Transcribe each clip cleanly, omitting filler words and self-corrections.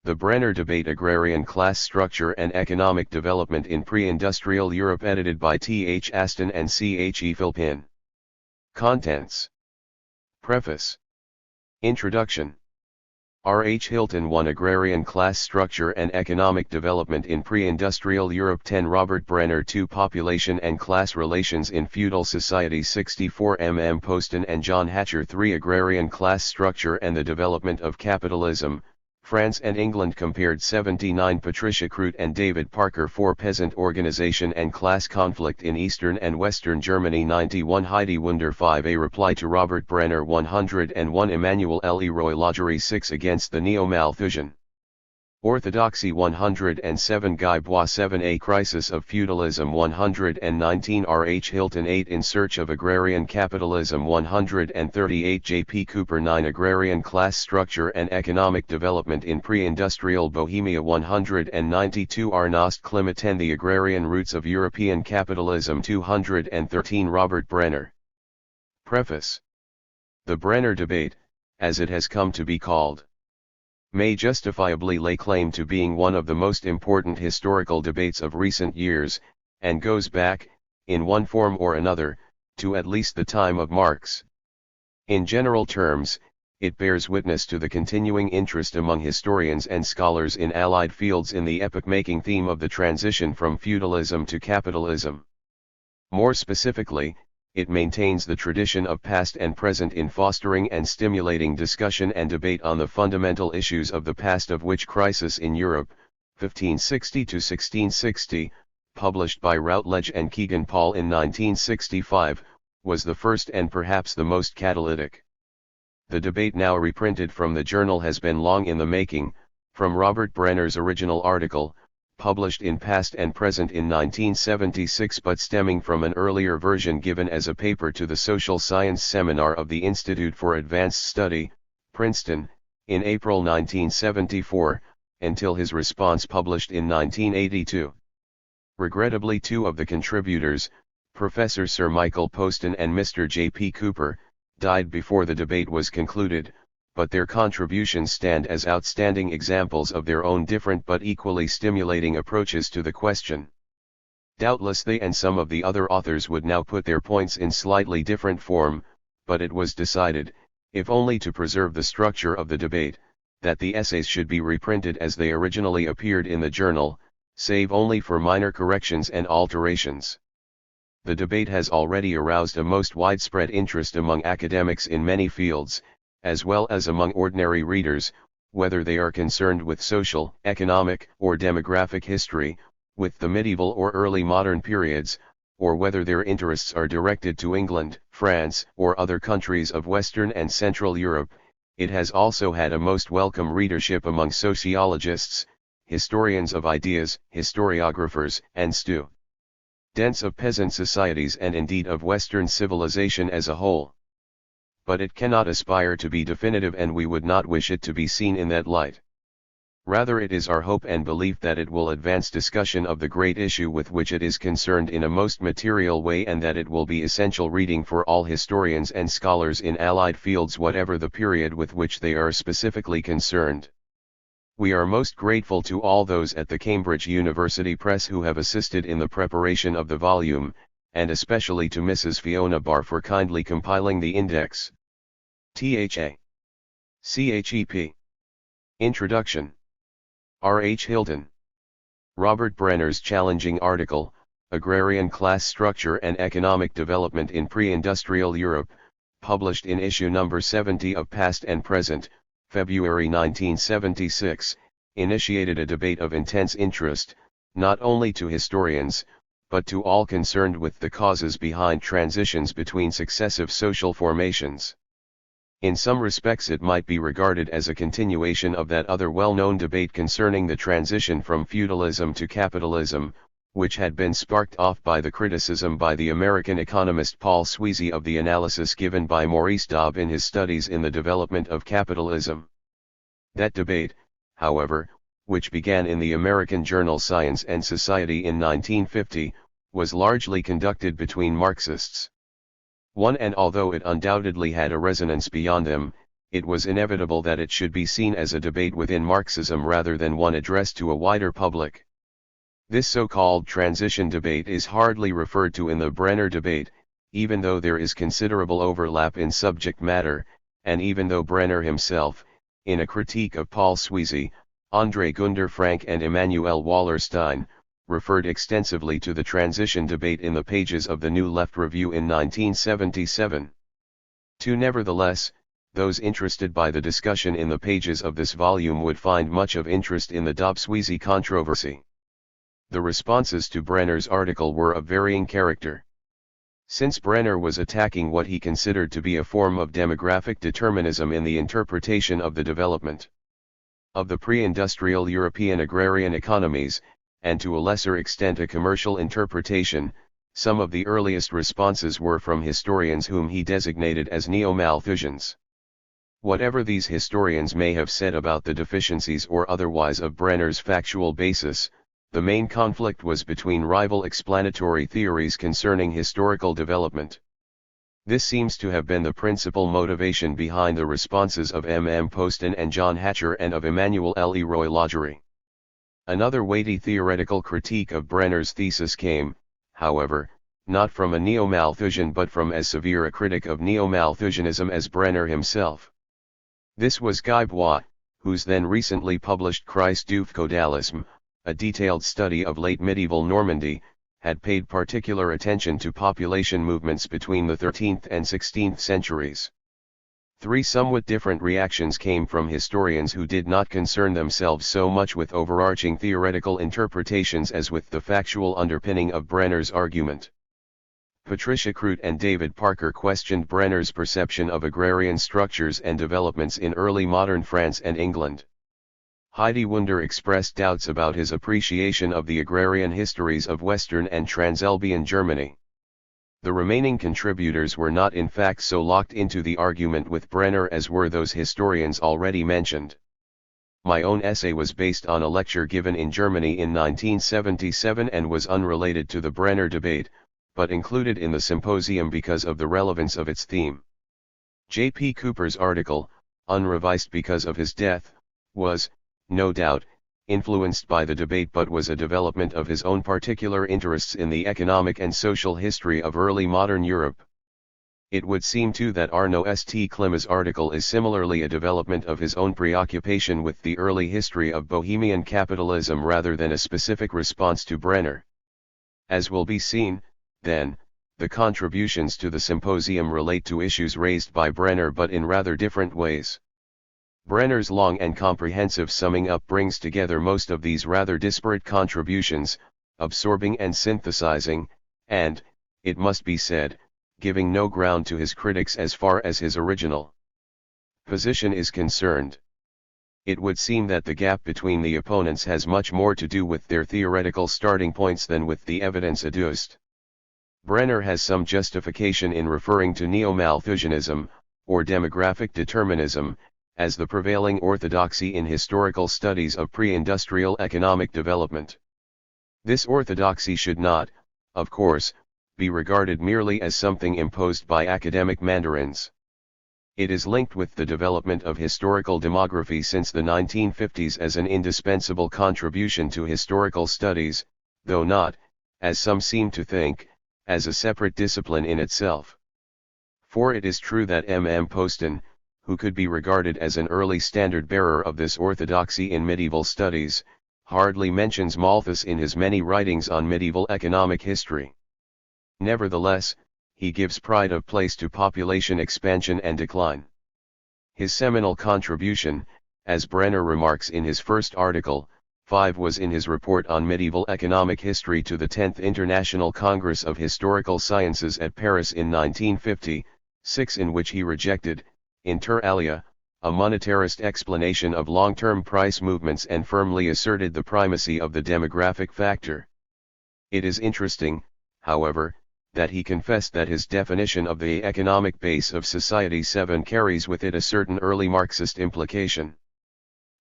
The Brenner Debate: Agrarian Class Structure and Economic Development in Pre-Industrial Europe, edited by T.H. Aston and C.H.E. Philpin. Contents. Preface. Introduction. R.H. Hilton 1. Agrarian Class Structure and Economic Development in Pre-Industrial Europe 10. Robert Brenner 2. Population and Class Relations in Feudal Society 64. M. Poston and John Hatcher 3. Agrarian Class Structure and the Development of Capitalism, France and England compared 79. Patricia Crute and David Parker 4. Peasant Organization and Class Conflict in Eastern and Western Germany 91. Heidi Wunder 5. A Reply to Robert Brenner 101. Emmanuel Leroy Lagerie 6. Against the Neo-Malthusian Orthodoxy 107. Guy Bois 7. A Crisis of Feudalism 119. R. H. Hilton 8. In Search of Agrarian Capitalism 138. J. P. Cooper 9. Agrarian Class Structure and Economic Development in Pre-Industrial Bohemia 192. Arnost Klimt 10. The Agrarian Roots of European Capitalism 213. Robert Brenner. Preface. The Brenner Debate, as it has come to be called, may justifiably lay claim to being one of the most important historical debates of recent years, and goes back, in one form or another, to at least the time of Marx. In general terms, it bears witness to the continuing interest among historians and scholars in allied fields in the epoch-making theme of the transition from feudalism to capitalism. More specifically, it maintains the tradition of past and present in fostering and stimulating discussion and debate on the fundamental issues of the past, of which Crisis in Europe, 1560–1660, published by Routledge and Kegan Paul in 1965, was the first and perhaps the most catalytic. The debate now reprinted from the journal has been long in the making, from Robert Brenner's original article, published in Past and Present in 1976, but stemming from an earlier version given as a paper to the Social Science Seminar of the Institute for Advanced Study, Princeton, in April 1974, until his response published in 1982. Regrettably, two of the contributors, Professor Sir Michael Poston and Mr. J. P. Cooper, died before the debate was concluded, but their contributions stand as outstanding examples of their own different but equally stimulating approaches to the question. Doubtless they and some of the other authors would now put their points in slightly different form, but it was decided, if only to preserve the structure of the debate, that the essays should be reprinted as they originally appeared in the journal, save only for minor corrections and alterations. The debate has already aroused a most widespread interest among academics in many fields, as well as among ordinary readers, whether they are concerned with social, economic, or demographic history, with the medieval or early modern periods, or whether their interests are directed to England, France, or other countries of Western and Central Europe. It has also had a most welcome readership among sociologists, historians of ideas, historiographers, and students of peasant societies, and indeed of Western civilization as a whole. But it cannot aspire to be definitive, and we would not wish it to be seen in that light. Rather, it is our hope and belief that it will advance discussion of the great issue with which it is concerned in a most material way, and that it will be essential reading for all historians and scholars in allied fields, whatever the period with which they are specifically concerned. We are most grateful to all those at the Cambridge University Press who have assisted in the preparation of the volume, and especially to Mrs. Fiona Barr for kindly compiling the index. THA. CHEP. Introduction. R. H. Hilton. Robert Brenner's challenging article, Agrarian Class Structure and Economic Development in Pre-Industrial Europe, published in issue number 70 of Past and Present, February 1976, initiated a debate of intense interest, not only to historians, but to all concerned with the causes behind transitions between successive social formations. In some respects it might be regarded as a continuation of that other well-known debate concerning the transition from feudalism to capitalism, which had been sparked off by the criticism by the American economist Paul Sweezy of the analysis given by Maurice Daub in his studies in the development of capitalism. That debate, however, which began in the American journal Science and Society in 1950, was largely conducted between Marxists. One, and although it undoubtedly had a resonance beyond them, it was inevitable that it should be seen as a debate within Marxism rather than one addressed to a wider public. This so-called transition debate is hardly referred to in the Brenner debate, even though there is considerable overlap in subject matter, and even though Brenner himself, in a critique of Paul Sweezy, André Gunder Frank and Emanuel Wallerstein, referred extensively to the transition debate in the pages of the New Left Review in 1977. Nevertheless, those interested by the discussion in the pages of this volume would find much of interest in the Dobbs-Sweezy controversy. The responses to Brenner's article were of varying character. Since Brenner was attacking what he considered to be a form of demographic determinism in the interpretation of the development of the pre-industrial European agrarian economies, and to a lesser extent a commercial interpretation, some of the earliest responses were from historians whom he designated as neo-Malthusians. Whatever these historians may have said about the deficiencies or otherwise of Brenner's factual basis, the main conflict was between rival explanatory theories concerning historical development. This seems to have been the principal motivation behind the responses of M. Poston and John Hatcher and of Emmanuel Leroy Lagerie. Another weighty theoretical critique of Brenner's thesis came, however, not from a neo-Malthusian but from as severe a critic of neo-Malthusianism as Brenner himself. This was Guy Bois, whose then recently published Christ du Feudalisme, a detailed study of late medieval Normandy, had paid particular attention to population movements between the 13th and 16th centuries. Three somewhat different reactions came from historians who did not concern themselves so much with overarching theoretical interpretations as with the factual underpinning of Brenner's argument. Patricia Crute and David Parker questioned Brenner's perception of agrarian structures and developments in early modern France and England. Heidi Wunder expressed doubts about his appreciation of the agrarian histories of Western and Transalbian Germany. The remaining contributors were not in fact so locked into the argument with Brenner as were those historians already mentioned. My own essay was based on a lecture given in Germany in 1977 and was unrelated to the Brenner debate, but included in the symposium because of the relevance of its theme. J. P. Cooper's article, unrevised because of his death, was, no doubt, influenced by the debate but was a development of his own particular interests in the economic and social history of early modern Europe. It would seem too that Arno St. Klima's article is similarly a development of his own preoccupation with the early history of Bohemian capitalism rather than a specific response to Brenner. As will be seen, then, the contributions to the symposium relate to issues raised by Brenner but in rather different ways. Brenner's long and comprehensive summing up brings together most of these rather disparate contributions, absorbing and synthesizing, and, it must be said, giving no ground to his critics as far as his original position is concerned. It would seem that the gap between the opponents has much more to do with their theoretical starting points than with the evidence adduced. Brenner has some justification in referring to neo-Malthusianism, or demographic determinism, as the prevailing orthodoxy in historical studies of pre-industrial economic development. This orthodoxy should not, of course, be regarded merely as something imposed by academic mandarins. It is linked with the development of historical demography since the 1950s as an indispensable contribution to historical studies, though not, as some seem to think, as a separate discipline in itself. For it is true that M. Poston, who could be regarded as an early standard-bearer of this orthodoxy in medieval studies, hardly mentions Malthus in his many writings on medieval economic history. Nevertheless, he gives pride of place to population expansion and decline. His seminal contribution, as Brenner remarks in his first article, 5 was in his report on medieval economic history to the 10th International Congress of Historical Sciences at Paris in 1950, 6 in which he rejected, inter alia, a monetarist explanation of long-term price movements and firmly asserted the primacy of the demographic factor. It is interesting, however, that he confessed that his definition of the economic base of Society 7 carries with it a certain early Marxist implication.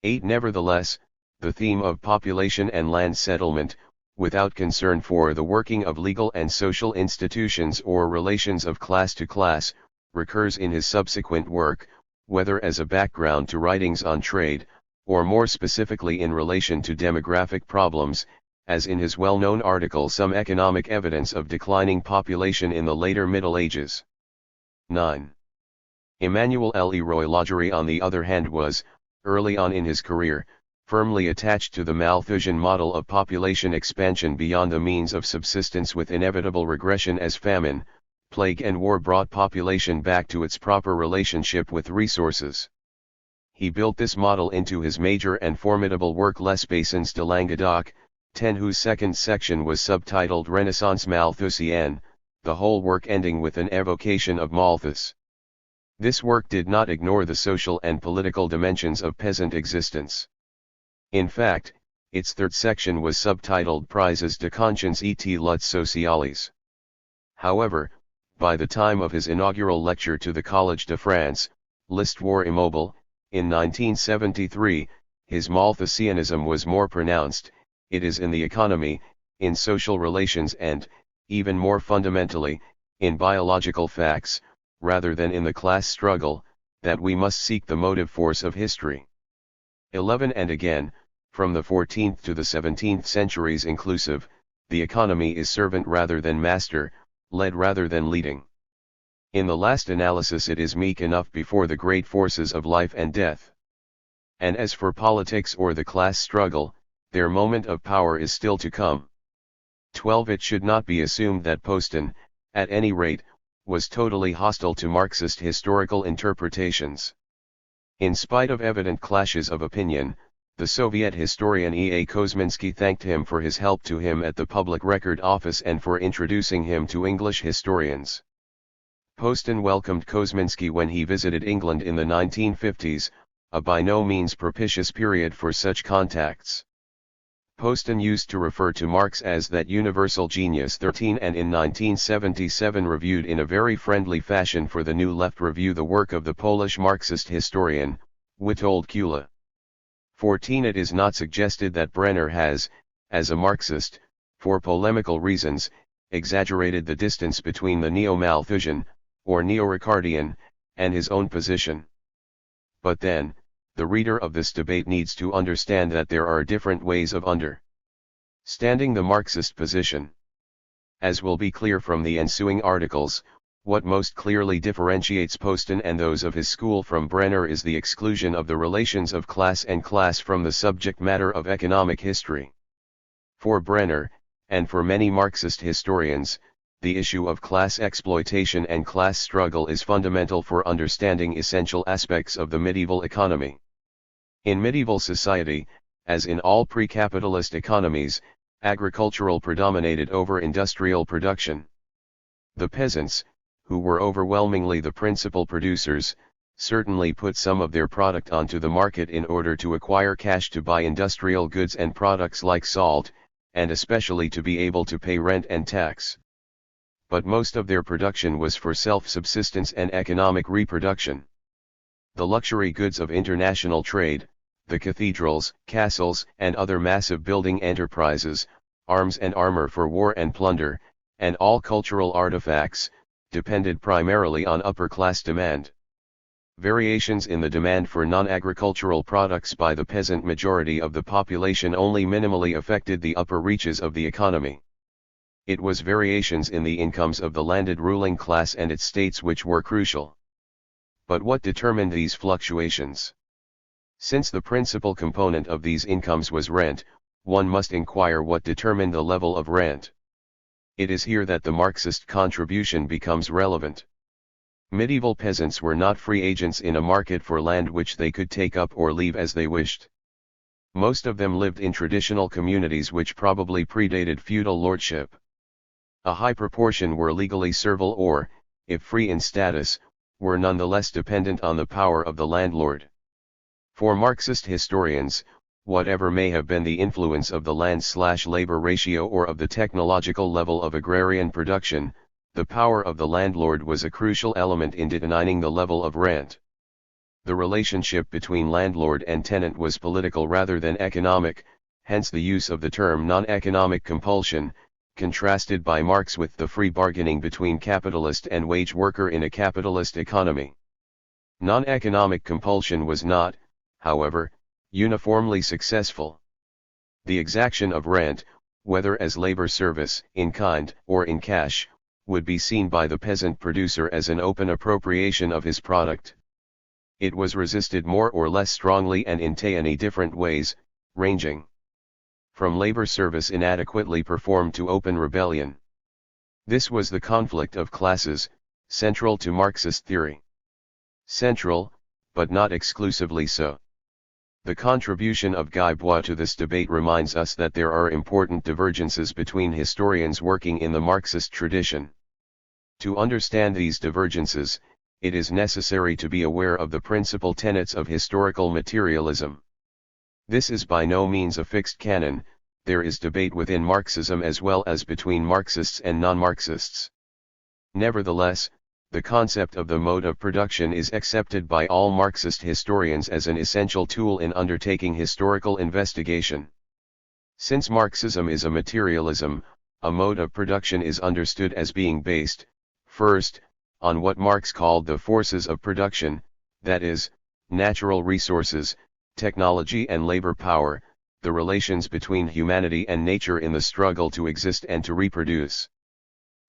8. Nevertheless, the theme of population and land settlement, without concern for the working of legal and social institutions or relations of class to class, recurs in his subsequent work, whether as a background to writings on trade, or more specifically in relation to demographic problems, as in his well-known article Some Economic Evidence of Declining Population in the Later Middle Ages. 9. Emmanuel Leroy Lagery on the other hand was, early on in his career, firmly attached to the Malthusian model of population expansion beyond the means of subsistence with inevitable regression as famine, plague and war brought population back to its proper relationship with resources. He built this model into his major and formidable work Les Basins de Languedoc, 10, whose second section was subtitled Renaissance Malthusienne, the whole work ending with an evocation of Malthus. This work did not ignore the social and political dimensions of peasant existence. In fact, its third section was subtitled Prises de conscience et luttes sociales. However, by the time of his inaugural lecture to the Collège de France, L'Histoire immobile, in 1973, his Malthusianism was more pronounced. It is in the economy, in social relations and, even more fundamentally, in biological facts, rather than in the class struggle, that we must seek the motive force of history. 11. And again, from the 14th to the 17th centuries inclusive, the economy is servant rather than master, led rather than leading. In the last analysis it is meek enough before the great forces of life and death. And as for politics or the class struggle, their moment of power is still to come. 12. It should not be assumed that Poston, at any rate, was totally hostile to Marxist historical interpretations. In spite of evident clashes of opinion, the Soviet historian E. A. Kosminski thanked him for his help to him at the Public Record Office and for introducing him to English historians. Poston welcomed Kosminski when he visited England in the 1950s, a by no means propitious period for such contacts. Poston used to refer to Marx as that universal genius 13 and in 1977 reviewed in a very friendly fashion for the New Left Review the work of the Polish Marxist historian, Witold Kula. 14. It is not suggested that Brenner has, as a Marxist, for polemical reasons, exaggerated the distance between the neo-Malthusian, or neo-Ricardian, and his own position. But then, the reader of this debate needs to understand that there are different ways of understanding the Marxist position. As will be clear from the ensuing articles, what most clearly differentiates Poston and those of his school from Brenner is the exclusion of the relations of class and class from the subject matter of economic history. For Brenner, and for many Marxist historians, the issue of class exploitation and class struggle is fundamental for understanding essential aspects of the medieval economy. In medieval society, as in all pre-capitalist economies, agricultural predominated over industrial production. The peasants, who were overwhelmingly the principal producers, certainly put some of their product onto the market in order to acquire cash to buy industrial goods and products like salt, and especially to be able to pay rent and tax. But most of their production was for self-subsistence and economic reproduction. The luxury goods of international trade, the cathedrals, castles, and other massive building enterprises, arms and armor for war and plunder, and all cultural artifacts, depended primarily on upper-class demand. Variations in the demand for non-agricultural products by the peasant majority of the population only minimally affected the upper reaches of the economy. It was variations in the incomes of the landed ruling class and its states which were crucial. But what determined these fluctuations? Since the principal component of these incomes was rent, one must inquire what determined the level of rent. It is here that the Marxist contribution becomes relevant. Medieval peasants were not free agents in a market for land which they could take up or leave as they wished. Most of them lived in traditional communities which probably predated feudal lordship. A high proportion were legally servile or, if free in status, were nonetheless dependent on the power of the landlord. For Marxist historians, whatever may have been the influence of the land-labor ratio or of the technological level of agrarian production, the power of the landlord was a crucial element in determining the level of rent. The relationship between landlord and tenant was political rather than economic, hence the use of the term non-economic compulsion, contrasted by Marx with the free bargaining between capitalist and wage worker in a capitalist economy. Non-economic compulsion was not, however, uniformly successful. The exaction of rent, whether as labor service, in kind, or in cash, would be seen by the peasant producer as an open appropriation of his product. It was resisted more or less strongly and in many different ways, ranging from labor service inadequately performed to open rebellion. This was the conflict of classes, central to Marxist theory. Central, but not exclusively so. The contribution of Guy Bois to this debate reminds us that there are important divergences between historians working in the Marxist tradition. To understand these divergences, it is necessary to be aware of the principal tenets of historical materialism. This is by no means a fixed canon. There is debate within Marxism as well as between Marxists and non-Marxists. Nevertheless, the concept of the mode of production is accepted by all Marxist historians as an essential tool in undertaking historical investigation. Since Marxism is a materialism, a mode of production is understood as being based, first, on what Marx called the forces of production, that is, natural resources, technology and labor power, the relations between humanity and nature in the struggle to exist and to reproduce.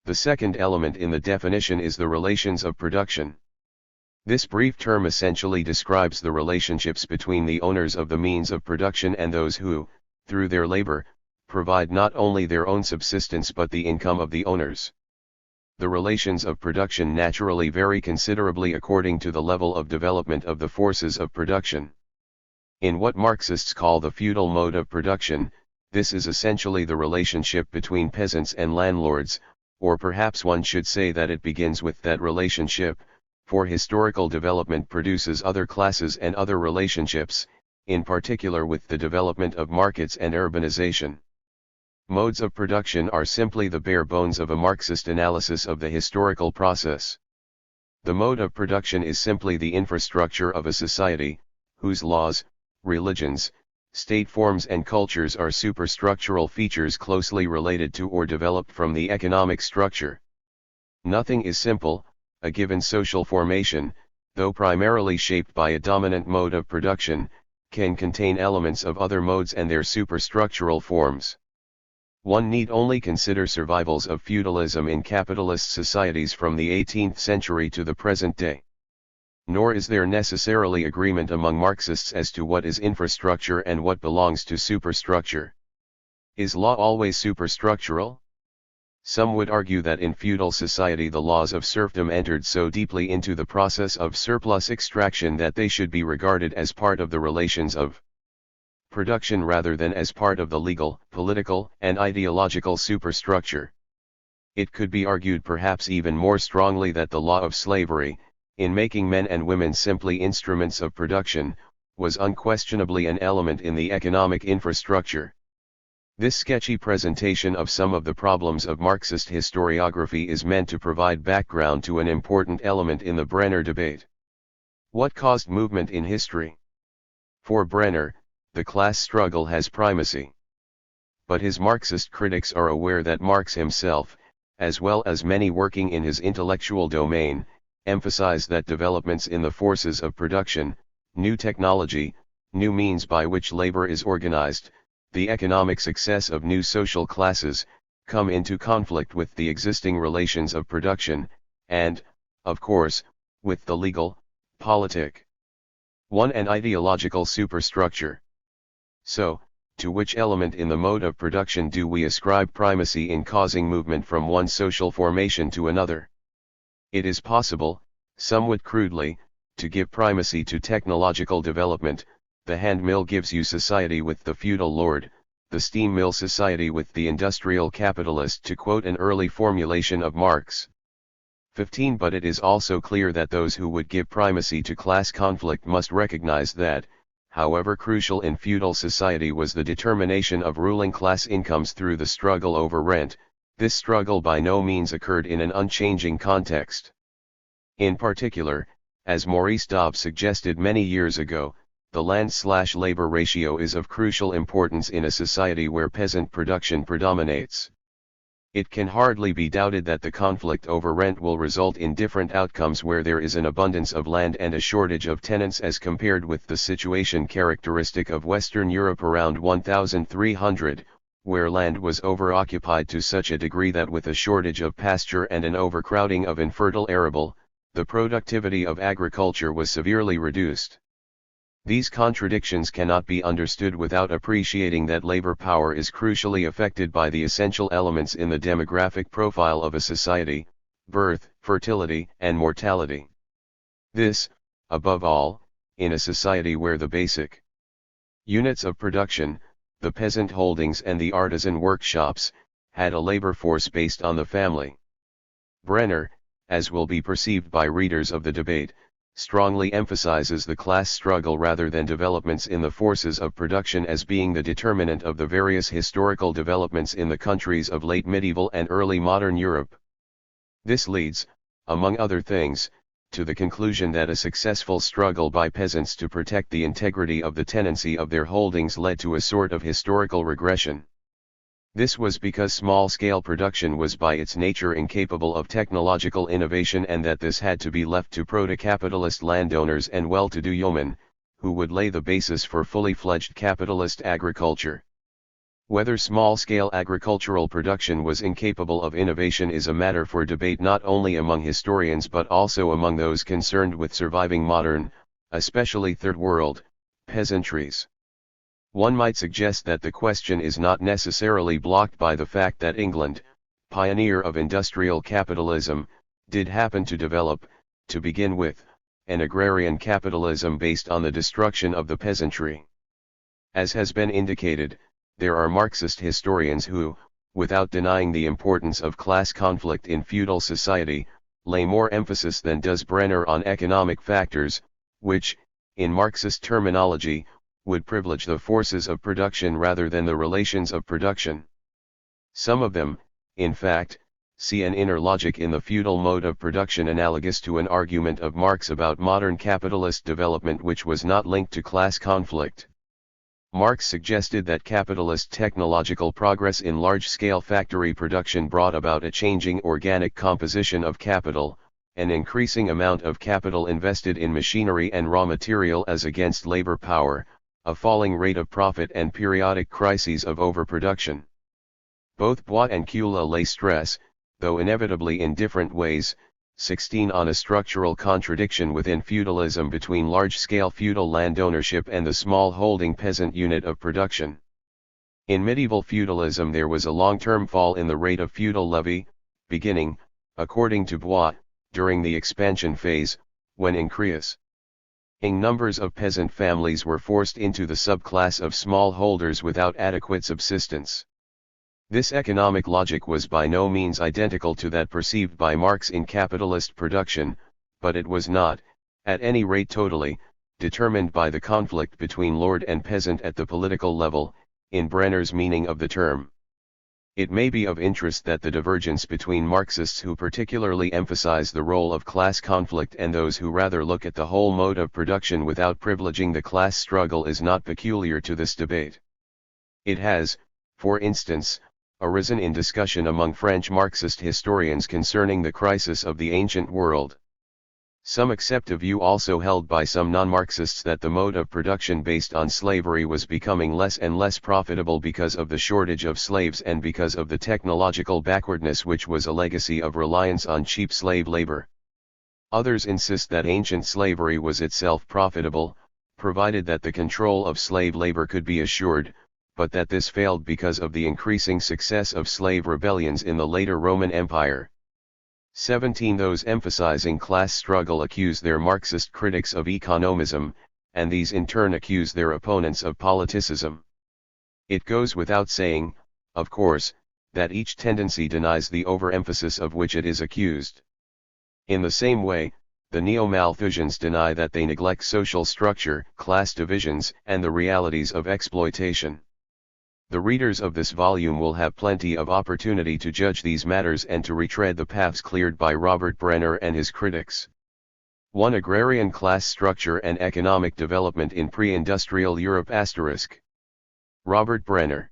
The second element in the definition is the relations of production. This brief term essentially describes the relationships between the owners of the means of production and those who, through their labor, provide not only their own subsistence but the income of the owners. The relations of production naturally vary considerably according to the level of development of the forces of production. In what Marxists call the feudal mode of production, this is essentially the relationship between peasants and landlords, or perhaps one should say that it begins with that relationship, for historical development produces other classes and other relationships, in particular with the development of markets and urbanization. Modes of production are simply the bare bones of a Marxist analysis of the historical process. The mode of production is simply the infrastructure of a society, whose laws, religions, state forms and cultures are superstructural features closely related to or developed from the economic structure. Nothing is simple. A given social formation, though primarily shaped by a dominant mode of production, can contain elements of other modes and their superstructural forms. One need only consider survivals of feudalism in capitalist societies from the 18th century to the present day. Nor is there necessarily agreement among Marxists as to what is infrastructure and what belongs to superstructure. Is law always superstructural? Some would argue that in feudal society the laws of serfdom entered so deeply into the process of surplus extraction that they should be regarded as part of the relations of production rather than as part of the legal, political, and ideological superstructure. It could be argued perhaps even more strongly that the law of slavery, in making men and women simply instruments of production, was unquestionably an element in the economic infrastructure. This sketchy presentation of some of the problems of Marxist historiography is meant to provide background to an important element in the Brenner debate. What caused movement in history? For Brenner, the class struggle has primacy. But his Marxist critics are aware that Marx himself, as well as many working in his intellectual domain, emphasize that developments in the forces of production, new technology, new means by which labor is organized, the economic success of new social classes, come into conflict with the existing relations of production, and, of course, with the legal, politic, and ideological superstructure. So, to which element in the mode of production do we ascribe primacy in causing movement from one social formation to another? It is possible, somewhat crudely, to give primacy to technological development. The hand mill gives you society with the feudal lord, the steam mill society with the industrial capitalist, to quote an early formulation of Marx. 15. But it is also clear that those who would give primacy to class conflict must recognize that, however crucial in feudal society was the determination of ruling class incomes through the struggle over rent, this struggle by no means occurred in an unchanging context. In particular, as Maurice Dobbs suggested many years ago, the land/labor ratio is of crucial importance in a society where peasant production predominates. It can hardly be doubted that the conflict over rent will result in different outcomes where there is an abundance of land and a shortage of tenants as compared with the situation characteristic of Western Europe around 1300, where land was overoccupied to such a degree that with a shortage of pasture and an overcrowding of infertile arable, the productivity of agriculture was severely reduced. These contradictions cannot be understood without appreciating that labor power is crucially affected by the essential elements in the demographic profile of a society: birth, fertility, and mortality. This, above all, in a society where the basic units of production, the peasant holdings and the artisan workshops, had a labor force based on the family. Brenner, as will be perceived by readers of the debate, strongly emphasizes the class struggle rather than developments in the forces of production as being the determinant of the various historical developments in the countries of late medieval and early modern Europe. This leads, among other things, to the conclusion that a successful struggle by peasants to protect the integrity of the tenancy of their holdings led to a sort of historical regression. This was because small-scale production was by its nature incapable of technological innovation, and that this had to be left to proto-capitalist landowners and well-to-do yeomen, who would lay the basis for fully fledged capitalist agriculture. Whether small-scale agricultural production was incapable of innovation is a matter for debate not only among historians but also among those concerned with surviving modern, especially Third World, peasantries. One might suggest that the question is not necessarily blocked by the fact that England, pioneer of industrial capitalism, did happen to develop, to begin with, an agrarian capitalism based on the destruction of the peasantry. As has been indicated, there are Marxist historians who, without denying the importance of class conflict in feudal society, lay more emphasis than does Brenner on economic factors, which, in Marxist terminology, would privilege the forces of production rather than the relations of production. Some of them, in fact, see an inner logic in the feudal mode of production analogous to an argument of Marx about modern capitalist development which was not linked to class conflict. Marx suggested that capitalist technological progress in large-scale factory production brought about a changing organic composition of capital, an increasing amount of capital invested in machinery and raw material as against labor power, a falling rate of profit and periodic crises of overproduction. Both Bois and Kuhle lay stress, though inevitably in different ways, 16 on a structural contradiction within feudalism between large-scale feudal land ownership and the small-holding peasant unit of production. In medieval feudalism there was a long-term fall in the rate of feudal levy, beginning, according to Bois, during the expansion phase, when increasing numbers of peasant families were forced into the subclass of smallholders without adequate subsistence. This economic logic was by no means identical to that perceived by Marx in capitalist production, but it was not, at any rate totally, determined by the conflict between lord and peasant at the political level, in Brenner's meaning of the term. It may be of interest that the divergence between Marxists who particularly emphasize the role of class conflict and those who rather look at the whole mode of production without privileging the class struggle is not peculiar to this debate. It has, for instance, arisen in discussion among French Marxist historians concerning the crisis of the ancient world. Some accept a view also held by some non-Marxists that the mode of production based on slavery was becoming less and less profitable because of the shortage of slaves and because of the technological backwardness which was a legacy of reliance on cheap slave labor. Others insist that ancient slavery was itself profitable, provided that the control of slave labor could be assured, but that this failed because of the increasing success of slave rebellions in the later Roman Empire. 17 Those emphasizing class struggle accuse their Marxist critics of economism, and these in turn accuse their opponents of politicism. It goes without saying, of course, that each tendency denies the overemphasis of which it is accused. In the same way, the neo-Malthusians deny that they neglect social structure, class divisions, and the realities of exploitation. The readers of this volume will have plenty of opportunity to judge these matters and to retread the paths cleared by Robert Brenner and his critics. 1. Agrarian class structure and economic development in pre-industrial Europe *. Robert Brenner.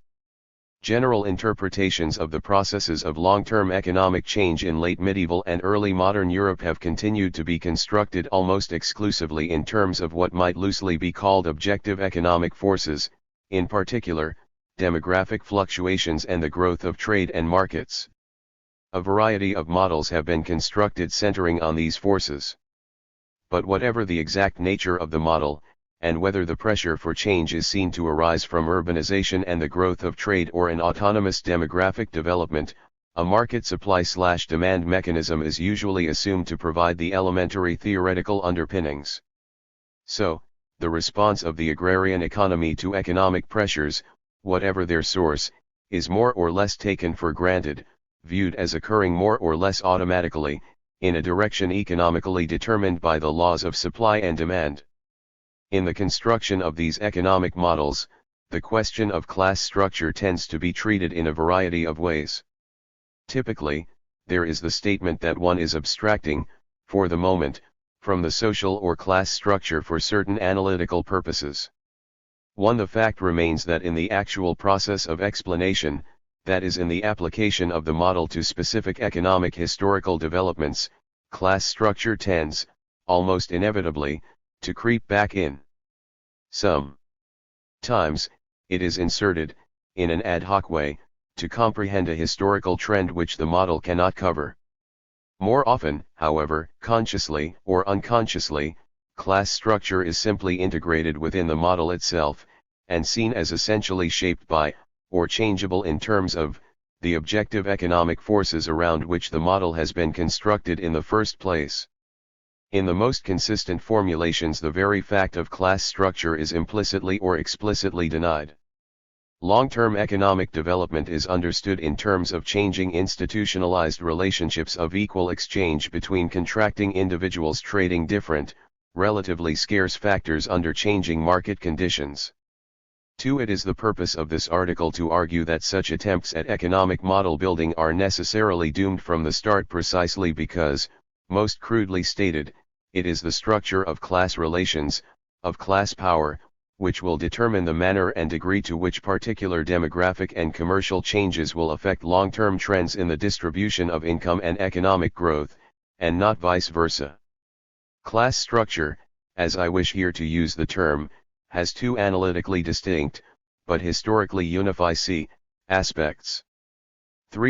General interpretations of the processes of long-term economic change in late medieval and early modern Europe have continued to be constructed almost exclusively in terms of what might loosely be called objective economic forces, in particular, demographic fluctuations and the growth of trade and markets. A variety of models have been constructed centering on these forces. But whatever the exact nature of the model, and whether the pressure for change is seen to arise from urbanization and the growth of trade or an autonomous demographic development, a market supply/demand mechanism is usually assumed to provide the elementary theoretical underpinnings. So, the response of the agrarian economy to economic pressures, whatever their source, is more or less taken for granted, viewed as occurring more or less automatically, in a direction economically determined by the laws of supply and demand. In the construction of these economic models, the question of class structure tends to be treated in a variety of ways. Typically, there is the statement that one is abstracting, for the moment, from the social or class structure for certain analytical purposes. The fact remains that in the actual process of explanation, that is in the application of the model to specific economic historical developments, class structure tends, almost inevitably, to creep back in. Sometimes, it is inserted, in an ad hoc way, to comprehend a historical trend which the model cannot cover. More often, however, consciously or unconsciously, class structure is simply integrated within the model itself, and seen as essentially shaped by, or changeable in terms of, the objective economic forces around which the model has been constructed in the first place. In the most consistent formulations, the very fact of class structure is implicitly or explicitly denied. Long-term economic development is understood in terms of changing institutionalized relationships of equal exchange between contracting individuals trading different, relatively scarce factors under changing market conditions. It is the purpose of this article to argue that such attempts at economic model building are necessarily doomed from the start precisely because, most crudely stated, it is the structure of class relations, of class power, which will determine the manner and degree to which particular demographic and commercial changes will affect long-term trends in the distribution of income and economic growth, and not vice versa. Class structure, as I wish here to use the term, has two analytically distinct, but historically unified aspects.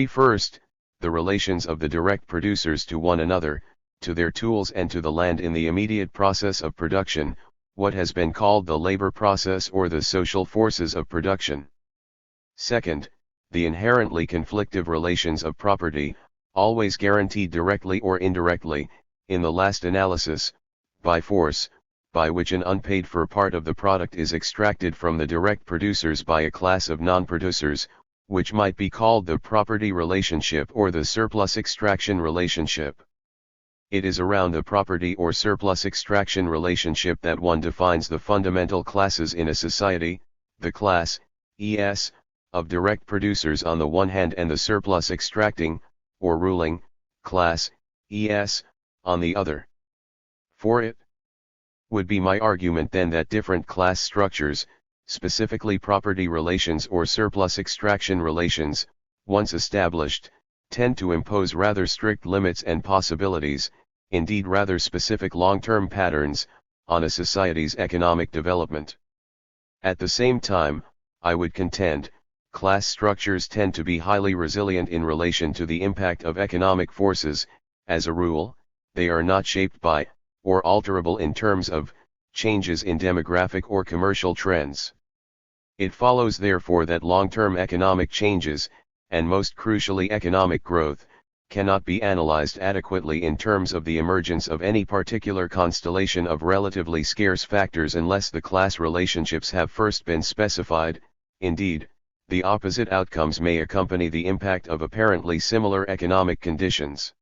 First, the relations of the direct producers to one another, to their tools and to the land in the immediate process of production, what has been called the labor process or the social forces of production. Second, the inherently conflictive relations of property, always guaranteed directly or indirectly, in the last analysis, by force, by which an unpaid-for part of the product is extracted from the direct producers by a class of non-producers, which might be called the property relationship or the surplus extraction relationship. It is around the property or surplus extraction relationship that one defines the fundamental classes in a society, the class, e.s., of direct producers on the one hand and the surplus extracting, or ruling, class, e.s., on the other. For it would be my argument then that different class structures, specifically property relations or surplus extraction relations, once established, tend to impose rather strict limits and possibilities, indeed rather specific long-term patterns, on a society's economic development. At the same time, I would contend, class structures tend to be highly resilient in relation to the impact of economic forces. As a rule, they are not shaped by, or alterable in terms of, changes in demographic or commercial trends. It follows therefore that long-term economic changes, and most crucially economic growth, cannot be analyzed adequately in terms of the emergence of any particular constellation of relatively scarce factors unless the class relationships have first been specified. Indeed, the opposite outcomes may accompany the impact of apparently similar economic conditions.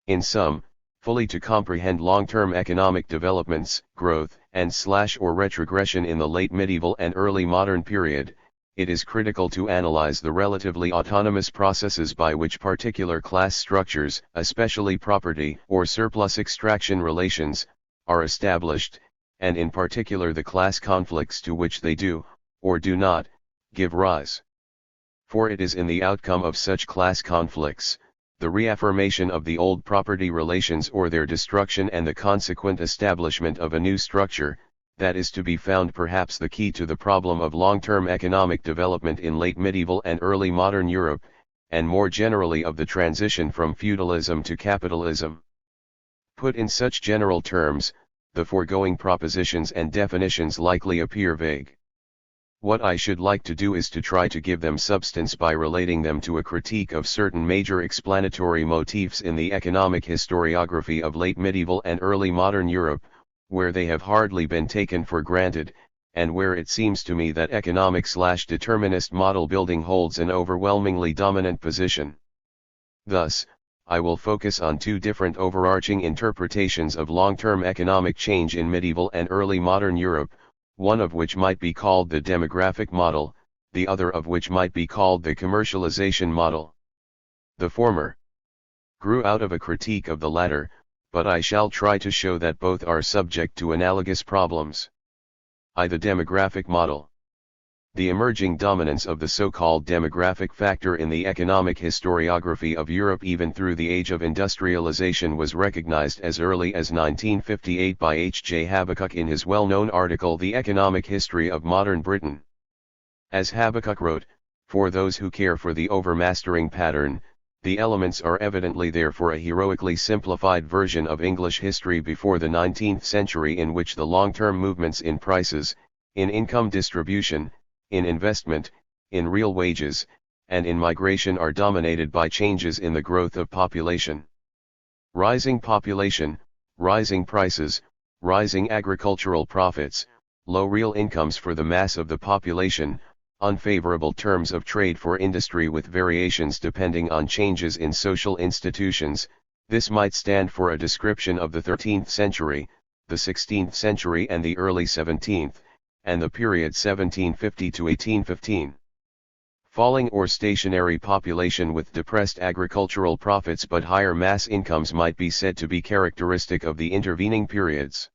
In sum, fully to comprehend long-term economic developments, growth, and/or retrogression in the late medieval and early modern period, it is critical to analyze the relatively autonomous processes by which particular class structures, especially property or surplus extraction relations, are established, and in particular the class conflicts to which they do, or do not, give rise. For it is in the outcome of such class conflicts, the reaffirmation of the old property relations or their destruction and the consequent establishment of a new structure, that is to be found perhaps the key to the problem of long-term economic development in late medieval and early modern Europe, and more generally of the transition from feudalism to capitalism. Put in such general terms, the foregoing propositions and definitions likely appear vague. What I should like to do is to try to give them substance by relating them to a critique of certain major explanatory motifs in the economic historiography of late medieval and early modern Europe, where they have hardly been taken for granted, and where it seems to me that economic/determinist model building holds an overwhelmingly dominant position. Thus, I will focus on two different overarching interpretations of long-term economic change in medieval and early modern Europe, one of which might be called the demographic model, the other of which might be called the commercialization model. The former grew out of a critique of the latter, but I shall try to show that both are subject to analogous problems. The demographic model. The emerging dominance of the so-called demographic factor in the economic historiography of Europe even through the age of industrialization was recognized as early as 1958 by H. J. Habakkuk in his well-known article The Economic History of Modern Britain. As Habakkuk wrote, for those who care for the overmastering pattern, the elements are evidently there for a heroically simplified version of English history before the 19th century in which the long-term movements in prices, in income distribution, in investment, in real wages, and in migration are dominated by changes in the growth of population. Rising population, rising prices, rising agricultural profits, low real incomes for the mass of the population, unfavorable terms of trade for industry with variations depending on changes in social institutions, this might stand for a description of the 13th century, the 16th century and the early 17th, and the period 1750 to 1815. Falling or stationary population with depressed agricultural profits but higher mass incomes might be said to be characteristic of the intervening periods.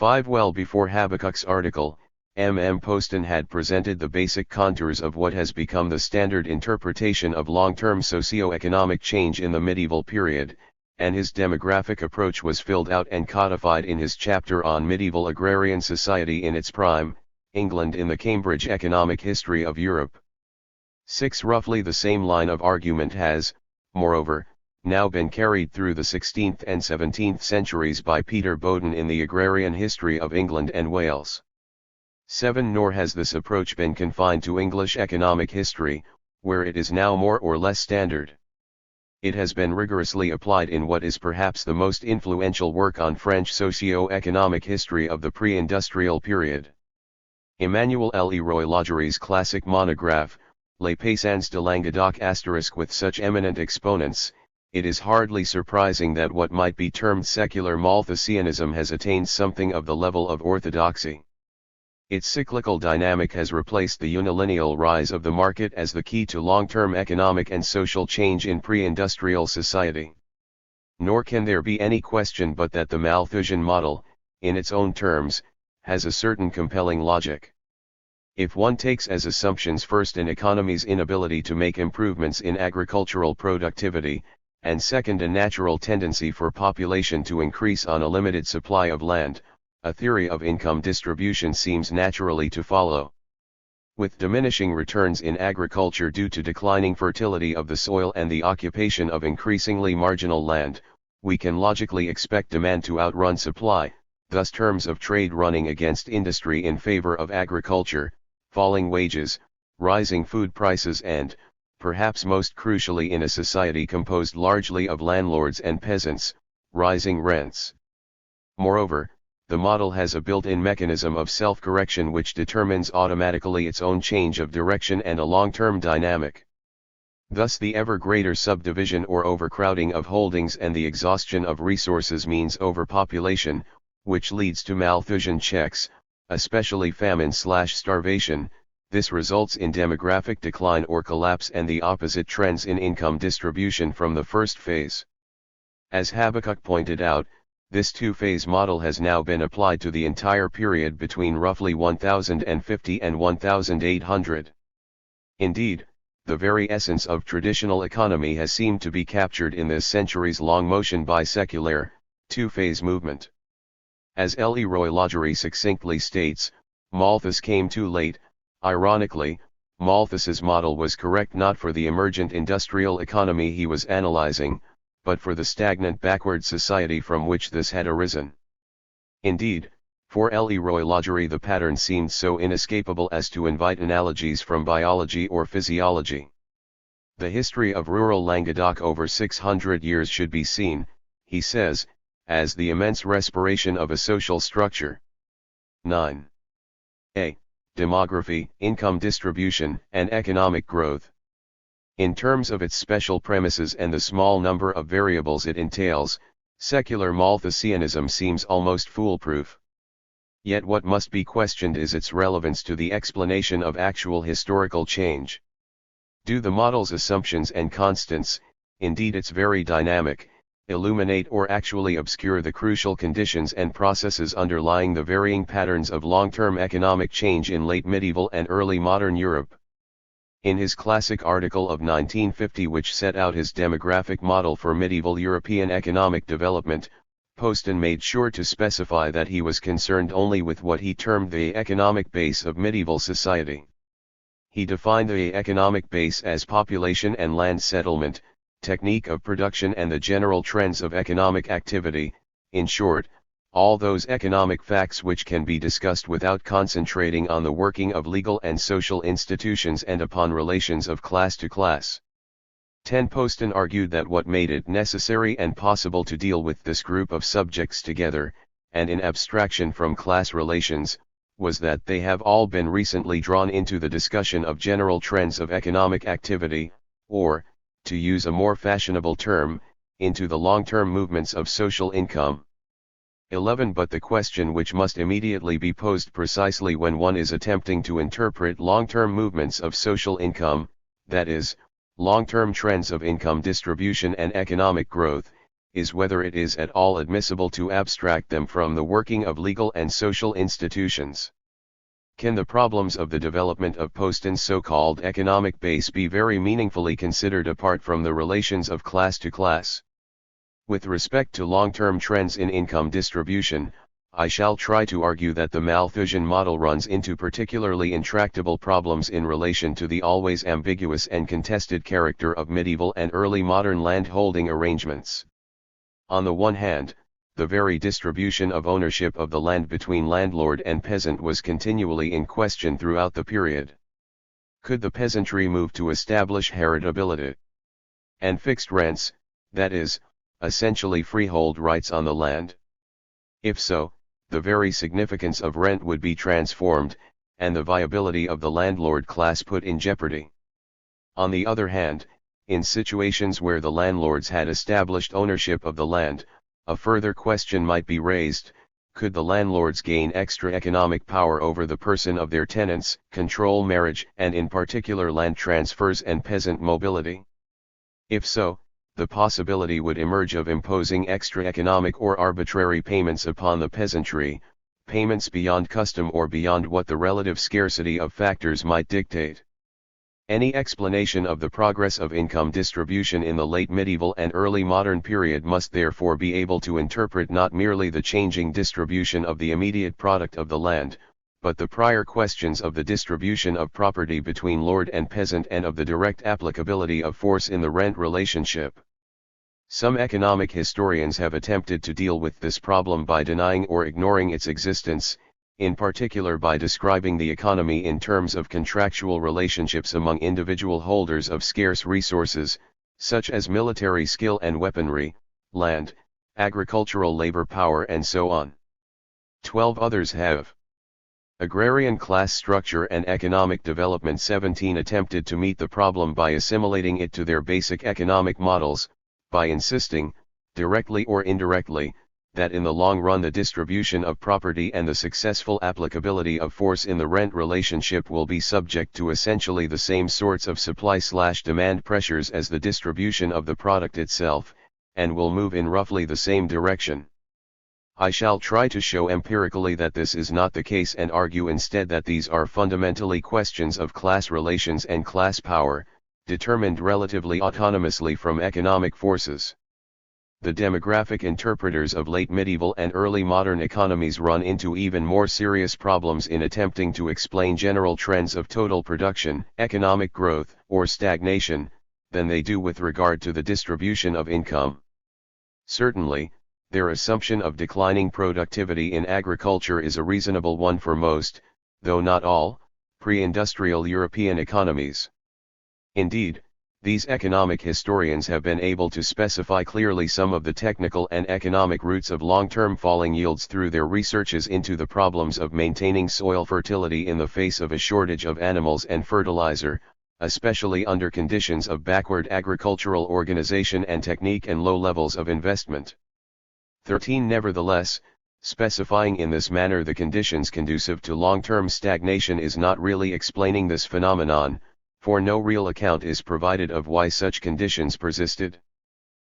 Well before Habakkuk's article, M. Poston had presented the basic contours of what has become the standard interpretation of long-term socio-economic change in the medieval period, and his demographic approach was filled out and codified in his chapter on medieval agrarian society in its prime, England in the Cambridge Economic History of Europe. Roughly the same line of argument has, moreover, now been carried through the 16th and 17th centuries by Peter Bowden in the Agrarian History of England and Wales. Nor has this approach been confined to English economic history, where it is now more or less standard. It has been rigorously applied in what is perhaps the most influential work on French socio-economic history of the pre-industrial period. Emmanuel Leroy-Ladury's classic monograph, Les Paysans de Languedoc *. With such eminent exponents, it is hardly surprising that what might be termed secular Malthusianism has attained something of the level of orthodoxy. Its cyclical dynamic has replaced the unilineal rise of the market as the key to long-term economic and social change in pre-industrial society. Nor can there be any question but that the Malthusian model, in its own terms, has a certain compelling logic. If one takes as assumptions first an economy's inability to make improvements in agricultural productivity, and second a natural tendency for population to increase on a limited supply of land, a theory of income distribution seems naturally to follow. With diminishing returns in agriculture due to declining fertility of the soil and the occupation of increasingly marginal land, we can logically expect demand to outrun supply, thus terms of trade running against industry in favor of agriculture, falling wages, rising food prices and, perhaps most crucially in a society composed largely of landlords and peasants, rising rents. Moreover, the model has a built-in mechanism of self-correction which determines automatically its own change of direction and a long-term dynamic. Thus the ever greater subdivision or overcrowding of holdings and the exhaustion of resources means overpopulation, which leads to Malthusian checks, especially famine/starvation. This results in demographic decline or collapse and the opposite trends in income distribution from the first phase. As Habakkuk pointed out, this two-phase model has now been applied to the entire period between roughly 1050 and 1800. Indeed, the very essence of traditional economy has seemed to be captured in this centuries-long motion by secular, two-phase movement. As Leroy Lagery succinctly states, Malthus came too late. Ironically, Malthus's model was correct not for the emergent industrial economy he was analyzing, but for the stagnant backward society from which this had arisen. Indeed, for Leroy Lagery the pattern seemed so inescapable as to invite analogies from biology or physiology. The history of rural Languedoc over 600 years should be seen, he says, as the immense respiration of a social structure. 9. A. Demography, income distribution, and economic growth. In terms of its special premises and the small number of variables it entails, secular Malthusianism seems almost foolproof. Yet what must be questioned is its relevance to the explanation of actual historical change. Do the model's assumptions and constants, indeed its very dynamic, illuminate or actually obscure the crucial conditions and processes underlying the varying patterns of long-term economic change in late medieval and early modern Europe? In his classic article of 1950 which set out his demographic model for medieval European economic development, Poston made sure to specify that he was concerned only with what he termed the economic base of medieval society. He defined the economic base as population and land settlement, technique of production and the general trends of economic activity, in short, all those economic facts which can be discussed without concentrating on the working of legal and social institutions and upon relations of class to class. 10. Poston argued that what made it necessary and possible to deal with this group of subjects together, and in abstraction from class relations, was that they have all been recently drawn into the discussion of general trends of economic activity, or, to use a more fashionable term, into the long-term movements of social income. 11. But the question which must immediately be posed precisely when one is attempting to interpret long-term movements of social income, that is, long-term trends of income distribution and economic growth, is whether it is at all admissible to abstract them from the working of legal and social institutions. Can the problems of the development of Poston's so-called economic base be very meaningfully considered apart from the relations of class to class? With respect to long-term trends in income distribution, I shall try to argue that the Malthusian model runs into particularly intractable problems in relation to the always ambiguous and contested character of medieval and early modern land-holding arrangements. On the one hand, the very distribution of ownership of the land between landlord and peasant was continually in question throughout the period. Could the peasantry move to establish heritability and fixed rents, that is, essentially freehold rights on the land? If so, the very significance of rent would be transformed, and the viability of the landlord class put in jeopardy. On the other hand, in situations where the landlords had established ownership of the land, a further question might be raised: could the landlords gain extra economic power over the person of their tenants, control marriage and in particular land transfers and peasant mobility? If so, the possibility would emerge of imposing extra economic or arbitrary payments upon the peasantry, payments beyond custom or beyond what the relative scarcity of factors might dictate. Any explanation of the progress of income distribution in the late medieval and early modern period must therefore be able to interpret not merely the changing distribution of the immediate product of the land, but the prior questions of the distribution of property between lord and peasant and of the direct applicability of force in the rent relationship. Some economic historians have attempted to deal with this problem by denying or ignoring its existence, in particular by describing the economy in terms of contractual relationships among individual holders of scarce resources, such as military skill and weaponry, land, agricultural labor power and so on. 12 others have. Agrarian class structure and economic development. 17 attempted to meet the problem by assimilating it to their basic economic models, by insisting, directly or indirectly, that in the long run the distribution of property and the successful applicability of force in the rent relationship will be subject to essentially the same sorts of supply/demand pressures as the distribution of the product itself, and will move in roughly the same direction. I shall try to show empirically that this is not the case and argue instead that these are fundamentally questions of class relations and class power, determined relatively autonomously from economic forces. The demographic interpreters of late medieval and early modern economies run into even more serious problems in attempting to explain general trends of total production, economic growth, or stagnation, than they do with regard to the distribution of income. Certainly, their assumption of declining productivity in agriculture is a reasonable one for most, though not all, pre-industrial European economies. Indeed, these economic historians have been able to specify clearly some of the technical and economic roots of long-term falling yields through their researches into the problems of maintaining soil fertility in the face of a shortage of animals and fertilizer, especially under conditions of backward agricultural organization and technique and low levels of investment. 13 Nevertheless, specifying in this manner the conditions conducive to long-term stagnation is not really explaining this phenomenon, for no real account is provided of why such conditions persisted.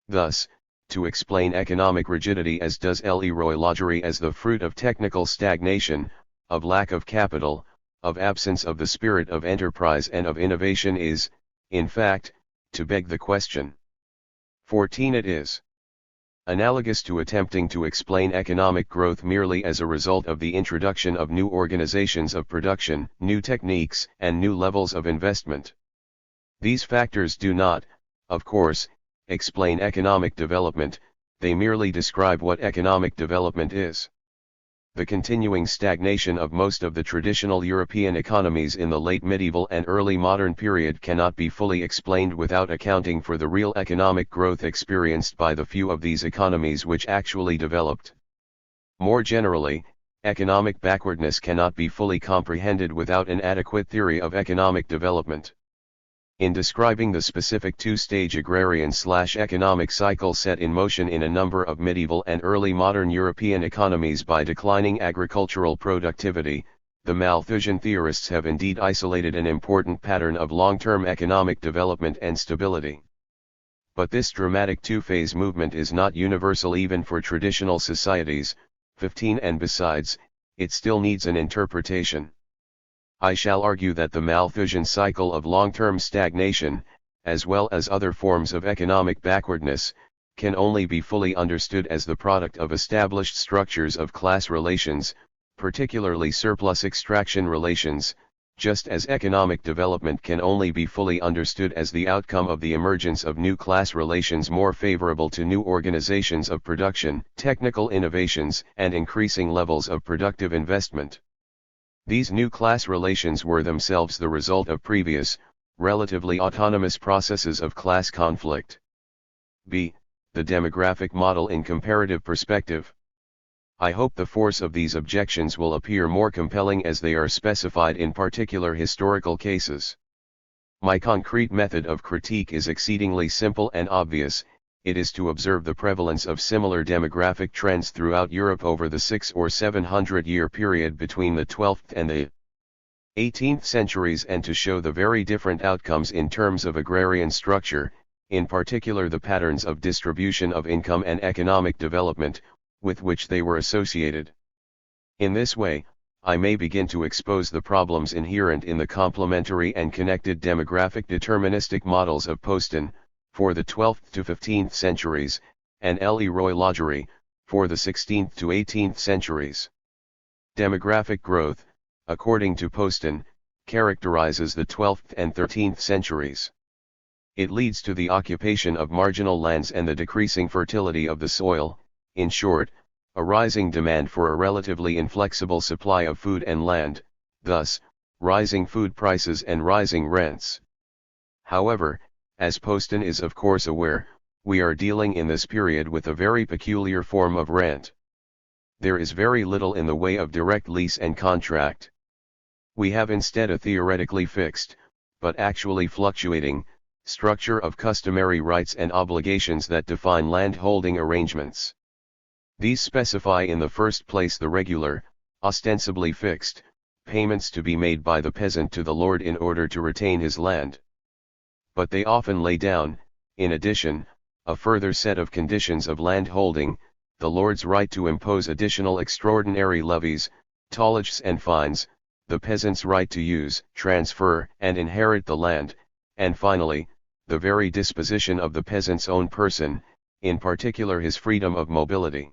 Thus, to explain economic rigidity as does Leroy Lagery as the fruit of technical stagnation, of lack of capital, of absence of the spirit of enterprise and of innovation is, in fact, to beg the question. 14 It is analogous to attempting to explain economic growth merely as a result of the introduction of new organizations of production, new techniques, and new levels of investment. These factors do not, of course, explain economic development, they merely describe what economic development is. The continuing stagnation of most of the traditional European economies in the late medieval and early modern period cannot be fully explained without accounting for the real economic growth experienced by the few of these economies which actually developed. More generally, economic backwardness cannot be fully comprehended without an adequate theory of economic development. In describing the specific two-stage agrarian/economic cycle set in motion in a number of medieval and early modern European economies by declining agricultural productivity, the Malthusian theorists have indeed isolated an important pattern of long-term economic development and stability. But this dramatic two-phase movement is not universal even for traditional societies. 15 And besides, it still needs an interpretation. I shall argue that the Malthusian cycle of long-term stagnation, as well as other forms of economic backwardness, can only be fully understood as the product of established structures of class relations, particularly surplus extraction relations, just as economic development can only be fully understood as the outcome of the emergence of new class relations more favorable to new organizations of production, technical innovations, and increasing levels of productive investment. These new class relations were themselves the result of previous, relatively autonomous processes of class conflict. b. The demographic model in comparative perspective. I hope the force of these objections will appear more compelling as they are specified in particular historical cases. My concrete method of critique is exceedingly simple and obvious. It is to observe the prevalence of similar demographic trends throughout Europe over the 600 or 700-year period between the 12th and the 18th centuries and to show the very different outcomes in terms of agrarian structure, in particular the patterns of distribution of income and economic development, with which they were associated. In this way, I may begin to expose the problems inherent in the complementary and connected demographic deterministic models of Poston, for the 12th to 15th centuries, and Leroy Lagery, for the 16th to 18th centuries. Demographic growth, according to Poston, characterizes the 12th and 13th centuries. It leads to the occupation of marginal lands and the decreasing fertility of the soil, in short, a rising demand for a relatively inflexible supply of food and land, thus, rising food prices and rising rents. However, as Poston is of course aware, we are dealing in this period with a very peculiar form of rent. There is very little in the way of direct lease and contract. We have instead a theoretically fixed, but actually fluctuating, structure of customary rights and obligations that define land-holding arrangements. These specify in the first place the regular, ostensibly fixed, payments to be made by the peasant to the lord in order to retain his land. But they often lay down, in addition, a further set of conditions of land holding, the lord's right to impose additional extraordinary levies, tollages and fines, the peasant's right to use, transfer, and inherit the land, and finally, the very disposition of the peasant's own person, in particular his freedom of mobility.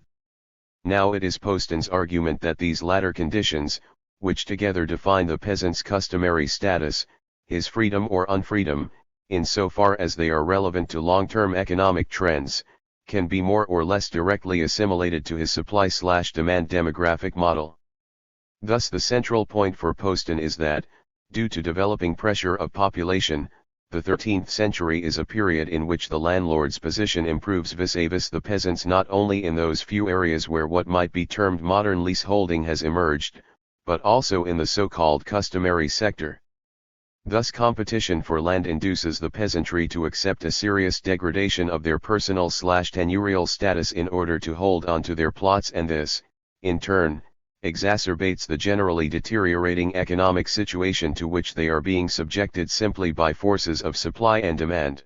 Now it is Poston's argument that these latter conditions, which together define the peasant's customary status, his freedom or unfreedom, insofar as they are relevant to long-term economic trends, can be more or less directly assimilated to his supply/demand demographic model. Thus the central point for Poston is that, due to developing pressure of population, the 13th century is a period in which the landlord's position improves vis-a-vis the peasants not only in those few areas where what might be termed modern leaseholding has emerged, but also in the so-called customary sector. Thus competition for land induces the peasantry to accept a serious degradation of their personal/tenurial status in order to hold on to their plots, and this, in turn, exacerbates the generally deteriorating economic situation to which they are being subjected simply by forces of supply and demand.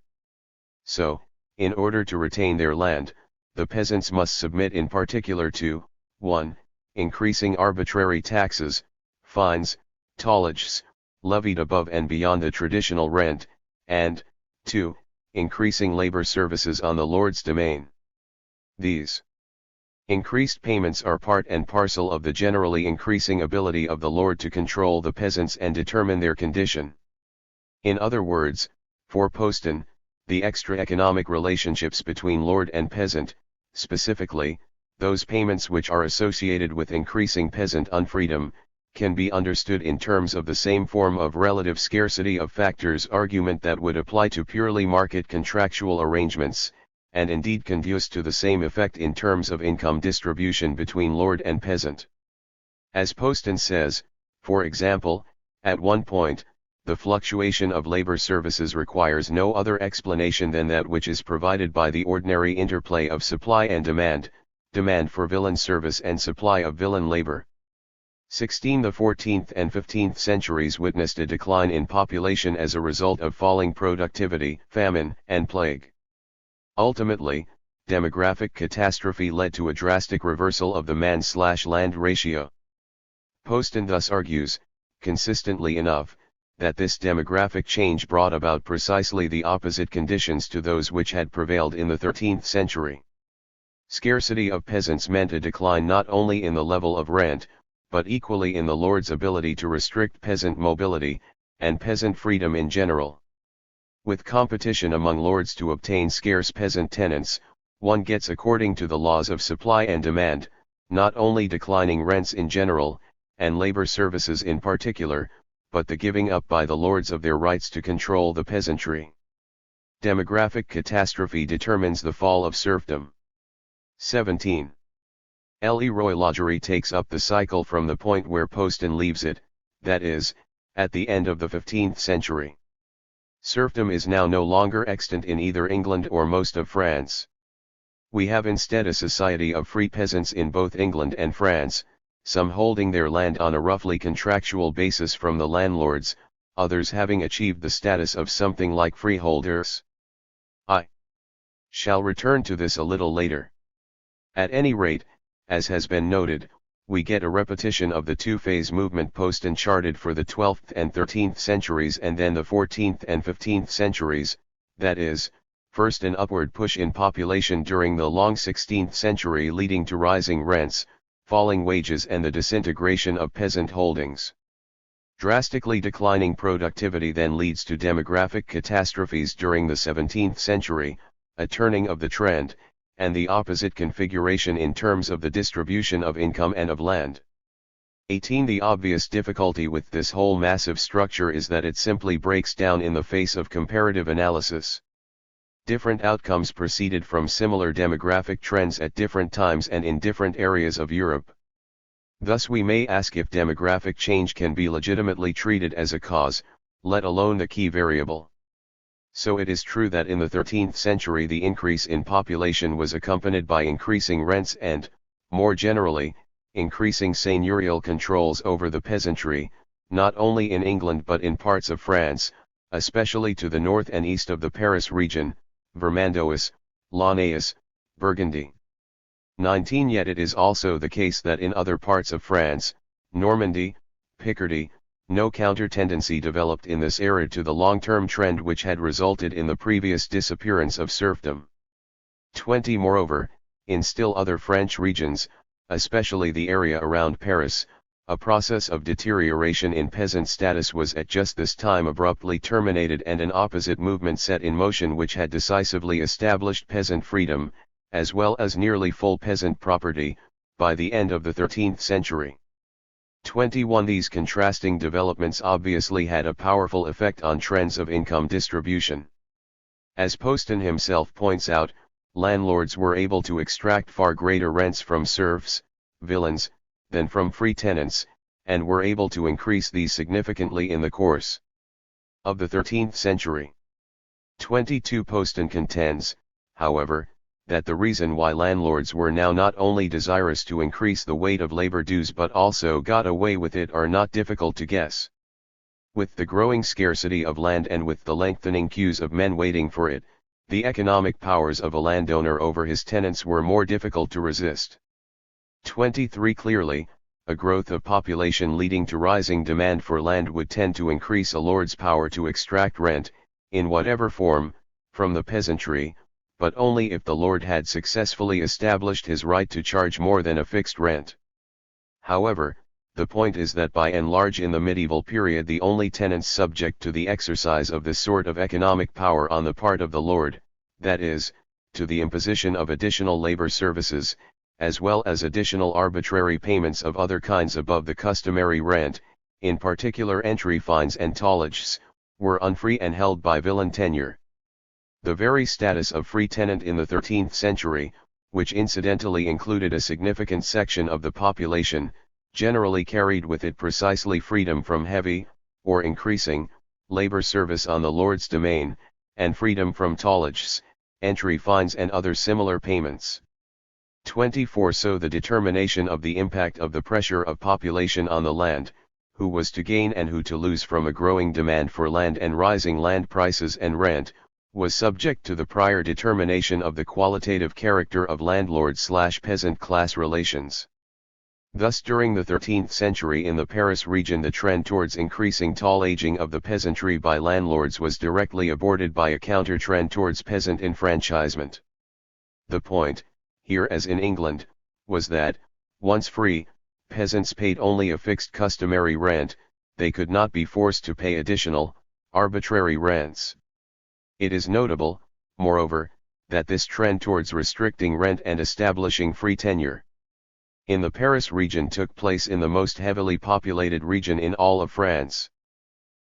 So, in order to retain their land, the peasants must submit in particular to 1. Increasing arbitrary taxes, fines, tollages, levied above and beyond the traditional rent, and 2. Increasing labor services on the lord's domain. These increased payments are part and parcel of the generally increasing ability of the lord to control the peasants and determine their condition. In other words, for Poston, the extra economic relationships between lord and peasant, specifically, those payments which are associated with increasing peasant unfreedom, can be understood in terms of the same form of relative scarcity of factors argument that would apply to purely market contractual arrangements, and indeed conduce to the same effect in terms of income distribution between lord and peasant. As Poston says, for example, at one point, the fluctuation of labor services requires no other explanation than that which is provided by the ordinary interplay of supply and demand for villein service and supply of villein labor. The 14th and 15th centuries witnessed a decline in population as a result of falling productivity, famine, and plague. Ultimately, demographic catastrophe led to a drastic reversal of the man/land ratio. Poston thus argues, consistently enough, that this demographic change brought about precisely the opposite conditions to those which had prevailed in the 13th century. Scarcity of peasants meant a decline not only in the level of rent, but equally in the lord's ability to restrict peasant mobility, and peasant freedom in general. With competition among lords to obtain scarce peasant tenants, one gets, according to the laws of supply and demand, not only declining rents in general, and labor services in particular, but the giving up by the lords of their rights to control the peasantry. Demographic catastrophe determines the fall of serfdom. 17. Leroy Lagery takes up the cycle from the point where Poston leaves it, that is, at the end of the 15th century. Serfdom is now no longer extant in either England or most of France. We have instead a society of free peasants in both England and France, some holding their land on a roughly contractual basis from the landlords, others having achieved the status of something like freeholders. I shall return to this a little later. At any rate, as has been noted, we get a repetition of the two-phase movement Poston charted for the 12th and 13th centuries and then the 14th and 15th centuries, that is, first an upward push in population during the long 16th century leading to rising rents, falling wages and the disintegration of peasant holdings. Drastically declining productivity then leads to demographic catastrophes during the 17th century, a turning of the trend, and the opposite configuration in terms of the distribution of income and of land. 18. The obvious difficulty with this whole massive structure is that it simply breaks down in the face of comparative analysis. Different outcomes proceeded from similar demographic trends at different times and in different areas of Europe. Thus we may ask if demographic change can be legitimately treated as a cause, let alone the key variable. So it is true that in the 13th century the increase in population was accompanied by increasing rents and, more generally, increasing seigneurial controls over the peasantry, not only in England but in parts of France, especially to the north and east of the Paris region, Vermandois, Launaise, Burgundy. 19. Yet it is also the case that in other parts of France, Normandy, Picardy, No counter-tendency developed in this era to the long-term trend which had resulted in the previous disappearance of serfdom. 20. Moreover, in still other French regions, especially the area around Paris, a process of deterioration in peasant status was at just this time abruptly terminated and an opposite movement set in motion which had decisively established peasant freedom, as well as nearly full peasant property, by the end of the 13th century. 21. These contrasting developments obviously had a powerful effect on trends of income distribution. As Poston himself points out, landlords were able to extract far greater rents from serfs, villeins, than from free tenants, and were able to increase these significantly in the course of the 13th century. 22. Poston contends, however, that the reason why landlords were now not only desirous to increase the weight of labor dues but also got away with it are not difficult to guess. With the growing scarcity of land and with the lengthening queues of men waiting for it, the economic powers of a landowner over his tenants were more difficult to resist. 23. Clearly, a growth of population leading to rising demand for land would tend to increase a lord's power to extract rent, in whatever form, from the peasantry, but only if the lord had successfully established his right to charge more than a fixed rent. However, the point is that by and large in the medieval period the only tenants subject to the exercise of this sort of economic power on the part of the lord, that is, to the imposition of additional labor services, as well as additional arbitrary payments of other kinds above the customary rent, in particular entry fines and tolliges, were unfree and held by villein tenure. The very status of free tenant in the 13th century, which incidentally included a significant section of the population, generally carried with it precisely freedom from heavy, or increasing, labor service on the lord's domain, and freedom from tolliges, entry fines and other similar payments. 24. So the determination of the impact of the pressure of population on the land, who was to gain and who to lose from a growing demand for land and rising land prices and rent, was subject to the prior determination of the qualitative character of landlord/peasant class relations. Thus during the 13th century in the Paris region the trend towards increasing tall aging of the peasantry by landlords was directly aborted by a counter-trend towards peasant enfranchisement. The point, here as in England, was that, once free, peasants paid only a fixed customary rent, they could not be forced to pay additional, arbitrary rents. It is notable, moreover, that this trend towards restricting rent and establishing free tenure in the Paris region took place in the most heavily populated region in all of France.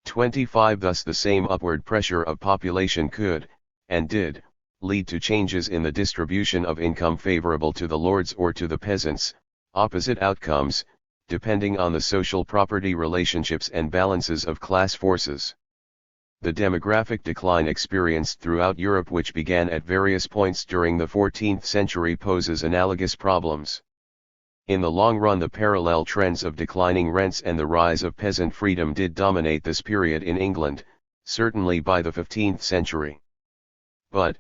25. Thus the same upward pressure of population could, and did, lead to changes in the distribution of income favorable to the lords or to the peasants, opposite outcomes, depending on the social property relationships and balances of class forces. The demographic decline experienced throughout Europe which began at various points during the 14th century poses analogous problems. In the long run the parallel trends of declining rents and the rise of peasant freedom did dominate this period in England, certainly by the 15th century. But,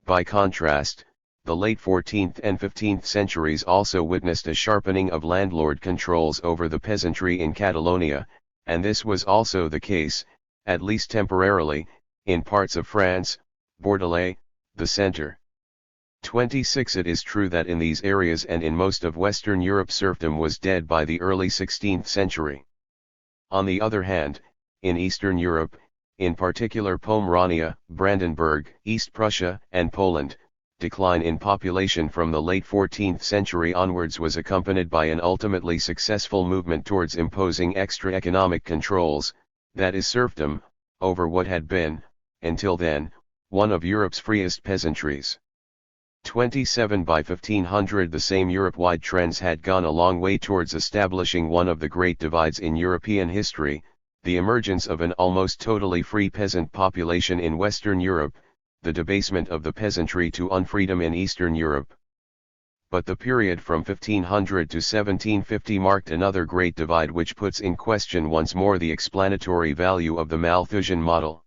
by contrast, the late 14th and 15th centuries also witnessed a sharpening of landlord controls over the peasantry in Catalonia, and this was also the case, at least temporarily, in parts of France, Bordelais, the centre. 26. It is true that in these areas and in most of Western Europe serfdom was dead by the early 16th century. On the other hand, in Eastern Europe, in particular Pomerania, Brandenburg, East Prussia, and Poland, decline in population from the late 14th century onwards was accompanied by an ultimately successful movement towards imposing extra economic controls, that is serfdom, over what had been, until then, one of Europe's freest peasantries. 27. By 1500 the same Europe-wide trends had gone a long way towards establishing one of the great divides in European history, the emergence of an almost totally free peasant population in Western Europe, the debasement of the peasantry to unfreedom in Eastern Europe. But the period from 1500 to 1750 marked another great divide which puts in question once more the explanatory value of the Malthusian model.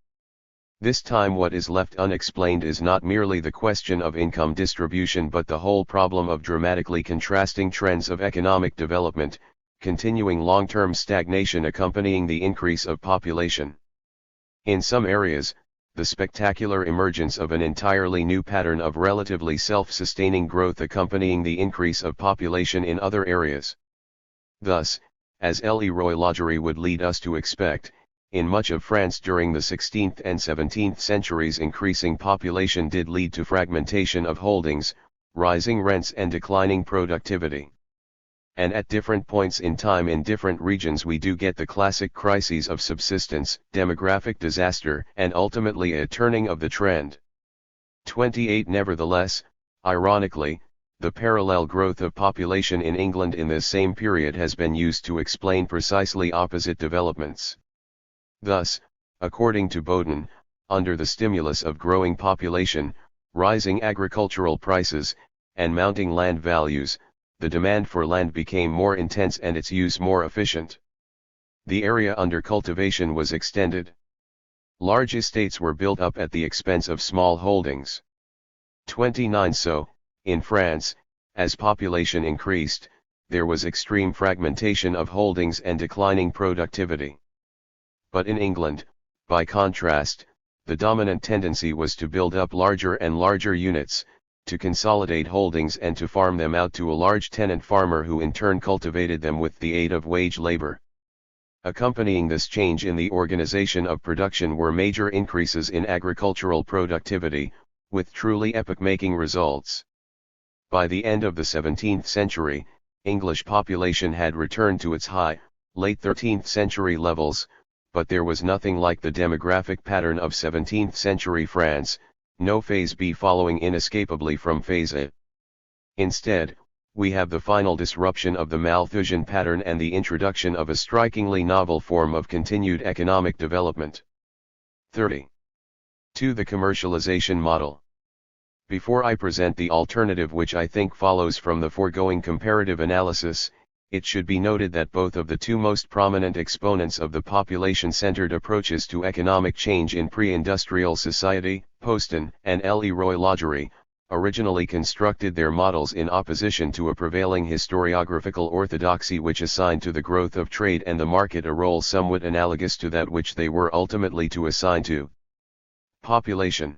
This time what is left unexplained is not merely the question of income distribution but the whole problem of dramatically contrasting trends of economic development, continuing long-term stagnation accompanying the increase of population. In some areas, the spectacular emergence of an entirely new pattern of relatively self-sustaining growth accompanying the increase of population in other areas. Thus, as Leroy Lagery would lead us to expect, in much of France during the 16th and 17th centuries increasing population did lead to fragmentation of holdings, rising rents and declining productivity. And at different points in time in different regions we do get the classic crises of subsistence, demographic disaster, and ultimately a turning of the trend. 28 Nevertheless, ironically, the parallel growth of population in England in this same period has been used to explain precisely opposite developments. Thus, according to Bowden, under the stimulus of growing population, rising agricultural prices, and mounting land values, the demand for land became more intense and its use more efficient. The area under cultivation was extended. Large estates were built up at the expense of small holdings. 29 So, in France, as population increased, there was extreme fragmentation of holdings and declining productivity. But in England, by contrast, the dominant tendency was to build up larger and larger units, to consolidate holdings and to farm them out to a large tenant farmer who in turn cultivated them with the aid of wage labor. Accompanying this change in the organization of production were major increases in agricultural productivity, with truly epoch-making results. By the end of the 17th century, English population had returned to its high, late 13th century levels, but there was nothing like the demographic pattern of 17th century France, no phase B following inescapably from phase A. Instead, we have the final disruption of the Malthusian pattern and the introduction of a strikingly novel form of continued economic development. 30. 2. The commercialization model. Before I present the alternative which I think follows from the foregoing comparative analysis, it should be noted that both of the two most prominent exponents of the population-centered approaches to economic change in pre-industrial society, Poston and Leroy Lagery, originally constructed their models in opposition to a prevailing historiographical orthodoxy which assigned to the growth of trade and the market a role somewhat analogous to that which they were ultimately to assign to population.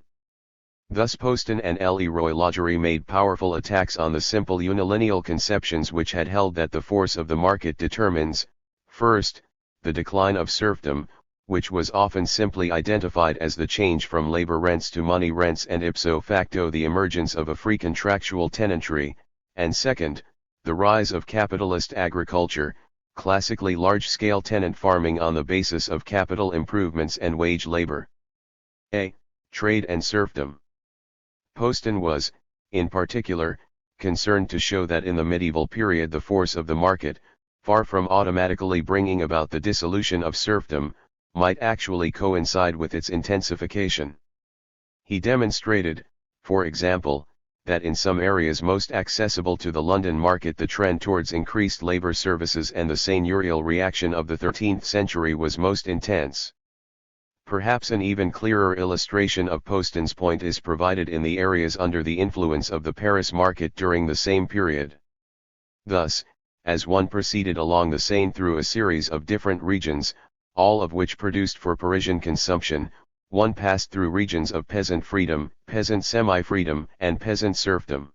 Thus Poston and Leroy Lagery made powerful attacks on the simple unilineal conceptions which had held that the force of the market determines, first, the decline of serfdom, which was often simply identified as the change from labor rents to money rents and ipso facto the emergence of a free contractual tenantry, and second, the rise of capitalist agriculture, classically large-scale tenant farming on the basis of capital improvements and wage labor. A. Trade and serfdom. Poston was, in particular, concerned to show that in the medieval period the force of the market, far from automatically bringing about the dissolution of serfdom, might actually coincide with its intensification. He demonstrated, for example, that in some areas most accessible to the London market the trend towards increased labor services and the seigneurial reaction of the 13th century was most intense. Perhaps an even clearer illustration of Poston's point is provided in the areas under the influence of the Paris market during the same period. Thus, as one proceeded along the Seine through a series of different regions, all of which produced for Parisian consumption, one passed through regions of peasant freedom, peasant semi-freedom, and peasant serfdom.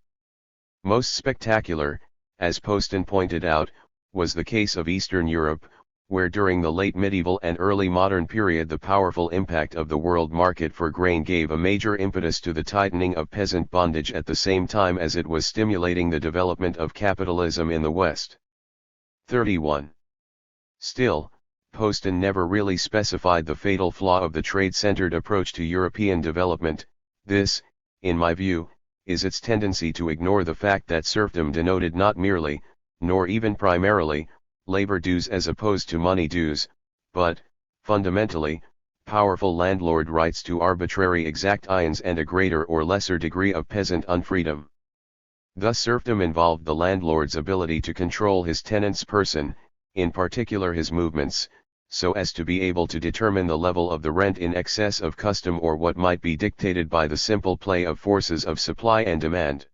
Most spectacular, as Poston pointed out, was the case of Eastern Europe, where during the late medieval and early modern period the powerful impact of the world market for grain gave a major impetus to the tightening of peasant bondage at the same time as it was stimulating the development of capitalism in the West. 31. Still, Poston never really specified the fatal flaw of the trade-centered approach to European development. This, in my view, is its tendency to ignore the fact that serfdom denoted not merely, nor even primarily, labor dues as opposed to money dues, but, fundamentally, powerful landlord rights to arbitrary exactions and a greater or lesser degree of peasant unfreedom. Thus serfdom involved the landlord's ability to control his tenant's person, in particular his movements, so as to be able to determine the level of the rent in excess of custom or what might be dictated by the simple play of forces of supply and demand.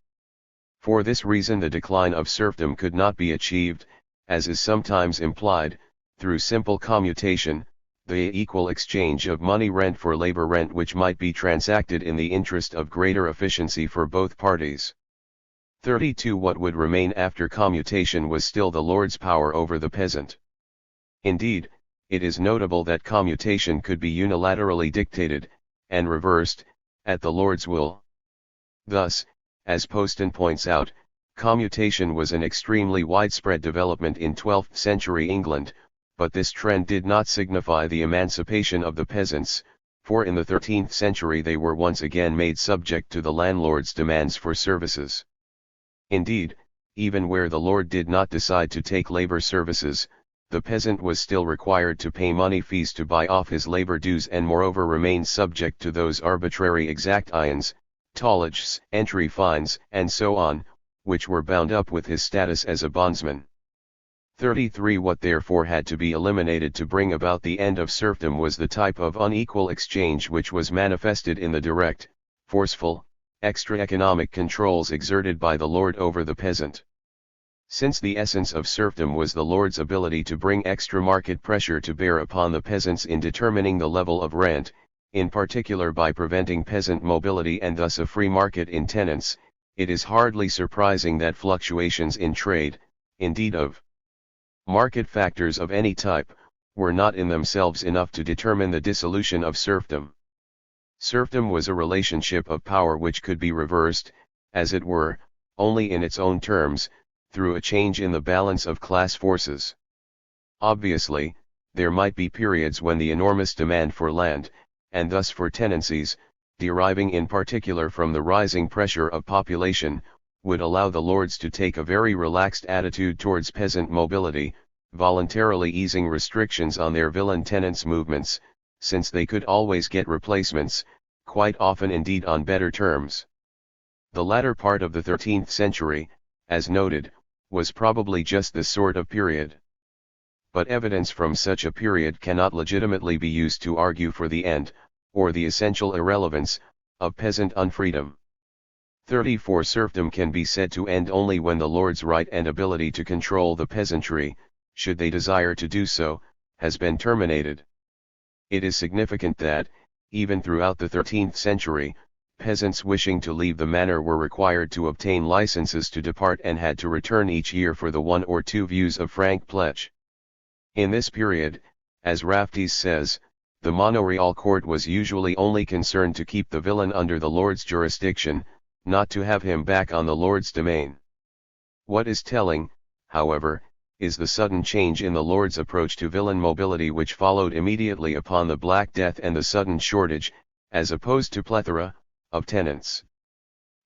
For this reason the decline of serfdom could not be achieved, as is sometimes implied, through simple commutation, the equal exchange of money rent for labor rent, which might be transacted in the interest of greater efficiency for both parties. 32. What would remain after commutation was still the lord's power over the peasant. Indeed, it is notable that commutation could be unilaterally dictated, and reversed, at the lord's will. Thus, as Poston points out, commutation was an extremely widespread development in 12th century England, but this trend did not signify the emancipation of the peasants, for in the 13th century they were once again made subject to the landlord's demands for services. Indeed, even where the lord did not decide to take labor services, the peasant was still required to pay money fees to buy off his labor dues, and moreover remained subject to those arbitrary exactions, tolliges, entry fines, and so on, which were bound up with his status as a bondsman. 33. What therefore had to be eliminated to bring about the end of serfdom was the type of unequal exchange which was manifested in the direct, forceful, extra-economic controls exerted by the lord over the peasant. Since the essence of serfdom was the lord's ability to bring extra market pressure to bear upon the peasants in determining the level of rent, in particular by preventing peasant mobility and thus a free market in tenants, it is hardly surprising that fluctuations in trade, indeed of market factors of any type, were not in themselves enough to determine the dissolution of serfdom. Serfdom was a relationship of power which could be reversed, as it were, only in its own terms, through a change in the balance of class forces. Obviously, there might be periods when the enormous demand for land, and thus for tenancies, deriving in particular from the rising pressure of population, would allow the lords to take a very relaxed attitude towards peasant mobility, voluntarily easing restrictions on their villein tenants' movements, since they could always get replacements, quite often indeed on better terms. The latter part of the 13th century, as noted, was probably just this sort of period. But evidence from such a period cannot legitimately be used to argue for the end, or the essential irrelevance, of peasant unfreedom. 34. Serfdom can be said to end only when the lord's right and ability to control the peasantry, should they desire to do so, has been terminated. It is significant that, even throughout the 13th century, peasants wishing to leave the manor were required to obtain licenses to depart and had to return each year for the 1 or 2 views of frank pledge. In this period, as Raphtes says, the manorial court was usually only concerned to keep the villein under the lord's jurisdiction, not to have him back on the lord's domain. What is telling, however, is the sudden change in the lord's approach to villein mobility which followed immediately upon the Black Death and the sudden shortage, as opposed to plethora, of tenants.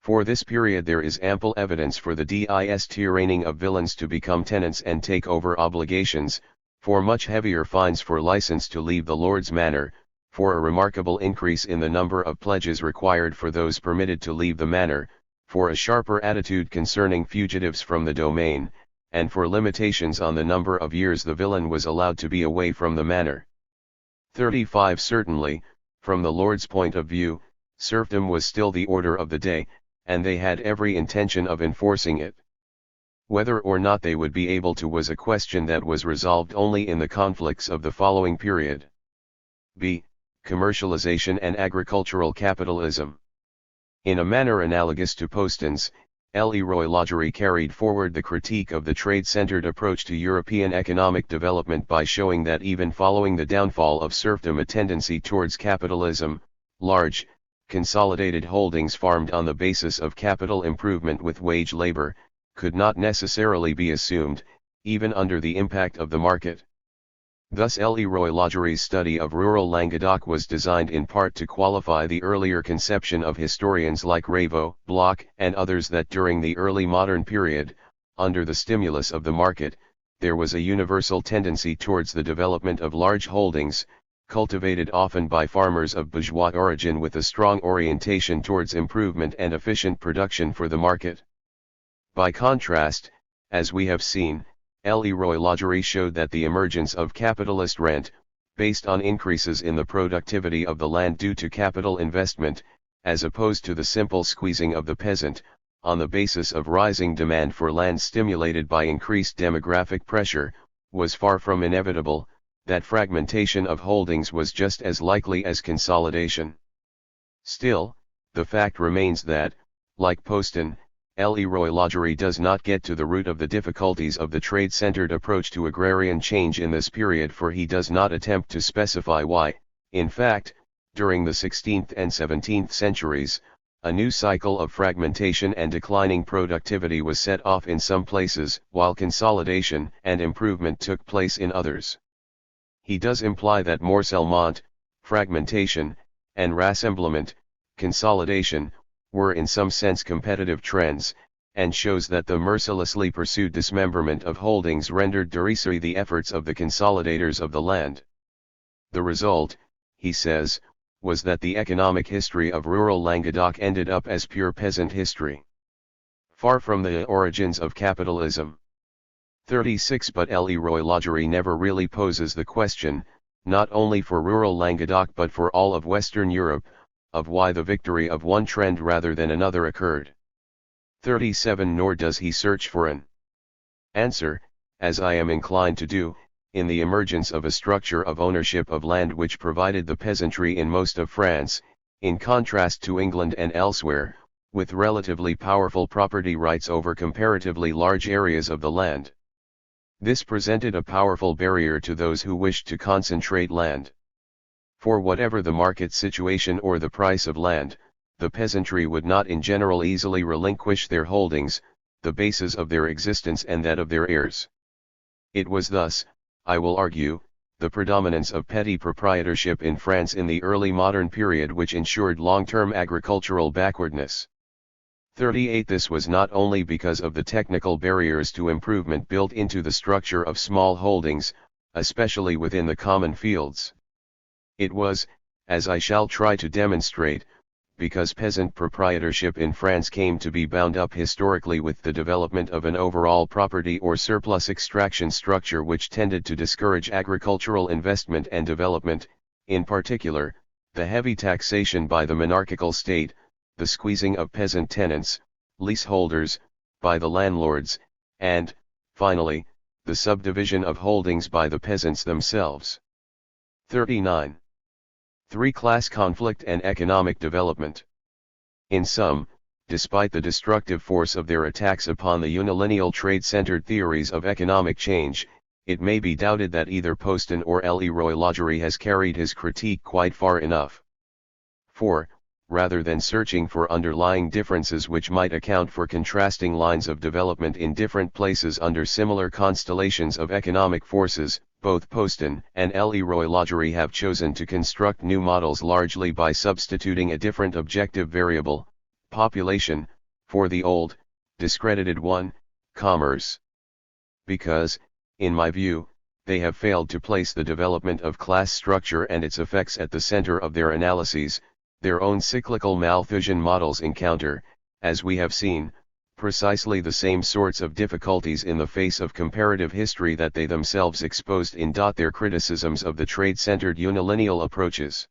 For this period there is ample evidence for the tyranning of villeins to become tenants and take over obligations, for much heavier fines for license to leave the lord's manor, for a remarkable increase in the number of pledges required for those permitted to leave the manor, for a sharper attitude concerning fugitives from the domain, and for limitations on the number of years the villein was allowed to be away from the manor. 35. Certainly, from the lord's point of view, serfdom was still the order of the day, and they had every intention of enforcing it. Whether or not they would be able to was a question that was resolved only in the conflicts of the following period. b. Commercialization and agricultural capitalism. In a manner analogous to Poston's, Leroy Lagery carried forward the critique of the trade-centered approach to European economic development by showing that even following the downfall of serfdom a tendency towards capitalism, large, consolidated holdings farmed on the basis of capital improvement with wage labor, could not necessarily be assumed, even under the impact of the market. Thus Leroy Lagery's study of rural Languedoc was designed in part to qualify the earlier conception of historians like Ravoux, Bloch, and others that during the early modern period, under the stimulus of the market, there was a universal tendency towards the development of large holdings, cultivated often by farmers of bourgeois origin with a strong orientation towards improvement and efficient production for the market. By contrast, as we have seen, Leroy Lagery showed that the emergence of capitalist rent, based on increases in the productivity of the land due to capital investment, as opposed to the simple squeezing of the peasant, on the basis of rising demand for land stimulated by increased demographic pressure, was far from inevitable, that fragmentation of holdings was just as likely as consolidation. Still, the fact remains that, like Poston, Leroy Lagery does not get to the root of the difficulties of the trade-centered approach to agrarian change in this period, for he does not attempt to specify why, in fact, during the 16th and 17th centuries, a new cycle of fragmentation and declining productivity was set off in some places, while consolidation and improvement took place in others. He does imply that morcellement, fragmentation, and rassemblement, consolidation, were in some sense competitive trends, and shows that the mercilessly pursued dismemberment of holdings rendered derisory the efforts of the consolidators of the land. The result, he says, was that the economic history of rural Languedoc ended up as pure peasant history. Far from the origins of capitalism. 36 But Leroy Lagery never really poses the question, not only for rural Languedoc but for all of Western Europe, of why the victory of one trend rather than another occurred. 37 Nor does he search for an answer, as I am inclined to do, in the emergence of a structure of ownership of land which provided the peasantry in most of France, in contrast to England and elsewhere, with relatively powerful property rights over comparatively large areas of the land. This presented a powerful barrier to those who wished to concentrate land. For whatever the market situation or the price of land, the peasantry would not in general easily relinquish their holdings, the basis of their existence and that of their heirs. It was thus, I will argue, the predominance of petty proprietorship in France in the early modern period which ensured long-term agricultural backwardness. 38 This was not only because of the technical barriers to improvement built into the structure of small holdings, especially within the common fields. It was, as I shall try to demonstrate, because peasant proprietorship in France came to be bound up historically with the development of an overall property or surplus extraction structure which tended to discourage agricultural investment and development, in particular, the heavy taxation by the monarchical state, the squeezing of peasant tenants, leaseholders, by the landlords, and, finally, the subdivision of holdings by the peasants themselves. 39. 3. Class conflict and economic development. In sum, despite the destructive force of their attacks upon the unilineal trade-centered theories of economic change, it may be doubted that either Poston or Leroy Lagery has carried his critique quite far enough. For, rather than searching for underlying differences which might account for contrasting lines of development in different places under similar constellations of economic forces, both Poston and Leroy Lagery have chosen to construct new models largely by substituting a different objective variable, population, for the old, discredited one, commerce. Because, in my view, they have failed to place the development of class structure and its effects at the center of their analyses. Their own cyclical Malthusian models encounter, as we have seen, precisely the same sorts of difficulties in the face of comparative history that they themselves exposed in their criticisms of the trade-centered unilineal approaches.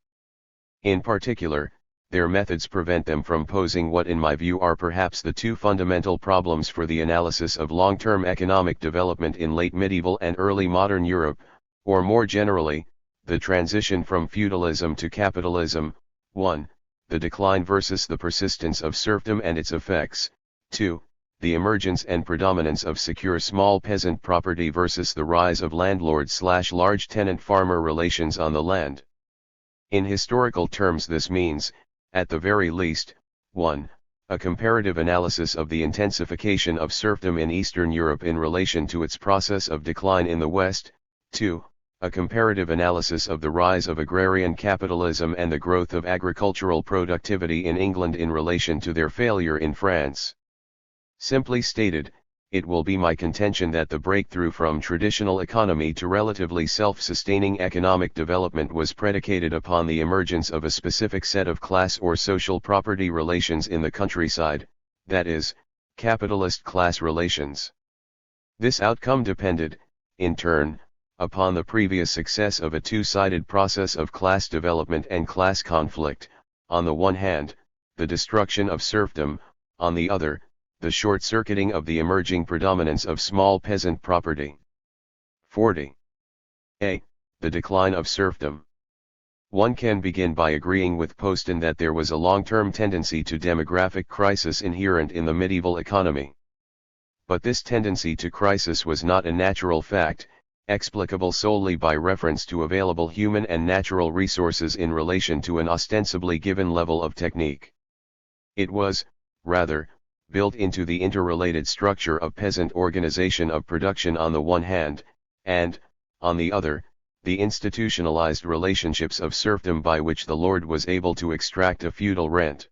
In particular, their methods prevent them from posing what in my view are perhaps the two fundamental problems for the analysis of long-term economic development in late medieval and early modern Europe, or more generally, the transition from feudalism to capitalism. 1. The decline versus the persistence of serfdom and its effects. 2. The emergence and predominance of secure small peasant property versus the rise of landlord/large tenant farmer relations on the land. In historical terms this means, at the very least, 1. A comparative analysis of the intensification of serfdom in Eastern Europe in relation to its process of decline in the West. 2. A comparative analysis of the rise of agrarian capitalism and the growth of agricultural productivity in England in relation to their failure in France. Simply stated, it will be my contention that the breakthrough from traditional economy to relatively self-sustaining economic development was predicated upon the emergence of a specific set of class or social property relations in the countryside, that is, capitalist class relations. This outcome depended, in turn, upon the previous success of a two-sided process of class development and class conflict, on the one hand, the destruction of serfdom, on the other, the short-circuiting of the emerging predominance of small peasant property. 40. A. The decline of serfdom. One can begin by agreeing with Poston that there was a long-term tendency to demographic crisis inherent in the medieval economy. But this tendency to crisis was not a natural fact, explicable solely by reference to available human and natural resources in relation to an ostensibly given level of technique. It was, rather, built into the interrelated structure of peasant organization of production on the one hand, and, on the other, the institutionalized relationships of serfdom by which the lord was able to extract a feudal rent.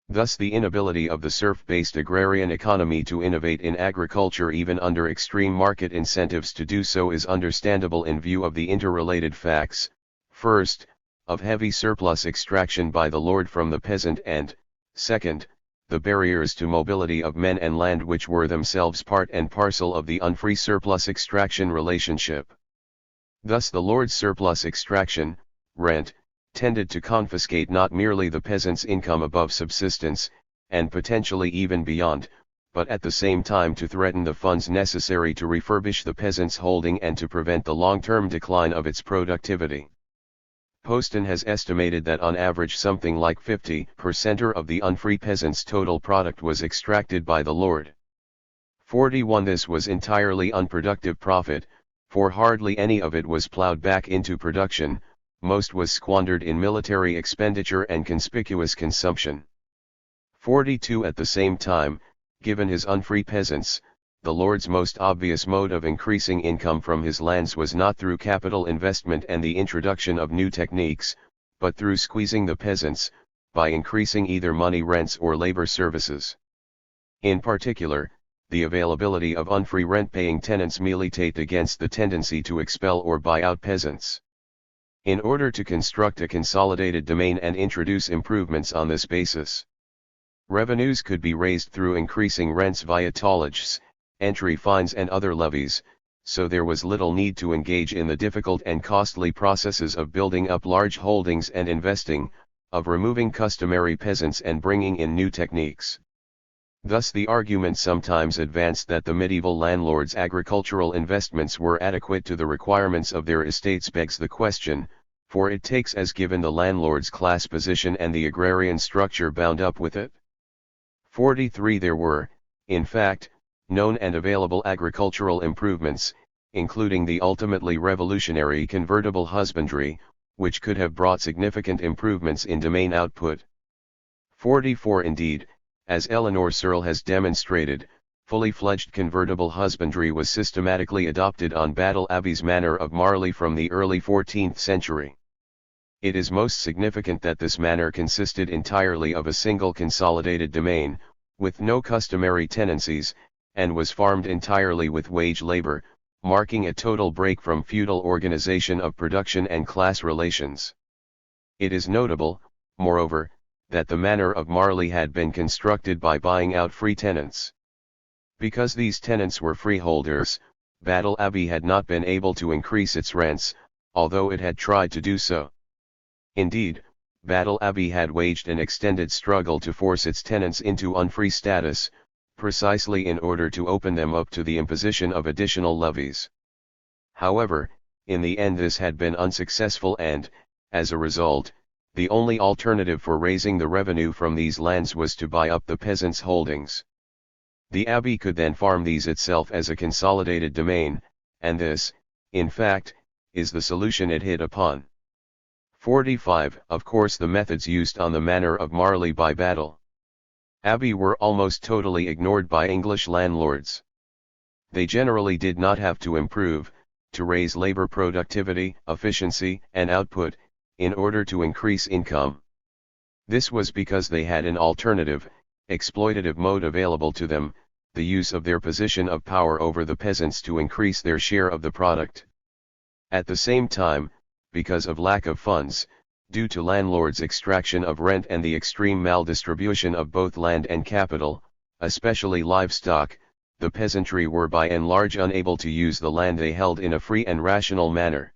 Thus the inability of the serf-based agrarian economy to innovate in agriculture even under extreme market incentives to do so is understandable in view of the interrelated facts, first, of heavy surplus extraction by the lord from the peasant and, second, the barriers to mobility of men and land which were themselves part and parcel of the unfree surplus extraction relationship. Thus the lord's surplus extraction, rent, tended to confiscate not merely the peasant's income above subsistence, and potentially even beyond, but at the same time to threaten the funds necessary to refurbish the peasant's holding and to prevent the long-term decline of its productivity. Poston has estimated that on average something like 50% of the unfree peasant's total product was extracted by the lord. 41. This was entirely unproductive profit, for hardly any of it was plowed back into production, most was squandered in military expenditure and conspicuous consumption. 42. At the same time, given his unfree peasants, the lord's most obvious mode of increasing income from his lands was not through capital investment and the introduction of new techniques, but through squeezing the peasants, by increasing either money rents or labor services. In particular, the availability of unfree rent-paying tenants militate against the tendency to expel or buy out peasants. In order to construct a consolidated domain and introduce improvements on this basis, revenues could be raised through increasing rents via tollages, entry fines and other levies, so there was little need to engage in the difficult and costly processes of building up large holdings and investing, of removing customary peasants and bringing in new techniques. Thus the argument sometimes advanced that the medieval landlords' agricultural investments were adequate to the requirements of their estates begs the question, for it takes as given the landlord's class position and the agrarian structure bound up with it. 43. There were, in fact, known and available agricultural improvements, including the ultimately revolutionary convertible husbandry, which could have brought significant improvements in domain output. 44. Indeed, as Eleanor Searle has demonstrated, fully fledged convertible husbandry was systematically adopted on Battle Abbey's manor of Marley from the early 14th century. It is most significant that this manor consisted entirely of a single consolidated domain, with no customary tenancies, and was farmed entirely with wage labor, marking a total break from feudal organization of production and class relations. It is notable, moreover, that the manor of Marley had been constructed by buying out free tenants. Because these tenants were freeholders, Battle Abbey had not been able to increase its rents, although it had tried to do so. Indeed, Battle Abbey had waged an extended struggle to force its tenants into unfree status, precisely in order to open them up to the imposition of additional levies. However, in the end this had been unsuccessful and, as a result, the only alternative for raising the revenue from these lands was to buy up the peasants' holdings. The abbey could then farm these itself as a consolidated domain, and this, in fact, is the solution it hit upon. 45. Of course the methods used on the manor of Marley by Battle Abbey were almost totally ignored by English landlords. They generally did not have to improve, to raise labor productivity, efficiency, and output, in order to increase income. This was because they had an alternative, exploitative mode available to them, the use of their position of power over the peasants to increase their share of the product. At the same time, because of lack of funds, due to landlords' extraction of rent and the extreme maldistribution of both land and capital, especially livestock, the peasantry were by and large unable to use the land they held in a free and rational manner.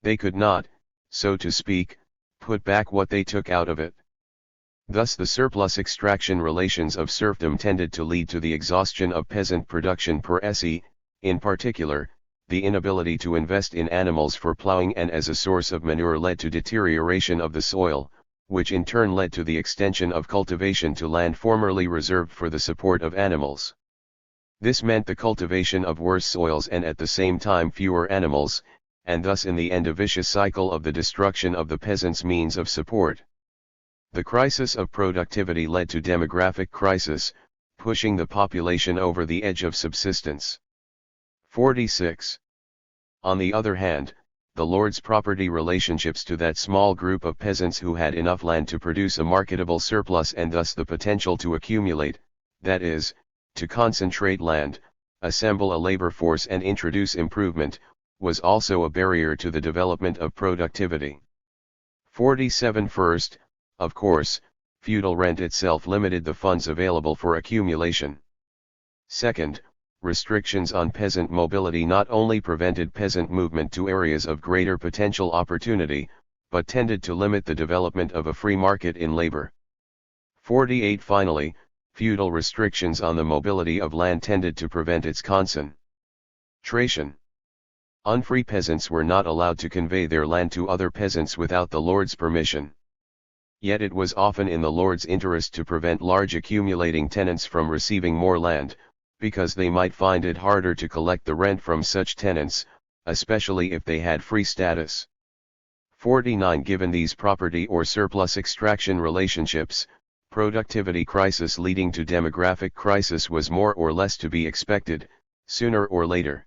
They could not, so to speak, put back what they took out of it. Thus the surplus extraction relations of serfdom tended to lead to the exhaustion of peasant production per se, in particular, the inability to invest in animals for plowing and as a source of manure led to deterioration of the soil, which in turn led to the extension of cultivation to land formerly reserved for the support of animals. This meant the cultivation of worse soils and at the same time fewer animals, and thus in the end a vicious cycle of the destruction of the peasants' means of support. The crisis of productivity led to demographic crisis, pushing the population over the edge of subsistence. 46. On the other hand, the lord's property relationships to that small group of peasants who had enough land to produce a marketable surplus and thus the potential to accumulate, that is, to concentrate land, assemble a labor force and introduce improvement, was also a barrier to the development of productivity. 47. First, of course, feudal rent itself limited the funds available for accumulation. Second, restrictions on peasant mobility not only prevented peasant movement to areas of greater potential opportunity, but tended to limit the development of a free market in labor. 48. Finally, feudal restrictions on the mobility of land tended to prevent its concentration. Unfree peasants were not allowed to convey their land to other peasants without the lord's permission. Yet it was often in the lord's interest to prevent large accumulating tenants from receiving more land, because they might find it harder to collect the rent from such tenants, especially if they had free status. 49. Given these property or surplus extraction relationships, productivity crisis leading to demographic crisis was more or less to be expected, sooner or later.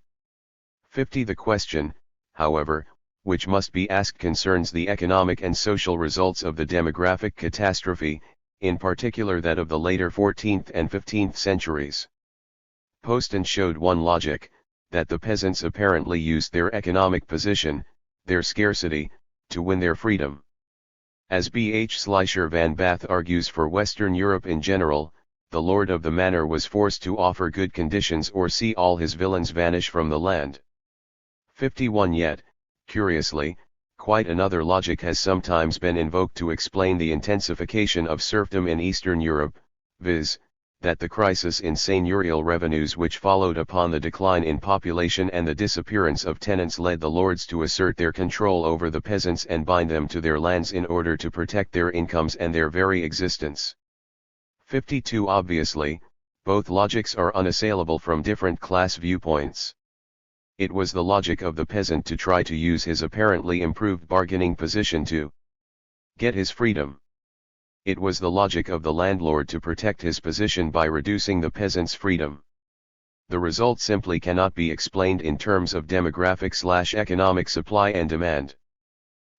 50. The question, however, which must be asked concerns the economic and social results of the demographic catastrophe, in particular that of the later 14th and 15th centuries. Poston showed one logic, that the peasants apparently used their economic position, their scarcity, to win their freedom. As B. H. Schleicher van Bath argues for Western Europe in general, the lord of the manor was forced to offer good conditions or see all his villains vanish from the land. 51. Yet, curiously, quite another logic has sometimes been invoked to explain the intensification of serfdom in Eastern Europe, viz., that the crisis in seigneurial revenues which followed upon the decline in population and the disappearance of tenants led the lords to assert their control over the peasants and bind them to their lands in order to protect their incomes and their very existence. 52. Obviously, both logics are unassailable from different class viewpoints. It was the logic of the peasant to try to use his apparently improved bargaining position to get his freedom. It was the logic of the landlord to protect his position by reducing the peasant's freedom. The result simply cannot be explained in terms of demographic/economic supply and demand.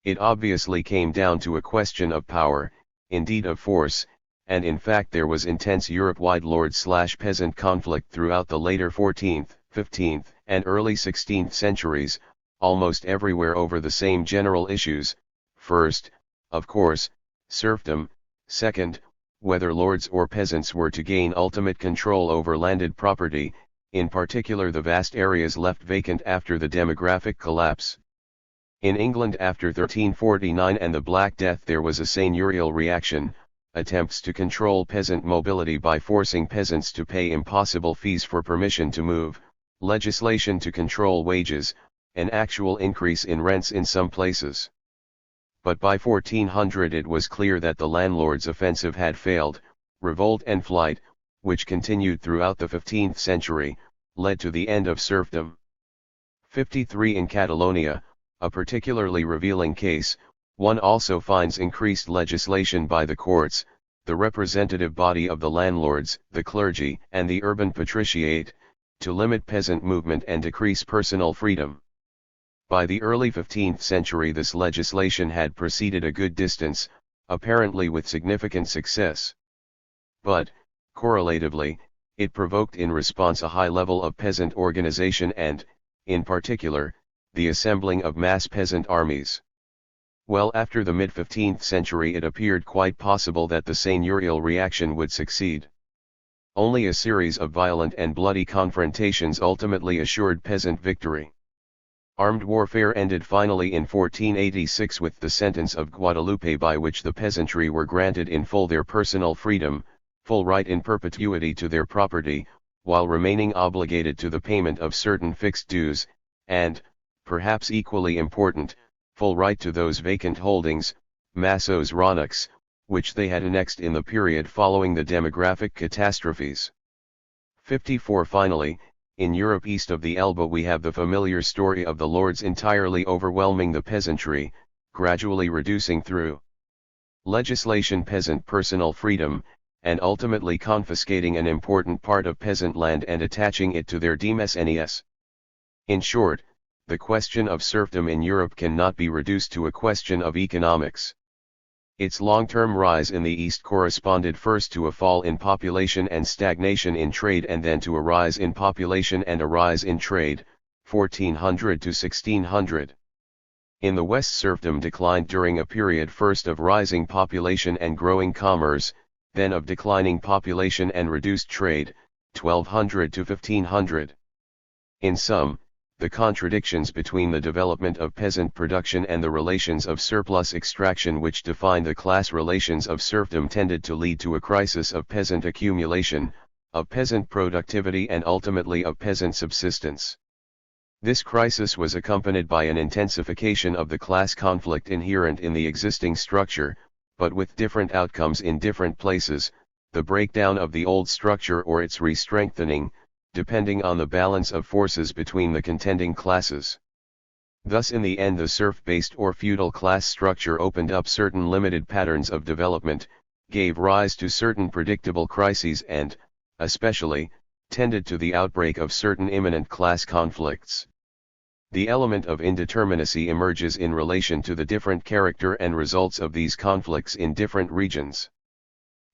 It obviously came down to a question of power, indeed of force, and in fact there was intense Europe-wide lord/peasant conflict throughout the later 14th, 15th, and early 16th centuries, almost everywhere over the same general issues. First, of course, serfdom. Second, whether lords or peasants were to gain ultimate control over landed property, in particular the vast areas left vacant after the demographic collapse. In England after 1349 and the Black Death there was a seigneurial reaction, attempts to control peasant mobility by forcing peasants to pay impossible fees for permission to move, legislation to control wages, an actual increase in rents in some places. But by 1400 it was clear that the landlord's offensive had failed. Revolt and flight, which continued throughout the 15th century, led to the end of serfdom. 53. In Catalonia, a particularly revealing case, one also finds increased legislation by the courts, the representative body of the landlords, the clergy, and the urban patriciate, to limit peasant movement and decrease personal freedom. By the early 15th century this legislation had proceeded a good distance, apparently with significant success. But, correlatively, it provoked in response a high level of peasant organization and, in particular, the assembling of mass peasant armies. Well after the mid-15th century it appeared quite possible that the seigneurial reaction would succeed. Only a series of violent and bloody confrontations ultimately assured peasant victory. Armed warfare ended finally in 1486 with the sentence of Guadalupe, by which the peasantry were granted in full their personal freedom, full right in perpetuity to their property, while remaining obligated to the payment of certain fixed dues, and, perhaps equally important, full right to those vacant holdings, massos ranux, which they had annexed in the period following the demographic catastrophes. 54. Finally, in Europe east of the Elbe we have the familiar story of the lords entirely overwhelming the peasantry, gradually reducing through legislation peasant personal freedom, and ultimately confiscating an important part of peasant land and attaching it to their demesnes. In short, the question of serfdom in Europe cannot be reduced to a question of economics. Its long-term rise in the East corresponded first to a fall in population and stagnation in trade, and then to a rise in population and a rise in trade, 1400 to 1600. In the West, serfdom declined during a period first of rising population and growing commerce, then of declining population and reduced trade, 1200 to 1500. In sum, the contradictions between the development of peasant production and the relations of surplus extraction which define the class relations of serfdom tended to lead to a crisis of peasant accumulation, of peasant productivity, and ultimately of peasant subsistence. This crisis was accompanied by an intensification of the class conflict inherent in the existing structure, but with different outcomes in different places, the breakdown of the old structure or its re-strengthening, depending on the balance of forces between the contending classes. Thus in the end the serf-based or feudal class structure opened up certain limited patterns of development, gave rise to certain predictable crises and, especially, tended to the outbreak of certain imminent class conflicts. The element of indeterminacy emerges in relation to the different character and results of these conflicts in different regions.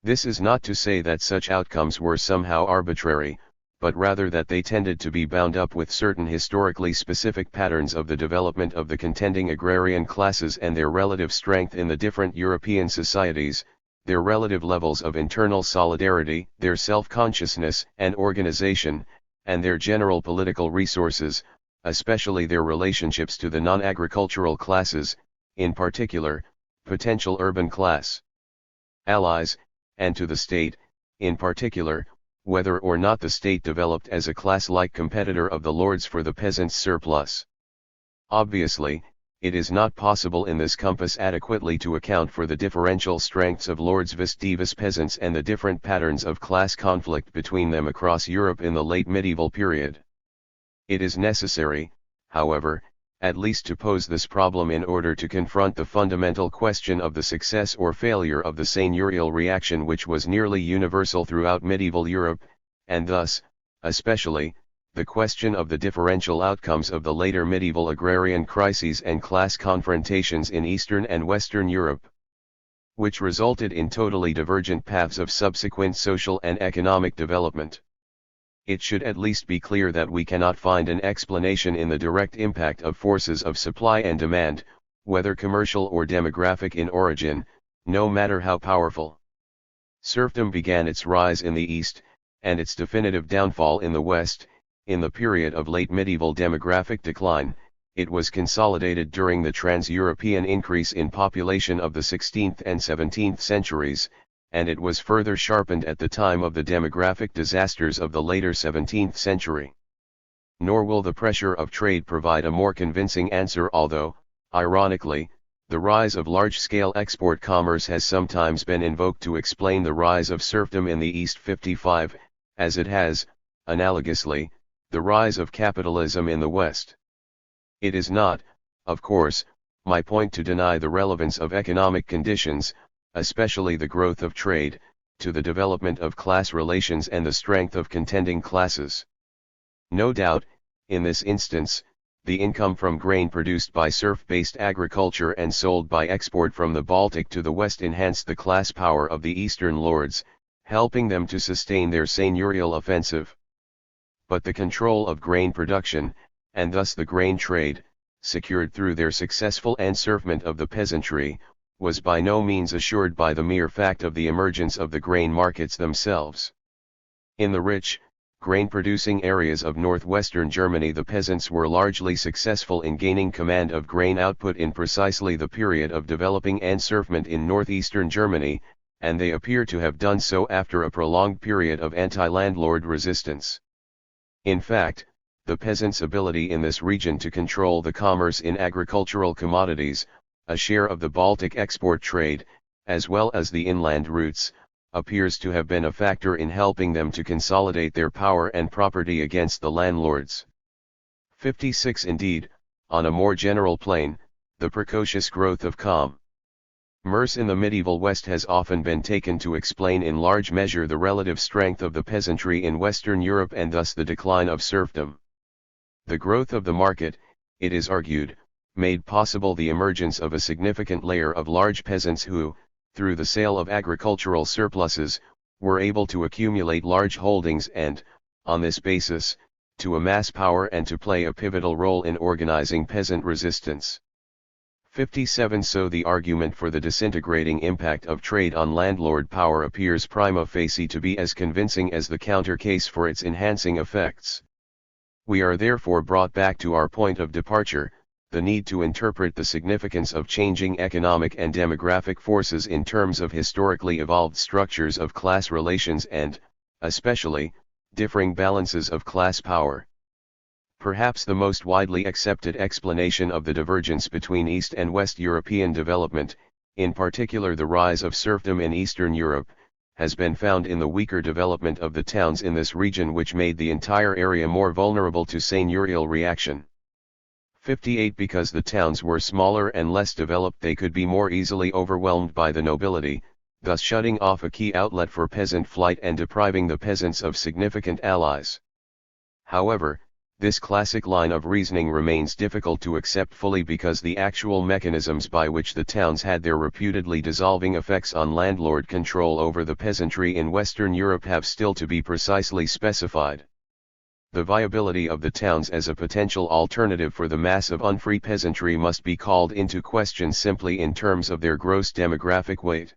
This is not to say that such outcomes were somehow arbitrary, but rather that they tended to be bound up with certain historically specific patterns of the development of the contending agrarian classes and their relative strength in the different European societies, their relative levels of internal solidarity, their self-consciousness and organization, and their general political resources, especially their relationships to the non-agricultural classes, in particular, potential urban class allies, and to the state, in particular, whether or not the state developed as a class-like competitor of the lords for the peasants' surplus. Obviously, it is not possible in this compass adequately to account for the differential strengths of lords vis-a-vis peasants and the different patterns of class conflict between them across Europe in the late medieval period. It is necessary, however, at least to pose this problem in order to confront the fundamental question of the success or failure of the seigneurial reaction, which was nearly universal throughout medieval Europe, and thus, especially, the question of the differential outcomes of the later medieval agrarian crises and class confrontations in Eastern and Western Europe, which resulted in totally divergent paths of subsequent social and economic development. It should at least be clear that we cannot find an explanation in the direct impact of forces of supply and demand, whether commercial or demographic in origin, no matter how powerful. Serfdom began its rise in the East, and its definitive downfall in the West. In the period of late medieval demographic decline, it was consolidated during the trans-European increase in population of the 16th and 17th centuries, and it was further sharpened at the time of the demographic disasters of the later 17th century. Nor will the pressure of trade provide a more convincing answer, although, ironically, the rise of large-scale export commerce has sometimes been invoked to explain the rise of serfdom in the East 55, as it has, analogously, the rise of capitalism in the West. It is not, of course, my point to deny the relevance of economic conditions, especially the growth of trade, to the development of class relations and the strength of contending classes. No doubt, in this instance, the income from grain produced by serf-based agriculture and sold by export from the Baltic to the West enhanced the class power of the Eastern lords, helping them to sustain their seigneurial offensive. But the control of grain production, and thus the grain trade, secured through their successful enserfment of the peasantry, was by no means assured by the mere fact of the emergence of the grain markets themselves. In the rich, grain-producing areas of northwestern Germany, the peasants were largely successful in gaining command of grain output in precisely the period of developing enserfment in northeastern Germany, and they appear to have done so after a prolonged period of anti-landlord resistance. In fact, the peasants' ability in this region to control the commerce in agricultural commodities, a share of the Baltic export trade, as well as the inland routes, appears to have been a factor in helping them to consolidate their power and property against the landlords. 56. Indeed, on a more general plane, the precocious growth of commerce in the medieval West has often been taken to explain in large measure the relative strength of the peasantry in Western Europe and thus the decline of serfdom. The growth of the market, it is argued, made possible the emergence of a significant layer of large peasants who, through the sale of agricultural surpluses, were able to accumulate large holdings and, on this basis, to amass power and to play a pivotal role in organizing peasant resistance. 57. So the argument for the disintegrating impact of trade on landlord power appears prima facie to be as convincing as the counter case for its enhancing effects. We are therefore brought back to our point of departure, the need to interpret the significance of changing economic and demographic forces in terms of historically evolved structures of class relations and, especially, differing balances of class power. Perhaps the most widely accepted explanation of the divergence between East and West European development, in particular the rise of serfdom in Eastern Europe, has been found in the weaker development of the towns in this region, which made the entire area more vulnerable to seigneurial reaction. 58. Because the towns were smaller and less developed, they could be more easily overwhelmed by the nobility, thus shutting off a key outlet for peasant flight and depriving the peasants of significant allies. However, this classic line of reasoning remains difficult to accept fully because the actual mechanisms by which the towns had their reputedly dissolving effects on landlord control over the peasantry in Western Europe have still to be precisely specified. The viability of the towns as a potential alternative for the mass of unfree peasantry must be called into question simply in terms of their gross demographic weight.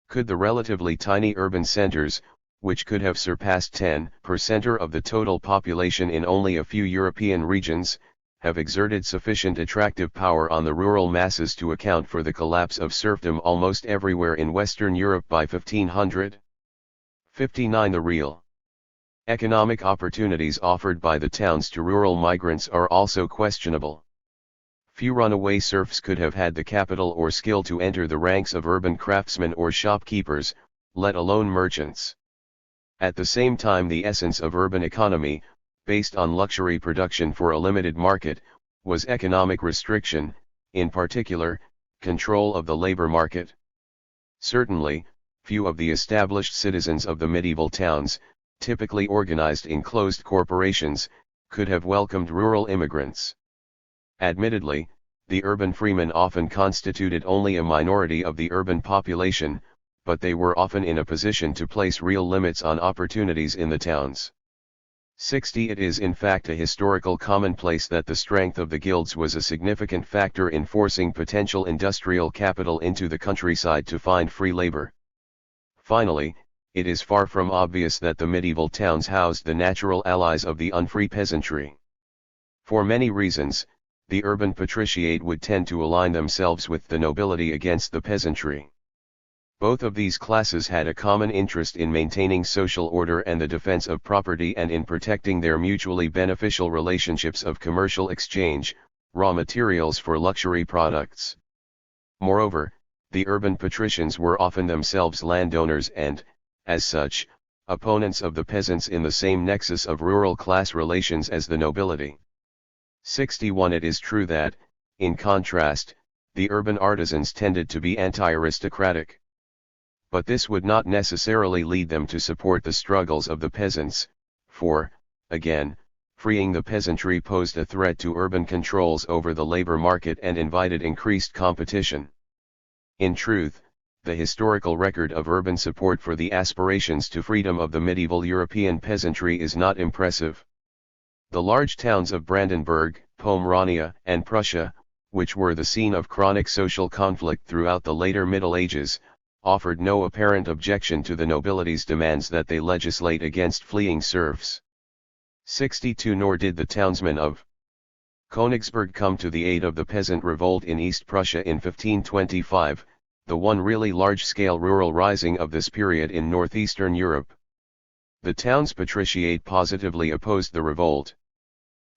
Could the relatively tiny urban centers, which could have surpassed 10% of the total population in only a few European regions, have exerted sufficient attractive power on the rural masses to account for the collapse of serfdom almost everywhere in Western Europe by 1500? 59. The real economic opportunities offered by the towns to rural migrants are also questionable. Few runaway serfs could have had the capital or skill to enter the ranks of urban craftsmen or shopkeepers, let alone merchants. At the same time, the essence of urban economy, based on luxury production for a limited market, was economic restriction, in particular, control of the labor market. Certainly, few of the established citizens of the medieval towns, typically organized in closed corporations, could have welcomed rural immigrants. Admittedly, the urban freemen often constituted only a minority of the urban population, but they were often in a position to place real limits on opportunities in the towns. 60. It is in fact a historical commonplace that the strength of the guilds was a significant factor in forcing potential industrial capital into the countryside to find free labor. Finally, it is far from obvious that the medieval towns housed the natural allies of the unfree peasantry. For many reasons, the urban patriciate would tend to align themselves with the nobility against the peasantry. Both of these classes had a common interest in maintaining social order and the defense of property and in protecting their mutually beneficial relationships of commercial exchange, raw materials for luxury products. Moreover, the urban patricians were often themselves landowners and, as such, opponents of the peasants in the same nexus of rural class relations as the nobility. 61. It is true that, in contrast, the urban artisans tended to be anti-aristocratic. But this would not necessarily lead them to support the struggles of the peasants, for, again, freeing the peasantry posed a threat to urban controls over the labor market and invited increased competition. In truth, the historical record of urban support for the aspirations to freedom of the medieval European peasantry is not impressive. The large towns of Brandenburg, Pomerania, and Prussia, which were the scene of chronic social conflict throughout the later Middle Ages, offered no apparent objection to the nobility's demands that they legislate against fleeing serfs. 62 Nor did the townsmen of Königsberg come to the aid of the peasant revolt in East Prussia in 1525, the one really large-scale rural rising of this period in northeastern Europe. The town's patriciate positively opposed the revolt.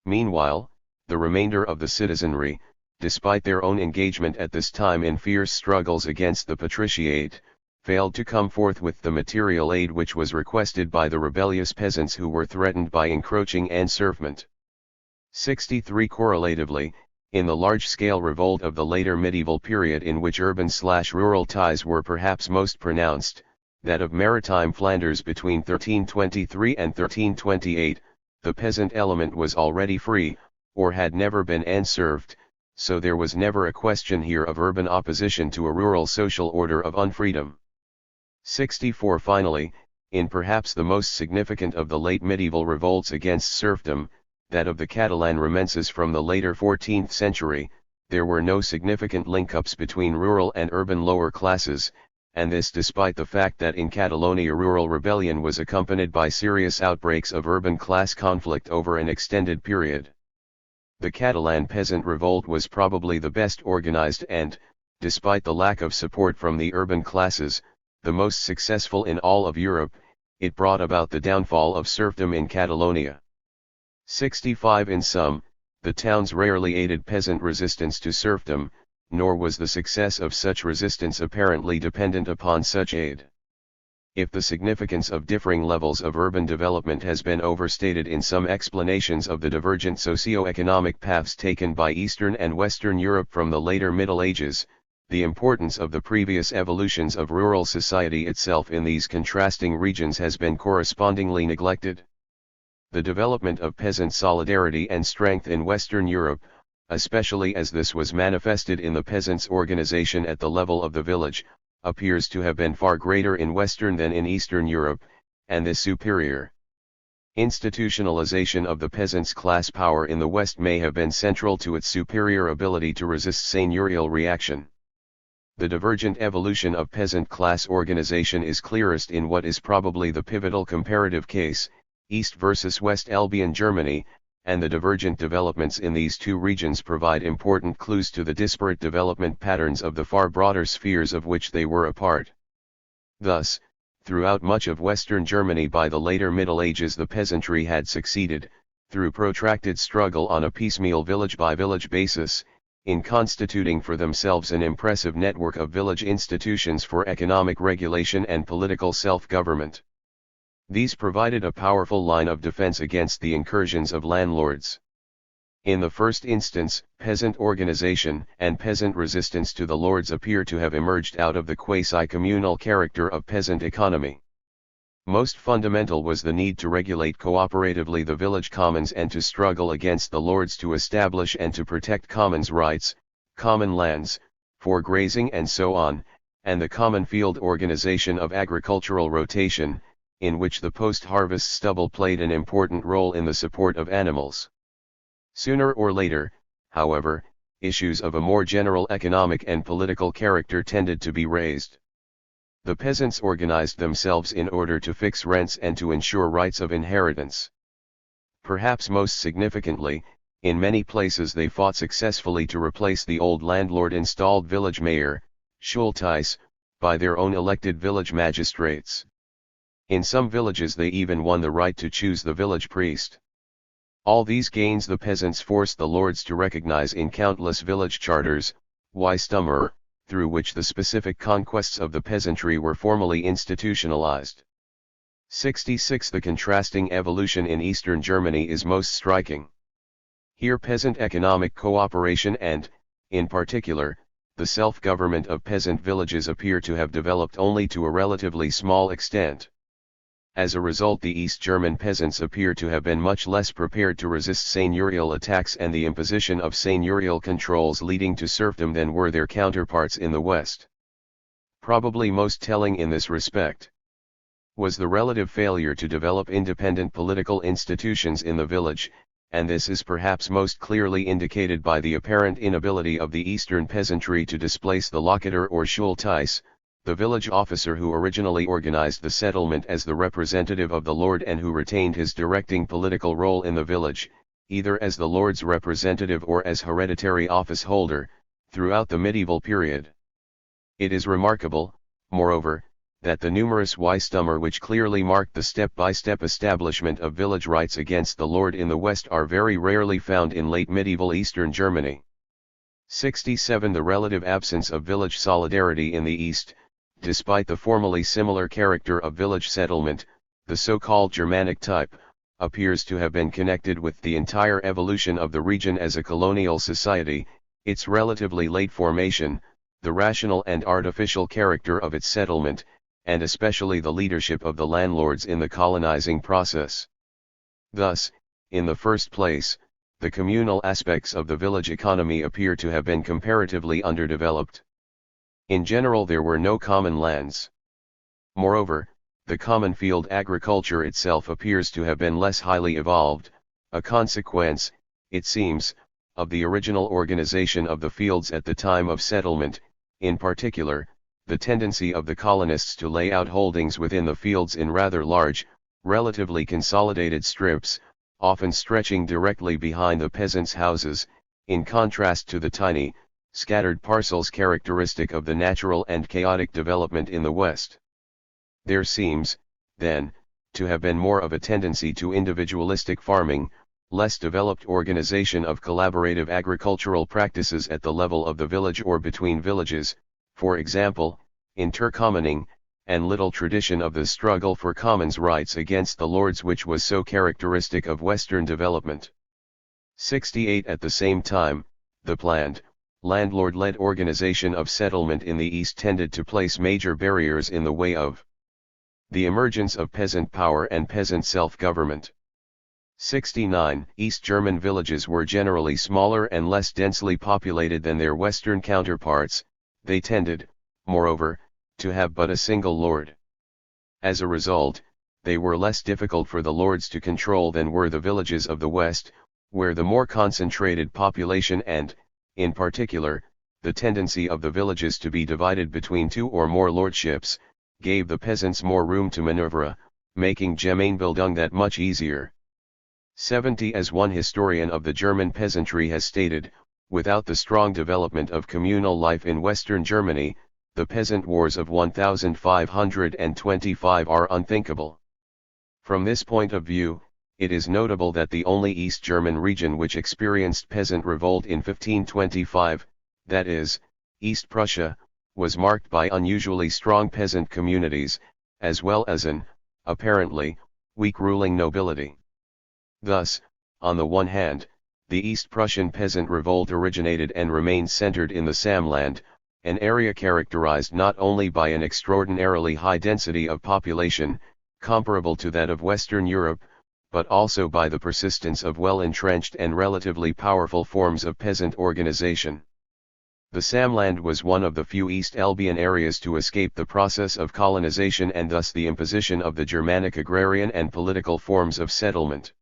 Meanwhile, the remainder of the citizenry, despite their own engagement at this time in fierce struggles against the patriciate, failed to come forth with the material aid which was requested by the rebellious peasants who were threatened by encroaching enserfment. 63 Correlatively, in the large-scale revolt of the later medieval period in which urban/rural ties were perhaps most pronounced, that of maritime Flanders between 1323 and 1328, the peasant element was already free, or had never been enserfed, so there was never a question here of urban opposition to a rural social order of unfreedom. 64 Finally, in perhaps the most significant of the late medieval revolts against serfdom, that of the Catalan remences from the later 14th century, there were no significant link-ups between rural and urban lower classes, and this despite the fact that in Catalonia rural rebellion was accompanied by serious outbreaks of urban class conflict over an extended period. The Catalan peasant revolt was probably the best organized and, despite the lack of support from the urban classes, the most successful in all of Europe. It brought about the downfall of serfdom in Catalonia. 65 In sum, the towns rarely aided peasant resistance to serfdom, nor was the success of such resistance apparently dependent upon such aid. If the significance of differing levels of urban development has been overstated in some explanations of the divergent socio-economic paths taken by Eastern and Western Europe from the later Middle Ages, the importance of the previous evolutions of rural society itself in these contrasting regions has been correspondingly neglected. The development of peasant solidarity and strength in Western Europe, especially as this was manifested in the peasants' organization at the level of the village, appears to have been far greater in Western than in Eastern Europe, and this superior institutionalization of the peasants' class power in the West may have been central to its superior ability to resist seigneurial reaction. The divergent evolution of peasant class organization is clearest in what is probably the pivotal comparative case, East versus West Albion Germany, and the divergent developments in these two regions provide important clues to the disparate development patterns of the far broader spheres of which they were a part. Thus, throughout much of Western Germany by the later Middle Ages the peasantry had succeeded, through protracted struggle on a piecemeal village-by-village basis, in constituting for themselves an impressive network of village institutions for economic regulation and political self-government. These provided a powerful line of defense against the incursions of landlords. In the first instance, peasant organization and peasant resistance to the lords appear to have emerged out of the quasi-communal character of peasant economy. Most fundamental was the need to regulate cooperatively the village commons and to struggle against the lords to establish and to protect commons' rights, common lands, for grazing and so on, and the common field organization of agricultural rotation, in which the post-harvest stubble played an important role in the support of animals. Sooner or later, however, issues of a more general economic and political character tended to be raised. The peasants organized themselves in order to fix rents and to ensure rights of inheritance. Perhaps most significantly, in many places they fought successfully to replace the old landlord-installed village mayor, Schultheiss, by their own elected village magistrates. In some villages they even won the right to choose the village priest. All these gains the peasants forced the lords to recognize in countless village charters, Weistummer, through which the specific conquests of the peasantry were formally institutionalized. 66 The contrasting evolution in Eastern Germany is most striking. Here peasant economic cooperation and, in particular, the self-government of peasant villages appear to have developed only to a relatively small extent. As a result, the East German peasants appear to have been much less prepared to resist seigneurial attacks and the imposition of seigneurial controls leading to serfdom than were their counterparts in the West. Probably most telling in this respect was the relative failure to develop independent political institutions in the village, and this is perhaps most clearly indicated by the apparent inability of the Eastern peasantry to displace the Locator or Schultheiss, The village officer who originally organized the settlement as the representative of the lord and who retained his directing political role in the village, either as the lord's representative or as hereditary office holder, throughout the medieval period. It is remarkable, moreover, that the numerous Weistummer which clearly marked the step-by-step establishment of village rights against the lord in the West are very rarely found in late medieval Eastern Germany. 67. The relative absence of village solidarity in the East, despite the formally similar character of village settlement, the so-called Germanic type, appears to have been connected with the entire evolution of the region as a colonial society, its relatively late formation, the rational and artificial character of its settlement, and especially the leadership of the landlords in the colonizing process. Thus, in the first place, the communal aspects of the village economy appear to have been comparatively underdeveloped. In general, there were no common lands. Moreover, the common field agriculture itself appears to have been less highly evolved, a consequence, it seems, of the original organization of the fields at the time of settlement, in particular, the tendency of the colonists to lay out holdings within the fields in rather large, relatively consolidated strips, often stretching directly behind the peasants' houses, in contrast to the tiny, scattered parcels characteristic of the natural and chaotic development in the West. There seems, then, to have been more of a tendency to individualistic farming, less developed organization of collaborative agricultural practices at the level of the village or between villages, for example, intercommoning, and little tradition of the struggle for commons rights against the lords which was so characteristic of Western development. 68. At the same time, the planned, landlord-led organization of settlement in the East tended to place major barriers in the way of the emergence of peasant power and peasant self-government. 69. East German villages were generally smaller and less densely populated than their Western counterparts. They tended, moreover, to have but a single lord. As a result, they were less difficult for the lords to control than were the villages of the West, where the more concentrated population and, in particular, the tendency of the villages to be divided between two or more lordships, gave the peasants more room to maneuver, making Gemeinbildung that much easier. 70. As one historian of the German peasantry has stated, without the strong development of communal life in Western Germany, the peasant wars of 1525 are unthinkable. From this point of view, it is notable that the only East German region which experienced peasant revolt in 1525, that is, East Prussia, was marked by unusually strong peasant communities, as well as an, apparently, weak ruling nobility. Thus, on the one hand, the East Prussian peasant revolt originated and remained centered in the Samland, an area characterized not only by an extraordinarily high density of population, comparable to that of Western Europe, but also by the persistence of well-entrenched and relatively powerful forms of peasant organization. The Samland was one of the few East Elbian areas to escape the process of colonization and thus the imposition of the Germanic agrarian and political forms of settlement.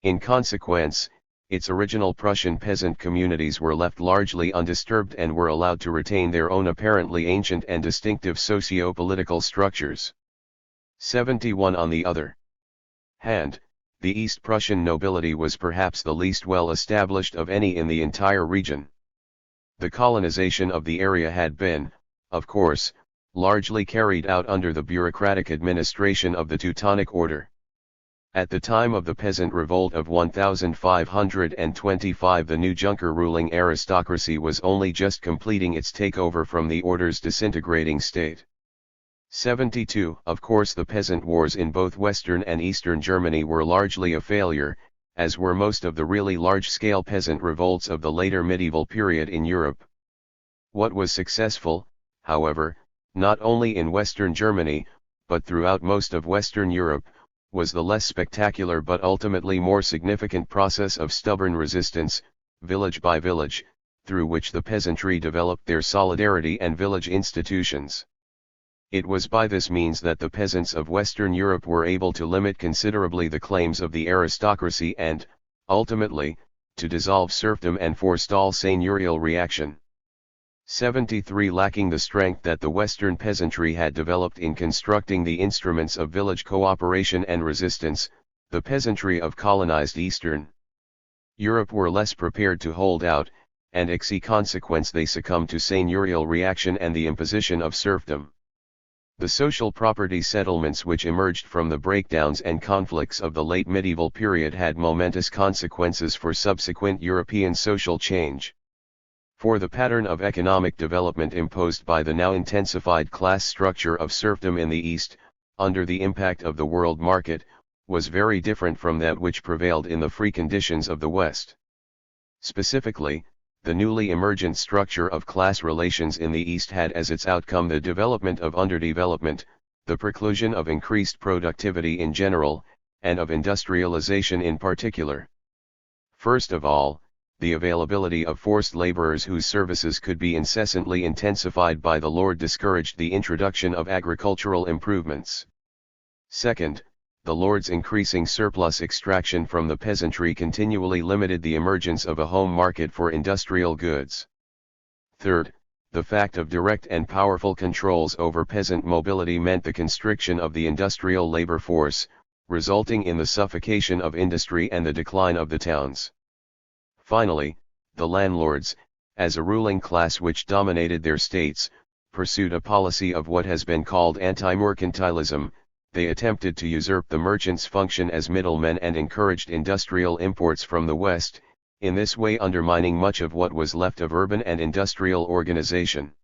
In consequence, its original Prussian peasant communities were left largely undisturbed and were allowed to retain their own apparently ancient and distinctive socio-political structures. 71. On the other hand, the East Prussian nobility was perhaps the least well established of any in the entire region. The colonization of the area had been, of course, largely carried out under the bureaucratic administration of the Teutonic Order. At the time of the peasant revolt of 1525, the new Junker ruling aristocracy was only just completing its takeover from the order's disintegrating state. 72. Of course, the peasant wars in both Western and Eastern Germany were largely a failure, as were most of the really large-scale peasant revolts of the later medieval period in Europe. What was successful, however, not only in Western Germany, but throughout most of Western Europe, was the less spectacular but ultimately more significant process of stubborn resistance, village by village, through which the peasantry developed their solidarity and village institutions. It was by this means that the peasants of Western Europe were able to limit considerably the claims of the aristocracy and, ultimately, to dissolve serfdom and forestall seigneurial reaction. 73. Lacking the strength that the Western peasantry had developed in constructing the instruments of village cooperation and resistance, the peasantry of colonized Eastern Europe were less prepared to hold out, and as a consequence they succumbed to seigneurial reaction and the imposition of serfdom. The social property settlements which emerged from the breakdowns and conflicts of the late medieval period had momentous consequences for subsequent European social change. For the pattern of economic development imposed by the now intensified class structure of serfdom in the East, under the impact of the world market, was very different from that which prevailed in the free conditions of the West. Specifically, the newly emergent structure of class relations in the East had as its outcome the development of underdevelopment, the preclusion of increased productivity in general, and of industrialization in particular. First of all, the availability of forced laborers whose services could be incessantly intensified by the lord discouraged the introduction of agricultural improvements. Second, the lord's increasing surplus extraction from the peasantry continually limited the emergence of a home market for industrial goods. Third, the fact of direct and powerful controls over peasant mobility meant the constriction of the industrial labor force, resulting in the suffocation of industry and the decline of the towns. Finally, the landlords, as a ruling class which dominated their states, pursued a policy of what has been called anti-mercantilism. They attempted to usurp the merchants' function as middlemen and encouraged industrial imports from the West, in this way undermining much of what was left of urban and industrial organization.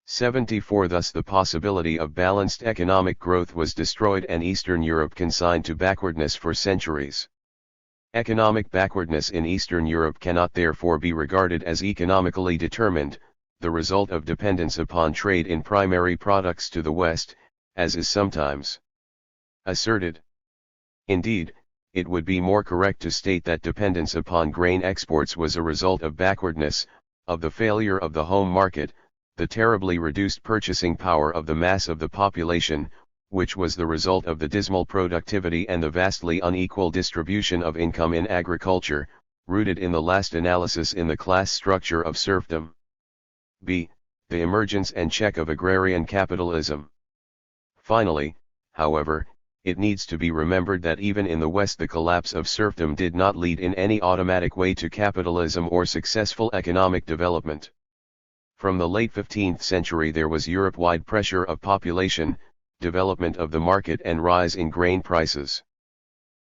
74. Thus the possibility of balanced economic growth was destroyed and Eastern Europe consigned to backwardness for centuries. Economic backwardness in Eastern Europe cannot therefore be regarded as economically determined, the result of dependence upon trade in primary products to the West, as is sometimes asserted. Indeed, it would be more correct to state that dependence upon grain exports was a result of backwardness, of the failure of the home market, the terribly reduced purchasing power of the mass of the population, which was the result of the dismal productivity and the vastly unequal distribution of income in agriculture, rooted in the last analysis in the class structure of serfdom. b. The emergence and check of agrarian capitalism. Finally, however, it needs to be remembered that even in the West the collapse of serfdom did not lead in any automatic way to capitalism or successful economic development. From the late 15th century there was Europe-wide pressure of population, development of the market and rise in grain prices.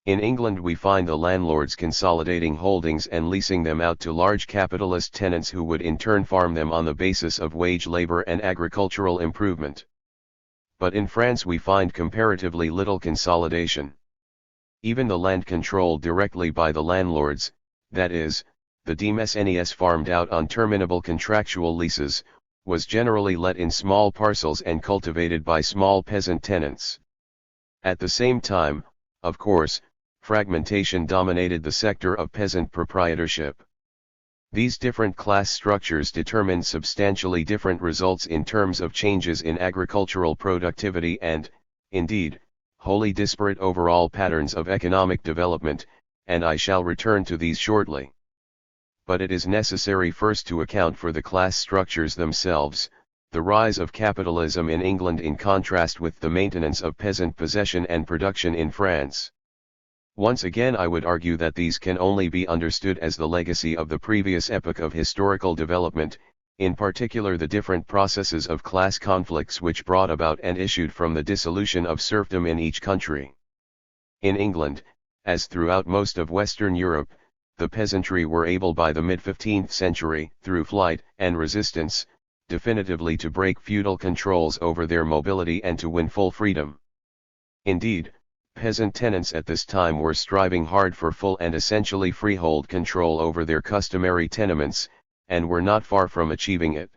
In England we find the landlords consolidating holdings and leasing them out to large capitalist tenants who would in turn farm them on the basis of wage labor and agricultural improvement. But in France we find comparatively little consolidation. Even the land controlled directly by the landlords, that is, the demesnes farmed out on terminable contractual leases, was generally let in small parcels and cultivated by small peasant tenants. At the same time, of course, fragmentation dominated the sector of peasant proprietorship. These different class structures determined substantially different results in terms of changes in agricultural productivity and, indeed, wholly disparate overall patterns of economic development, and I shall return to these shortly. But it is necessary first to account for the class structures themselves, the rise of capitalism in England in contrast with the maintenance of peasant possession and production in France. Once again I would argue that these can only be understood as the legacy of the previous epoch of historical development, in particular the different processes of class conflicts which brought about and issued from the dissolution of serfdom in each country. In England, as throughout most of Western Europe, the peasantry were able by the mid-15th century, through flight and resistance, definitively to break feudal controls over their mobility and to win full freedom. Indeed, peasant tenants at this time were striving hard for full and essentially freehold control over their customary tenements, and were not far from achieving it.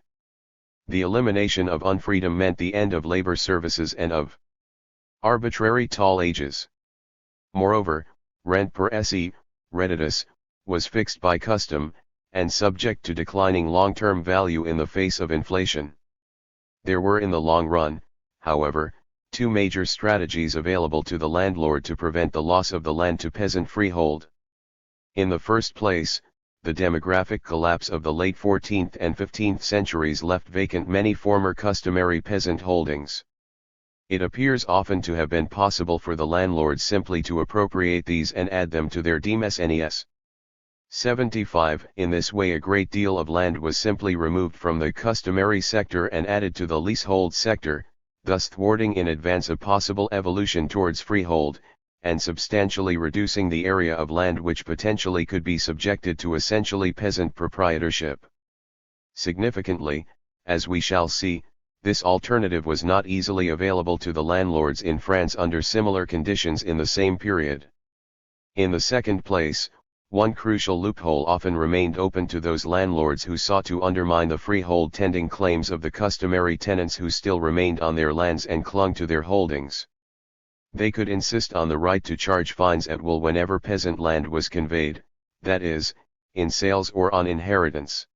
The elimination of unfreedom meant the end of labor services and of arbitrary toll ages. Moreover, rent per esse, redditus, was fixed by custom, and subject to declining long-term value in the face of inflation. There were in the long run, however, two major strategies available to the landlord to prevent the loss of the land to peasant freehold. In the first place, the demographic collapse of the late 14th and 15th centuries left vacant many former customary peasant holdings. It appears often to have been possible for the landlords simply to appropriate these and add them to their demesnes. 75. In this way a great deal of land was simply removed from the customary sector and added to the leasehold sector, thus thwarting in advance a possible evolution towards freehold, and substantially reducing the area of land which potentially could be subjected to essentially peasant proprietorship. Significantly, as we shall see, this alternative was not easily available to the landlords in France under similar conditions in the same period. In the second place, one crucial loophole often remained open to those landlords who sought to undermine the freehold tending claims of the customary tenants who still remained on their lands and clung to their holdings. They could insist on the right to charge fines at will whenever peasant land was conveyed, that is, in sales or on inheritance.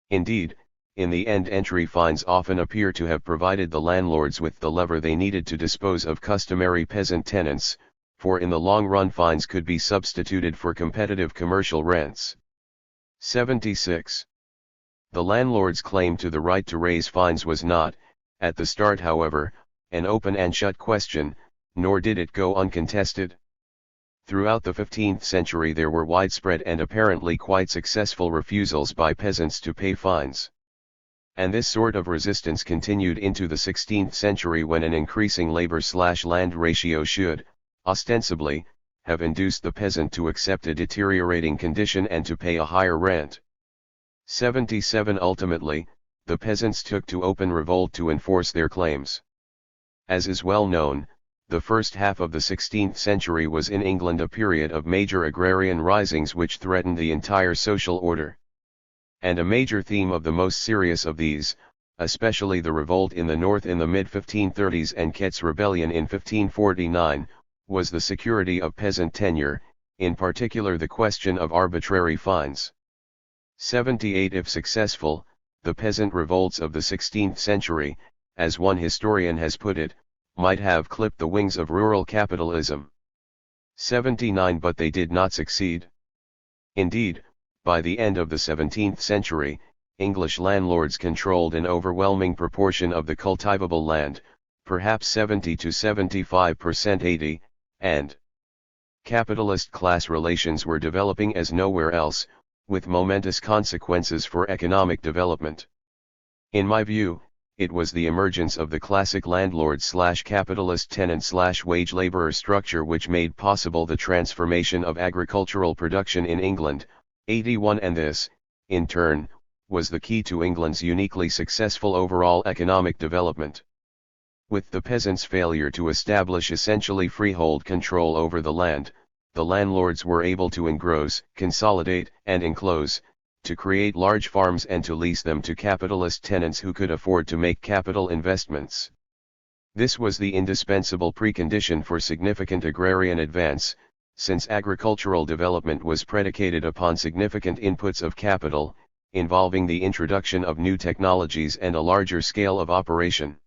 Indeed, in the end entry fines often appear to have provided the landlords with the lever they needed to dispose of customary peasant tenants, for in the long run fines could be substituted for competitive commercial rents. 76. The landlord's claim to the right to raise fines was not, at the start however, an open and shut question, nor did it go uncontested. Throughout the 15th century there were widespread and apparently quite successful refusals by peasants to pay fines. And this sort of resistance continued into the 16th century when an increasing labor/land ratio should, ostensibly, have induced the peasant to accept a deteriorating condition and to pay a higher rent. 77. Ultimately, the peasants took to open revolt to enforce their claims. As is well known, the first half of the 16th century was in England a period of major agrarian risings which threatened the entire social order. And a major theme of the most serious of these, especially the revolt in the north in the mid-1530s and Kett's rebellion in 1549, was the security of peasant tenure, in particular the question of arbitrary fines. 78. If successful, the peasant revolts of the 16th century, as one historian has put it, might have clipped the wings of rural capitalism. 79. But they did not succeed. Indeed, by the end of the 17th century, English landlords controlled an overwhelming proportion of the cultivable land, perhaps 70 to 75% 80, and capitalist class relations were developing as nowhere else, with momentous consequences for economic development. In my view, it was the emergence of the classic landlord/capitalist tenant/wage laborer structure which made possible the transformation of agricultural production in England, 81, and this, in turn, was the key to England's uniquely successful overall economic development. With the peasants' failure to establish essentially freehold control over the land, the landlords were able to engross, consolidate, and enclose, to create large farms and to lease them to capitalist tenants who could afford to make capital investments. This was the indispensable precondition for significant agrarian advance, since agricultural development was predicated upon significant inputs of capital, involving the introduction of new technologies and a larger scale of operation.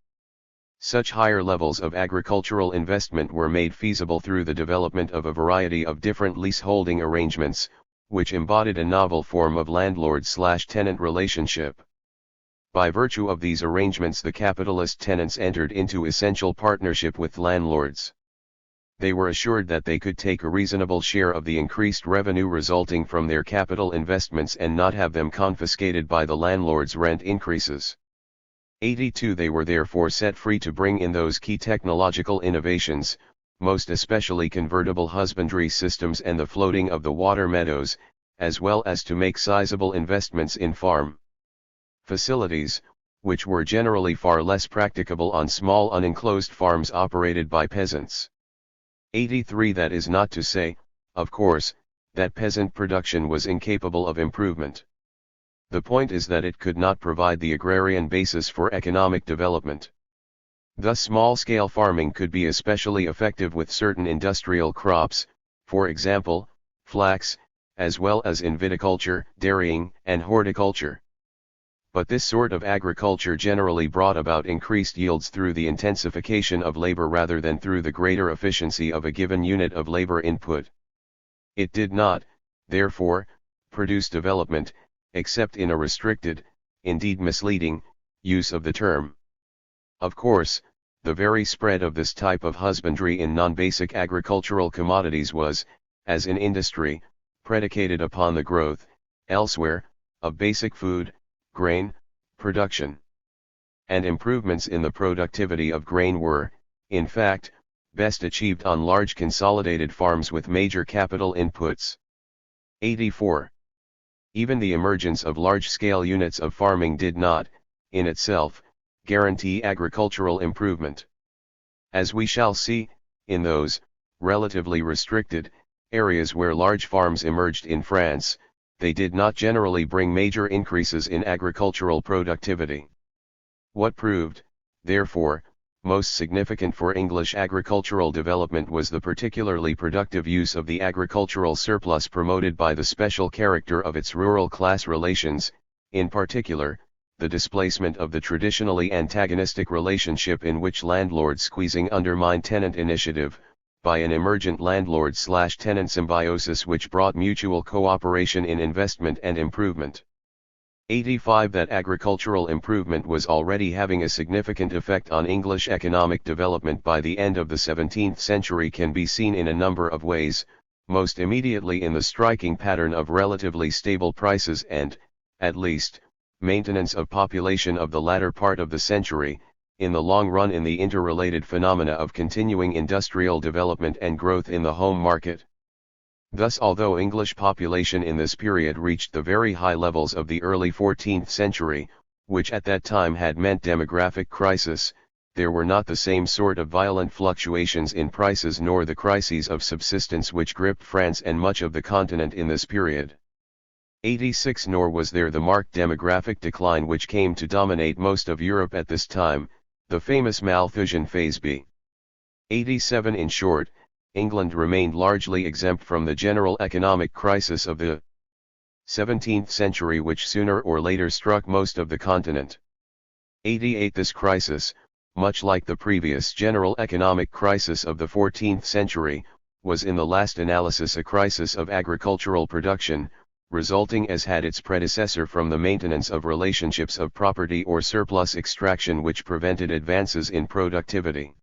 Such higher levels of agricultural investment were made feasible through the development of a variety of different leaseholding arrangements, which embodied a novel form of landlord/tenant relationship. By virtue of these arrangements the capitalist tenants entered into essential partnership with landlords. They were assured that they could take a reasonable share of the increased revenue resulting from their capital investments and not have them confiscated by the landlord's rent increases. 82. They were therefore set free to bring in those key technological innovations, most especially convertible husbandry systems and the floating of the water meadows, as well as to make sizable investments in farm facilities, which were generally far less practicable on small unenclosed farms operated by peasants. 83. That is not to say, of course, that peasant production was incapable of improvement. The point is that it could not provide the agrarian basis for economic development. Thus small-scale farming could be especially effective with certain industrial crops, for example, flax, as well as in viticulture, dairying, and horticulture. But this sort of agriculture generally brought about increased yields through the intensification of labor rather than through the greater efficiency of a given unit of labor input. It did not, therefore, produce development, except in a restricted, indeed misleading, use of the term. Of course, the very spread of this type of husbandry in non-basic agricultural commodities was, as in industry, predicated upon the growth, elsewhere, of basic food, grain, production. And improvements in the productivity of grain were, in fact, best achieved on large consolidated farms with major capital inputs. 84. Even the emergence of large-scale units of farming did not, in itself, guarantee agricultural improvement. As we shall see, in those, relatively restricted, areas where large farms emerged in France, they did not generally bring major increases in agricultural productivity. What proved, therefore, most significant for English agricultural development was the particularly productive use of the agricultural surplus promoted by the special character of its rural class relations, in particular, the displacement of the traditionally antagonistic relationship in which landlord-squeezing undermined tenant initiative, by an emergent landlord-slash-tenant symbiosis which brought mutual cooperation in investment and improvement. 85. That agricultural improvement was already having a significant effect on English economic development by the end of the 17th century can be seen in a number of ways, most immediately in the striking pattern of relatively stable prices and, at least, maintenance of population of the latter part of the century, in the long run in the interrelated phenomena of continuing industrial development and growth in the home market. Thus, although English population in this period reached the very high levels of the early 14th century, which at that time had meant demographic crisis, there were not the same sort of violent fluctuations in prices nor the crises of subsistence which gripped France and much of the continent in this period. 86. Nor was there the marked demographic decline which came to dominate most of Europe at this time, the famous Malthusian phase B. 87. In short, England remained largely exempt from the general economic crisis of the 17th century which sooner or later struck most of the continent. 88. This crisis, much like the previous general economic crisis of the 14th century, was in the last analysis a crisis of agricultural production, resulting as had its predecessor from the maintenance of relationships of property or surplus extraction which prevented advances in productivity.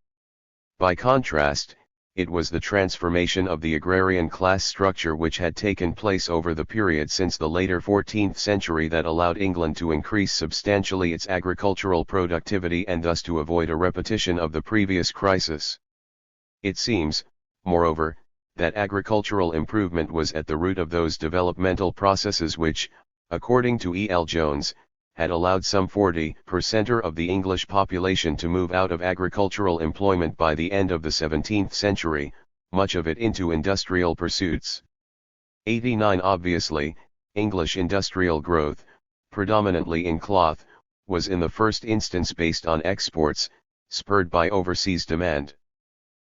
By contrast, it was the transformation of the agrarian class structure which had taken place over the period since the later 14th century that allowed England to increase substantially its agricultural productivity and thus to avoid a repetition of the previous crisis. It seems, moreover, that agricultural improvement was at the root of those developmental processes which, according to E. L. Jones, had allowed some 40% of the English population to move out of agricultural employment by the end of the 17th century, much of it into industrial pursuits. 89. Obviously, English industrial growth, predominantly in cloth, was in the first instance based on exports, spurred by overseas demand.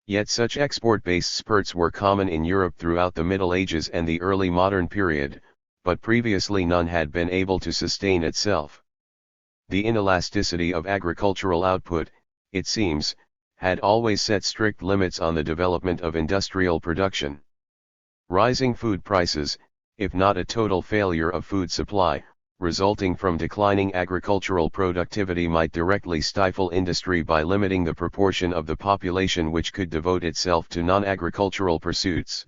Yet such export-based spurts were common in Europe throughout the Middle Ages and the early modern period, but previously none had been able to sustain itself. The inelasticity of agricultural output, it seems, had always set strict limits on the development of industrial production. Rising food prices, if not a total failure of food supply, resulting from declining agricultural productivity might directly stifle industry by limiting the proportion of the population which could devote itself to non-agricultural pursuits.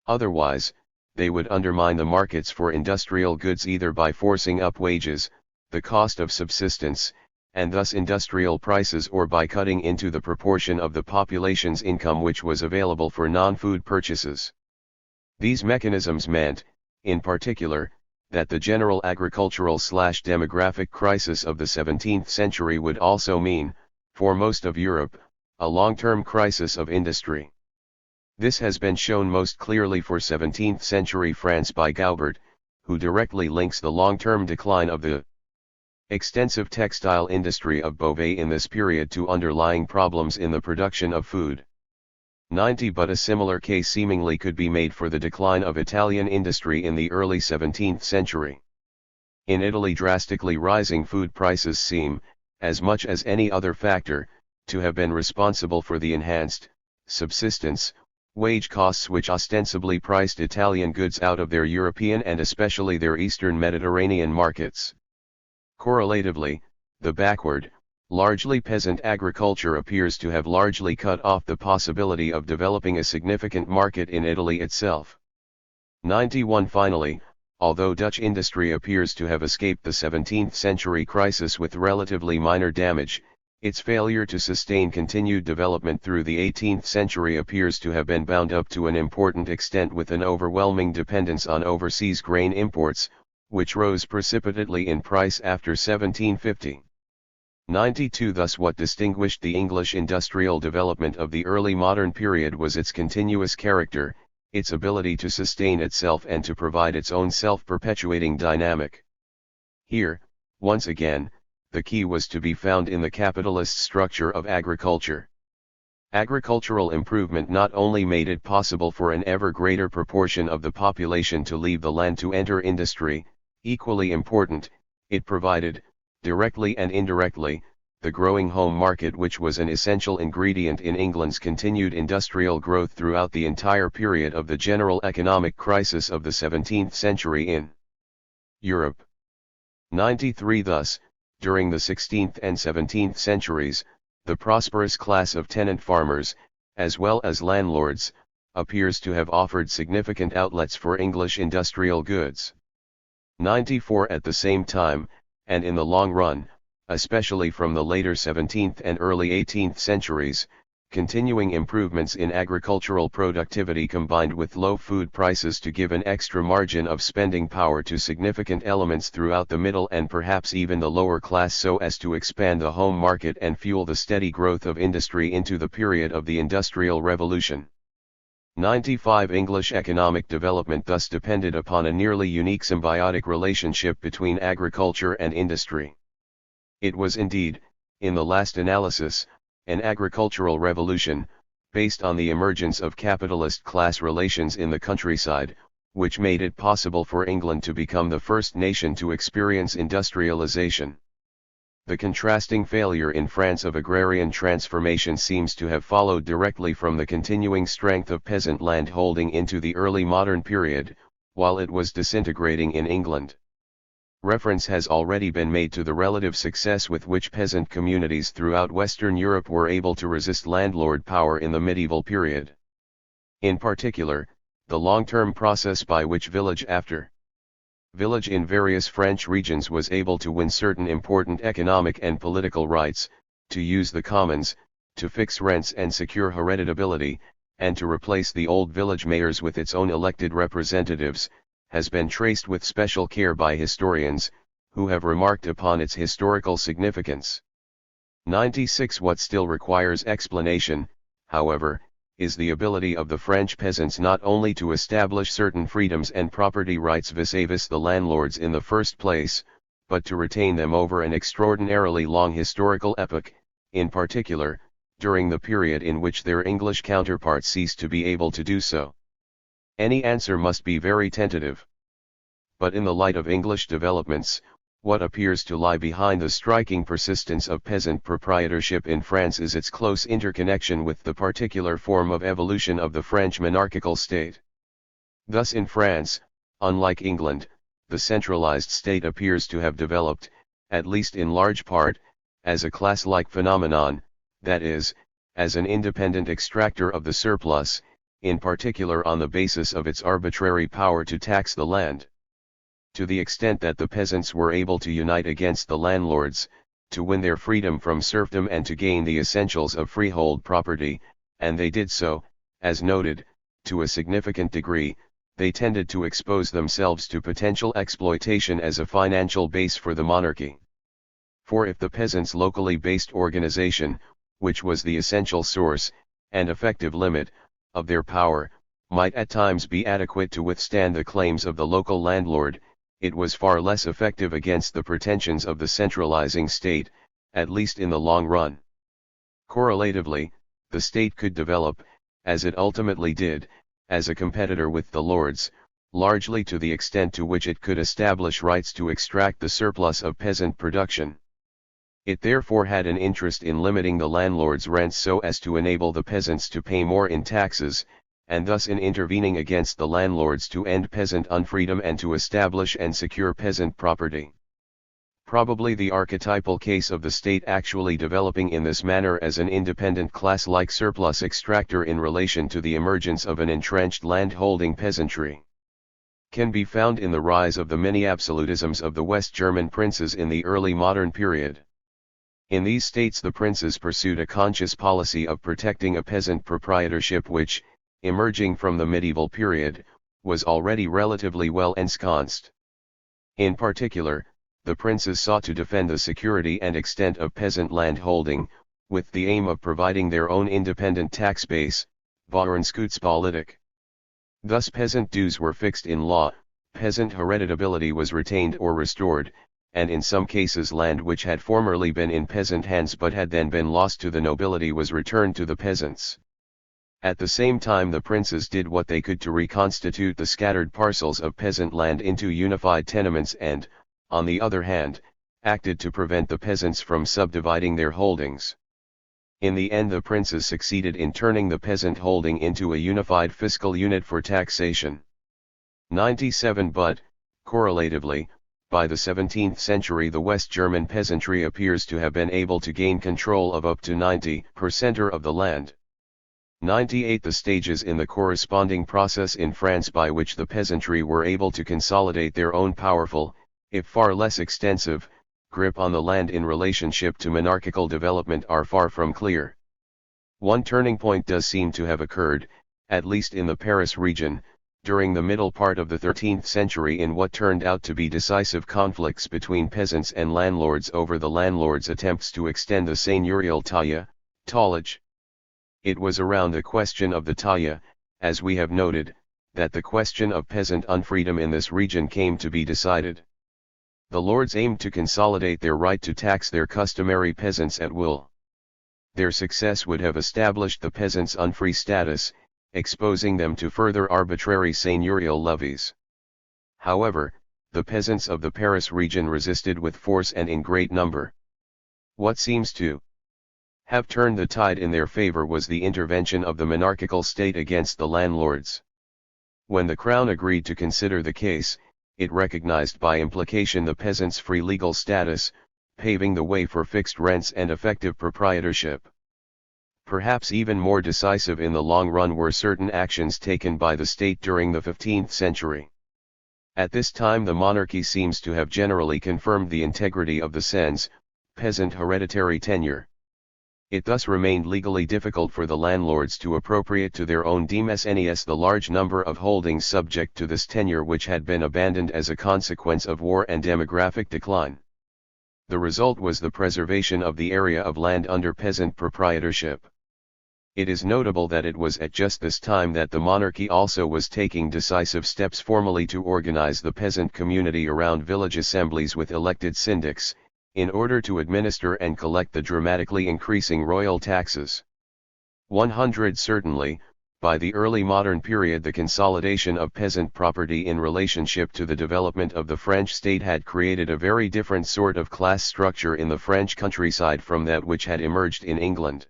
Otherwise, they would undermine the markets for industrial goods either by forcing up wages, the cost of subsistence, and thus industrial prices, or by cutting into the proportion of the population's income which was available for non-food purchases. These mechanisms meant, in particular, that the general agricultural/demographic crisis of the 17th century would also mean, for most of Europe, a long-term crisis of industry. This has been shown most clearly for 17th century France by Gaubert, who directly links the long-term decline of the extensive textile industry of Beauvais in this period to underlying problems in the production of food. 90. But a similar case seemingly could be made for the decline of Italian industry in the early 17th century. In Italy, drastically rising food prices seem, as much as any other factor, to have been responsible for the enhanced subsistence wage costs which ostensibly priced Italian goods out of their European and especially their Eastern Mediterranean markets. Correlatively, the backward, largely peasant agriculture appears to have largely cut off the possibility of developing a significant market in Italy itself. 91 Finally, although Dutch industry appears to have escaped the 17th century crisis with relatively minor damage, its failure to sustain continued development through the 18th century appears to have been bound up to an important extent with an overwhelming dependence on overseas grain imports, which rose precipitately in price after 1750. 92 Thus what distinguished the English industrial development of the early modern period was its continuous character, its ability to sustain itself and to provide its own self-perpetuating dynamic. Here, once again, the key was to be found in the capitalist structure of agriculture. Agricultural improvement not only made it possible for an ever greater proportion of the population to leave the land to enter industry, equally important, it provided, directly and indirectly, the growing home market which was an essential ingredient in England's continued industrial growth throughout the entire period of the general economic crisis of the 17th century in Europe. 93 Thus, during the 16th and 17th centuries, the prosperous class of tenant farmers, as well as landlords, appears to have offered significant outlets for English industrial goods. 94 At the same time, and in the long run, especially from the later 17th and early 18th centuries, continuing improvements in agricultural productivity combined with low food prices to give an extra margin of spending power to significant elements throughout the middle and perhaps even the lower class so as to expand the home market and fuel the steady growth of industry into the period of the Industrial Revolution. 95 English economic development thus depended upon a nearly unique symbiotic relationship between agriculture and industry. It was indeed, in the last analysis, an agricultural revolution, based on the emergence of capitalist class relations in the countryside, which made it possible for England to become the first nation to experience industrialization. The contrasting failure in France of agrarian transformation seems to have followed directly from the continuing strength of peasant land holding into the early modern period, while it was disintegrating in England. Reference has already been made to the relative success with which peasant communities throughout Western Europe were able to resist landlord power in the medieval period. In particular, the long-term process by which village after village in various French regions was able to win certain important economic and political rights, to use the commons, to fix rents and secure hereditability, and to replace the old village mayors with its own elected representatives, has been traced with special care by historians, who have remarked upon its historical significance. 96 What still requires explanation, however, is the ability of the French peasants not only to establish certain freedoms and property rights vis-à-vis the landlords in the first place, but to retain them over an extraordinarily long historical epoch, in particular, during the period in which their English counterparts ceased to be able to do so. Any answer must be very tentative. But in the light of English developments, what appears to lie behind the striking persistence of peasant proprietorship in France is its close interconnection with the particular form of evolution of the French monarchical state. Thus in France, unlike England, the centralized state appears to have developed, at least in large part, as a class-like phenomenon, that is, as an independent extractor of the surplus, in particular on the basis of its arbitrary power to tax the land. To the extent that the peasants were able to unite against the landlords, to win their freedom from serfdom and to gain the essentials of freehold property, and they did so, as noted, to a significant degree, they tended to expose themselves to potential exploitation as a financial base for the monarchy. For if the peasants' locally based organization, which was the essential source, and effective limit, of their power, might at times be adequate to withstand the claims of the local landlord, it was far less effective against the pretensions of the centralizing state, at least in the long run. Correlatively, the state could develop, as it ultimately did, as a competitor with the lords, largely to the extent to which it could establish rights to extract the surplus of peasant production. It therefore had an interest in limiting the landlord's rents so as to enable the peasants to pay more in taxes, and thus in intervening against the landlords to end peasant unfreedom and to establish and secure peasant property. Probably the archetypal case of the state actually developing in this manner as an independent class-like surplus extractor in relation to the emergence of an entrenched land-holding peasantry can be found in the rise of the many absolutisms of the West German princes in the early modern period. In these states the princes pursued a conscious policy of protecting a peasant proprietorship which, emerging from the medieval period, was already relatively well ensconced. In particular, the princes sought to defend the security and extent of peasant land holding, with the aim of providing their own independent tax base, Bauernschutzpolitik. Thus peasant dues were fixed in law, peasant hereditability was retained or restored, and in some cases land which had formerly been in peasant hands but had then been lost to the nobility was returned to the peasants. At the same time the princes did what they could to reconstitute the scattered parcels of peasant land into unified tenements and, on the other hand, acted to prevent the peasants from subdividing their holdings. In the end the princes succeeded in turning the peasant holding into a unified fiscal unit for taxation. 97 But, correlatively, by the 17th century the West German peasantry appears to have been able to gain control of up to 90% of the land. 98 The stages in the corresponding process in France by which the peasantry were able to consolidate their own powerful, if far less extensive, grip on the land in relationship to monarchical development are far from clear. One turning point does seem to have occurred, at least in the Paris region, during the middle part of the 13th century in what turned out to be decisive conflicts between peasants and landlords over the landlords' attempts to extend the seigneurial taille, tallage. It was around the question of the taille, as we have noted, that the question of peasant unfreedom in this region came to be decided. The lords aimed to consolidate their right to tax their customary peasants at will. Their success would have established the peasants' unfree status, exposing them to further arbitrary seigneurial levies. However, the peasants of the Paris region resisted with force and in great number. What seems to have turned the tide in their favor was the intervention of the monarchical state against the landlords. When the crown agreed to consider the case, it recognized by implication the peasants' free legal status, paving the way for fixed rents and effective proprietorship. Perhaps even more decisive in the long run were certain actions taken by the state during the 15th century. At this time the monarchy seems to have generally confirmed the integrity of the cens, peasant hereditary tenure. It thus remained legally difficult for the landlords to appropriate to their own demesnes the large number of holdings subject to this tenure which had been abandoned as a consequence of war and demographic decline. The result was the preservation of the area of land under peasant proprietorship. It is notable that it was at just this time that the monarchy also was taking decisive steps formally to organize the peasant community around village assemblies with elected syndics, in order to administer and collect the dramatically increasing royal taxes. 100 Certainly, by the early modern period the consolidation of peasant property in relationship to the development of the French state had created a very different sort of class structure in the French countryside from that which had emerged in England.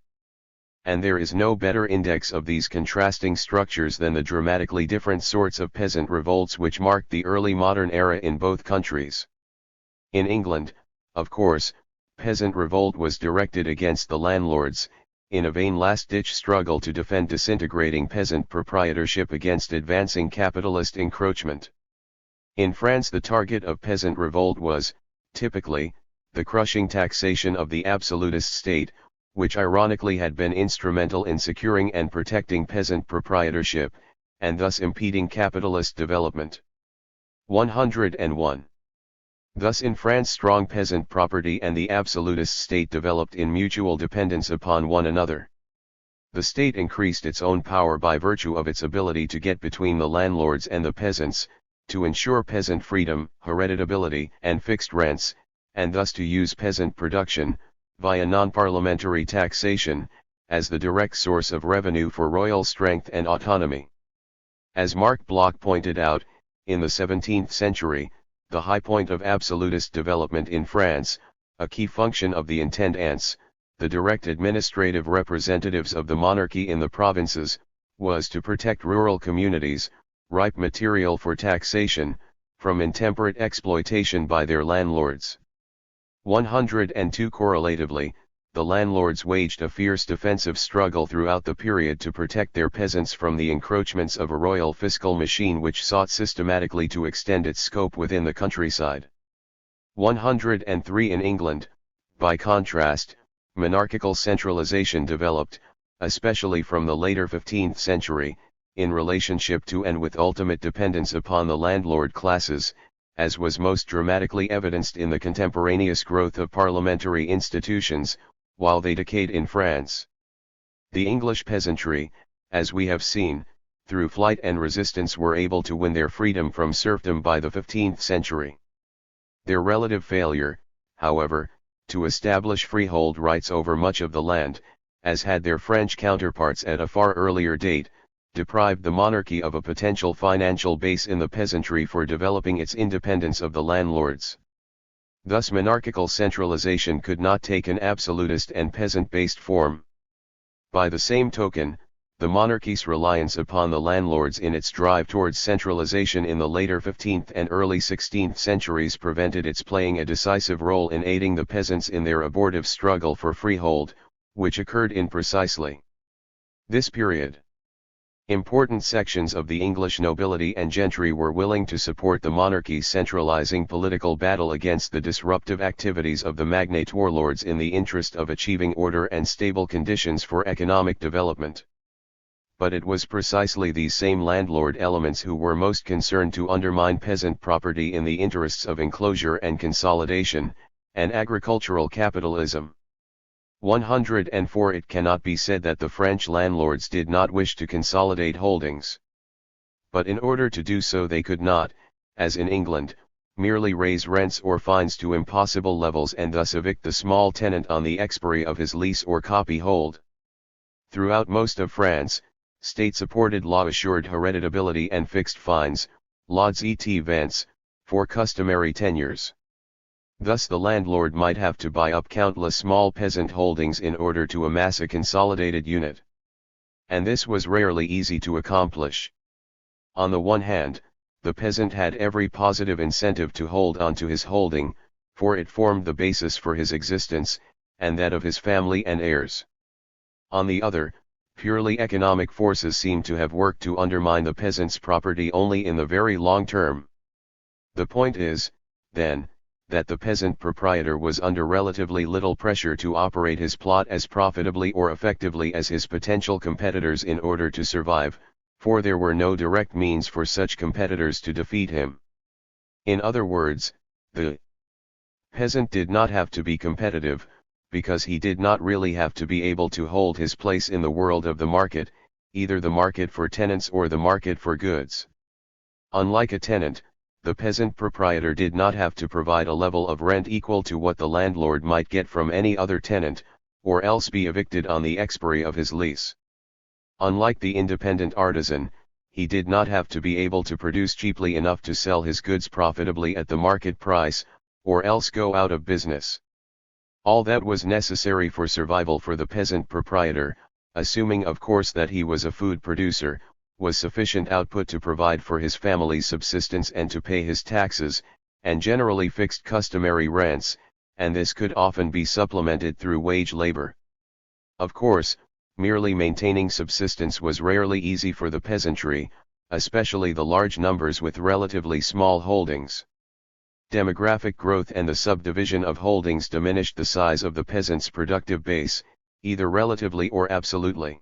And there is no better index of these contrasting structures than the dramatically different sorts of peasant revolts which marked the early modern era in both countries. In England, of course, peasant revolt was directed against the landlords, in a vain last-ditch struggle to defend disintegrating peasant proprietorship against advancing capitalist encroachment. In France the target of peasant revolt was, typically, the crushing taxation of the absolutist state, which ironically had been instrumental in securing and protecting peasant proprietorship, and thus impeding capitalist development. 101. Thus in France strong peasant property and the absolutist state developed in mutual dependence upon one another. The state increased its own power by virtue of its ability to get between the landlords and the peasants, to ensure peasant freedom, hereditability and fixed rents, and thus to use peasant production, via non-parliamentary taxation, as the direct source of revenue for royal strength and autonomy. As Marc Bloch pointed out, in the 17th century, the high point of absolutist development in France, a key function of the intendants, the direct administrative representatives of the monarchy in the provinces, was to protect rural communities, ripe material for taxation, from intemperate exploitation by their landlords. 102 Correlatively, the landlords waged a fierce defensive struggle throughout the period to protect their peasants from the encroachments of a royal fiscal machine which sought systematically to extend its scope within the countryside. 103 In England, by contrast, monarchical centralization developed, especially from the later 15th century, in relationship to and with ultimate dependence upon the landlord classes, as was most dramatically evidenced in the contemporaneous growth of parliamentary institutions, while they decayed in France. The English peasantry, as we have seen, through flight and resistance were able to win their freedom from serfdom by the 15th century. Their relative failure, however, to establish freehold rights over much of the land, as had their French counterparts at a far earlier date, deprived the monarchy of a potential financial base in the peasantry for developing its independence of the landlords. Thus monarchical centralization could not take an absolutist and peasant-based form. By the same token, the monarchy's reliance upon the landlords in its drive towards centralization in the later 15th and early 16th centuries prevented its playing a decisive role in aiding the peasants in their abortive struggle for freehold, which occurred in precisely this period. Important sections of the English nobility and gentry were willing to support the monarchy's centralizing political battle against the disruptive activities of the magnate warlords in the interest of achieving order and stable conditions for economic development. But it was precisely these same landlord elements who were most concerned to undermine peasant property in the interests of enclosure and consolidation, and agricultural capitalism. 104 It cannot be said that the French landlords did not wish to consolidate holdings. But in order to do so they could not, as in England, merely raise rents or fines to impossible levels and thus evict the small tenant on the expiry of his lease or copyhold. Throughout most of France, state-supported law assured hereditability and fixed fines, lods et ventes, for customary tenures. Thus the landlord might have to buy up countless small peasant holdings in order to amass a consolidated unit. And this was rarely easy to accomplish. On the one hand, the peasant had every positive incentive to hold on to his holding, for it formed the basis for his existence, and that of his family and heirs. On the other, purely economic forces seem to have worked to undermine the peasant's property only in the very long term. The point is, then, that the peasant proprietor was under relatively little pressure to operate his plot as profitably or effectively as his potential competitors in order to survive, for there were no direct means for such competitors to defeat him. In other words, the peasant did not have to be competitive, because he did not really have to be able to hold his place in the world of the market, either the market for tenants or the market for goods. Unlike a tenant, the peasant proprietor did not have to provide a level of rent equal to what the landlord might get from any other tenant, or else be evicted on the expiry of his lease. Unlike the independent artisan, he did not have to be able to produce cheaply enough to sell his goods profitably at the market price, or else go out of business. All that was necessary for survival for the peasant proprietor, assuming of course that he was a food producer, was sufficient output to provide for his family's subsistence and to pay his taxes, and generally fixed customary rents, and this could often be supplemented through wage labor. Of course, merely maintaining subsistence was rarely easy for the peasantry, especially the large numbers with relatively small holdings. Demographic growth and the subdivision of holdings diminished the size of the peasant's productive base, either relatively or absolutely.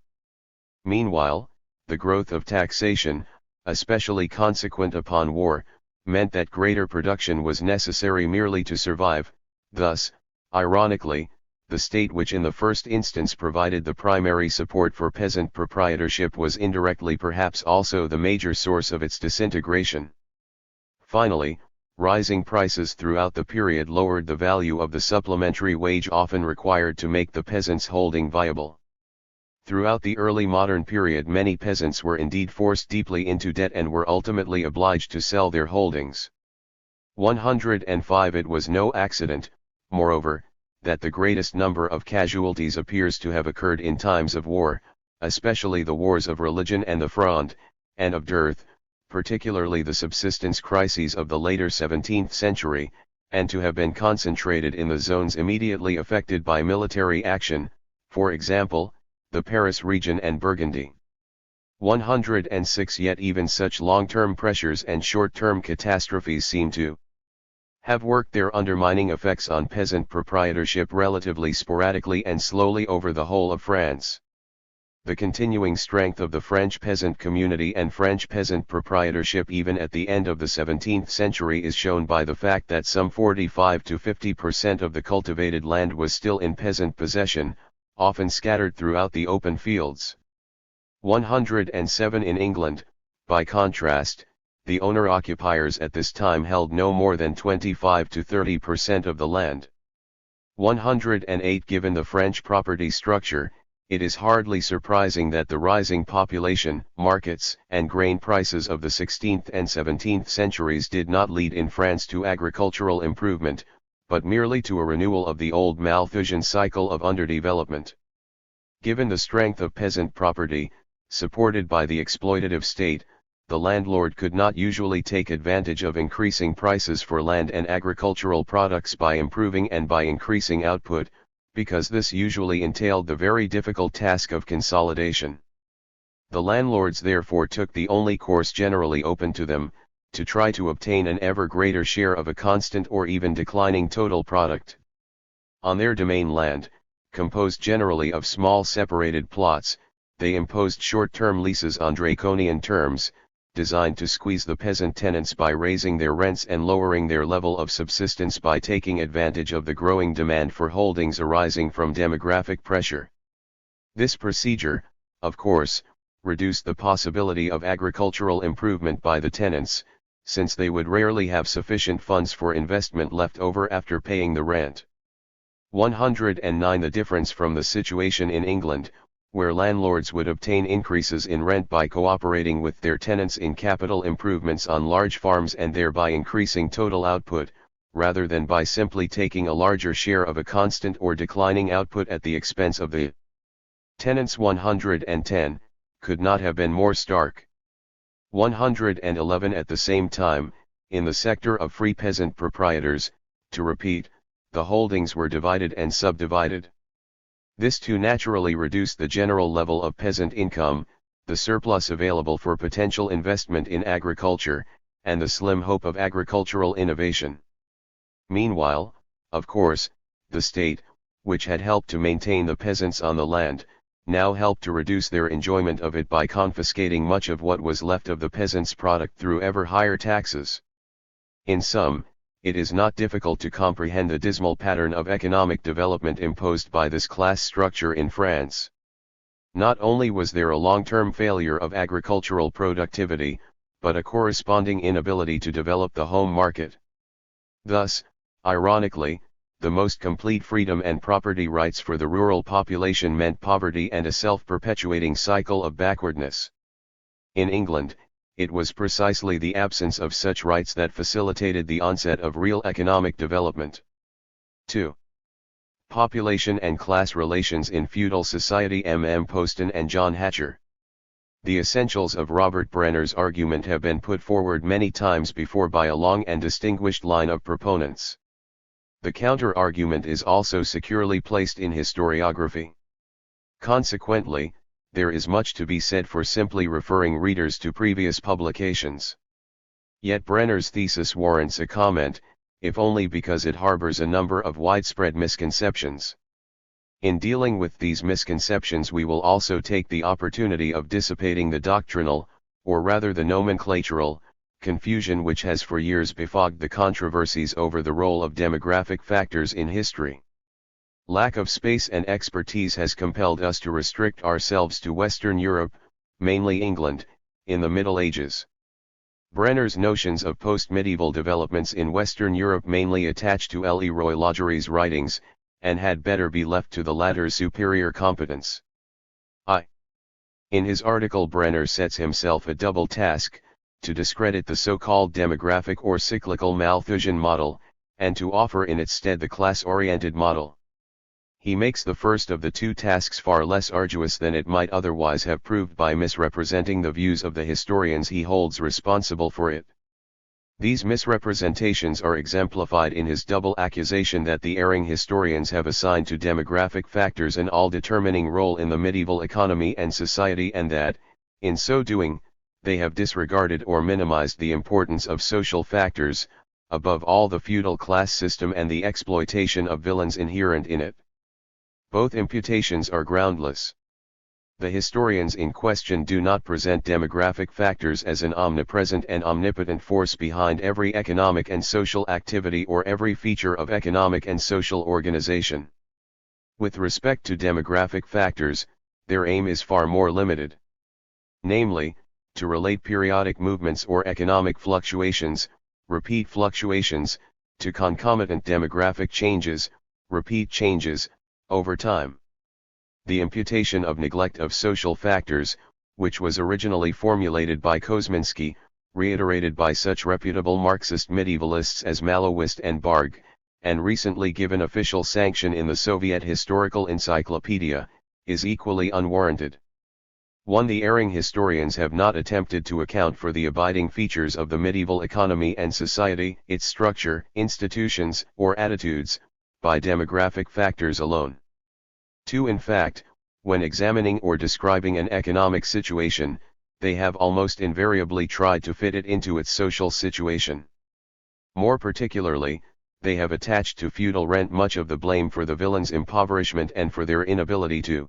Meanwhile, the growth of taxation, especially consequent upon war, meant that greater production was necessary merely to survive. Thus, ironically, the state which in the first instance provided the primary support for peasant proprietorship was indirectly perhaps also the major source of its disintegration. Finally, rising prices throughout the period lowered the value of the supplementary wage often required to make the peasant's holding viable. Throughout the early modern period many peasants were indeed forced deeply into debt and were ultimately obliged to sell their holdings. 105 It was no accident, moreover, that the greatest number of casualties appears to have occurred in times of war, especially the wars of religion and the Fronde, and of dearth, particularly the subsistence crises of the later 17th century, and to have been concentrated in the zones immediately affected by military action, for example, the Paris region and Burgundy. 106 Yet even such long-term pressures and short-term catastrophes seem to have worked their undermining effects on peasant proprietorship relatively sporadically and slowly over the whole of France. The continuing strength of the French peasant community and French peasant proprietorship even at the end of the 17th century is shown by the fact that some 45 to 50% of the cultivated land was still in peasant possession, often scattered throughout the open fields. 107 In England, by contrast, the owner-occupiers at this time held no more than 25 to 30% of the land. 108 Given the French property structure, it is hardly surprising that the rising population, markets, and grain prices of the 16th and 17th centuries did not lead in France to agricultural improvement, but merely to a renewal of the old Malthusian cycle of underdevelopment. Given the strength of peasant property, supported by the exploitative state, the landlord could not usually take advantage of increasing prices for land and agricultural products by improving and by increasing output, because this usually entailed the very difficult task of consolidation. The landlords therefore took the only course generally open to them, to try to obtain an ever greater share of a constant or even declining total product. On their domain land, composed generally of small separated plots, they imposed short-term leases on draconian terms, designed to squeeze the peasant tenants by raising their rents and lowering their level of subsistence by taking advantage of the growing demand for holdings arising from demographic pressure. This procedure, of course, reduced the possibility of agricultural improvement by the tenants, since they would rarely have sufficient funds for investment left over after paying the rent. 109 The difference from the situation in England, where landlords would obtain increases in rent by cooperating with their tenants in capital improvements on large farms and thereby increasing total output, rather than by simply taking a larger share of a constant or declining output at the expense of the tenants. 110, could not have been more stark. 111 At the same time, in the sector of free peasant proprietors, to repeat, the holdings were divided and subdivided. This too naturally reduced the general level of peasant income, the surplus available for potential investment in agriculture, and the slim hope of agricultural innovation. Meanwhile, of course, the state, which had helped to maintain the peasants on the land, now helped to reduce their enjoyment of it by confiscating much of what was left of the peasants' product through ever higher taxes. In sum, it is not difficult to comprehend the dismal pattern of economic development imposed by this class structure in France. Not only was there a long-term failure of agricultural productivity, but a corresponding inability to develop the home market. Thus, ironically, the most complete freedom and property rights for the rural population meant poverty and a self-perpetuating cycle of backwardness. In England, it was precisely the absence of such rights that facilitated the onset of real economic development. 2. Population and class relations in feudal society. Poston and John Hatcher. The essentials of Robert Brenner's argument have been put forward many times before by a long and distinguished line of proponents. The counter-argument is also securely placed in historiography. Consequently, there is much to be said for simply referring readers to previous publications. Yet Brenner's thesis warrants a comment, if only because it harbors a number of widespread misconceptions. In dealing with these misconceptions, we will also take the opportunity of dissipating the doctrinal, or rather the nomenclatural, confusion which has for years befogged the controversies over the role of demographic factors in history. Lack of space and expertise has compelled us to restrict ourselves to Western Europe, mainly England, in the Middle Ages. Brenner's notions of post-medieval developments in Western Europe mainly attach to Leroy Lagery's writings, and had better be left to the latter's superior competence. In his article, Brenner sets himself a double task, to discredit the so-called demographic or cyclical Malthusian model, and to offer in its stead the class-oriented model. He makes the first of the two tasks far less arduous than it might otherwise have proved by misrepresenting the views of the historians he holds responsible for it. These misrepresentations are exemplified in his double accusation that the erring historians have assigned to demographic factors an all-determining role in the medieval economy and society, and that, in so doing, they have disregarded or minimized the importance of social factors, above all the feudal class system and the exploitation of villains inherent in it. Both imputations are groundless. The historians in question do not present demographic factors as an omnipresent and omnipotent force behind every economic and social activity or every feature of economic and social organization. With respect to demographic factors, their aim is far more limited. Namely, to relate periodic movements or economic fluctuations, repeat fluctuations, to concomitant demographic changes, repeat changes, over time. The imputation of neglect of social factors, which was originally formulated by Kosminski, reiterated by such reputable Marxist medievalists as Malowist and Barg, and recently given official sanction in the Soviet Historical Encyclopedia, is equally unwarranted. 1. The erring historians have not attempted to account for the abiding features of the medieval economy and society, its structure, institutions, or attitudes, by demographic factors alone. 2. In fact, when examining or describing an economic situation, they have almost invariably tried to fit it into its social situation. More particularly, they have attached to feudal rent much of the blame for the villains' impoverishment and for their inability to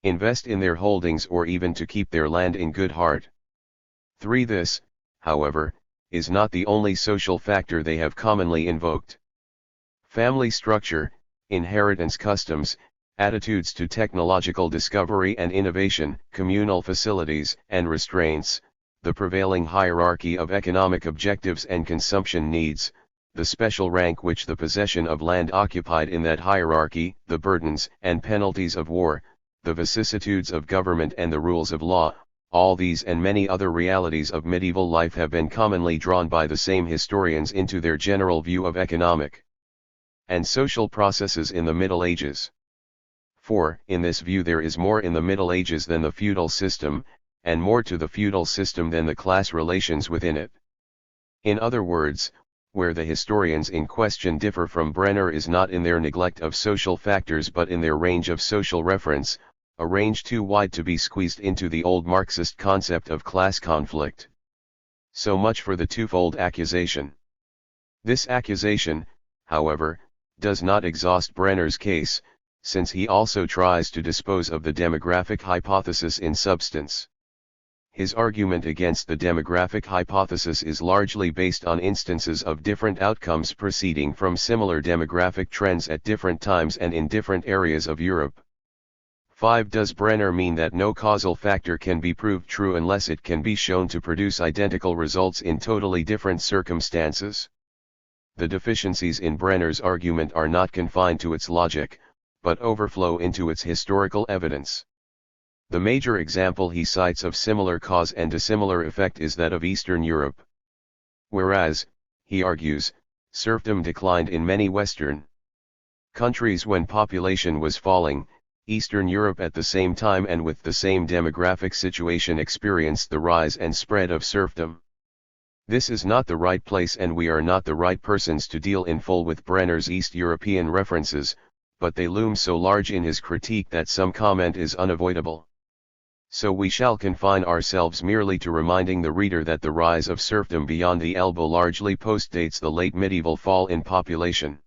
invest in their holdings or even to keep their land in good heart. 3. This, however, is not the only social factor they have commonly invoked. Family structure, inheritance customs, attitudes to technological discovery and innovation, communal facilities and restraints, the prevailing hierarchy of economic objectives and consumption needs, the special rank which the possession of land occupied in that hierarchy, the burdens and penalties of war, the vicissitudes of government and the rules of law, all these and many other realities of medieval life have been commonly drawn by the same historians into their general view of economic and social processes in the Middle Ages. 4. In this view there is more in the Middle Ages than the feudal system, and more to the feudal system than the class relations within it. In other words, where the historians in question differ from Brenner is not in their neglect of social factors but in their range of social reference, a range too wide to be squeezed into the old Marxist concept of class conflict. So much for the twofold accusation. This accusation, however, does not exhaust Brenner's case, since he also tries to dispose of the demographic hypothesis in substance. His argument against the demographic hypothesis is largely based on instances of different outcomes proceeding from similar demographic trends at different times and in different areas of Europe. 5. Does Brenner mean that no causal factor can be proved true unless it can be shown to produce identical results in totally different circumstances? The deficiencies in Brenner's argument are not confined to its logic, but overflow into its historical evidence. The major example he cites of similar cause and dissimilar effect is that of Eastern Europe. Whereas, he argues, serfdom declined in many Western countries when population was falling, Eastern Europe at the same time and with the same demographic situation experienced the rise and spread of serfdom. This is not the right place and we are not the right persons to deal in full with Brenner's East European references, but they loom so large in his critique that some comment is unavoidable. So we shall confine ourselves merely to reminding the reader that the rise of serfdom beyond the Elbe largely postdates the late medieval fall in population.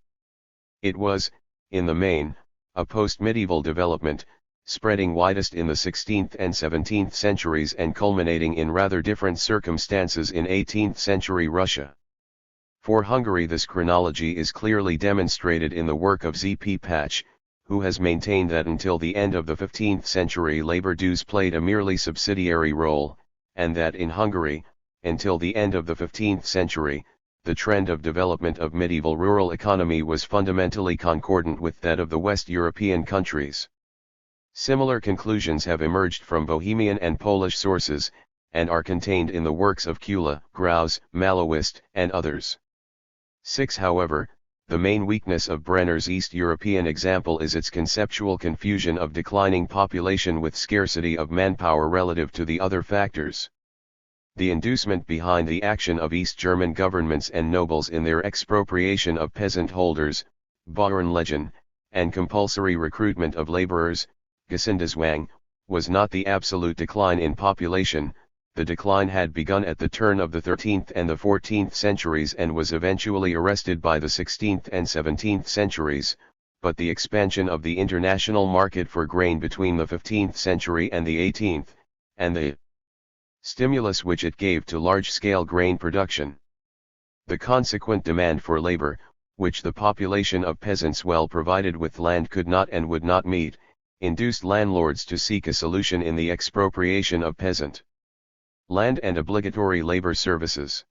It was, in the main, a post-medieval development, spreading widest in the 16th and 17th centuries and culminating in rather different circumstances in 18th century Russia. For Hungary this chronology is clearly demonstrated in the work of Z.P. Patch, who has maintained that until the end of the 15th century labor dues played a merely subsidiary role, and that in Hungary, until the end of the 15th century, the trend of development of medieval rural economy was fundamentally concordant with that of the West European countries. Similar conclusions have emerged from Bohemian and Polish sources, and are contained in the works of Kula, Graus, Malowist, and others. 6. However, The main weakness of Brenner's East European example is its conceptual confusion of declining population with scarcity of manpower relative to the other factors. The inducement behind the action of East German governments and nobles in their expropriation of peasant holders, Bauernlegen, and compulsory recruitment of laborers, Gesindezwang, was not the absolute decline in population. The decline had begun at the turn of the 13th and the 14th centuries and was eventually arrested by the 16th and 17th centuries, but the expansion of the international market for grain between the 15th century and the 18th, and the stimulus which it gave to large-scale grain production. The consequent demand for labor, which the population of peasants well provided with land could not and would not meet, induced landlords to seek a solution in the expropriation of peasant land and obligatory labor services.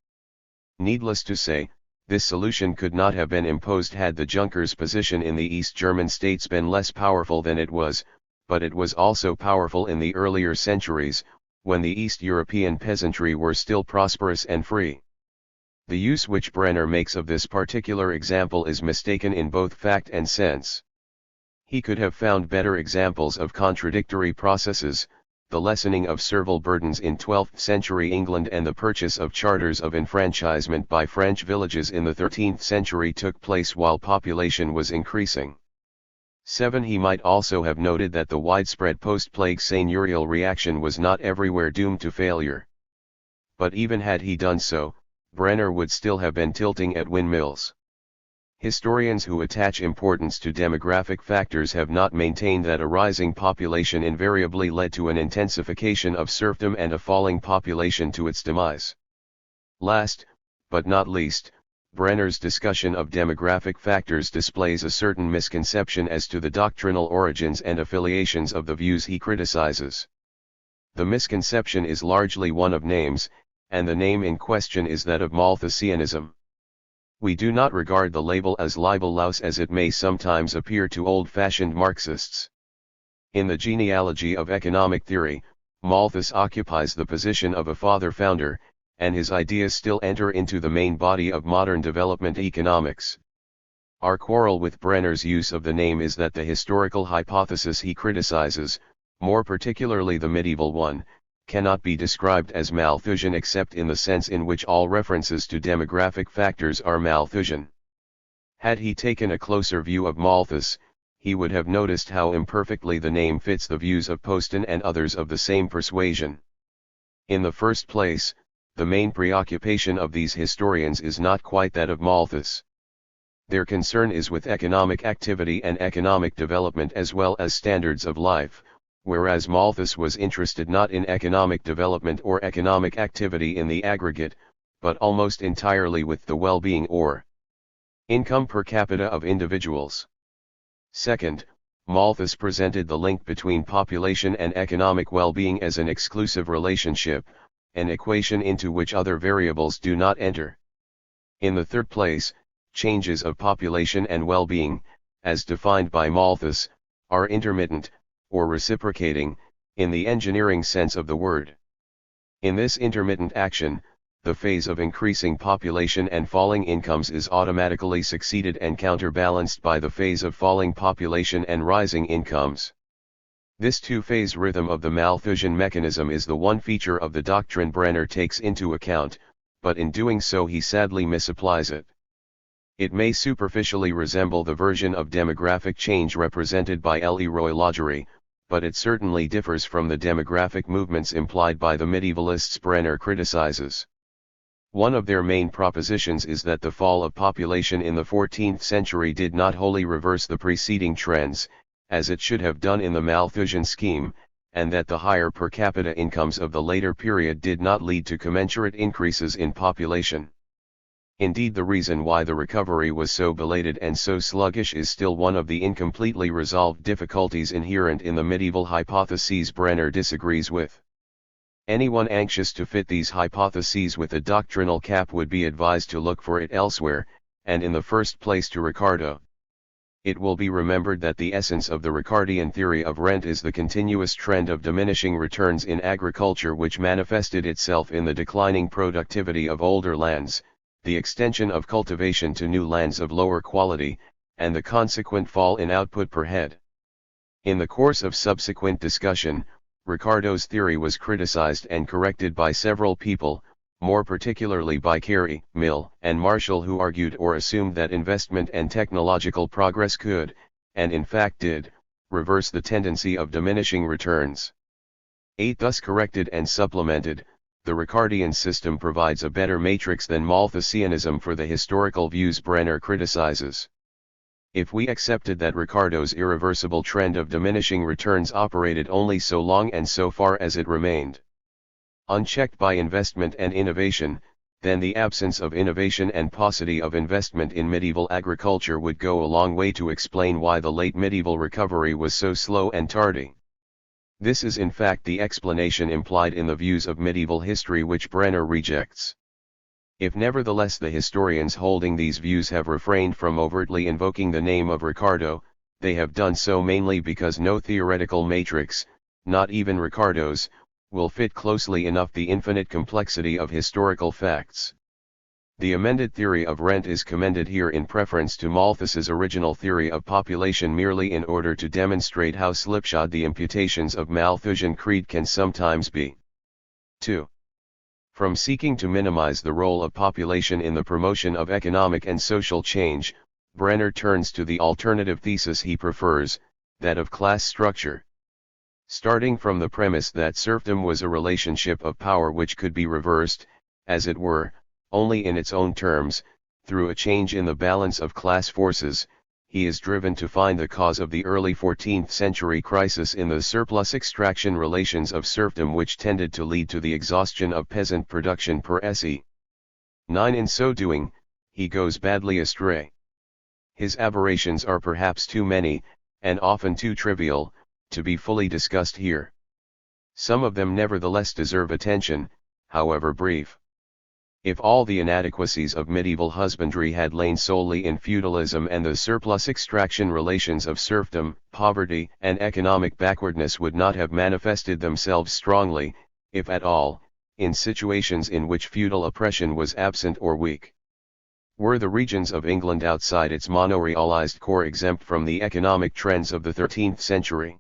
Needless to say, this solution could not have been imposed had the Junkers' position in the East German states been less powerful than it was, but it was also powerful in the earlier centuries, when the East European peasantry were still prosperous and free. The use which Brenner makes of this particular example is mistaken in both fact and sense. He could have found better examples of contradictory processes. The lessening of servile burdens in 12th century England and the purchase of charters of enfranchisement by French villages in the 13th century took place while population was increasing. 7. He might also have noted that the widespread post-plague seigneurial reaction was not everywhere doomed to failure. But even had he done so, Brenner would still have been tilting at windmills. Historians who attach importance to demographic factors have not maintained that a rising population invariably led to an intensification of serfdom and a falling population to its demise. Last, but not least, Brenner's discussion of demographic factors displays a certain misconception as to the doctrinal origins and affiliations of the views he criticizes. The misconception is largely one of names, and the name in question is that of Malthusianism. We do not regard the label as libellous as it may sometimes appear to old-fashioned Marxists. In the genealogy of economic theory, Malthus occupies the position of a father-founder, and his ideas still enter into the main body of modern development economics. Our quarrel with Brenner's use of the name is that the historical hypothesis he criticizes, more particularly the medieval one, cannot be described as Malthusian except in the sense in which all references to demographic factors are Malthusian. Had he taken a closer view of Malthus, he would have noticed how imperfectly the name fits the views of Poston and others of the same persuasion. In the first place, the main preoccupation of these historians is not quite that of Malthus. Their concern is with economic activity and economic development as well as standards of life, whereas Malthus was interested not in economic development or economic activity in the aggregate, but almost entirely with the well-being or income per capita of individuals. Second, Malthus presented the link between population and economic well-being as an exclusive relationship, an equation into which other variables do not enter. In the third place, changes of population and well-being, as defined by Malthus, are intermittent, or reciprocating, in the engineering sense of the word. In this intermittent action, the phase of increasing population and falling incomes is automatically succeeded and counterbalanced by the phase of falling population and rising incomes. This two-phase rhythm of the Malthusian mechanism is the one feature of the doctrine Brenner takes into account, but in doing so he sadly misapplies it. It may superficially resemble the version of demographic change represented by Leroy Lagery, but it certainly differs from the demographic movements implied by the medievalists Brenner criticizes. One of their main propositions is that the fall of population in the 14th century did not wholly reverse the preceding trends, as it should have done in the Malthusian scheme, and that the higher per capita incomes of the later period did not lead to commensurate increases in population. Indeed, the reason why the recovery was so belated and so sluggish is still one of the incompletely resolved difficulties inherent in the medieval hypotheses Brenner disagrees with. Anyone anxious to fit these hypotheses with a doctrinal cap would be advised to look for it elsewhere, and in the first place to Ricardo. It will be remembered that the essence of the Ricardian theory of rent is the continuous trend of diminishing returns in agriculture which manifested itself in the declining productivity of older lands, the extension of cultivation to new lands of lower quality, and the consequent fall in output per head. In the course of subsequent discussion, Ricardo's theory was criticized and corrected by several people, more particularly by Carey, Mill, and Marshall, who argued or assumed that investment and technological progress could, and in fact did, reverse the tendency of diminishing returns. 8. Thus corrected and supplemented, the Ricardian system provides a better matrix than Malthusianism for the historical views Brenner criticizes. If we accepted that Ricardo's irreversible trend of diminishing returns operated only so long and so far as it remained unchecked by investment and innovation, then the absence of innovation and paucity of investment in medieval agriculture would go a long way to explain why the late medieval recovery was so slow and tardy. This is in fact the explanation implied in the views of medieval history which Brenner rejects. If nevertheless the historians holding these views have refrained from overtly invoking the name of Ricardo, they have done so mainly because no theoretical matrix, not even Ricardo's, will fit closely enough the infinite complexity of historical facts. The amended theory of rent is commended here in preference to Malthus's original theory of population merely in order to demonstrate how slipshod the imputations of Malthusian creed can sometimes be. 2. From seeking to minimize the role of population in the promotion of economic and social change, Brenner turns to the alternative thesis he prefers, that of class structure. Starting from the premise that serfdom was a relationship of power which could be reversed, as it were, only in its own terms, through a change in the balance of class forces, he is driven to find the cause of the early 14th century crisis in the surplus extraction relations of serfdom which tended to lead to the exhaustion of peasant production per se. 9. In so doing, he goes badly astray. His aberrations are perhaps too many, and often too trivial, to be fully discussed here. Some of them nevertheless deserve attention, however brief. If all the inadequacies of medieval husbandry had lain solely in feudalism and the surplus extraction relations of serfdom, poverty and economic backwardness would not have manifested themselves strongly, if at all, in situations in which feudal oppression was absent or weak. Were the regions of England outside its monorealized core exempt from the economic trends of the 13th century?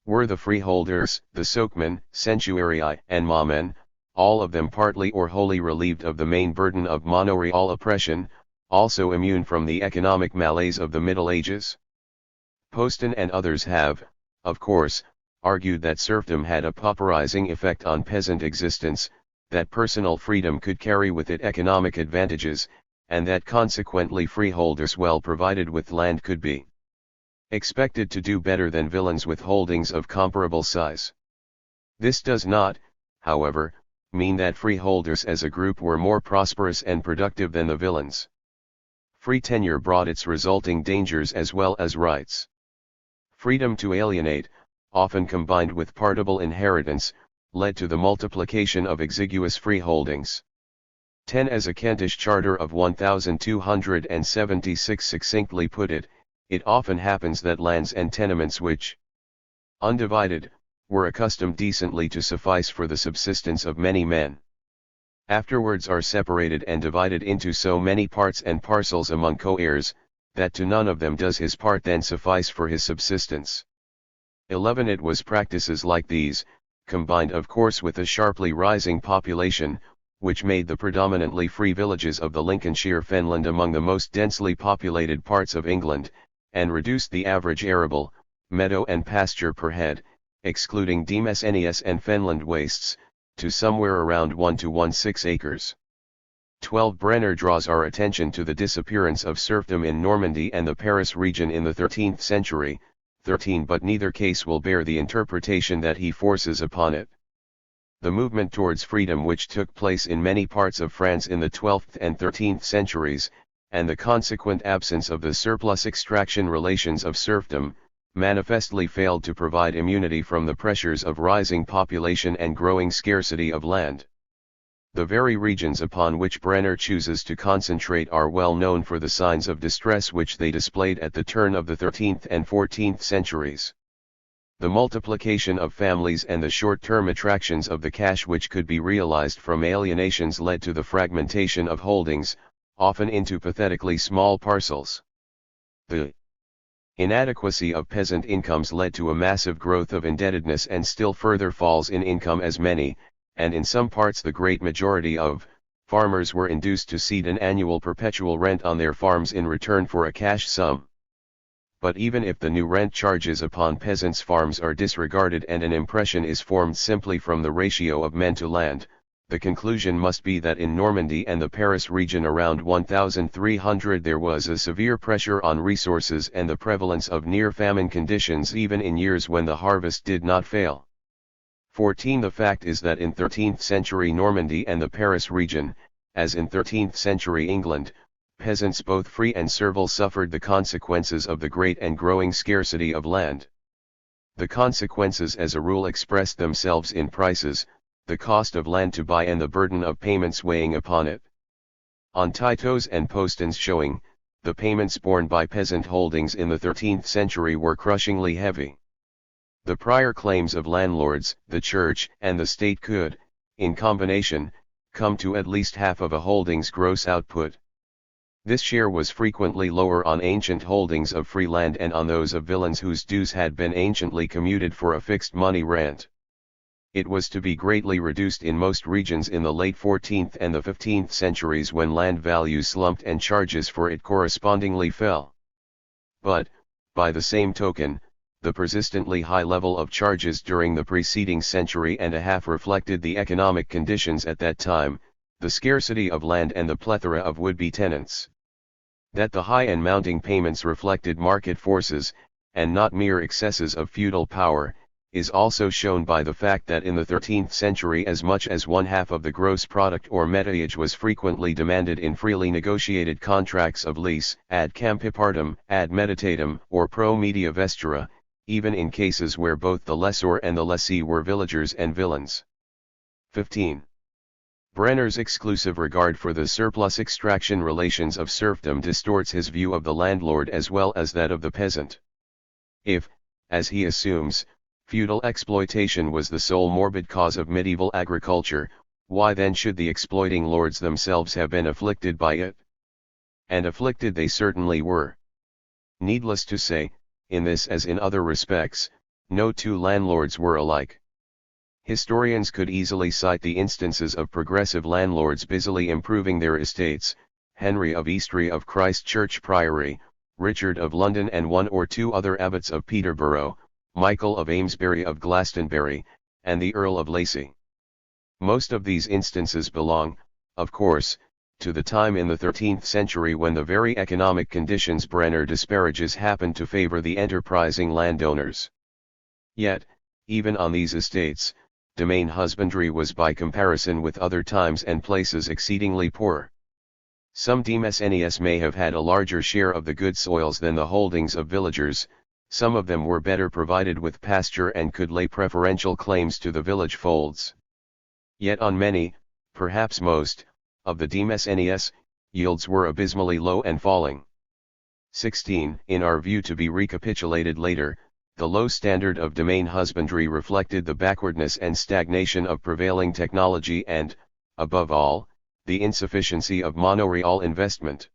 Were the freeholders, the sokemen, centuarii and mamen, all of them partly or wholly relieved of the main burden of monoreal oppression, also immune from the economic malaise of the Middle Ages? Poston and others have, of course, argued that serfdom had a pauperizing effect on peasant existence, that personal freedom could carry with it economic advantages, and that consequently freeholders well provided with land could be expected to do better than villeins with holdings of comparable size. This does not, however, mean that freeholders as a group were more prosperous and productive than the villeins. Free tenure brought its resulting dangers as well as rights. Freedom to alienate, often combined with partible inheritance, led to the multiplication of exiguous freeholdings. 10. As a Kentish charter of 1276 succinctly put it, it often happens that lands and tenements which, undivided, were accustomed decently to suffice for the subsistence of many men, afterwards are separated and divided into so many parts and parcels among co-heirs, that to none of them does his part then suffice for his subsistence. 11. It was practices like these, combined of course with a sharply rising population, which made the predominantly free villages of the Lincolnshire fenland among the most densely populated parts of England, and reduced the average arable, meadow and pasture per head, excluding demesnes and fenland wastes, to somewhere around 1 to 16 acres. 12. Brenner draws our attention to the disappearance of serfdom in Normandy and the Paris region in the 13th century, 13. But neither case will bear the interpretation that he forces upon it. The movement towards freedom which took place in many parts of France in the 12th and 13th centuries, and the consequent absence of the surplus extraction relations of serfdom, manifestly failed to provide immunity from the pressures of rising population and growing scarcity of land. The very regions upon which Brenner chooses to concentrate are well known for the signs of distress which they displayed at the turn of the 13th and 14th centuries. The multiplication of families and the short-term attractions of the cash which could be realized from alienations led to the fragmentation of holdings, often into pathetically small parcels. The inadequacy of peasant incomes led to a massive growth of indebtedness and still further falls in income as many, and in some parts the great majority of, farmers were induced to cede an annual perpetual rent on their farms in return for a cash sum. But even if the new rent charges upon peasants' farms are disregarded and an impression is formed simply from the ratio of men to land, the conclusion must be that in Normandy and the Paris region around 1300 there was a severe pressure on resources and the prevalence of near-famine conditions even in years when the harvest did not fail. 14. The fact is that in 13th century Normandy and the Paris region, as in 13th century England, peasants both free and servile suffered the consequences of the great and growing scarcity of land. The consequences as a rule expressed themselves in prices, the cost of land to buy and the burden of payments weighing upon it. On titles and postons showing, the payments borne by peasant holdings in the 13th century were crushingly heavy. The prior claims of landlords, the church, and the state could, in combination, come to at least half of a holding's gross output. This share was frequently lower on ancient holdings of free land and on those of villeins whose dues had been anciently commuted for a fixed money rent. It was to be greatly reduced in most regions in the late 14th and the 15th centuries when land values slumped and charges for it correspondingly fell. But, by the same token, the persistently high level of charges during the preceding century and a half reflected the economic conditions at that time, the scarcity of land and the plethora of would-be tenants. That the high and mounting payments reflected market forces, and not mere excesses of feudal power, is also shown by the fact that in the 13th century as much as one-half of the gross product or metayage was frequently demanded in freely negotiated contracts of lease, ad campipartum, ad meditatum, or pro media vestura, even in cases where both the lessor and the lessee were villagers and villeins. 15. Brenner's exclusive regard for the surplus extraction relations of serfdom distorts his view of the landlord as well as that of the peasant. If, as he assumes, feudal exploitation was the sole morbid cause of medieval agriculture, why then should the exploiting lords themselves have been afflicted by it? And afflicted they certainly were. Needless to say, in this as in other respects, no two landlords were alike. Historians could easily cite the instances of progressive landlords busily improving their estates, Henry of Eastry of Christ Church Priory, Richard of London and one or two other abbots of Peterborough, Michael of Amesbury of Glastonbury, and the Earl of Lacy. Most of these instances belong, of course, to the time in the 13th century when the very economic conditions Brenner disparages happened to favor the enterprising landowners. Yet, even on these estates, domain husbandry was by comparison with other times and places exceedingly poor. Some demesnes may have had a larger share of the good soils than the holdings of villagers, some of them were better provided with pasture and could lay preferential claims to the village folds. Yet on many, perhaps most, of the demesnes, yields were abysmally low and falling. 16. In our view to be recapitulated later, the low standard of domain husbandry reflected the backwardness and stagnation of prevailing technology and, above all, the insufficiency of monoreal investment.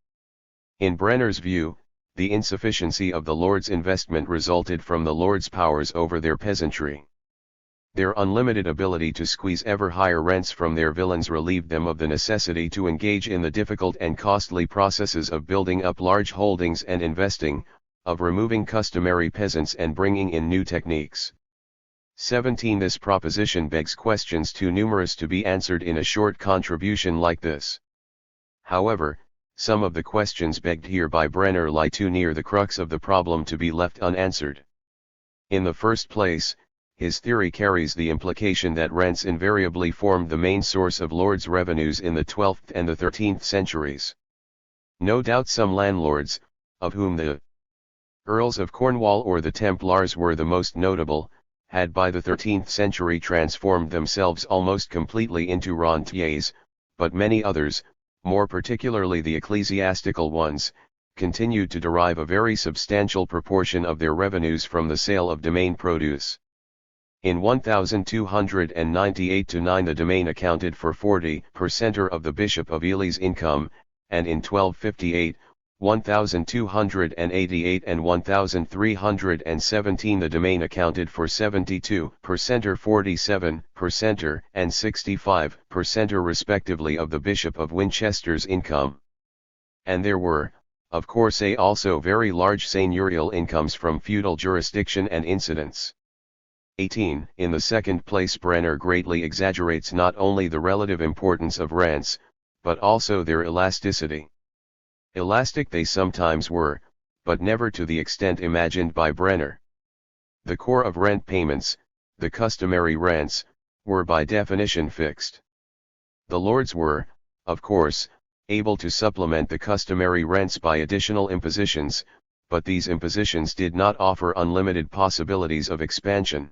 In Brenner's view, the insufficiency of the lord's investment resulted from the lord's powers over their peasantry. Their unlimited ability to squeeze ever higher rents from their villeins relieved them of the necessity to engage in the difficult and costly processes of building up large holdings and investing, of removing customary peasants and bringing in new techniques. 17. This proposition begs questions too numerous to be answered in a short contribution like this. However, some of the questions begged here by Brenner lie too near the crux of the problem to be left unanswered. In the first place, his theory carries the implication that rents invariably formed the main source of lords' revenues in the 12th and the 13th centuries. No doubt some landlords, of whom the Earls of Cornwall or the Templars were the most notable, had by the 13th century transformed themselves almost completely into rentiers, but many others, more particularly the ecclesiastical ones, continued to derive a very substantial proportion of their revenues from the sale of domain produce. In 1298-9 the domain accounted for 40% of the Bishop of Ely's income, and in 1258, 1288 and 1317 the domain accounted for 72% or 47% and 65% respectively of the Bishop of Winchester's income. And there were, of course, also very large seigneurial incomes from feudal jurisdiction and incidents. 18. In the second place, Brenner greatly exaggerates not only the relative importance of rents, but also their elasticity. Elastic they sometimes were, but never to the extent imagined by Brenner. The core of rent payments, the customary rents, were by definition fixed. The lords were, of course, able to supplement the customary rents by additional impositions, but these impositions did not offer unlimited possibilities of expansion.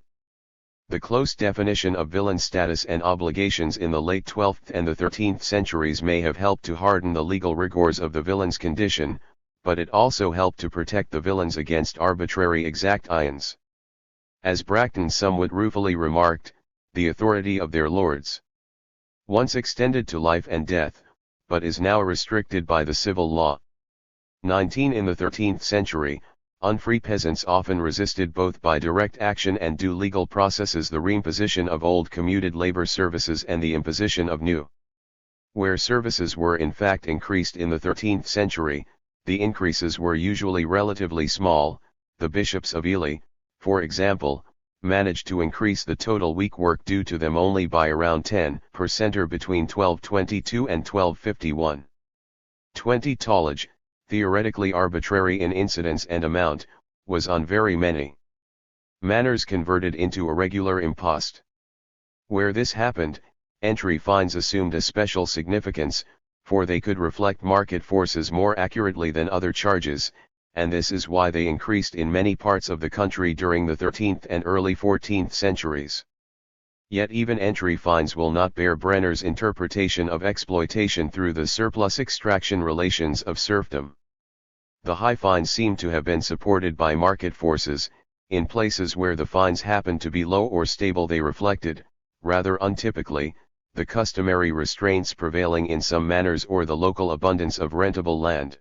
The close definition of villein status and obligations in the late 12th and the 13th centuries may have helped to harden the legal rigors of the villein's condition, but it also helped to protect the villeins against arbitrary exactions. As Bracton somewhat ruefully remarked, the authority of their lords, once extended to life and death, but is now restricted by the civil law. 19. In the 13th century, unfree peasants often resisted both by direct action and due legal processes the reimposition of old commuted labor services and the imposition of new. Where services were in fact increased in the 13th century, the increases were usually relatively small. The bishops of Ely, for example, managed to increase the total week work due to them only by around 10% or between 1222 and 1251. 20. Tallage, theoretically arbitrary in incidence and amount, was on very many manors converted into a regular impost. Where this happened, entry fines assumed a special significance, for they could reflect market forces more accurately than other charges, and this is why they increased in many parts of the country during the 13th and early 14th centuries. Yet even entry fines will not bear Brenner's interpretation of exploitation through the surplus extraction relations of serfdom. The high fines seem to have been supported by market forces. In places where the fines happened to be low or stable they reflected, rather untypically, the customary restraints prevailing in some manors or the local abundance of rentable land.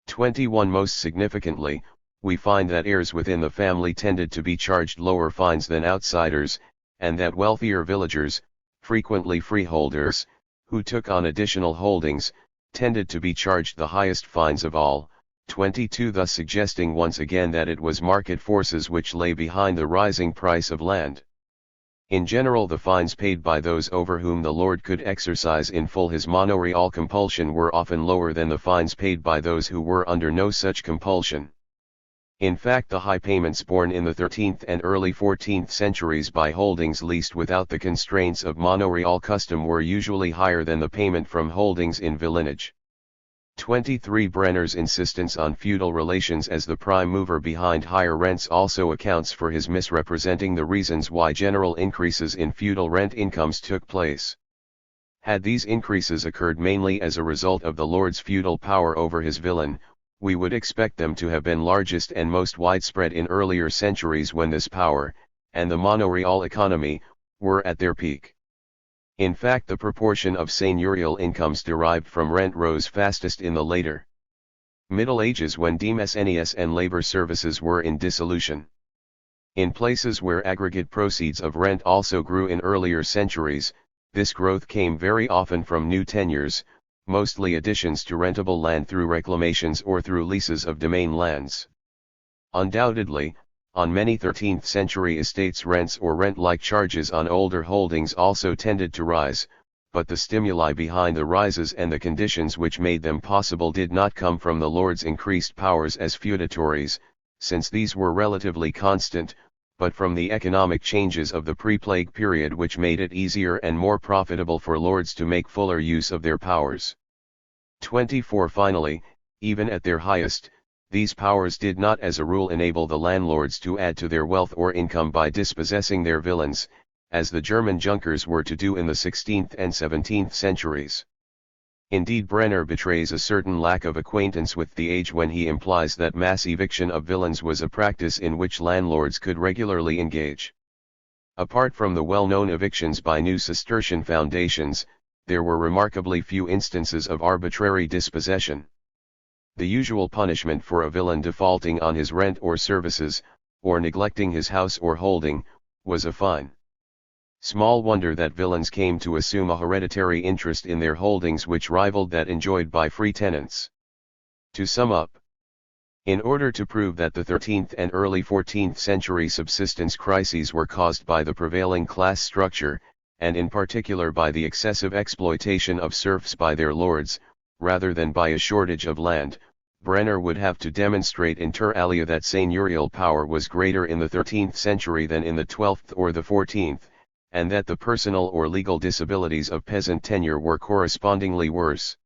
21. Most significantly, we find that heirs within the family tended to be charged lower fines than outsiders, and that wealthier villagers, frequently freeholders, who took on additional holdings, tended to be charged the highest fines of all. 22. Thus suggesting once again that it was market forces which lay behind the rising price of land. In general, the fines paid by those over whom the lord could exercise in full his manorial compulsion were often lower than the fines paid by those who were under no such compulsion. In fact, the high payments borne in the 13th and early 14th centuries by holdings leased without the constraints of manorial custom were usually higher than the payment from holdings in villenage. 23. Brenner's insistence on feudal relations as the prime mover behind higher rents also accounts for his misrepresenting the reasons why general increases in feudal rent incomes took place. Had these increases occurred mainly as a result of the lord's feudal power over his villein, we would expect them to have been largest and most widespread in earlier centuries when this power, and the manorial economy, were at their peak. In fact, the proportion of seigneurial incomes derived from rent rose fastest in the later Middle Ages when demesnes and labor services were in dissolution. In places where aggregate proceeds of rent also grew in earlier centuries, this growth came very often from new tenures, mostly additions to rentable land through reclamations or through leases of domain lands. Undoubtedly, on many 13th century estates rents or rent-like charges on older holdings also tended to rise, but the stimuli behind the rises and the conditions which made them possible did not come from the lord's increased powers as feudatories, since these were relatively constant, but from the economic changes of the pre-plague period which made it easier and more profitable for lords to make fuller use of their powers. 24. Finally, even at their highest, these powers did not as a rule enable the landlords to add to their wealth or income by dispossessing their villeins, as the German Junkers were to do in the 16th and 17th centuries. Indeed, Brenner betrays a certain lack of acquaintance with the age when he implies that mass eviction of villains was a practice in which landlords could regularly engage. Apart from the well-known evictions by new Cistercian foundations, there were remarkably few instances of arbitrary dispossession. The usual punishment for a villain defaulting on his rent or services, or neglecting his house or holding, was a fine. Small wonder that villains came to assume a hereditary interest in their holdings which rivaled that enjoyed by free tenants. To sum up, in order to prove that the 13th and early 14th century subsistence crises were caused by the prevailing class structure, and in particular by the excessive exploitation of serfs by their lords, rather than by a shortage of land, Brenner would have to demonstrate inter alia that seigneurial power was greater in the 13th century than in the 12th or the 14th, and that the personal or legal disabilities of peasant tenure were correspondingly worse.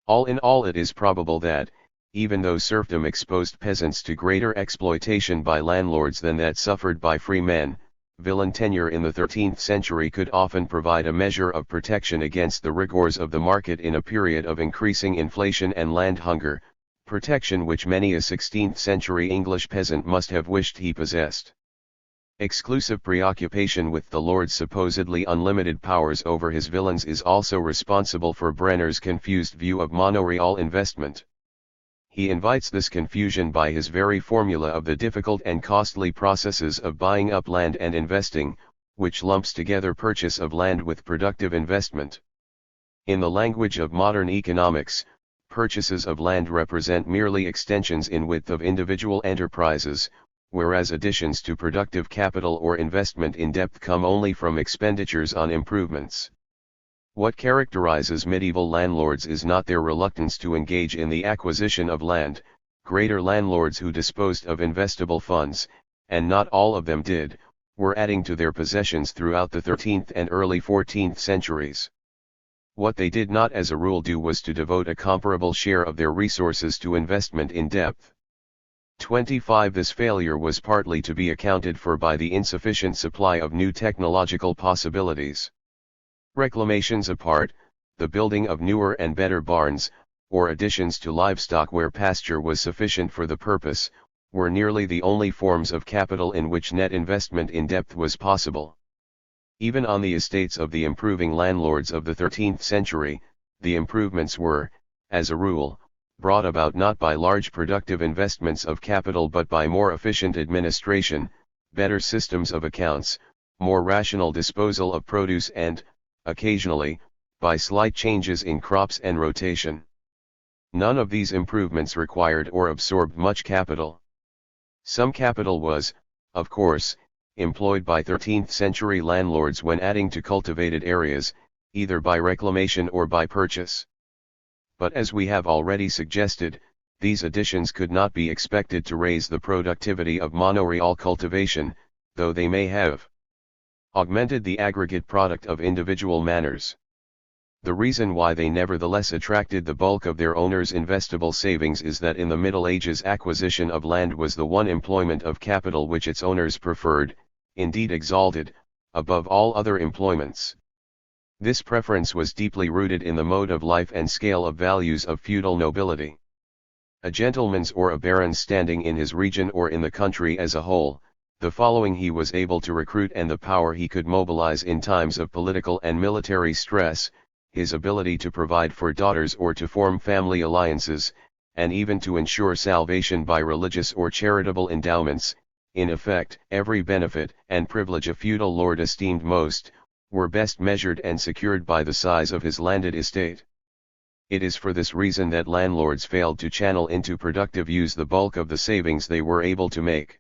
All in all, it is probable that, even though serfdom exposed peasants to greater exploitation by landlords than that suffered by free men, villain tenure in the 13th century could often provide a measure of protection against the rigors of the market in a period of increasing inflation and land hunger, protection which many a 16th century English peasant must have wished he possessed. Exclusive preoccupation with the lord's supposedly unlimited powers over his villains is also responsible for Brenner's confused view of monoreal investment. He invites this confusion by his very formula of the difficult and costly processes of buying up land and investing, which lumps together purchase of land with productive investment. In the language of modern economics, purchases of land represent merely extensions in width of individual enterprises, whereas additions to productive capital or investment in depth come only from expenditures on improvements. What characterizes medieval landlords is not their reluctance to engage in the acquisition of land. Greater landlords who disposed of investable funds, and not all of them did, were adding to their possessions throughout the 13th and early 14th centuries. What they did not as a rule do was to devote a comparable share of their resources to investment in depth. 25. This failure was partly to be accounted for by the insufficient supply of new technological possibilities. Reclamations apart, the building of newer and better barns, or additions to livestock where pasture was sufficient for the purpose, were nearly the only forms of capital in which net investment in depth was possible. Even on the estates of the improving landlords of the 13th century, the improvements were, as a rule, brought about not by large productive investments of capital but by more efficient administration, better systems of accounts, more rational disposal of produce and, occasionally, by slight changes in crops and rotation. None of these improvements required or absorbed much capital. Some capital was, of course, employed by 13th century landlords when adding to cultivated areas, either by reclamation or by purchase. But as we have already suggested, these additions could not be expected to raise the productivity of monoreal cultivation, though they may have augmented the aggregate product of individual manors. The reason why they nevertheless attracted the bulk of their owners' investable savings is that in the Middle Ages acquisition of land was the one employment of capital which its owners preferred, indeed exalted, above all other employments. This preference was deeply rooted in the mode of life and scale of values of feudal nobility. A gentleman's or a baron's standing in his region or in the country as a whole, the following he was able to recruit and the power he could mobilize in times of political and military stress, his ability to provide for daughters or to form family alliances, and even to ensure salvation by religious or charitable endowments, in effect, every benefit and privilege a feudal lord esteemed most, were best measured and secured by the size of his landed estate. It is for this reason that landlords failed to channel into productive use the bulk of the savings they were able to make.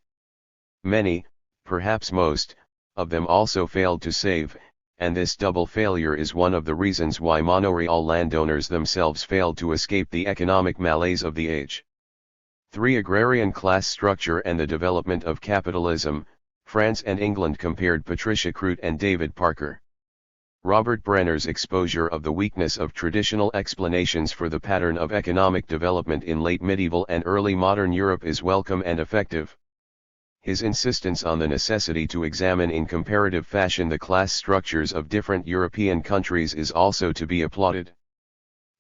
Many, perhaps most, of them also failed to save, and this double failure is one of the reasons why monoreal landowners themselves failed to escape the economic malaise of the age. 3. Agrarian class structure and the development of capitalism. France and England compared. Patricia Crute and David Parker. Robert Brenner's exposure of the weakness of traditional explanations for the pattern of economic development in late medieval and early modern Europe is welcome and effective. His insistence on the necessity to examine in comparative fashion the class structures of different European countries is also to be applauded.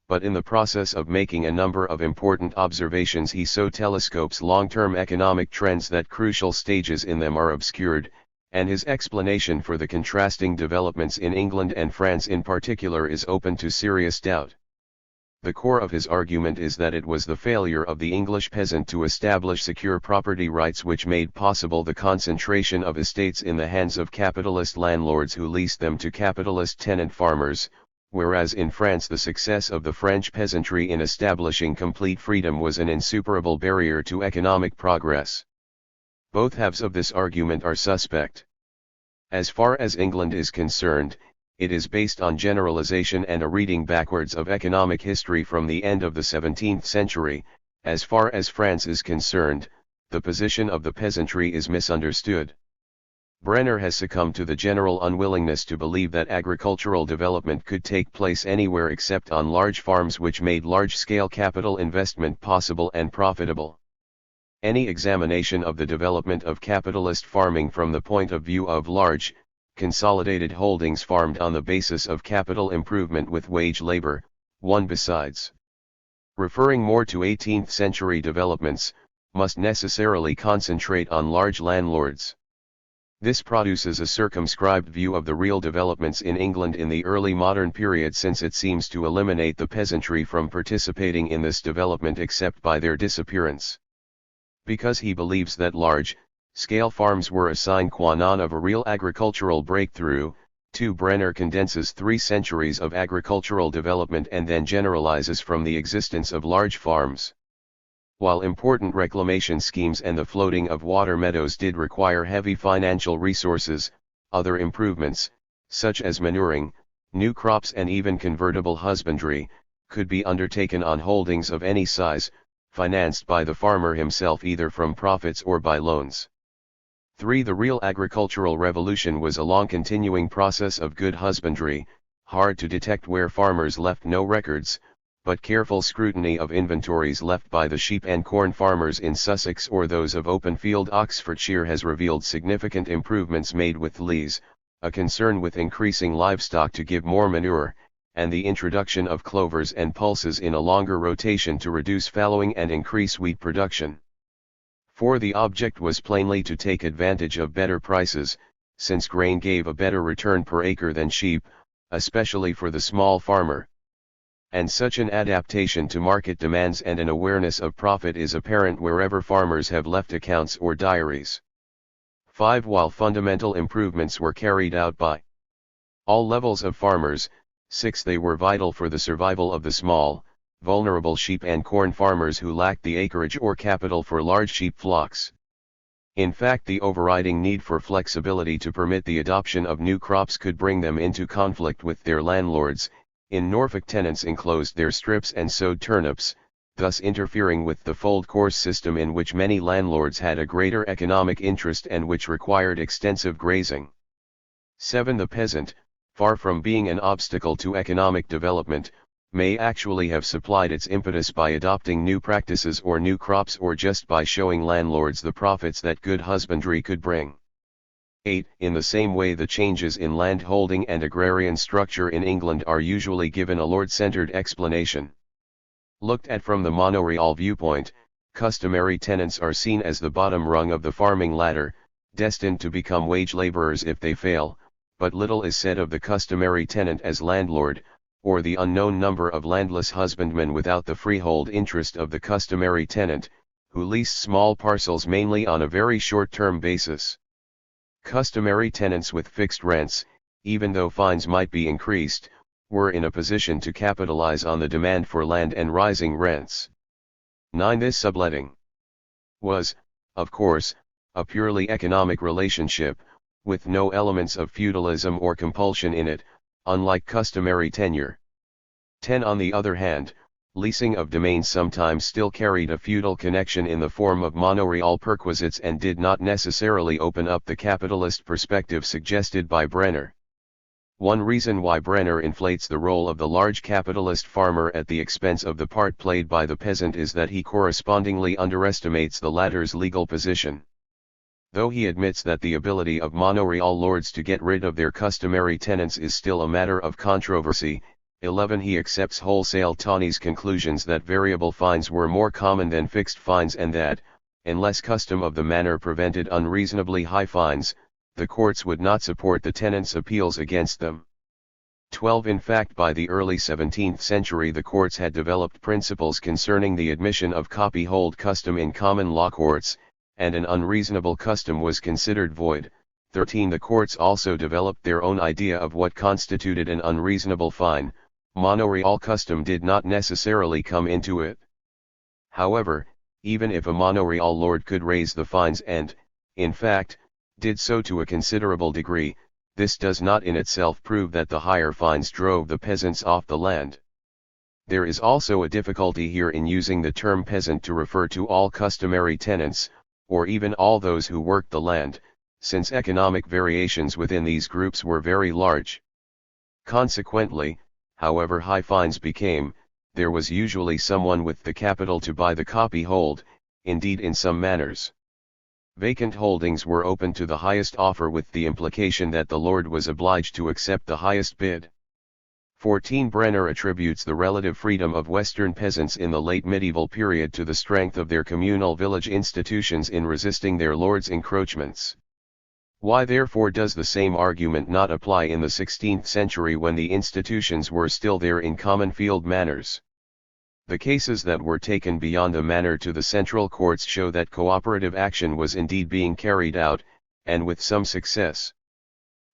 but in the process of making a number of important observations he so telescopes long-term economic trends that crucial stages in them are obscured, and his explanation for the contrasting developments in England and France in particular is open to serious doubt. The core of his argument is that it was the failure of the English peasant to establish secure property rights which made possible the concentration of estates in the hands of capitalist landlords who leased them to capitalist tenant farmers, whereas in France the success of the French peasantry in establishing complete freedom was an insuperable barrier to economic progress. Both halves of this argument are suspect. As far as England is concerned, it is based on generalization and a reading backwards of economic history from the end of the 17th century. As far as France is concerned, the position of the peasantry is misunderstood. Brenner has succumbed to the general unwillingness to believe that agricultural development could take place anywhere except on large farms which made large-scale capital investment possible and profitable. Any examination of the development of capitalist farming from the point of view of large, consolidated holdings farmed on the basis of capital improvement with wage labor, one besides referring more to 18th century developments, must necessarily concentrate on large landlords. This produces a circumscribed view of the real developments in England in the early modern period, since it seems to eliminate the peasantry from participating in this development except by their disappearance. Because he believes that large-scale farms were a sine qua non of a real agricultural breakthrough, Brenner condenses 3 centuries of agricultural development and then generalizes from the existence of large farms. While important reclamation schemes and the floating of water meadows did require heavy financial resources, other improvements, such as manuring, new crops and even convertible husbandry, could be undertaken on holdings of any size, financed by the farmer himself either from profits or by loans. 3. The real agricultural revolution was a long continuing process of good husbandry, hard to detect where farmers left no records, but careful scrutiny of inventories left by the sheep and corn farmers in Sussex or those of Openfield, Oxfordshire has revealed significant improvements made with lees, a concern with increasing livestock to give more manure, and the introduction of clovers and pulses in a longer rotation to reduce fallowing and increase wheat production. 4. The object was plainly to take advantage of better prices, since grain gave a better return per acre than sheep, especially for the small farmer. And such an adaptation to market demands and an awareness of profit is apparent wherever farmers have left accounts or diaries. 5. While fundamental improvements were carried out by all levels of farmers, 6. They were vital for the survival of the small, vulnerable sheep and corn farmers who lacked the acreage or capital for large sheep flocks. In fact, the overriding need for flexibility to permit the adoption of new crops could bring them into conflict with their landlords. In Norfolk, tenants enclosed their strips and sowed turnips, thus interfering with the fold course system in which many landlords had a greater economic interest and which required extensive grazing. 7. The peasant, far from being an obstacle to economic development, may actually have supplied its impetus by adopting new practices or new crops or just by showing landlords the profits that good husbandry could bring. 8. In the same way, the changes in land holding and agrarian structure in England are usually given a lord-centered explanation. Looked at from the monoreal viewpoint, customary tenants are seen as the bottom rung of the farming ladder, destined to become wage laborers if they fail, but little is said of the customary tenant as landlord, or the unknown number of landless husbandmen without the freehold interest of the customary tenant, who leased small parcels mainly on a very short-term basis. Customary tenants with fixed rents, even though fines might be increased, were in a position to capitalize on the demand for land and rising rents. 9. This subletting was, of course, a purely economic relationship, with no elements of feudalism or compulsion in it, unlike customary tenure. 10. On the other hand, leasing of domains sometimes still carried a feudal connection in the form of monoreal perquisites and did not necessarily open up the capitalist perspective suggested by Brenner. One reason why Brenner inflates the role of the large capitalist farmer at the expense of the part played by the peasant is that he correspondingly underestimates the latter's legal position. Though he admits that the ability of monoreal lords to get rid of their customary tenants is still a matter of controversy, 11. He accepts wholesale Tawney's conclusions that variable fines were more common than fixed fines and that, unless custom of the manor prevented unreasonably high fines, the courts would not support the tenants' appeals against them. 12. In fact, by the early 17th century the courts had developed principles concerning the admission of copyhold custom in common law courts, and an unreasonable custom was considered void. 13. The courts also developed their own idea of what constituted an unreasonable fine. Manorial custom did not necessarily come into it. However, even if a manorial lord could raise the fines and, in fact, did so to a considerable degree, this does not in itself prove that the higher fines drove the peasants off the land. There is also a difficulty here in using the term peasant to refer to all customary tenants, or even all those who worked the land, since economic variations within these groups were very large. Consequently, however high fines became, there was usually someone with the capital to buy the copyhold. Indeed, in some manors, vacant holdings were open to the highest offer with the implication that the lord was obliged to accept the highest bid. 14. Brenner attributes the relative freedom of Western peasants in the late medieval period to the strength of their communal village institutions in resisting their lords' encroachments. Why therefore does the same argument not apply in the 16th century when the institutions were still there in common field manors? The cases that were taken beyond the manor to the central courts show that cooperative action was indeed being carried out, and with some success.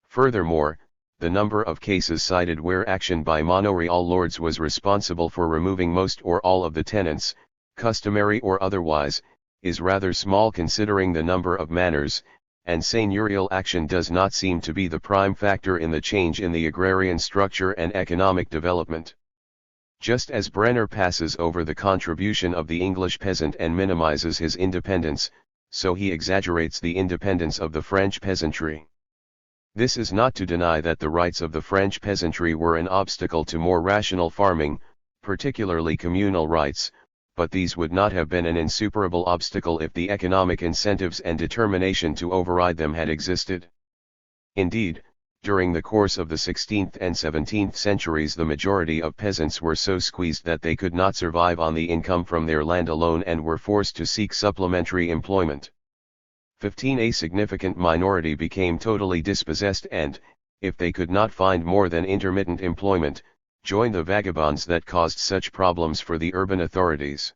Furthermore, the number of cases cited where action by manorial lords was responsible for removing most or all of the tenants, customary or otherwise, is rather small considering the number of manors, and seigneurial action does not seem to be the prime factor in the change in the agrarian structure and economic development. Just as Brenner passes over the contribution of the English peasant and minimizes his independence, so he exaggerates the independence of the French peasantry. This is not to deny that the rights of the French peasantry were an obstacle to more rational farming, particularly communal rights, but these would not have been an insuperable obstacle if the economic incentives and determination to override them had existed. Indeed, during the course of the 16th and 17th centuries the majority of peasants were so squeezed that they could not survive on the income from their land alone and were forced to seek supplementary employment. 15. A significant minority became totally dispossessed and, if they could not find more than intermittent employment, joined the vagabonds that caused such problems for the urban authorities.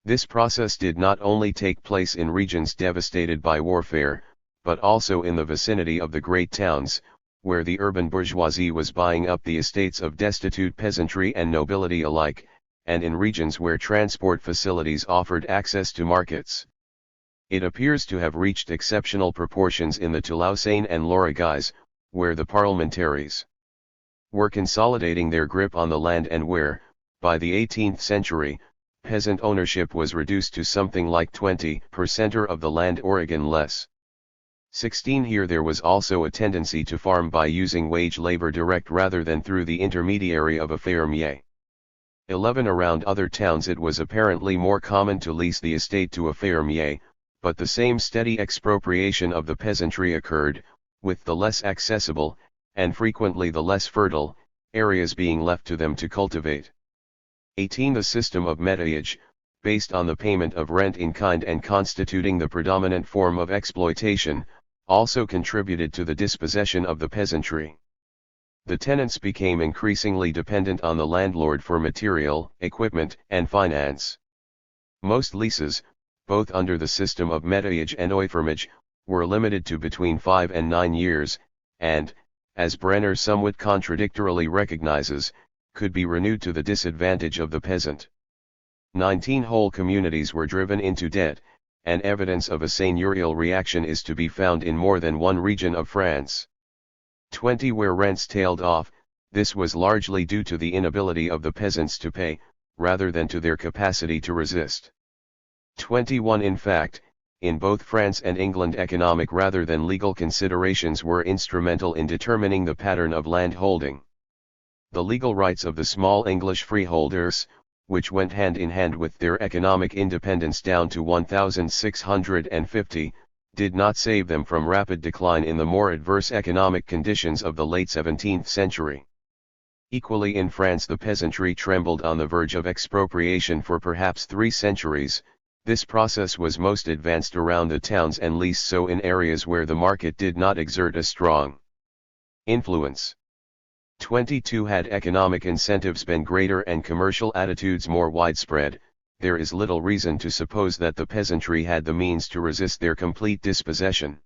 This process did not only take place in regions devastated by warfare, but also in the vicinity of the great towns, where the urban bourgeoisie was buying up the estates of destitute peasantry and nobility alike, and in regions where transport facilities offered access to markets. It appears to have reached exceptional proportions in the Toulousain and Lorraguais, where the parlementaries were consolidating their grip on the land and where, by the 18th century, peasant ownership was reduced to something like 20% of the land Oregon less. 16. Here there was also a tendency to farm by using wage labor direct rather than through the intermediary of a fermier. 11. Around other towns it was apparently more common to lease the estate to a fermier, but the same steady expropriation of the peasantry occurred, with the less accessible, and frequently the less fertile, areas being left to them to cultivate. 18. The system of métayage, based on the payment of rent in kind and constituting the predominant form of exploitation, also contributed to the dispossession of the peasantry. The tenants became increasingly dependent on the landlord for material, equipment, and finance. Most leases, both under the system of métayage and oifermage, were limited to between 5 and 9 years, and, as Brenner somewhat contradictorily recognizes, could be renewed to the disadvantage of the peasant. 19. Whole communities were driven into debt, and evidence of a seigneurial reaction is to be found in more than one region of France. 20. Where rents tailed off, this was largely due to the inability of the peasants to pay, rather than to their capacity to resist. 21. In fact, in both France and England economic rather than legal considerations were instrumental in determining the pattern of land holding. The legal rights of the small English freeholders, which went hand in hand with their economic independence down to 1650, did not save them from rapid decline in the more adverse economic conditions of the late 17th century. Equally in France, the peasantry trembled on the verge of expropriation for perhaps 3 centuries. This process was most advanced around the towns and least so in areas where the market did not exert a strong influence. 22. Had economic incentives been greater and commercial attitudes more widespread, there is little reason to suppose that the peasantry had the means to resist their complete dispossession.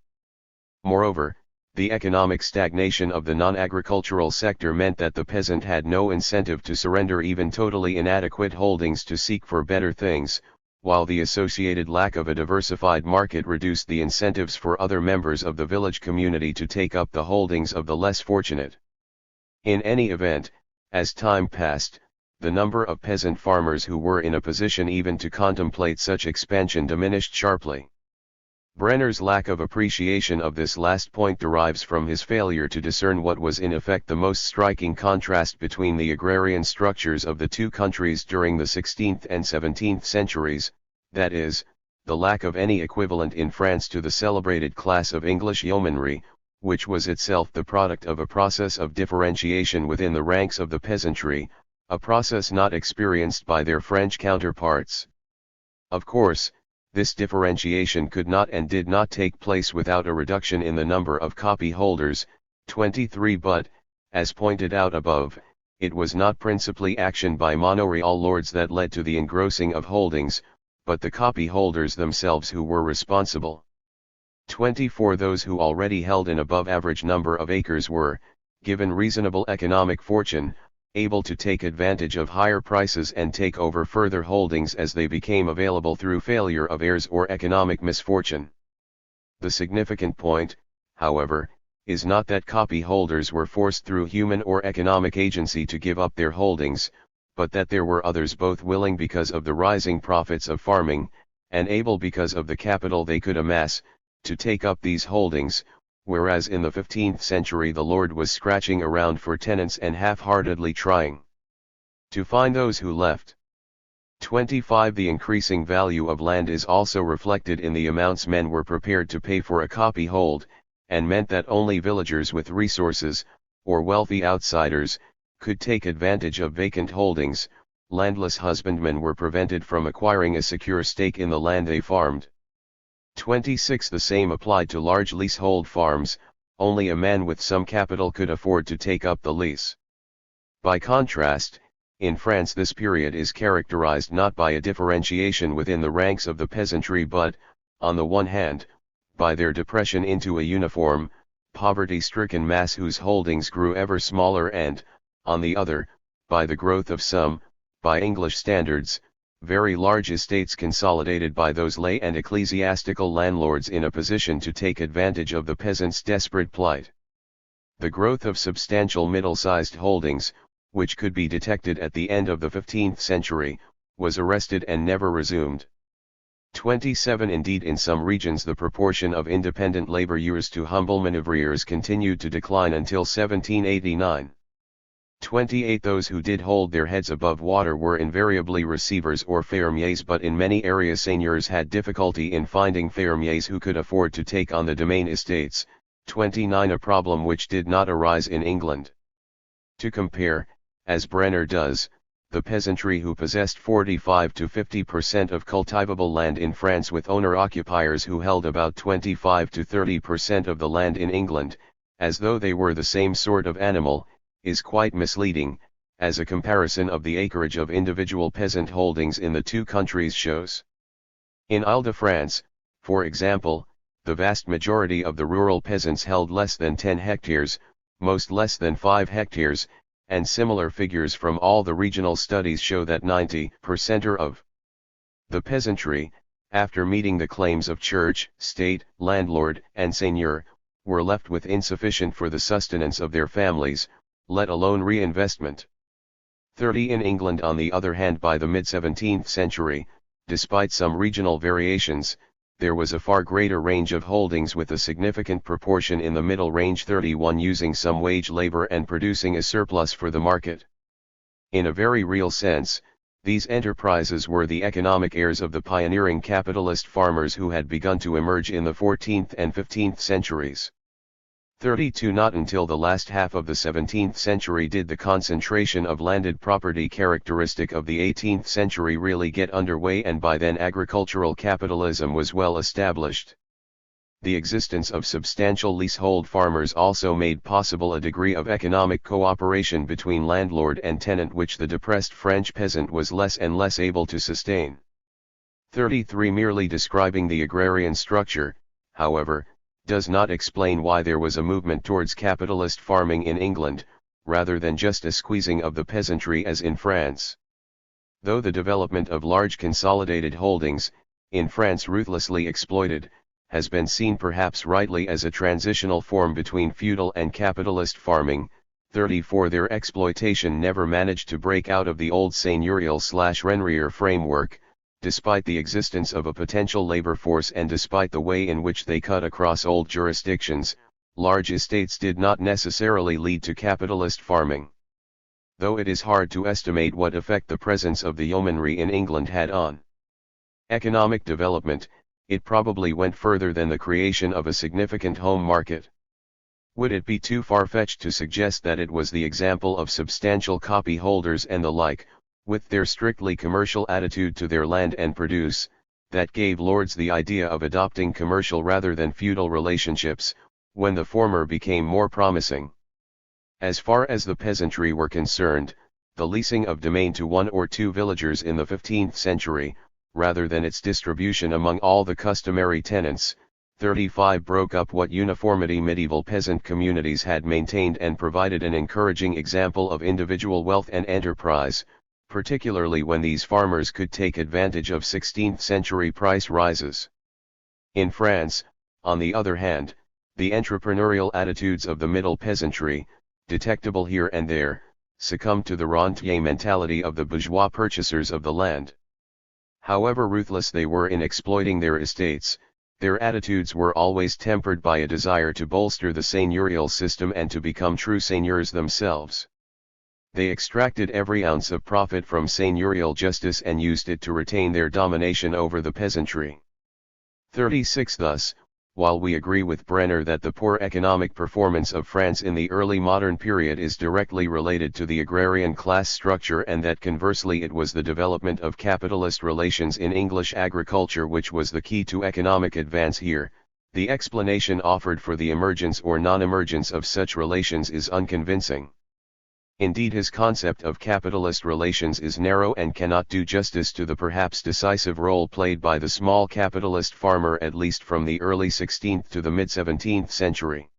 Moreover, the economic stagnation of the non-agricultural sector meant that the peasant had no incentive to surrender even totally inadequate holdings to seek for better things, while the associated lack of a diversified market reduced the incentives for other members of the village community to take up the holdings of the less fortunate. In any event, as time passed, the number of peasant farmers who were in a position even to contemplate such expansion diminished sharply. Brenner's lack of appreciation of this last point derives from his failure to discern what was in effect the most striking contrast between the agrarian structures of the two countries during the 16th and 17th centuries, that is, the lack of any equivalent in France to the celebrated class of English yeomanry, which was itself the product of a process of differentiation within the ranks of the peasantry, a process not experienced by their French counterparts. Of course, this differentiation could not and did not take place without a reduction in the number of copy holders, 23, but, as pointed out above, it was not principally action by manorial lords that led to the engrossing of holdings, but the copy holders themselves who were responsible. 24. Those who already held an above-average number of acres were, given reasonable economic fortune, able to take advantage of higher prices and take over further holdings as they became available through failure of heirs or economic misfortune. The significant point, however, is not that copy holders were forced through human or economic agency to give up their holdings, but that there were others both willing because of the rising profits of farming, and able because of the capital they could amass, to take up these holdings, whereas in the 15th century the lord was scratching around for tenants and half-heartedly trying to find those who left. 25. The increasing value of land is also reflected in the amounts men were prepared to pay for a copy hold, and meant that only villagers with resources, or wealthy outsiders, could take advantage of vacant holdings. Landless husbandmen were prevented from acquiring a secure stake in the land they farmed. 26. The same applied to large leasehold farms, only a man with some capital could afford to take up the lease. By contrast, in France this period is characterized not by a differentiation within the ranks of the peasantry but, on the one hand, by their depression into a uniform, poverty-stricken mass whose holdings grew ever smaller and, on the other, by the growth of some, by English standards, very large estates consolidated by those lay and ecclesiastical landlords in a position to take advantage of the peasants' desperate plight. The growth of substantial middle-sized holdings, which could be detected at the end of the 15th century, was arrested and never resumed. 27. Indeed, in some regions the proportion of independent labourers to humble manoeuvriers continued to decline until 1789. 28. Those who did hold their heads above water were invariably receivers or fermiers, but in many areas seigneurs had difficulty in finding fermiers who could afford to take on the domain estates. 29. A problem which did not arise in England. To compare, as Brenner does, the peasantry who possessed 45 to 50% of cultivable land in France with owner-occupiers who held about 25 to 30% of the land in England, as though they were the same sort of animal, is quite misleading, as a comparison of the acreage of individual peasant holdings in the two countries shows. In Ile-de-France, for example, the vast majority of the rural peasants held less than 10 hectares, most less than 5 hectares, and similar figures from all the regional studies show that 90% of the peasantry, after meeting the claims of church, state, landlord, and seigneur, were left with insufficient for the sustenance of their families, let alone reinvestment. 30. In England, on the other hand, by the mid-17th century, despite some regional variations, there was a far greater range of holdings with a significant proportion in the middle range, 31 using some wage labor and producing a surplus for the market. In a very real sense, these enterprises were the economic heirs of the pioneering capitalist farmers who had begun to emerge in the 14th and 15th centuries. 32 Not until the last half of the 17th century did the concentration of landed property characteristic of the 18th century really get underway, and by then agricultural capitalism was well established. The existence of substantial leasehold farmers also made possible a degree of economic cooperation between landlord and tenant which the depressed French peasant was less and less able to sustain. 33 Merely describing the agrarian structure, however, does not explain why there was a movement towards capitalist farming in England, rather than just a squeezing of the peasantry as in France. Though the development of large consolidated holdings, in France ruthlessly exploited, has been seen perhaps rightly as a transitional form between feudal and capitalist farming, 34 Their exploitation never managed to break out of the old seigneurial/rentier framework, despite the existence of a potential labor force and despite the way in which they cut across old jurisdictions. Large estates did not necessarily lead to capitalist farming. Though it is hard to estimate what effect the presence of the yeomanry in England had on economic development, it probably went further than the creation of a significant home market. Would it be too far-fetched to suggest that it was the example of substantial copy holders and the like, with their strictly commercial attitude to their land and produce, that gave lords the idea of adopting commercial rather than feudal relationships, when the former became more promising? As far as the peasantry were concerned, the leasing of domain to one or two villagers in the 15th century, rather than its distribution among all the customary tenants, 35 broke up what uniformity medieval peasant communities had maintained and provided an encouraging example of individual wealth and enterprise, particularly when these farmers could take advantage of 16th century price rises. In France, on the other hand, the entrepreneurial attitudes of the middle peasantry, detectable here and there, succumbed to the rentier mentality of the bourgeois purchasers of the land. However ruthless they were in exploiting their estates, their attitudes were always tempered by a desire to bolster the seigneurial system and to become true seigneurs themselves. They extracted every ounce of profit from seigneurial justice and used it to retain their domination over the peasantry. 36 Thus, while we agree with Brenner that the poor economic performance of France in the early modern period is directly related to the agrarian class structure and that conversely it was the development of capitalist relations in English agriculture which was the key to economic advance here, the explanation offered for the emergence or non-emergence of such relations is unconvincing. Indeed, his concept of capitalist relations is narrow and cannot do justice to the perhaps decisive role played by the small capitalist farmer at least from the early 16th to the mid-17th century.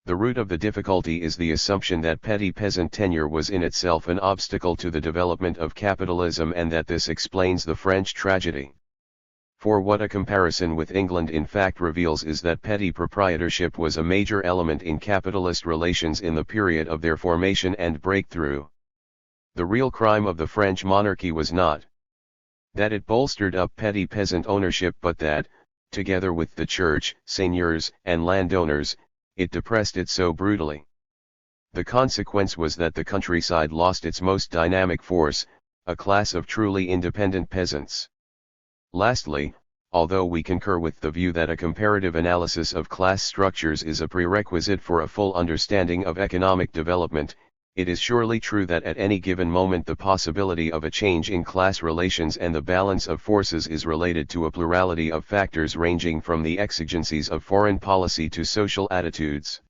The root of the difficulty is the assumption that petty peasant tenure was in itself an obstacle to the development of capitalism and that this explains the French tragedy. For what a comparison with England in fact reveals is that petty proprietorship was a major element in capitalist relations in the period of their formation and breakthrough. The real crime of the French monarchy was not that it bolstered up petty peasant ownership but that, together with the church, seigneurs, and landowners, it depressed it so brutally. The consequence was that the countryside lost its most dynamic force, a class of truly independent peasants. Lastly, although we concur with the view that a comparative analysis of class structures is a prerequisite for a full understanding of economic development, it is surely true that at any given moment the possibility of a change in class relations and the balance of forces is related to a plurality of factors ranging from the exigencies of foreign policy to social attitudes.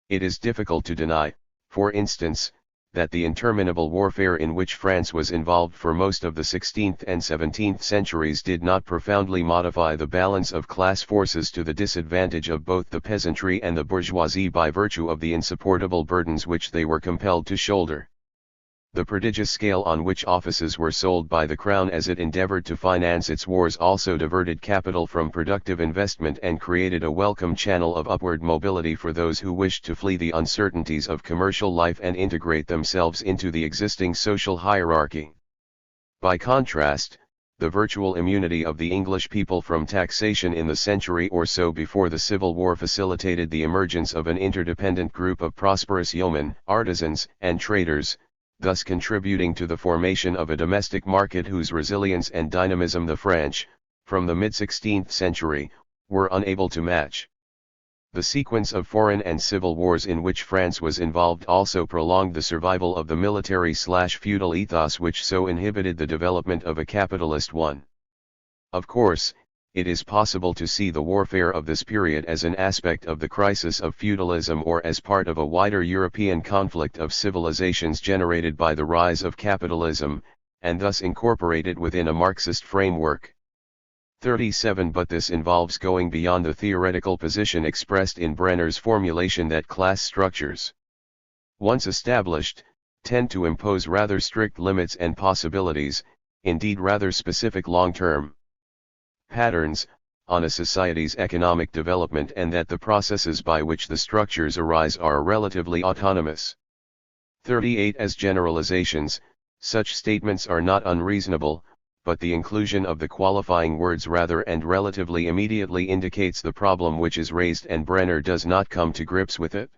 It is difficult to deny, for instance, that the interminable warfare in which France was involved for most of the 16th and 17th centuries did not profoundly modify the balance of class forces to the disadvantage of both the peasantry and the bourgeoisie by virtue of the insupportable burdens which they were compelled to shoulder. The prodigious scale on which offices were sold by the crown as it endeavored to finance its wars also diverted capital from productive investment and created a welcome channel of upward mobility for those who wished to flee the uncertainties of commercial life and integrate themselves into the existing social hierarchy. By contrast, the virtual immunity of the English people from taxation in the century or so before the Civil War facilitated the emergence of an interdependent group of prosperous yeomen, artisans, and traders, thus contributing to the formation of a domestic market whose resilience and dynamism the French, from the mid-16th century, were unable to match. The sequence of foreign and civil wars in which France was involved also prolonged the survival of the military/feudal ethos which so inhibited the development of a capitalist one. Of course, it is possible to see the warfare of this period as an aspect of the crisis of feudalism or as part of a wider European conflict of civilizations generated by the rise of capitalism, and thus incorporated within a Marxist framework. 37 But this involves going beyond the theoretical position expressed in Brenner's formulation that class structures, once established, tend to impose rather strict limits and possibilities, indeed rather specific long-term patterns, on a society's economic development, and that the processes by which the structures arise are relatively autonomous. 38 As generalizations, such statements are not unreasonable, but the inclusion of the qualifying words rather and relatively immediately indicates the problem which is raised, and Brenner does not come to grips with it.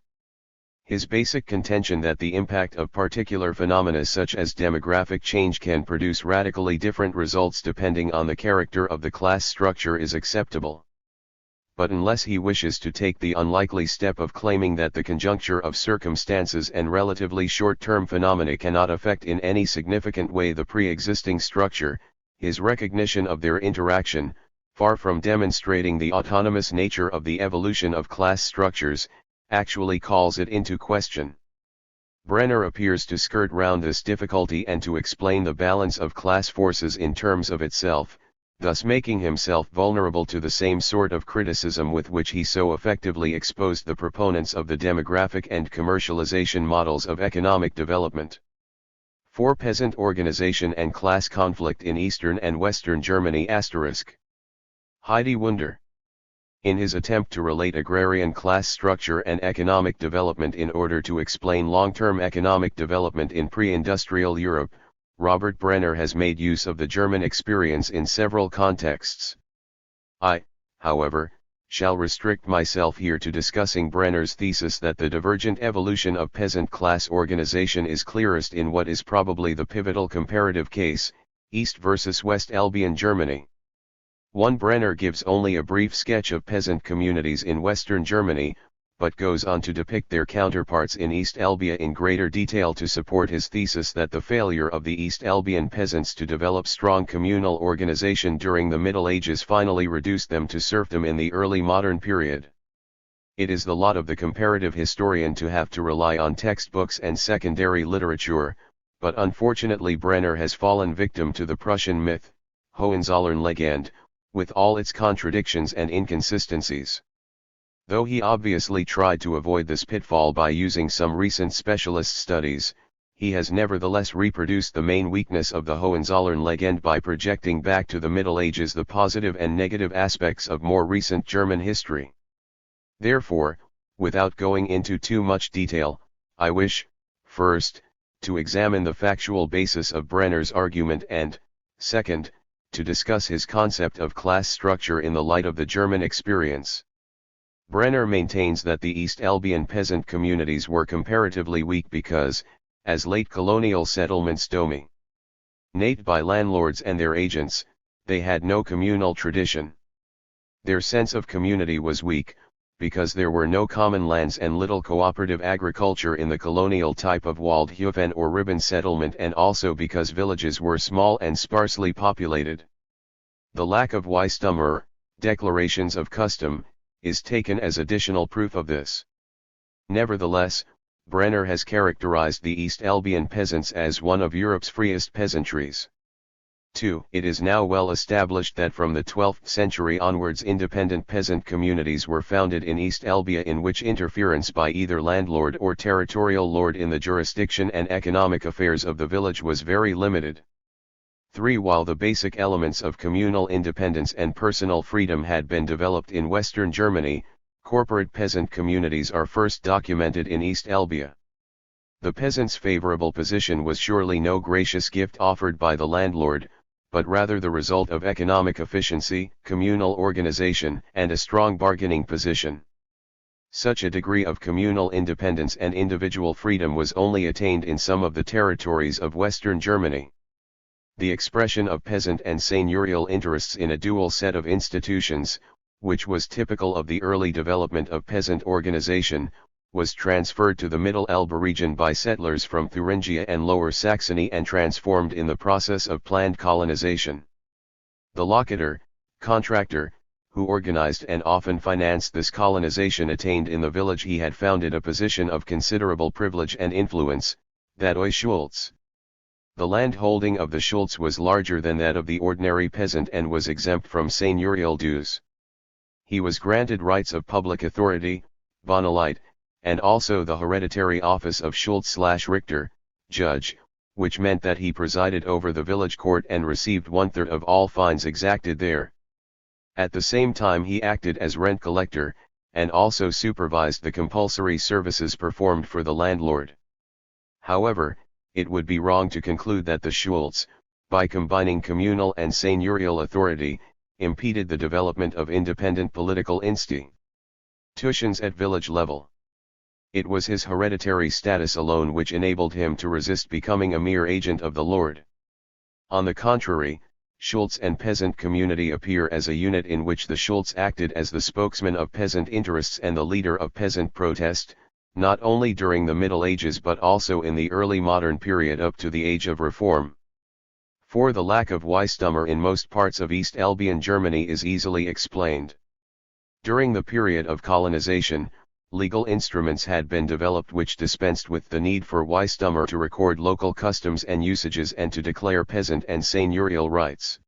His basic contention that the impact of particular phenomena such as demographic change can produce radically different results depending on the character of the class structure is acceptable. But unless he wishes to take the unlikely step of claiming that the conjuncture of circumstances and relatively short-term phenomena cannot affect in any significant way the pre-existing structure, his recognition of their interaction, far from demonstrating the autonomous nature of the evolution of class structures, actually calls it into question. Brenner appears to skirt round this difficulty and to explain the balance of class forces in terms of itself, thus making himself vulnerable to the same sort of criticism with which he so effectively exposed the proponents of the demographic and commercialization models of economic development. 4 Peasant organization and class conflict in Eastern and Western Germany *. Heidi Wunder. In his attempt to relate agrarian class structure and economic development in order to explain long-term economic development in pre-industrial Europe, Robert Brenner has made use of the German experience in several contexts. I, however, shall restrict myself here to discussing Brenner's thesis that the divergent evolution of peasant class organization is clearest in what is probably the pivotal comparative case, East versus West Albion Germany. 1 Brenner gives only a brief sketch of peasant communities in Western Germany, but goes on to depict their counterparts in East Albia in greater detail to support his thesis that the failure of the East Albion peasants to develop strong communal organization during the Middle Ages finally reduced them to serfdom in the early modern period. It is the lot of the comparative historian to have to rely on textbooks and secondary literature, but unfortunately Brenner has fallen victim to the Prussian myth, Hohenzollern-Legende, with all its contradictions and inconsistencies. Though he obviously tried to avoid this pitfall by using some recent specialist studies, he has nevertheless reproduced the main weakness of the Hohenzollern-Legende by projecting back to the Middle Ages the positive and negative aspects of more recent German history. Therefore, without going into too much detail, I wish, first, to examine the factual basis of Brenner's argument and, second, to discuss his concept of class structure in the light of the German experience. Brenner maintains that the East Albion peasant communities were comparatively weak because, as late colonial settlements dominated by landlords and their agents, they had no communal tradition. Their sense of community was weak, because there were no common lands and little cooperative agriculture in the colonial type of Waldhöfen or ribbon settlement, and also because villages were small and sparsely populated. The lack of Weistummer, declarations of custom, is taken as additional proof of this. Nevertheless, Brenner has characterized the East Albion peasants as one of Europe's freest peasantries. 2. It is now well established that from the 12th century onwards independent peasant communities were founded in East Albia in which interference by either landlord or territorial lord in the jurisdiction and economic affairs of the village was very limited. 3. While the basic elements of communal independence and personal freedom had been developed in Western Germany, corporate peasant communities are first documented in East Albia. The peasant's favorable position was surely no gracious gift offered by the landlord, but rather the result of economic efficiency, communal organization, and a strong bargaining position. Such a degree of communal independence and individual freedom was only attained in some of the territories of Western Germany. The expression of peasant and seigneurial interests in a dual set of institutions, which was typical of the early development of peasant organization, was transferred to the Middle Elbe region by settlers from Thuringia and Lower Saxony and transformed in the process of planned colonization. The locator, contractor, who organized and often financed this colonization attained in the village he had founded a position of considerable privilege and influence, that of Schultz. The land holding of the Schultz was larger than that of the ordinary peasant and was exempt from seigneurial dues. He was granted rights of public authority, Bonelite, and also the hereditary office of Schultz/Richter, judge, which meant that he presided over the village court and received 1/3 of all fines exacted there. At the same time he acted as rent collector, and also supervised the compulsory services performed for the landlord. However, it would be wrong to conclude that the Schultz, by combining communal and seigneurial authority, impeded the development of independent political institutions at village level. It was his hereditary status alone which enabled him to resist becoming a mere agent of the lord. On the contrary, Schultz and peasant community appear as a unit in which the Schultz acted as the spokesman of peasant interests and the leader of peasant protest, not only during the Middle Ages but also in the early modern period up to the Age of Reform. For the lack of Weistummer in most parts of East Albion Germany is easily explained. During the period of colonization, legal instruments had been developed which dispensed with the need for Weistummer to record local customs and usages and to declare peasant and seigneurial rights.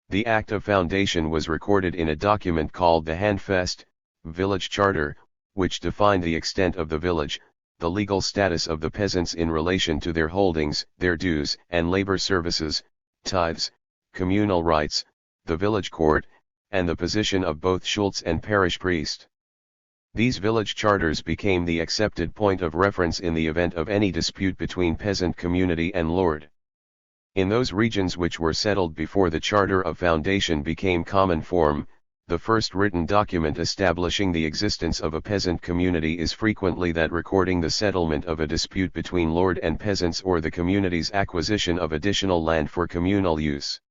The Act of Foundation was recorded in a document called the Handfest, Village Charter, which defined the extent of the village, the legal status of the peasants in relation to their holdings, their dues and labor services, tithes, communal rights, the village court, and the position of both Schultz and parish priest. These village charters became the accepted point of reference in the event of any dispute between peasant community and lord. In those regions which were settled before the Charter of Foundation became common form, the first written document establishing the existence of a peasant community is frequently that recording the settlement of a dispute between lord and peasants or the community's acquisition of additional land for communal use.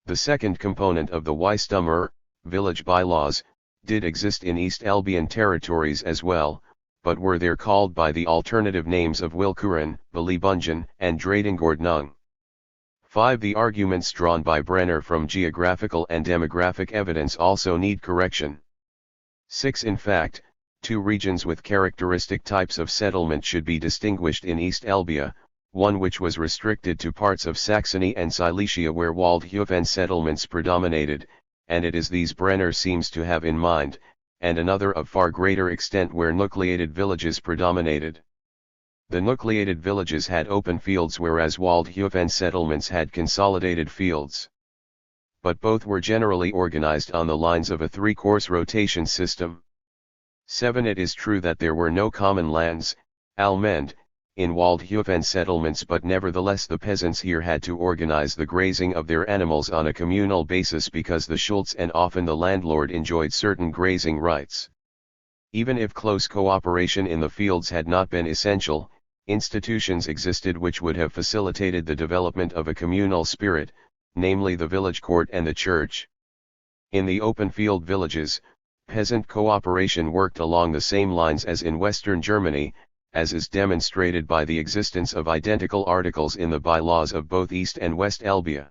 The second component of the Weistummer, village bylaws, did exist in East Albion territories as well, but were there called by the alternative names of Willkuren, Belebungen, and Dradingordnung. 5. The arguments drawn by Brenner from geographical and demographic evidence also need correction. 6. In fact, two regions with characteristic types of settlement should be distinguished in East Albia, one which was restricted to parts of Saxony and Silesia where Waldhöfen settlements predominated, and it is these Brenner seems to have in mind, and another of far greater extent where nucleated villages predominated. The nucleated villages had open fields whereas Waldhöfen settlements had consolidated fields. But both were generally organized on the lines of a three-course rotation system. 7. It is true that there were no common lands, Allmend, in Waldhöfen settlements, but nevertheless the peasants here had to organize the grazing of their animals on a communal basis because the Schultz and often the landlord enjoyed certain grazing rights. Even if close cooperation in the fields had not been essential, institutions existed which would have facilitated the development of a communal spirit, namely the village court and the church. In the open field villages, peasant cooperation worked along the same lines as in Western Germany, as is demonstrated by the existence of identical articles in the bylaws of both East and West Albia.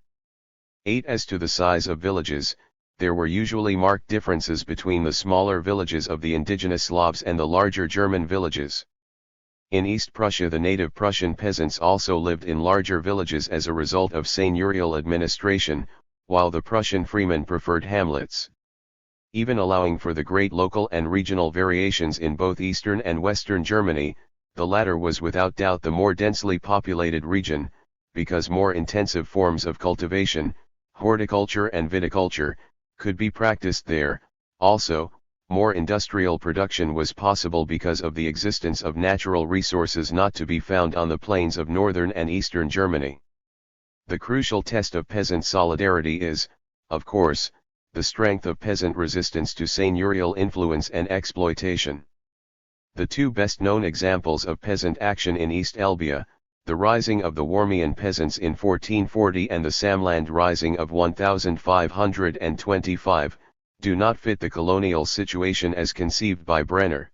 8. As to the size of villages, there were usually marked differences between the smaller villages of the indigenous Slavs and the larger German villages. In East Prussia the native Prussian peasants also lived in larger villages as a result of seigneurial administration, while the Prussian freemen preferred hamlets. Even allowing for the great local and regional variations in both Eastern and Western Germany, the latter was without doubt the more densely populated region, because more intensive forms of cultivation, horticulture and viticulture, could be practiced there. Also, more industrial production was possible because of the existence of natural resources not to be found on the plains of northern and eastern Germany. The crucial test of peasant solidarity is, of course, the strength of peasant resistance to seigneurial influence and exploitation. The two best-known examples of peasant action in East Albia, the rising of the Warmian peasants in 1440 and the Samland rising of 1525, do not fit the colonial situation as conceived by Brenner.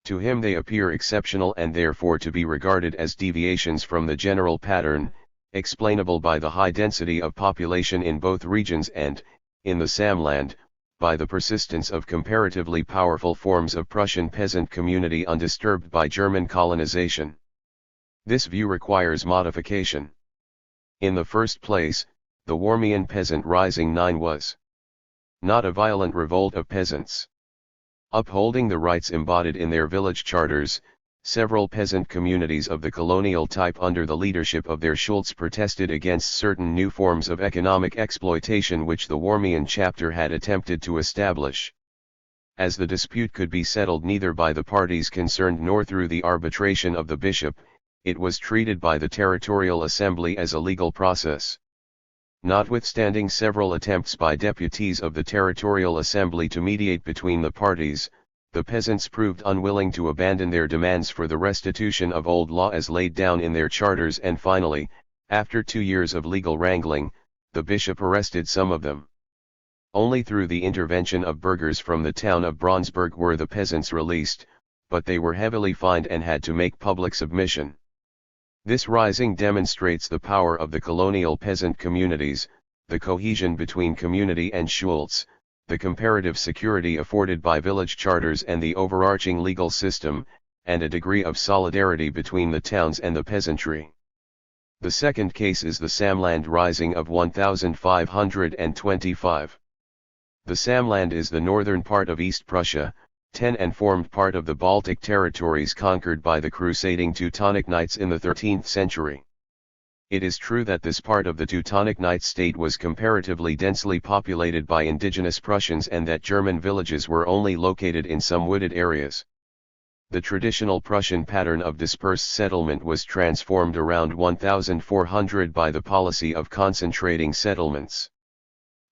To him they appear exceptional and therefore to be regarded as deviations from the general pattern, explainable by the high density of population in both regions and, in the Samland, by the persistence of comparatively powerful forms of Prussian peasant community undisturbed by German colonization. This view requires modification. In the first place, the Warmian peasant rising was not a violent revolt of peasants. Upholding the rights embodied in their village charters, several peasant communities of the colonial type under the leadership of their Schultz protested against certain new forms of economic exploitation which the Warmian chapter had attempted to establish. As the dispute could be settled neither by the parties concerned nor through the arbitration of the bishop, it was treated by the territorial assembly as a legal process. Notwithstanding several attempts by deputies of the territorial assembly to mediate between the parties, the peasants proved unwilling to abandon their demands for the restitution of old law as laid down in their charters, and finally, after 2 years of legal wrangling, the bishop arrested some of them. Only through the intervention of burghers from the town of Braunsberg were the peasants released, but they were heavily fined and had to make public submission. This rising demonstrates the power of the colonial peasant communities, the cohesion between community and Schultz, the comparative security afforded by village charters and the overarching legal system, and a degree of solidarity between the towns and the peasantry. The second case is the Samland Rising of 1525. The Samland is the northern part of East Prussia, and formed part of the Baltic territories conquered by the crusading Teutonic Knights in the 13th century. It is true that this part of the Teutonic Knight state was comparatively densely populated by indigenous Prussians and that German villages were only located in some wooded areas. The traditional Prussian pattern of dispersed settlement was transformed around 1400 by the policy of concentrating settlements.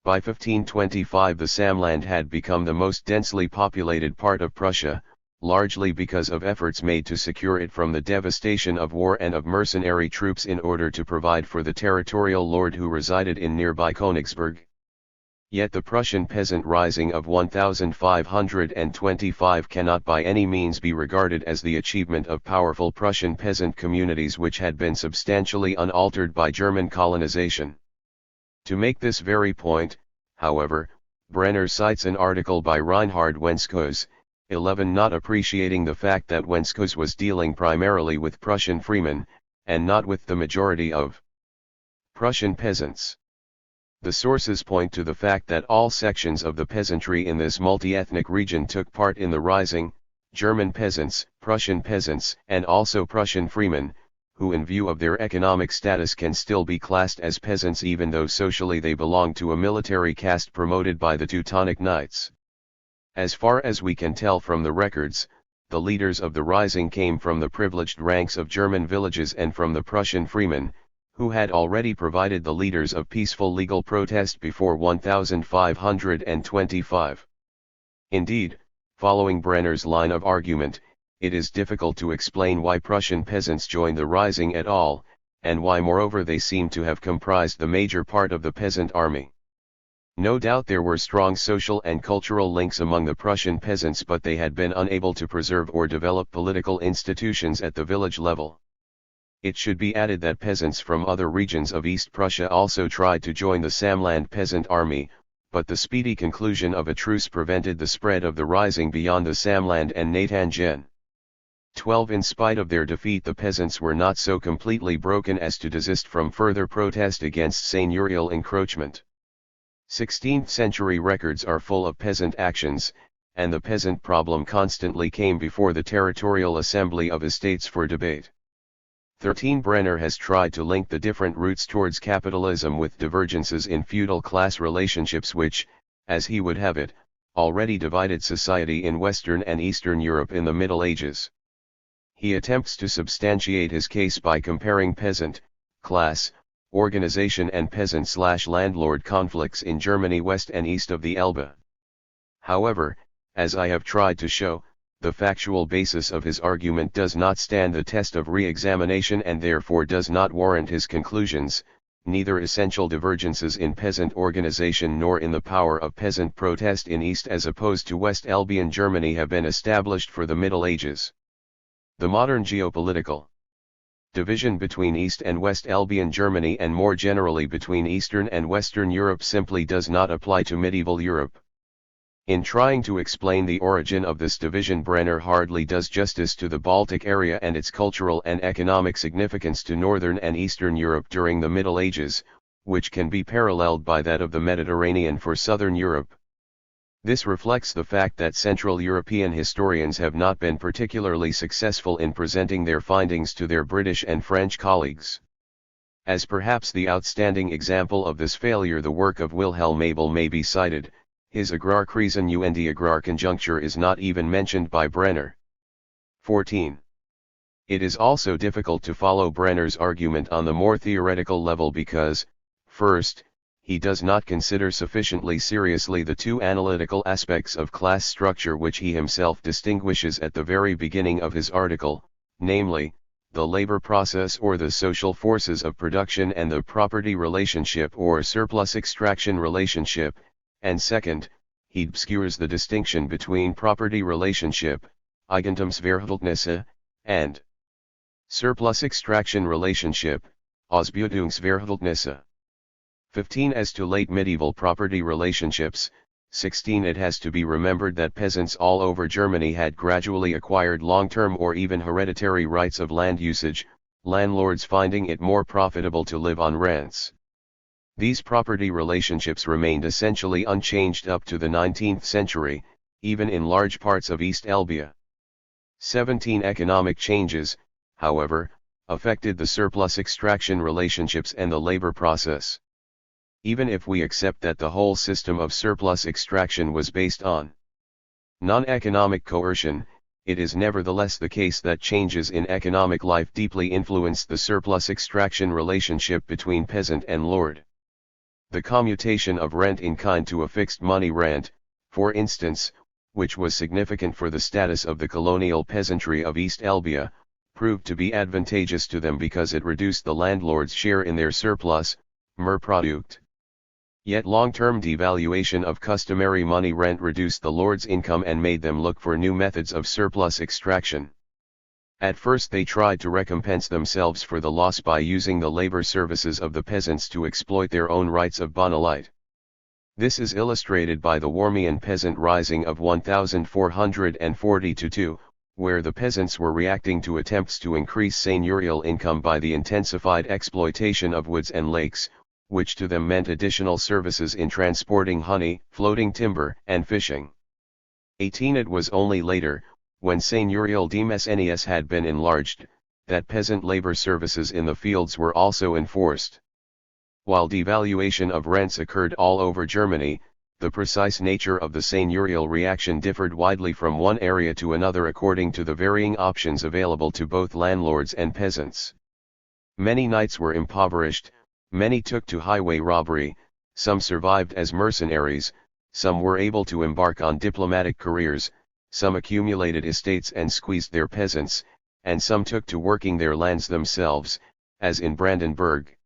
By 1525 the Samland had become the most densely populated part of Prussia, largely because of efforts made to secure it from the devastation of war and of mercenary troops in order to provide for the territorial lord who resided in nearby Königsberg. Yet the Prussian peasant rising of 1525 cannot by any means be regarded as the achievement of powerful Prussian peasant communities which had been substantially unaltered by German colonization. To make this very point, however, Brenner cites an article by Reinhard Wenskos, 11 not appreciating the fact that Wenskos was dealing primarily with Prussian freemen, and not with the majority of Prussian peasants. The sources point to the fact that all sections of the peasantry in this multi-ethnic region took part in the rising, German peasants, and also Prussian freemen, who in view of their economic status can still be classed as peasants even though socially they belong to a military caste promoted by the Teutonic Knights. As far as we can tell from the records, the leaders of the rising came from the privileged ranks of German villages and from the Prussian freemen, who had already provided the leaders of peaceful legal protest before 1525. Indeed, following Brenner's line of argument, it is difficult to explain why Prussian peasants joined the rising at all, and why moreover they seem to have comprised the major part of the peasant army. No doubt there were strong social and cultural links among the Prussian peasants, but they had been unable to preserve or develop political institutions at the village level. It should be added that peasants from other regions of East Prussia also tried to join the Samland peasant army, but the speedy conclusion of a truce prevented the spread of the rising beyond the Samland and Natangen. 12 In spite of their defeat, the peasants were not so completely broken as to desist from further protest against seigneurial encroachment. 16th century records are full of peasant actions, and the peasant problem constantly came before the territorial assembly of estates for debate. 13 Brenner has tried to link the different routes towards capitalism with divergences in feudal class relationships which, as he would have it, already divided society in Western and Eastern Europe in the Middle Ages. He attempts to substantiate his case by comparing peasant, class, organization and peasant/landlord conflicts in Germany west and east of the Elbe. However, as I have tried to show, the factual basis of his argument does not stand the test of re-examination and therefore does not warrant his conclusions, neither essential divergences in peasant organization nor in the power of peasant protest in East as opposed to West Albion Germany have been established for the Middle Ages. The modern geopolitical division between East and West Albion Germany and more generally between Eastern and Western Europe simply does not apply to medieval Europe. In trying to explain the origin of this division, Brenner hardly does justice to the Baltic area and its cultural and economic significance to Northern and Eastern Europe during the Middle Ages, which can be paralleled by that of the Mediterranean for Southern Europe. This reflects the fact that Central European historians have not been particularly successful in presenting their findings to their British and French colleagues. As perhaps the outstanding example of this failure, the work of Wilhelm Abel may be cited. His Agrarkrisen und Agrarkonjunktur is not even mentioned by Brenner. 14. It is also difficult to follow Brenner's argument on the more theoretical level because, first, he does not consider sufficiently seriously the two analytical aspects of class structure which he himself distinguishes at the very beginning of his article, namely, the labor process or the social forces of production and the property relationship or surplus extraction relationship. And second, he obscures the distinction between property relationship, Eigentumsverhältnisse, and surplus extraction relationship, Ausbeutungsverhältnisse. 15. As to late medieval property relationships, 16. It has to be remembered that peasants all over Germany had gradually acquired long-term or even hereditary rights of land usage, landlords finding it more profitable to live on rents. These property relationships remained essentially unchanged up to the 19th century, even in large parts of East Albia. 17. Economic changes, however, affected the surplus extraction relationships and the labor process. Even if we accept that the whole system of surplus extraction was based on non-economic coercion, it is nevertheless the case that changes in economic life deeply influenced the surplus extraction relationship between peasant and lord. The commutation of rent in kind to a fixed money rent, for instance, which was significant for the status of the colonial peasantry of East Albia, proved to be advantageous to them because it reduced the landlord's share in their surplus, Mehrprodukt. Yet long-term devaluation of customary money rent reduced the lord's income and made them look for new methods of surplus extraction. At first they tried to recompense themselves for the loss by using the labor services of the peasants to exploit their own rights of bonelite. This is illustrated by the Warmian peasant rising of 1442, where the peasants were reacting to attempts to increase seigneurial income by the intensified exploitation of woods and lakes, which to them meant additional services in transporting honey, floating timber, and fishing. 18. It was only later, when seigneurial demesenias had been enlarged, that peasant labor services in the fields were also enforced. While devaluation of rents occurred all over Germany, the precise nature of the seigneurial reaction differed widely from one area to another according to the varying options available to both landlords and peasants. Many knights were impoverished, many took to highway robbery, some survived as mercenaries, some were able to embark on diplomatic careers, some accumulated estates and squeezed their peasants, and some took to working their lands themselves, as in Brandenburg.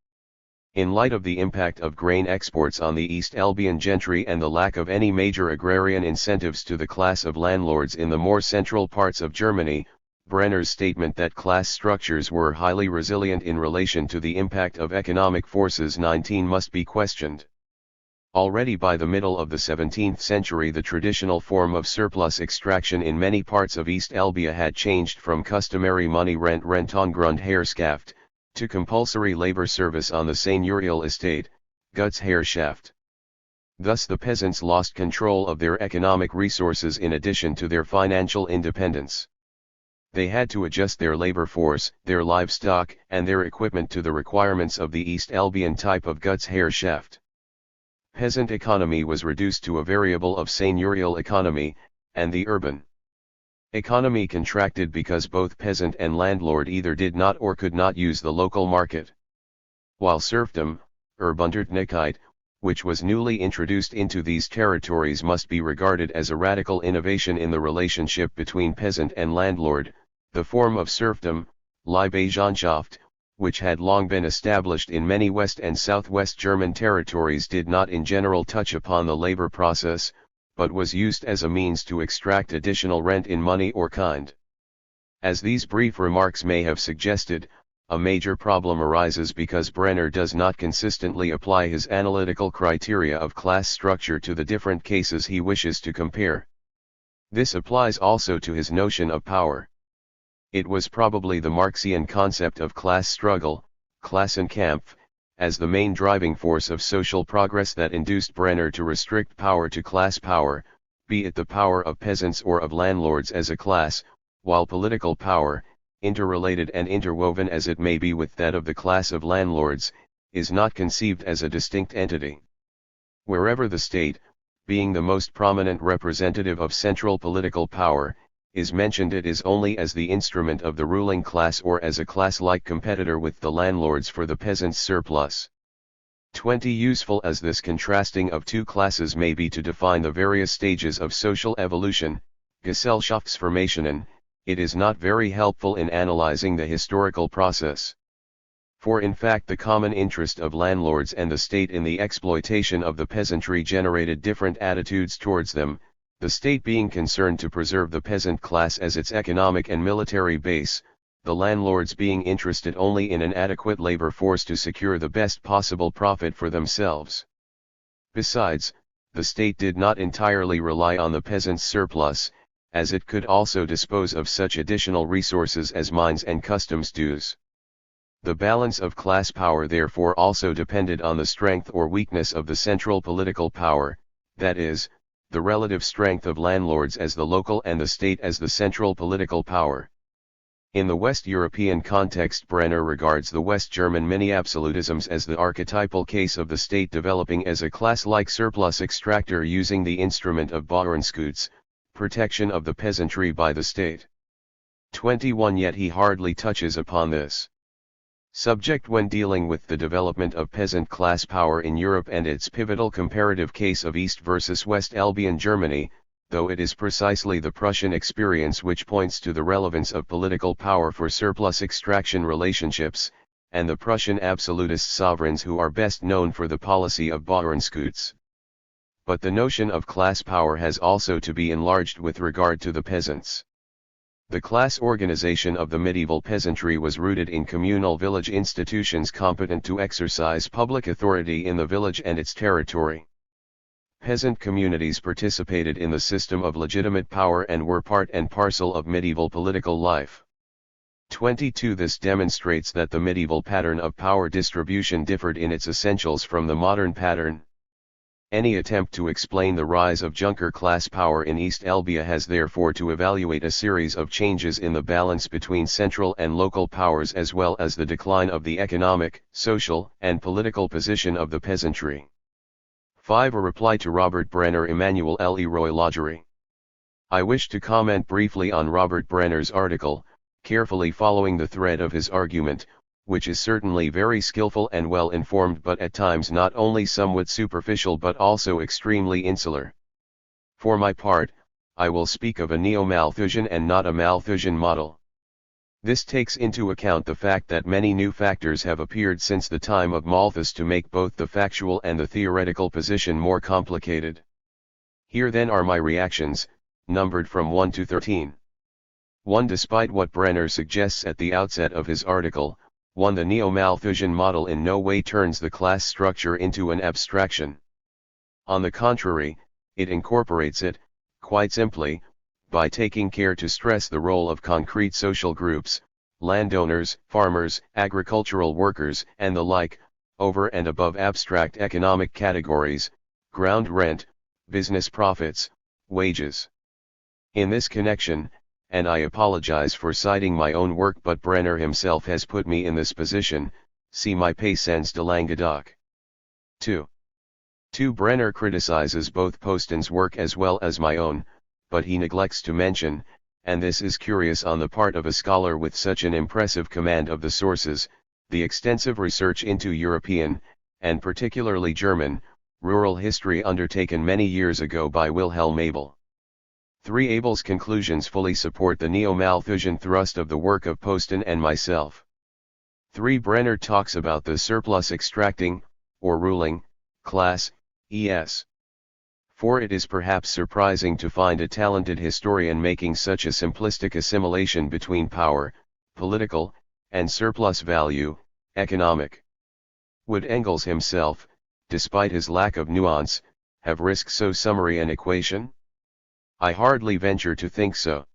In light of the impact of grain exports on the East Albion gentry and the lack of any major agrarian incentives to the class of landlords in the more central parts of Germany, Brenner's statement that class structures were highly resilient in relation to the impact of economic forces 19 must be questioned. Already by the middle of the 17th century the traditional form of surplus extraction in many parts of East Albia had changed from customary money rent Rentongrundherrschaft, to compulsory labor service on the seigneurial estate, Gutsherrschaft. Thus the peasants lost control of their economic resources in addition to their financial independence. They had to adjust their labor force, their livestock, and their equipment to the requirements of the East Albion type of Gutsherrschaft. Peasant economy was reduced to a variable of seigneurial economy, and the urban economy contracted because both peasant and landlord either did not or could not use the local market. While serfdom, Urbuntertnichkeit, which was newly introduced into these territories must be regarded as a radical innovation in the relationship between peasant and landlord, the form of serfdom, Leihbeschanschaft, which had long been established in many West and Southwest German territories, did not in general touch upon the labor process, but was used as a means to extract additional rent in money or kind. As these brief remarks may have suggested, a major problem arises because Brenner does not consistently apply his analytical criteria of class structure to the different cases he wishes to compare. This applies also to his notion of power. It was probably the Marxian concept of class struggle, Klassenkampf, as the main driving force of social progress that induced Brenner to restrict power to class power, be it the power of peasants or of landlords as a class, while political power, interrelated and interwoven as it may be with that of the class of landlords, is not conceived as a distinct entity. Wherever the state, being the most prominent representative of central political power, is mentioned, it is only as the instrument of the ruling class or as a class-like competitor with the landlords for the peasants' surplus. 20. Useful as this contrasting of two classes may be to define the various stages of social evolution, Gesellschaftsformationen, it is not very helpful in analyzing the historical process. For in fact the common interest of landlords and the state in the exploitation of the peasantry generated different attitudes towards them, the state being concerned to preserve the peasant class as its economic and military base, the landlords being interested only in an adequate labor force to secure the best possible profit for themselves. Besides, the state did not entirely rely on the peasant's surplus, as it could also dispose of such additional resources as mines and customs dues. The balance of class power therefore also depended on the strength or weakness of the central political power, that is, the relative strength of landlords as the local and the state as the central political power. In the West European context, Brenner regards the West German mini-absolutisms as the archetypal case of the state developing as a class-like surplus extractor using the instrument of Bauernschutz, protection of the peasantry by the state. 21. Yet he hardly touches upon this subject when dealing with the development of peasant class power in Europe and its pivotal comparative case of East versus West Albion Germany, though it is precisely the Prussian experience which points to the relevance of political power for surplus extraction relationships, and the Prussian absolutist sovereigns who are best known for the policy of Bauernschutz. But the notion of class power has also to be enlarged with regard to the peasants. The class organization of the medieval peasantry was rooted in communal village institutions competent to exercise public authority in the village and its territory. Peasant communities participated in the system of legitimate power and were part and parcel of medieval political life. 22. This demonstrates that the medieval pattern of power distribution differed in its essentials from the modern pattern. Any attempt to explain the rise of Junker class power in East Albia has therefore to evaluate a series of changes in the balance between central and local powers as well as the decline of the economic, social, and political position of the peasantry. 5. A reply to Robert Brenner. Emmanuel Leroy Lagery. I wish to comment briefly on Robert Brenner's article, carefully following the thread of his argument, which is certainly very skillful and well informed but at times not only somewhat superficial but also extremely insular. For my part, I will speak of a neo-Malthusian and not a Malthusian model. This takes into account the fact that many new factors have appeared since the time of Malthus to make both the factual and the theoretical position more complicated. Here then are my reactions, numbered from 1 to 13. 1. Despite what Brenner suggests at the outset of his article, 1. The neo-Malthusian model in no way turns the class structure into an abstraction. On the contrary, it incorporates it, quite simply, by taking care to stress the role of concrete social groups, landowners, farmers, agricultural workers, and the like, over and above abstract economic categories, ground rent, business profits, wages. In this connection, and I apologize for citing my own work but Brenner himself has put me in this position, see my Paysans de Languedoc. 2. Brenner criticizes both Poston's work as well as my own, but he neglects to mention, and this is curious on the part of a scholar with such an impressive command of the sources, the extensive research into European, and particularly German, rural history undertaken many years ago by Wilhelm Abel. 3. Abel's conclusions fully support the neo-Malthusian thrust of the work of Poston and myself. 3. Brenner talks about the surplus extracting, or ruling, class, es. 4. It is perhaps surprising to find a talented historian making such a simplistic assimilation between power, political, and surplus value, economic. Would Engels himself, despite his lack of nuance, have risked so summary an equation? I hardly venture to think so.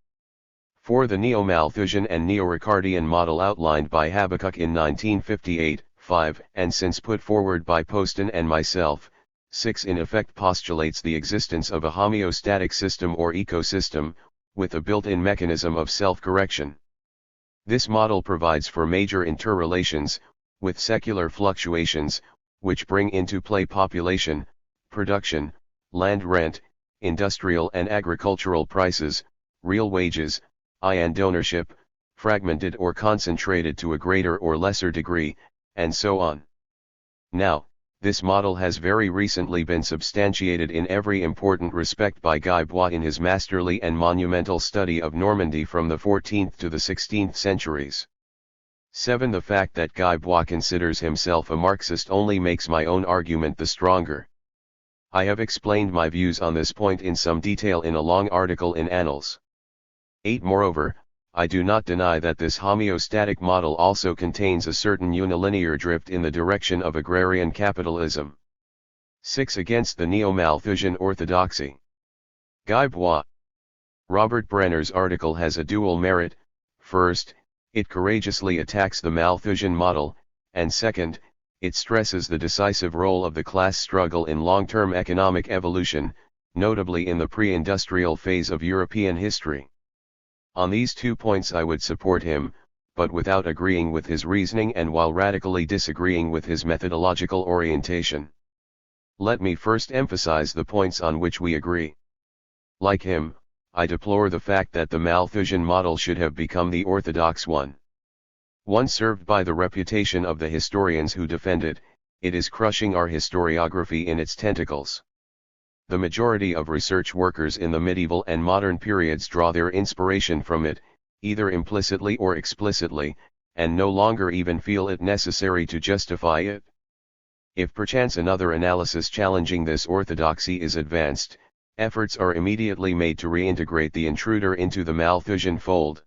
For the neo-Malthusian and neo-Ricardian model outlined by Habakkuk in 1958, 5, and since put forward by Poston and myself, 6 in effect postulates the existence of a homeostatic system or ecosystem, with a built-in mechanism of self-correction. This model provides for major interrelations, with secular fluctuations, which bring into play population, production, land rent, industrial and agricultural prices, real wages, and ownership, fragmented or concentrated to a greater or lesser degree, and so on. Now, this model has very recently been substantiated in every important respect by Guy Bois in his masterly and monumental study of Normandy from the 14th to the 16th centuries. 7. The fact that Guy Bois considers himself a Marxist only makes my own argument the stronger. I have explained my views on this point in some detail in a long article in Annals. 8. Moreover, I do not deny that this homeostatic model also contains a certain unilinear drift in the direction of agrarian capitalism. 6. Against the neo-Malthusian orthodoxy. Guy Bois. Robert Brenner's article has a dual merit. First, it courageously attacks the Malthusian model, and second, it stresses the decisive role of the class struggle in long-term economic evolution, notably in the pre-industrial phase of European history. On these 2 points I would support him, but without agreeing with his reasoning and while radically disagreeing with his methodological orientation. Let me first emphasize the points on which we agree. Like him, I deplore the fact that the Malthusian model should have become the orthodox one. One served by the reputation of the historians who defend it, it is crushing our historiography in its tentacles. The majority of research workers in the medieval and modern periods draw their inspiration from it, either implicitly or explicitly, and no longer even feel it necessary to justify it. If perchance another analysis challenging this orthodoxy is advanced, efforts are immediately made to reintegrate the intruder into the Malthusian fold.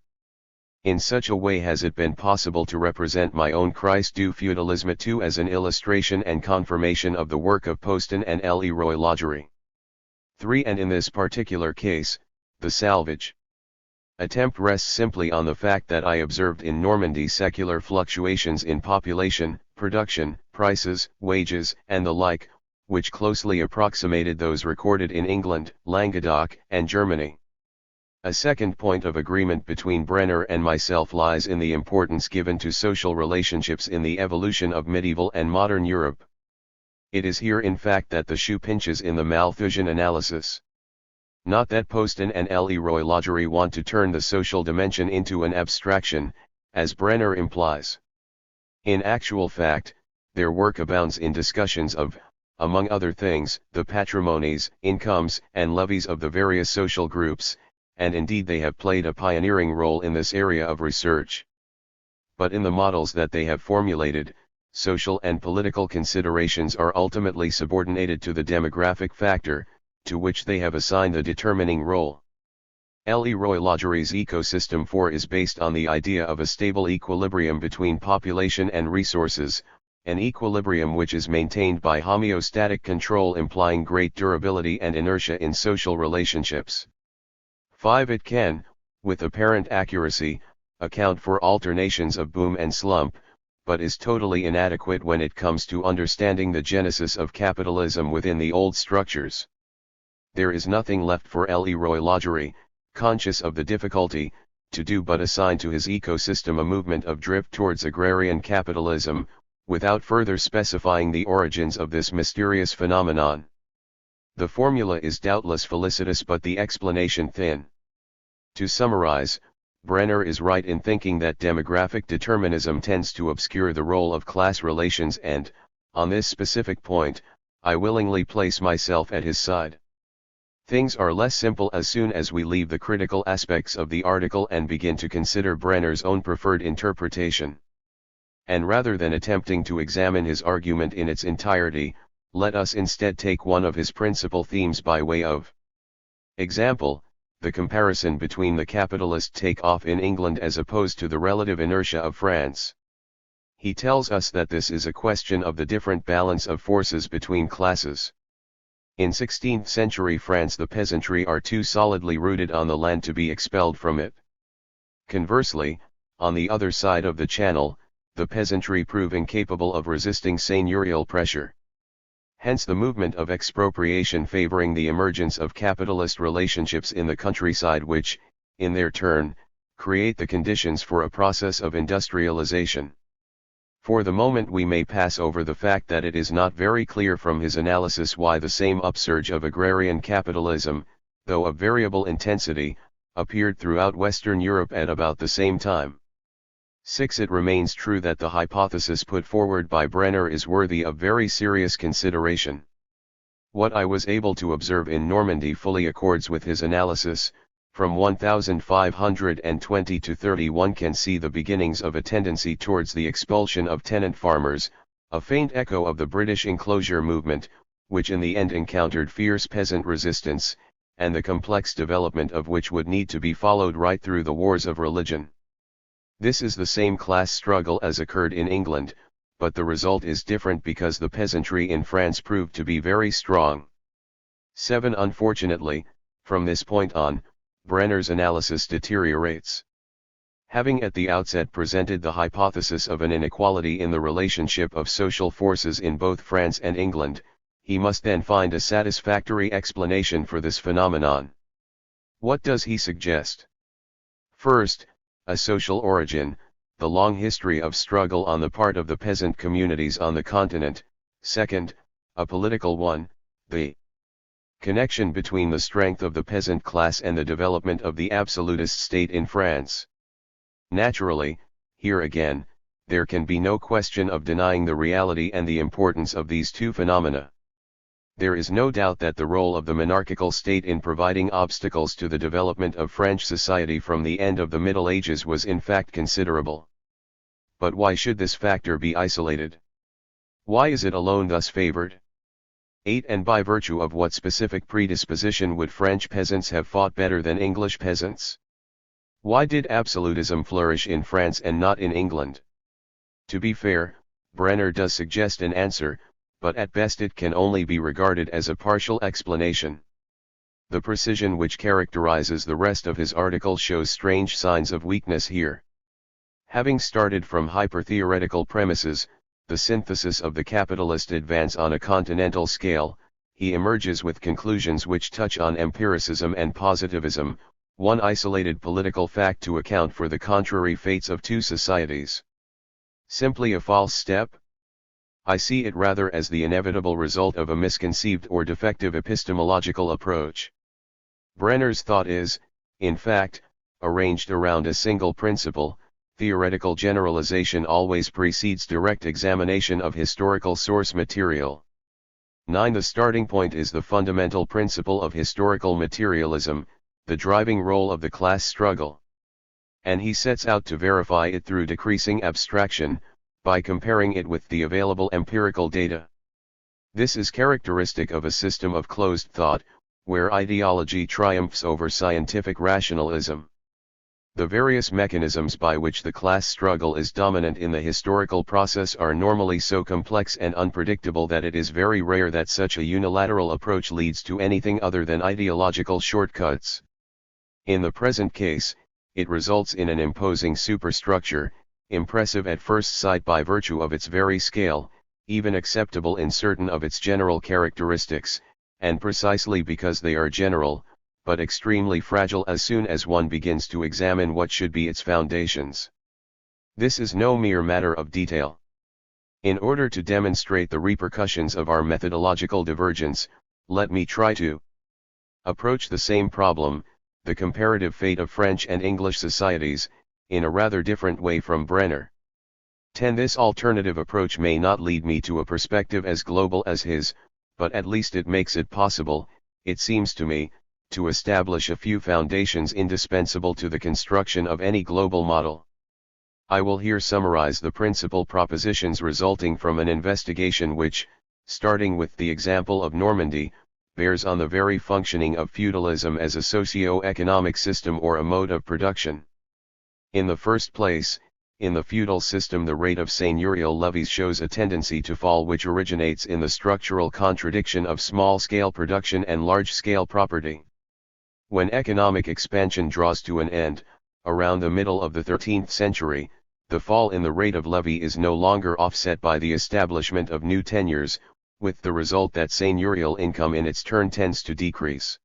In such a way has it been possible to represent my own Christ du feudalisme too as an illustration and confirmation of the work of Poston and Leroy Lagery. 3. And in this particular case, the salvage attempt rests simply on the fact that I observed in Normandy secular fluctuations in population, production, prices, wages, and the like, which closely approximated those recorded in England, Languedoc, and Germany. A second point of agreement between Brenner and myself lies in the importance given to social relationships in the evolution of medieval and modern Europe. It is here in fact that the shoe pinches in the Malthusian analysis. Not that Poston and Leroy Lagery want to turn the social dimension into an abstraction, as Brenner implies. In actual fact, their work abounds in discussions of, among other things, the patrimonies, incomes, and levies of the various social groups, and indeed they have played a pioneering role in this area of research. But in the models that they have formulated, social and political considerations are ultimately subordinated to the demographic factor, to which they have assigned a determining role. Leroy Lagery's ecosystem 4 is based on the idea of a stable equilibrium between population and resources, an equilibrium which is maintained by homeostatic control implying great durability and inertia in social relationships. 5. It can, with apparent accuracy, account for alternations of boom and slump, but is totally inadequate when it comes to understanding the genesis of capitalism within the old structures. There is nothing left for Leroy Lagery, conscious of the difficulty, to do but assign to his ecosystem a movement of drift towards agrarian capitalism, without further specifying the origins of this mysterious phenomenon. The formula is doubtless felicitous but the explanation thin. To summarize, Brenner is right in thinking that demographic determinism tends to obscure the role of class relations and, on this specific point, I willingly place myself at his side. Things are less simple as soon as we leave the critical aspects of the article and begin to consider Brenner's own preferred interpretation. And rather than attempting to examine his argument in its entirety, let us instead take one of his principal themes by way of example, the comparison between the capitalist take-off in England as opposed to the relative inertia of France. He tells us that this is a question of the different balance of forces between classes. In 16th century France the peasantry are too solidly rooted on the land to be expelled from it. Conversely, on the other side of the Channel, the peasantry prove incapable of resisting seigneurial pressure. Hence the movement of expropriation favoring the emergence of capitalist relationships in the countryside which, in their turn, create the conditions for a process of industrialization. For the moment we may pass over the fact that it is not very clear from his analysis why the same upsurge of agrarian capitalism, though of variable intensity, appeared throughout Western Europe at about the same time. 6. It remains true that the hypothesis put forward by Brenner is worthy of very serious consideration. What I was able to observe in Normandy fully accords with his analysis. From 1520 to 31 can see the beginnings of a tendency towards the expulsion of tenant farmers, a faint echo of the British enclosure movement, which in the end encountered fierce peasant resistance, and the complex development of which would need to be followed right through the wars of religion. This is the same class struggle as occurred in England, but the result is different because the peasantry in France proved to be very strong. 7. Unfortunately, from this point on, Brenner's analysis deteriorates. Having at the outset presented the hypothesis of an inequality in the relationship of social forces in both France and England, he must then find a satisfactory explanation for this phenomenon. What does he suggest? First, a social origin, the long history of struggle on the part of the peasant communities on the continent. Second, a political one, the connection between the strength of the peasant class and the development of the absolutist state in France. Naturally, here again, there can be no question of denying the reality and the importance of these two phenomena. There is no doubt that the role of the monarchical state in providing obstacles to the development of French society from the end of the Middle Ages was in fact considerable. But why should this factor be isolated? Why is it alone thus favored? 8. And by virtue of what specific predisposition would French peasants have fought better than English peasants? Why did absolutism flourish in France and not in England? To be fair, Brenner does suggest an answer, but at best it can only be regarded as a partial explanation. The precision which characterizes the rest of his article shows strange signs of weakness here. Having started from hyper-theoretical premises, the synthesis of the capitalist advance on a continental scale, he emerges with conclusions which touch on empiricism and positivism, one isolated political fact to account for the contrary fates of two societies. Simply a false step? I see it rather as the inevitable result of a misconceived or defective epistemological approach. Brenner's thought is, in fact, arranged around a single principle: theoretical generalization always precedes direct examination of historical source material. 9. The starting point is the fundamental principle of historical materialism, the driving role of the class struggle. And he sets out to verify it through decreasing abstraction, by comparing it with the available empirical data. This is characteristic of a system of closed thought, where ideology triumphs over scientific rationalism. The various mechanisms by which the class struggle is dominant in the historical process are normally so complex and unpredictable that it is very rare that such a unilateral approach leads to anything other than ideological shortcuts. In the present case, it results in an imposing superstructure, impressive at first sight by virtue of its very scale, even acceptable in certain of its general characteristics, and precisely because they are general, but extremely fragile as soon as one begins to examine what should be its foundations. This is no mere matter of detail. In order to demonstrate the repercussions of our methodological divergence, let me try to approach the same problem, the comparative fate of French and English societies, in a rather different way from Brenner. 10. This alternative approach may not lead me to a perspective as global as his, but at least it makes it possible, it seems to me, to establish a few foundations indispensable to the construction of any global model. I will here summarize the principal propositions resulting from an investigation which, starting with the example of Normandy, bears on the very functioning of feudalism as a socio-economic system or a mode of production. In the first place, in the feudal system the rate of seigneurial levies shows a tendency to fall which originates in the structural contradiction of small-scale production and large-scale property. When economic expansion draws to an end, around the middle of the 13th century, the fall in the rate of levy is no longer offset by the establishment of new tenures, with the result that seigneurial income in its turn tends to decrease.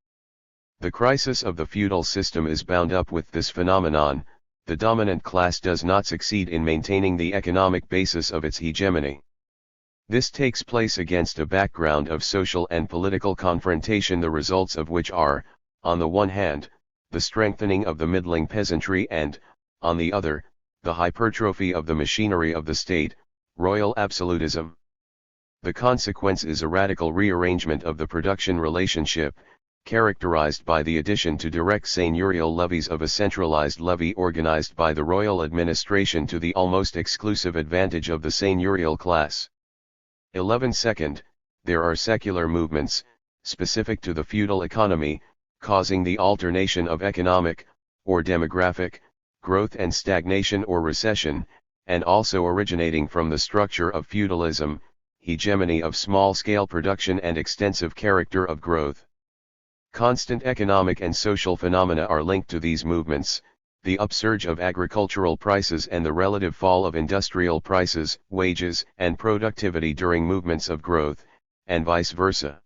The crisis of the feudal system is bound up with this phenomenon. The dominant class does not succeed in maintaining the economic basis of its hegemony. This takes place against a background of social and political confrontation, the results of which are, on the one hand, the strengthening of the middling peasantry and, on the other, the hypertrophy of the machinery of the state, royal absolutism. The consequence is a radical rearrangement of the production relationship, characterized by the addition to direct seigneurial levies of a centralized levy organized by the royal administration to the almost exclusive advantage of the seigneurial class. 11. There are secular movements, specific to the feudal economy, causing the alternation of economic, or demographic, growth and stagnation or recession, and also originating from the structure of feudalism, hegemony of small-scale production and extensive character of growth. Constant economic and social phenomena are linked to these movements, the upsurge of agricultural prices and the relative fall of industrial prices, wages, and productivity during movements of growth, and vice versa.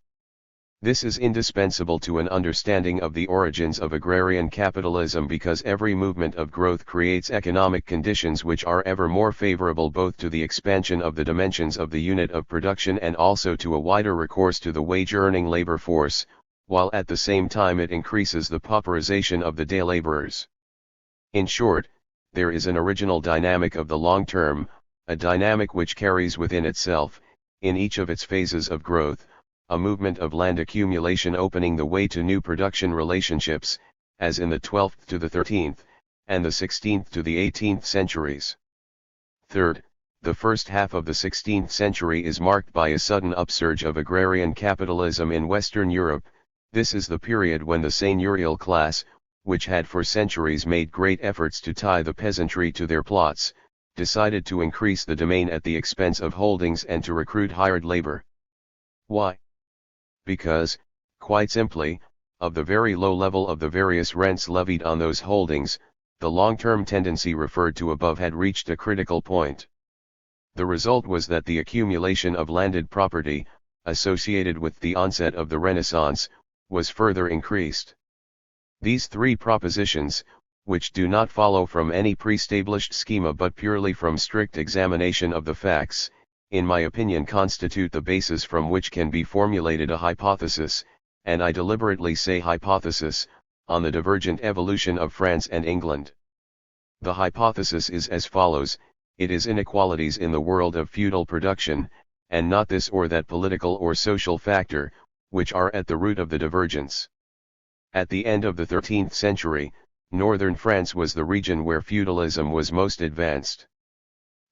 This is indispensable to an understanding of the origins of agrarian capitalism because every movement of growth creates economic conditions which are ever more favorable both to the expansion of the dimensions of the unit of production and also to a wider recourse to the wage-earning labor force, while at the same time it increases the pauperization of the day laborers. In short, there is an original dynamic of the long term, a dynamic which carries within itself, in each of its phases of growth, a movement of land accumulation opening the way to new production relationships, as in the 12th to the 13th, and the 16th to the 18th centuries. Third, the first half of the 16th century is marked by a sudden upsurge of agrarian capitalism in Western Europe. This is the period when the seigneurial class, which had for centuries made great efforts to tie the peasantry to their plots, decided to increase the domain at the expense of holdings and to recruit hired labor. Why? Because, quite simply, of the very low level of the various rents levied on those holdings, the long-term tendency referred to above had reached a critical point. The result was that the accumulation of landed property, associated with the onset of the Renaissance, was further increased. These three propositions, which do not follow from any pre-established schema but purely from strict examination of the facts, in my opinion constitute the basis from which can be formulated a hypothesis, and I deliberately say hypothesis, on the divergent evolution of France and England. The hypothesis is as follows: it is inequalities in the world of feudal production, and not this or that political or social factor, which are at the root of the divergence. At the end of the 13th century, northern France was the region where feudalism was most advanced.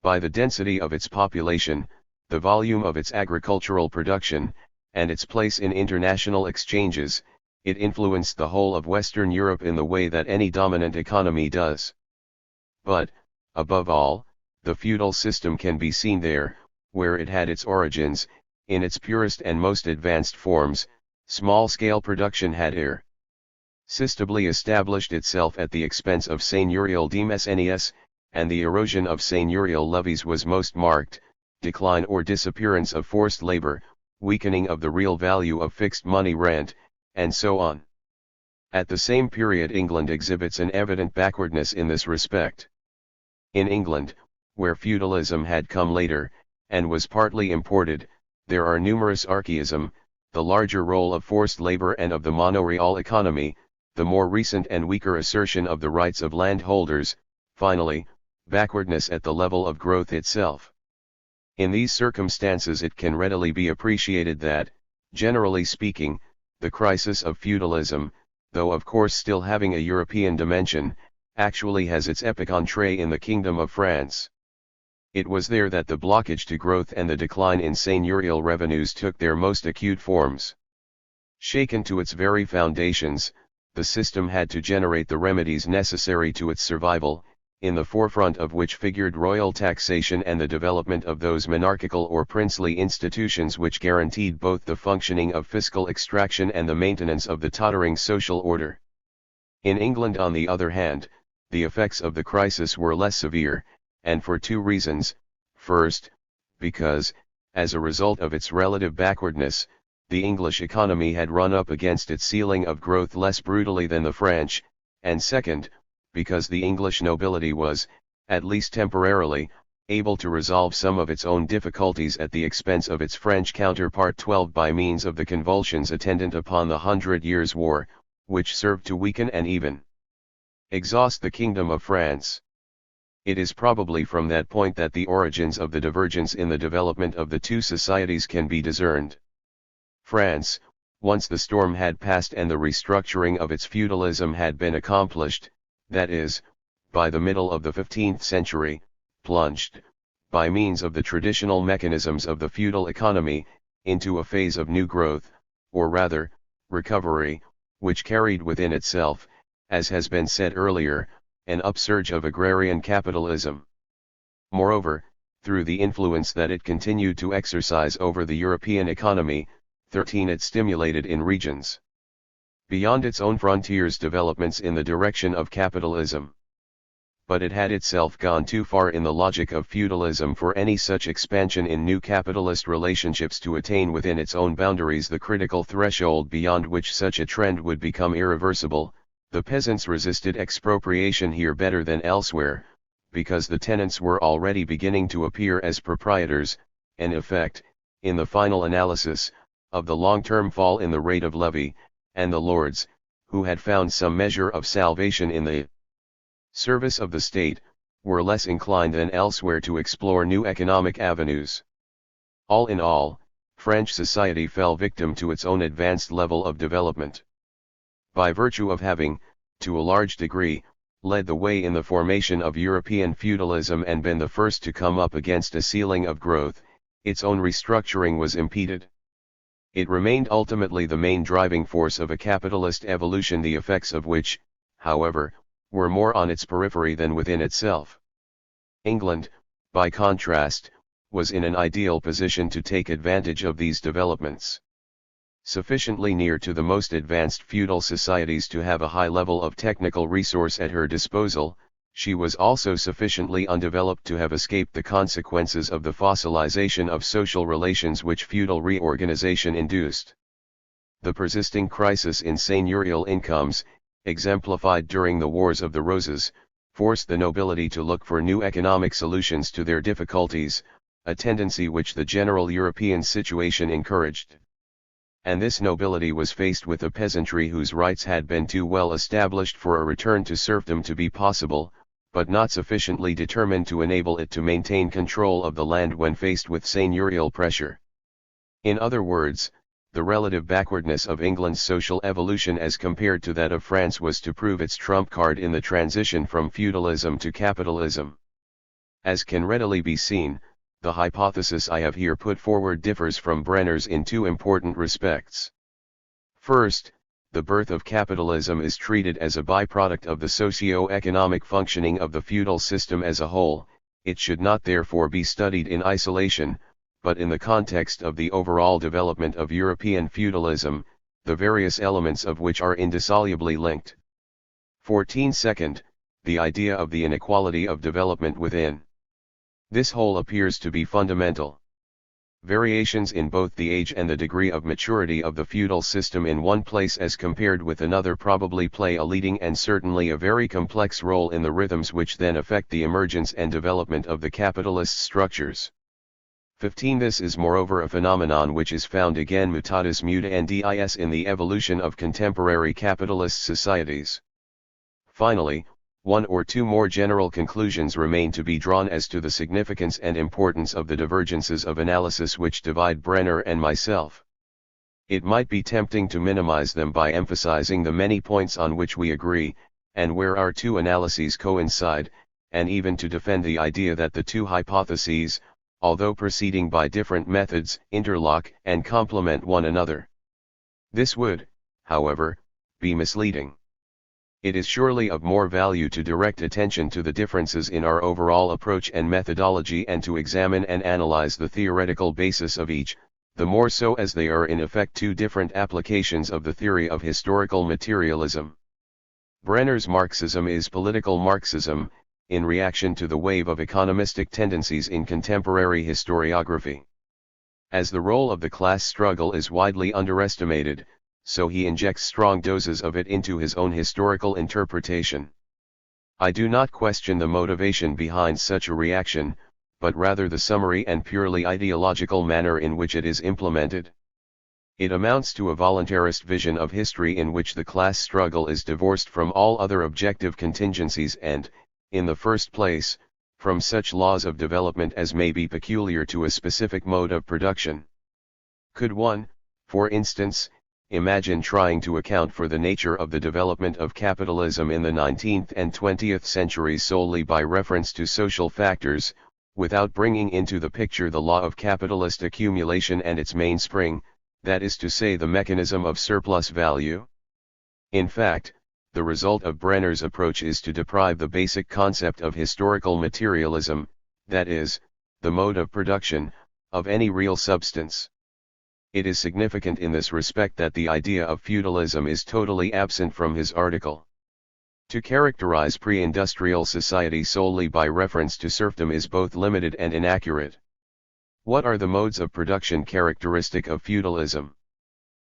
By the density of its population, the volume of its agricultural production, and its place in international exchanges, it influenced the whole of Western Europe in the way that any dominant economy does. But, above all, the feudal system can be seen there, where it had its origins, in its purest and most advanced forms. Small-scale production had irresistibly established itself at the expense of seigneurial demesnes, and the erosion of seigneurial levies was most marked, decline or disappearance of forced labor, weakening of the real value of fixed money rent, and so on. At the same period England exhibits an evident backwardness in this respect. In England, where feudalism had come later, and was partly imported, there are numerous archaism, the larger role of forced labor and of the monoreal economy, the more recent and weaker assertion of the rights of landholders, finally, backwardness at the level of growth itself. In these circumstances it can readily be appreciated that, generally speaking, the crisis of feudalism, though of course still having a European dimension, actually has its epic entrée in the Kingdom of France. It was there that the blockage to growth and the decline in seigneurial revenues took their most acute forms. Shaken to its very foundations, the system had to generate the remedies necessary to its survival, in the forefront of which figured royal taxation and the development of those monarchical or princely institutions which guaranteed both the functioning of fiscal extraction and the maintenance of the tottering social order. In England, on the other hand, the effects of the crisis were less severe, and for two reasons. First, because, as a result of its relative backwardness, the English economy had run up against its ceiling of growth less brutally than the French, and second, because the English nobility was, at least temporarily, able to resolve some of its own difficulties at the expense of its French counterpart 12 by means of the convulsions attendant upon the 100 Years' War, which served to weaken and even exhaust the Kingdom of France. It is probably from that point that the origins of the divergence in the development of the two societies can be discerned. France, once the storm had passed and the restructuring of its feudalism had been accomplished, that is, by the middle of the 15th century, plunged, by means of the traditional mechanisms of the feudal economy, into a phase of new growth, or rather, recovery, which carried within itself, as has been said earlier, an upsurge of agrarian capitalism. Moreover, through the influence that it continued to exercise over the European economy, it stimulated in regions beyond its own frontiers developments in the direction of capitalism. But it had itself gone too far in the logic of feudalism for any such expansion in new capitalist relationships to attain within its own boundaries the critical threshold beyond which such a trend would become irreversible. The peasants resisted expropriation here better than elsewhere, because the tenants were already beginning to appear as proprietors, an effect, in the final analysis, of the long-term fall in the rate of levy, and the lords, who had found some measure of salvation in the service of the state, were less inclined than elsewhere to explore new economic avenues. All in all, French society fell victim to its own advanced level of development. By virtue of having, to a large degree, led the way in the formation of European feudalism and been the first to come up against a ceiling of growth, its own restructuring was impeded. It remained ultimately the main driving force of a capitalist evolution, the effects of which, however, were more on its periphery than within itself. England, by contrast, was in an ideal position to take advantage of these developments. Sufficiently near to the most advanced feudal societies to have a high level of technical resource at her disposal, she was also sufficiently undeveloped to have escaped the consequences of the fossilization of social relations which feudal reorganization induced. The persisting crisis in seigneurial incomes, exemplified during the Wars of the Roses, forced the nobility to look for new economic solutions to their difficulties, a tendency which the general European situation encouraged. And this nobility was faced with a peasantry whose rights had been too well established for a return to serfdom to be possible, but not sufficiently determined to enable it to maintain control of the land when faced with seigneurial pressure. In other words, the relative backwardness of England's social evolution as compared to that of France was to prove its trump card in the transition from feudalism to capitalism. As can readily be seen, the hypothesis I have here put forward differs from Brenner's in two important respects. First, the birth of capitalism is treated as a byproduct of the socio-economic functioning of the feudal system as a whole. It should not therefore be studied in isolation, but in the context of the overall development of European feudalism, the various elements of which are indissolubly linked. 14. The idea of the inequality of development within. This whole appears to be fundamental. Variations in both the age and the degree of maturity of the feudal system in one place as compared with another probably play a leading and certainly a very complex role in the rhythms which then affect the emergence and development of the capitalist structures. 15. This is moreover a phenomenon which is found again mutatis mutandis in the evolution of contemporary capitalist societies. Finally, one or two more general conclusions remain to be drawn as to the significance and importance of the divergences of analysis which divide Brenner and myself. It might be tempting to minimize them by emphasizing the many points on which we agree, and where our two analyses coincide, and even to defend the idea that the two hypotheses, although proceeding by different methods, interlock and complement one another. This would, however, be misleading. It is surely of more value to direct attention to the differences in our overall approach and methodology and to examine and analyze the theoretical basis of each, the more so as they are in effect two different applications of the theory of historical materialism. Brenner's Marxism is political Marxism, in reaction to the wave of economistic tendencies in contemporary historiography. As the role of the class struggle is widely underestimated, so he injects strong doses of it into his own historical interpretation. I do not question the motivation behind such a reaction, but rather the summary and purely ideological manner in which it is implemented. It amounts to a voluntarist vision of history in which the class struggle is divorced from all other objective contingencies and, in the first place, from such laws of development as may be peculiar to a specific mode of production. Could one, for instance, imagine trying to account for the nature of the development of capitalism in the 19th and 20th centuries solely by reference to social factors, without bringing into the picture the law of capitalist accumulation and its mainspring, that is to say the mechanism of surplus value? In fact, the result of Brenner's approach is to deprive the basic concept of historical materialism, that is, the mode of production, of any real substance. It is significant in this respect that the idea of feudalism is totally absent from his article. To characterize pre-industrial society solely by reference to serfdom is both limited and inaccurate. What are the modes of production characteristic of feudalism?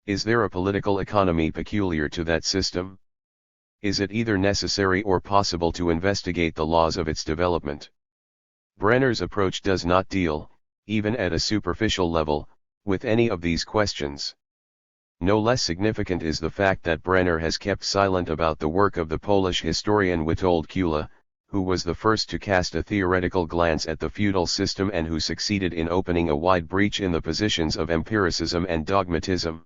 Is there a political economy peculiar to that system? Is it either necessary or possible to investigate the laws of its development? Brenner's approach does not deal, even at a superficial level, with any of these questions. No less significant is the fact that Brenner has kept silent about the work of the Polish historian Witold Kula, who was the first to cast a theoretical glance at the feudal system and who succeeded in opening a wide breach in the positions of empiricism and dogmatism.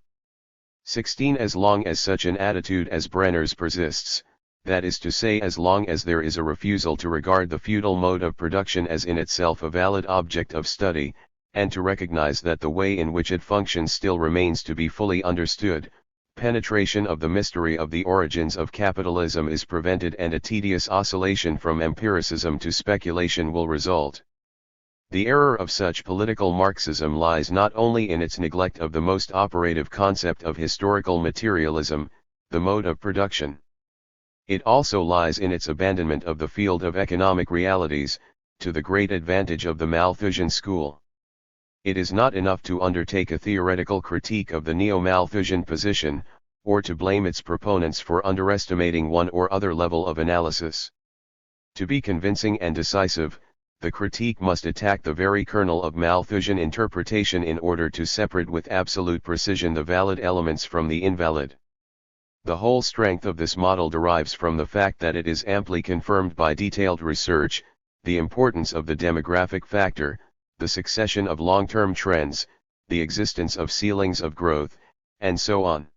16. As long as such an attitude as Brenner's persists, that is to say as long as there is a refusal to regard the feudal mode of production as in itself a valid object of study, and to recognize that the way in which it functions still remains to be fully understood, penetration of the mystery of the origins of capitalism is prevented and a tedious oscillation from empiricism to speculation will result. The error of such political Marxism lies not only in its neglect of the most operative concept of historical materialism, the mode of production. It also lies in its abandonment of the field of economic realities, to the great advantage of the Malthusian school. It is not enough to undertake a theoretical critique of the neo-Malthusian position, or to blame its proponents for underestimating one or other level of analysis. To be convincing and decisive, the critique must attack the very kernel of Malthusian interpretation in order to separate with absolute precision the valid elements from the invalid. The whole strength of this model derives from the fact that it is amply confirmed by detailed research, the importance of the demographic factor, the succession of long-term trends, the existence of ceilings of growth, and so on.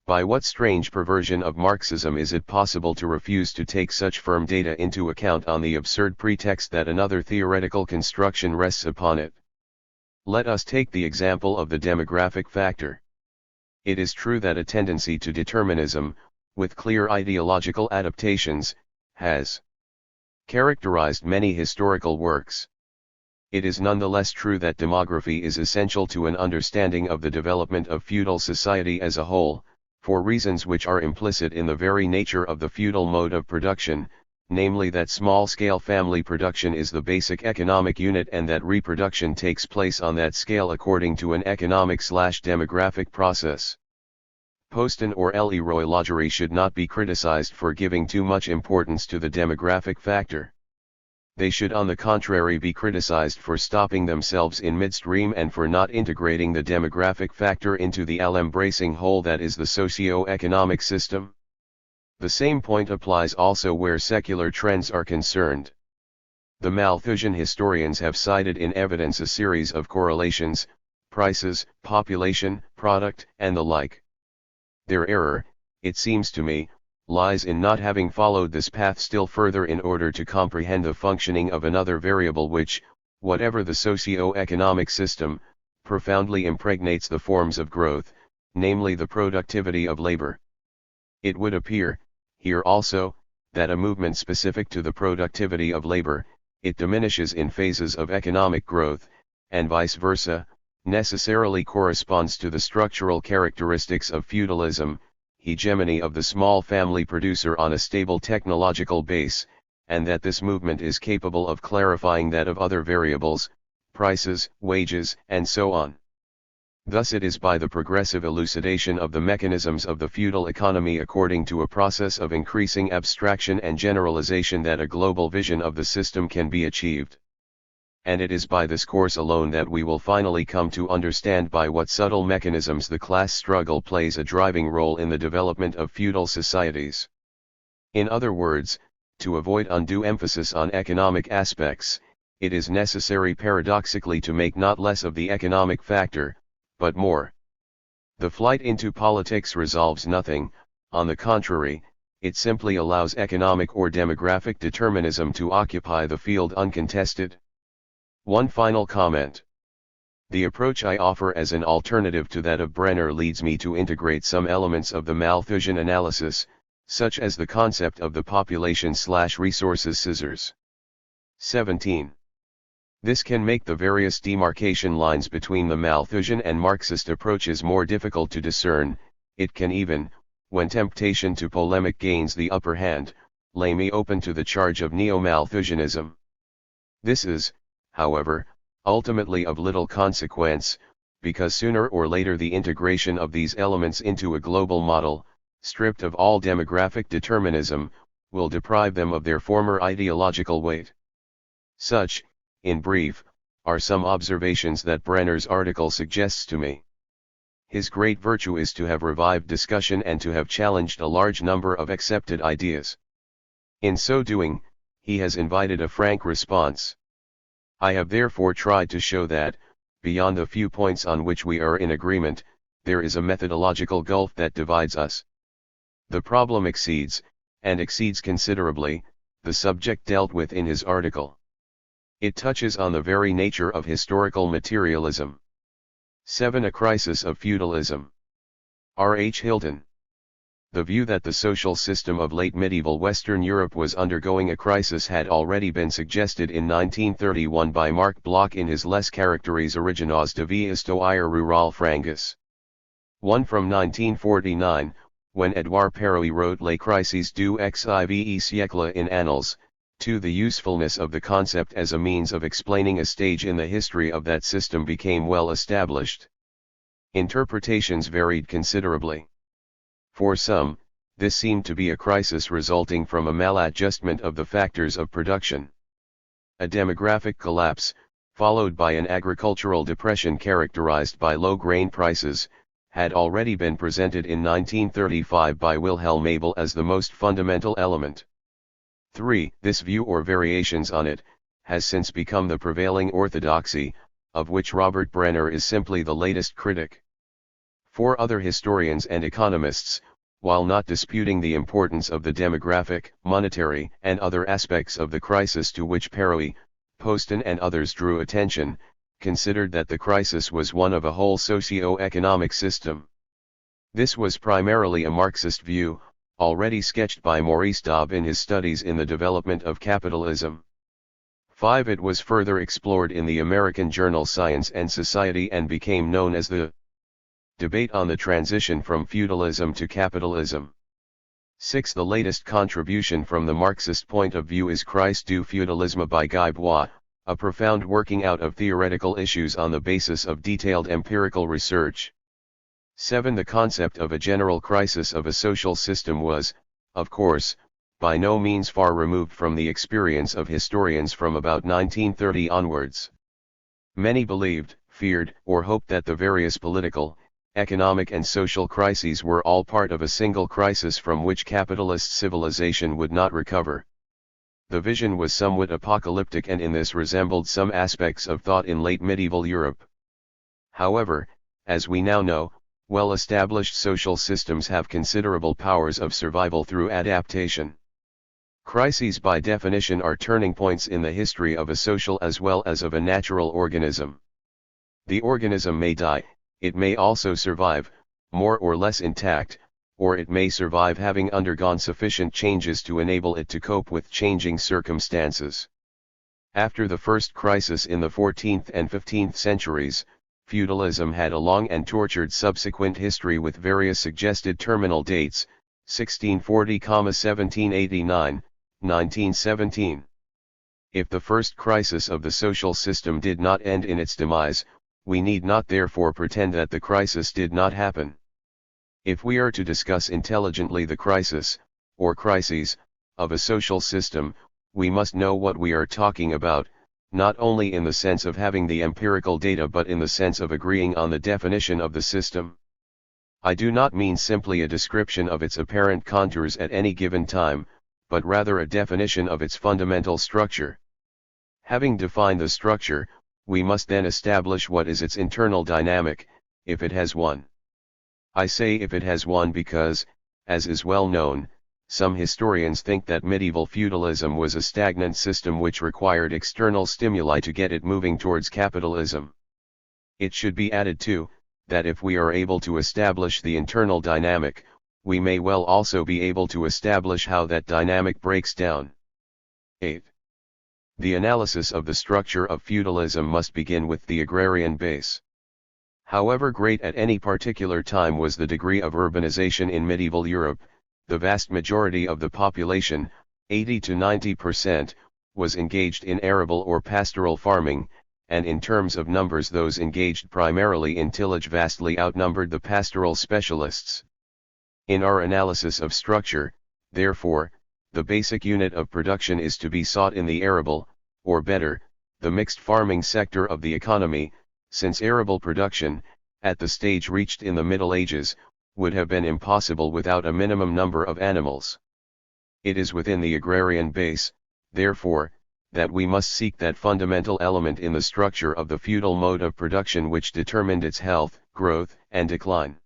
By what strange perversion of Marxism is it possible to refuse to take such firm data into account on the absurd pretext that another theoretical construction rests upon it? Let us take the example of the demographic factor. It is true that a tendency to determinism, with clear ideological adaptations, has characterized many historical works. It is nonetheless true that demography is essential to an understanding of the development of feudal society as a whole, for reasons which are implicit in the very nature of the feudal mode of production, namely that small-scale family production is the basic economic unit and that reproduction takes place on that scale according to an economic/demographic process. Poston or Leroy Lagery should not be criticized for giving too much importance to the demographic factor. They should on the contrary be criticized for stopping themselves in midstream and for not integrating the demographic factor into the all-embracing whole that is the socio-economic system. The same point applies also where secular trends are concerned. The Malthusian historians have cited in evidence a series of correlations, prices, population, product, and the like. Their error, it seems to me, lies in not having followed this path still further in order to comprehend the functioning of another variable which, whatever the socio-economic system, profoundly impregnates the forms of growth, namely the productivity of labor. It would appear, here also, that a movement specific to the productivity of labor, it diminishes in phases of economic growth, and vice versa, necessarily corresponds to the structural characteristics of feudalism, hegemony of the small family producer on a stable technological base, and that this movement is capable of clarifying that of other variables, prices, wages, and so on. Thus it is by the progressive elucidation of the mechanisms of the feudal economy according to a process of increasing abstraction and generalization that a global vision of the system can be achieved. And it is by this course alone that we will finally come to understand by what subtle mechanisms the class struggle plays a driving role in the development of feudal societies. In other words, to avoid undue emphasis on economic aspects, it is necessary paradoxically to make not less of the economic factor, but more. The flight into politics resolves nothing, on the contrary, it simply allows economic or demographic determinism to occupy the field uncontested. One final comment. The approach I offer as an alternative to that of Brenner leads me to integrate some elements of the Malthusian analysis, such as the concept of the population/resources scissors. 17. This can make the various demarcation lines between the Malthusian and Marxist approaches more difficult to discern. It can even, when temptation to polemic gains the upper hand, lay me open to the charge of neo-Malthusianism. This is, however, ultimately of little consequence, because sooner or later the integration of these elements into a global model, stripped of all demographic determinism, will deprive them of their former ideological weight. Such, in brief, are some observations that Brenner's article suggests to me. His great virtue is to have revived discussion and to have challenged a large number of accepted ideas. In so doing, he has invited a frank response. I have therefore tried to show that, beyond the few points on which we are in agreement, there is a methodological gulf that divides us. The problem exceeds, and exceeds considerably, the subject dealt with in his article. It touches on the very nature of historical materialism. 7. A crisis of feudalism. R. H. Hilton. The view that the social system of late medieval Western Europe was undergoing a crisis had already been suggested in 1931 by Marc Bloch in his Les Caractères Originaux de vie histoire rurale frangus. 1 from 1949, when Edouard Perroy wrote Les crises du XIVe siècle in Annales. 2. The usefulness of the concept as a means of explaining a stage in the history of that system became well established. Interpretations varied considerably. For some, this seemed to be a crisis resulting from a maladjustment of the factors of production. A demographic collapse, followed by an agricultural depression characterized by low grain prices, had already been presented in 1935 by Wilhelm Abel as the most fundamental element. 3. This view or variations on it, has since become the prevailing orthodoxy, of which Robert Brenner is simply the latest critic. 4. Other historians and economists, while not disputing the importance of the demographic, monetary, and other aspects of the crisis to which Perroy, Poston and others drew attention, considered that the crisis was one of a whole socio-economic system. This was primarily a Marxist view, already sketched by Maurice Daub in his studies in the development of capitalism. 5. It was further explored in the American journal Science and Society and became known as the debate on the transition from feudalism to capitalism. 6. The latest contribution from the Marxist point of view is Crise du Feudalisme by Guy Bois, a profound working out of theoretical issues on the basis of detailed empirical research. 7. The concept of a general crisis of a social system was, of course, by no means far removed from the experience of historians from about 1930 onwards. Many believed, feared, or hoped that the various political, economic and social crises were all part of a single crisis from which capitalist civilization would not recover. The vision was somewhat apocalyptic and in this resembled some aspects of thought in late medieval Europe. However, as we now know, Well-established social systems have considerable powers of survival through adaptation. Crises by definition are turning points in the history of a social as well as of a natural organism. The organism may die, it may also survive, more or less intact, or it may survive having undergone sufficient changes to enable it to cope with changing circumstances. After the first crisis in the 14th and 15th centuries, feudalism had a long and tortured subsequent history with various suggested terminal dates, 1640-1789, 1917. If the first crisis of the social system did not end in its demise, we need not therefore pretend that the crisis did not happen. If we are to discuss intelligently the crisis, or crises, of a social system, we must know what we are talking about, not only in the sense of having the empirical data but in the sense of agreeing on the definition of the system. I do not mean simply a description of its apparent contours at any given time, but rather a definition of its fundamental structure. Having defined the structure, we must then establish what is its internal dynamic, if it has one. I say if it has one because, as is well known, some historians think that medieval feudalism was a stagnant system which required external stimuli to get it moving towards capitalism. It should be added too, that if we are able to establish the internal dynamic, we may well also be able to establish how that dynamic breaks down. 8. The analysis of the structure of feudalism must begin with the agrarian base. However great at any particular time was the degree of urbanization in medieval Europe, the vast majority of the population, 80 to 90%, was engaged in arable or pastoral farming, and in terms of numbers those engaged primarily in tillage vastly outnumbered the pastoral specialists. In our analysis of structure, therefore, the basic unit of production is to be sought in the arable, or better, the mixed farming sector of the economy, since arable production, at the stage reached in the Middle Ages, would have been impossible without a minimum number of animals. It is within the agrarian base, therefore, that we must seek that fundamental element in the structure of the feudal mode of production which determined its health, growth, and decline.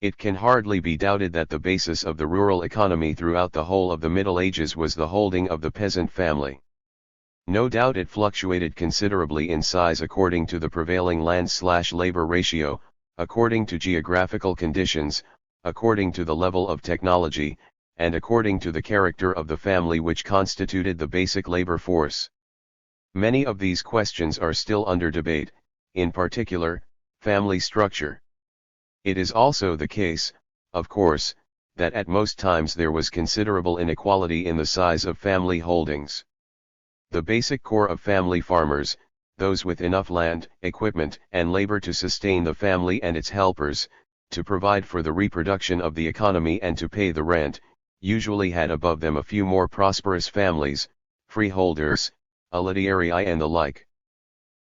It can hardly be doubted that the basis of the rural economy throughout the whole of the Middle Ages was the holding of the peasant family. No doubt it fluctuated considerably in size according to the prevailing land/labor ratio, according to geographical conditions, according to the level of technology, and according to the character of the family which constituted the basic labor force. Many of these questions are still under debate, in particular, family structure. It is also the case, of course, that at most times there was considerable inequality in the size of family holdings. The basic core of family farmers, those with enough land, equipment, and labor to sustain the family and its helpers, to provide for the reproduction of the economy and to pay the rent, usually had above them a few more prosperous families, freeholders, litiarii and the like.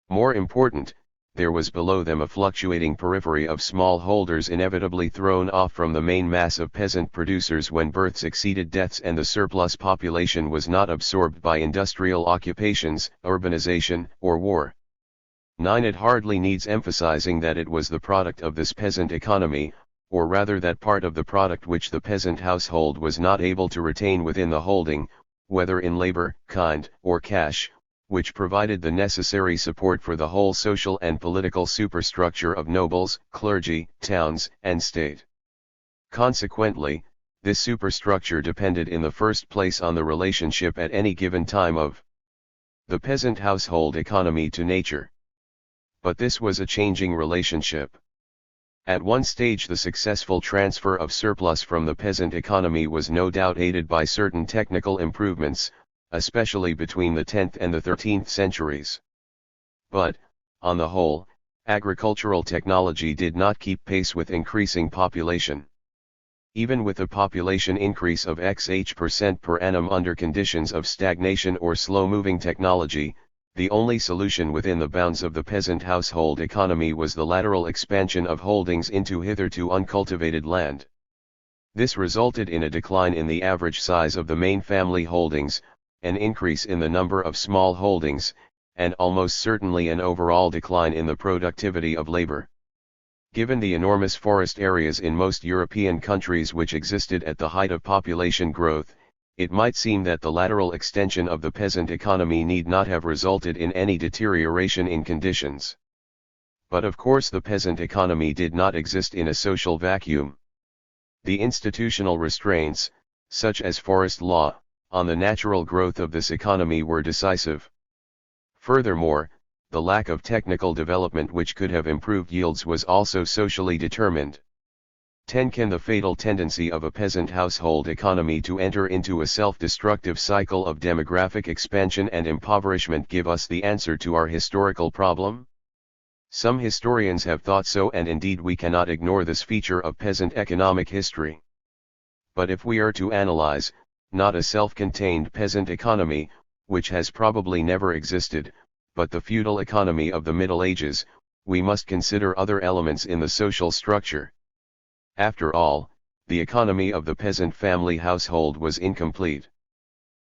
More important, there was below them a fluctuating periphery of small holders inevitably thrown off from the main mass of peasant producers when births exceeded deaths and the surplus population was not absorbed by industrial occupations, urbanization, or war. 9. It hardly needs emphasizing that it was the product of this peasant economy, or rather that part of the product which the peasant household was not able to retain within the holding, whether in labor, kind, or cash, which provided the necessary support for the whole social and political superstructure of nobles, clergy, towns, and state. Consequently, this superstructure depended in the first place on the relationship at any given time of the peasant household economy to nature. But this was a changing relationship. At one stage the successful transfer of surplus from the peasant economy was no doubt aided by certain technical improvements, especially between the 10th and the 13th centuries. But, on the whole, agricultural technology did not keep pace with increasing population. Even with a population increase of xh% per annum under conditions of stagnation or slow-moving technology, the only solution within the bounds of the peasant household economy was the lateral expansion of holdings into hitherto uncultivated land. This resulted in a decline in the average size of the main family holdings, an increase in the number of small holdings, and almost certainly an overall decline in the productivity of labor. Given the enormous forest areas in most European countries which existed at the height of population growth, it might seem that the lateral extension of the peasant economy need not have resulted in any deterioration in conditions. But of course the peasant economy did not exist in a social vacuum. The institutional restraints, such as forest law, on the natural growth of this economy were decisive. Furthermore, the lack of technical development which could have improved yields was also socially determined. 10. Can the fatal tendency of a peasant household economy to enter into a self-destructive cycle of demographic expansion and impoverishment give us the answer to our historical problem? Some historians have thought so, and indeed we cannot ignore this feature of peasant economic history. But if we are to analyze, not a self-contained peasant economy, which has probably never existed, but the feudal economy of the Middle Ages, we must consider other elements in the social structure. After all, the economy of the peasant family household was incomplete.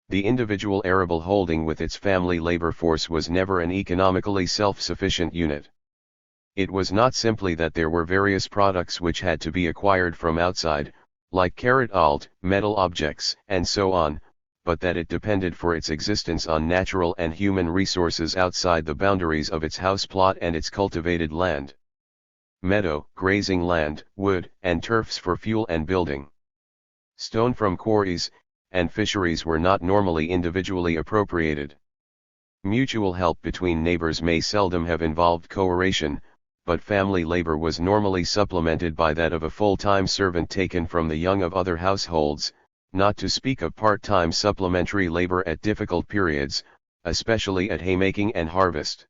The individual arable holding with its family labor force was never an economically self-sufficient unit. It was not simply that there were various products which had to be acquired from outside, like alt, metal objects, and so on, but that it depended for its existence on natural and human resources outside the boundaries of its house plot and its cultivated land. Meadow, grazing land, wood, and turfs for fuel and building. Stone from quarries, and fisheries were not normally individually appropriated. Mutual help between neighbors may seldom have involved co-operation, but family labor was normally supplemented by that of a full-time servant taken from the young of other households, not to speak of part-time supplementary labor at difficult periods, especially at haymaking and harvest.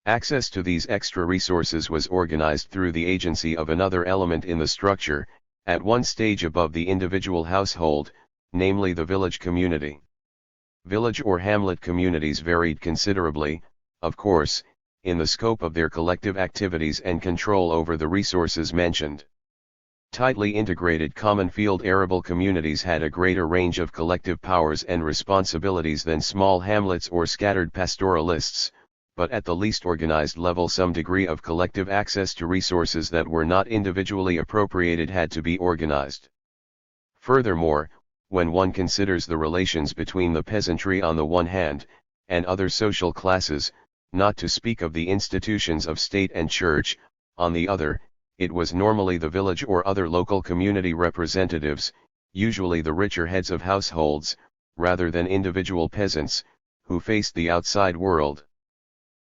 Access to these extra resources was organized through the agency of another element in the structure, at one stage above the individual household, namely the village community. Village or hamlet communities varied considerably, of course, in the scope of their collective activities and control over the resources mentioned. Tightly integrated common field arable communities had a greater range of collective powers and responsibilities than small hamlets or scattered pastoralists, but at the least organized level some degree of collective access to resources that were not individually appropriated had to be organized. Furthermore, when one considers the relations between the peasantry on the one hand, and other social classes, not to speak of the institutions of state and church, on the other, it was normally the village or other local community representatives, usually the richer heads of households, rather than individual peasants, who faced the outside world.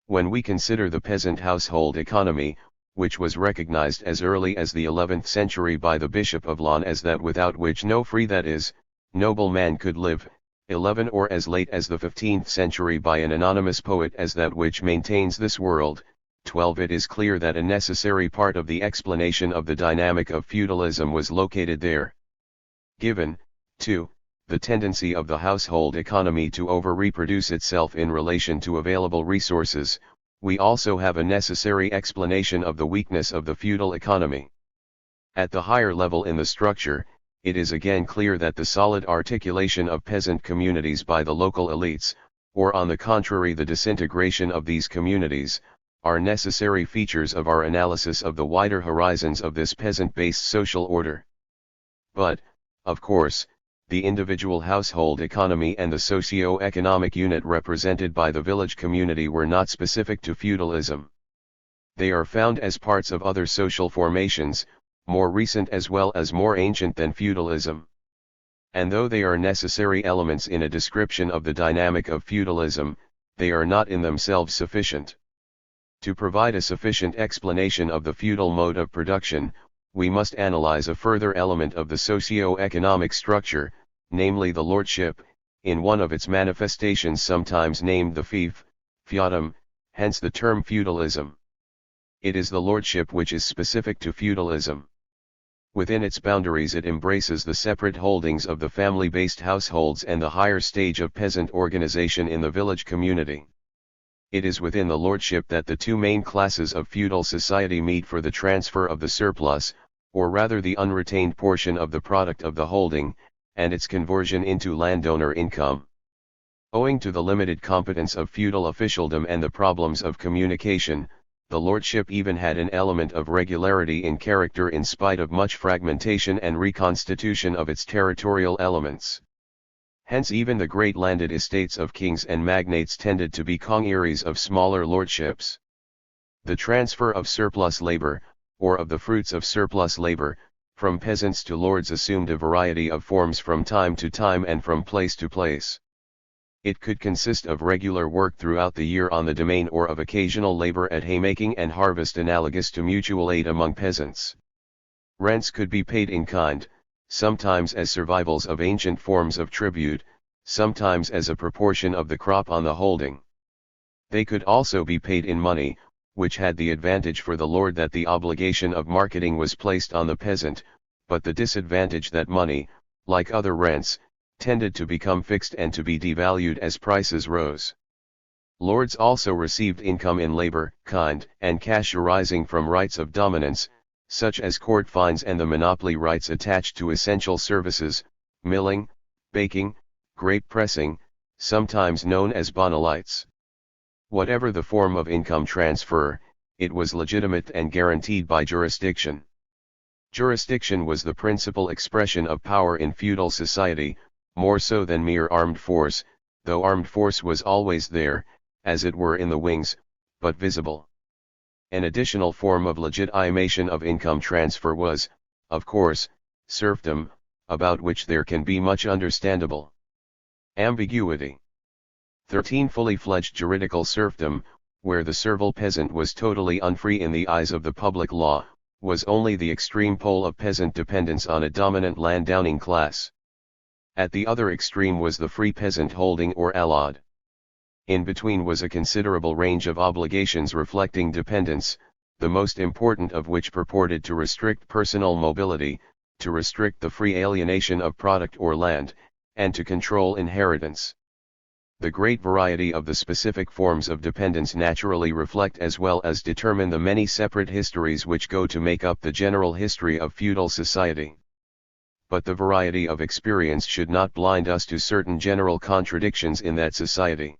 When we consider the peasant household economy, which was recognized as early as the 11th century by the Bishop of Laon as that without which no free, that is, noble man could live, 11, or as late as the 15th century by an anonymous poet as that which maintains this world, 12, it is clear that a necessary part of the explanation of the dynamic of feudalism was located there. Given, too, the tendency of the household economy to over-reproduce itself in relation to available resources, we also have a necessary explanation of the weakness of the feudal economy. At the higher level in the structure, it is again clear that the solid articulation of peasant communities by the local elites, or on the contrary the disintegration of these communities, are necessary features of our analysis of the wider horizons of this peasant-based social order. But, of course, the individual household economy and the socio-economic unit represented by the village community were not specific to feudalism. They are found as parts of other social formations, more recent as well as more ancient than feudalism. And though they are necessary elements in a description of the dynamic of feudalism, they are not in themselves sufficient. To provide a sufficient explanation of the feudal mode of production, we must analyze a further element of the socio-economic structure, namely the lordship, in one of its manifestations sometimes named the fief, feudum, hence the term feudalism. It is the lordship which is specific to feudalism. Within its boundaries it embraces the separate holdings of the family-based households and the higher stage of peasant organization in the village community. It is within the lordship that the two main classes of feudal society meet for the transfer of the surplus, or rather the unretained portion of the product of the holding, and its conversion into landowner income. Owing to the limited competence of feudal officialdom and the problems of communication, the lordship even had an element of regularity in character in spite of much fragmentation and reconstitution of its territorial elements. Hence even the great landed estates of kings and magnates tended to be congeries of smaller lordships. The transfer of surplus labor, or of the fruits of surplus labor, from peasants to lords assumed a variety of forms from time to time and from place to place. It could consist of regular work throughout the year on the domain or of occasional labor at haymaking and harvest analogous to mutual aid among peasants. Rents could be paid in kind, sometimes as survivals of ancient forms of tribute, sometimes as a proportion of the crop on the holding. They could also be paid in money, which had the advantage for the lord that the obligation of marketing was placed on the peasant, but the disadvantage that money, like other rents, tended to become fixed and to be devalued as prices rose. Lords also received income in labor, kind, and cash arising from rights of dominance, such as court fines and the monopoly rights attached to essential services, milling, baking, grape pressing, sometimes known as bonalites. Whatever the form of income transfer, it was legitimate and guaranteed by jurisdiction. Jurisdiction was the principal expression of power in feudal society, more so than mere armed force, though armed force was always there, as it were in the wings, but visible. An additional form of legitimation of income transfer was, of course, serfdom, about which there can be much understandable ambiguity. 13. Fully fledged juridical serfdom, where the servile peasant was totally unfree in the eyes of the public law, was only the extreme pole of peasant dependence on a dominant landowning class. At the other extreme was the free peasant holding or allod. In between was a considerable range of obligations reflecting dependence, the most important of which purported to restrict personal mobility, to restrict the free alienation of product or land, and to control inheritance. The great variety of the specific forms of dependence naturally reflect as well as determine the many separate histories which go to make up the general history of feudal society. But the variety of experience should not blind us to certain general contradictions in that society.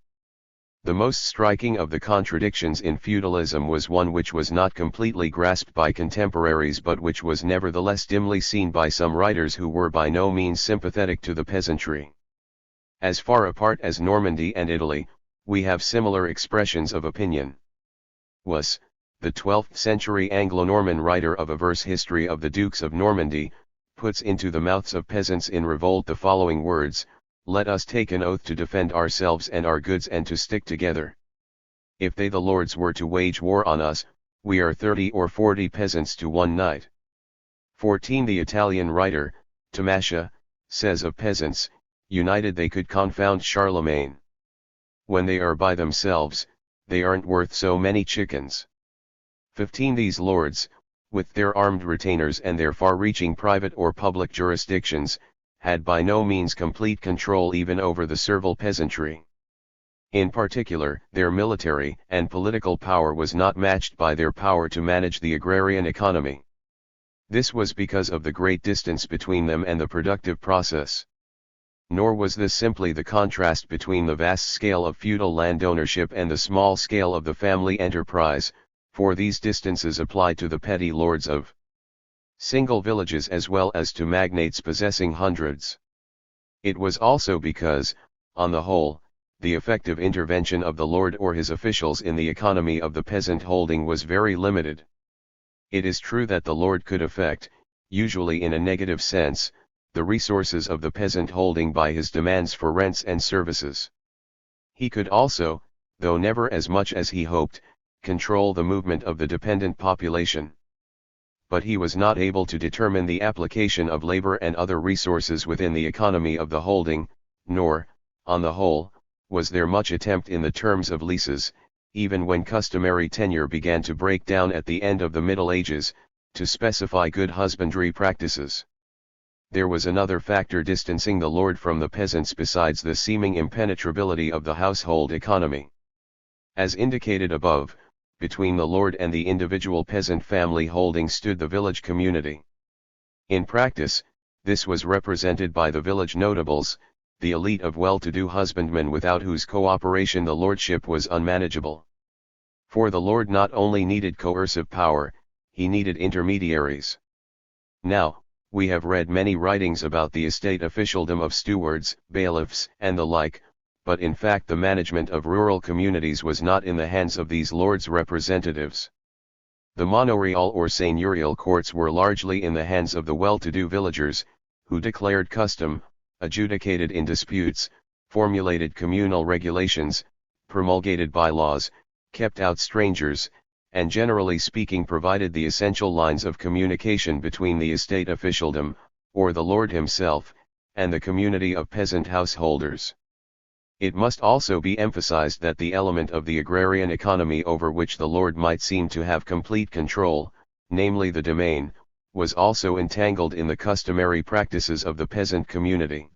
The most striking of the contradictions in feudalism was one which was not completely grasped by contemporaries but which was nevertheless dimly seen by some writers who were by no means sympathetic to the peasantry. As far apart as Normandy and Italy, we have similar expressions of opinion. Was, the 12th century Anglo-Norman writer of a verse history of the Dukes of Normandy, puts into the mouths of peasants in revolt the following words: "Let us take an oath to defend ourselves and our goods and to stick together. If they the lords were to wage war on us, we are 30 or 40 peasants to one knight." 14. The Italian writer, Tomasha, says of peasants, united they could confound Charlemagne. When they are by themselves, they aren't worth so many chickens. 15. These lords, with their armed retainers and their far-reaching private or public jurisdictions, had by no means complete control even over the servile peasantry. In particular, their military and political power was not matched by their power to manage the agrarian economy. This was because of the great distance between them and the productive process. Nor was this simply the contrast between the vast scale of feudal landownership and the small scale of the family enterprise, for these distances applied to the petty lords of single villages as well as to magnates possessing hundreds. It was also because, on the whole, the effective intervention of the lord or his officials in the economy of the peasant holding was very limited. It is true that the lord could affect, usually in a negative sense, the resources of the peasant holding by his demands for rents and services. He could also, though never as much as he hoped, control the movement of the dependent population. But he was not able to determine the application of labor and other resources within the economy of the holding, nor, on the whole, was there much attempt in the terms of leases, even when customary tenure began to break down at the end of the Middle Ages, to specify good husbandry practices. There was another factor distancing the lord from the peasants besides the seeming impenetrability of the household economy. As indicated above, between the lord and the individual peasant family holding stood the village community. In practice, this was represented by the village notables, the elite of well-to-do husbandmen without whose cooperation the lordship was unmanageable. For the lord not only needed coercive power, he needed intermediaries. Now, we have read many writings about the estate officialdom of stewards, bailiffs, and the like, but in fact the management of rural communities was not in the hands of these lords' representatives. The manorial or seigneurial courts were largely in the hands of the well-to-do villagers, who declared custom, adjudicated in disputes, formulated communal regulations, promulgated bylaws, kept out strangers, and generally speaking provided the essential lines of communication between the estate officialdom, or the lord himself, and the community of peasant householders. It must also be emphasized that the element of the agrarian economy over which the lord might seem to have complete control, namely the domain, was also entangled in the customary practices of the peasant community.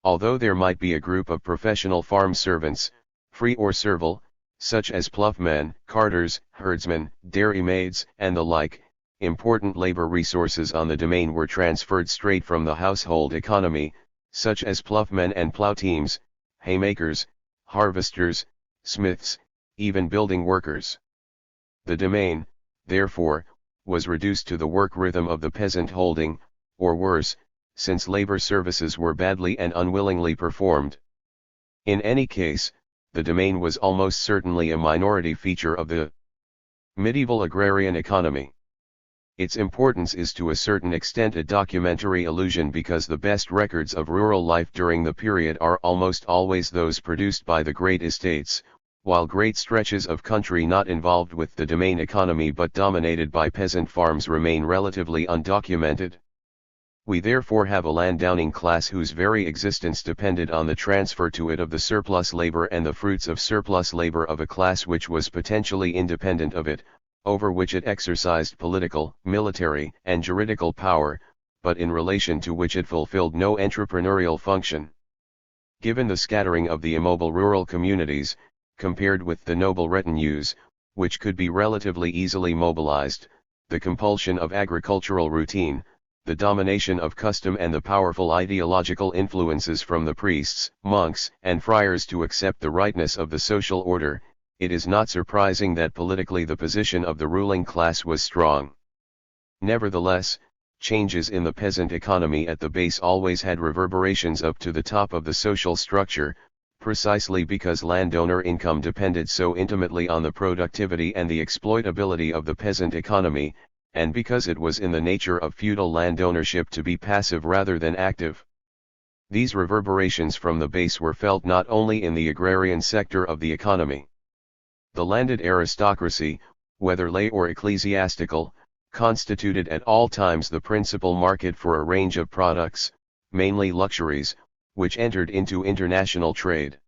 Although there might be a group of professional farm servants, free or servile, such as ploughmen, carters, herdsmen, dairymaids, and the like, important labor resources on the domain were transferred straight from the household economy, such as ploughmen and plough teams, haymakers, harvesters, smiths, even building workers. The domain, therefore, was reduced to the work rhythm of the peasant holding, or worse, since labor services were badly and unwillingly performed. In any case, the domain was almost certainly a minority feature of the medieval agrarian economy. Its importance is to a certain extent a documentary illusion because the best records of rural life during the period are almost always those produced by the great estates, while great stretches of country not involved with the domain economy but dominated by peasant farms remain relatively undocumented. We therefore have a landowning class whose very existence depended on the transfer to it of the surplus labor and the fruits of surplus labor of a class which was potentially independent of it, over which it exercised political, military, and juridical power, but in relation to which it fulfilled no entrepreneurial function. Given the scattering of the immobile rural communities, compared with the noble retinues, which could be relatively easily mobilized, the compulsion of agricultural routine, the domination of custom and the powerful ideological influences from the priests, monks, and friars to accept the rightness of the social order, it is not surprising that politically the position of the ruling class was strong. Nevertheless, changes in the peasant economy at the base always had reverberations up to the top of the social structure, precisely because landowner income depended so intimately on the productivity and the exploitability of the peasant economy, and because it was in the nature of feudal landownership to be passive rather than active. These reverberations from the base were felt not only in the agrarian sector of the economy. The landed aristocracy, whether lay or ecclesiastical, constituted at all times the principal market for a range of products, mainly luxuries, which entered into international trade.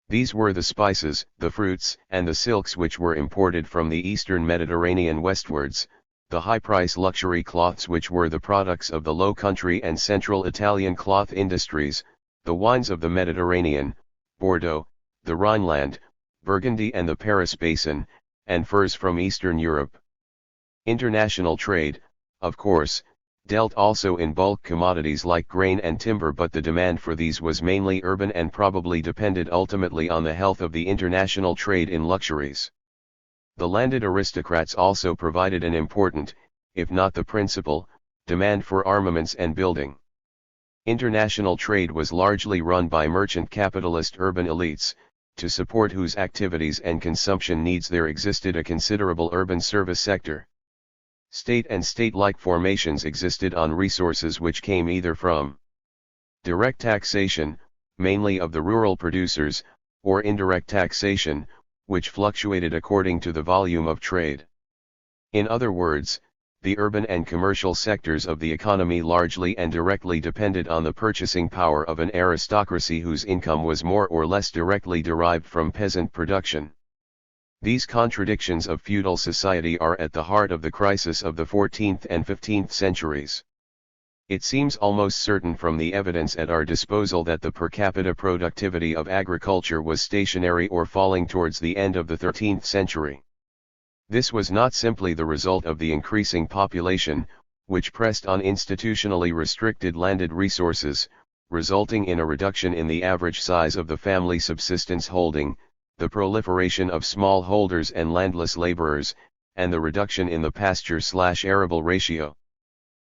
These were the spices, the fruits, and the silks which were imported from the eastern Mediterranean westwards, the high-price luxury cloths which were the products of the Low Country and central Italian cloth industries, the wines of the Mediterranean, Bordeaux, the Rhineland, Burgundy and the Paris Basin, and furs from Eastern Europe. International trade, of course, dealt also in bulk commodities like grain and timber, but the demand for these was mainly urban and probably depended ultimately on the health of the international trade in luxuries. The landed aristocrats also provided an important, if not the principal, demand for armaments and building. International trade was largely run by merchant capitalist urban elites, to support whose activities and consumption needs there existed a considerable urban service sector. State and state-like formations existed on resources which came either from direct taxation, mainly of the rural producers, or indirect taxation, which fluctuated according to the volume of trade. In other words, the urban and commercial sectors of the economy largely and directly depended on the purchasing power of an aristocracy whose income was more or less directly derived from peasant production. These contradictions of feudal society are at the heart of the crisis of the 14th and 15th centuries. It seems almost certain from the evidence at our disposal that the per capita productivity of agriculture was stationary or falling towards the end of the 13th century. This was not simply the result of the increasing population, which pressed on institutionally restricted landed resources, resulting in a reduction in the average size of the family subsistence holding, the proliferation of smallholders and landless laborers, and the reduction in the pasture/arable ratio.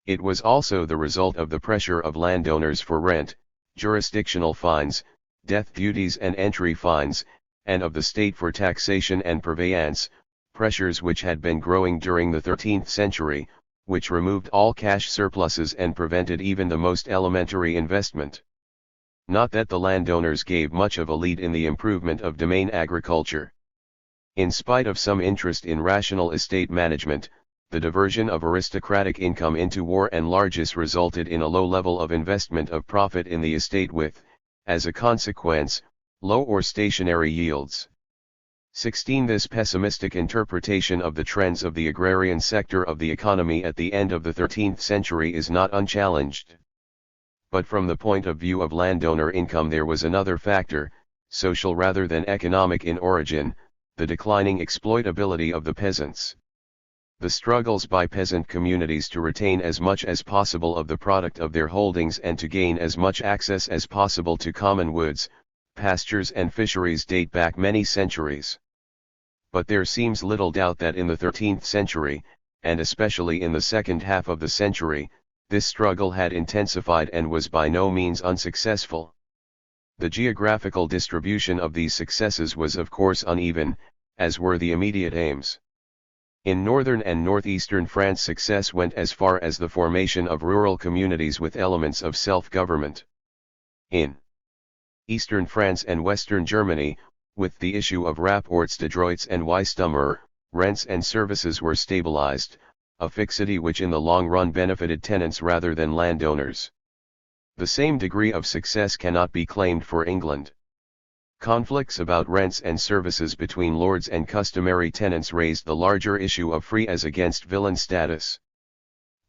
It was also the result of the pressure of landowners for rent, jurisdictional fines, death duties and entry fines, and of the state for taxation and purveyance, pressures which had been growing during the 13th century, which removed all cash surpluses and prevented even the most elementary investment. Not that the landowners gave much of a lead in the improvement of domain agriculture. In spite of some interest in rational estate management, the diversion of aristocratic income into war and largesse resulted in a low level of investment of profit in the estate with, as a consequence, low or stationary yields. 16. This pessimistic interpretation of the trends of the agrarian sector of the economy at the end of the 13th century is not unchallenged. But from the point of view of landowner income there was another factor, social rather than economic in origin, the declining exploitability of the peasants. The struggles by peasant communities to retain as much as possible of the product of their holdings and to gain as much access as possible to common woods, pastures and fisheries date back many centuries. But there seems little doubt that in the 13th century, and especially in the second half of the century, this struggle had intensified and was by no means unsuccessful. The geographical distribution of these successes was of course uneven, as were the immediate aims. In northern and northeastern France success went as far as the formation of rural communities with elements of self-government. In eastern France and western Germany, with the issue of rapports de droits and Weistummer, rents and services were stabilized, a fixity which in the long run benefited tenants rather than landowners. The same degree of success cannot be claimed for England. Conflicts about rents and services between lords and customary tenants raised the larger issue of free as against villain status.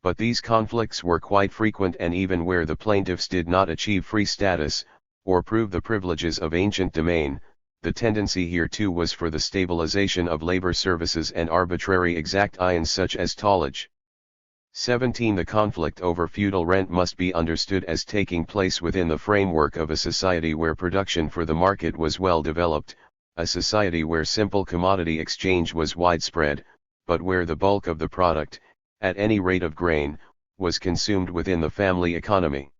But these conflicts were quite frequent, and even where the plaintiffs did not achieve free status, or prove the privileges of ancient domain, the tendency here too was for the stabilization of labor services and arbitrary exactions such as tallage. 17. The conflict over feudal rent must be understood as taking place within the framework of a society where production for the market was well developed, a society where simple commodity exchange was widespread, but where the bulk of the product, at any rate of grain, was consumed within the family economy.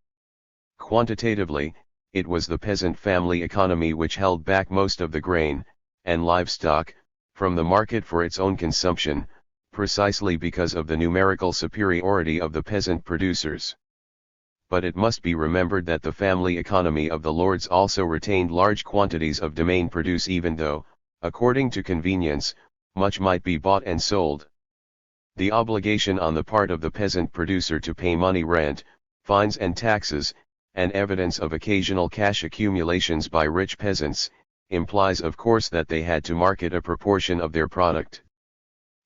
Quantitatively, it was the peasant family economy which held back most of the grain, and livestock, from the market for its own consumption, precisely because of the numerical superiority of the peasant producers. But it must be remembered that the family economy of the lords also retained large quantities of domain produce, even though, according to convenience, much might be bought and sold. The obligation on the part of the peasant producer to pay money rent, fines and taxes, and evidence of occasional cash accumulations by rich peasants, implies of course that they had to market a proportion of their product.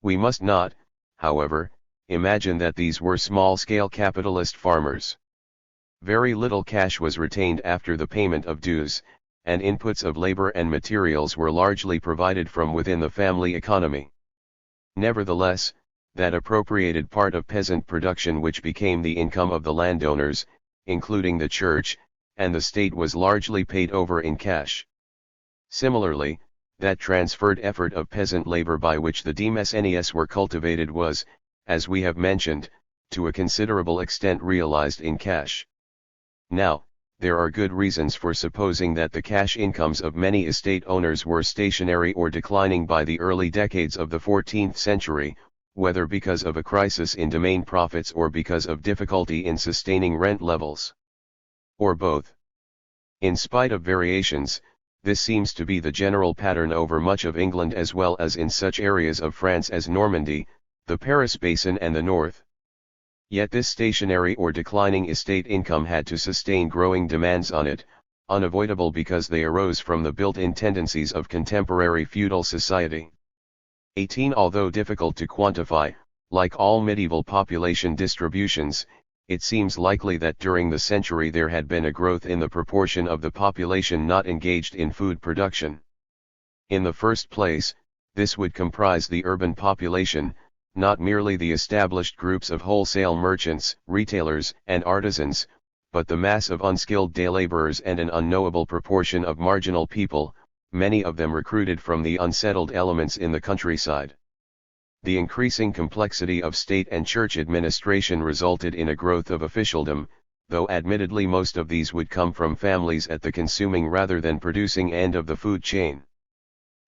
We must not, however, imagine that these were small-scale capitalist farmers. Very little cash was retained after the payment of dues, and inputs of labor and materials were largely provided from within the family economy. Nevertheless, that appropriated part of peasant production which became the income of the landowners, including the church, and the state, was largely paid over in cash. Similarly, that transferred effort of peasant labor by which the demesnes were cultivated was, as we have mentioned, to a considerable extent realized in cash. Now, there are good reasons for supposing that the cash incomes of many estate owners were stationary or declining by the early decades of the 14th century, whether because of a crisis in domain profits or because of difficulty in sustaining rent levels. Or both. In spite of variations, this seems to be the general pattern over much of England as well as in such areas of France as Normandy, the Paris Basin and the North. Yet this stationary or declining estate income had to sustain growing demands on it, unavoidable because they arose from the built-in tendencies of contemporary feudal society. 18. Although difficult to quantify, like all medieval population distributions, it seems likely that during the century there had been a growth in the proportion of the population not engaged in food production. In the first place, this would comprise the urban population, not merely the established groups of wholesale merchants, retailers, and artisans, but the mass of unskilled day laborers and an unknowable proportion of marginal people, many of them recruited from the unsettled elements in the countryside. The increasing complexity of state and church administration resulted in a growth of officialdom, though admittedly most of these would come from families at the consuming rather than producing end of the food chain.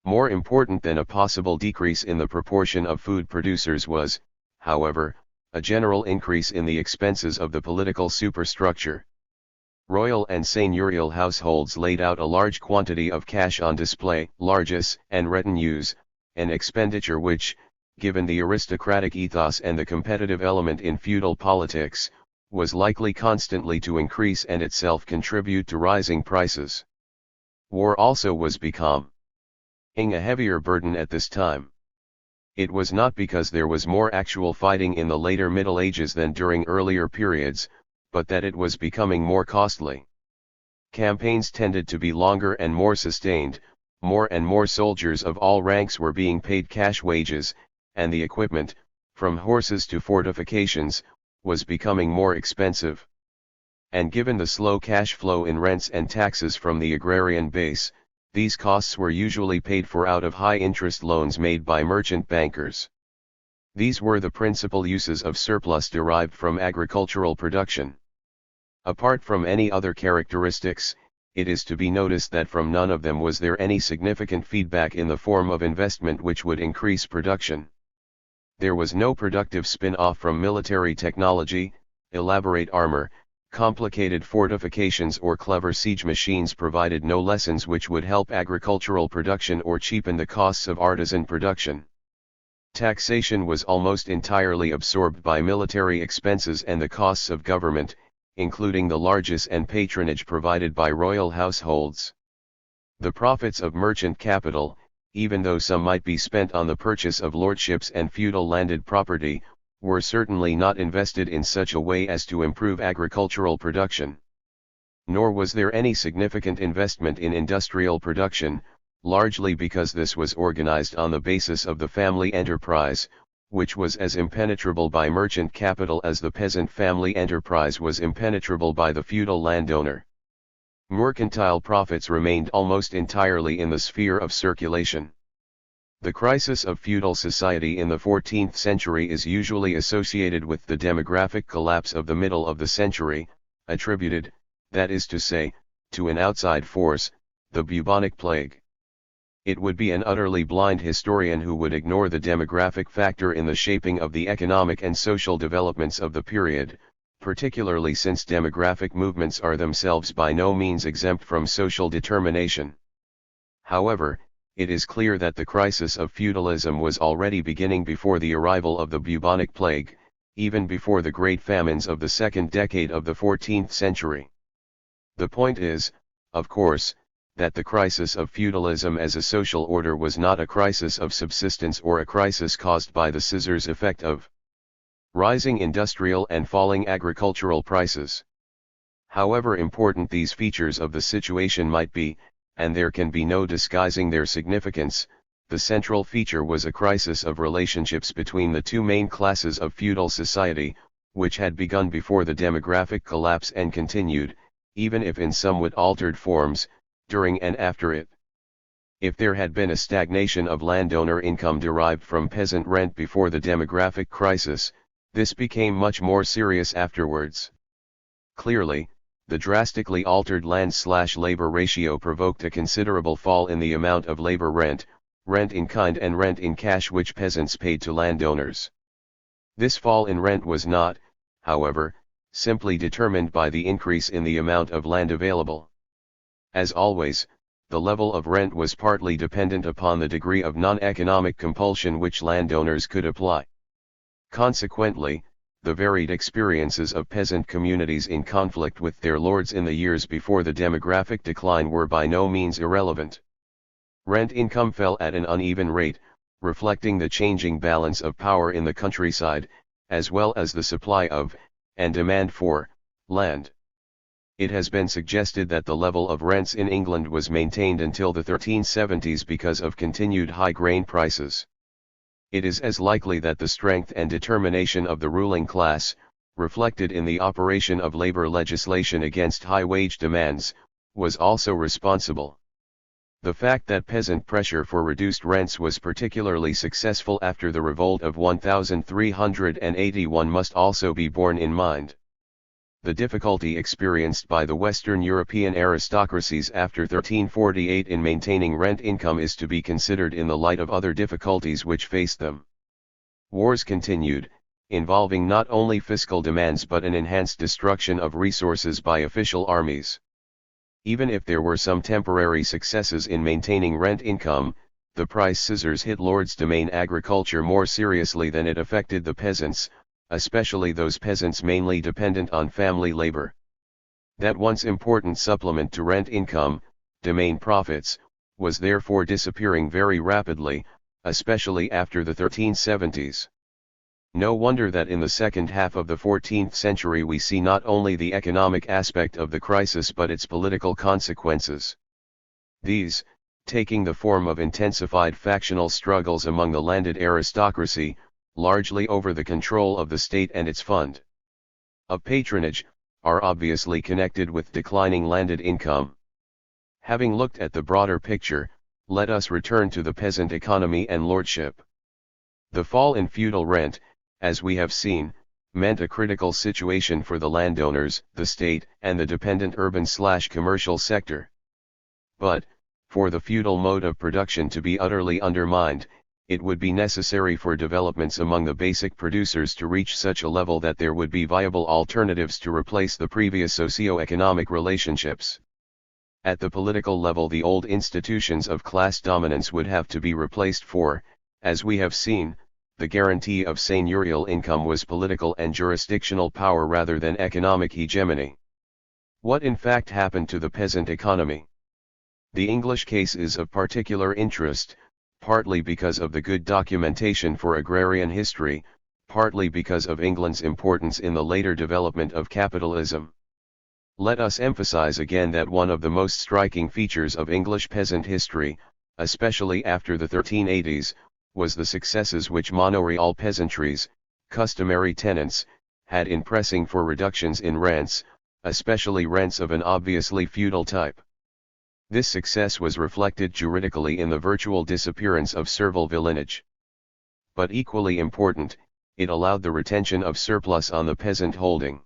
More important than a possible decrease in the proportion of food producers was, however, a general increase in the expenses of the political superstructure. Royal and seigneurial households laid out a large quantity of cash on display, largesse, and retinues, an expenditure which, given the aristocratic ethos and the competitive element in feudal politics, was likely constantly to increase and itself contribute to rising prices. War also was becoming a heavier burden at this time. It was not because there was more actual fighting in the later Middle Ages than during earlier periods, but that it was becoming more costly. Campaigns tended to be longer and more sustained, more and more soldiers of all ranks were being paid cash wages, and the equipment, from horses to fortifications, was becoming more expensive. And given the slow cash flow in rents and taxes from the agrarian base, these costs were usually paid for out of high-interest loans made by merchant bankers. These were the principal uses of surplus derived from agricultural production. Apart from any other characteristics, it is to be noticed that from none of them was there any significant feedback in the form of investment which would increase production. There was no productive spin-off from military technology, elaborate armor, complicated fortifications or clever siege machines provided no lessons which would help agricultural production or cheapen the costs of artisan production. Taxation was almost entirely absorbed by military expenses and the costs of government, including the largesse and patronage provided by royal households. The profits of merchant capital, even though some might be spent on the purchase of lordships and feudal landed property, were certainly not invested in such a way as to improve agricultural production. Nor was there any significant investment in industrial production, largely because this was organized on the basis of the family enterprise, which was as impenetrable by merchant capital as the peasant family enterprise was impenetrable by the feudal landowner. Mercantile profits remained almost entirely in the sphere of circulation. The crisis of feudal society in the 14th century is usually associated with the demographic collapse of the middle of the century, attributed, that is to say, to an outside force, the bubonic plague. It would be an utterly blind historian who would ignore the demographic factor in the shaping of the economic and social developments of the period, particularly since demographic movements are themselves by no means exempt from social determination. However, it is clear that the crisis of feudalism was already beginning before the arrival of the bubonic plague, even before the great famines of the second decade of the 14th century. The point is, of course, that the crisis of feudalism as a social order was not a crisis of subsistence or a crisis caused by the scissors effect of rising industrial and falling agricultural prices. However important these features of the situation might be, and there can be no disguising their significance, the central feature was a crisis of relationships between the two main classes of feudal society, which had begun before the demographic collapse and continued, even if in somewhat altered forms, during and after it. If there had been a stagnation of landowner income derived from peasant rent before the demographic crisis, this became much more serious afterwards. Clearly, the drastically altered land/labor ratio provoked a considerable fall in the amount of labor rent, rent in kind and rent in cash which peasants paid to landowners. This fall in rent was not, however, simply determined by the increase in the amount of land available. As always, the level of rent was partly dependent upon the degree of non-economic compulsion which landowners could apply. Consequently, the varied experiences of peasant communities in conflict with their lords in the years before the demographic decline were by no means irrelevant. Rent income fell at an uneven rate, reflecting the changing balance of power in the countryside, as well as the supply of, and demand for, land. It has been suggested that the level of rents in England was maintained until the 1370s because of continued high grain prices. It is as likely that the strength and determination of the ruling class, reflected in the operation of labor legislation against high wage demands, was also responsible. The fact that peasant pressure for reduced rents was particularly successful after the revolt of 1381 must also be borne in mind. The difficulty experienced by the Western European aristocracies after 1348 in maintaining rent income is to be considered in the light of other difficulties which faced them. Wars continued, involving not only fiscal demands but an enhanced destruction of resources by official armies. Even if there were some temporary successes in maintaining rent income, the price scissors hit lords' domain agriculture more seriously than it affected the peasants, especially those peasants mainly dependent on family labor. That once important supplement to rent income, domain profits, was therefore disappearing very rapidly, especially after the 1370s. No wonder that in the second half of the 14th century we see not only the economic aspect of the crisis but its political consequences. These, taking the form of intensified factional struggles among the landed aristocracy, largely over the control of the state and its fund of patronage, are obviously connected with declining landed income. Having looked at the broader picture, let us return to the peasant economy and lordship. The fall in feudal rent, as we have seen, meant a critical situation for the landowners, the state, and the dependent urban/commercial sector. But, for the feudal mode of production to be utterly undermined, it would be necessary for developments among the basic producers to reach such a level that there would be viable alternatives to replace the previous socio-economic relationships. At the political level, the old institutions of class dominance would have to be replaced for, as we have seen, the guarantee of seigneurial income was political and jurisdictional power rather than economic hegemony. What in fact happened to the peasant economy? The English case is of particular interest, partly because of the good documentation for agrarian history, partly because of England's importance in the later development of capitalism. Let us emphasize again that one of the most striking features of English peasant history, especially after the 1380s, was the successes which manorial peasantries, customary tenants, had in pressing for reductions in rents, especially rents of an obviously feudal type. This success was reflected juridically in the virtual disappearance of servile villenage. But equally important, it allowed the retention of surplus on the peasant holding.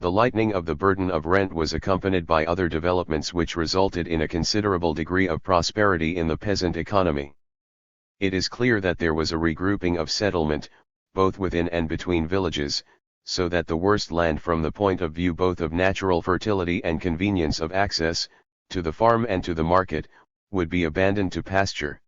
The lightening of the burden of rent was accompanied by other developments which resulted in a considerable degree of prosperity in the peasant economy. It is clear that there was a regrouping of settlement, both within and between villages, so that the worst land from the point of view both of natural fertility and convenience of access, to the farm and to the market, would be abandoned to pasture.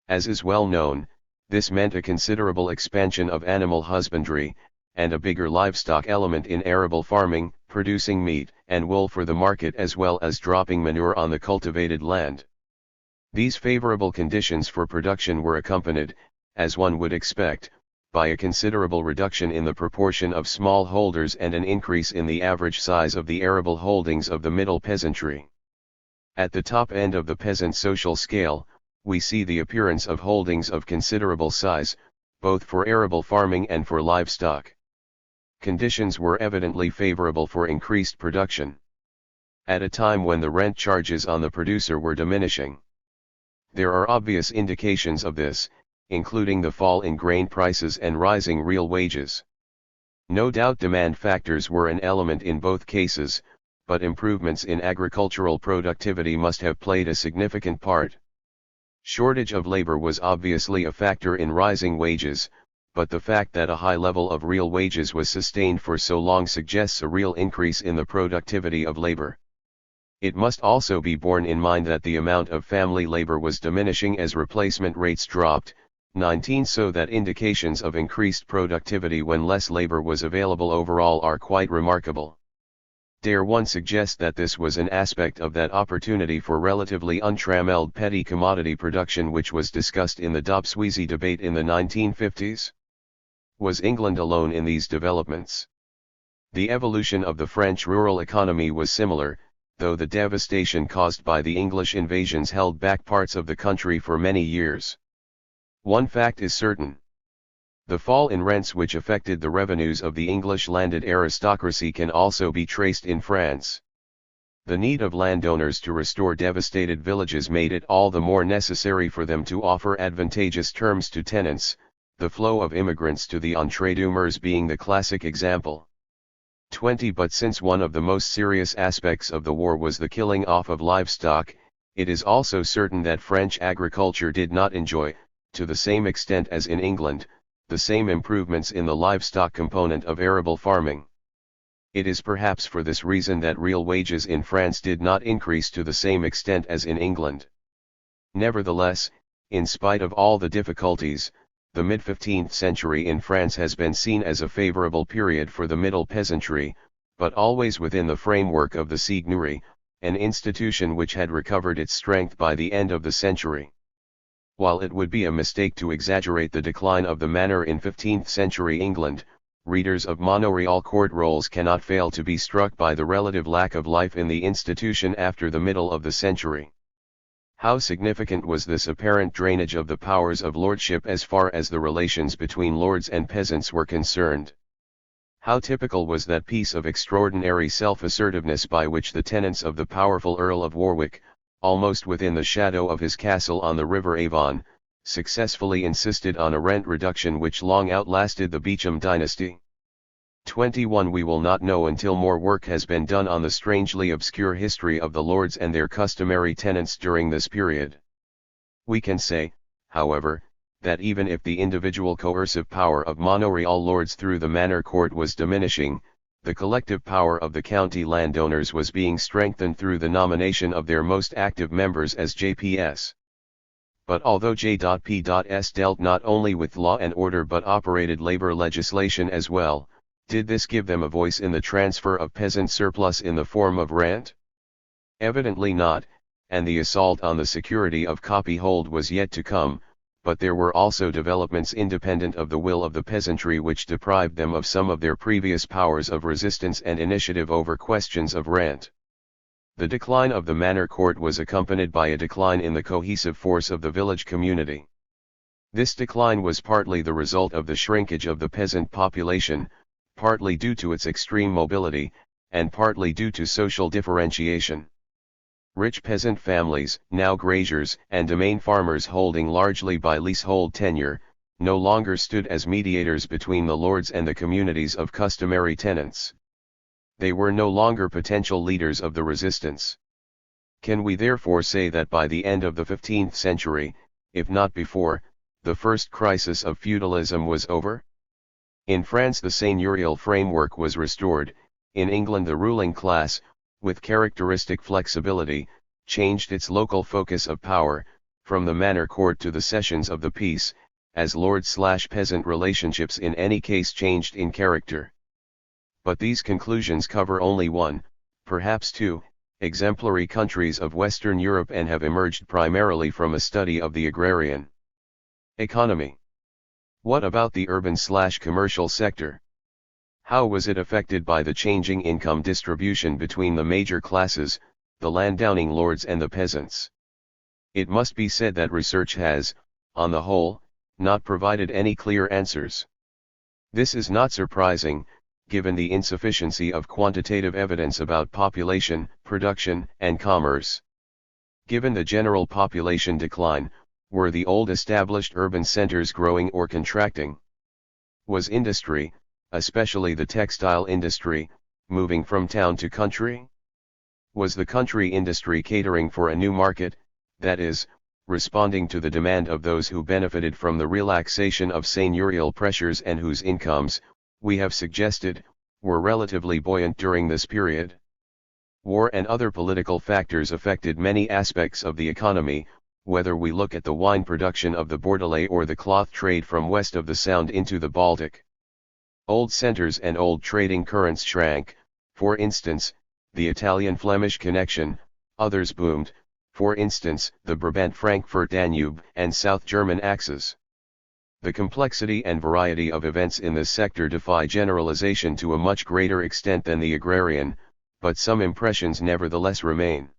As is well known, this meant a considerable expansion of animal husbandry, and a bigger livestock element in arable farming, producing meat and wool for the market as well as dropping manure on the cultivated land. These favorable conditions for production were accompanied, as one would expect, by a considerable reduction in the proportion of small holders and an increase in the average size of the arable holdings of the middle peasantry. At the top end of the peasant social scale, we see the appearance of holdings of considerable size, both for arable farming and for livestock. Conditions were evidently favorable for increased production. At a time when the rent charges on the producer were diminishing. There are obvious indications of this, including the fall in grain prices and rising real wages. No doubt demand factors were an element in both cases, but improvements in agricultural productivity must have played a significant part. Shortage of labor was obviously a factor in rising wages, but the fact that a high level of real wages was sustained for so long suggests a real increase in the productivity of labor. It must also be borne in mind that the amount of family labor was diminishing as replacement rates dropped, 19 so that indications of increased productivity when less labor was available overall are quite remarkable. Dare one suggest that this was an aspect of that opportunity for relatively untrammeled petty commodity production which was discussed in the Dobbs-Weezy debate in the 1950s? Was England alone in these developments? The evolution of the French rural economy was similar, though the devastation caused by the English invasions held back parts of the country for many years. One fact is certain. The fall in rents which affected the revenues of the English landed aristocracy can also be traced in France. The need of landowners to restore devastated villages made it all the more necessary for them to offer advantageous terms to tenants, the flow of immigrants to the entre-deux-mers being the classic example. 20 But since one of the most serious aspects of the war was the killing off of livestock, it is also certain that French agriculture did not enjoy, to the same extent as in England, the same improvements in the livestock component of arable farming. It is perhaps for this reason that real wages in France did not increase to the same extent as in England. Nevertheless, in spite of all the difficulties, the mid-15th century in France has been seen as a favorable period for the middle peasantry, but always within the framework of the seigneurie, an institution which had recovered its strength by the end of the century. While it would be a mistake to exaggerate the decline of the manor in 15th century England, readers of manorial court rolls cannot fail to be struck by the relative lack of life in the institution after the middle of the century. How significant was this apparent drainage of the powers of lordship as far as the relations between lords and peasants were concerned? How typical was that piece of extraordinary self-assertiveness by which the tenants of the powerful Earl of Warwick, almost within the shadow of his castle on the River Avon, successfully insisted on a rent reduction which long outlasted the Beauchamp dynasty. 21 We will not know until more work has been done on the strangely obscure history of the lords and their customary tenants during this period. We can say, however, that even if the individual coercive power of manorial lords through the manor court was diminishing, the collective power of the county landowners was being strengthened through the nomination of their most active members as JPS. But although J.P.S. dealt not only with law and order but operated labor legislation as well, did this give them a voice in the transfer of peasant surplus in the form of rent? Evidently not, and the assault on the security of copyhold was yet to come, but there were also developments independent of the will of the peasantry which deprived them of some of their previous powers of resistance and initiative over questions of rent. The decline of the manor court was accompanied by a decline in the cohesive force of the village community. This decline was partly the result of the shrinkage of the peasant population, partly due to its extreme mobility, and partly due to social differentiation. Rich peasant families, now graziers and domain farmers holding largely by leasehold tenure, no longer stood as mediators between the lords and the communities of customary tenants. They were no longer potential leaders of the resistance. Can we therefore say that by the end of the 15th century, if not before, the first crisis of feudalism was over? In France the seigneurial framework was restored, in England the ruling class, with characteristic flexibility, changed its local focus of power, from the manor court to the sessions of the peace, as lord-peasant relationships in any case changed in character. But these conclusions cover only one, perhaps two, exemplary countries of Western Europe and have emerged primarily from a study of the agrarian economy. What about the urban/commercial sector? How was it affected by the changing income distribution between the major classes, the landowning lords and the peasants? It must be said that research has, on the whole, not provided any clear answers. This is not surprising, given the insufficiency of quantitative evidence about population, production, and commerce. Given the general population decline, were the old established urban centers growing or contracting? Was industry, especially the textile industry, moving from town to country? Was the country industry catering for a new market, that is, responding to the demand of those who benefited from the relaxation of seigneurial pressures and whose incomes, we have suggested, were relatively buoyant during this period? War and other political factors affected many aspects of the economy, whether we look at the wine production of the Bordelais or the cloth trade from west of the Sound into the Baltic. Old centers and old trading currents shrank, for instance, the Italian-Flemish connection, others boomed, for instance, the Brabant-Frankfurt-Danube and South German axes. The complexity and variety of events in this sector defy generalization to a much greater extent than the agrarian, but some impressions nevertheless remain.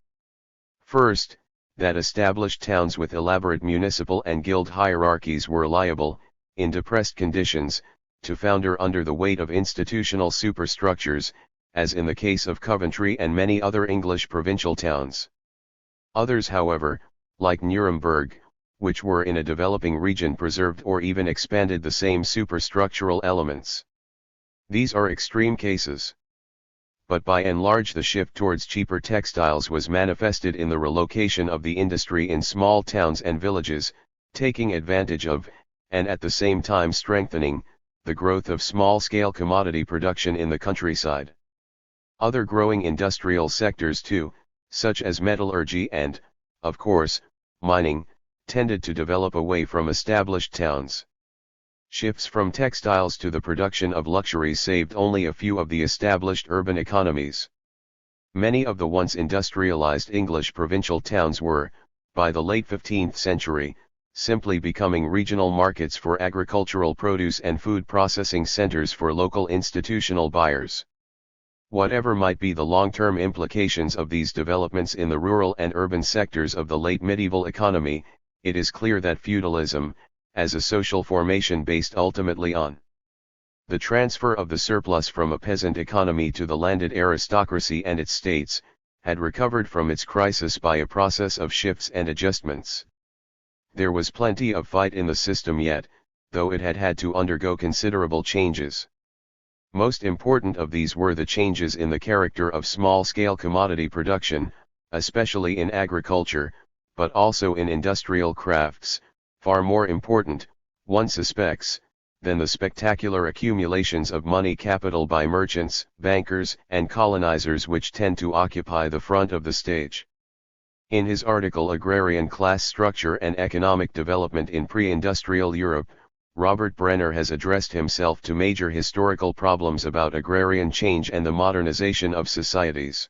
First, that established towns with elaborate municipal and guild hierarchies were liable, in depressed conditions, to founder under the weight of institutional superstructures, as in the case of Coventry and many other English provincial towns. Others, however, like Nuremberg, which were in a developing region, preserved or even expanded the same superstructural elements. These are extreme cases. But by and large the shift towards cheaper textiles was manifested in the relocation of the industry in small towns and villages, taking advantage of, and at the same time strengthening, the growth of small-scale commodity production in the countryside. Other growing industrial sectors too, such as metallurgy and, of course, mining, tended to develop away from established towns. Shifts from textiles to the production of luxuries saved only a few of the established urban economies. Many of the once industrialized English provincial towns were, by the late 15th century, simply becoming regional markets for agricultural produce and food processing centers for local institutional buyers. Whatever might be the long-term implications of these developments in the rural and urban sectors of the late medieval economy, it is clear that feudalism, as a social formation based ultimately on the transfer of the surplus from a peasant economy to the landed aristocracy and its states, had recovered from its crisis by a process of shifts and adjustments. There was plenty of fight in the system yet, though it had had to undergo considerable changes. Most important of these were the changes in the character of small-scale commodity production, especially in agriculture, but also in industrial crafts, far more important, one suspects, than the spectacular accumulations of money capital by merchants, bankers, and colonizers which tend to occupy the front of the stage. In his article Agrarian Class Structure and Economic Development in Pre-Industrial Europe, Robert Brenner has addressed himself to major historical problems about agrarian change and the modernization of societies.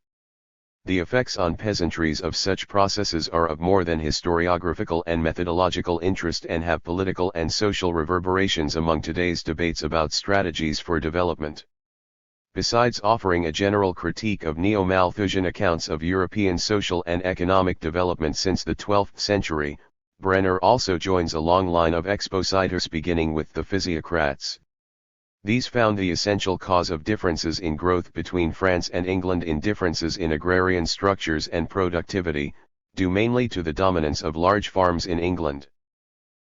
The effects on peasantries of such processes are of more than historiographical and methodological interest and have political and social reverberations among today's debates about strategies for development. Besides offering a general critique of neo-Malthusian accounts of European social and economic development since the 12th century, Brenner also joins a long line of expositors beginning with the physiocrats. These found the essential cause of differences in growth between France and England in differences in agrarian structures and productivity, due mainly to the dominance of large farms in England.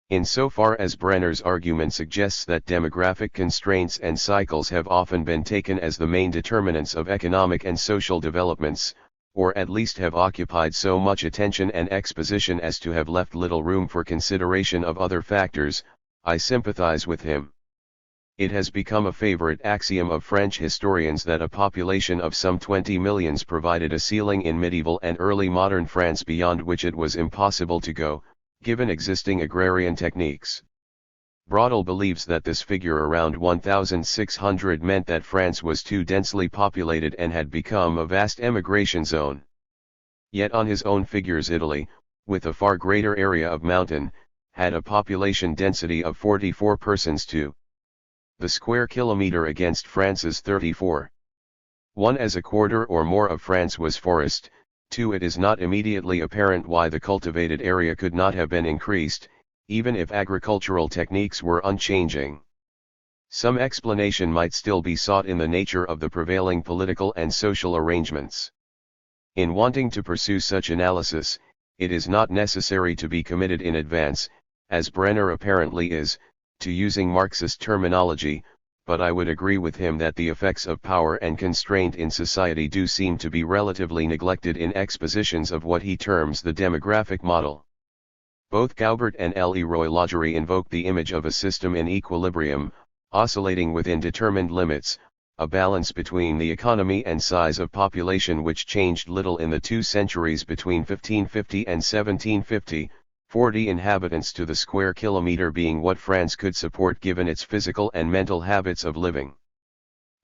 Insofar as Brenner's argument suggests that demographic constraints and cycles have often been taken as the main determinants of economic and social developments, or at least have occupied so much attention and exposition as to have left little room for consideration of other factors, I sympathize with him. It has become a favorite axiom of French historians that a population of some 20 millions provided a ceiling in medieval and early modern France beyond which it was impossible to go, given existing agrarian techniques. Braudel believes that this figure around 1,600 meant that France was too densely populated and had become a vast emigration zone. Yet on his own figures Italy, with a far greater area of mountain, had a population density of 44 persons to the square kilometer against France's 34. 1. As a quarter or more of France was forest. 2. It is not immediately apparent why the cultivated area could not have been increased, even if agricultural techniques were unchanging. Some explanation might still be sought in the nature of the prevailing political and social arrangements. In wanting to pursue such analysis, it is not necessary to be committed in advance, as Brenner apparently is, to using Marxist terminology, but I would agree with him that the effects of power and constraint in society do seem to be relatively neglected in expositions of what he terms the demographic model. Both Gaubert and Leroy-Ladurie invoke the image of a system in equilibrium, oscillating within determined limits, a balance between the economy and size of population which changed little in the 2 centuries between 1550 and 1750, 40 inhabitants to the square kilometer being what France could support given its physical and mental habits of living.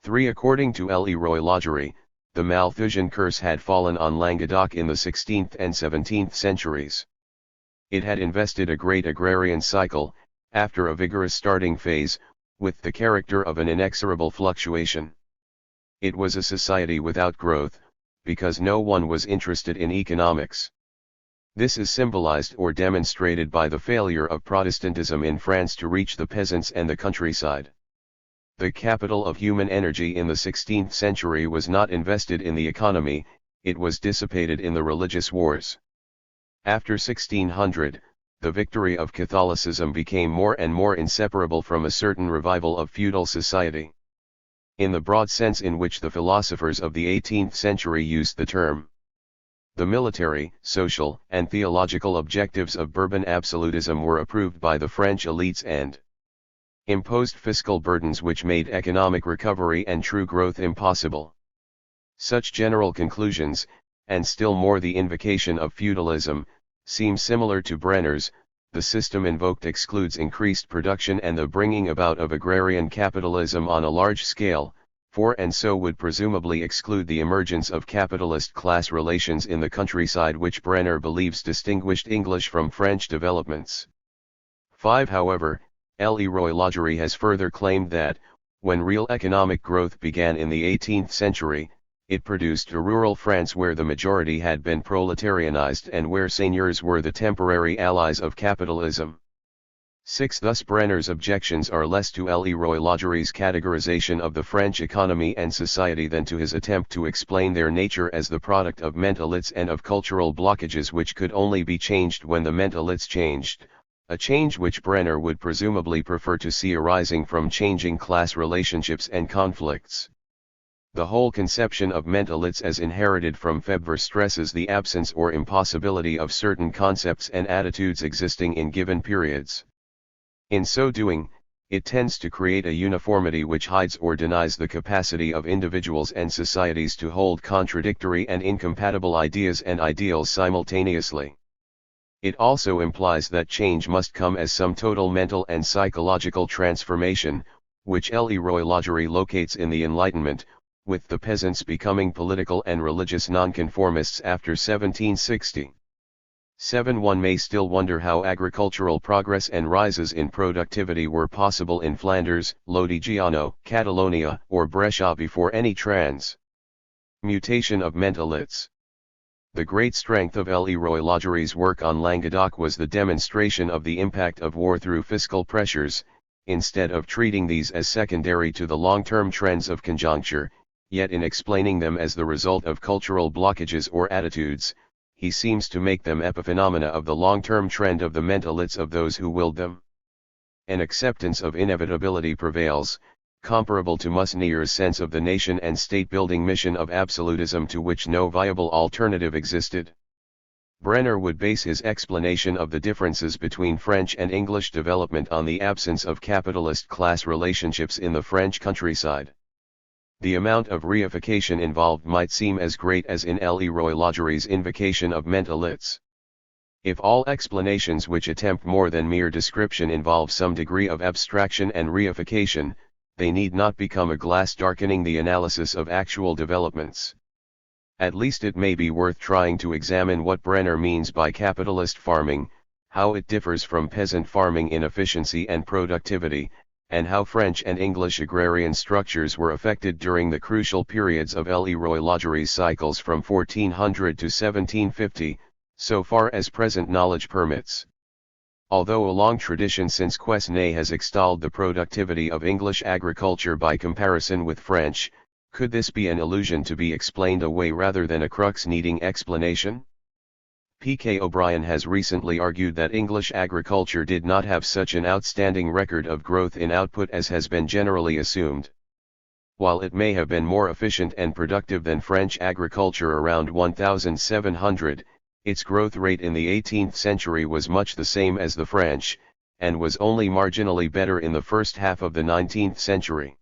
3. According to Leroy-Ladurie, the Malthusian curse had fallen on Languedoc in the 16th and 17th centuries. It had invested a great agrarian cycle, after a vigorous starting phase, with the character of an inexorable fluctuation. It was a society without growth, because no one was interested in economics. This is symbolized or demonstrated by the failure of Protestantism in France to reach the peasants and the countryside. The capital of human energy in the 16th century was not invested in the economy, it was dissipated in the religious wars. After 1600, the victory of Catholicism became more and more inseparable from a certain revival of feudal society. In the broad sense in which the philosophers of the 18th century used the term. The military, social, and theological objectives of Bourbon absolutism were approved by the French elites and imposed fiscal burdens which made economic recovery and true growth impossible. Such general conclusions, and still more the invocation of feudalism, seem similar to Brenner's. The system invoked excludes increased production and the bringing about of agrarian capitalism on a large scale, and so would presumably exclude the emergence of capitalist class relations in the countryside which Brenner believes distinguished English from French developments. 5. However, Leroy Lagerie has further claimed that, when real economic growth began in the 18th century, it produced a rural France where the majority had been proletarianized and where seigneurs were the temporary allies of capitalism. 6. Thus Brenner's objections are less to Leroy Lagerie's categorization of the French economy and society than to his attempt to explain their nature as the product of mental elites and of cultural blockages which could only be changed when the mental elites changed, a change which Brenner would presumably prefer to see arising from changing class relationships and conflicts. The whole conception of mental elites as inherited from Febvre stresses the absence or impossibility of certain concepts and attitudes existing in given periods. In so doing, it tends to create a uniformity which hides or denies the capacity of individuals and societies to hold contradictory and incompatible ideas and ideals simultaneously. It also implies that change must come as some total mental and psychological transformation, which Leroy Lagerie locates in the Enlightenment, with the peasants becoming political and religious nonconformists after 1760. 7. One may still wonder how agricultural progress and rises in productivity were possible in Flanders, Lodigiano, Catalonia, or Brescia before any transmutation of mental elites. The great strength of Leroy Lagerie's work on Languedoc was the demonstration of the impact of war through fiscal pressures, instead of treating these as secondary to the long-term trends of conjuncture, yet in explaining them as the result of cultural blockages or attitudes, he seems to make them epiphenomena of the long-term trend of the mental elites of those who willed them. An acceptance of inevitability prevails, comparable to Musnier's sense of the nation and state-building mission of absolutism to which no viable alternative existed. Brenner would base his explanation of the differences between French and English development on the absence of capitalist class relationships in the French countryside. The amount of reification involved might seem as great as in Leroy Lagerie's invocation of mental elites. If all explanations which attempt more than mere description involve some degree of abstraction and reification, they need not become a glass darkening the analysis of actual developments. At least it may be worth trying to examine what Brenner means by capitalist farming, how it differs from peasant farming in efficiency and productivity, and how French and English agrarian structures were affected during the crucial periods of Leroy Lagerie's cycles from 1400 to 1750, so far as present knowledge permits. Although a long tradition since Quesnay has extolled the productivity of English agriculture by comparison with French, could this be an illusion to be explained away rather than a crux needing explanation? P.K. O'Brien has recently argued that English agriculture did not have such an outstanding record of growth in output as has been generally assumed. While it may have been more efficient and productive than French agriculture around 1700, its growth rate in the 18th century was much the same as the French, and was only marginally better in the first half of the 19th century.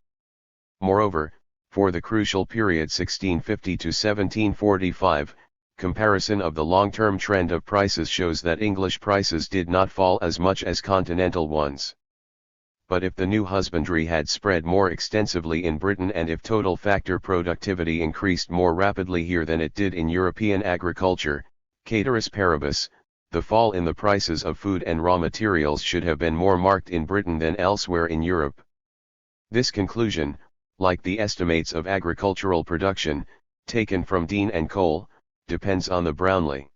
Moreover, for the crucial period 1650 to 1745, comparison of the long-term trend of prices shows that English prices did not fall as much as continental ones. But if the new husbandry had spread more extensively in Britain and if total factor productivity increased more rapidly here than it did in European agriculture, ceteris paribus, the fall in the prices of food and raw materials should have been more marked in Britain than elsewhere in Europe. This conclusion, like the estimates of agricultural production, taken from Dean and Cole, depends on the Brownlee.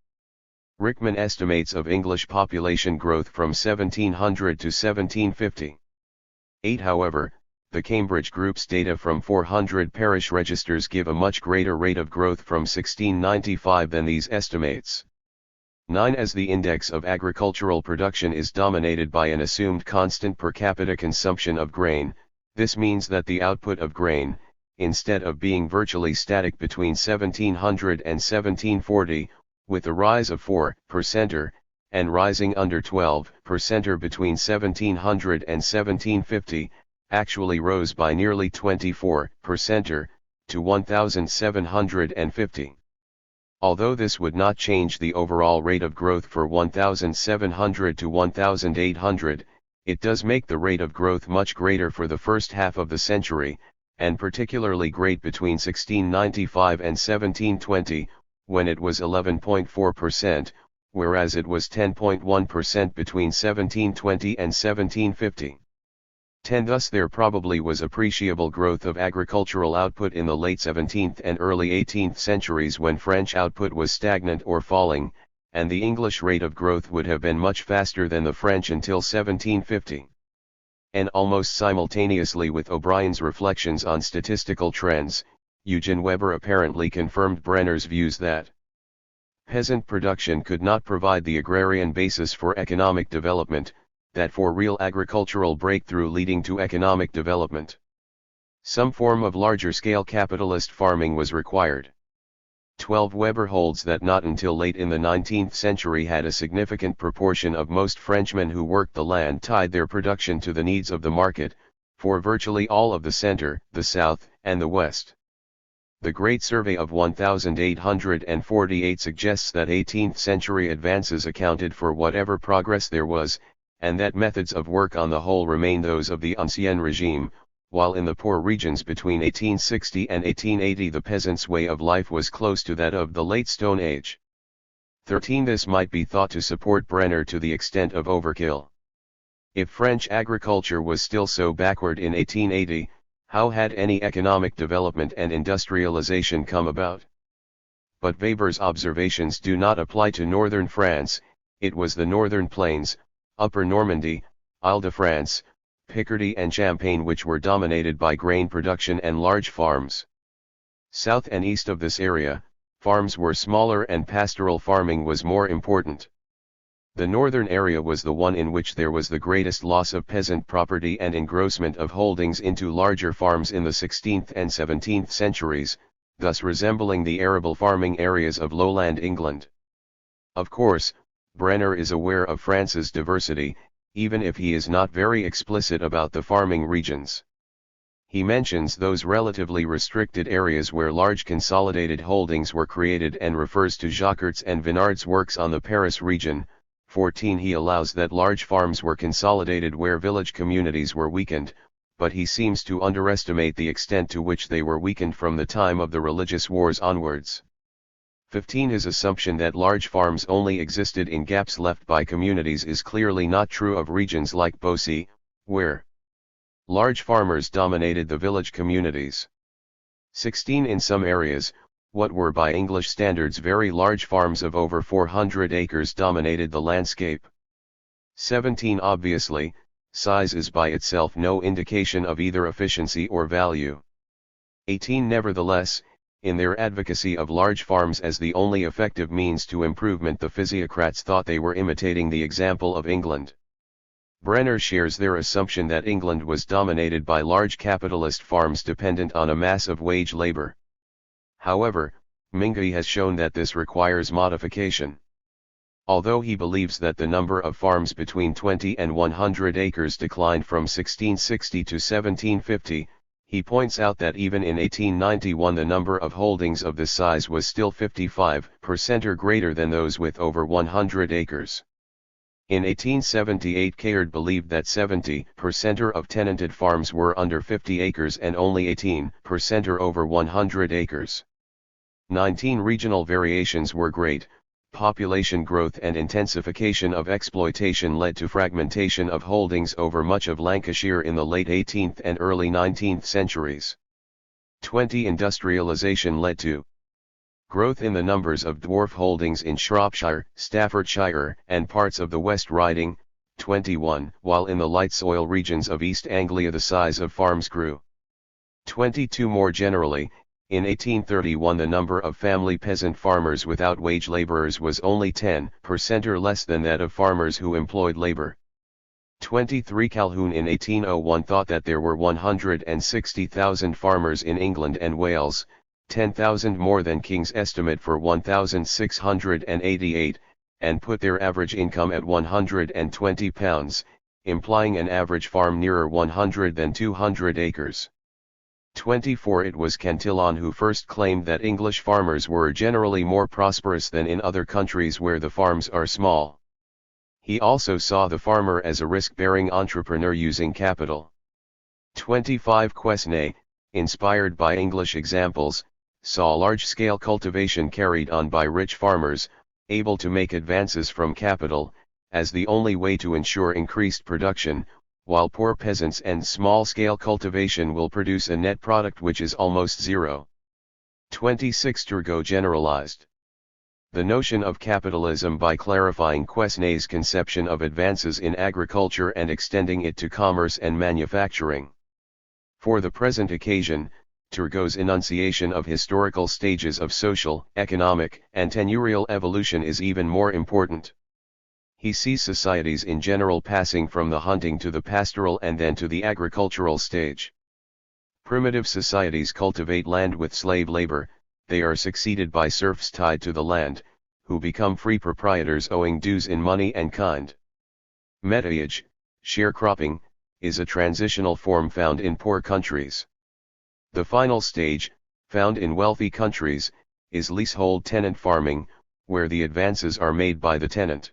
Rickman estimates of English population growth from 1700 to 1750. 8. However, the Cambridge Group's data from 400 parish registers give a much greater rate of growth from 1695 than these estimates. 9. As the index of agricultural production is dominated by an assumed constant per capita consumption of grain, this means that the output of grain, instead of being virtually static between 1700 and 1740, with a rise of 4% and rising under 12% between 1700 and 1750, actually rose by nearly 24% to 1750. Although this would not change the overall rate of growth for 1700 to 1800, it does make the rate of growth much greater for the first half of the century, and particularly great between 1695 and 1720, when it was 11.4%, whereas it was 10.1% between 1720 and 1750. 10. Thus there probably was appreciable growth of agricultural output in the late 17th and early 18th centuries when French output was stagnant or falling, and the English rate of growth would have been much faster than the French until 1750. And almost simultaneously with O'Brien's reflections on statistical trends, Eugen Weber apparently confirmed Brenner's views that peasant production could not provide the agrarian basis for economic development, that for real agricultural breakthrough leading to economic development, some form of larger-scale capitalist farming was required. 12. Weber holds that not until late in the 19th century had a significant proportion of most Frenchmen who worked the land tied their production to the needs of the market, for virtually all of the center, the south, and the west. The Great Survey of 1848 suggests that 18th century advances accounted for whatever progress there was, and that methods of work on the whole remain those of the Ancien Regime, while in the poor regions between 1860 and 1880 the peasant's way of life was close to that of the Late Stone Age. 13. This might be thought to support Brenner to the extent of overkill. If French agriculture was still so backward in 1880, how had any economic development and industrialization come about? But Weber's observations do not apply to northern France. It was the northern plains, Upper Normandy, Ile-de-France, Picardy and Champagne which were dominated by grain production and large farms. South and east of this area, farms were smaller and pastoral farming was more important. The northern area was the one in which there was the greatest loss of peasant property and engrossment of holdings into larger farms in the 16th and 17th centuries, thus resembling the arable farming areas of lowland England. Of course, Brenner is aware of France's diversity, even if he is not very explicit about the farming regions. He mentions those relatively restricted areas where large consolidated holdings were created and refers to Jacquart's and Vinard's works on the Paris region. 14. He allows that large farms were consolidated where village communities were weakened, but he seems to underestimate the extent to which they were weakened from the time of the religious wars onwards. 15. His assumption that large farms only existed in gaps left by communities is clearly not true of regions like Beaussy, where large farmers dominated the village communities. 16. In some areas, what were by English standards very large farms of over 400 acres dominated the landscape. 17. Obviously, size is by itself no indication of either efficiency or value. 18. Nevertheless, in their advocacy of large farms as the only effective means to improvement, the physiocrats thought they were imitating the example of England. Brenner shares their assumption that England was dominated by large capitalist farms dependent on a mass of wage labor. However, Minguy has shown that this requires modification. Although he believes that the number of farms between 20 and 100 acres declined from 1660 to 1750, he points out that even in 1891 the number of holdings of this size was still 55% or greater than those with over 100 acres. In 1878 Caird believed that 70% of tenanted farms were under 50 acres and only 18% or over 100 acres. 19. Regional variations were great. Population growth and intensification of exploitation led to fragmentation of holdings over much of Lancashire in the late 18th and early 19th centuries. 20. Industrialization led to growth in the numbers of dwarf holdings in Shropshire, Staffordshire, and parts of the West Riding, 21, while in the light soil regions of East Anglia the size of farms grew. 22 More generally, in 1831 the number of family peasant farmers without wage laborers was only 10% or less than that of farmers who employed labor. 23 Calhoun in 1801 thought that there were 160,000 farmers in England and Wales, 10,000 more than King's estimate for 1,688, and put their average income at £120, implying an average farm nearer 100 than 200 acres. 24 It was Cantillon who first claimed that English farmers were generally more prosperous than in other countries where the farms are small. He also saw the farmer as a risk-bearing entrepreneur using capital. 25 Quesnay, inspired by English examples, saw large-scale cultivation carried on by rich farmers, able to make advances from capital, as the only way to ensure increased production, while poor peasants and small-scale cultivation will produce a net product which is almost zero. 26 Turgot generalized the notion of capitalism by clarifying Quesnay's conception of advances in agriculture and extending it to commerce and manufacturing. For the present occasion, Turgot's enunciation of historical stages of social, economic, and tenurial evolution is even more important. He sees societies in general passing from the hunting to the pastoral and then to the agricultural stage. Primitive societies cultivate land with slave labor, they are succeeded by serfs tied to the land, who become free proprietors owing dues in money and kind. Métayage, sharecropping, is a transitional form found in poor countries. The final stage, found in wealthy countries, is leasehold tenant farming, where the advances are made by the tenant.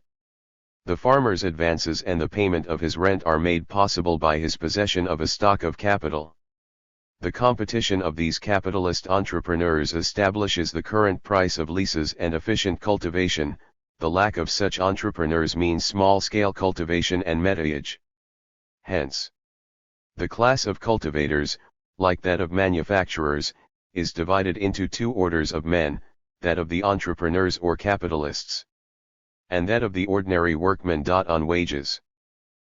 The farmer's advances and the payment of his rent are made possible by his possession of a stock of capital. The competition of these capitalist entrepreneurs establishes the current price of leases and efficient cultivation. The lack of such entrepreneurs means small-scale cultivation and métayage. Hence, the class of cultivators, like that of manufacturers, is divided into two orders of men, that of the entrepreneurs or capitalists, and that of the ordinary workmen. On wages.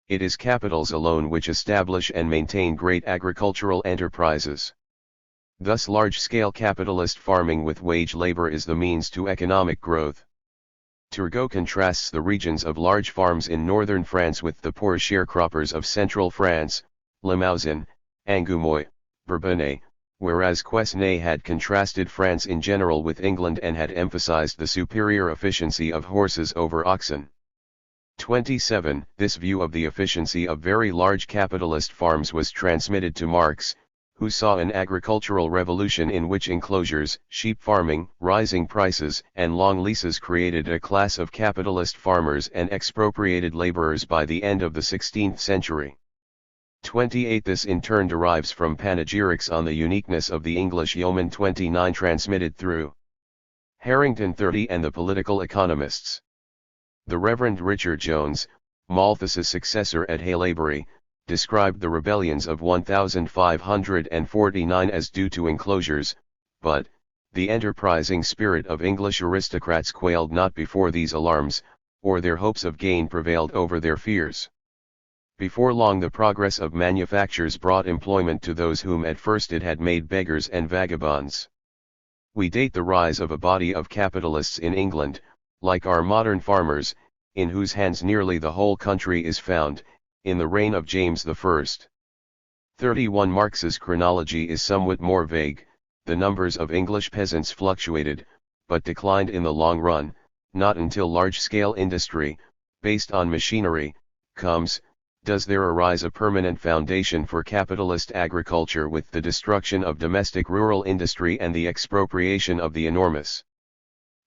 It is capitals alone which establish and maintain great agricultural enterprises. Thus large-scale capitalist farming with wage labor is the means to economic growth. Turgot contrasts the regions of large farms in northern France with the poor sharecroppers of central France, Limousin, Angoumois, Bourbonnais, whereas Quesnay had contrasted France in general with England and had emphasized the superior efficiency of horses over oxen. 27 This view of the efficiency of very large capitalist farms was transmitted to Marx, who saw an agricultural revolution in which enclosures, sheep farming, rising prices, and long leases created a class of capitalist farmers and expropriated laborers by the end of the 16th century. 28 This in turn derives from panegyrics on the uniqueness of the English yeoman. 29 Transmitted through Harrington. 30 And the political economists. The Reverend Richard Jones, Malthus's successor at Haileybury, described the rebellions of 1549 as due to enclosures, but, the enterprising spirit of English aristocrats quailed not before these alarms, or their hopes of gain prevailed over their fears. Before long the progress of manufactures brought employment to those whom at first it had made beggars and vagabonds. We date the rise of a body of capitalists in England, like our modern farmers, in whose hands nearly the whole country is found, in the reign of James I. 31 Marx's chronology is somewhat more vague. The numbers of English peasants fluctuated, but declined in the long run. Not until large-scale industry, based on machinery, does there arise a permanent foundation for capitalist agriculture with the destruction of domestic rural industry and the expropriation of the enormous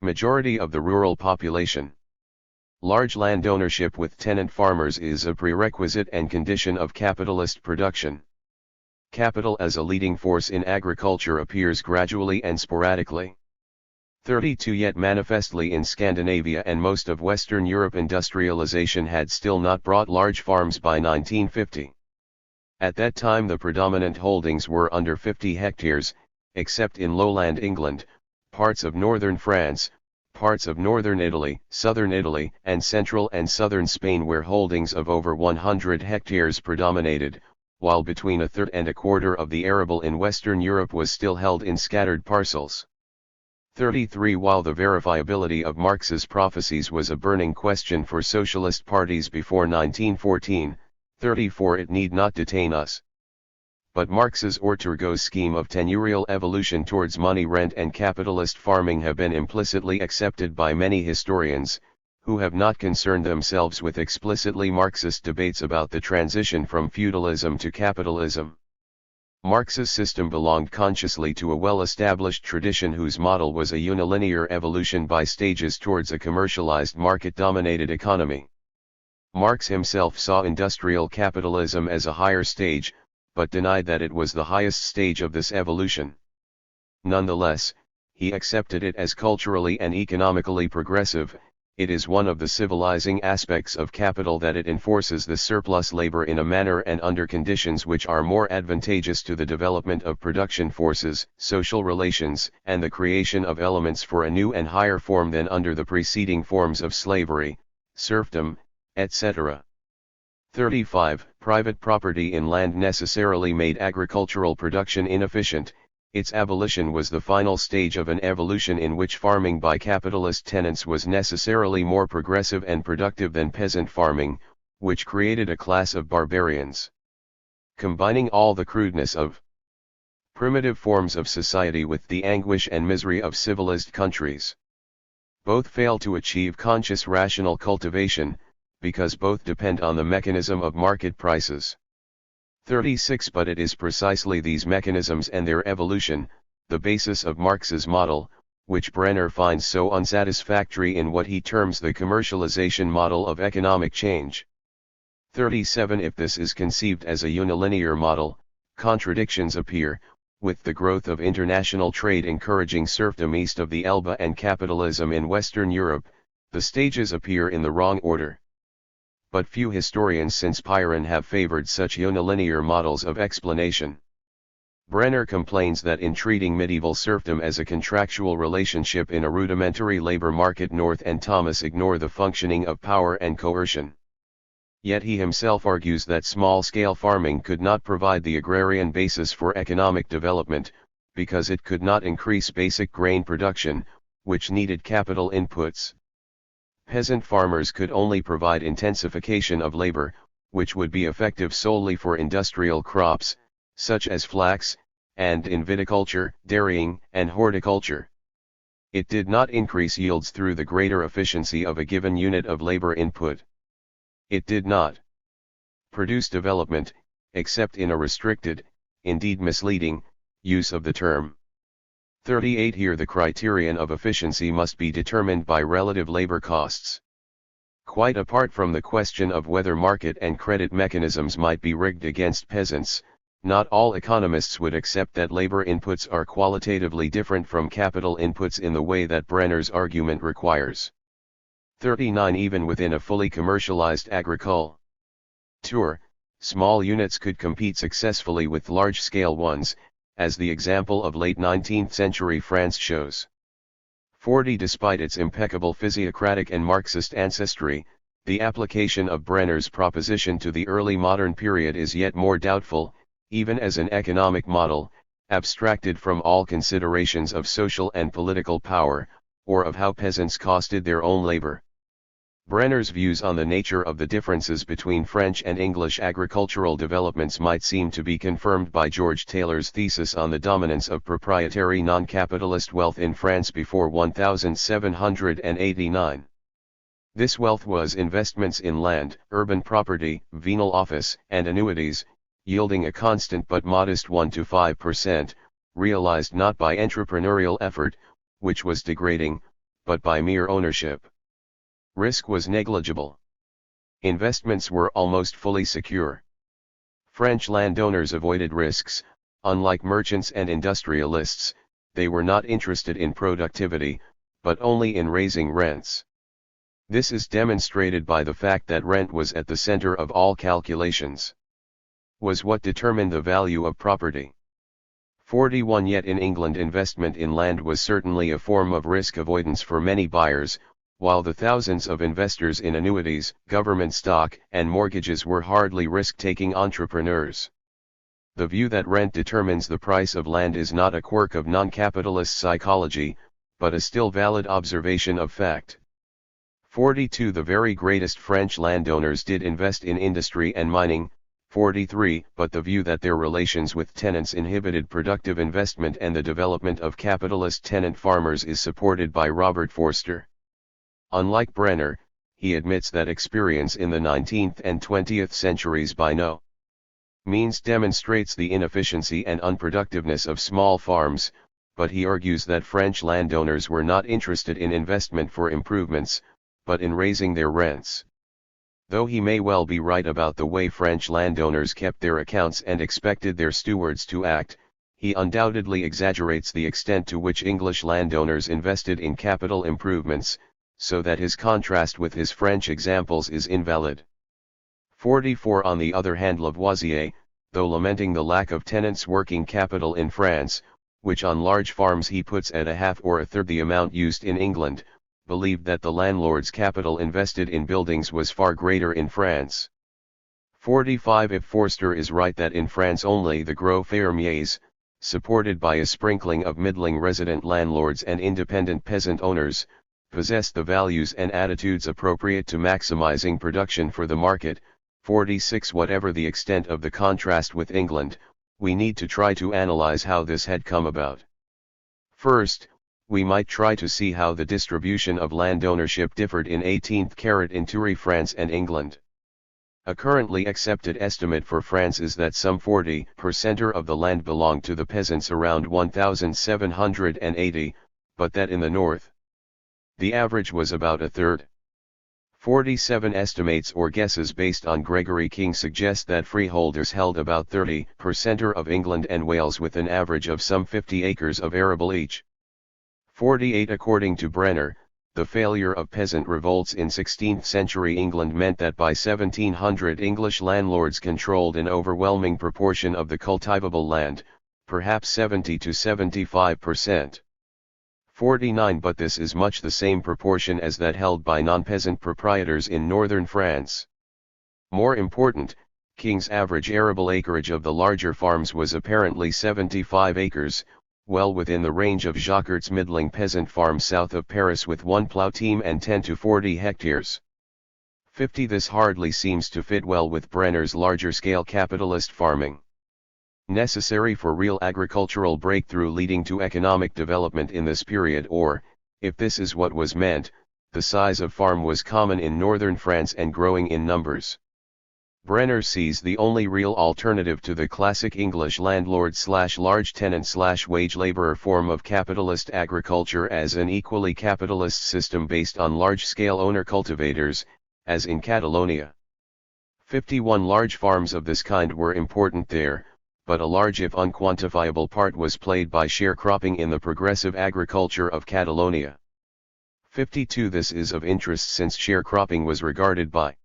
majority of the rural population. Large land ownership with tenant farmers is a prerequisite and condition of capitalist production. Capital as a leading force in agriculture appears gradually and sporadically. 32 Yet manifestly in Scandinavia and most of Western Europe industrialization had still not brought large farms by 1950. At that time the predominant holdings were under 50 hectares, except in lowland England, parts of northern France, parts of northern Italy, southern Italy, and central and southern Spain where holdings of over 100 hectares predominated, while between a third and a quarter of the arable in Western Europe was still held in scattered parcels. 33. While the verifiability of Marx's prophecies was a burning question for socialist parties before 1914, 34. It need not detain us. But Marx's Ortega scheme of tenurial evolution towards money rent and capitalist farming have been implicitly accepted by many historians, who have not concerned themselves with explicitly Marxist debates about the transition from feudalism to capitalism. Marx's system belonged consciously to a well-established tradition whose model was a unilinear evolution by stages towards a commercialized market-dominated economy. Marx himself saw industrial capitalism as a higher stage, but denied that it was the highest stage of this evolution. Nonetheless, he accepted it as culturally and economically progressive. It is one of the civilizing aspects of capital that it enforces the surplus labor in a manner and under conditions which are more advantageous to the development of production forces, social relations, and the creation of elements for a new and higher form than under the preceding forms of slavery, serfdom, etc. 35. Private property in land necessarily made agricultural production inefficient. Its abolition was the final stage of an evolution in which farming by capitalist tenants was necessarily more progressive and productive than peasant farming, which created a class of barbarians. Combining all the crudeness of primitive forms of society with the anguish and misery of civilized countries. Both fail to achieve conscious rational cultivation, because both depend on the mechanism of market prices. 36. But it is precisely these mechanisms and their evolution, the basis of Marx's model, which Brenner finds so unsatisfactory in what he terms the commercialization model of economic change. 37. If this is conceived as a unilinear model, contradictions appear, with the growth of international trade encouraging serfdom east of the Elbe and capitalism in Western Europe, the stages appear in the wrong order. But few historians since Pyrrhon have favored such unilinear models of explanation. Brenner complains that in treating medieval serfdom as a contractual relationship in a rudimentary labor market, North and Thomas ignore the functioning of power and coercion. Yet he himself argues that small-scale farming could not provide the agrarian basis for economic development, because it could not increase basic grain production, which needed capital inputs. Peasant farmers could only provide intensification of labor, which would be effective solely for industrial crops, such as flax, and in viticulture, dairying, and horticulture. It did not increase yields through the greater efficiency of a given unit of labor input. It did not produce development, except in a restricted, indeed misleading, use of the term. 38. Here the criterion of efficiency must be determined by relative labor costs. Quite apart from the question of whether market and credit mechanisms might be rigged against peasants, not all economists would accept that labor inputs are qualitatively different from capital inputs in the way that Brenner's argument requires. 39. Even within a fully commercialized agriculture, small units could compete successfully with large-scale ones, as the example of late 19th century France shows. 40. Despite its impeccable physiocratic and Marxist ancestry, the application of Brenner's proposition to the early modern period is yet more doubtful, even as an economic model, abstracted from all considerations of social and political power, or of how peasants costed their own labor. Brenner's views on the nature of the differences between French and English agricultural developments might seem to be confirmed by George Taylor's thesis on the dominance of proprietary non-capitalist wealth in France before 1789. This wealth was investments in land, urban property, venal office, and annuities, yielding a constant but modest 1 to 5%, realized not by entrepreneurial effort, which was degrading, but by mere ownership. Risk was negligible. Investments were almost fully secure. French landowners avoided risks. Unlike merchants and industrialists, they were not interested in productivity, but only in raising rents. This is demonstrated by the fact that rent was at the center of all calculations. Was what determined the value of property. 41 Yet in England investment in land was certainly a form of risk avoidance for many buyers, while the thousands of investors in annuities, government stock, and mortgages were hardly risk-taking entrepreneurs. The view that rent determines the price of land is not a quirk of non-capitalist psychology, but a still valid observation of fact. 42 The very greatest French landowners did invest in industry and mining. 43 But the view that their relations with tenants inhibited productive investment and the development of capitalist tenant farmers is supported by Robert Forster. Unlike Brenner, he admits that experience in the 19th and 20th centuries by no means demonstrates the inefficiency and unproductiveness of small farms, but he argues that French landowners were not interested in investment for improvements, but in raising their rents. Though he may well be right about the way French landowners kept their accounts and expected their stewards to act, he undoubtedly exaggerates the extent to which English landowners invested in capital improvements, so that his contrast with his French examples is invalid. 44 On the other hand, Lavoisier, though lamenting the lack of tenants' working capital in France, which on large farms he puts at a half or a third the amount used in England, believed that the landlord's capital invested in buildings was far greater in France. 45 If Forster is right that in France only the gros fermiers, supported by a sprinkling of middling resident landlords and independent peasant owners, possessed the values and attitudes appropriate to maximizing production for the market. 46 Whatever the extent of the contrast with England, we need to try to analyze how this had come about. First, we might try to see how the distribution of land ownership differed in 18th century France and England. A currently accepted estimate for France is that some 40% of the land belonged to the peasants around 1780, but that in the north, the average was about a third. 47 Estimates or guesses based on Gregory King suggest that freeholders held about 30% of England and Wales with an average of some 50 acres of arable each. 48 According to Brenner, the failure of peasant revolts in 16th century England meant that by 1700 English landlords controlled an overwhelming proportion of the cultivable land, perhaps 70 to 75%. 49 But this is much the same proportion as that held by non-peasant proprietors in northern France. More important, King's average arable acreage of the larger farms was apparently 75 acres, well within the range of Jacquart's middling peasant farm south of Paris with one plough team and 10 to 40 hectares. 50 This hardly seems to fit well with Brenner's larger-scale capitalist farming. Necessary for real agricultural breakthrough leading to economic development in this period, or, if this is what was meant, the size of farm was common in northern France and growing in numbers. Brenner sees the only real alternative to the classic English landlord/large tenant/wage laborer form of capitalist agriculture as an equally capitalist system based on large-scale owner-cultivators, as in Catalonia. 51 Large farms of this kind were important there, but a large if unquantifiable part was played by sharecropping in the progressive agriculture of Catalonia. 52 This is of interest since sharecropping was regarded by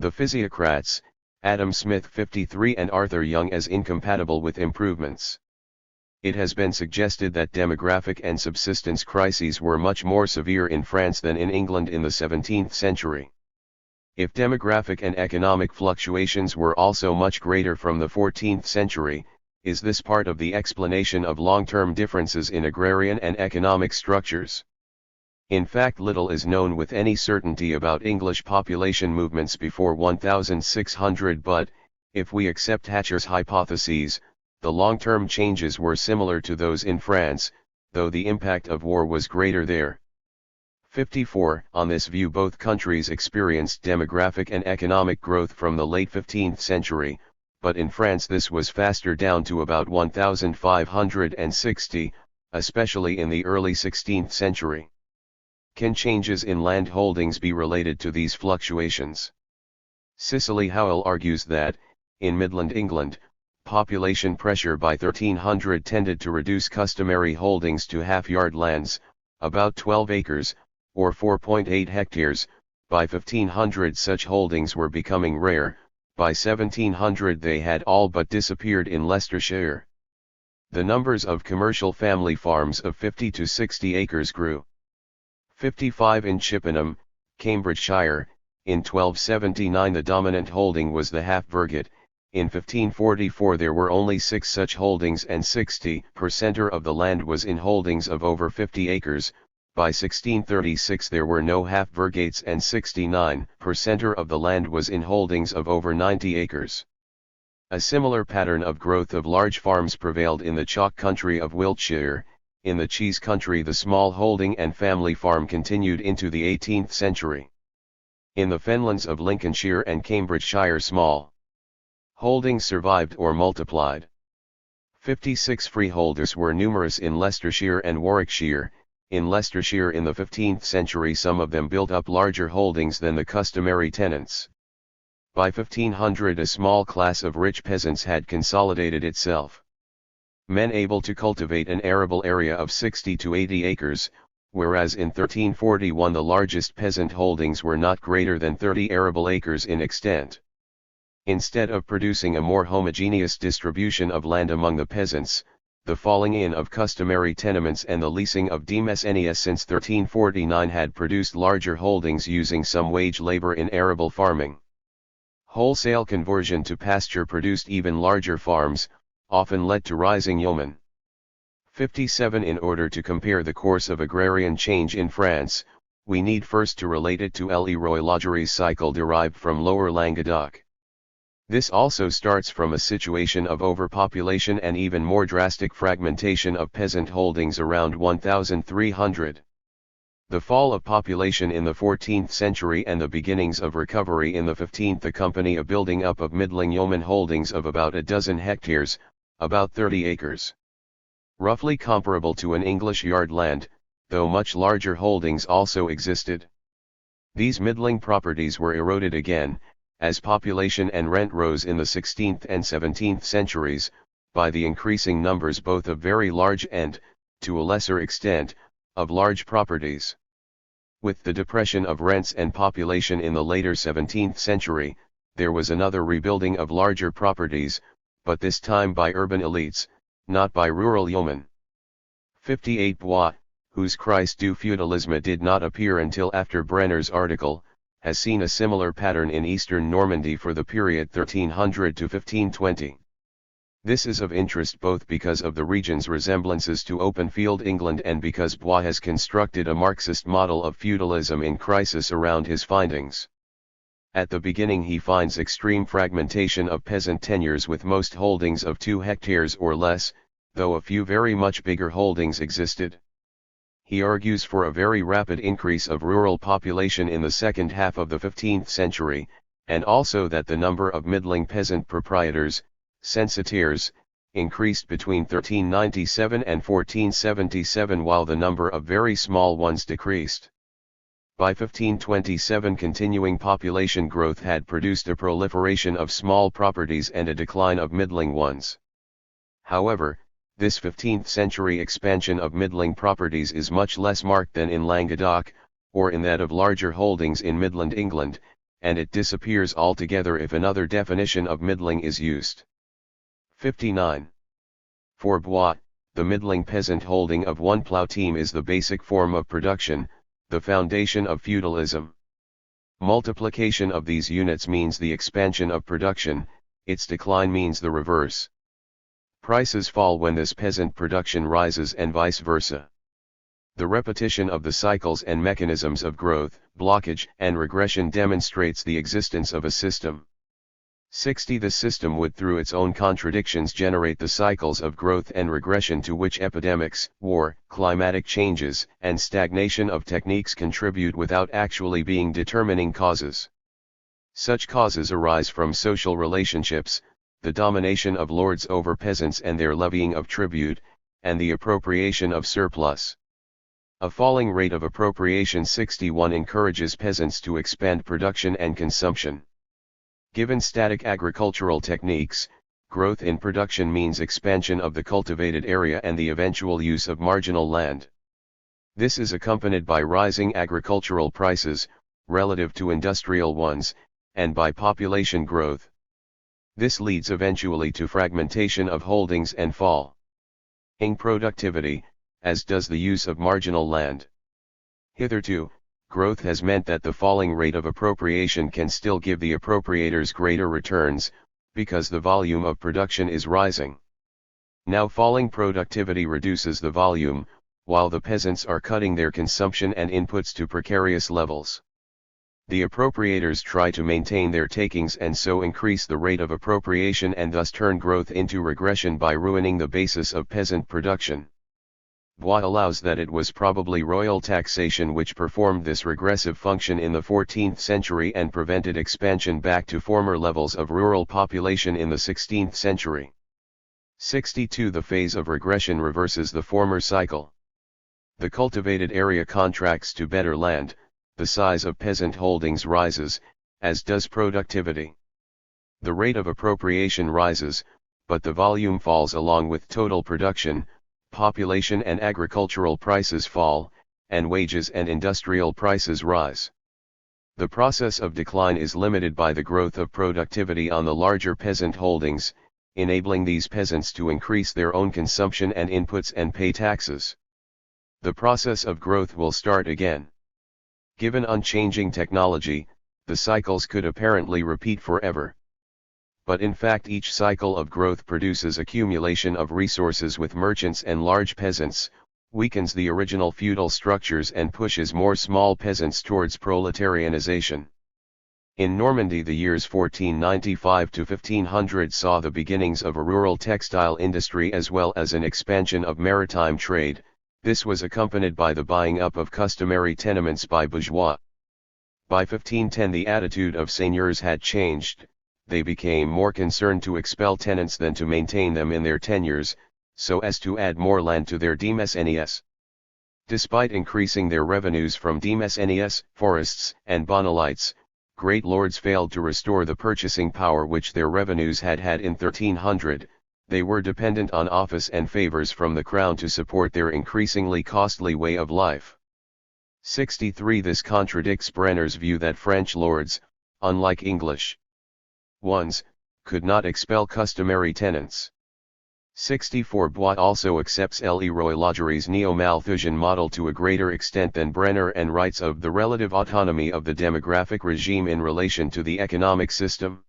the physiocrats, Adam Smith 53 and Arthur Young, as incompatible with improvements. It has been suggested that demographic and subsistence crises were much more severe in France than in England in the 17th century. If demographic and economic fluctuations were also much greater from the 14th century, is this part of the explanation of long-term differences in agrarian and economic structures? In fact, little is known with any certainty about English population movements before 1600, but, if we accept Hatcher's hypotheses, the long-term changes were similar to those in France, though the impact of war was greater there. 54 On this view, both countries experienced demographic and economic growth from the late 15th century, but in France this was faster, down to about 1560, especially in the early 16th century. Can changes in land holdings be related to these fluctuations? Cicely Howell argues that, in Midland England, population pressure by 1300 tended to reduce customary holdings to half-yard lands, about 12 acres, or 4.8 hectares. By 1500 such holdings were becoming rare, by 1700 they had all but disappeared in Leicestershire. The numbers of commercial family farms of 50 to 60 acres grew. 55 in Chippenham, Cambridgeshire. In 1279 the dominant holding was the half virgate. In 1544 there were only 6 such holdings and 60% of the land was in holdings of over 50 acres. By 1636 there were no half virgates and 69% of the land was in holdings of over 90 acres. A similar pattern of growth of large farms prevailed in the chalk country of Wiltshire. In the cheese country the small holding and family farm continued into the 18th century. In the fenlands of Lincolnshire and Cambridgeshire small holdings survived or multiplied. 56 freeholders were numerous in Leicestershire and Warwickshire. In Leicestershire in the 15th century some of them built up larger holdings than the customary tenants. By 1500 a small class of rich peasants had consolidated itself. Men able to cultivate an arable area of 60 to 80 acres, whereas in 1341 the largest peasant holdings were not greater than 30 arable acres in extent. Instead of producing a more homogeneous distribution of land among the peasants, the falling in of customary tenements and the leasing of demesnes since 1349 had produced larger holdings using some wage labor in arable farming. Wholesale conversion to pasture produced even larger farms, often led to rising yeomen. 57 In order to compare the course of agrarian change in France, we need first to relate it to Leroy-Ladury's cycle derived from Lower Languedoc. This also starts from a situation of overpopulation and even more drastic fragmentation of peasant holdings around 1300. The fall of population in the 14th century and the beginnings of recovery in the 15th accompany a building up of middling yeoman holdings of about a dozen hectares, about 30 acres. Roughly comparable to an English yard land, though much larger holdings also existed. These middling properties were eroded again, as population and rent rose in the 16th and 17th centuries, by the increasing numbers both of very large and, to a lesser extent, of large properties. With the depression of rents and population in the later 17th century, there was another rebuilding of larger properties, but this time by urban elites, not by rural yeomen. 58 Bois, whose Christ du feudalisme did not appear until after Brenner's article, has seen a similar pattern in eastern Normandy for the period 1300 to 1520. This is of interest both because of the region's resemblances to open-field England and because Bois has constructed a Marxist model of feudalism in crisis around his findings. At the beginning he finds extreme fragmentation of peasant tenures with most holdings of 2 hectares or less, though a few very much bigger holdings existed. He argues for a very rapid increase of rural population in the second half of the 15th century, and also that the number of middling peasant proprietors, censitaires, increased between 1397 and 1477 while the number of very small ones decreased. By 1527 continuing population growth had produced a proliferation of small properties and a decline of middling ones. However, this 15th century expansion of middling properties is much less marked than in Languedoc, or in that of larger holdings in Midland England, and it disappears altogether if another definition of middling is used. 59. For Bois, the middling peasant holding of one plough team is the basic form of production, the foundation of feudalism. Multiplication of these units means the expansion of production, its decline means the reverse. Prices fall when this peasant production rises and vice versa. The repetition of the cycles and mechanisms of growth, blockage and regression demonstrates the existence of a system. 60. The system would through its own contradictions generate the cycles of growth and regression to which epidemics, war, climatic changes, and stagnation of techniques contribute without actually being determining causes. Such causes arise from social relationships, the domination of lords over peasants and their levying of tribute, and the appropriation of surplus. A falling rate of appropriation 61 encourages peasants to expand production and consumption. Given static agricultural techniques, growth in production means expansion of the cultivated area and the eventual use of marginal land. This is accompanied by rising agricultural prices, relative to industrial ones, and by population growth. This leads eventually to fragmentation of holdings and fall. productivity, as does the use of marginal land. Hitherto, growth has meant that the falling rate of appropriation can still give the appropriators greater returns, because the volume of production is rising. Now falling productivity reduces the volume, while the peasants are cutting their consumption and inputs to precarious levels. The appropriators try to maintain their takings and so increase the rate of appropriation and thus turn growth into regression by ruining the basis of peasant production. Bois allows that it was probably royal taxation which performed this regressive function in the 14th century and prevented expansion back to former levels of rural population in the 16th century. 62. The phase of regression reverses the former cycle. The cultivated area contracts to better land, the size of peasant holdings rises, as does productivity. The rate of appropriation rises, but the volume falls along with total production, population and agricultural prices fall, and wages and industrial prices rise. The process of decline is limited by the growth of productivity on the larger peasant holdings, enabling these peasants to increase their own consumption and inputs and pay taxes. The process of growth will start again. Given unchanging technology, the cycles could apparently repeat forever. But in fact each cycle of growth produces accumulation of resources with merchants and large peasants, weakens the original feudal structures and pushes more small peasants towards proletarianization. In Normandy the years 1495 to 1500 saw the beginnings of a rural textile industry as well as an expansion of maritime trade. This was accompanied by the buying up of customary tenements by bourgeois. By 1510 the attitude of seigneurs had changed, they became more concerned to expel tenants than to maintain them in their tenures, so as to add more land to their demesnes. Despite increasing their revenues from demesnes, forests, and bonalites, great lords failed to restore the purchasing power which their revenues had had in 1300. They were dependent on office and favors from the crown to support their increasingly costly way of life. 63. This contradicts Brenner's view that French lords, unlike English ones, could not expel customary tenants. 64. Bois also accepts Leroy Lagery's neo-Malthusian model to a greater extent than Brenner and writes of the relative autonomy of the demographic regime in relation to the economic system.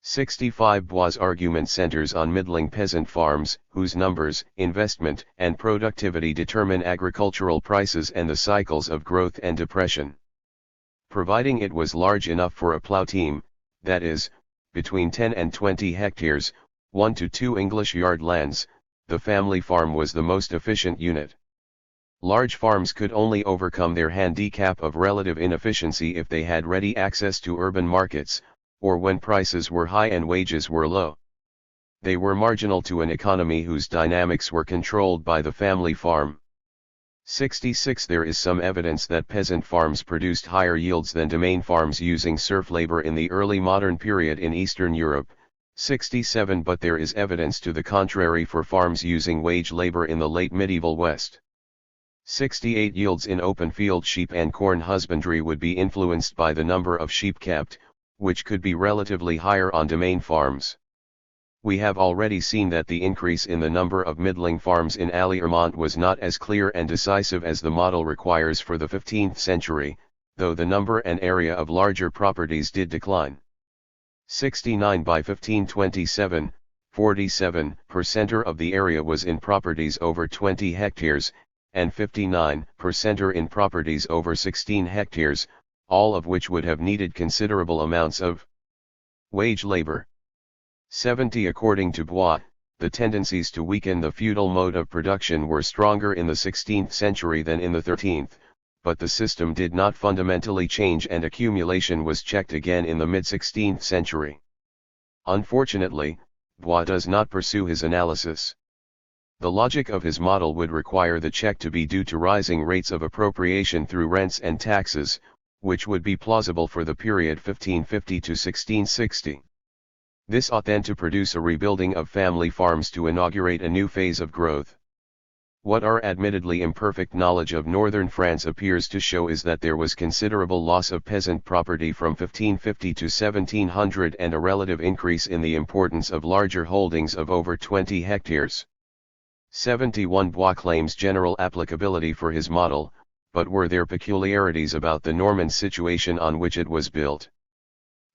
65. Bois' argument centers on middling peasant farms, whose numbers, investment, and productivity determine agricultural prices and the cycles of growth and depression. Providing it was large enough for a plough team, that is, between 10 and 20 hectares, 1 to 2 English yard lands, the family farm was the most efficient unit. Large farms could only overcome their handicap of relative inefficiency if they had ready access to urban markets, or when prices were high and wages were low. They were marginal to an economy whose dynamics were controlled by the family farm. 66. There is some evidence that peasant farms produced higher yields than domain farms using serf labor in the early modern period in Eastern Europe. 67. But there is evidence to the contrary for farms using wage labor in the late medieval West. 68. Yields in open field sheep and corn husbandry would be influenced by the number of sheep kept, which could be relatively higher on domain farms. We have already seen that the increase in the number of middling farms in Alliermont was not as clear and decisive as the model requires for the 15th century, though the number and area of larger properties did decline. 69. By 1527, 47% of the area was in properties over 20 hectares, and 59% in properties over 16 hectares, all of which would have needed considerable amounts of wage labor. 70. According to Bois, the tendencies to weaken the feudal mode of production were stronger in the 16th century than in the 13th, but the system did not fundamentally change and accumulation was checked again in the mid-16th century. Unfortunately, Bois does not pursue his analysis. The logic of his model would require the check to be due to rising rates of appropriation through rents and taxes, which would be plausible for the period 1550 to 1660. This ought then to produce a rebuilding of family farms to inaugurate a new phase of growth. What our admittedly imperfect knowledge of northern France appears to show is that there was considerable loss of peasant property from 1550 to 1700 and a relative increase in the importance of larger holdings of over 20 hectares. 71 Bois claims general applicability for his model, but were there peculiarities about the Norman situation on which it was built?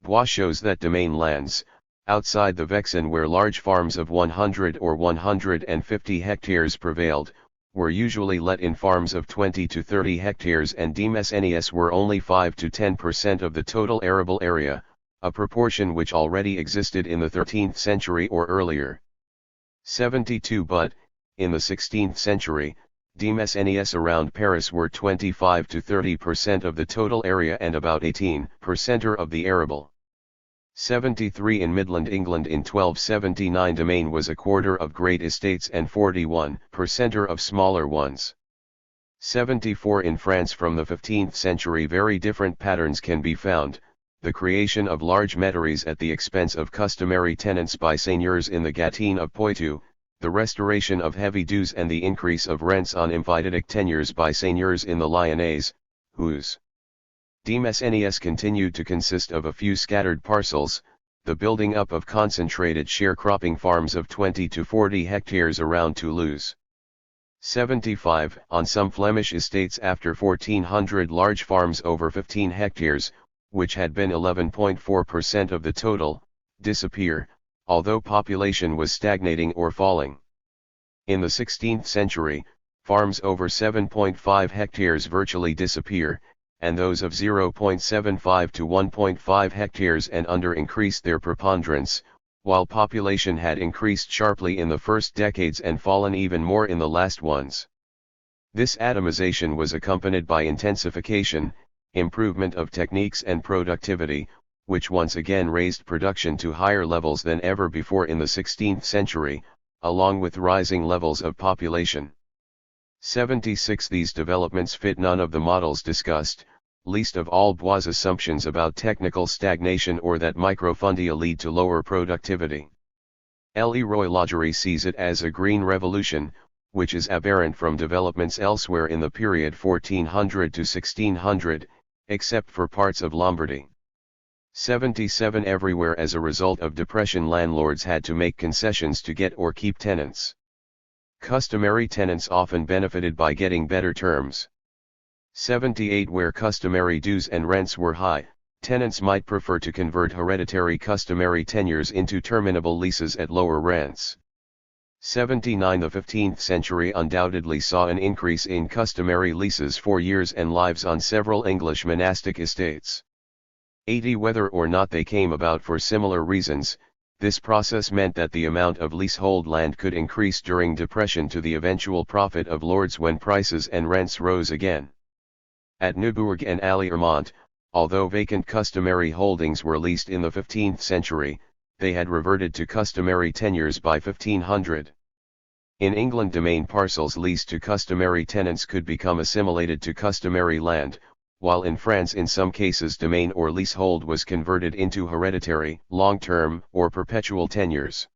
Bois shows that domain lands, outside the Vexin where large farms of 100 or 150 hectares prevailed, were usually let in farms of 20 to 30 hectares and Demesnes were only 5 to 10% of the total arable area, a proportion which already existed in the 13th century or earlier. 72 But, in the 16th century, Demesnes around Paris were 25 to 30% of the total area and about 18% of the arable. 73 In Midland England in 1279 domain was a quarter of great estates and 41% of smaller ones. 74 In France from the 15th century very different patterns can be found, the creation of large métairies at the expense of customary tenants by seigneurs in the Gâtine of Poitou, the restoration of heavy dues and the increase of rents on emphyditic tenures by seigneurs in the Lyonnais, whose Demesnes continued to consist of a few scattered parcels, the building up of concentrated sharecropping farms of 20 to 40 hectares around Toulouse. 75 On some Flemish estates after 1400 large farms over 15 hectares, which had been 11.4% of the total, disappear, although population was stagnating or falling. In the 16th century, farms over 7.5 hectares virtually disappear, and those of 0.75 to 1.5 hectares and under increased their preponderance, while population had increased sharply in the first decades and fallen even more in the last ones. This atomization was accompanied by intensification, improvement of techniques and productivity, which once again raised production to higher levels than ever before in the 16th century, along with rising levels of population. 76 These developments fit none of the models discussed, least of all Bois' assumptions about technical stagnation or that microfundia lead to lower productivity. Leroy Lagerie sees it as a green revolution, which is aberrant from developments elsewhere in the period 1400 to 1600, except for parts of Lombardy. 77 Everywhere as a result of depression landlords had to make concessions to get or keep tenants. Customary tenants often benefited by getting better terms. 78 Where customary dues and rents were high, tenants might prefer to convert hereditary customary tenures into terminable leases at lower rents. 79 The 15th century undoubtedly saw an increase in customary leases for years and lives on several English monastic estates. 80 Whether or not they came about for similar reasons, this process meant that the amount of leasehold land could increase during depression to the eventual profit of lords when prices and rents rose again. At Neubourg and Alliermont, although vacant customary holdings were leased in the 15th century, they had reverted to customary tenures by 1500. In England domain parcels leased to customary tenants could become assimilated to customary land, while in France in some cases domain or leasehold was converted into hereditary, long-term, or perpetual tenures.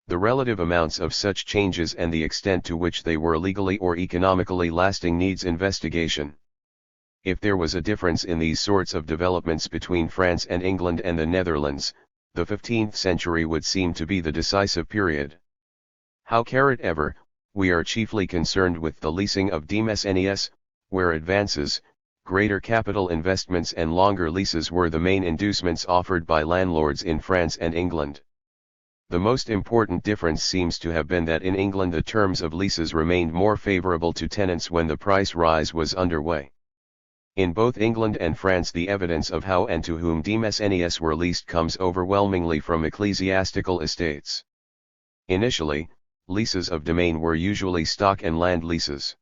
The relative amounts of such changes and the extent to which they were legally or economically lasting needs investigation. If there was a difference in these sorts of developments between France and England and the Netherlands, the 15th century would seem to be the decisive period. However, we are chiefly concerned with the leasing of Demesnes, where advances, greater capital investments and longer leases were the main inducements offered by landlords in France and England. The most important difference seems to have been that in England the terms of leases remained more favorable to tenants when the price rise was underway. In both England and France the evidence of how and to whom Demesnes were leased comes overwhelmingly from ecclesiastical estates. Initially, leases of domain were usually stock and land leases.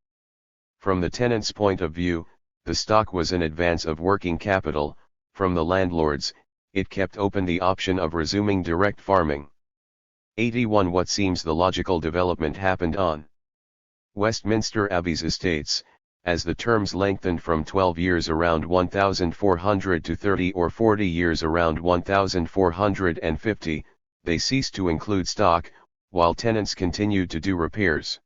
From the tenant's point of view, the stock was an advance of working capital; from the landlords, it kept open the option of resuming direct farming. 81 What seems the logical development happened on Westminster Abbey's estates, as the terms lengthened from 12 years around 1400 to 30 or 40 years around 1450, they ceased to include stock, while tenants continued to do repairs.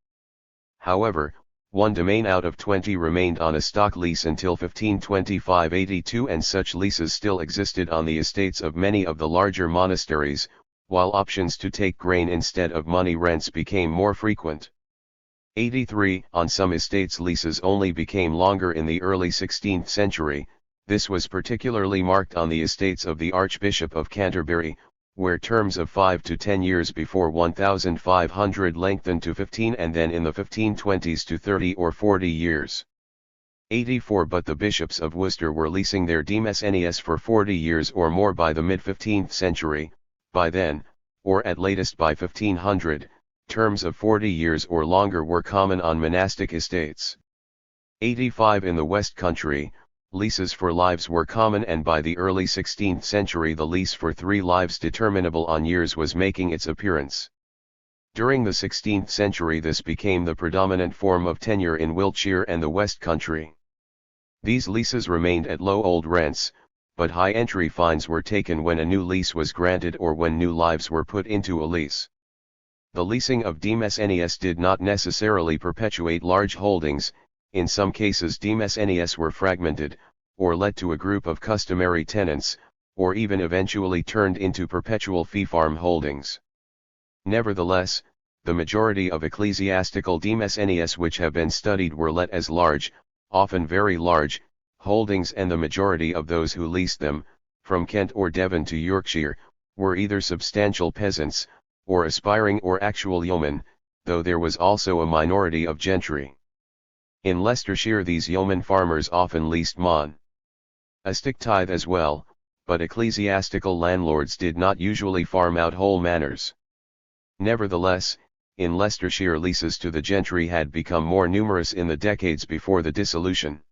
However, one domain out of 20 remained on a stock lease until 1525-82 and such leases still existed on the estates of many of the larger monasteries, while options to take grain instead of money rents became more frequent. 83. On some estates leases only became longer in the early 16th century. This was particularly marked on the estates of the Archbishop of Canterbury, where terms of 5 to 10 years before 1500 lengthened to 15 and then in the 1520s to 30 or 40 years. 84. But the bishops of Worcester were leasing their demesnes for 40 years or more by the mid-15th century. By then, or at latest by 1500, terms of 40 years or longer were common on monastic estates. 85. In the West Country, leases for lives were common, and by the early 16th century the lease for 3 lives determinable on years was making its appearance. During the 16th century this became the predominant form of tenure in Wiltshire and the West Country. These leases remained at low old rents, but high entry fines were taken when a new lease was granted or when new lives were put into a lease. The leasing of demesnes did not necessarily perpetuate large holdings. In some cases demesnes were fragmented, or led to a group of customary tenants, or even eventually turned into perpetual fee-farm holdings. Nevertheless, the majority of ecclesiastical demesnes which have been studied were let as large, often very large, holdings, and the majority of those who leased them, from Kent or Devon to Yorkshire, were either substantial peasants, or aspiring or actual yeomen, though there was also a minority of gentry. In Leicestershire these yeoman farmers often leased monastic tithe as well, but ecclesiastical landlords did not usually farm out whole manors. Nevertheless, in Leicestershire leases to the gentry had become more numerous in the decades before the dissolution.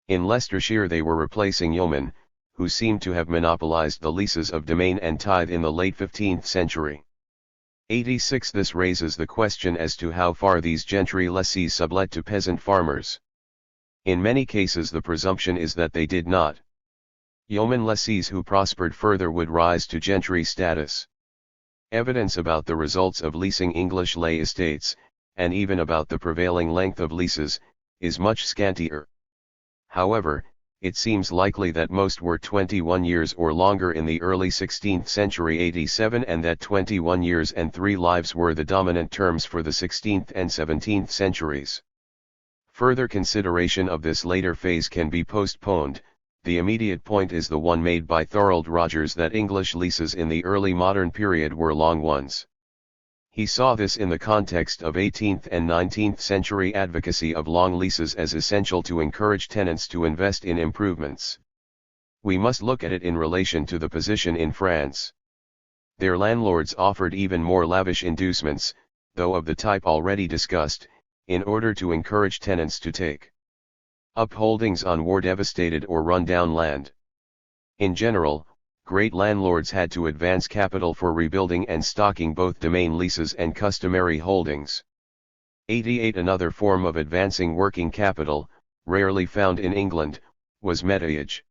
In Leicestershire they were replacing yeomen, who seemed to have monopolised the leases of domain and tithe in the late 15th century. 86. This raises the question as to how far these gentry lessees sublet to peasant farmers. In many cases the presumption is that they did not. Yeoman lessees who prospered further would rise to gentry status. Evidence about the results of leasing English lay estates, and even about the prevailing length of leases, is much scantier. However, it seems likely that most were 21 years or longer in the early 16th century 87, and that 21 years and 3 lives were the dominant terms for the 16th and 17th centuries. Further consideration of this later phase can be postponed. The immediate point is the one made by Thorold Rogers that English leases in the early modern period were long ones. He saw this in the context of 18th and 19th century advocacy of long leases as essential to encourage tenants to invest in improvements. We must look at it in relation to the position in France. Their landlords offered even more lavish inducements, though of the type already discussed, in order to encourage tenants to take up holdings on war-devastated or run-down land. In general, great landlords had to advance capital for rebuilding and stocking both domain leases and customary holdings. 88. Another form of advancing working capital, rarely found in England, was metayage.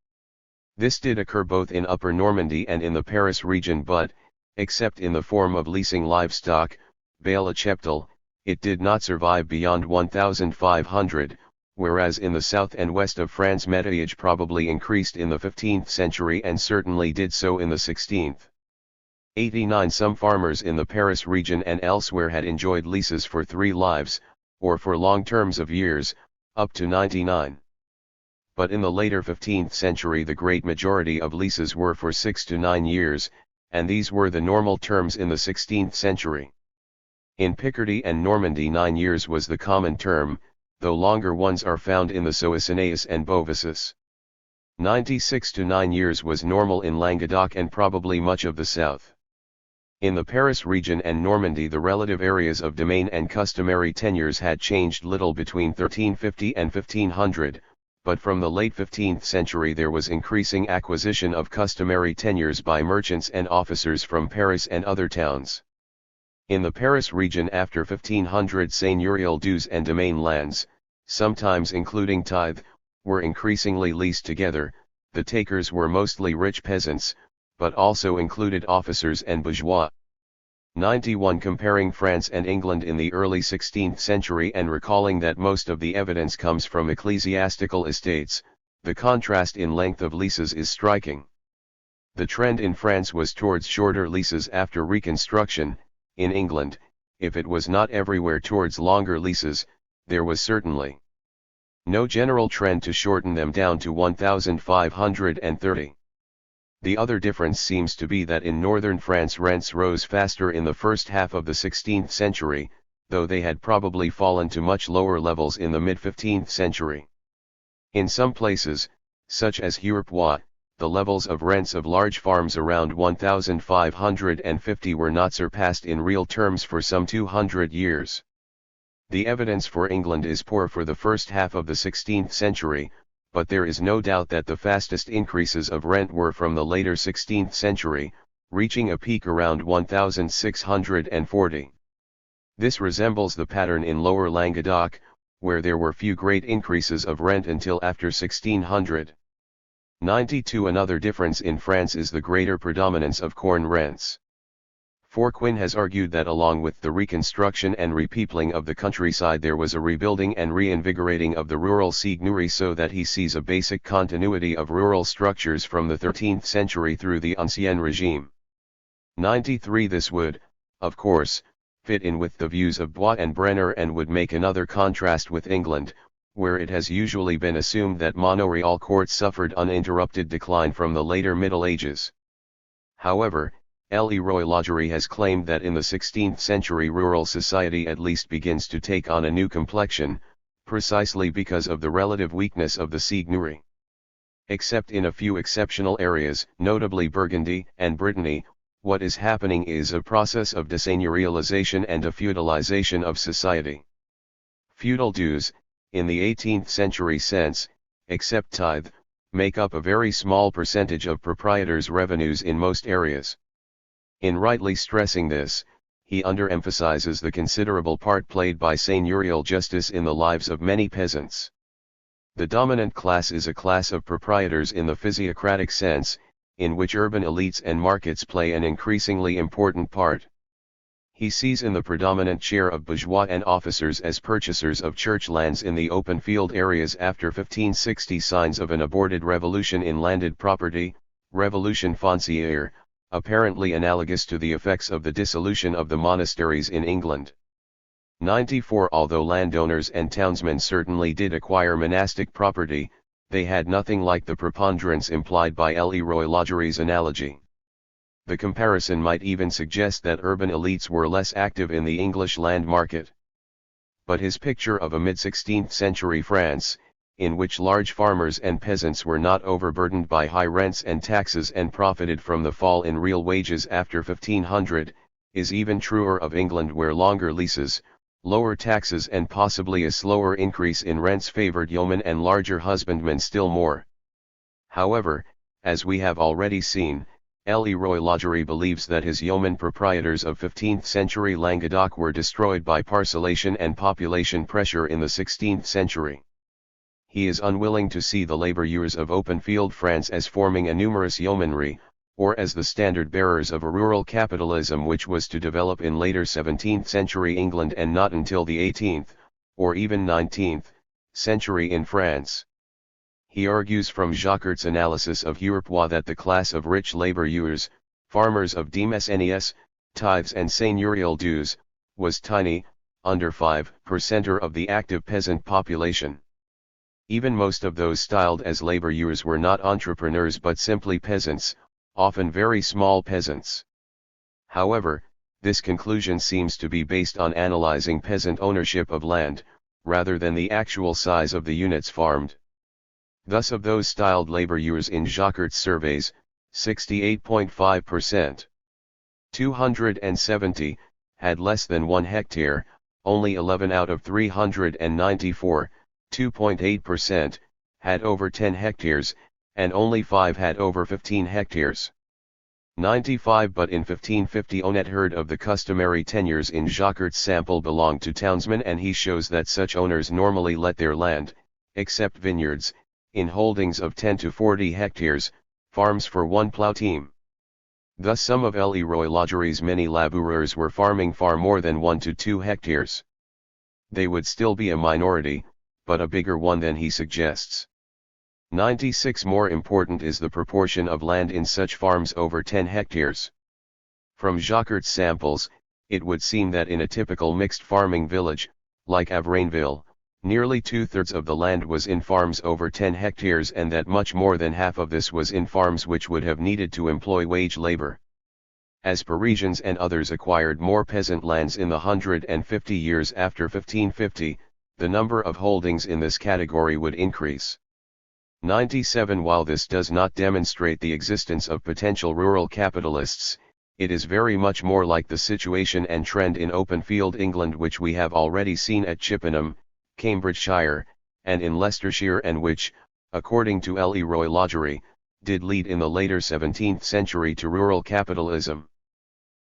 This did occur both in Upper Normandy and in the Paris region, but, except in the form of leasing livestock, bale a cheptel, it did not survive beyond 1500, whereas in the south and west of France metayage probably increased in the 15th century and certainly did so in the 16th. 89. Some farmers in the Paris region and elsewhere had enjoyed leases for 3 lives, or for long terms of years, up to 99. But in the later 15th century the great majority of leases were for 6 to 9 years, and these were the normal terms in the 16th century. In Picardy and Normandy 9 years was the common term, though longer ones are found in the Soissonnais and Beauvaisis. 96 to 9 years was normal in Languedoc and probably much of the south. In the Paris region and Normandy the relative areas of domain and customary tenures had changed little between 1350 and 1500, but from the late 15th century there was increasing acquisition of customary tenures by merchants and officers from Paris and other towns. In the Paris region after 1500 seigneurial dues and domain lands, sometimes including tithe, were increasingly leased together. The takers were mostly rich peasants, but also included officers and bourgeois. 91. Comparing France and England in the early 16th century and recalling that most of the evidence comes from ecclesiastical estates, the contrast in length of leases is striking. The trend in France was towards shorter leases after Reconstruction. In England, if it was not everywhere towards longer leases, there was certainly no general trend to shorten them down to 1,530. The other difference seems to be that in northern France rents rose faster in the first half of the 16th century, though they had probably fallen to much lower levels in the mid-15th century. In some places, such as Hurepoix, the levels of rents of large farms around 1,550 were not surpassed in real terms for some 200 years. The evidence for England is poor for the first half of the 16th century, but there is no doubt that the fastest increases of rent were from the later 16th century, reaching a peak around 1640. This resembles the pattern in Lower Languedoc, where there were few great increases of rent until after 1692. Another difference in France is the greater predominance of corn rents. Fourquin has argued that along with the reconstruction and repeopling of the countryside there was a rebuilding and reinvigorating of the rural seigneury, so that he sees a basic continuity of rural structures from the 13th century through the Ancien Regime. 93. This would, of course, fit in with the views of Bois and Brenner and would make another contrast with England, where it has usually been assumed that manorial courts suffered uninterrupted decline from the later Middle Ages. However, Leroy Lagery has claimed that in the 16th century rural society at least begins to take on a new complexion, precisely because of the relative weakness of the seigneury. Except in a few exceptional areas, notably Burgundy and Brittany, what is happening is a process of deseigneurialization and a feudalization of society. Feudal dues, in the 18th century sense, except tithe, make up a very small percentage of proprietors' revenues in most areas. In rightly stressing this, he underemphasizes the considerable part played by seigneurial justice in the lives of many peasants. The dominant class is a class of proprietors in the physiocratic sense, in which urban elites and markets play an increasingly important part. He sees in the predominant share of bourgeois and officers as purchasers of church lands in the open field areas after 1560 signs of an aborted revolution in landed property, revolution foncière, apparently analogous to the effects of the dissolution of the monasteries in England. 94. Although landowners and townsmen certainly did acquire monastic property, they had nothing like the preponderance implied by Leroy Lagery's analogy. The comparison might even suggest that urban elites were less active in the English land market. But his picture of a mid-16th century France, in which large farmers and peasants were not overburdened by high rents and taxes and profited from the fall in real wages after 1500, is even truer of England, where longer leases, lower taxes and possibly a slower increase in rents favored yeomen and larger husbandmen still more. However, as we have already seen, Leroy Lagery believes that his yeoman proprietors of 15th century Languedoc were destroyed by parcellation and population pressure in the 16th century. He is unwilling to see the labourers of open-field France as forming a numerous yeomanry, or as the standard-bearers of a rural capitalism which was to develop in later 17th century England and not until the 18th, or even 19th, century in France. He argues from Jacquart's analysis of Hurepoix that the class of rich labourers, farmers of demesnes, tithes and seigneurial dues, was tiny, under 5% of the active peasant population. Even most of those styled as labourers were not entrepreneurs but simply peasants, often very small peasants. However, this conclusion seems to be based on analysing peasant ownership of land, rather than the actual size of the units farmed. Thus of those styled labourers in Jacquart's surveys, 68.5%, 270, had less than 1 hectare, only 11 out of 394, 2.8%, had over 10 hectares, and only 5 had over 15 hectares. 95. But in 1550 Onet heard of the customary tenures in Jacquart's sample belonged to townsmen, and he shows that such owners normally let their land, except vineyards, in holdings of 10 to 40 hectares, farms for one plough team. Thus some of Leroy Lagery's many labourers were farming far more than 1 to 2 hectares. They would still be a minority, but a bigger one than he suggests. 96. More important is the proportion of land in such farms over 10 hectares. From Jacquart's samples, it would seem that in a typical mixed farming village, like Avrainville, nearly 2/3 of the land was in farms over 10 hectares and that much more than half of this was in farms which would have needed to employ wage labor. As Parisians and others acquired more peasant lands in the 150 years after 1550, the number of holdings in this category would increase. 97 While this does not demonstrate the existence of potential rural capitalists, it is very much more like the situation and trend in open field England which we have already seen at Chippenham, Cambridgeshire, and in Leicestershire and which, according to Leroy Lodgery, did lead in the later 17th century to rural capitalism.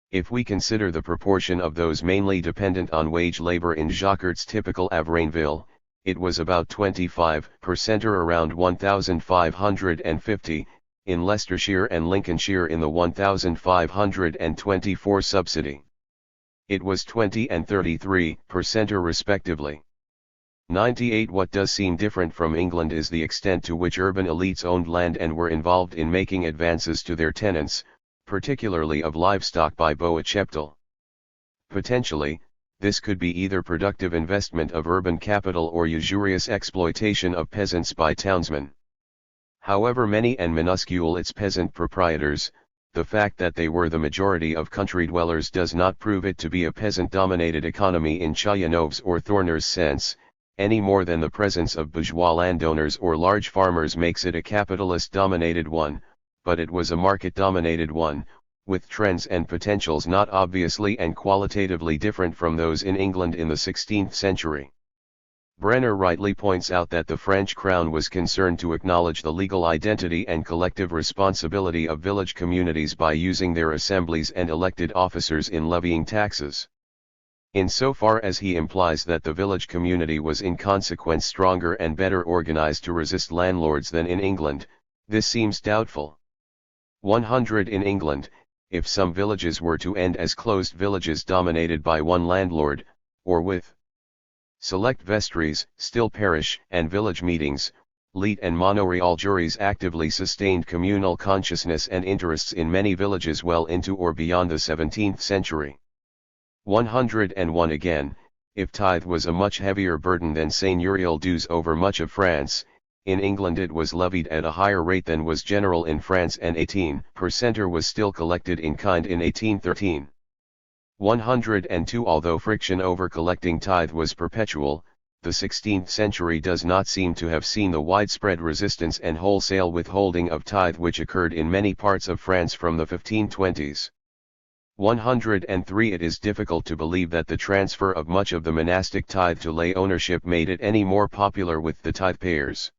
If we consider the proportion of those mainly dependent on wage labor in Jacquard's typical Avrainville, it was about 25% or around 1,550, in Leicestershire and Lincolnshire in the 1,524 subsidy. It was 20 and 33% respectively. 98 What does seem different from England is the extent to which urban elites owned land and were involved in making advances to their tenants, particularly of livestock by Boa Cheptel. Potentially, this could be either productive investment of urban capital or usurious exploitation of peasants by townsmen. However many and minuscule its peasant proprietors, the fact that they were the majority of country dwellers does not prove it to be a peasant-dominated economy in Chayanov's or Thorner's sense, any more than the presence of bourgeois landowners or large farmers makes it a capitalist-dominated one, but it was a market-dominated one, with trends and potentials not obviously and qualitatively different from those in England in the 16th century. Brenner rightly points out that the French crown was concerned to acknowledge the legal identity and collective responsibility of village communities by using their assemblies and elected officers in levying taxes. Insofar as he implies that the village community was in consequence stronger and better organized to resist landlords than in England, this seems doubtful. 100 In England, if some villages were to end as closed villages dominated by one landlord, or with select vestries, still parish and village meetings, leet and monoreal juries actively sustained communal consciousness and interests in many villages well into or beyond the 17th century. 101 Again, if tithe was a much heavier burden than seigneurial dues over much of France, in England it was levied at a higher rate than was general in France and 18% was still collected in kind in 1813. 102 Although friction over collecting tithe was perpetual, the 16th century does not seem to have seen the widespread resistance and wholesale withholding of tithe which occurred in many parts of France from the 1520s. 103 It is difficult to believe that the transfer of much of the monastic tithe to lay ownership made it any more popular with the tithe-payers.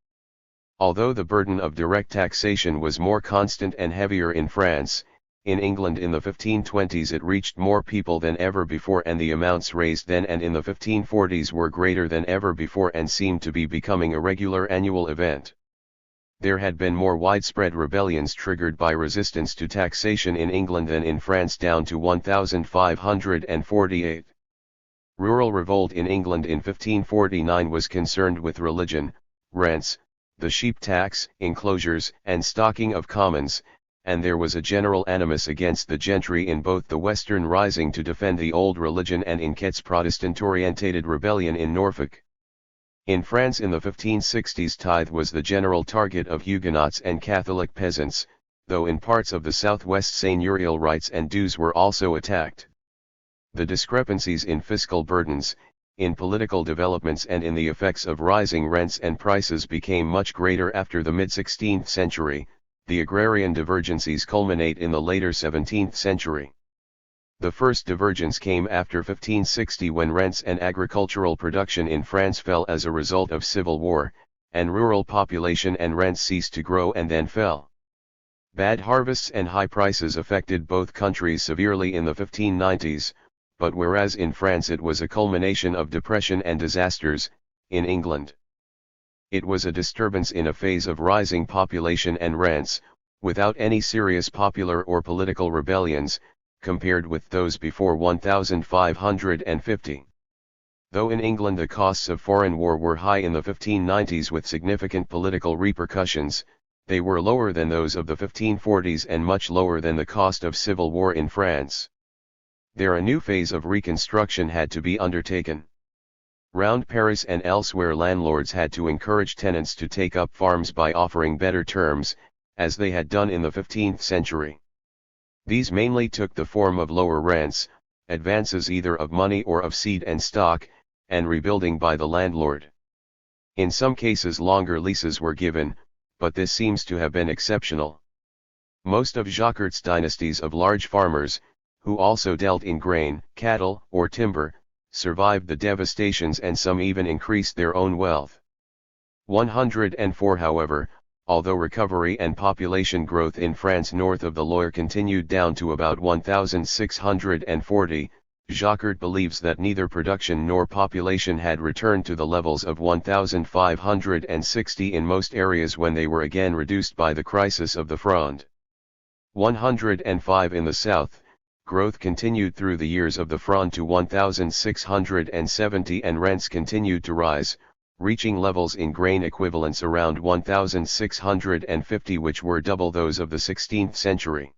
Although the burden of direct taxation was more constant and heavier in France, in England in the 1520s it reached more people than ever before and the amounts raised then and in the 1540s were greater than ever before and seemed to be becoming a regular annual event. There had been more widespread rebellions triggered by resistance to taxation in England than in France down to 1548. Rural revolt in England in 1549 was concerned with religion, rents, the sheep tax, enclosures and stocking of commons, and there was a general animus against the gentry in both the Western Rising to defend the old religion and in Ket's Protestant-orientated rebellion in Norfolk. In France in the 1560s tithe was the general target of Huguenots and Catholic peasants, though in parts of the southwest seigneurial rights and dues were also attacked. The discrepancies in fiscal burdens, in political developments and in the effects of rising rents and prices became much greater after the mid-16th century. The agrarian divergencies culminate in the later 17th century. The first divergence came after 1560 when rents and agricultural production in France fell as a result of civil war, and rural population and rents ceased to grow and then fell. Bad harvests and high prices affected both countries severely in the 1590s, but whereas in France it was a culmination of depression and disasters, in England it was a disturbance in a phase of rising population and rents, without any serious popular or political rebellions, compared with those before 1550. Though in England the costs of foreign war were high in the 1590s with significant political repercussions, they were lower than those of the 1540s and much lower than the cost of civil war in France. There a new phase of reconstruction had to be undertaken. Round Paris and elsewhere landlords had to encourage tenants to take up farms by offering better terms, as they had done in the 15th century. These mainly took the form of lower rents, advances either of money or of seed and stock, and rebuilding by the landlord. In some cases longer leases were given, but this seems to have been exceptional. Most of Jacquard's dynasties of large farmers, who also dealt in grain, cattle, or timber, survived the devastations and some even increased their own wealth. 104 However, although recovery and population growth in France north of the Loire continued down to about 1,640, Jacquard believes that neither production nor population had returned to the levels of 1,560 in most areas when they were again reduced by the crisis of the Fronde. 105 In the south, growth continued through the years of the Fronde to 1,670 and rents continued to rise, reaching levels in grain equivalents around 1,650 which were double those of the 16th century.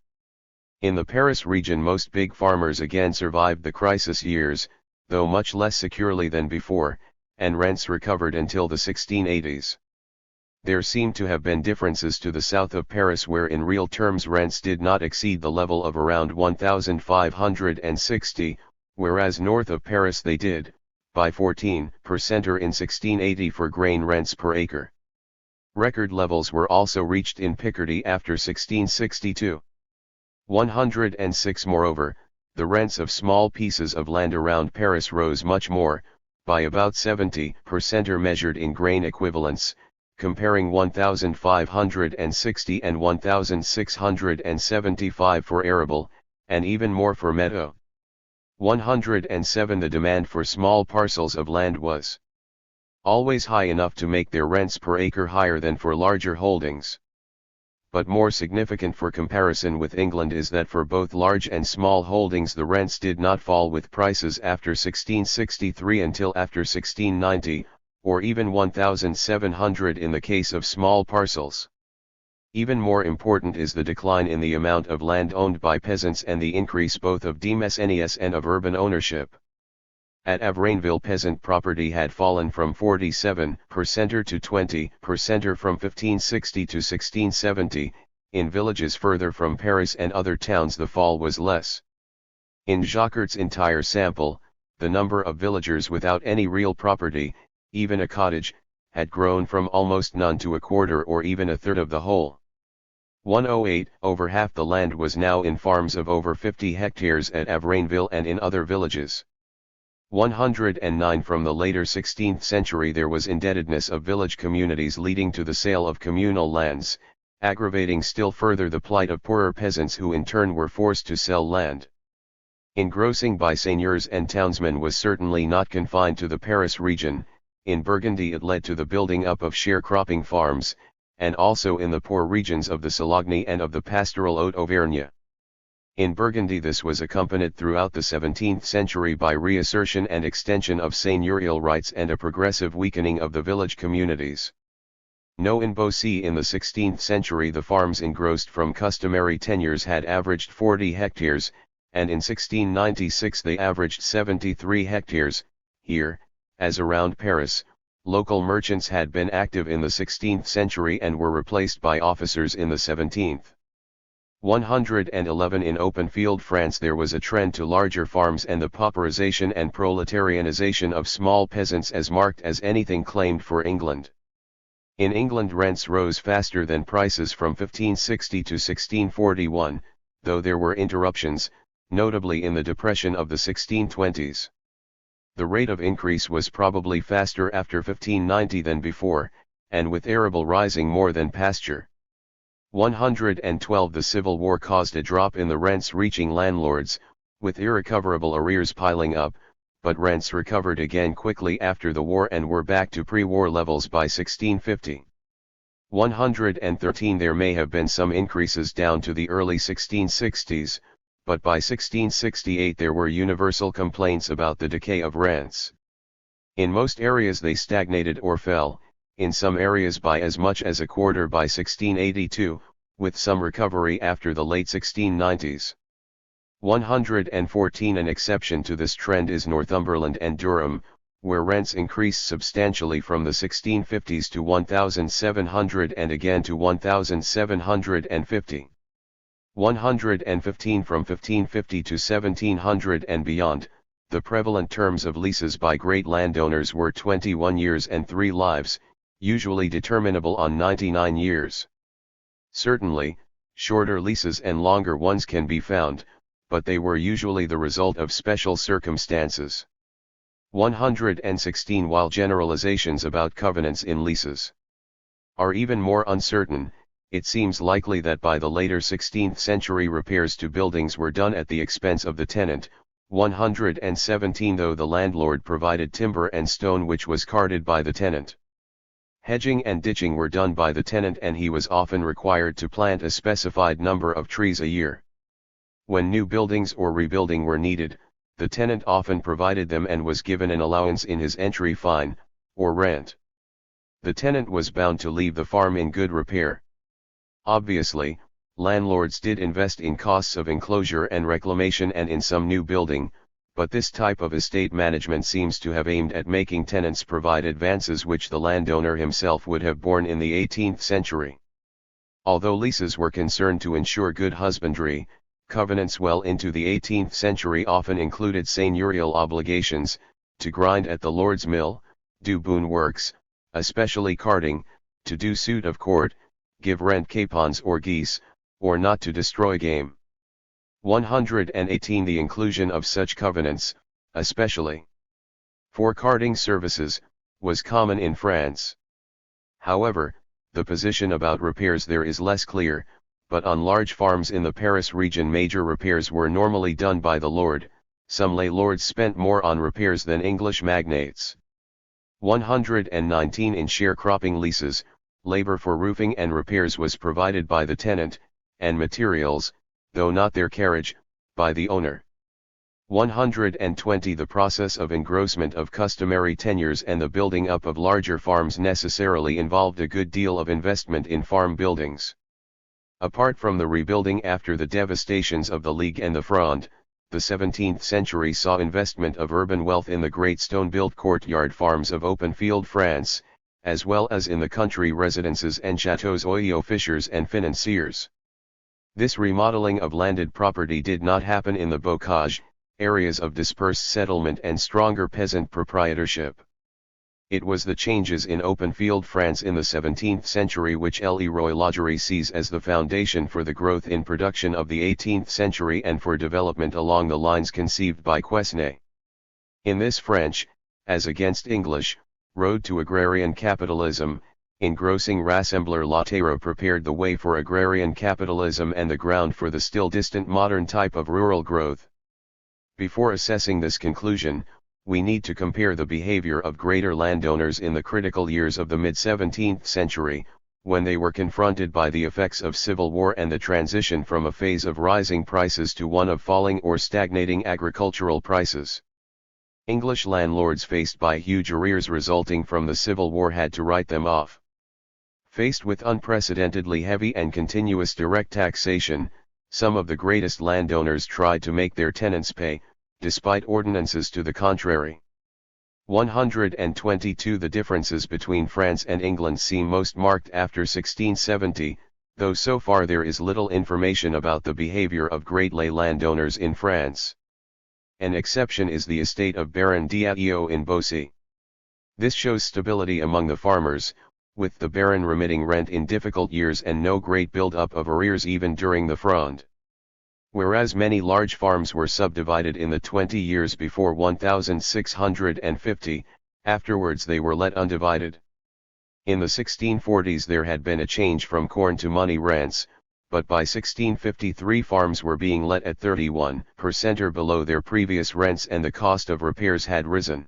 In the Paris region most big farmers again survived the crisis years, though much less securely than before, and rents recovered until the 1680s. There seem to have been differences to the south of Paris where in real terms rents did not exceed the level of around 1,560, whereas north of Paris they did, by 14% or in 1680 for grain rents per acre. Record levels were also reached in Picardy after 1662. 106 Moreover, the rents of small pieces of land around Paris rose much more, by about 70% or measured in grain equivalents, comparing 1,560 and 1,675 for arable, and even more for meadow. 107 The demand for small parcels of land was always high enough to make their rents per acre higher than for larger holdings. But more significant for comparison with England is that for both large and small holdings the rents did not fall with prices after 1663 until after 1690, or even 1,700 in the case of small parcels. Even more important is the decline in the amount of land owned by peasants and the increase both of démécénies and of urban ownership. At Avrainville peasant property had fallen from 47% to 20% from 1560 to 1670, in villages further from Paris and other towns the fall was less. In Jacquard's entire sample, the number of villagers without any real property, even a cottage, had grown from almost none to a quarter or even a third of the whole. 108 Over half the land was now in farms of over 50 hectares at Avrainville and in other villages. 109 From the later 16th century there was indebtedness of village communities leading to the sale of communal lands, aggravating still further the plight of poorer peasants who in turn were forced to sell land. Engrossing by seigneurs and townsmen was certainly not confined to the Paris region. In Burgundy it led to the building up of sharecropping farms, and also in the poor regions of the Sologny and of the pastoral Haute-Auvergne. In Burgundy this was accompanied throughout the 17th century by reassertion and extension of seigneurial rights and a progressive weakening of the village communities. In Beaussy in the 16th century the farms engrossed from customary tenures had averaged 40 hectares, and in 1696 they averaged 73 hectares. Here, as around Paris, local merchants had been active in the 16th century and were replaced by officers in the 17th. 111 In open field France there was a trend to larger farms and the pauperization and proletarianization of small peasants as marked as anything claimed for England. In England rents rose faster than prices from 1560 to 1641, though there were interruptions, notably in the Depression of the 1620s. The rate of increase was probably faster after 1590 than before, and with arable rising more than pasture. 112 The Civil War caused a drop in the rents reaching landlords, with irrecoverable arrears piling up, but rents recovered again quickly after the war and were back to pre-war levels by 1650. 113 There may have been some increases down to the early 1660s, but by 1668 there were universal complaints about the decay of rents. In most areas they stagnated or fell, in some areas by as much as a quarter by 1682, with some recovery after the late 1690s. 114. An exception to this trend is Northumberland and Durham, where rents increased substantially from the 1650s to 1700 and again to 1750. 115. From 1550 to 1700 and beyond, the prevalent terms of leases by great landowners were 21 years and 3 lives, usually determinable on 99 years. Certainly, shorter leases and longer ones can be found, but they were usually the result of special circumstances. 116. While generalizations about covenants in leases are even more uncertain, it seems likely that by the later 16th century repairs to buildings were done at the expense of the tenant. 117. Though the landlord provided timber and stone which was carted by the tenant. Hedging and ditching were done by the tenant and he was often required to plant a specified number of trees a year. When new buildings or rebuilding were needed, the tenant often provided them and was given an allowance in his entry fine, or rent. The tenant was bound to leave the farm in good repair. Obviously, landlords did invest in costs of enclosure and reclamation and in some new building, but this type of estate management seems to have aimed at making tenants provide advances which the landowner himself would have borne in the 18th century. Although leases were concerned to ensure good husbandry, covenants well into the 18th century often included seigneurial obligations, to grind at the lord's mill, do boon works, especially carting, to do suit of court, give rent capons or geese, or not to destroy game. 118. The inclusion of such covenants, especially for carting services, was common in France. However, the position about repairs there is less clear, but on large farms in the Paris region major repairs were normally done by the lord. Some lay lords spent more on repairs than English magnates. 119. In sharecropping leases, labor for roofing and repairs was provided by the tenant, and materials, though not their carriage, by the owner. 120. The process of engrossment of customary tenures and the building up of larger farms necessarily involved a good deal of investment in farm buildings. Apart from the rebuilding after the devastations of the Ligue and the Fronde, the 17th century saw investment of urban wealth in the great stone-built courtyard farms of open-field France, as well as in the country residences and chateaux aux fishers and financiers. This remodeling of landed property did not happen in the bocage, areas of dispersed settlement and stronger peasant proprietorship. It was the changes in open-field France in the 17th century which Leroy Lagerie sees as the foundation for the growth in production of the 18th century and for development along the lines conceived by Quesnay. In this French, as against English, road to agrarian capitalism, engrossing Rassembler Latero prepared the way for agrarian capitalism and the ground for the still distant modern type of rural growth. Before assessing this conclusion, we need to compare the behavior of greater landowners in the critical years of the mid-17th century, when they were confronted by the effects of civil war and the transition from a phase of rising prices to one of falling or stagnating agricultural prices. English landlords faced by huge arrears resulting from the Civil War had to write them off. Faced with unprecedentedly heavy and continuous direct taxation, some of the greatest landowners tried to make their tenants pay, despite ordinances to the contrary. 122. The differences between France and England seem most marked after 1670, though so far there is little information about the behavior of great lay landowners in France. An exception is the estate of Baron d'Aillot in Beaussy. This shows stability among the farmers, with the Baron remitting rent in difficult years and no great build-up of arrears even during the Fronde. Whereas many large farms were subdivided in the 20 years before 1650, afterwards they were let undivided. In the 1640s there had been a change from corn to money rents, but by 1653 farms were being let at 31% or below their previous rents and the cost of repairs had risen.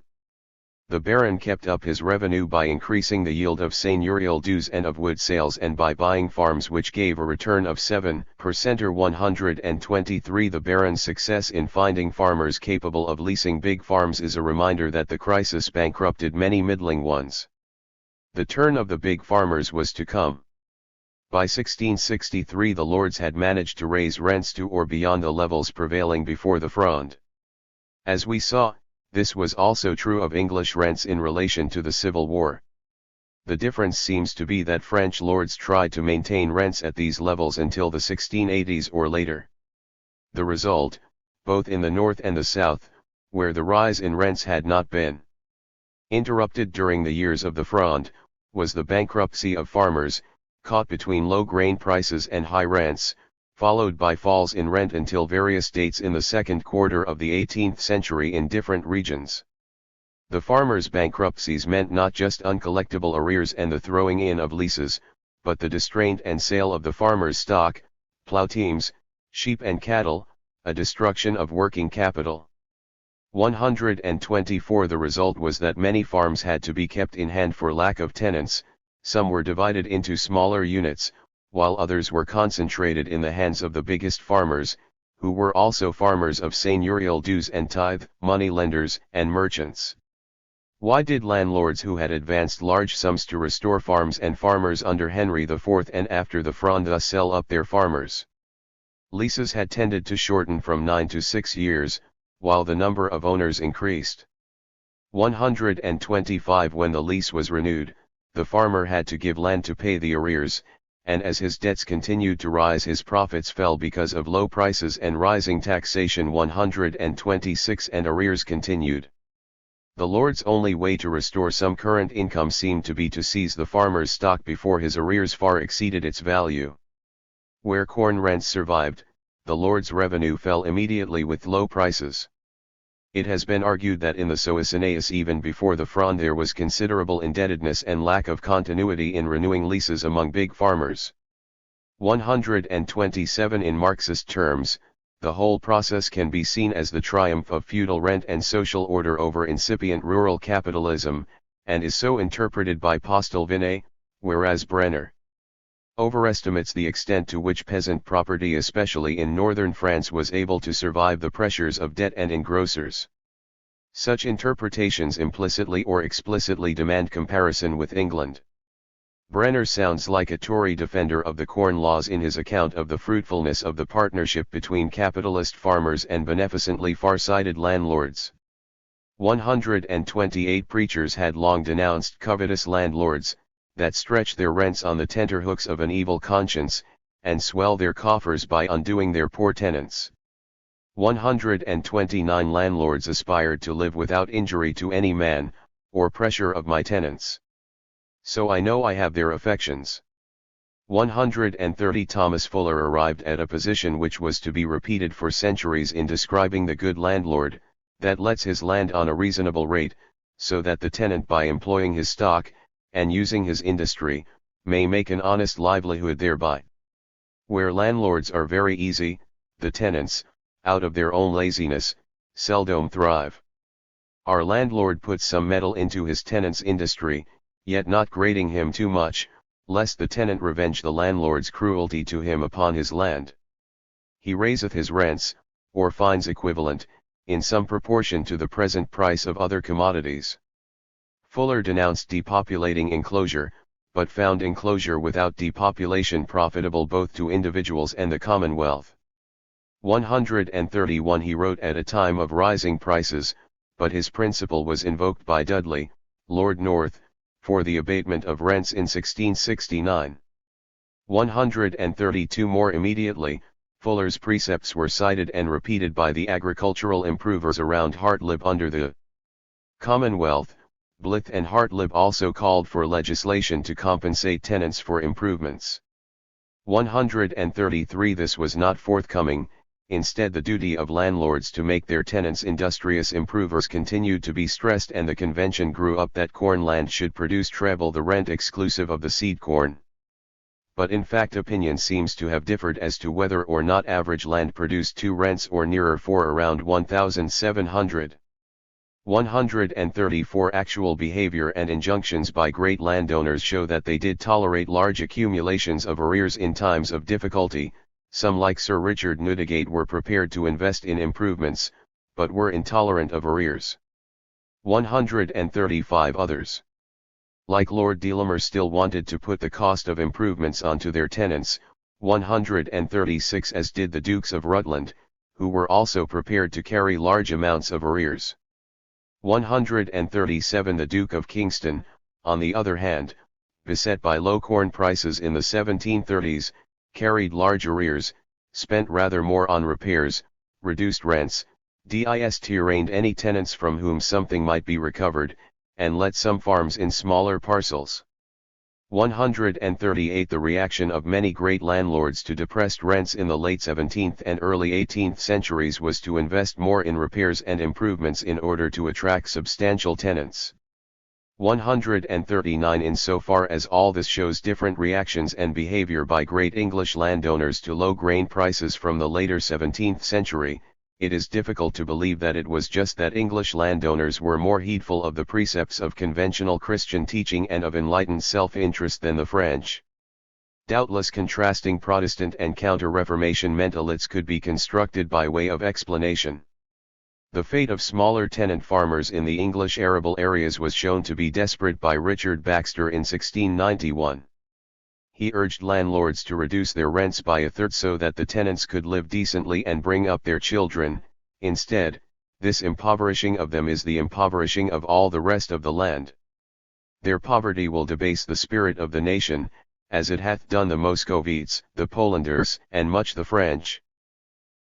The Baron kept up his revenue by increasing the yield of seigneurial dues and of wood sales and by buying farms which gave a return of 7% or 123. The Baron's success in finding farmers capable of leasing big farms is a reminder that the crisis bankrupted many middling ones. The turn of the big farmers was to come. By 1663 the lords had managed to raise rents to or beyond the levels prevailing before the Fronde. As we saw, this was also true of English rents in relation to the Civil War. The difference seems to be that French lords tried to maintain rents at these levels until the 1680s or later. The result, both in the north and the south, where the rise in rents had not been interrupted during the years of the Fronde, was the bankruptcy of farmers, caught between low grain prices and high rents, followed by falls in rent until various dates in the second quarter of the 18th century in different regions. The farmers' bankruptcies meant not just uncollectible arrears and the throwing in of leases, but the distraint and sale of the farmers' stock, plow teams, sheep and cattle, a destruction of working capital. 124 The result was that many farms had to be kept in hand for lack of tenants, some were divided into smaller units, while others were concentrated in the hands of the biggest farmers, who were also farmers of seigneurial dues and tithe, money lenders and merchants. Why did landlords who had advanced large sums to restore farms and farmers under Henry IV and after the Fronde thus sell up their farmers? Leases had tended to shorten from 9 to 6 years, while the number of owners increased. 125 When the lease was renewed, the farmer had to give land to pay the arrears, and as his debts continued to rise his profits fell because of low prices and rising taxation. 126 And arrears continued. The lord's only way to restore some current income seemed to be to seize the farmer's stock before his arrears far exceeded its value. Where corn rents survived, the lord's revenue fell immediately with low prices. It has been argued that in the Soissonnais even before the Fronde there was considerable indebtedness and lack of continuity in renewing leases among big farmers. 127 In Marxist terms, the whole process can be seen as the triumph of feudal rent and social order over incipient rural capitalism, and is so interpreted by Postel Vinay, whereas Brenner overestimates the extent to which peasant property especially in northern France was able to survive the pressures of debt and engrossers. Such interpretations implicitly or explicitly demand comparison with England. Brenner sounds like a Tory defender of the Corn Laws in his account of the fruitfulness of the partnership between capitalist farmers and beneficently far-sighted landlords. 128 Preachers had long denounced covetous landlords, that stretch their rents on the tenterhooks of an evil conscience, and swell their coffers by undoing their poor tenants. 129 Landlords aspired to live without injury to any man, or pressure of my tenants. So I know I have their affections. 130 Thomas Fuller arrived at a position which was to be repeated for centuries in describing the good landlord, that lets his land on a reasonable rate, so that the tenant by employing his stock, and using his industry, may make an honest livelihood thereby. Where landlords are very easy, the tenants, out of their own laziness, seldom thrive. Our landlord puts some metal into his tenant's industry, yet not grating him too much, lest the tenant revenge the landlord's cruelty to him upon his land. He raiseth his rents, or fines equivalent, in some proportion to the present price of other commodities. Fuller denounced depopulating enclosure, but found enclosure without depopulation profitable both to individuals and the Commonwealth. 131 He wrote at a time of rising prices, but his principle was invoked by Dudley, Lord North, for the abatement of rents in 1669. 132 More immediately, Fuller's precepts were cited and repeated by the agricultural improvers around Hartlib under the Commonwealth. Blyth and Hartlib also called for legislation to compensate tenants for improvements. 133 This was not forthcoming, instead the duty of landlords to make their tenants industrious improvers continued to be stressed and the convention grew up that corn land should produce treble the rent exclusive of the seed corn. But in fact opinion seems to have differed as to whether or not average land produced 2 rents or nearer 4 around 1,700. 134 Actual behavior and injunctions by great landowners show that they did tolerate large accumulations of arrears in times of difficulty. Some like Sir Richard Newdigate were prepared to invest in improvements, but were intolerant of arrears. 135 Others Like Lord Delamere still wanted to put the cost of improvements onto their tenants, 136 as did the Dukes of Rutland, who were also prepared to carry large amounts of arrears. 137 The Duke of Kingston, on the other hand, beset by low corn prices in the 1730s, carried large arrears, spent rather more on repairs, reduced rents, arraigned any tenants from whom something might be recovered, and let some farms in smaller parcels. 138 The reaction of many great landlords to depressed rents in the late 17th and early 18th centuries was to invest more in repairs and improvements in order to attract substantial tenants. 139 Insofar as all this shows different reactions and behavior by great English landowners to low grain prices from the later 17th century, it is difficult to believe that it was just that English landowners were more heedful of the precepts of conventional Christian teaching and of enlightened self-interest than the French. Doubtless contrasting Protestant and Counter-Reformation mentalities could be constructed by way of explanation. The fate of smaller tenant farmers in the English arable areas was shown to be desperate by Richard Baxter in 1691. He urged landlords to reduce their rents by a third so that the tenants could live decently and bring up their children. Instead, this impoverishing of them is the impoverishing of all the rest of the land. Their poverty will debase the spirit of the nation, as it hath done the Moscovites, the Polanders, and much the French.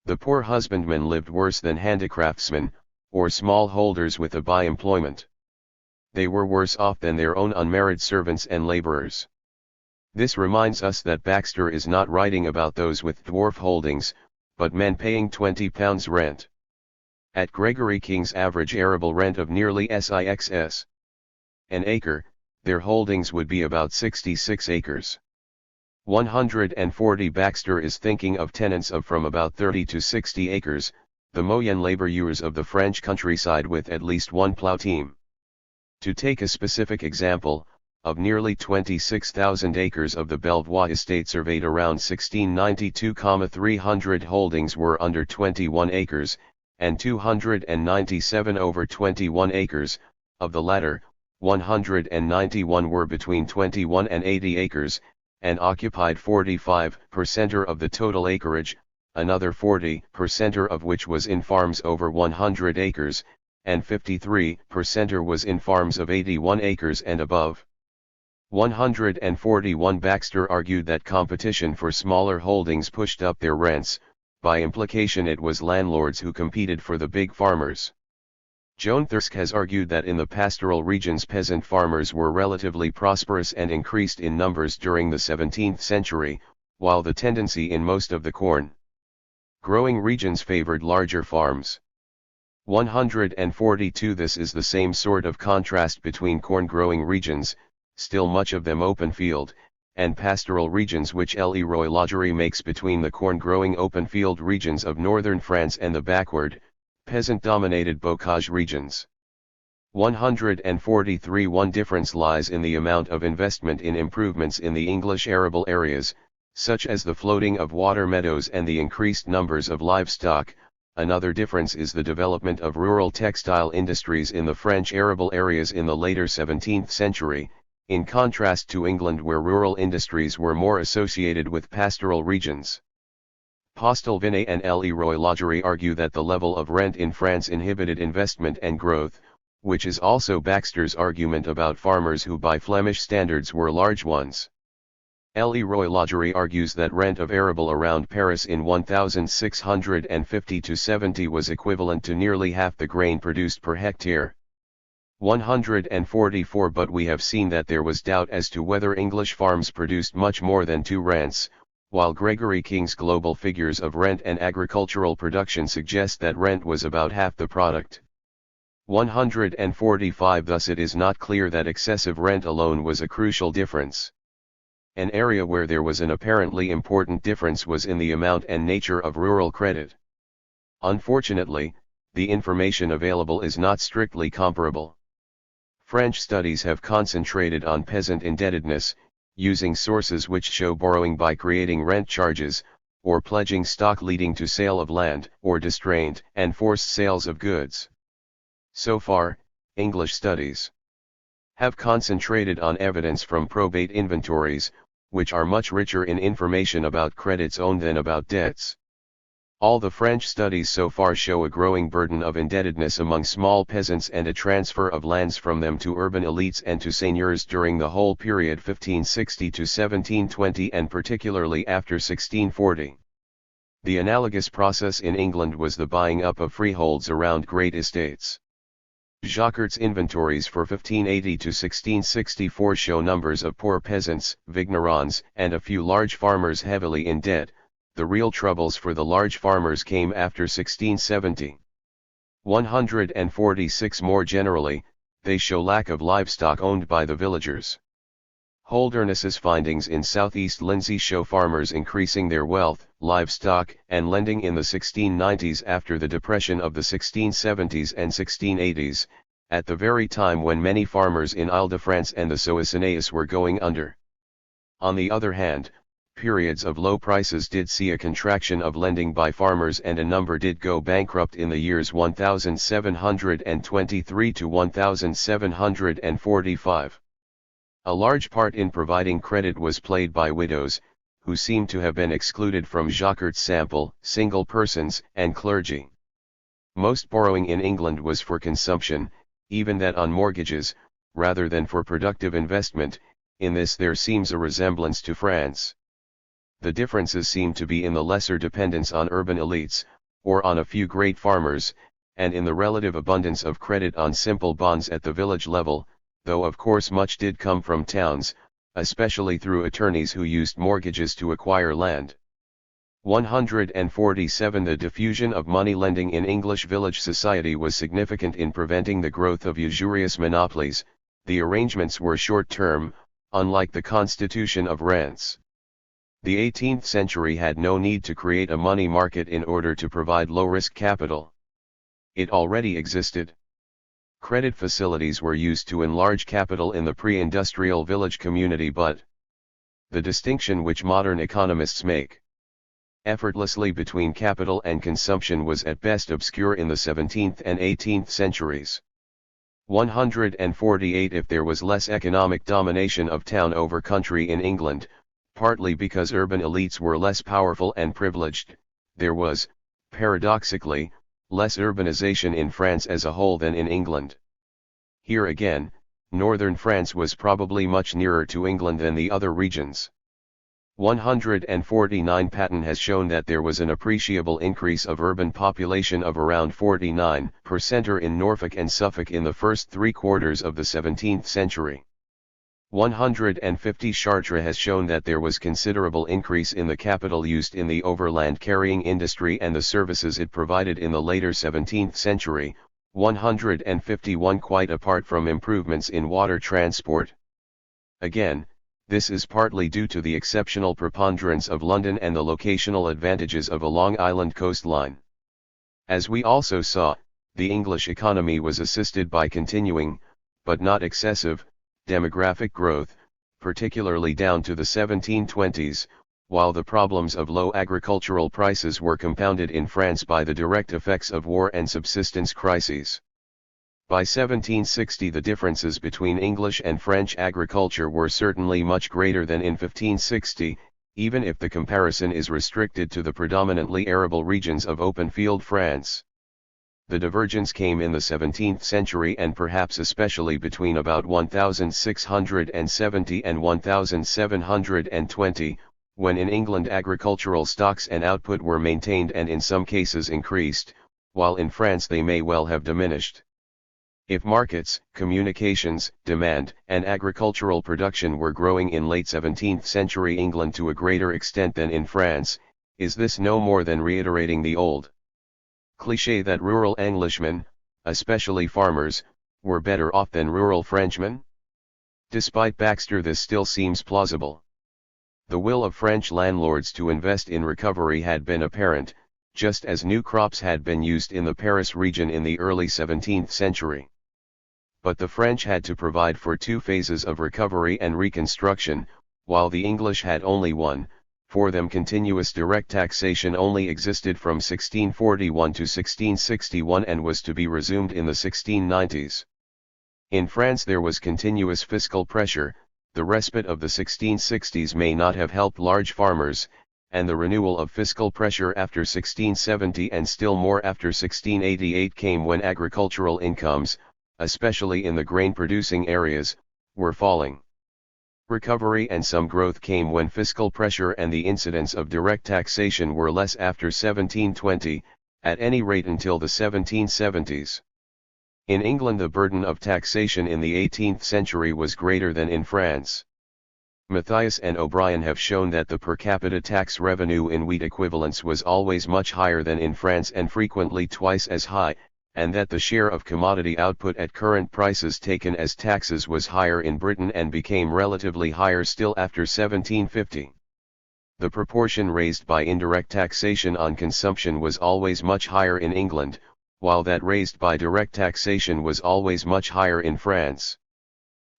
The poor husbandmen lived worse than handicraftsmen, or small holders with a by employment. They were worse off than their own unmarried servants and laborers. This reminds us that Baxter is not writing about those with dwarf holdings, but men paying £20 rent. At Gregory King's average arable rent of nearly £6 an acre, their holdings would be about 66 acres. 140 Baxter is thinking of tenants of from about 30 to 60 acres, the moyen labourers of the French countryside with at least one plough team. To take a specific example, of nearly 26,000 acres of the Belvoir estate surveyed around 1692, 300 holdings were under 21 acres, and 297 over 21 acres, of the latter, 191 were between 21 and 80 acres, and occupied 45% of the total acreage, another 40% of which was in farms over 100 acres, and 53% was in farms of 81 acres and above. 141 Baxter argued that competition for smaller holdings pushed up their rents, by implication it was landlords who competed for the big farmers. Joan Thirsk has argued that in the pastoral regions peasant farmers were relatively prosperous and increased in numbers during the 17th century, while the tendency in most of the corn-growing regions favored larger farms. 142 This is the same sort of contrast between corn-growing regions, still much of them open field, and pastoral regions which Leroy Lagerie makes between the corn-growing open field regions of northern France and the backward, peasant-dominated bocage regions. 143 One difference lies in the amount of investment in improvements in the English arable areas, such as the floating of water meadows and the increased numbers of livestock. Another difference is the development of rural textile industries in the French arable areas in the later 17th century, in contrast to England where rural industries were more associated with pastoral regions. Postel Vinet and Leroy Lagerie argue that the level of rent in France inhibited investment and growth, which is also Baxter's argument about farmers who by Flemish standards were large ones. Leroy Lagerie argues that rent of arable around Paris in 1650–70 was equivalent to nearly half the grain produced per hectare. 144 But we have seen that there was doubt as to whether English farms produced much more than 2 rents, while Gregory King's global figures of rent and agricultural production suggest that rent was about half the product. 145 Thus it is not clear that excessive rent alone was a crucial difference. An area where there was an apparently important difference was in the amount and nature of rural credit. Unfortunately, the information available is not strictly comparable. French studies have concentrated on peasant indebtedness, using sources which show borrowing by creating rent charges, or pledging stock leading to sale of land, or distraint and forced sales of goods. So far, English studies have concentrated on evidence from probate inventories, which are much richer in information about credits owned than about debts. All the French studies so far show a growing burden of indebtedness among small peasants and a transfer of lands from them to urban elites and to seigneurs during the whole period 1560 to 1720 and particularly after 1640. The analogous process in England was the buying up of freeholds around great estates. Jacquart's inventories for 1580 to 1664 show numbers of poor peasants, vignerons, and a few large farmers heavily in debt. The real troubles for the large farmers came after 1670. 146 more generally, they show lack of livestock owned by the villagers. Holderness's findings in southeast Lindsey show farmers increasing their wealth, livestock, and lending in the 1690s after the depression of the 1670s and 1680s, at the very time when many farmers in Ile-de-France and the Soissonnais were going under. On the other hand, periods of low prices did see a contraction of lending by farmers and a number did go bankrupt in the years 1723 to 1745. A large part in providing credit was played by widows, who seem to have been excluded from Jacquart's sample, single persons, and clergy. Most borrowing in England was for consumption, even that on mortgages, rather than for productive investment. In this there seems a resemblance to France. The differences seem to be in the lesser dependence on urban elites, or on a few great farmers, and in the relative abundance of credit on simple bonds at the village level, though of course much did come from towns, especially through attorneys who used mortgages to acquire land. 147 The diffusion of money lending in English village society was significant in preventing the growth of usurious monopolies. The arrangements were short-term, unlike the constitution of rents. The 18th century had no need to create a money market in order to provide low-risk capital. It already existed. Credit facilities were used to enlarge capital in the pre-industrial village community, but the distinction which modern economists make effortlessly between capital and consumption was at best obscure in the 17th and 18th centuries. 148 If there was less economic domination of town over country in England, partly because urban elites were less powerful and privileged, there was, paradoxically, less urbanization in France as a whole than in England. Here again, northern France was probably much nearer to England than the other regions. 149 Patton has shown that there was an appreciable increase of urban population of around 49% in Norfolk and Suffolk in the first 3 quarters of the 17th century. 150 Chartres has shown that there was considerable increase in the capital used in the overland carrying industry and the services it provided in the later 17th century. 151 Quite apart from improvements in water transport. Again, this is partly due to the exceptional preponderance of London and the locational advantages of a Long Island coastline. As we also saw, the English economy was assisted by continuing, but not excessive, demographic growth, particularly down to the 1720s, while the problems of low agricultural prices were compounded in France by the direct effects of war and subsistence crises. By 1760 the differences between English and French agriculture were certainly much greater than in 1560, even if the comparison is restricted to the predominantly arable regions of open-field France. The divergence came in the 17th century and perhaps especially between about 1670 and 1720, when in England agricultural stocks and output were maintained and in some cases increased, while in France they may well have diminished. If markets, communications, demand, and agricultural production were growing in late 17th century England to a greater extent than in France, is this no more than reiterating the old cliché that rural Englishmen, especially farmers, were better off than rural Frenchmen? Despite Baxter, this still seems plausible. The will of French landlords to invest in recovery had been apparent, just as new crops had been used in the Paris region in the early 17th century. But the French had to provide for 2 phases of recovery and reconstruction, while the English had only one. For them continuous direct taxation only existed from 1641 to 1661 and was to be resumed in the 1690s. In France there was continuous fiscal pressure. The respite of the 1660s may not have helped large farmers, and the renewal of fiscal pressure after 1670 and still more after 1688 came when agricultural incomes, especially in the grain-producing areas, were falling. Recovery and some growth came when fiscal pressure and the incidence of direct taxation were less after 1720, at any rate until the 1770s. In England the burden of taxation in the 18th century was greater than in France. Matthias and O'Brien have shown that the per capita tax revenue in wheat equivalents was always much higher than in France and frequently twice as high, and that the share of commodity output at current prices taken as taxes was higher in Britain and became relatively higher still after 1750. The proportion raised by indirect taxation on consumption was always much higher in England, while that raised by direct taxation was always much higher in France.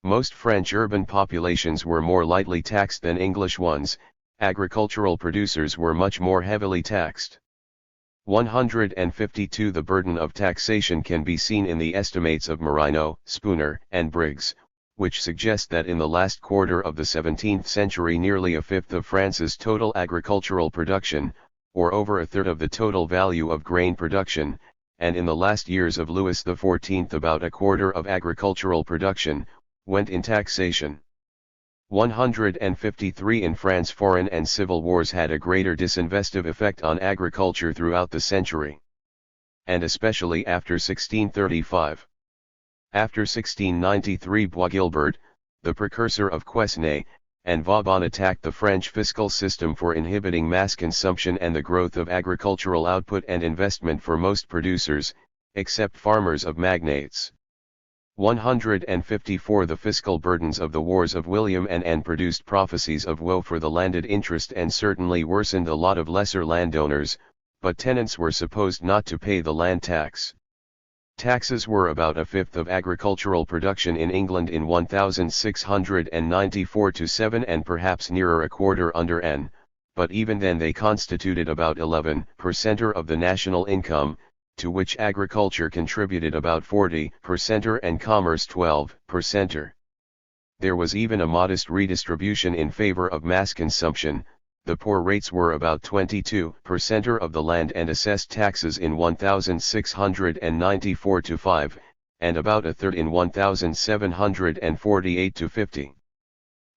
Most French urban populations were more lightly taxed than English ones. Agricultural producers were much more heavily taxed. 152 The burden of taxation can be seen in the estimates of Marino, Spooner, and Briggs, which suggest that in the last quarter of the 17th century nearly a fifth of France's total agricultural production, or over a third of the total value of grain production, and in the last years of Louis XIV about a quarter of agricultural production, went in taxation. 153 In France foreign and civil wars had a greater disinvestive effect on agriculture throughout the century, and especially after 1635. After 1693 Boisguilbert, the precursor of Quesnay, and Vauban attacked the French fiscal system for inhibiting mass consumption and the growth of agricultural output and investment for most producers, except farmers of magnates. 154 The fiscal burdens of the wars of William and Anne produced prophecies of woe for the landed interest and certainly worsened the lot of lesser landowners, but tenants were supposed not to pay the land tax. Taxes were about a fifth of agricultural production in England in 1694-7 and perhaps nearer a quarter under Anne, but even then they constituted about 11% of the national income, to which agriculture contributed about 40% and commerce 12%. There was even a modest redistribution in favor of mass consumption. The poor rates were about 22% of the land and assessed taxes in 1694-5, and about a third in 1748-50.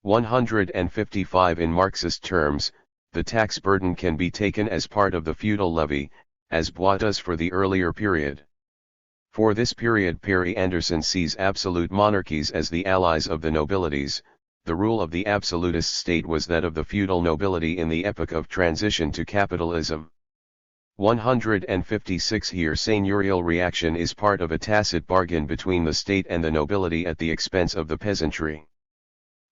155 In Marxist terms, the tax burden can be taken as part of the feudal levy, as Bois does for the earlier period. For this period Perry Anderson sees absolute monarchies as the allies of the nobilities. The rule of the absolutist state was that of the feudal nobility in the epoch of transition to capitalism. 156 Here seigneurial reaction is part of a tacit bargain between the state and the nobility at the expense of the peasantry.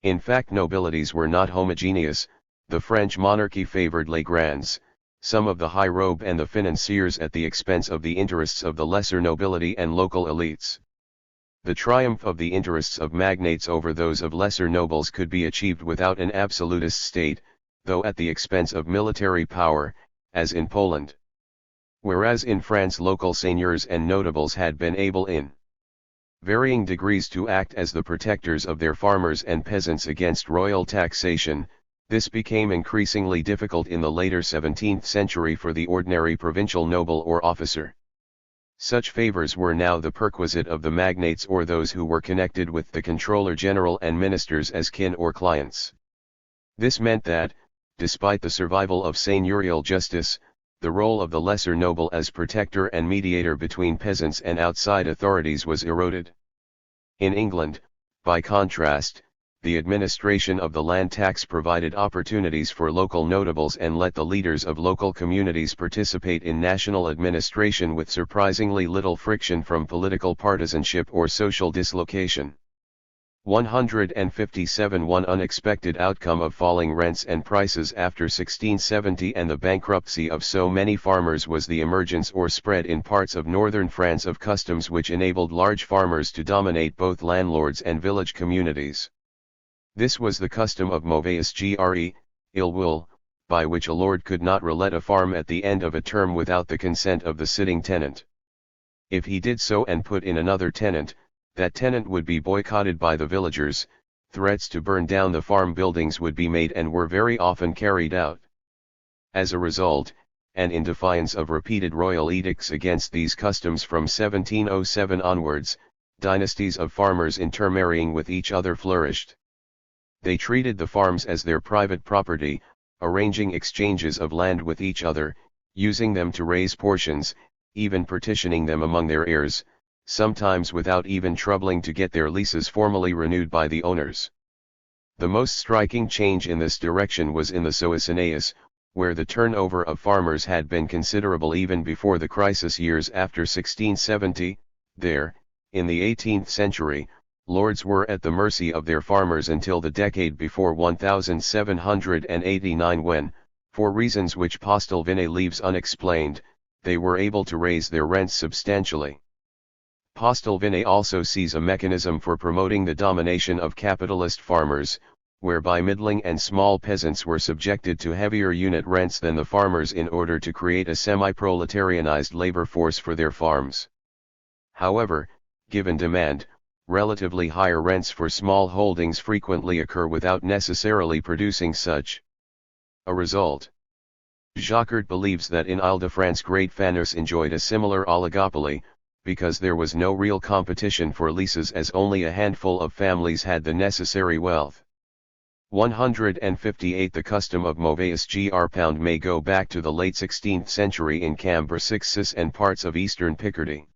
In fact nobilities were not homogeneous. The French monarchy favored les grands, some of the high robe and the financiers at the expense of the interests of the lesser nobility and local elites. The triumph of the interests of magnates over those of lesser nobles could be achieved without an absolutist state, though at the expense of military power, as in Poland. Whereas in France local seigneurs and notables had been able in varying degrees to act as the protectors of their farmers and peasants against royal taxation, this became increasingly difficult in the later 17th century for the ordinary provincial noble or officer. Such favors were now the perquisite of the magnates or those who were connected with the controller general and ministers as kin or clients. This meant that, despite the survival of seigneurial justice, the role of the lesser noble as protector and mediator between peasants and outside authorities was eroded. In England, by contrast, the administration of the land tax provided opportunities for local notables and let the leaders of local communities participate in national administration with surprisingly little friction from political partisanship or social dislocation. 157 One unexpected outcome of falling rents and prices after 1670 and the bankruptcy of so many farmers was the emergence or spread in parts of northern France of customs which enabled large farmers to dominate both landlords and village communities. This was the custom of mauvaise gré, ill will, by which a lord could not relet a farm at the end of a term without the consent of the sitting tenant. If he did so and put in another tenant, that tenant would be boycotted by the villagers, threats to burn down the farm buildings would be made and were very often carried out. As a result, and in defiance of repeated royal edicts against these customs from 1707 onwards, dynasties of farmers intermarrying with each other flourished. They treated the farms as their private property, arranging exchanges of land with each other, using them to raise portions, even partitioning them among their heirs, sometimes without even troubling to get their leases formally renewed by the owners. The most striking change in this direction was in the Soissonnais, where the turnover of farmers had been considerable even before the crisis years after 1670. There, in the 18th century, lords were at the mercy of their farmers until the decade before 1789 when, for reasons which Postel Vinay leaves unexplained, they were able to raise their rents substantially. Postel Vinay also sees a mechanism for promoting the domination of capitalist farmers, whereby middling and small peasants were subjected to heavier unit rents than the farmers in order to create a semi-proletarianized labor force for their farms. However, given demand, relatively higher rents for small holdings frequently occur without necessarily producing such a result. Jacquard believes that in Ile-de-France Great Fanus enjoyed a similar oligopoly, because there was no real competition for leases as only a handful of families had the necessary wealth. 158 The custom of mauvais grpound may go back to the late 16th century in Cambrai and parts of eastern Picardy.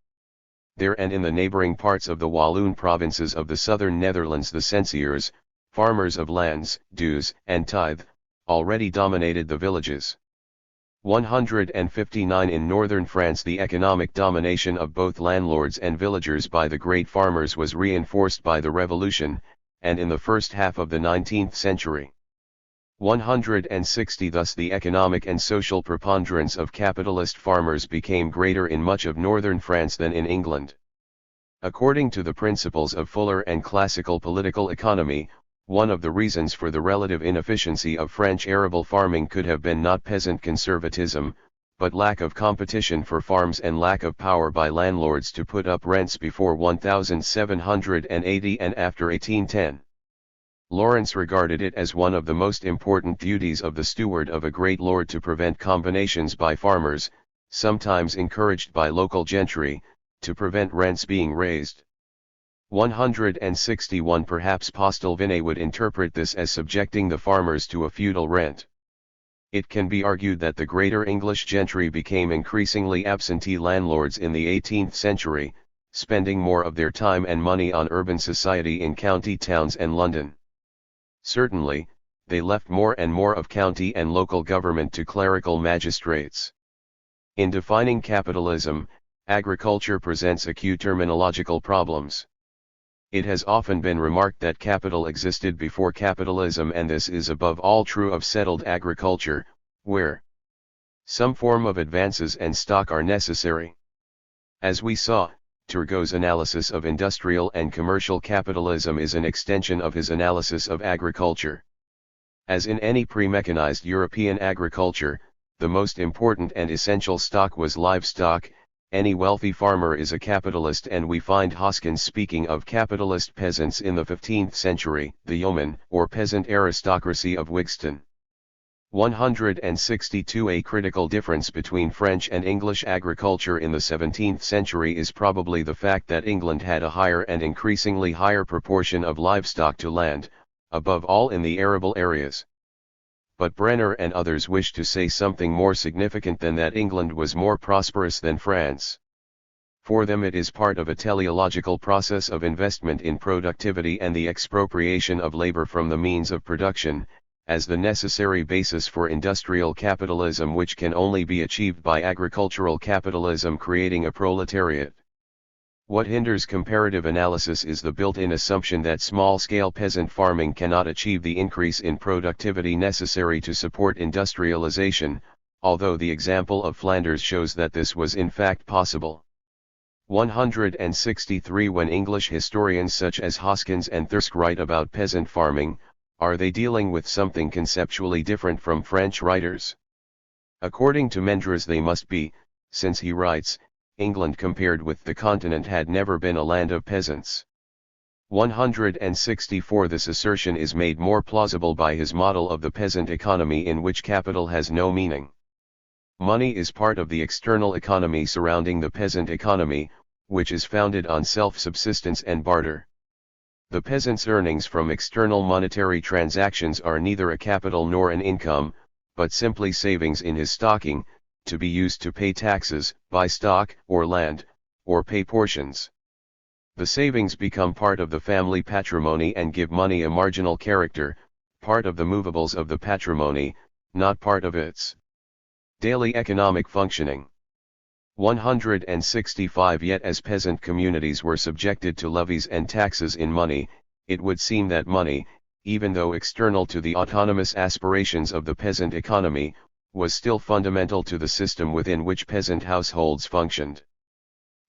There and in the neighboring parts of the Walloon provinces of the southern Netherlands the censeurs, farmers of lands, dues, and tithe, already dominated the villages. 159 In northern France the economic domination of both landlords and villagers by the great farmers was reinforced by the Revolution, and in the first half of the 19th century. 160 Thus the economic and social preponderance of capitalist farmers became greater in much of northern France than in England. According to the principles of Fuller and classical political economy, one of the reasons for the relative inefficiency of French arable farming could have been not peasant conservatism, but lack of competition for farms and lack of power by landlords to put up rents before 1780 and after 1810. Lawrence regarded it as one of the most important duties of the steward of a great lord to prevent combinations by farmers, sometimes encouraged by local gentry, to prevent rents being raised. 161 Perhaps Postel Vinay would interpret this as subjecting the farmers to a feudal rent. It can be argued that the greater English gentry became increasingly absentee landlords in the 18th century, spending more of their time and money on urban society in county towns and London. Certainly, they left more and more of county and local government to clerical magistrates. In defining capitalism, agriculture presents acute terminological problems. It has often been remarked that capital existed before capitalism, and this is above all true of settled agriculture, where some form of advances and stock are necessary. As we saw, Turgot's analysis of industrial and commercial capitalism is an extension of his analysis of agriculture. As in any pre-mechanized European agriculture, the most important and essential stock was livestock. Any wealthy farmer is a capitalist, and we find Hoskins speaking of capitalist peasants in the 15th century, the yeoman or peasant aristocracy of Wigston. 162 A critical difference between French and English agriculture in the 17th century is probably the fact that England had a higher and increasingly higher proportion of livestock to land, above all in the arable areas. But Brenner and others wish to say something more significant than that England was more prosperous than France. For them it is part of a teleological process of investment in productivity and the expropriation of labor from the means of production, as the necessary basis for industrial capitalism, which can only be achieved by agricultural capitalism creating a proletariat. What hinders comparative analysis is the built-in assumption that small-scale peasant farming cannot achieve the increase in productivity necessary to support industrialization, although the example of Flanders shows that this was in fact possible. 163 When English historians such as Hoskins and Thirsk write about peasant farming, are they dealing with something conceptually different from French writers? According to Mendres they must be, since he writes, England compared with the continent had never been a land of peasants. 164 This assertion is made more plausible by his model of the peasant economy in which capital has no meaning. Money is part of the external economy surrounding the peasant economy, which is founded on self-subsistence and barter. The peasant's earnings from external monetary transactions are neither a capital nor an income, but simply savings in his stocking, to be used to pay taxes, buy stock or land, or pay portions. The savings become part of the family patrimony and give money a marginal character, part of the movables of the patrimony, not part of its daily economic functioning. 165 Yet as peasant communities were subjected to levies and taxes in money, it would seem that money, even though external to the autonomous aspirations of the peasant economy, was still fundamental to the system within which peasant households functioned.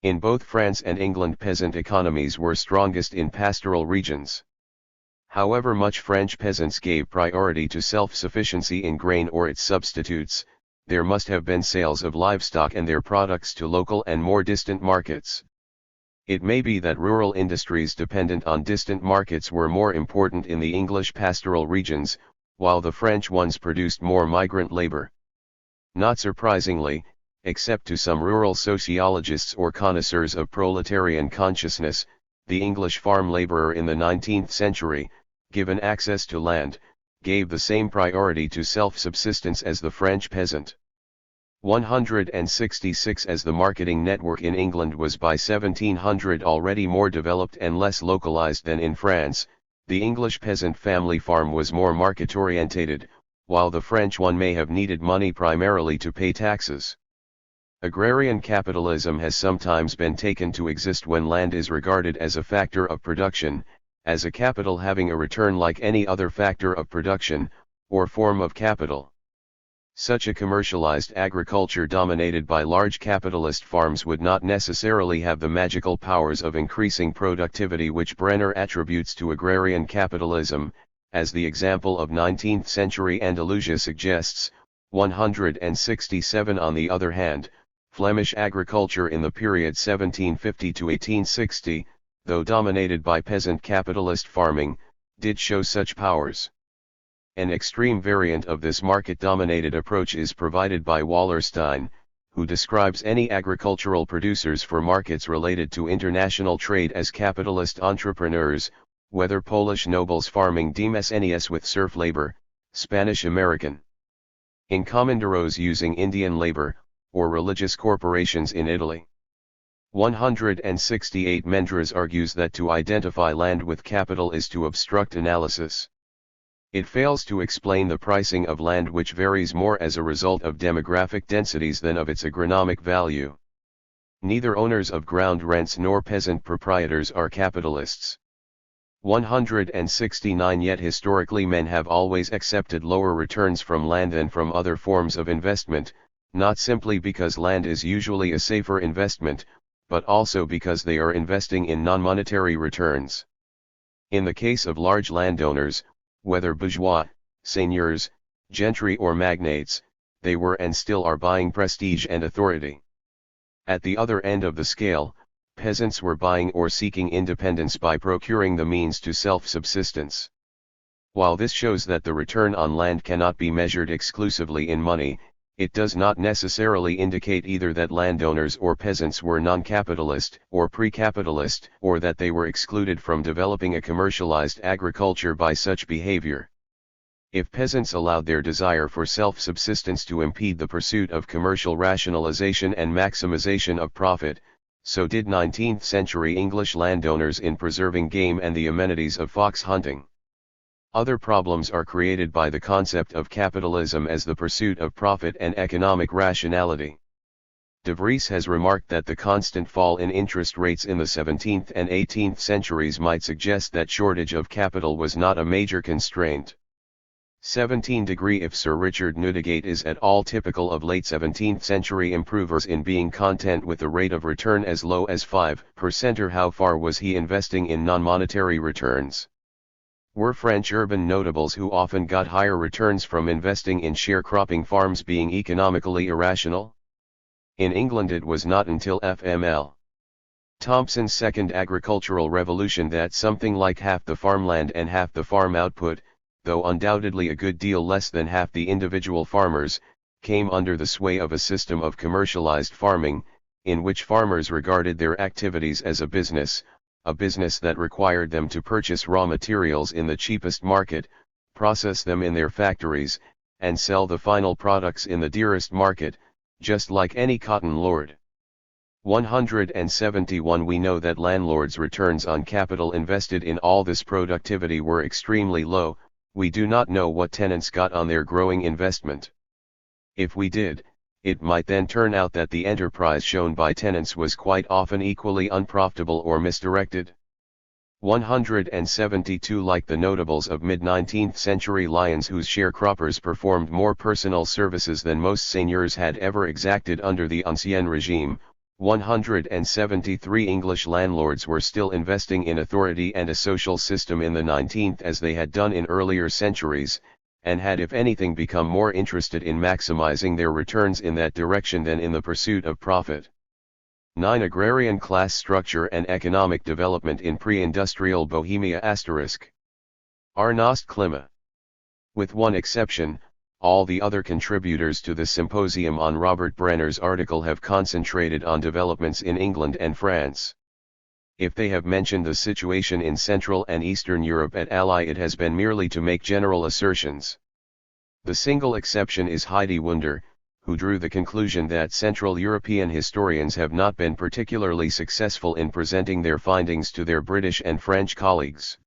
In both France and England, peasant economies were strongest in pastoral regions. However much French peasants gave priority to self-sufficiency in grain or its substitutes, there must have been sales of livestock and their products to local and more distant markets. It may be that rural industries dependent on distant markets were more important in the English pastoral regions, while the French ones produced more migrant labor. Not surprisingly, except to some rural sociologists or connoisseurs of proletarian consciousness, the English farm laborer in the 19th century, given access to land, gave the same priority to self-subsistence as the French peasant. 166 As the marketing network in England was by 1700 already more developed and less localized than in France, the English peasant family farm was more market-orientated, while the French one may have needed money primarily to pay taxes. Agrarian capitalism has sometimes been taken to exist when land is regarded as a factor of production, as a capital having a return like any other factor of production, or form of capital. Such a commercialized agriculture dominated by large capitalist farms would not necessarily have the magical powers of increasing productivity which Brenner attributes to agrarian capitalism, as the example of 19th century Andalusia suggests. 167 On the other hand, Flemish agriculture in the period 1750 to 1860, though dominated by peasant capitalist farming, did show such powers. An extreme variant of this market-dominated approach is provided by Wallerstein, who describes any agricultural producers for markets related to international trade as capitalist entrepreneurs, whether Polish nobles farming demesenias with serf labor, Spanish American encomenderos using Indian labor, or religious corporations in Italy. 168 Mendres argues that to identify land with capital is to obstruct analysis. It fails to explain the pricing of land, which varies more as a result of demographic densities than of its agronomic value. Neither owners of ground rents nor peasant proprietors are capitalists. 169 Yet historically men have always accepted lower returns from land than from other forms of investment, not simply because land is usually a safer investment, but also because they are investing in non-monetary returns. In the case of large landowners, whether bourgeois, seigneurs, gentry or magnates, they were and still are buying prestige and authority. At the other end of the scale, peasants were buying or seeking independence by procuring the means to self-subsistence. While this shows that the return on land cannot be measured exclusively in money, it does not necessarily indicate either that landowners or peasants were non-capitalist or pre-capitalist, or that they were excluded from developing a commercialized agriculture by such behavior. If peasants allowed their desire for self-subsistence to impede the pursuit of commercial rationalization and maximization of profit, so did 19th century English landowners in preserving game and the amenities of fox hunting. Other problems are created by the concept of capitalism as the pursuit of profit and economic rationality. De Vries has remarked that the constant fall in interest rates in the 17th and 18th centuries might suggest that shortage of capital was not a major constraint. 17 If Sir Richard Newdigate is at all typical of late 17th century improvers in being content with a rate of return as low as 5%, or how far was he investing in non-monetary returns? Were French urban notables who often got higher returns from investing in sharecropping farms being economically irrational? In England it was not until FML Thompson's second agricultural revolution that something like half the farmland and half the farm output, though undoubtedly a good deal less than half the individual farmers, came under the sway of a system of commercialized farming, in which farmers regarded their activities as a business that required them to purchase raw materials in the cheapest market, process them in their factories, and sell the final products in the dearest market, just like any cotton lord. 171 We know that landlords' returns on capital invested in all this productivity were extremely low. We do not know what tenants got on their growing investment. If we did, it might then turn out that the enterprise shown by tenants was quite often equally unprofitable or misdirected. 172 Like the notables of mid-19th century lions whose sharecroppers performed more personal services than most seigneurs had ever exacted under the Ancien regime, 173 English landlords were still investing in authority and a social system in the 19th as they had done in earlier centuries, and had if anything become more interested in maximizing their returns in that direction than in the pursuit of profit. 9 Agrarian class structure and economic development in pre-industrial Bohemia * Arnost Klima. With one exception, all the other contributors to the symposium on Robert Brenner's article have concentrated on developments in England and France. If they have mentioned the situation in Central and Eastern Europe et al., it has been merely to make general assertions. The single exception is Heidi Wunder, who drew the conclusion that Central European historians have not been particularly successful in presenting their findings to their British and French colleagues.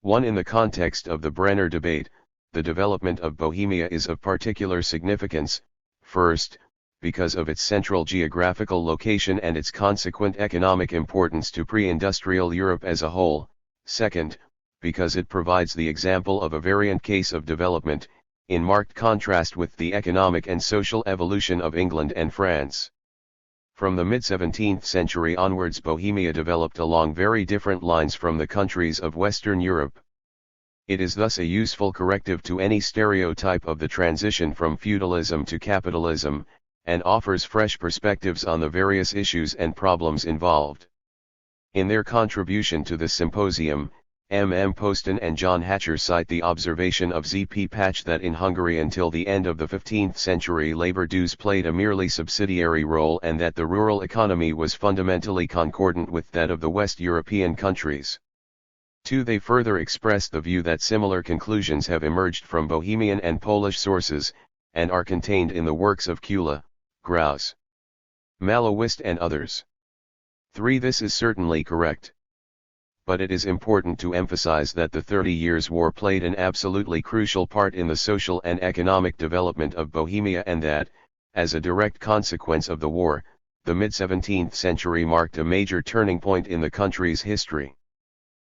1 In the context of the Brenner debate, the development of Bohemia is of particular significance, first, because of its central geographical location and its consequent economic importance to pre-industrial Europe as a whole, second, because it provides the example of a variant case of development, in marked contrast with the economic and social evolution of England and France. From the mid-17th century onwards, Bohemia developed along very different lines from the countries of Western Europe. It is thus a useful corrective to any stereotype of the transition from feudalism to capitalism, and offers fresh perspectives on the various issues and problems involved. In their contribution to the symposium, M. Poston and John Hatcher cite the observation of Z.P. Patch that in Hungary until the end of the 15th century labor dues played a merely subsidiary role and that the rural economy was fundamentally concordant with that of the West European countries. 2. They further express the view that similar conclusions have emerged from Bohemian and Polish sources, and are contained in the works of Kula, Graus, Malowist and others. 3. This is certainly correct. But it is important to emphasize that the 30 Years' War played an absolutely crucial part in the social and economic development of Bohemia and that, as a direct consequence of the war, the mid-17th century marked a major turning point in the country's history.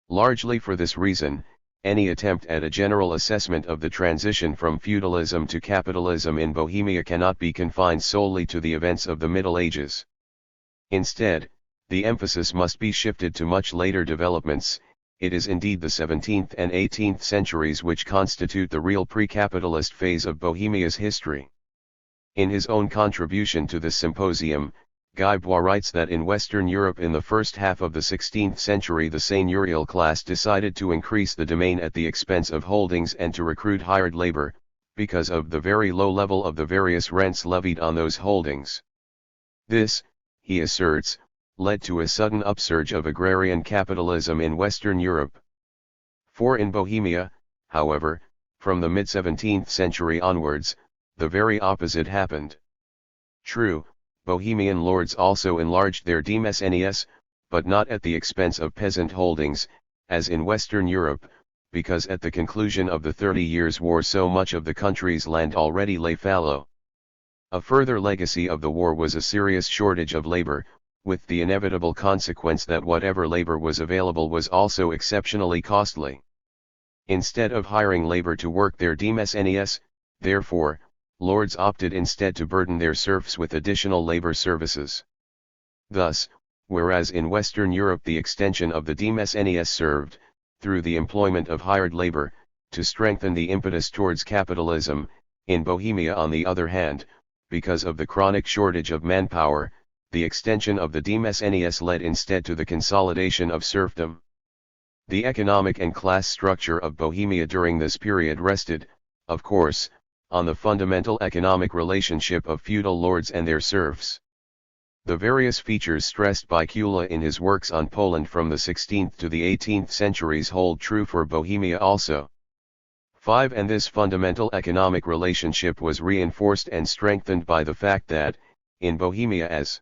Largely for this reason, any attempt at a general assessment of the transition from feudalism to capitalism in Bohemia cannot be confined solely to the events of the Middle Ages. Instead, the emphasis must be shifted to much later developments. It is indeed the 17th and 18th centuries which constitute the real pre-capitalist phase of Bohemia's history. In his own contribution to the symposium, Guibois writes that in Western Europe in the first half of the 16th century the seigneurial class decided to increase the domain at the expense of holdings and to recruit hired labor, because of the very low level of the various rents levied on those holdings. This, he asserts, led to a sudden upsurge of agrarian capitalism in Western Europe. For in Bohemia, however, from the mid-17th century onwards, the very opposite happened. True, Bohemian lords also enlarged their demesnes, but not at the expense of peasant holdings, as in Western Europe, because at the conclusion of the 30 Years' War so much of the country's land already lay fallow. A further legacy of the war was a serious shortage of labor, with the inevitable consequence that whatever labor was available was also exceptionally costly. Instead of hiring labor to work their demesnes, therefore, lords opted instead to burden their serfs with additional labor services. Thus, whereas in Western Europe the extension of the demesnes served, through the employment of hired labor, to strengthen the impetus towards capitalism, in Bohemia on the other hand, because of the chronic shortage of manpower, the extension of the demesnes led instead to the consolidation of serfdom. The economic and class structure of Bohemia during this period rested, of course, on the fundamental economic relationship of feudal lords and their serfs. The various features stressed by Kula in his works on Poland from the 16th to the 18th centuries hold true for Bohemia also. 5. And this fundamental economic relationship was reinforced and strengthened by the fact that, in Bohemia as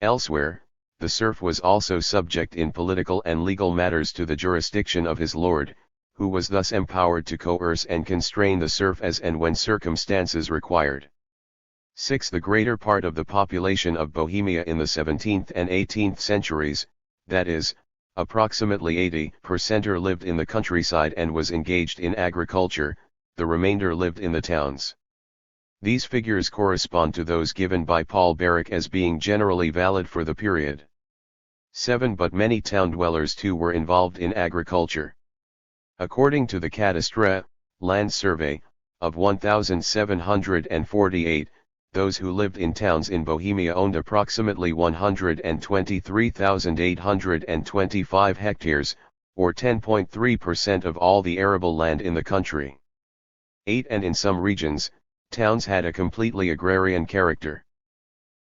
elsewhere, the serf was also subject in political and legal matters to the jurisdiction of his lord, who was thus empowered to coerce and constrain the serf as and when circumstances required. 6. The greater part of the population of Bohemia in the 17th and 18th centuries, that is, approximately 80%, lived in the countryside and was engaged in agriculture, the remainder lived in the towns. These figures correspond to those given by Paul Berwick as being generally valid for the period. 7. But many town dwellers too were involved in agriculture. According to the Cadastre, Land Survey, of 1748, those who lived in towns in Bohemia owned approximately 123,825 hectares, or 10.3% of all the arable land in the country. 8. And in some regions, towns had a completely agrarian character.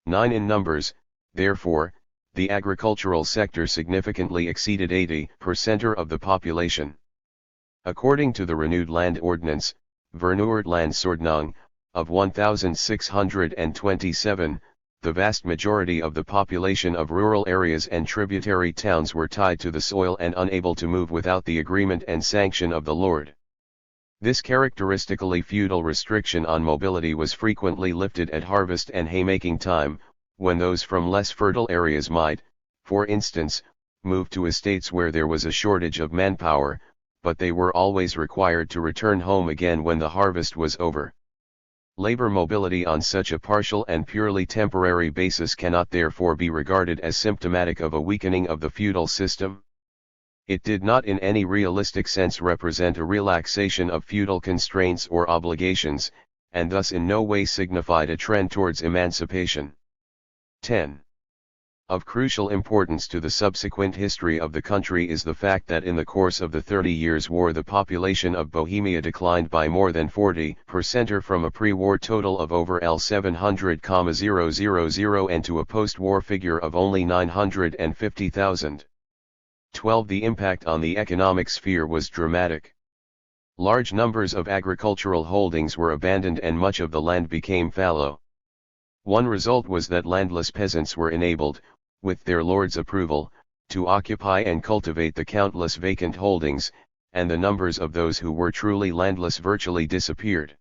9. In numbers, therefore, the agricultural sector significantly exceeded 80% of the population. According to the renewed land ordinance, Vernuurtlandsordnung, of 1627, the vast majority of the population of rural areas and tributary towns were tied to the soil and unable to move without the agreement and sanction of the lord. This characteristically feudal restriction on mobility was frequently lifted at harvest and haymaking time, when those from less fertile areas might, for instance, move to estates where there was a shortage of manpower, but they were always required to return home again when the harvest was over. Labor mobility on such a partial and purely temporary basis cannot therefore be regarded as symptomatic of a weakening of the feudal system. It did not in any realistic sense represent a relaxation of feudal constraints or obligations, and thus in no way signified a trend towards emancipation. 10. Of crucial importance to the subsequent history of the country is the fact that in the course of the 30 Years' War the population of Bohemia declined by more than 40% from a pre-war total of over 700,000 and to a post-war figure of only 950,000. 12. The impact on the economic sphere was dramatic. Large numbers of agricultural holdings were abandoned and much of the land became fallow. One result was that landless peasants were enabled, with their lord's approval, to occupy and cultivate the countless vacant holdings, and the numbers of those who were truly landless virtually disappeared.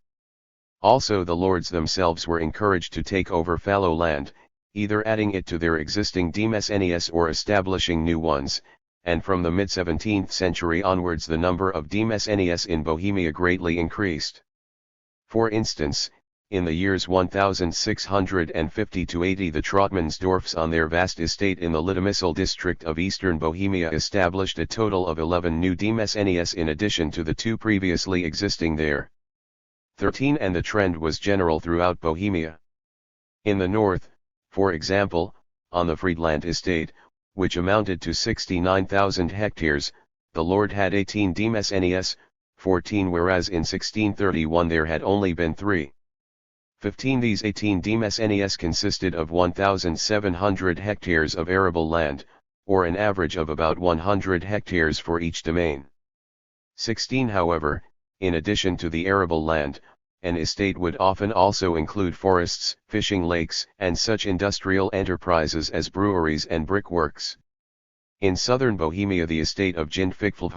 Also the lords themselves were encouraged to take over fallow land, either adding it to their existing demesnes or establishing new ones, and from the mid-17th century onwards the number of demesnes in Bohemia greatly increased. For instance, in the years 1650 to 80 the Trotmansdorfs on their vast estate in the Litomyšl district of eastern Bohemia established a total of 11 new demesnes in addition to the 2 previously existing there. 13. And the trend was general throughout Bohemia. In the north, for example, on the Friedland estate, which amounted to 69,000 hectares, the lord had 18 demesnes, 14 whereas in 1631 there had only been 3. 15. These 18 demesnes consisted of 1,700 hectares of arable land, or an average of about 100 hectares for each domain. 16. However, in addition to the arable land, an estate would often also include forests, fishing lakes, and such industrial enterprises as breweries and brickworks. In southern Bohemia the estate of Jindfikveld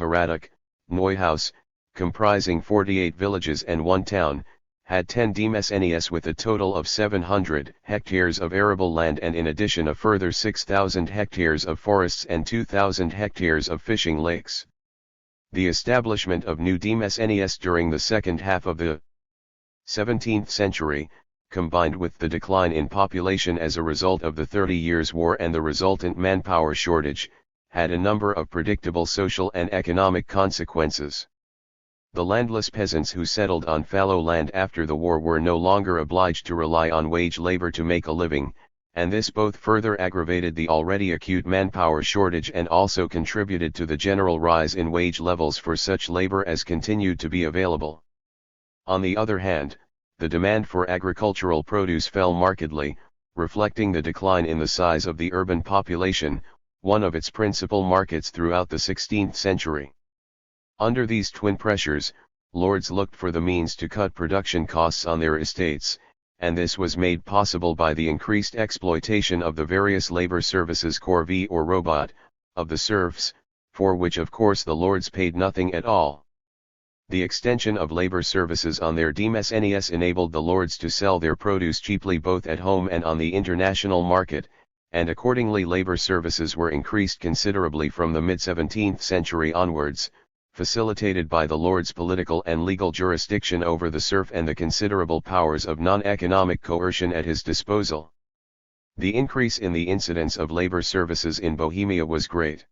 Neuhaus, comprising 48 villages and 1 town, had 10 demesnes with a total of 700 hectares of arable land and in addition a further 6,000 hectares of forests and 2,000 hectares of fishing lakes. The establishment of new demesnes during the second half of the 17th century, combined with the decline in population as a result of the 30 Years' War and the resultant manpower shortage, had a number of predictable social and economic consequences. The landless peasants who settled on fallow land after the war were no longer obliged to rely on wage labor to make a living, and this both further aggravated the already acute manpower shortage and also contributed to the general rise in wage levels for such labor as continued to be available. On the other hand, the demand for agricultural produce fell markedly, reflecting the decline in the size of the urban population, one of its principal markets throughout the 16th century. Under these twin pressures, lords looked for the means to cut production costs on their estates, and this was made possible by the increased exploitation of the various labor services corvée or robot, of the serfs, for which of course the lords paid nothing at all. The extension of labor services on their demesnes enabled the lords to sell their produce cheaply both at home and on the international market, and accordingly labor services were increased considerably from the mid-17th century onwards, facilitated by the lord's political and legal jurisdiction over the serf and the considerable powers of non-economic coercion at his disposal. The increase in the incidence of labor services in Bohemia was great.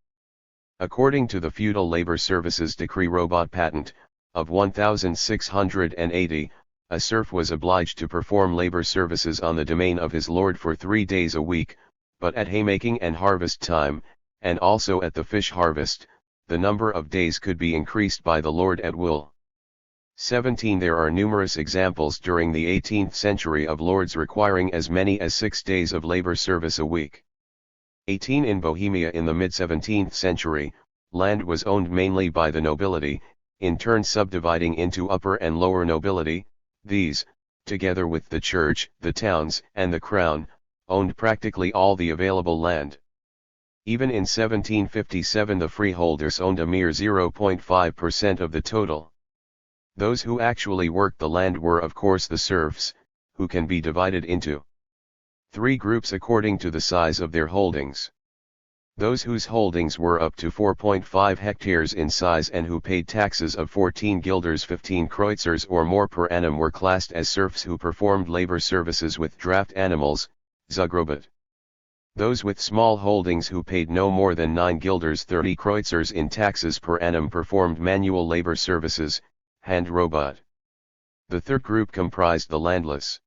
According to the Feudal Labor Services Decree Robot Patent, of 1680, a serf was obliged to perform labor services on the domain of his lord for 3 days a week, but at haymaking and harvest time, and also at the fish harvest, the number of days could be increased by the lord at will. 17. There are numerous examples during the 18th century of lords requiring as many as 6 days of labor service a week. 18. In Bohemia in the mid-17th century, land was owned mainly by the nobility, in turn subdividing into upper and lower nobility. These, together with the church, the towns, and the crown, owned practically all the available land. Even in 1757 the freeholders owned a mere 0.5% of the total. Those who actually worked the land were of course the serfs, who can be divided into 3 groups according to the size of their holdings. Those whose holdings were up to 4.5 hectares in size and who paid taxes of 14 guilders 15 kreuzers or more per annum were classed as serfs who performed labor services with draft animals, Zugrobot. Those with small holdings who paid no more than 9 guilders 30 kreuzers in taxes per annum performed manual labor services, Handrobot. The third group comprised the landless.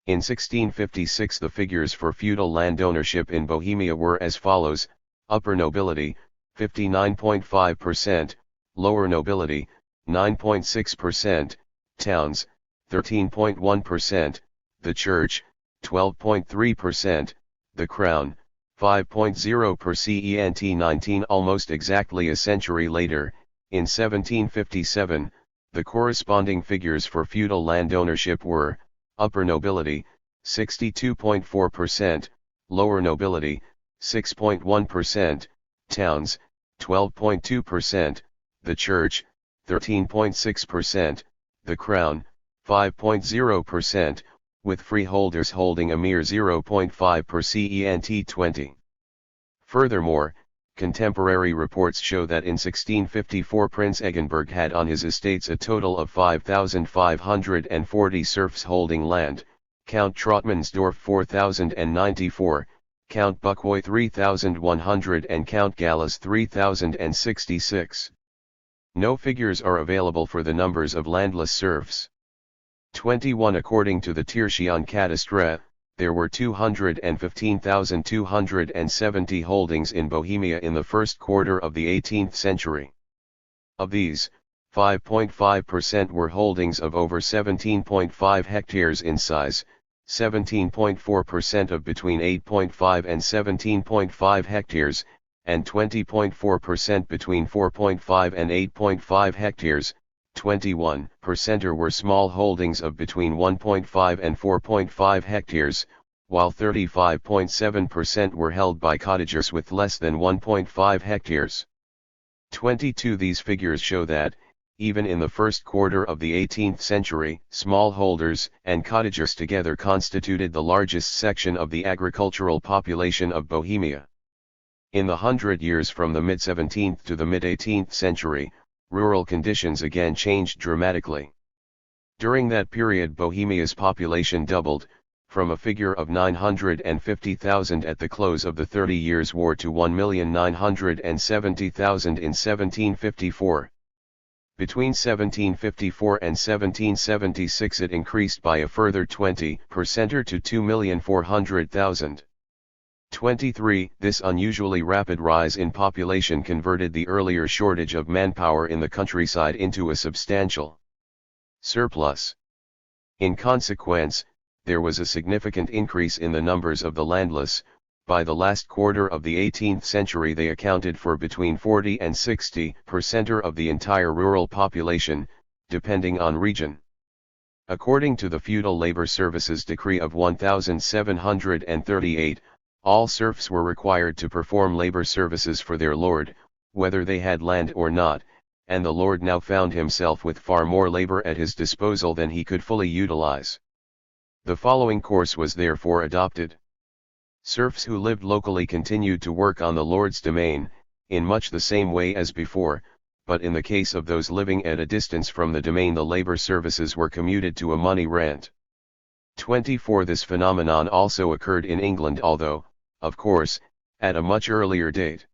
In 1656 the figures for feudal land ownership in Bohemia were as follows: upper nobility, 59.5%, lower nobility, 9.6%, towns, 13.1%, the church, 12.3%, the crown, 5.0%. 19 Almost exactly a century later, in 1757, the corresponding figures for feudal land ownership were: upper nobility, 62.4%, lower nobility, 6.1%, towns, 12.2%, the church, 13.6%, the crown, 5.0%, with freeholders holding a mere 0.5%. 20. Furthermore, contemporary reports show that in 1654 Prince Eggenberg had on his estates a total of 5,540 serfs holding land, Count Trottmannsdorf 4,094, Count Bucquoy 3,100 and Count Gallas 3,066. No figures are available for the numbers of landless serfs. 21 According to the Tertian Cadastre, there were 215,270 holdings in Bohemia in the first quarter of the 18th century. Of these, 5.5% were holdings of over 17.5 hectares in size, 17.4% of between 8.5 and 17.5 hectares, and 20.4% between 4.5 and 8.5 hectares. 21% were small holdings of between 1.5 and 4.5 hectares, while 35.7% were held by cottagers with less than 1.5 hectares. 22 These figures show that, even in the first quarter of the 18th century, smallholders and cottagers together constituted the largest section of the agricultural population of Bohemia. In the 100 years from the mid-17th to the mid-18th century, rural conditions again changed dramatically. During that period Bohemia's population doubled, from a figure of 950,000 at the close of the 30 Years' War to 1,970,000 in 1754. Between 1754 and 1776 it increased by a further 20% to 2,400,000. 23. This unusually rapid rise in population converted the earlier shortage of manpower in the countryside into a substantial surplus. In consequence, there was a significant increase in the numbers of the landless. By the last quarter of the 18th century they accounted for between 40 and 60% of the entire rural population, depending on region. According to the Feudal Labor Services Decree of 1738, all serfs were required to perform labor services for their lord, whether they had land or not, and the lord now found himself with far more labor at his disposal than he could fully utilize. The following course was therefore adopted. Serfs who lived locally continued to work on the lord's domain, in much the same way as before, but in the case of those living at a distance from the domain the labor services were commuted to a money rent. 24. This phenomenon also occurred in England, although, of course, at a much earlier date.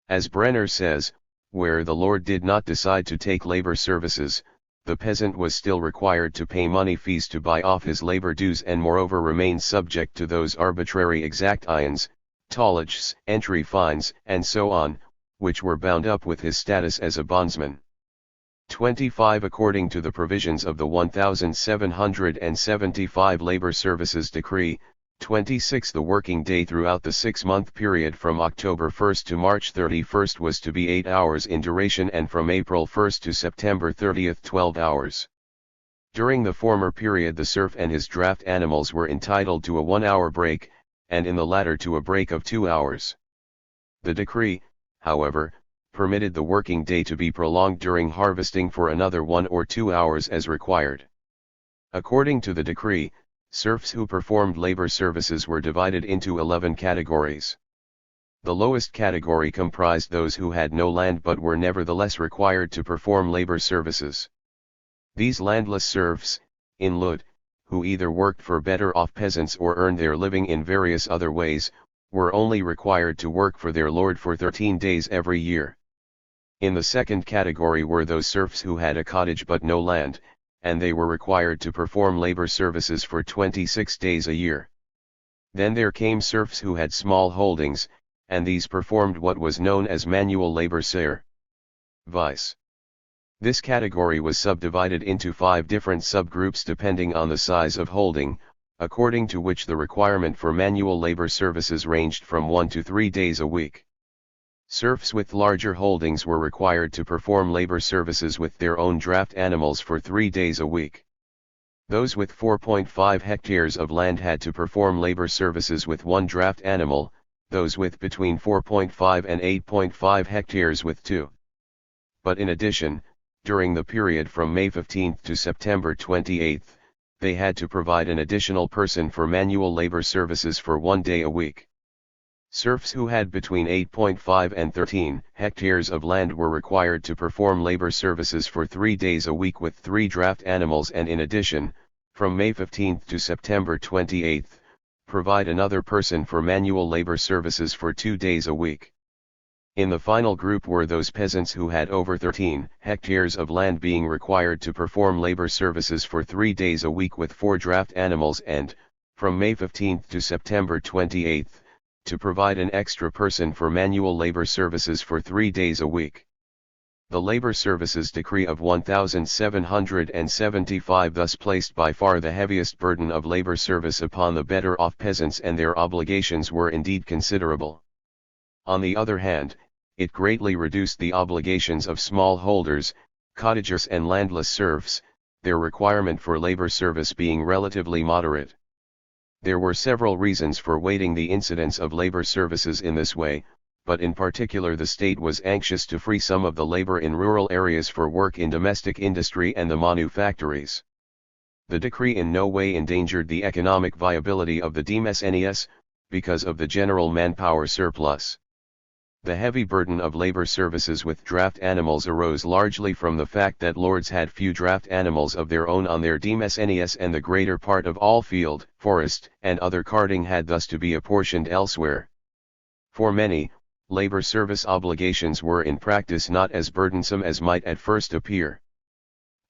As Brenner says, where the lord did not decide to take labor services, the peasant was still required to pay money fees to buy off his labor dues and moreover remained subject to those arbitrary exactions, tolliges, entry fines, and so on, which were bound up with his status as a bondsman. 25. According to the provisions of the 1775 Labor Services Decree, 26. The working day throughout the 6-month period from October 1 to March 31 was to be 8 hours in duration and from April 1 to September 30 12 hours. During the former period the serf and his draft animals were entitled to a 1-hour break, and in the latter to a break of 2 hours. The decree, however, permitted the working day to be prolonged during harvesting for another 1 or 2 hours as required. According to the decree, serfs who performed labor services were divided into 11 categories. The lowest category comprised those who had no land but were nevertheless required to perform labor services. These landless serfs, in Lud, who either worked for better-off peasants or earned their living in various other ways, were only required to work for their lord for 13 days every year. In the second category were those serfs who had a cottage but no land, and they were required to perform labor services for 26 days a year. Then there came serfs who had small holdings, and these performed what was known as manual labor service. This category was subdivided into 5 different subgroups depending on the size of holding, according to which the requirement for manual labor services ranged from 1 to 3 days a week. Serfs with larger holdings were required to perform labor services with their own draft animals for 3 days a week. Those with 4.5 hectares of land had to perform labor services with 1 draft animal, those with between 4.5 and 8.5 hectares with 2. But in addition, during the period from May 15 to September 28, they had to provide an additional person for manual labor services for 1 day a week. Serfs who had between 8.5 and 13 hectares of land were required to perform labor services for 3 days a week with 3 draft animals and in addition, from May 15 to September 28, provide another person for manual labor services for 2 days a week. In the final group were those peasants who had over 13 hectares of land being required to perform labor services for 3 days a week with 4 draft animals and, from May 15 to September 28, to provide an extra person for manual labor services for 3 days a week. The Labor Services Decree of 1775 thus placed by far the heaviest burden of labor service upon the better-off peasants, and their obligations were indeed considerable. On the other hand, it greatly reduced the obligations of small holders, cottagers and landless serfs, their requirement for labor service being relatively moderate. There were several reasons for weighting the incidence of labor services in this way, but in particular the state was anxious to free some of the labor in rural areas for work in domestic industry and the manufactories. The decree in no way endangered the economic viability of the demesnes, because of the general manpower surplus. The heavy burden of labor services with draft animals arose largely from the fact that lords had few draft animals of their own on their demesnes, and the greater part of all field, forest, and other carting had thus to be apportioned elsewhere. For many, labor service obligations were in practice not as burdensome as might at first appear.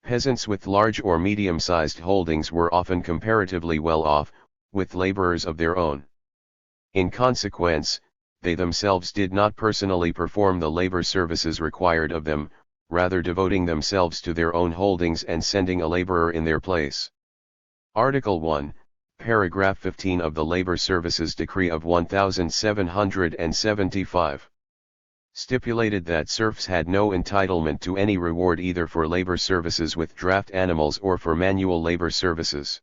Peasants with large or medium-sized holdings were often comparatively well off, with laborers of their own. In consequence, they themselves did not personally perform the labor services required of them, rather devoting themselves to their own holdings and sending a laborer in their place. Article 1, Paragraph 15 of the Labor Services Decree of 1775 stipulated that serfs had no entitlement to any reward either for labor services with draft animals or for manual labor services.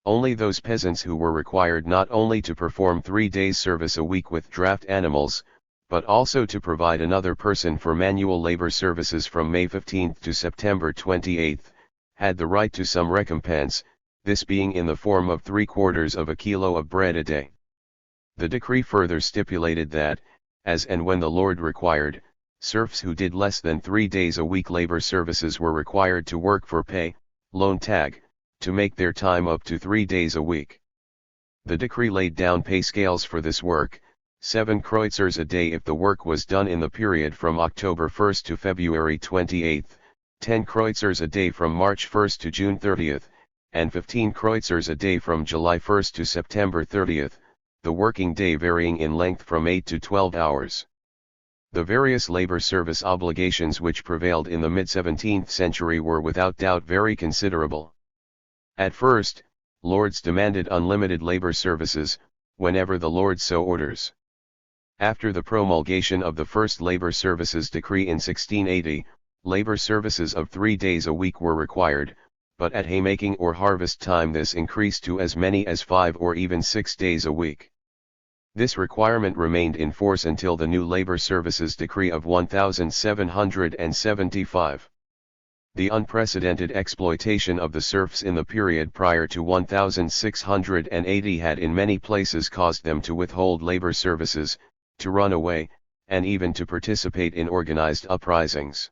Only those peasants who were required not only to perform 3 days' service a week with draft animals, but also to provide another person for manual labor services from May 15 to September 28, had the right to some recompense, this being in the form of 3/4 of a kilo of bread a day. The decree further stipulated that, as and when the lord required, serfs who did less than 3 days a week labor services were required to work for pay, loan tag, to make their time up to 3 days a week. The decree laid down pay scales for this work, 7 kreuzers a day if the work was done in the period from October 1 to February 28, 10 kreuzers a day from March 1 to June 30, and 15 kreuzers a day from July 1 to September 30, the working day varying in length from 8 to 12 hours. The various labor service obligations which prevailed in the mid-17th century were without doubt very considerable. At first, lords demanded unlimited labor services, whenever the lord so orders. After the promulgation of the first labor services decree in 1680, labor services of 3 days a week were required, but at haymaking or harvest time this increased to as many as 5 or even 6 days a week. This requirement remained in force until the new Labor Services Decree of 1775. The unprecedented exploitation of the serfs in the period prior to 1680 had in many places caused them to withhold labor services, to run away, and even to participate in organized uprisings.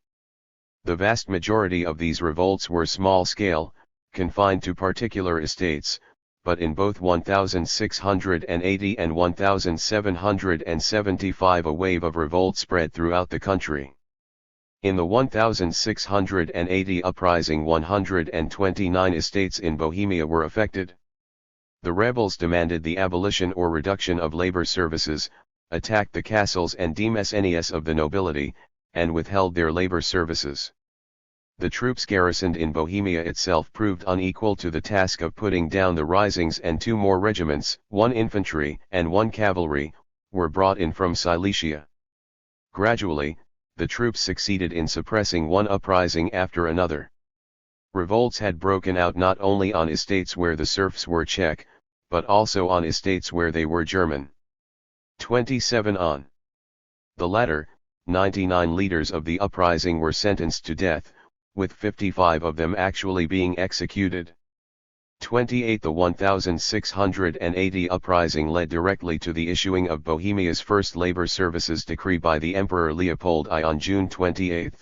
The vast majority of these revolts were small-scale, confined to particular estates, but in both 1680 and 1775 a wave of revolt spread throughout the country. In the 1680 uprising 129 estates in Bohemia were affected. The rebels demanded the abolition or reduction of labor services, attacked the castles and demesnes of the nobility, and withheld their labor services. The troops garrisoned in Bohemia itself proved unequal to the task of putting down the risings, and 2 more regiments, 1 infantry and 1 cavalry, were brought in from Silesia. Gradually, the troops succeeded in suppressing one uprising after another. Revolts had broken out not only on estates where the serfs were Czech, but also on estates where they were German. 27 on the latter, 99 leaders of the uprising were sentenced to death, with 55 of them actually being executed. 28 The 1680 uprising led directly to the issuing of Bohemia's first labor services decree by the Emperor Leopold I on June 28.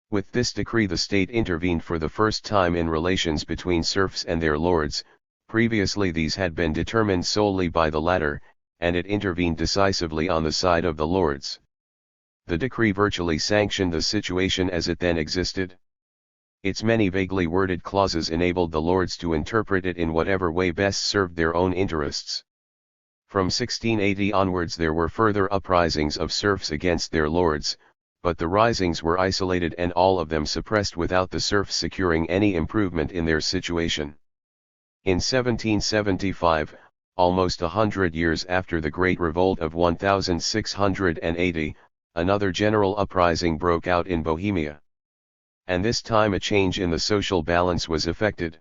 With this decree the state intervened for the first time in relations between serfs and their lords. Previously these had been determined solely by the latter, and it intervened decisively on the side of the lords. The decree virtually sanctioned the situation as it then existed. Its many vaguely worded clauses enabled the lords to interpret it in whatever way best served their own interests. From 1680 onwards there were further uprisings of serfs against their lords, but the risings were isolated and all of them suppressed without the serfs securing any improvement in their situation. In 1775, almost 100 years after the Great Revolt of 1680, another general uprising broke out in Bohemia. And this time a change in the social balance was effected.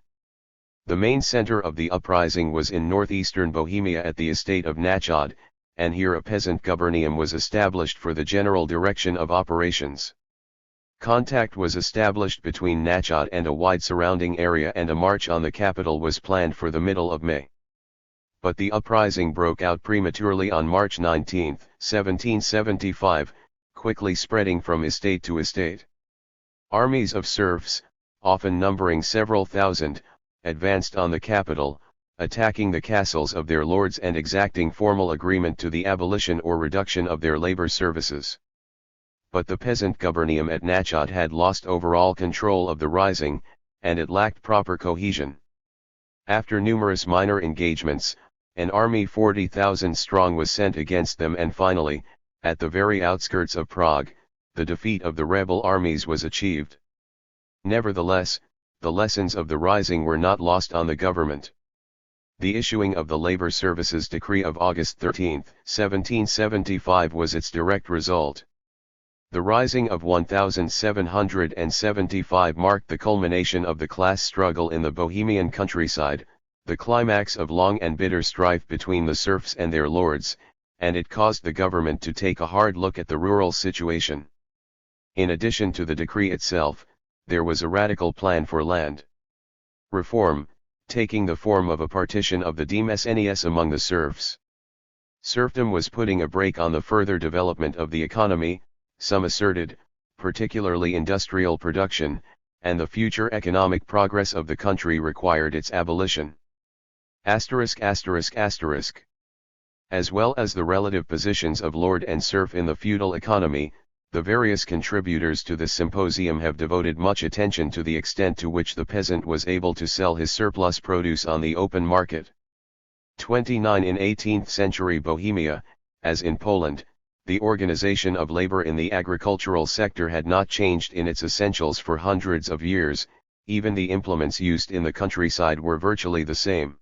The main center of the uprising was in northeastern Bohemia at the estate of Nachod, and here a peasant gubernium was established for the general direction of operations. Contact was established between Nachod and a wide surrounding area, and a march on the capital was planned for the middle of May. But the uprising broke out prematurely on March 19, 1775, quickly spreading from estate to estate. Armies of serfs, often numbering several thousand, advanced on the capital, attacking the castles of their lords and exacting formal agreement to the abolition or reduction of their labor services. But the peasant gubernium at Nachod had lost overall control of the rising, and it lacked proper cohesion. After numerous minor engagements, an army 40,000 strong was sent against them, and finally, at the very outskirts of Prague, the defeat of the rebel armies was achieved. Nevertheless, the lessons of the rising were not lost on the government. The issuing of the Labor Services Decree of August 13, 1775 was its direct result. The rising of 1775 marked the culmination of the class struggle in the Bohemian countryside, the climax of long and bitter strife between the serfs and their lords, and it caused the government to take a hard look at the rural situation. In addition to the decree itself, there was a radical plan for land reform, taking the form of a partition of the demesnes among the serfs. Serfdom was putting a brake on the further development of the economy, some asserted, particularly industrial production, and the future economic progress of the country required its abolition. As well as the relative positions of lord and serf in the feudal economy, the various contributors to this symposium have devoted much attention to the extent to which the peasant was able to sell his surplus produce on the open market. 29. In 18th century Bohemia, as in Poland, the organization of labor in the agricultural sector had not changed in its essentials for hundreds of years, even the implements used in the countryside were virtually the same.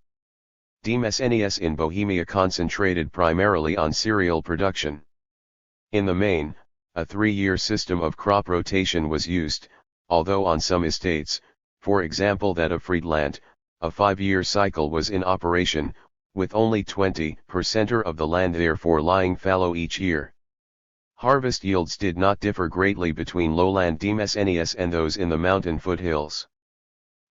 Demesnes in Bohemia concentrated primarily on cereal production. In the main, a 3-year system of crop rotation was used, although on some estates, for example that of Friedland, a 5-year cycle was in operation, with only 20% of the land therefore lying fallow each year. Harvest yields did not differ greatly between lowland demesnes and those in the mountain foothills.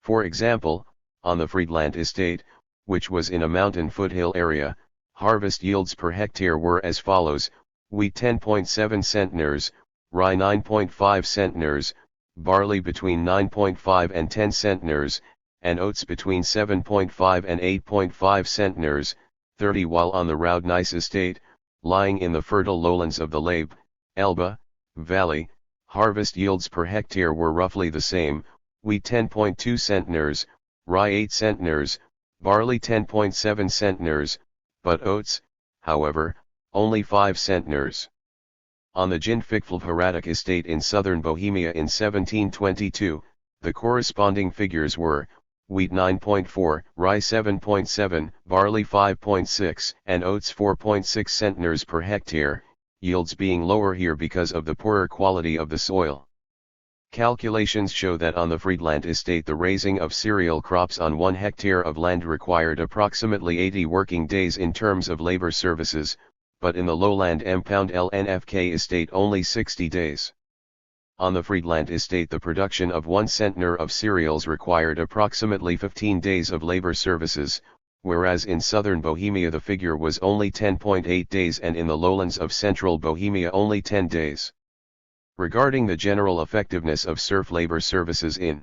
For example, on the Friedland estate, which was in a mountain foothill area, harvest yields per hectare were as follows: wheat 10.7 centners, rye 9.5 centners, barley between 9.5 and 10 centners, and oats between 7.5 and 8.5 centners, 30. While on the Raudnice estate, lying in the fertile lowlands of the Labe, Elbe, valley, harvest yields per hectare were roughly the same: wheat 10.2 centners, rye 8 centners, barley 10.7 centners, but oats, however, only 5 centners. On the Ginfigflvharatic estate in southern Bohemia in 1722, the corresponding figures were: wheat 9.4, rye 7.7, barley 5.6, and oats 4.6 centners per hectare, yields being lower here because of the poorer quality of the soil. Calculations show that on the Friedland estate the raising of cereal crops on 1 hectare of land required approximately 80 working days in terms of labor services, but in the lowland Mpound-LNFK estate only 60 days. On the Friedland estate the production of 1 centner of cereals required approximately 15 days of labor services, whereas in southern Bohemia the figure was only 10.8 days and in the lowlands of central Bohemia only 10 days. Regarding the general effectiveness of serf labor services in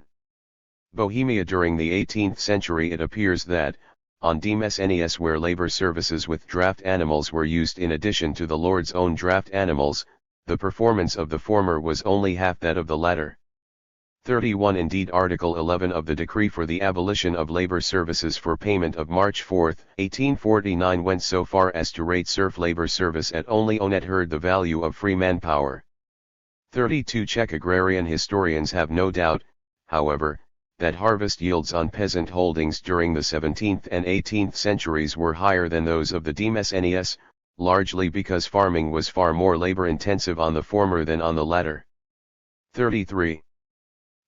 Bohemia during the 18th century, it appears that, on demesnes where labor services with draft animals were used in addition to the lord's own draft animals, the performance of the former was only half that of the latter. 31. Indeed, Article 11 of the Decree for the Abolition of Labor Services for Payment of March 4, 1849 went so far as to rate serf labor service at only one third the value of free manpower. 32. Czech agrarian historians have no doubt, however, that harvest yields on peasant holdings during the 17th and 18th centuries were higher than those of the demesnes, largely because farming was far more labor-intensive on the former than on the latter. 33.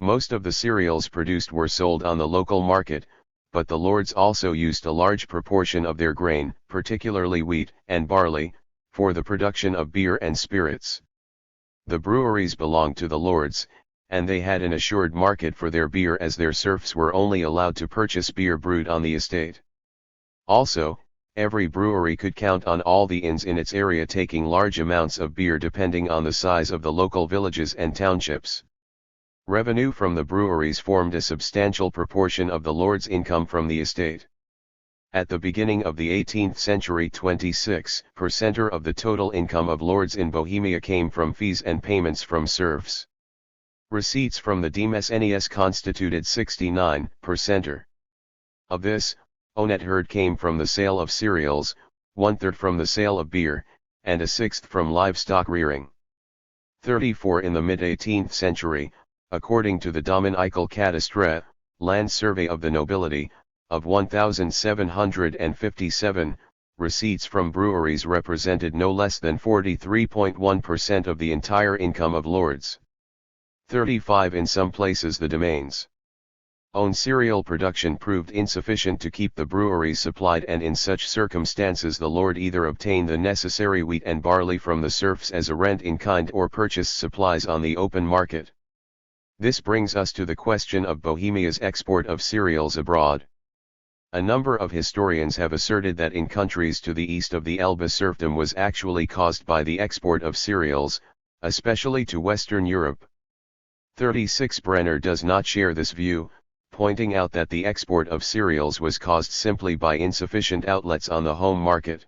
Most of the cereals produced were sold on the local market, but the lords also used a large proportion of their grain, particularly wheat and barley, for the production of beer and spirits. The breweries belonged to the lords, and they had an assured market for their beer as their serfs were only allowed to purchase beer brewed on the estate. Also, every brewery could count on all the inns in its area taking large amounts of beer depending on the size of the local villages and townships. Revenue from the breweries formed a substantial proportion of the lord's income from the estate. At the beginning of the 18th century 26% of the total income of lords in Bohemia came from fees and payments from serfs. Receipts from the demesnes constituted 69%. Of this, a third came from the sale of cereals, 1/3 from the sale of beer, and 1/6 from livestock rearing. 34 in the mid-18th century, according to the Dominical Cadastre, land survey of the nobility, of 1,757, receipts from breweries represented no less than 43.1% of the entire income of lords. 35 in some places the domains' own cereal production proved insufficient to keep the breweries supplied, and in such circumstances the lord either obtained the necessary wheat and barley from the serfs as a rent in kind or purchased supplies on the open market. This brings us to the question of Bohemia's export of cereals abroad. A number of historians have asserted that in countries to the east of the Elbe serfdom was actually caused by the export of cereals, especially to Western Europe. 36 Brenner does not share this view, pointing out that the export of cereals was caused simply by insufficient outlets on the home market.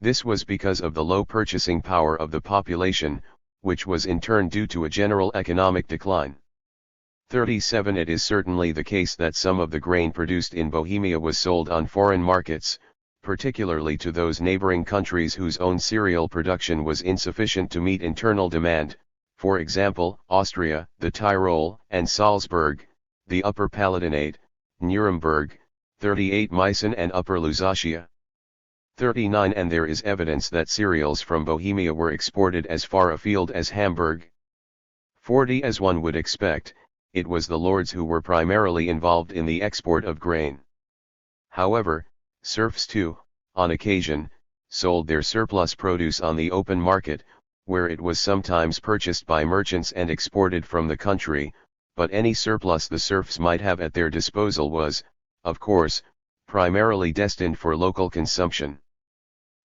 This was because of the low purchasing power of the population, which was in turn due to a general economic decline. 37 It is certainly the case that some of the grain produced in Bohemia was sold on foreign markets, particularly to those neighboring countries whose own cereal production was insufficient to meet internal demand, for example, Austria, the Tyrol, and Salzburg, the Upper Palatinate, Nuremberg, 38 Meissen and Upper Lusatia. 39 And there is evidence that cereals from Bohemia were exported as far afield as Hamburg. 40 As one would expect, it was the lords who were primarily involved in the export of grain. However, serfs too, on occasion, sold their surplus produce on the open market, where it was sometimes purchased by merchants and exported from the country, but any surplus the serfs might have at their disposal was, of course, primarily destined for local consumption.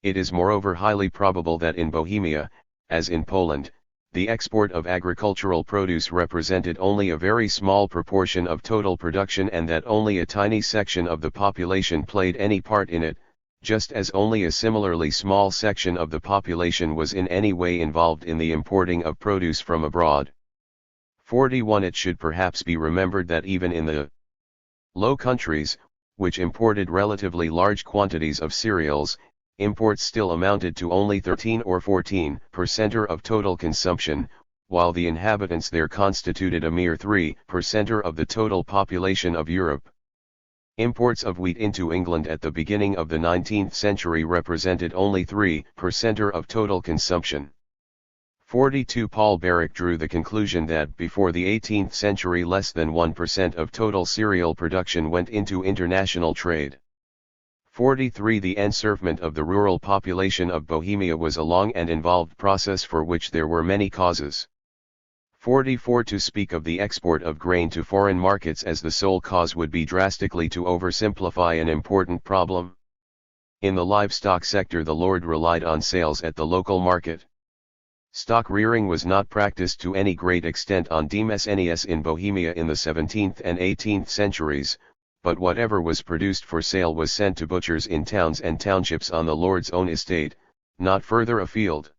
It is moreover highly probable that in Bohemia, as in Poland, the export of agricultural produce represented only a very small proportion of total production, and that only a tiny section of the population played any part in it, just as only a similarly small section of the population was in any way involved in the importing of produce from abroad. 41 It should perhaps be remembered that even in the Low Countries, which imported relatively large quantities of cereals, imports still amounted to only 13 or 14% of total consumption, while the inhabitants there constituted a mere 3% of the total population of Europe. Imports of wheat into England at the beginning of the 19th century represented only 3% of total consumption. 42 Paul Barrick drew the conclusion that before the 18th century less than 1% of total cereal production went into international trade. 43 The enserfment of the rural population of Bohemia was a long and involved process for which there were many causes. 44 To speak of the export of grain to foreign markets as the sole cause would be drastically to oversimplify an important problem. In the livestock sector the lord relied on sales at the local market. Stock rearing was not practiced to any great extent on demesnes in Bohemia in the 17th and 18th centuries, but whatever was produced for sale was sent to butchers in towns and townships on the lord's own estate, not further afield.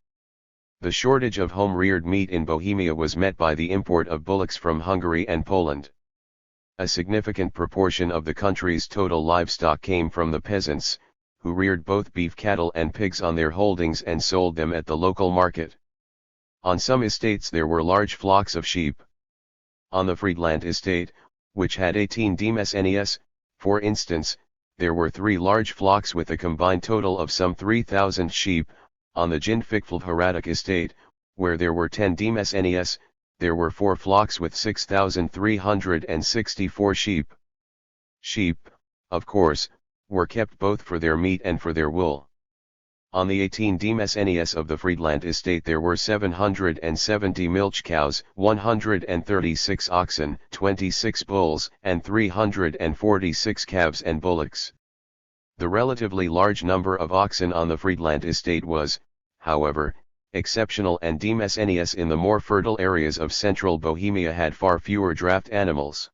The shortage of home-reared meat in Bohemia was met by the import of bullocks from Hungary and Poland. A significant proportion of the country's total livestock came from the peasants, who reared both beef cattle and pigs on their holdings and sold them at the local market. On some estates there were large flocks of sheep. On the Friedland estate, which had 18 demesnes, for instance, there were 3 large flocks with a combined total of some 3,000 sheep. On the Ginfigfeld estate, where there were 10 demesnes, there were 4 flocks with 6,364 sheep. Sheep, of course, were kept both for their meat and for their wool. On the 18 demesnes of the Friedland estate there were 770 milch cows, 136 oxen, 26 bulls, and 346 calves and bullocks. The relatively large number of oxen on the Friedland estate was, however, exceptional, and demesnes in the more fertile areas of central Bohemia had far fewer draft animals.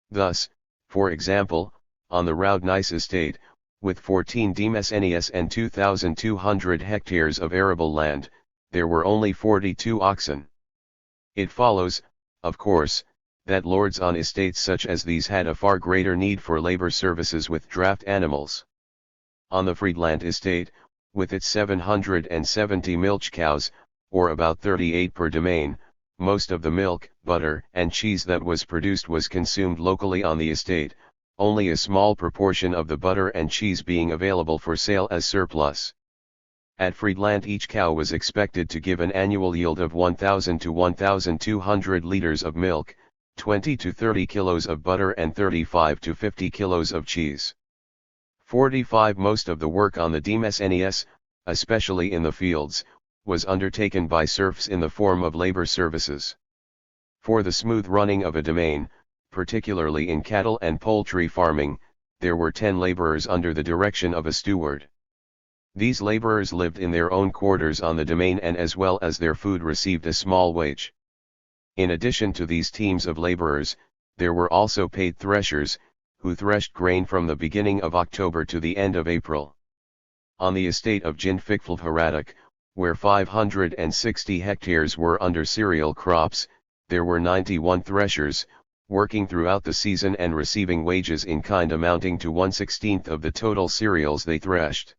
Thus, for example, on the Raudnice estate, With 14 demesnes and 2,200 hectares of arable land, there were only 42 oxen. It follows, of course, that lords on estates such as these had a far greater need for labor services with draft animals. On the Friedland estate, with its 770 milch cows, or about 38 per domain, most of the milk, butter, and cheese that was produced was consumed locally on the estate, only a small proportion of the butter and cheese being available for sale as surplus. At Friedland each cow was expected to give an annual yield of 1,000 to 1,200 liters of milk, 20 to 30 kilos of butter and 35 to 50 kilos of cheese. 45 Most of the work on the demesnes, especially in the fields, was undertaken by serfs in the form of labor services. For the smooth running of a domain, particularly in cattle and poultry farming, there were 10 laborers under the direction of a steward. These laborers lived in their own quarters on the domain and as well as their food received a small wage. In addition to these teams of laborers, there were also paid threshers, who threshed grain from the beginning of October to the end of April. On the estate of Jinfikfeld, where 560 hectares were under cereal crops, there were 91 threshers, working throughout the season and receiving wages in kind amounting to 1/16 of the total cereals they threshed.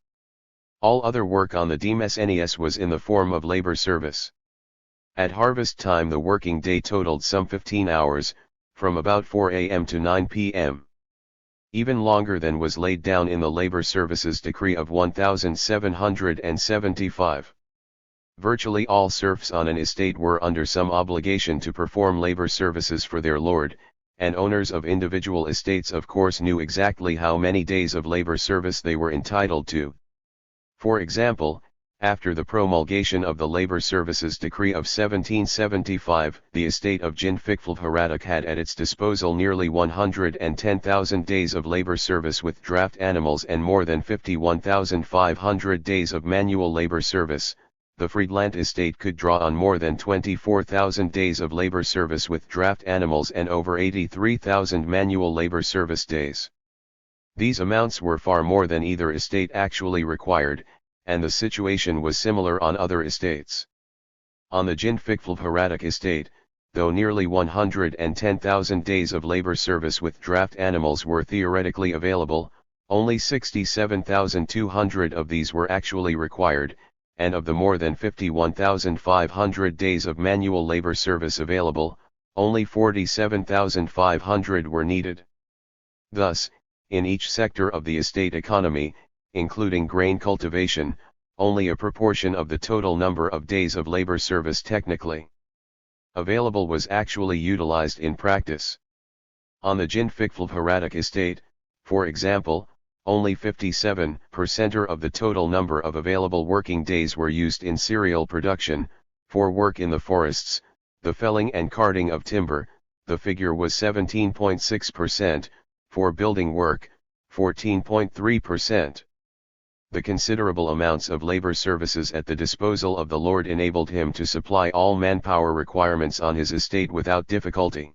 All other work on the demesnes was in the form of labor service. At harvest time the working day totaled some 15 hours, from about 4 a.m. to 9 p.m. Even longer than was laid down in the Labor Services Decree of 1775. Virtually all serfs on an estate were under some obligation to perform labor services for their lord, and owners of individual estates of course knew exactly how many days of labor service they were entitled to. For example, after the promulgation of the Labor Services Decree of 1775, the estate of Jinfikfeld had at its disposal nearly 110,000 days of labor service with draft animals and more than 51,500 days of manual labor service. The Friedland estate could draw on more than 24,000 days of labor service with draft animals and over 83,000 manual labor service days. These amounts were far more than either estate actually required, and the situation was similar on other estates. On the Jinfikfeld estate, though nearly 110,000 days of labor service with draft animals were theoretically available, only 67,200 of these were actually required, and of the more than 51,500 days of manual labor service available, only 47,500 were needed. Thus, in each sector of the estate economy, including grain cultivation, only a proportion of the total number of days of labor service technically available was actually utilized in practice. On the Jinfikfeld estate, for example, only 57% of the total number of available working days were used in cereal production. For work in the forests, the felling and carting of timber, the figure was 17.6%, for building work, 14.3%. The considerable amounts of labor services at the disposal of the lord enabled him to supply all manpower requirements on his estate without difficulty.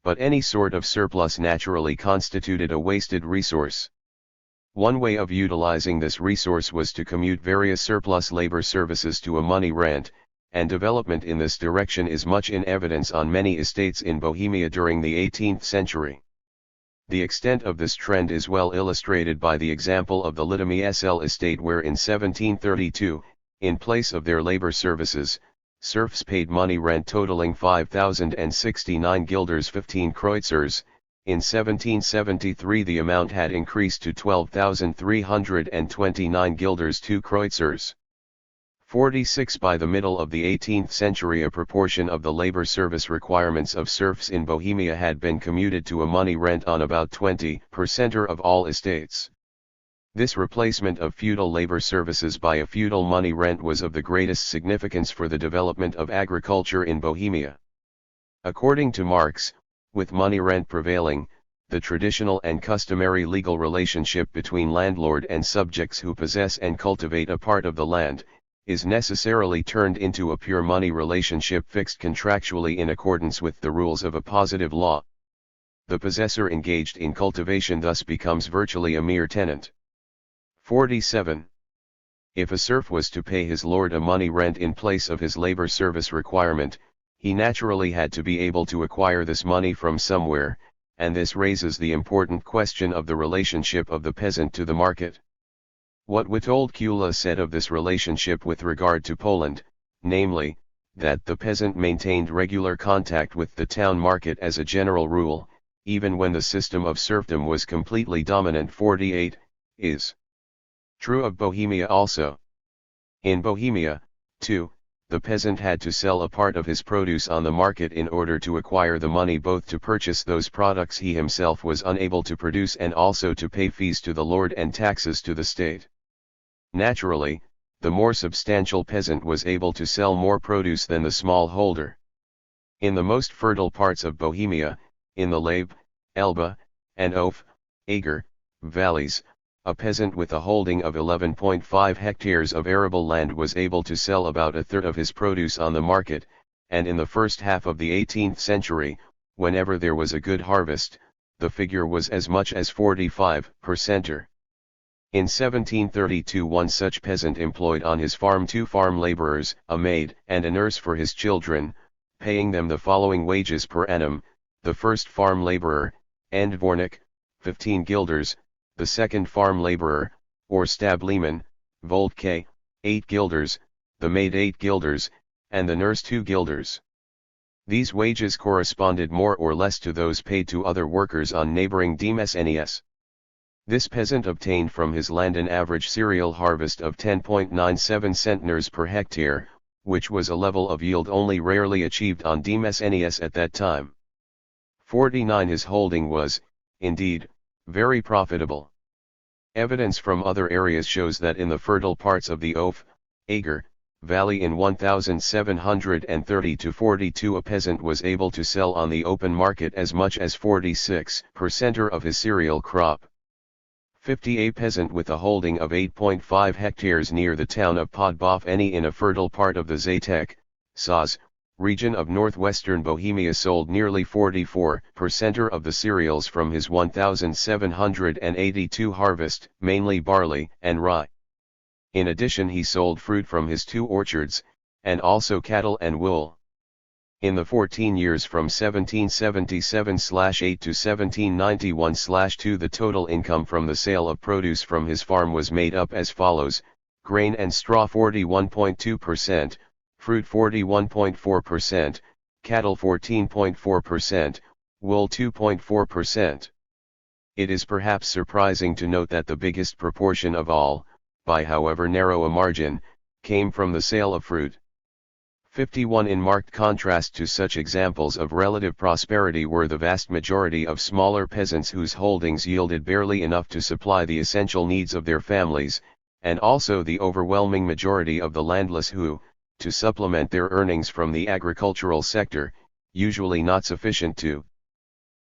But any sort of surplus naturally constituted a wasted resource. One way of utilizing this resource was to commute various surplus labor services to a money rent, and development in this direction is much in evidence on many estates in Bohemia during the 18th century. The extent of this trend is well illustrated by the example of the Litomysl estate where in 1732, in place of their labor services, serfs paid money rent totaling 5,069 guilders 15 kreuzers. In 1773 the amount had increased to 12,329 guilders 2 kreuzers. 46 By the middle of the 18th century a proportion of the labor service requirements of serfs in Bohemia had been commuted to a money rent on about 20% of all estates. This replacement of feudal labor services by a feudal money rent was of the greatest significance for the development of agriculture in Bohemia. According to Marx, with money rent prevailing, the traditional and customary legal relationship between landlord and subjects who possess and cultivate a part of the land, is necessarily turned into a pure money relationship fixed contractually in accordance with the rules of a positive law. The possessor engaged in cultivation thus becomes virtually a mere tenant. 47. If a serf was to pay his lord a money rent in place of his labor service requirement, he naturally had to be able to acquire this money from somewhere, and this raises the important question of the relationship of the peasant to the market. What Witold Kula said of this relationship with regard to Poland, namely, that the peasant maintained regular contact with the town market as a general rule, even when the system of serfdom was completely dominant. 48, is true of Bohemia also. In Bohemia, too, the peasant had to sell a part of his produce on the market in order to acquire the money both to purchase those products he himself was unable to produce and also to pay fees to the lord and taxes to the state. Naturally, the more substantial peasant was able to sell more produce than the small holder. In the most fertile parts of Bohemia, in the Labe, Elbe, and Of, Ager, valleys, a peasant with a holding of 11.5 hectares of arable land was able to sell about a third of his produce on the market, and in the first half of the 18th century, whenever there was a good harvest, the figure was as much as 45%. In 1732 one such peasant employed on his farm 2 farm laborers, a maid and a nurse for his children, paying them the following wages per annum: the first farm laborer, Endvornik, 15 guilders, the second farm laborer, or stableman, Voldke, 8 guilders, the maid 8 guilders, and the nurse 2 guilders. These wages corresponded more or less to those paid to other workers on neighboring demesnes. This peasant obtained from his land an average cereal harvest of 10.97 centners per hectare, which was a level of yield only rarely achieved on demesnes at that time. 49. His holding was, indeed, very profitable. Evidence from other areas shows that in the fertile parts of the Of, Ager, valley in 1730 to 42 a peasant was able to sell on the open market as much as 46% of his cereal crop. 50. A peasant with a holding of 8.5 hectares near the town of Podbovany in a fertile part of the Zatek, Saz, region of northwestern Bohemia sold nearly 44% of the cereals from his 1782 harvest, mainly barley and rye. In addition he sold fruit from his 2 orchards, and also cattle and wool. In the 14 years from 1777/8 to 1791/2 the total income from the sale of produce from his farm was made up as follows: grain and straw 41.2%, fruit 41.4%, cattle 14.4%, wool 2.4%. It is perhaps surprising to note that the biggest proportion of all, by however narrow a margin, came from the sale of fruit. 51. In marked contrast to such examples of relative prosperity were the vast majority of smaller peasants whose holdings yielded barely enough to supply the essential needs of their families, and also the overwhelming majority of the landless who, to supplement their earnings from the agricultural sector, usually not sufficient to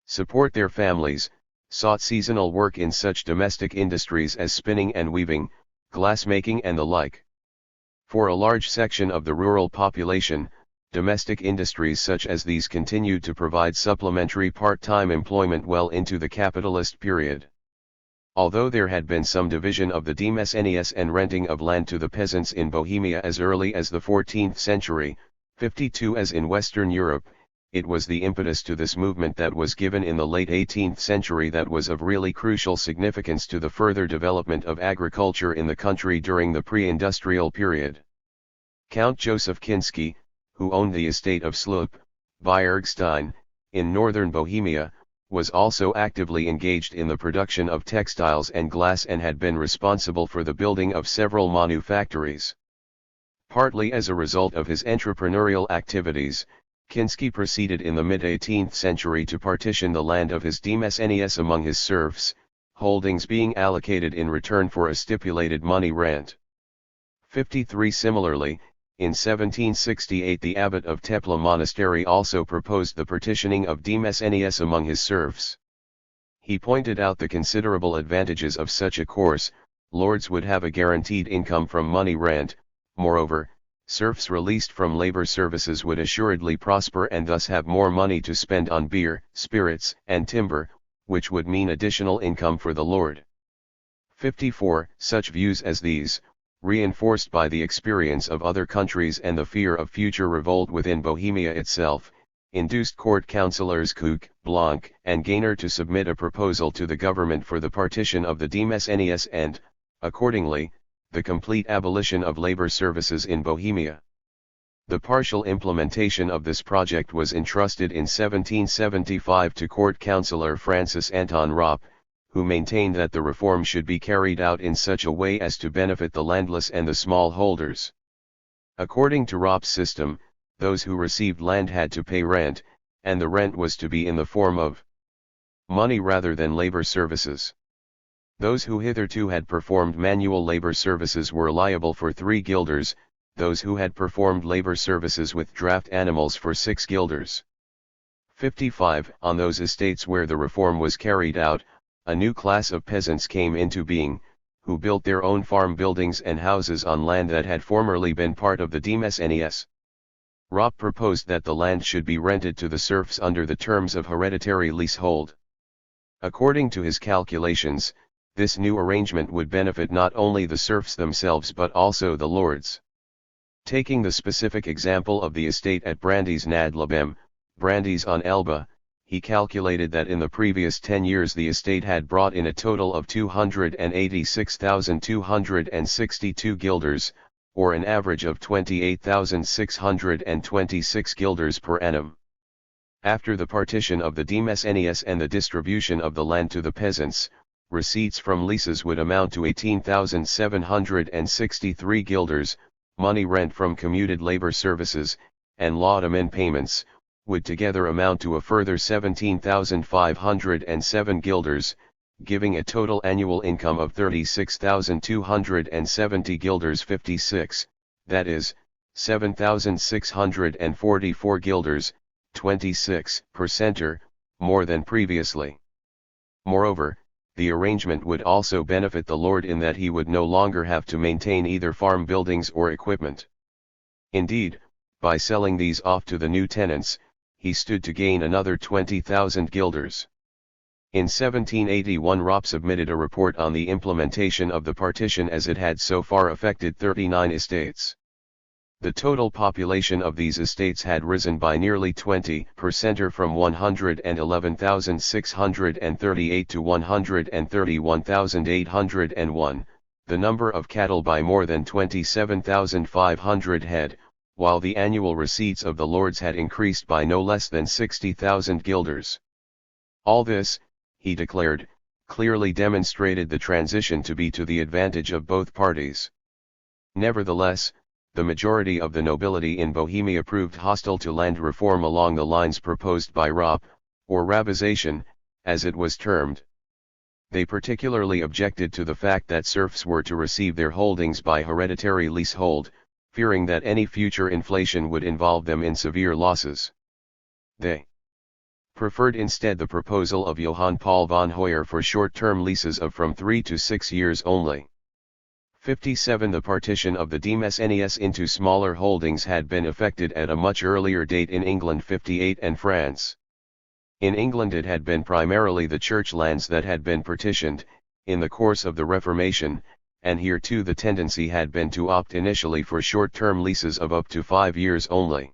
support their families, sought seasonal work in such domestic industries as spinning and weaving, glassmaking and the like. For a large section of the rural population, domestic industries such as these continued to provide supplementary part-time employment well into the capitalist period. Although there had been some division of the demesnes and renting of land to the peasants in Bohemia as early as the 14th century, 52 as in Western Europe, it was the impetus to this movement that was given in the late 18th century that was of really crucial significance to the further development of agriculture in the country during the pre-industrial period. Count Joseph Kinsky, who owned the estate of Slup, Biergstein, in northern Bohemia, was also actively engaged in the production of textiles and glass and had been responsible for the building of several manufactories. Partly as a result of his entrepreneurial activities, Kinsky proceeded in the mid-18th century to partition the land of his demesnes among his serfs, holdings being allocated in return for a stipulated money rent. 53. Similarly, in 1768 the abbot of Tepla Monastery also proposed the partitioning of demesnes among his serfs. He pointed out the considerable advantages of such a course: lords would have a guaranteed income from money rent, moreover, serfs released from labor services would assuredly prosper and thus have more money to spend on beer, spirits, and timber, which would mean additional income for the lord. 54. Such views as these, reinforced by the experience of other countries and the fear of future revolt within Bohemia itself, induced court councillors Cook, Blanc, and Gaynor to submit a proposal to the government for the partition of the Demesnes and, accordingly, the complete abolition of labor services in Bohemia. The partial implementation of this project was entrusted in 1775 to court councillor Francis Anton Ropp, who maintained that the reform should be carried out in such a way as to benefit the landless and the small holders. According to Ropp's system, those who received land had to pay rent, and the rent was to be in the form of money rather than labor services. Those who hitherto had performed manual labor services were liable for 3 guilders, those who had performed labor services with draft animals for 6 guilders. 55. On those estates where the reform was carried out, a new class of peasants came into being, who built their own farm buildings and houses on land that had formerly been part of the Demesnes. Ropp proposed that the land should be rented to the serfs under the terms of hereditary leasehold. According to his calculations, this new arrangement would benefit not only the serfs themselves but also the lords. Taking the specific example of the estate at Brandes nad Labem, Brandes on Elbe, he calculated that in the previous 10 years the estate had brought in a total of 286,262 guilders, or an average of 28,626 guilders per annum. After the partition of the Demesnes and the distribution of the land to the peasants, receipts from leases would amount to 18,763 guilders, money rent from commuted labor services, and laudanum payments, would together amount to a further 17,507 guilders, giving a total annual income of 36,270 guilders 56, that is, 7,644 guilders, 26 per center, more than previously. Moreover, the arrangement would also benefit the lord in that he would no longer have to maintain either farm buildings or equipment. Indeed, by selling these off to the new tenants, he stood to gain another 20,000 guilders. In 1781 Ropp submitted a report on the implementation of the partition as it had so far affected 39 estates. The total population of these estates had risen by nearly 20% from 111,638 to 131,801, the number of cattle by more than 27,500 head, while the annual receipts of the lords had increased by no less than 60,000 guilders. All this, he declared, clearly demonstrated the transition to be to the advantage of both parties. Nevertheless, the majority of the nobility in Bohemia proved hostile to land reform along the lines proposed by Ropp, or rabbization, as it was termed. They particularly objected to the fact that serfs were to receive their holdings by hereditary leasehold, fearing that any future inflation would involve them in severe losses. They preferred instead the proposal of Johann Paul von Hoyer for short-term leases of from 3 to 6 years only. 57. The partition of the Demesnes into smaller holdings had been effected at a much earlier date in England 58 and France. In England it had been primarily the church lands that had been partitioned, in the course of the Reformation, and here too the tendency had been to opt initially for short-term leases of up to 5 years only.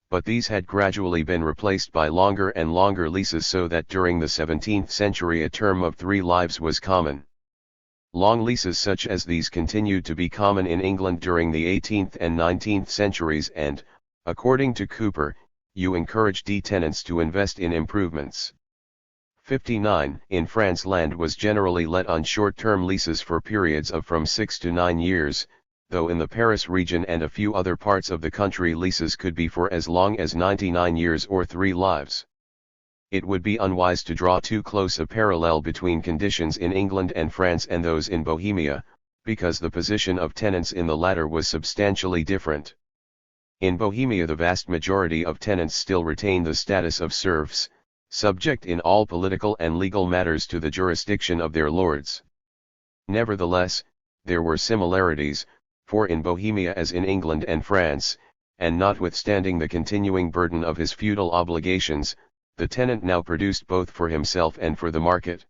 But these had gradually been replaced by longer and longer leases so that during the 17th century a term of 3 lives was common. Long leases such as these continued to be common in England during the 18th and 19th centuries and, according to Cooper, encouraged tenants to invest in improvements. 59. In France land was generally let on short-term leases for periods of from 6 to 9 years, though in the Paris region and a few other parts of the country leases could be for as long as 99 years or 3 lives. It would be unwise to draw too close a parallel between conditions in England and France and those in Bohemia, because the position of tenants in the latter was substantially different. In Bohemia the vast majority of tenants still retained the status of serfs, subject in all political and legal matters to the jurisdiction of their lords. Nevertheless, there were similarities, for in Bohemia as in England and France, and notwithstanding the continuing burden of his feudal obligations, the tenant now produced both for himself and for the market.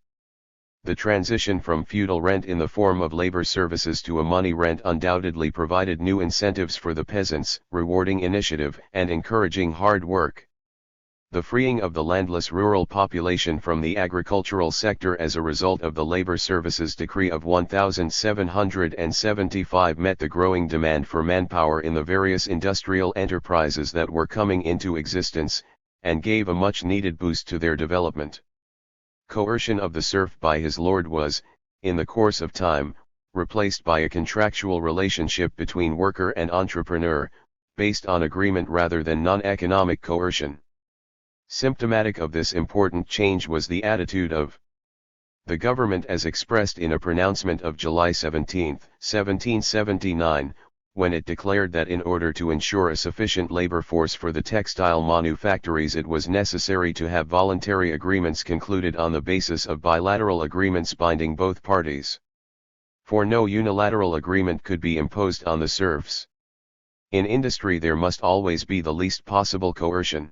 The transition from feudal rent in the form of labor services to a money rent undoubtedly provided new incentives for the peasants, rewarding initiative and encouraging hard work. The freeing of the landless rural population from the agricultural sector as a result of the Labor Services Decree of 1775 met the growing demand for manpower in the various industrial enterprises that were coming into existence, and gave a much-needed boost to their development. Coercion of the serf by his lord was, in the course of time, replaced by a contractual relationship between worker and entrepreneur, based on agreement rather than non-economic coercion. Symptomatic of this important change was the attitude of the government as expressed in a pronouncement of July 17, 1779, when it declared that in order to ensure a sufficient labor force for the textile manufactories it was necessary to have voluntary agreements concluded on the basis of bilateral agreements binding both parties. For no unilateral agreement could be imposed on the serfs. In industry there must always be the least possible coercion.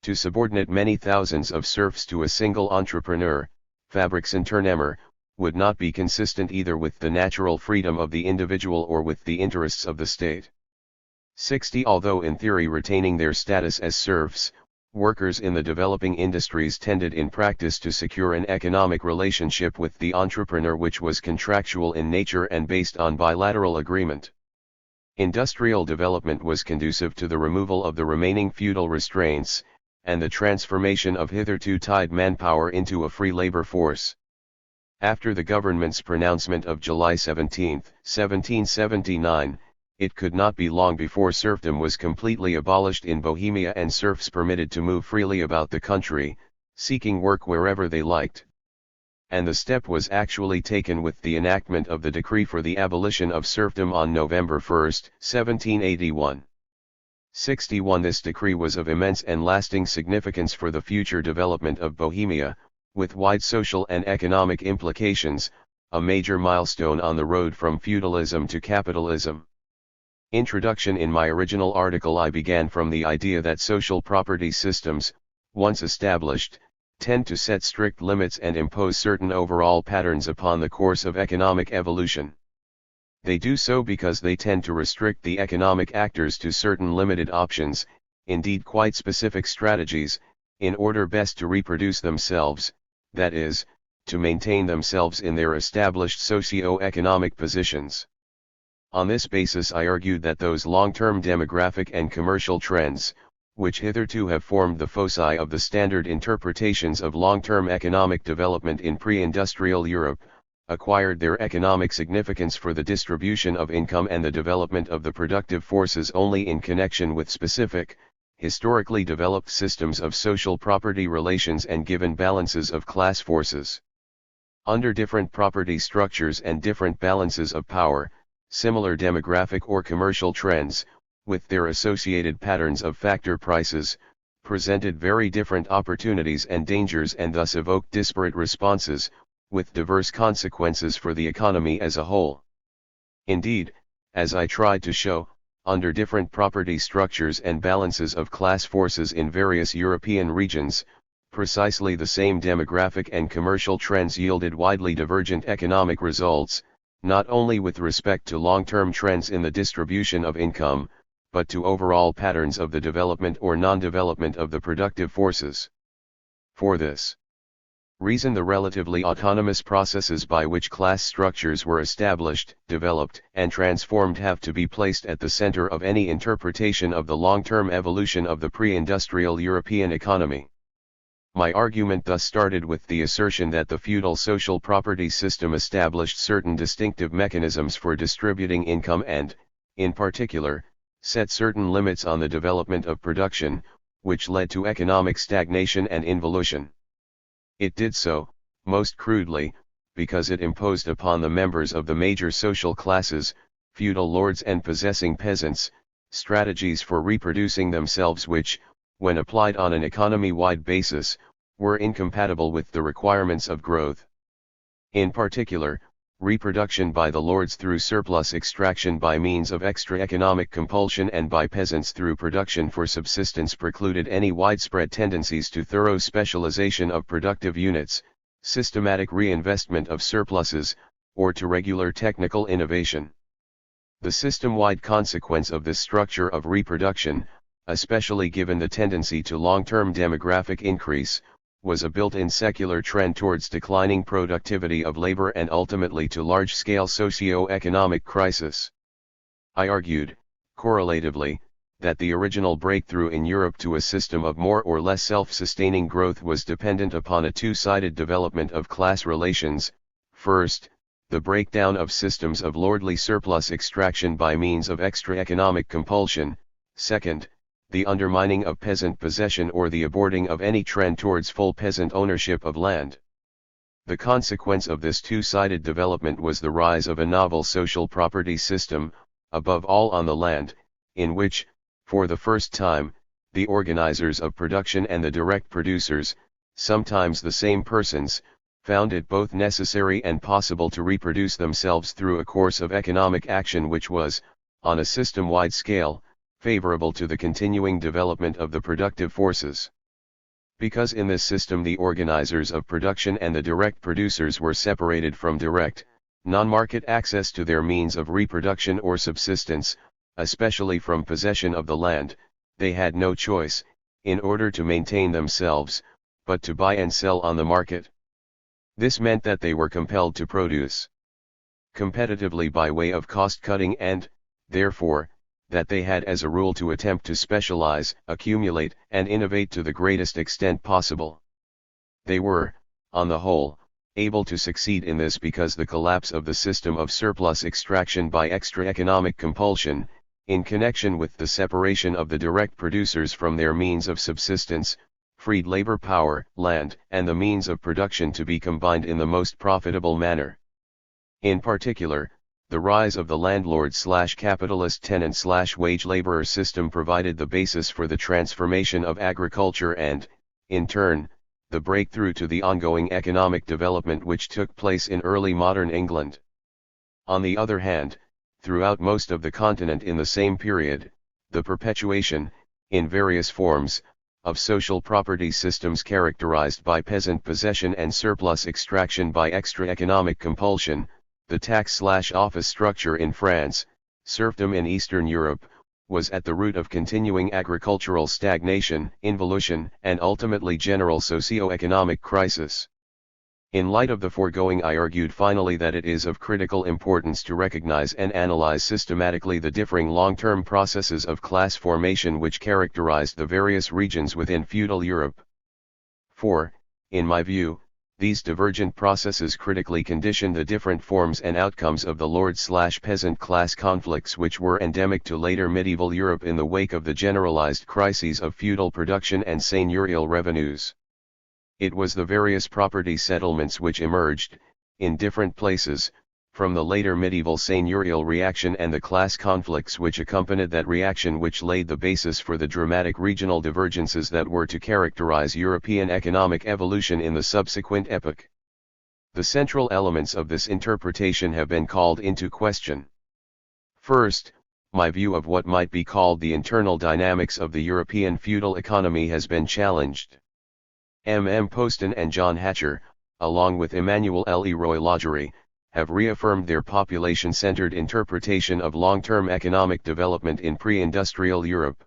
To subordinate many thousands of serfs to a single entrepreneur, Fabriksunternehmer, would not be consistent either with the natural freedom of the individual or with the interests of the state. 60. Although in theory retaining their status as serfs, workers in the developing industries tended in practice to secure an economic relationship with the entrepreneur which was contractual in nature and based on bilateral agreement. Industrial development was conducive to the removal of the remaining feudal restraints, and the transformation of hitherto tied manpower into a free labor force. After the government's pronouncement of July 17, 1779, it could not be long before serfdom was completely abolished in Bohemia and serfs permitted to move freely about the country, seeking work wherever they liked. And the step was actually taken with the enactment of the decree for the abolition of serfdom on November 1, 1781. 61. This decree was of immense and lasting significance for the future development of Bohemia, with wide social and economic implications, a major milestone on the road from feudalism to capitalism. Introduction. In my original article I began from the idea that social property systems, once established, tend to set strict limits and impose certain overall patterns upon the course of economic evolution. They do so because they tend to restrict the economic actors to certain limited options, indeed quite specific strategies, in order best to reproduce themselves, that is, to maintain themselves in their established socio-economic positions. On this basis I argued that those long-term demographic and commercial trends, which hitherto have formed the foci of the standard interpretations of long-term economic development in pre-industrial Europe, acquired their economic significance for the distribution of income and the development of the productive forces only in connection with specific, historically developed systems of social property relations and given balances of class forces. Under different property structures and different balances of power, similar demographic or commercial trends, with their associated patterns of factor prices, presented very different opportunities and dangers and thus evoked disparate responses, with diverse consequences for the economy as a whole. Indeed, as I tried to show, under different property structures and balances of class forces in various European regions, precisely the same demographic and commercial trends yielded widely divergent economic results, not only with respect to long-term trends in the distribution of income, but to overall patterns of the development or non-development of the productive forces. For this reason the relatively autonomous processes by which class structures were established, developed, and transformed have to be placed at the center of any interpretation of the long-term evolution of the pre-industrial European economy. My argument thus started with the assertion that the feudal social property system established certain distinctive mechanisms for distributing income and, in particular, set certain limits on the development of production, which led to economic stagnation and involution. It did so, most crudely, because it imposed upon the members of the major social classes, feudal lords and possessing peasants, strategies for reproducing themselves which, when applied on an economy-wide basis, were incompatible with the requirements of growth. In particular, reproduction by the lords through surplus extraction by means of extra economic compulsion and by peasants through production for subsistence precluded any widespread tendencies to thorough specialization of productive units, systematic reinvestment of surpluses, or to regular technical innovation. The system-wide consequence of this structure of reproduction, especially given the tendency to long-term demographic increase, was a built-in secular trend towards declining productivity of labor and ultimately to large-scale socio-economic crisis. I argued, correlatively, that the original breakthrough in Europe to a system of more or less self-sustaining growth was dependent upon a two-sided development of class relations. First, the breakdown of systems of lordly surplus extraction by means of extra economic compulsion. Second, the undermining of peasant possession or the aborting of any trend towards full peasant ownership of land. The consequence of this two-sided development was the rise of a novel social property system, above all on the land, in which, for the first time, the organizers of production and the direct producers, sometimes the same persons, found it both necessary and possible to reproduce themselves through a course of economic action which was, on a system-wide scale, favorable to the continuing development of the productive forces. Because in this system the organizers of production and the direct producers were separated from direct, non-market access to their means of reproduction or subsistence, especially from possession of the land, they had no choice, in order to maintain themselves, but to buy and sell on the market. This meant that they were compelled to produce competitively by way of cost-cutting and, therefore, that they had as a rule to attempt to specialize, accumulate, and innovate to the greatest extent possible. They were, on the whole, able to succeed in this because the collapse of the system of surplus extraction by extra economic compulsion, in connection with the separation of the direct producers from their means of subsistence, freed labor power, land, and the means of production to be combined in the most profitable manner. In particular, the rise of the landlord/capitalist tenant/wage laborer system provided the basis for the transformation of agriculture and, in turn, the breakthrough to the ongoing economic development which took place in early modern England. On the other hand, throughout most of the continent in the same period, the perpetuation, in various forms, of social property systems characterized by peasant possession and surplus extraction by extra economic compulsion, the tax/office structure in France, serfdom in Eastern Europe, was at the root of continuing agricultural stagnation, involution, and ultimately general socio-economic crisis. In light of the foregoing, I argued finally that it is of critical importance to recognize and analyze systematically the differing long-term processes of class formation which characterized the various regions within feudal Europe. For, in my view, these divergent processes critically condition the different forms and outcomes of the lord/peasant class conflicts which were endemic to later medieval Europe in the wake of the generalized crises of feudal production and seigneurial revenues. It was the various property settlements which emerged, in different places, from the later medieval seigneurial reaction and the class conflicts which accompanied that reaction which laid the basis for the dramatic regional divergences that were to characterize European economic evolution in the subsequent epoch. The central elements of this interpretation have been called into question. First, my view of what might be called the internal dynamics of the European feudal economy has been challenged. M. Poston and John Hatcher, along with Emmanuel Leroy Lagery, have reaffirmed their population-centered interpretation of long-term economic development in pre-industrial Europe.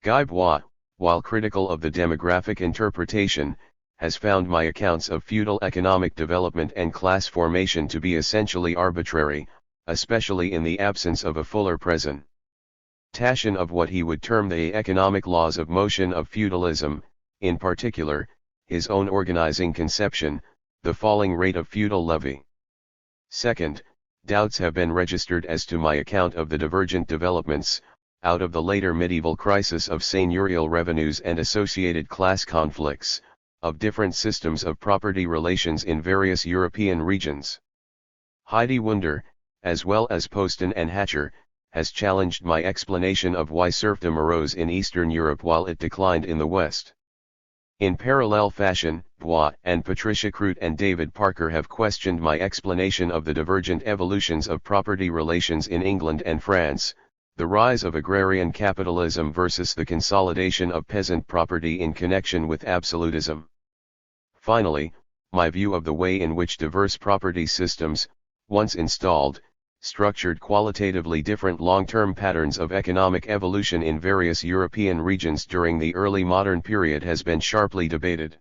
Guy Bois, while critical of the demographic interpretation, has found my accounts of feudal economic development and class formation to be essentially arbitrary, especially in the absence of a fuller presentation of what he would term the economic laws of motion of feudalism, in particular, his own organizing conception, the falling rate of feudal levy. Second, doubts have been registered as to my account of the divergent developments, out of the later medieval crisis of seigneurial revenues and associated class conflicts, of different systems of property relations in various European regions. Heidi Wunder, as well as Poston and Hatcher, has challenged my explanation of why serfdom arose in Eastern Europe while it declined in the West. In parallel fashion, Bois and Patricia Crute and David Parker have questioned my explanation of the divergent evolutions of property relations in England and France, the rise of agrarian capitalism versus the consolidation of peasant property in connection with absolutism. Finally, my view of the way in which diverse property systems, once installed, structured qualitatively different long-term patterns of economic evolution in various European regions during the early modern period has been sharply debated.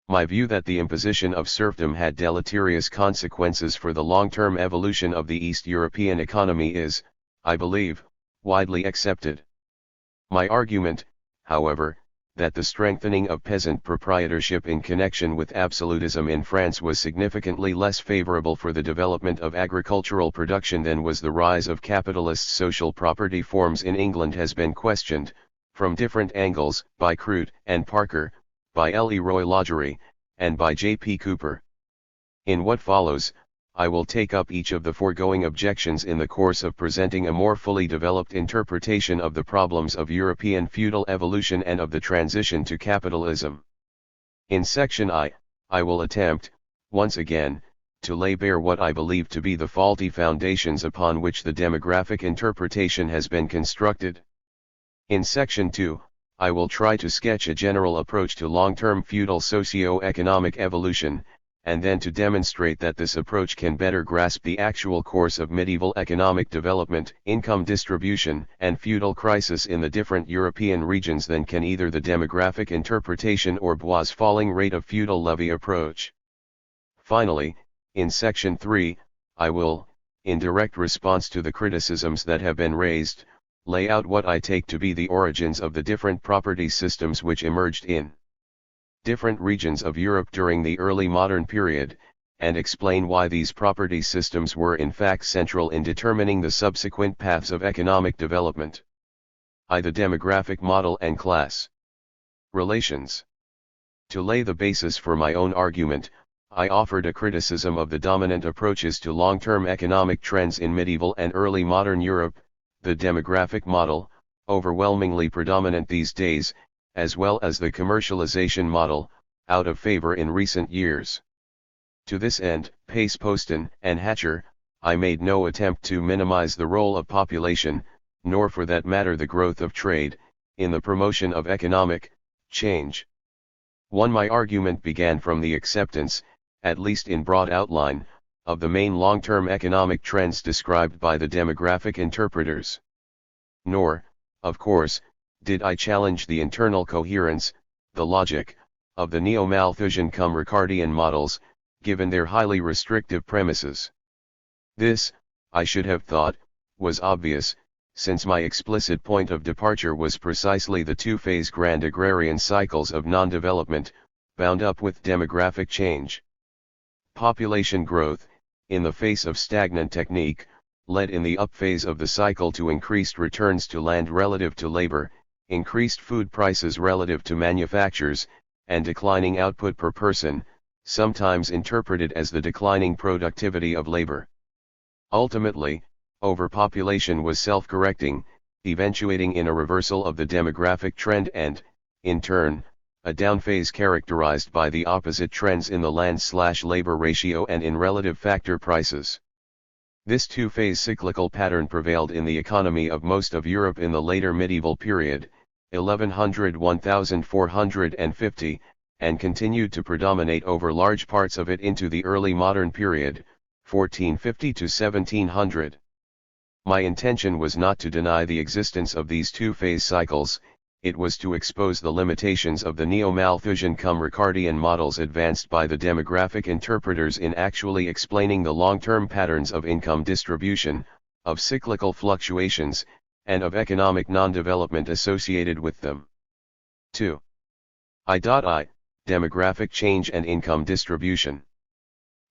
My view that the imposition of serfdom had deleterious consequences for the long-term evolution of the East European economy is, I believe, widely accepted. My argument, however, that the strengthening of peasant proprietorship in connection with absolutism in France was significantly less favorable for the development of agricultural production than was the rise of capitalist social property forms in England has been questioned, from different angles, by Crute and Parker, by L. E. Roy Laughery, and by J. P. Cooper. In what follows, I will take up each of the foregoing objections in the course of presenting a more fully developed interpretation of the problems of European feudal evolution and of the transition to capitalism. In section I will attempt, once again, to lay bare what I believe to be the faulty foundations upon which the demographic interpretation has been constructed. In section II, I will try to sketch a general approach to long-term feudal socio-economic evolution, and then to demonstrate that this approach can better grasp the actual course of medieval economic development, income distribution, and feudal crisis in the different European regions than can either the demographic interpretation or Bois' falling rate of feudal levy approach. Finally, in section 3, I will, in direct response to the criticisms that have been raised, lay out what I take to be the origins of the different property systems which emerged in different regions of Europe during the early modern period, and explain why these property systems were in fact central in determining the subsequent paths of economic development. I. The demographic model and class relations. To lay the basis for my own argument, I offered a criticism of the dominant approaches to long-term economic trends in medieval and early modern Europe, the demographic model, overwhelmingly predominant these days, as well as the commercialization model, out of favor in recent years. To this end, Pace, Poston, and Hatcher, I made no attempt to minimize the role of population, nor for that matter the growth of trade, in the promotion of economic change. My argument began from the acceptance, at least in broad outline, of the main long-term economic trends described by the demographic interpreters. Nor, of course, did I challenge the internal coherence, the logic, of the neo-Malthusian cum Ricardian models, given their highly restrictive premises. This, I should have thought, was obvious, since my explicit point of departure was precisely the two-phase grand agrarian cycles of non-development, bound up with demographic change. Population growth, in the face of stagnant technique, led in the up phase of the cycle to increased returns to land relative to labor, increased food prices relative to manufactures, and declining output per person, sometimes interpreted as the declining productivity of labor. Ultimately, overpopulation was self-correcting, eventuating in a reversal of the demographic trend and, in turn, a downphase characterized by the opposite trends in the land/labor ratio and in relative factor prices. This two-phase cyclical pattern prevailed in the economy of most of Europe in the later medieval period, 1100–1450, and continued to predominate over large parts of it into the early modern period, 1450–1700. My intention was not to deny the existence of these two-phase cycles, it was to expose the limitations of the neo-Malthusian cum Ricardian models advanced by the demographic interpreters in actually explaining the long-term patterns of income distribution, of cyclical fluctuations, and of economic non-development associated with them. 2. Demographic change and income distribution.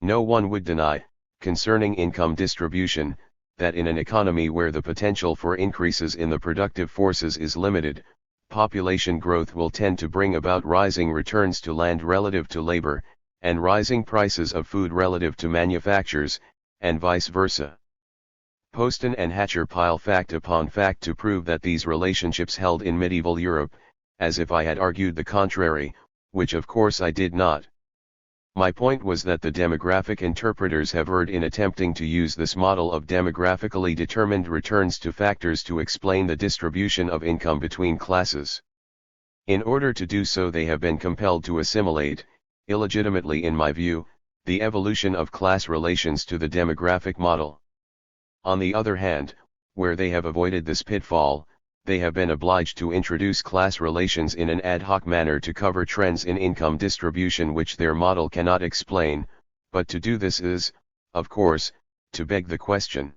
No one would deny, concerning income distribution, that in an economy where the potential for increases in the productive forces is limited, population growth will tend to bring about rising returns to land relative to labor, and rising prices of food relative to manufactures, and vice versa. Poston and Hatcher pile fact upon fact to prove that these relationships held in medieval Europe, as if I had argued the contrary, which of course I did not. My point was that the demographic interpreters have erred in attempting to use this model of demographically determined returns to factors to explain the distribution of income between classes. In order to do so they have been compelled to assimilate, illegitimately in my view, the evolution of class relations to the demographic model. On the other hand, where they have avoided this pitfall, they have been obliged to introduce class relations in an ad hoc manner to cover trends in income distribution which their model cannot explain, but to do this is, of course, to beg the question.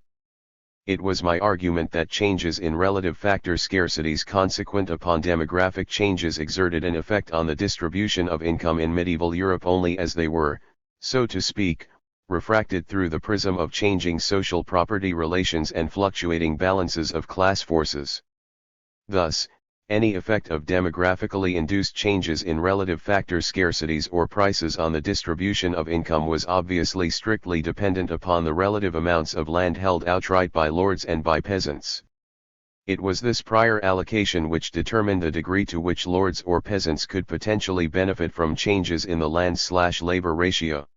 It was my argument that changes in relative factor scarcities consequent upon demographic changes exerted an effect on the distribution of income in medieval Europe only as they were, so to speak, refracted through the prism of changing social property relations and fluctuating balances of class forces. Thus, any effect of demographically induced changes in relative factor scarcities or prices on the distribution of income was obviously strictly dependent upon the relative amounts of land held outright by lords and by peasants. It was this prior allocation which determined the degree to which lords or peasants could potentially benefit from changes in the land/labor ratio.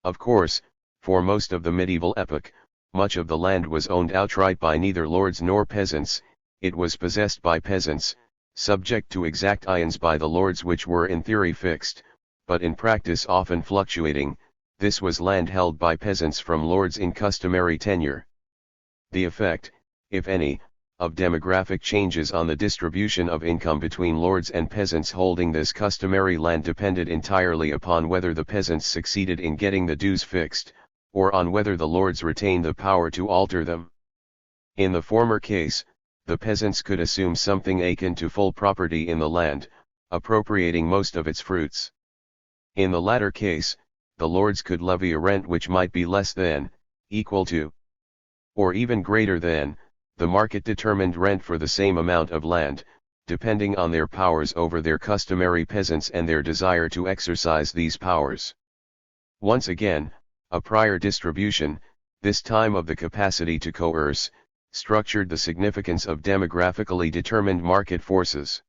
Of course, for most of the medieval epoch, much of the land was owned outright by neither lords nor peasants. It was possessed by peasants, subject to exact ions by the lords which were in theory fixed, but in practice often fluctuating. This was land held by peasants from lords in customary tenure. The effect, if any, of demographic changes on the distribution of income between lords and peasants holding this customary land depended entirely upon whether the peasants succeeded in getting the dues fixed, or on whether the lords retained the power to alter them. In the former case, the peasants could assume something akin to full property in the land, appropriating most of its fruits. In the latter case, the lords could levy a rent which might be less than, equal to, or even greater than, the market-determined rent for the same amount of land, depending on their powers over their customary peasants and their desire to exercise these powers. Once again, a prior distribution, this time of the capacity to coerce, structured the significance of demographically determined market forces.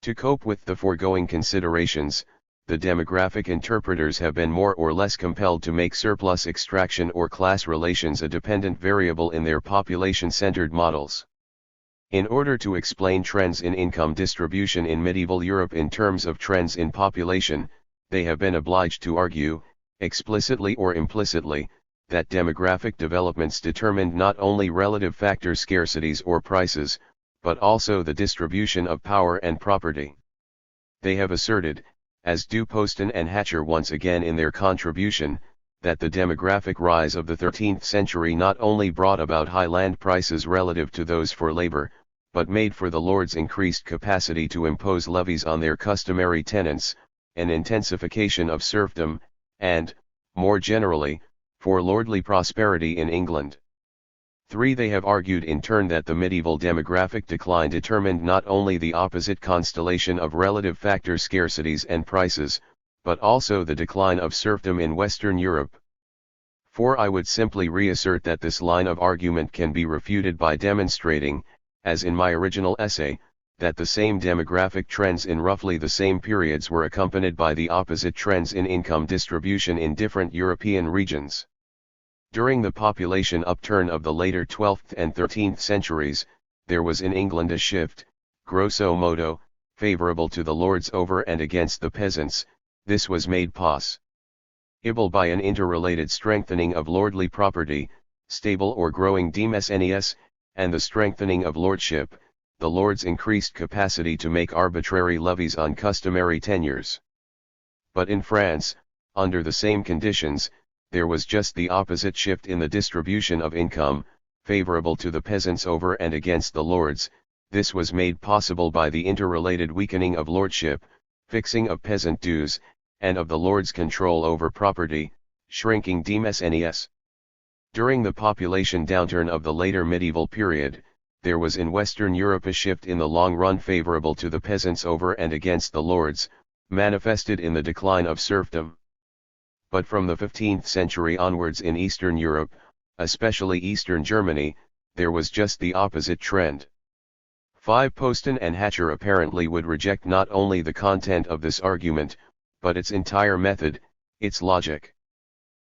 To cope with the foregoing considerations, the demographic interpreters have been more or less compelled to make surplus extraction or class relations a dependent variable in their population-centered models. In order to explain trends in income distribution in medieval Europe in terms of trends in population, they have been obliged to argue, explicitly or implicitly, that demographic developments determined not only relative factor scarcities or prices, but also the distribution of power and property. They have asserted, as do Poston and Hatcher once again in their contribution, that the demographic rise of the 13th century not only brought about high land prices relative to those for labor, but made for the lords increased capacity to impose levies on their customary tenants, an intensification of serfdom, and, more generally, for lordly prosperity in England. 3. They have argued in turn that the medieval demographic decline determined not only the opposite constellation of relative factor scarcities and prices, but also the decline of serfdom in Western Europe. 4. I would simply reassert that this line of argument can be refuted by demonstrating, as in my original essay, that the same demographic trends in roughly the same periods were accompanied by the opposite trends in income distribution in different European regions. During the population upturn of the later 12th and 13th centuries, there was in England a shift, grosso modo, favorable to the lords over and against the peasants. This was made possible by an interrelated strengthening of lordly property, stable or growing demesnes, and the strengthening of lordship, the lords' increased capacity to make arbitrary levies on customary tenures. But in France, under the same conditions, there was just the opposite shift in the distribution of income, favorable to the peasants over and against the lords. This was made possible by the interrelated weakening of lordship, fixing of peasant dues, and of the lords' control over property, shrinking demesnes. During the population downturn of the later medieval period, there was in Western Europe a shift in the long run favorable to the peasants over and against the lords, manifested in the decline of serfdom. But from the 15th century onwards in Eastern Europe, especially Eastern Germany, there was just the opposite trend. 5. Poston and Hatcher apparently would reject not only the content of this argument, but its entire method, its logic.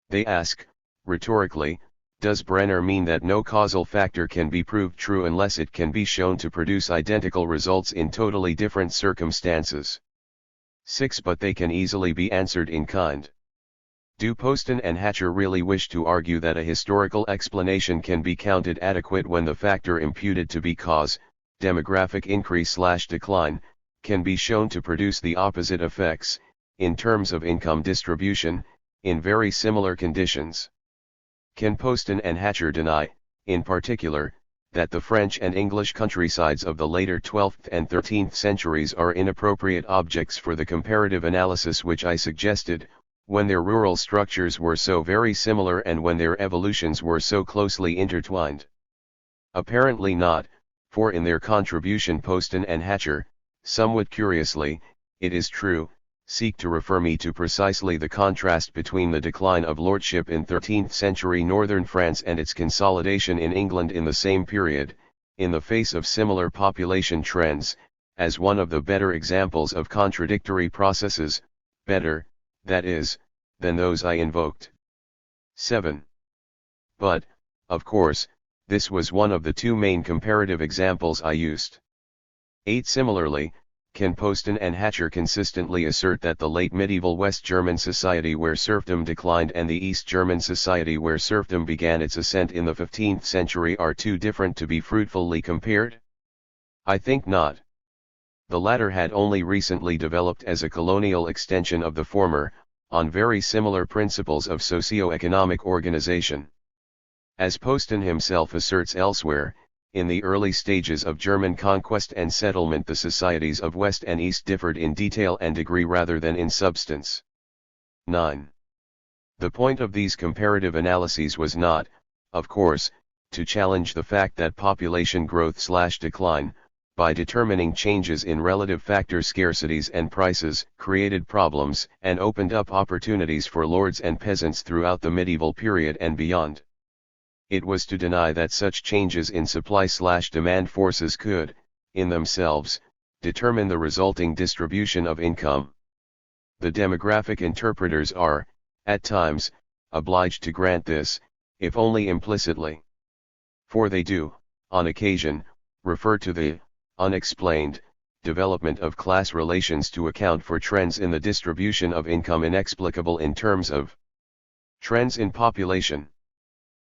They ask, rhetorically, does Brenner mean that no causal factor can be proved true unless it can be shown to produce identical results in totally different circumstances? 6. But they can easily be answered in kind. Do Poston and Hatcher really wish to argue that a historical explanation can be counted adequate when the factor imputed to be cause, demographic increase/decline, can be shown to produce the opposite effects, in terms of income distribution, in very similar conditions? Can Poston and Hatcher deny, in particular, that the French and English countrysides of the later 12th and 13th centuries are inappropriate objects for the comparative analysis which I suggested, when their rural structures were so very similar and when their evolutions were so closely intertwined? Apparently not, for in their contribution Poston and Hatcher, somewhat curiously, it is true, seek to refer me to precisely the contrast between the decline of lordship in 13th century northern France and its consolidation in England in the same period, in the face of similar population trends, as one of the better examples of contradictory processes, better, that is, than those I invoked. 7. But, of course, this was one of the two main comparative examples I used. 8. Similarly, can Poston and Hatcher consistently assert that the late medieval West German society where serfdom declined and the East German society where serfdom began its ascent in the 15th century are too different to be fruitfully compared? I think not. The latter had only recently developed as a colonial extension of the former, on very similar principles of socio-economic organization. As Poston himself asserts elsewhere, in the early stages of German conquest and settlement the societies of West and East differed in detail and degree rather than in substance. 9. The point of these comparative analyses was not, of course, to challenge the fact that population growth/decline, by determining changes in relative factor scarcities and prices, created problems and opened up opportunities for lords and peasants throughout the medieval period and beyond. It was to deny that such changes in supply/demand forces could, in themselves, determine the resulting distribution of income. The demographic interpreters are, at times, obliged to grant this, if only implicitly. For they do, on occasion, refer to the unexplained development of class relations to account for trends in the distribution of income inexplicable in terms of trends in population.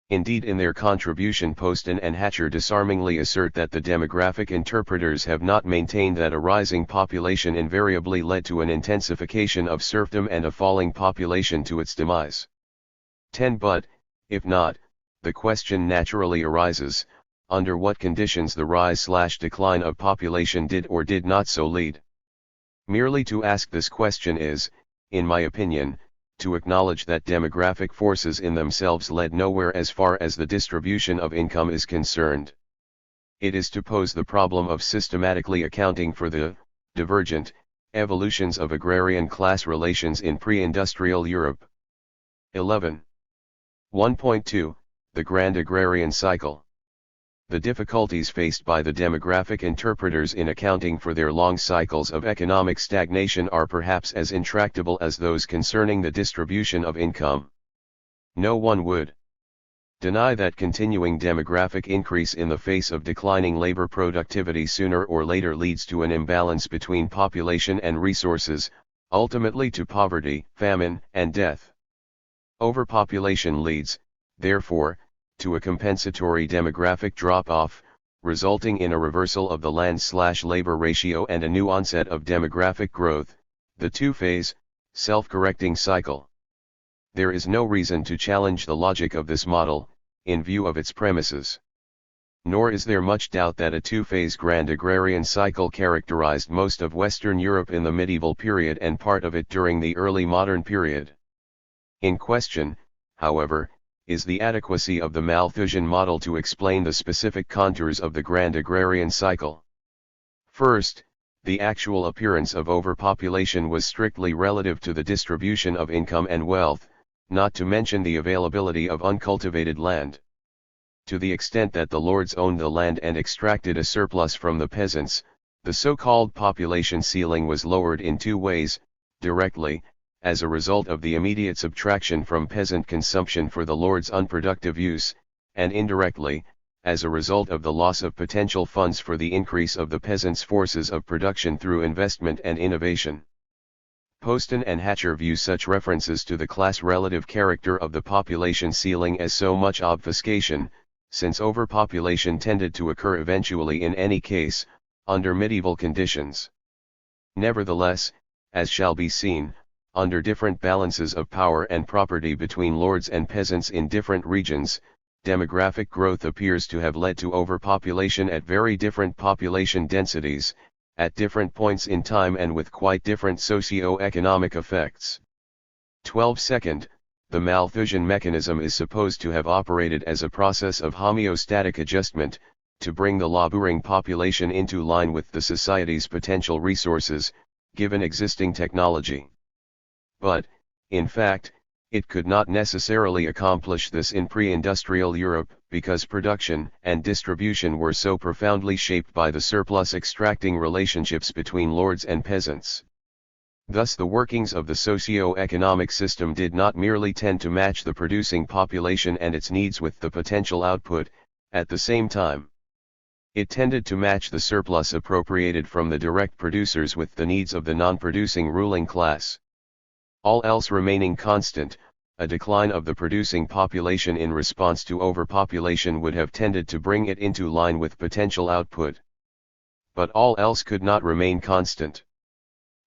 Indeed, in their contribution Poston and Hatcher disarmingly assert that the demographic interpreters have not maintained that a rising population invariably led to an intensification of serfdom and a falling population to its demise. 10. But, if not, the question naturally arises, under what conditions the rise/decline of population did or did not so lead? Merely to ask this question is, in my opinion, to acknowledge that demographic forces in themselves led nowhere as far as the distribution of income is concerned. It is to pose the problem of systematically accounting for the divergent evolutions of agrarian class relations in pre-industrial Europe. 11. 1.2 The Grand Agrarian Cycle. The difficulties faced by the demographic interpreters in accounting for their long cycles of economic stagnation are perhaps as intractable as those concerning the distribution of income. No one would deny that continuing demographic increase in the face of declining labor productivity sooner or later leads to an imbalance between population and resources, ultimately to poverty, famine, and death. Overpopulation leads, therefore, to a compensatory demographic drop-off, resulting in a reversal of the land/labor ratio and a new onset of demographic growth, the two-phase, self-correcting cycle. There is no reason to challenge the logic of this model, in view of its premises. Nor is there much doubt that a two-phase grand agrarian cycle characterized most of Western Europe in the medieval period and part of it during the early modern period. In question, however, is the adequacy of the Malthusian model to explain the specific contours of the grand agrarian cycle. First, the actual appearance of overpopulation was strictly relative to the distribution of income and wealth, not to mention the availability of uncultivated land. To the extent that the lords owned the land and extracted a surplus from the peasants, the so-called population ceiling was lowered in two ways: directly, as a result of the immediate subtraction from peasant consumption for the lord's unproductive use, and indirectly, as a result of the loss of potential funds for the increase of the peasants' forces of production through investment and innovation. Poston and Hatcher view such references to the class-relative character of the population ceiling as so much obfuscation, since overpopulation tended to occur eventually in any case, under medieval conditions. Nevertheless, as shall be seen, under different balances of power and property between lords and peasants in different regions, demographic growth appears to have led to overpopulation at very different population densities, at different points in time and with quite different socio-economic effects. 12. The Malthusian mechanism is supposed to have operated as a process of homeostatic adjustment, to bring the laboring population into line with the society's potential resources, given existing technology. But, in fact, it could not necessarily accomplish this in pre-industrial Europe, because production and distribution were so profoundly shaped by the surplus-extracting relationships between lords and peasants. Thus the workings of the socio-economic system did not merely tend to match the producing population and its needs with the potential output, at the same time. It tended to match the surplus appropriated from the direct producers with the needs of the non-producing ruling class. All else remaining constant, a decline of the producing population in response to overpopulation would have tended to bring it into line with potential output. But all else could not remain constant.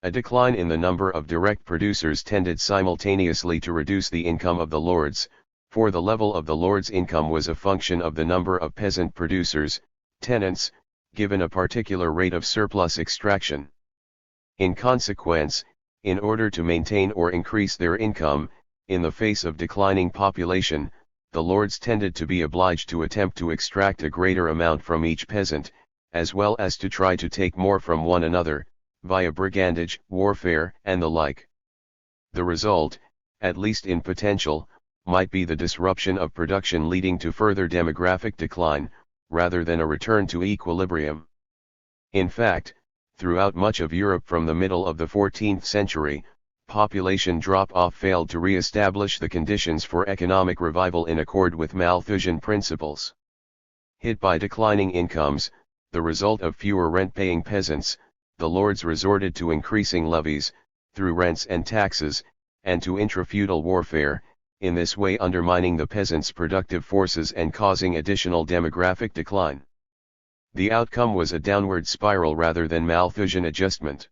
A decline in the number of direct producers tended simultaneously to reduce the income of the lords, for the level of the lords' income was a function of the number of peasant producers, tenants, given a particular rate of surplus extraction. In consequence, in order to maintain or increase their income, in the face of declining population, the lords tended to be obliged to attempt to extract a greater amount from each peasant, as well as to try to take more from one another, via brigandage, warfare, and the like. The result, at least in potential, might be the disruption of production leading to further demographic decline, rather than a return to equilibrium. In fact, throughout much of Europe from the middle of the 14th century, population drop-off failed to re-establish the conditions for economic revival in accord with Malthusian principles. Hit by declining incomes, the result of fewer rent-paying peasants, the lords resorted to increasing levies, through rents and taxes, and to intra-feudal warfare, in this way undermining the peasants' productive forces and causing additional demographic decline. The outcome was a downward spiral rather than Malthusian adjustment.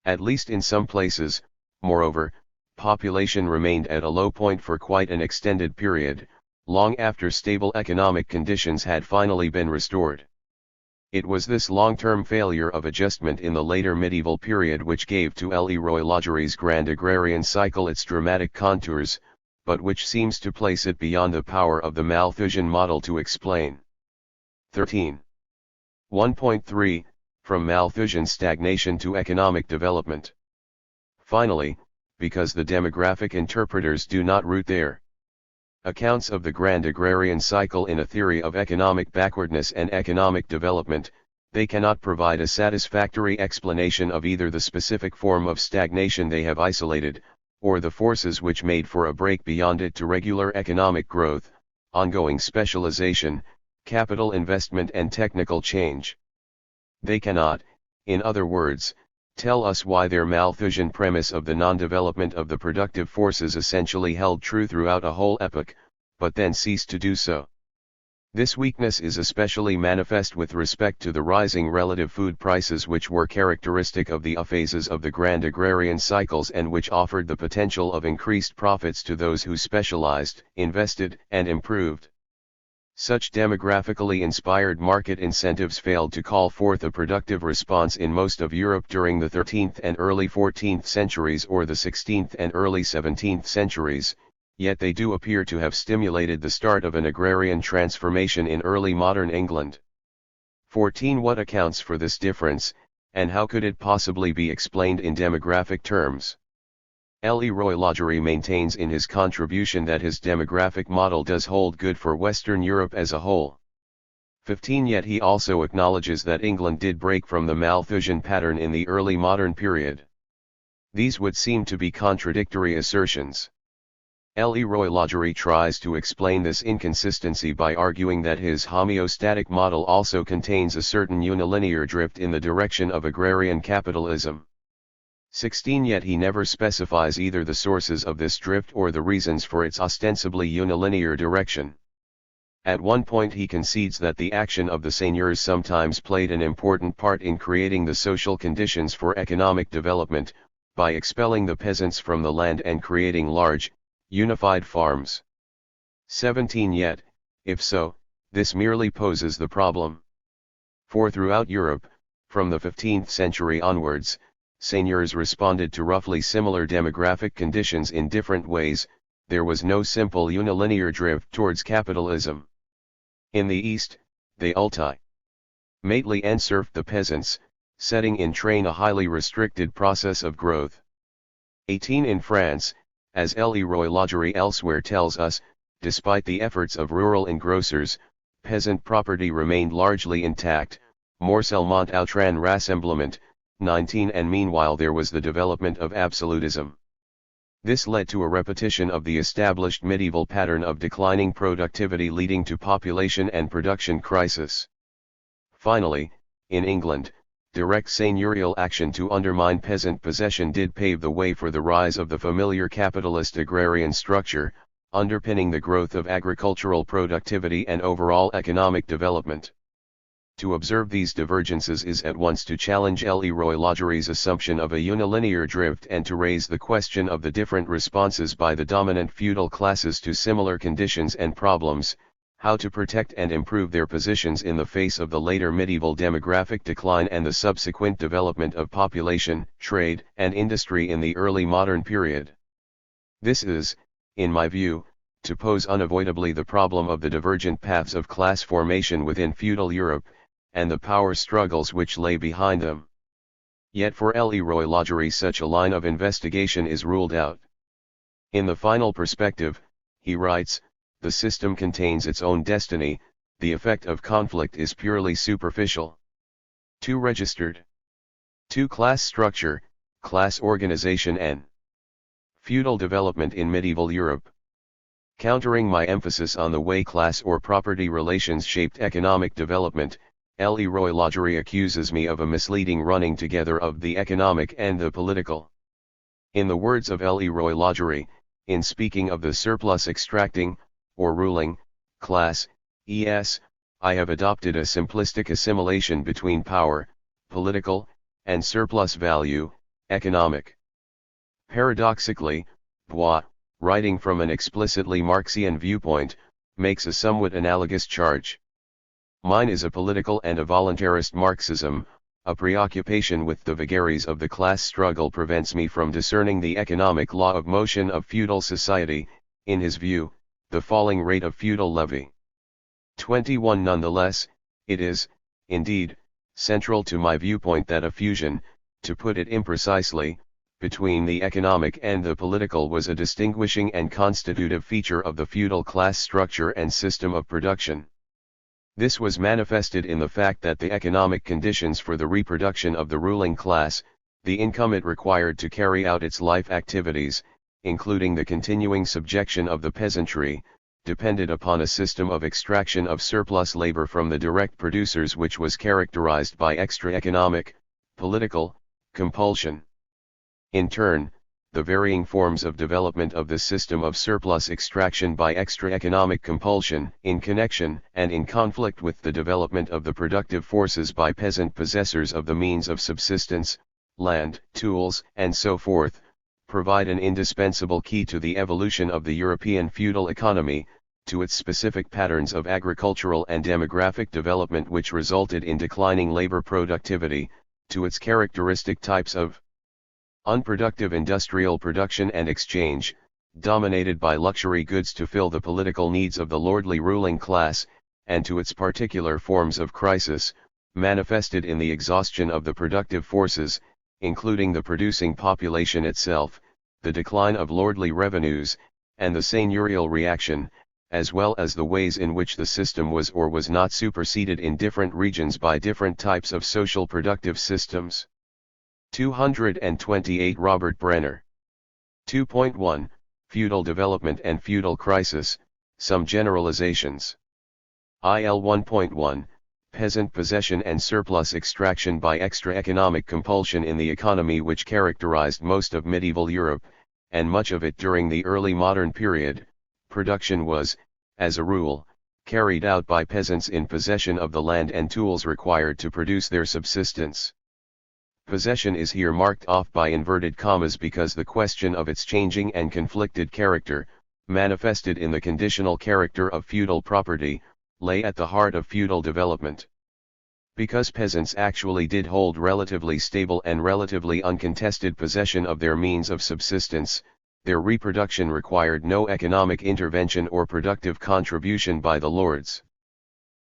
At least in some places, moreover, population remained at a low point for quite an extended period, long after stable economic conditions had finally been restored. It was this long-term failure of adjustment in the later medieval period which gave to Leroy Lagery's grand agrarian cycle its dramatic contours, but which seems to place it beyond the power of the Malthusian model to explain. 13. 1.3, From Malthusian stagnation to economic development. Finally, because the demographic interpreters do not root their accounts of the grand agrarian cycle in a theory of economic backwardness and economic development, they cannot provide a satisfactory explanation of either the specific form of stagnation they have isolated, or the forces which made for a break beyond it to regular economic growth, ongoing specialization, capital investment and technical change. They cannot, in other words, tell us why their Malthusian premise of the non-development of the productive forces essentially held true throughout a whole epoch, but then ceased to do so. This weakness is especially manifest with respect to the rising relative food prices which were characteristic of the phases of the grand agrarian cycles and which offered the potential of increased profits to those who specialized, invested, and improved. Such demographically inspired market incentives failed to call forth a productive response in most of Europe during the 13th and early 14th centuries or the 16th and early 17th centuries, yet they do appear to have stimulated the start of an agrarian transformation in early modern England. 14. What accounts for this difference, and how could it possibly be explained in demographic terms? Leroy Lagery maintains in his contribution that his demographic model does hold good for Western Europe as a whole. 15. Yet he also acknowledges that England did break from the Malthusian pattern in the early modern period. These would seem to be contradictory assertions. Leroy Lagery tries to explain this inconsistency by arguing that his homeostatic model also contains a certain unilinear drift in the direction of agrarian capitalism. 16. Yet he never specifies either the sources of this drift or the reasons for its ostensibly unilinear direction. At one point he concedes that the action of the seigneurs sometimes played an important part in creating the social conditions for economic development, by expelling the peasants from the land and creating large, unified farms. 17. Yet, if so, this merely poses the problem. For throughout Europe, from the 15th century onwards, seigneurs responded to roughly similar demographic conditions in different ways. There was no simple unilinear drift towards capitalism. In the East, they ultimately enserfed the peasants, setting in train a highly restricted process of growth. 18. In France, as Leroy Lagerie elsewhere tells us, despite the efforts of rural engrossers, peasant property remained largely intact. Morcellement Outran Rassemblement, 19. And meanwhile there was the development of absolutism. This led to a repetition of the established medieval pattern of declining productivity leading to population and production crisis. Finally, in England, direct seigneurial action to undermine peasant possession did pave the way for the rise of the familiar capitalist agrarian structure, underpinning the growth of agricultural productivity and overall economic development. To observe these divergences is at once to challenge Leroy Lagerie's assumption of a unilinear drift and to raise the question of the different responses by the dominant feudal classes to similar conditions and problems, how to protect and improve their positions in the face of the later medieval demographic decline and the subsequent development of population, trade, and industry in the early modern period. This is, in my view, to pose unavoidably the problem of the divergent paths of class formation within feudal Europe, and the power struggles which lay behind them. Yet for Leroy Lagerie such a line of investigation is ruled out. In the final perspective, he writes, the system contains its own destiny, the effect of conflict is purely superficial. 2. Registered. 2. Class structure, class organization and feudal development in medieval Europe. Countering my emphasis on the way class or property relations shaped economic development, Leroy Lagerie accuses me of a misleading running together of the economic and the political. In the words of Leroy Lagerie, in speaking of the surplus extracting, or ruling, class, I have adopted a simplistic assimilation between power, political, and surplus value, economic. Paradoxically, Bois, writing from an explicitly Marxian viewpoint, makes a somewhat analogous charge. Mine is a political and a voluntarist Marxism. A preoccupation with the vagaries of the class struggle prevents me from discerning the economic law of motion of feudal society, in his view, the falling rate of feudal levy. 21. Nonetheless, it is, indeed, central to my viewpoint that a fusion, to put it imprecisely, between the economic and the political was a distinguishing and constitutive feature of the feudal class structure and system of production. This was manifested in the fact that the economic conditions for the reproduction of the ruling class, the income it required to carry out its life activities, including the continuing subjection of the peasantry, depended upon a system of extraction of surplus labor from the direct producers which was characterized by extra-economic, political, compulsion. In turn, the varying forms of development of the system of surplus extraction by extra-economic compulsion, in connection and in conflict with the development of the productive forces by peasant possessors of the means of subsistence, land, tools, and so forth, provide an indispensable key to the evolution of the European feudal economy, to its specific patterns of agricultural and demographic development which resulted in declining labor productivity, to its characteristic types of unproductive industrial production and exchange, dominated by luxury goods to fill the political needs of the lordly ruling class, and to its particular forms of crisis, manifested in the exhaustion of the productive forces, including the producing population itself, the decline of lordly revenues, and the seigneurial reaction, as well as the ways in which the system was or was not superseded in different regions by different types of social productive systems. 228 Robert Brenner. 2.1, Feudal Development and Feudal Crisis, Some Generalizations. IL 1.1, peasant possession and surplus extraction by extra economic compulsion in the economy which characterized most of medieval Europe, and much of it during the early modern period. Production was, as a rule, carried out by peasants in possession of the land and tools required to produce their subsistence. Possession is here marked off by inverted commas because the question of its changing and conflicted character, manifested in the conditional character of feudal property, lay at the heart of feudal development. Because peasants actually did hold relatively stable and relatively uncontested possession of their means of subsistence, their reproduction required no economic intervention or productive contribution by the lords.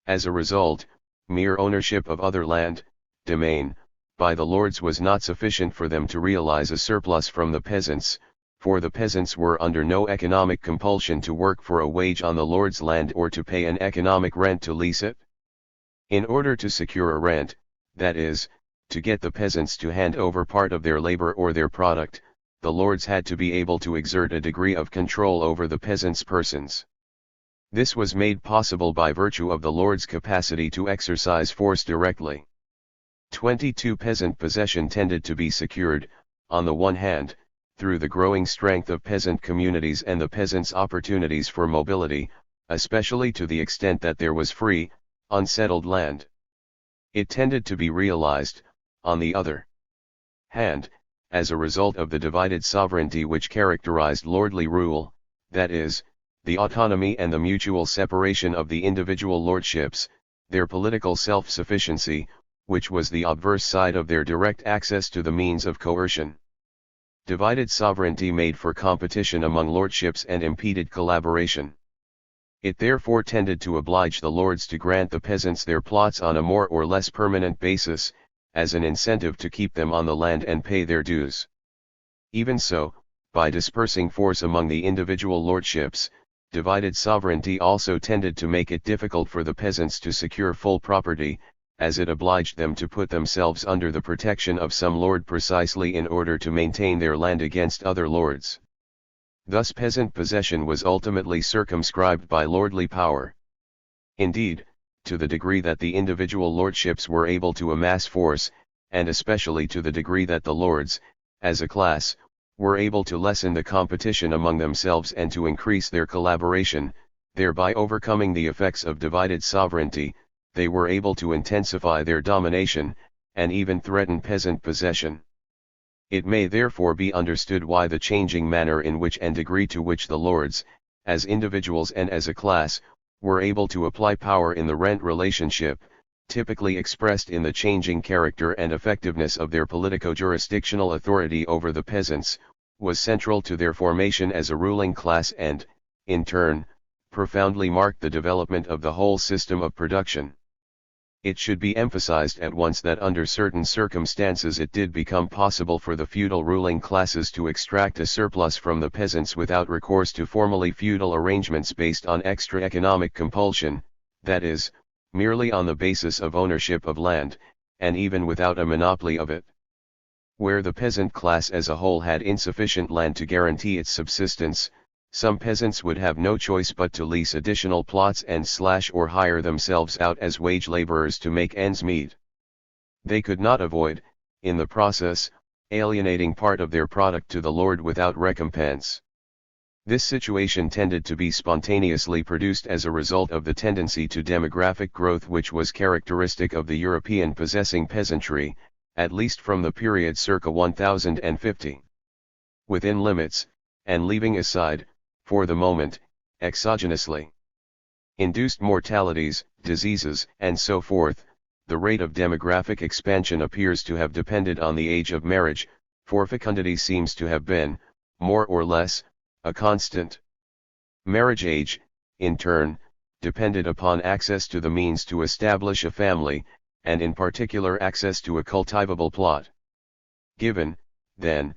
As a result, mere ownership of other land, domain, by the lords was not sufficient for them to realize a surplus from the peasants, for the peasants were under no economic compulsion to work for a wage on the lord's land or to pay an economic rent to lease it. In order to secure a rent, that is, to get the peasants to hand over part of their labor or their product, the lords had to be able to exert a degree of control over the peasants' persons. This was made possible by virtue of the lord's capacity to exercise force directly. 22 Peasant possession tended to be secured, on the one hand, through the growing strength of peasant communities and the peasants' opportunities for mobility, especially to the extent that there was free, unsettled land. It tended to be realized, on the other hand, as a result of the divided sovereignty which characterized lordly rule, that is, the autonomy and the mutual separation of the individual lordships, their political self-sufficiency, which was the obverse side of their direct access to the means of coercion. Divided sovereignty made for competition among lordships and impeded collaboration. It therefore tended to oblige the lords to grant the peasants their plots on a more or less permanent basis, as an incentive to keep them on the land and pay their dues. Even so, by dispersing force among the individual lordships, divided sovereignty also tended to make it difficult for the peasants to secure full property, as it obliged them to put themselves under the protection of some lord precisely in order to maintain their land against other lords. Thus peasant possession was ultimately circumscribed by lordly power. Indeed, to the degree that the individual lordships were able to amass force, and especially to the degree that the lords, as a class, were able to lessen the competition among themselves and to increase their collaboration, thereby overcoming the effects of divided sovereignty, they were able to intensify their domination, and even threaten peasant possession. It may therefore be understood why the changing manner in which and degree to which the lords, as individuals and as a class, were able to apply power in the rent relationship, typically expressed in the changing character and effectiveness of their politico-jurisdictional authority over the peasants, was central to their formation as a ruling class and, in turn, profoundly marked the development of the whole system of production. It should be emphasized at once that under certain circumstances it did become possible for the feudal ruling classes to extract a surplus from the peasants without recourse to formally feudal arrangements based on extra economic compulsion, that is, merely on the basis of ownership of land, and even without a monopoly of it. Where the peasant class as a whole had insufficient land to guarantee its subsistence, some peasants would have no choice but to lease additional plots and or hire themselves out as wage laborers to make ends meet. They could not avoid, in the process, alienating part of their product to the lord without recompense. This situation tended to be spontaneously produced as a result of the tendency to demographic growth which was characteristic of the European possessing peasantry, at least from the period circa 1050. Within limits, and leaving aside, for the moment, exogenously induced mortalities, diseases, and so forth, the rate of demographic expansion appears to have depended on the age of marriage, for fecundity seems to have been, more or less, a constant. Marriage age, in turn, depended upon access to the means to establish a family, and in particular access to a cultivable plot. Given, then,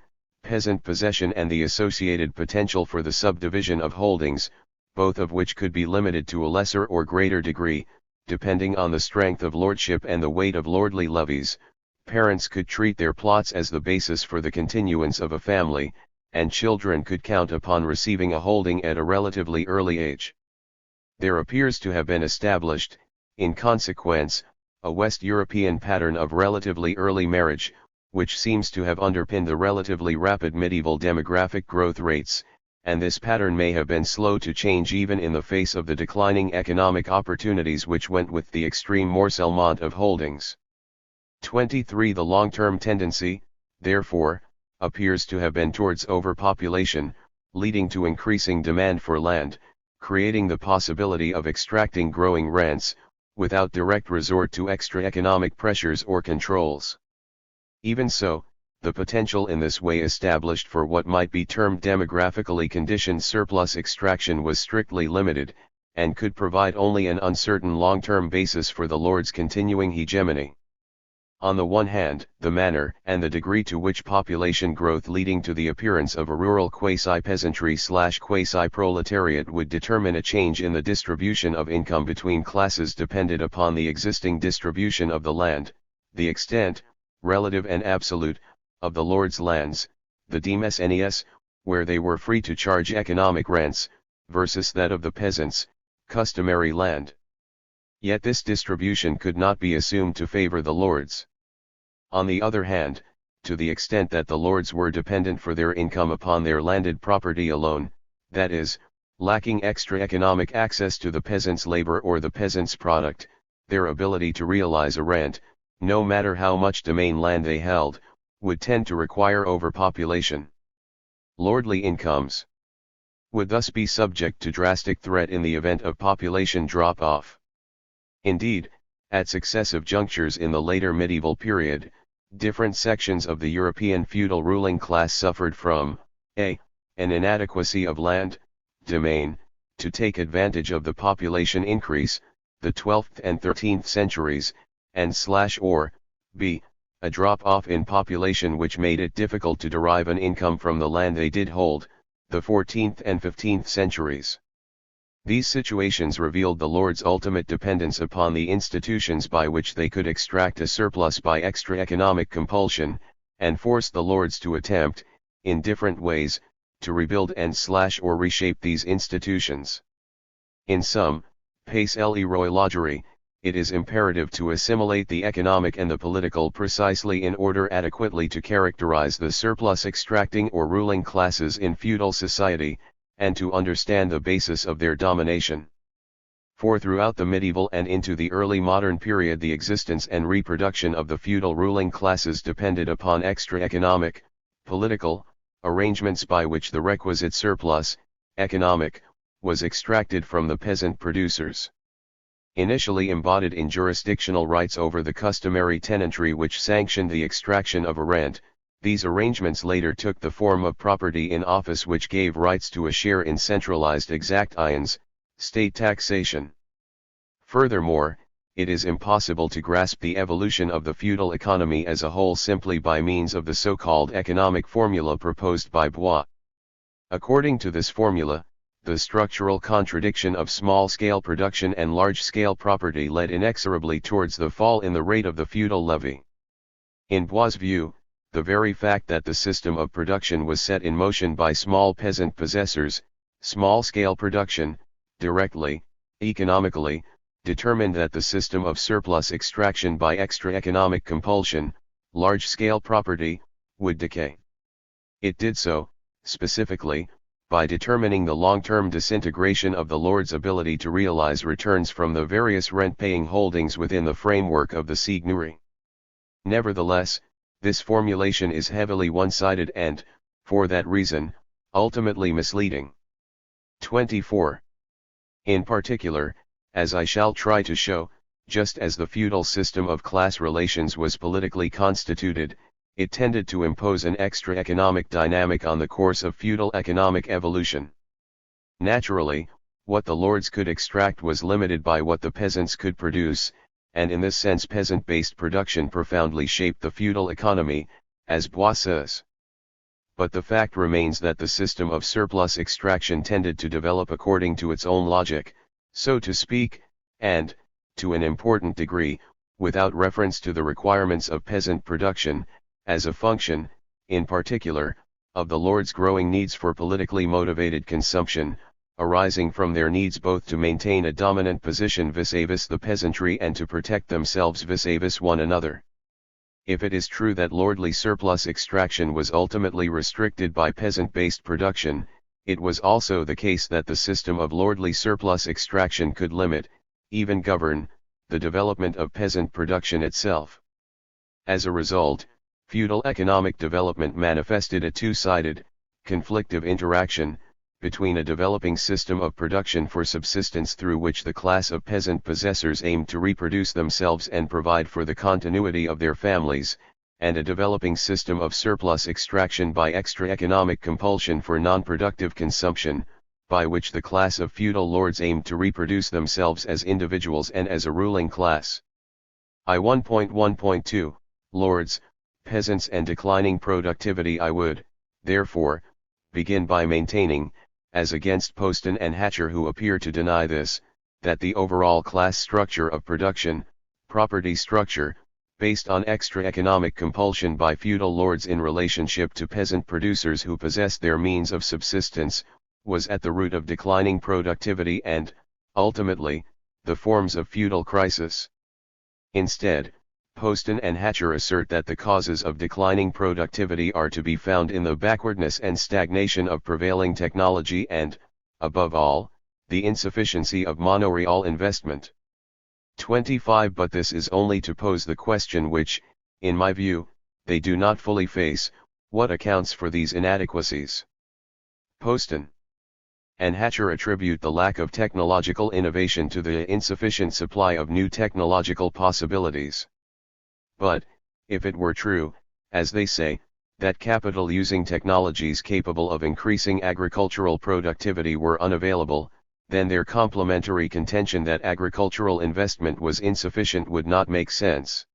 peasant possession and the associated potential for the subdivision of holdings, both of which could be limited to a lesser or greater degree, depending on the strength of lordship and the weight of lordly levies, parents could treat their plots as the basis for the continuance of a family, and children could count upon receiving a holding at a relatively early age. There appears to have been established, in consequence, a West European pattern of relatively early marriage, which seems to have underpinned the relatively rapid medieval demographic growth rates, and this pattern may have been slow to change even in the face of the declining economic opportunities which went with the extreme morcellement of holdings. 23. The long-term tendency, therefore, appears to have been towards overpopulation, leading to increasing demand for land, creating the possibility of extracting growing rents, without direct resort to extra economic pressures or controls. Even so, the potential in this way established for what might be termed demographically conditioned surplus extraction was strictly limited, and could provide only an uncertain long-term basis for the lord's continuing hegemony. On the one hand, the manner and the degree to which population growth leading to the appearance of a rural quasi-peasantry/quasi-proletariat would determine a change in the distribution of income between classes depended upon the existing distribution of the land, the extent, relative and absolute, of the lord's lands, the demesnes, where they were free to charge economic rents, versus that of the peasants, customary land. Yet this distribution could not be assumed to favor the lords. On the other hand, to the extent that the lords were dependent for their income upon their landed property alone, that is, lacking extra economic access to the peasant's labor or the peasant's product, their ability to realize a rent, no matter how much domain land they held, would tend to require overpopulation. Lordly incomes would thus be subject to drastic threat in the event of population drop-off. Indeed, at successive junctures in the later medieval period, different sections of the European feudal ruling class suffered from a. an inadequacy of land, domain, to take advantage of the population increase, the 12th and 13th centuries, and/or b. a drop-off in population which made it difficult to derive an income from the land they did hold, the 14th and 15th centuries. These situations revealed the lords' ultimate dependence upon the institutions by which they could extract a surplus by extra economic compulsion, and forced the lords to attempt, in different ways, to rebuild and/or reshape these institutions. In sum, pace l'eroi logerie, it is imperative to assimilate the economic and the political precisely in order adequately to characterize the surplus extracting or ruling classes in feudal society, and to understand the basis of their domination. For throughout the medieval and into the early modern period the existence and reproduction of the feudal ruling classes depended upon extra economic, political, arrangements by which the requisite surplus, economic, was extracted from the peasant producers. Initially embodied in jurisdictional rights over the customary tenantry which sanctioned the extraction of a rent, these arrangements later took the form of property in office which gave rights to a share in centralized exactions, state taxation. Furthermore, it is impossible to grasp the evolution of the feudal economy as a whole simply by means of the so-called economic formula proposed by Bois. According to this formula, the structural contradiction of small-scale production and large-scale property led inexorably towards the fall in the rate of the feudal levy. In Bois' view, the very fact that the system of production was set in motion by small peasant possessors, small-scale production, directly, economically, determined that the system of surplus extraction by extra economic compulsion, large-scale property, would decay. It did so, specifically, by determining the long-term disintegration of the lord's ability to realize returns from the various rent-paying holdings within the framework of the seigneury. Nevertheless, this formulation is heavily one-sided and, for that reason, ultimately misleading. 24. In particular, as I shall try to show, just as the feudal system of class relations was politically constituted, it tended to impose an extra economic dynamic on the course of feudal economic evolution. Naturally, what the lords could extract was limited by what the peasants could produce, and in this sense peasant-based production profoundly shaped the feudal economy, as Bois says. But the fact remains that the system of surplus extraction tended to develop according to its own logic, so to speak, and, to an important degree, without reference to the requirements of peasant production, as a function, in particular, of the lord's growing needs for politically motivated consumption, arising from their needs both to maintain a dominant position vis-a-vis the peasantry and to protect themselves vis-a-vis one another. If it is true that lordly surplus extraction was ultimately restricted by peasant-based production, it was also the case that the system of lordly surplus extraction could limit, even govern, the development of peasant production itself. As a result, feudal economic development manifested a two-sided, conflictive interaction, between a developing system of production for subsistence through which the class of peasant possessors aimed to reproduce themselves and provide for the continuity of their families, and a developing system of surplus extraction by extra economic compulsion for non-productive consumption, by which the class of feudal lords aimed to reproduce themselves as individuals and as a ruling class. I1.1.2, Lords, Peasants and Declining Productivity. I would, therefore, begin by maintaining, as against Poston and Hatcher who appear to deny this, that the overall class structure of production, property structure, based on extra economic compulsion by feudal lords in relationship to peasant producers who possessed their means of subsistence, was at the root of declining productivity and, ultimately, the forms of feudal crisis. Instead, Poston and Hatcher assert that the causes of declining productivity are to be found in the backwardness and stagnation of prevailing technology and, above all, the insufficiency of monoreal investment. 25 But this is only to pose the question which, in my view, they do not fully face: what accounts for these inadequacies? Poston and Hatcher attribute the lack of technological innovation to the insufficient supply of new technological possibilities. But, if it were true, as they say, that capital using technologies capable of increasing agricultural productivity were unavailable, then their complementary contention that agricultural investment was insufficient would not make sense.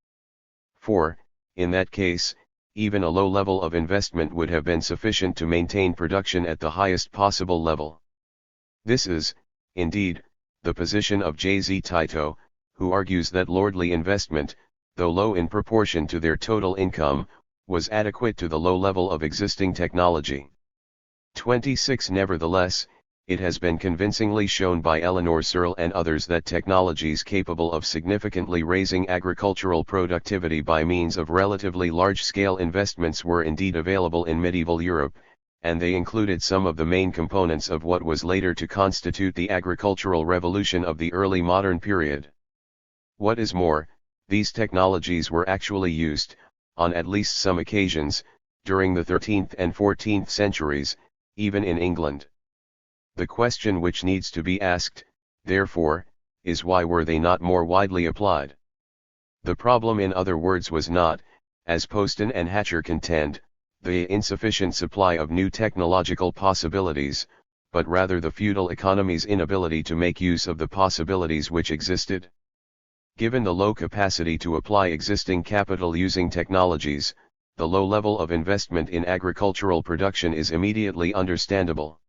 For, in that case, even a low level of investment would have been sufficient to maintain production at the highest possible level. This is, indeed, the position of J.Z. Tito, who argues that lordly investment, though low in proportion to their total income, was adequate to the low level of existing technology. 26 Nevertheless, it has been convincingly shown by Eleanor Searle and others that technologies capable of significantly raising agricultural productivity by means of relatively large-scale investments were indeed available in medieval Europe, and they included some of the main components of what was later to constitute the agricultural revolution of the early modern period. What is more, these technologies were actually used, on at least some occasions, during the 13th and 14th centuries, even in England. The question which needs to be asked, therefore, is why were they not more widely applied? The problem, in other words, was not, as Poston and Hatcher contend, the insufficient supply of new technological possibilities, but rather the feudal economy's inability to make use of the possibilities which existed. Given the low capacity to apply existing capital using technologies, the low level of investment in agricultural production is immediately understandable.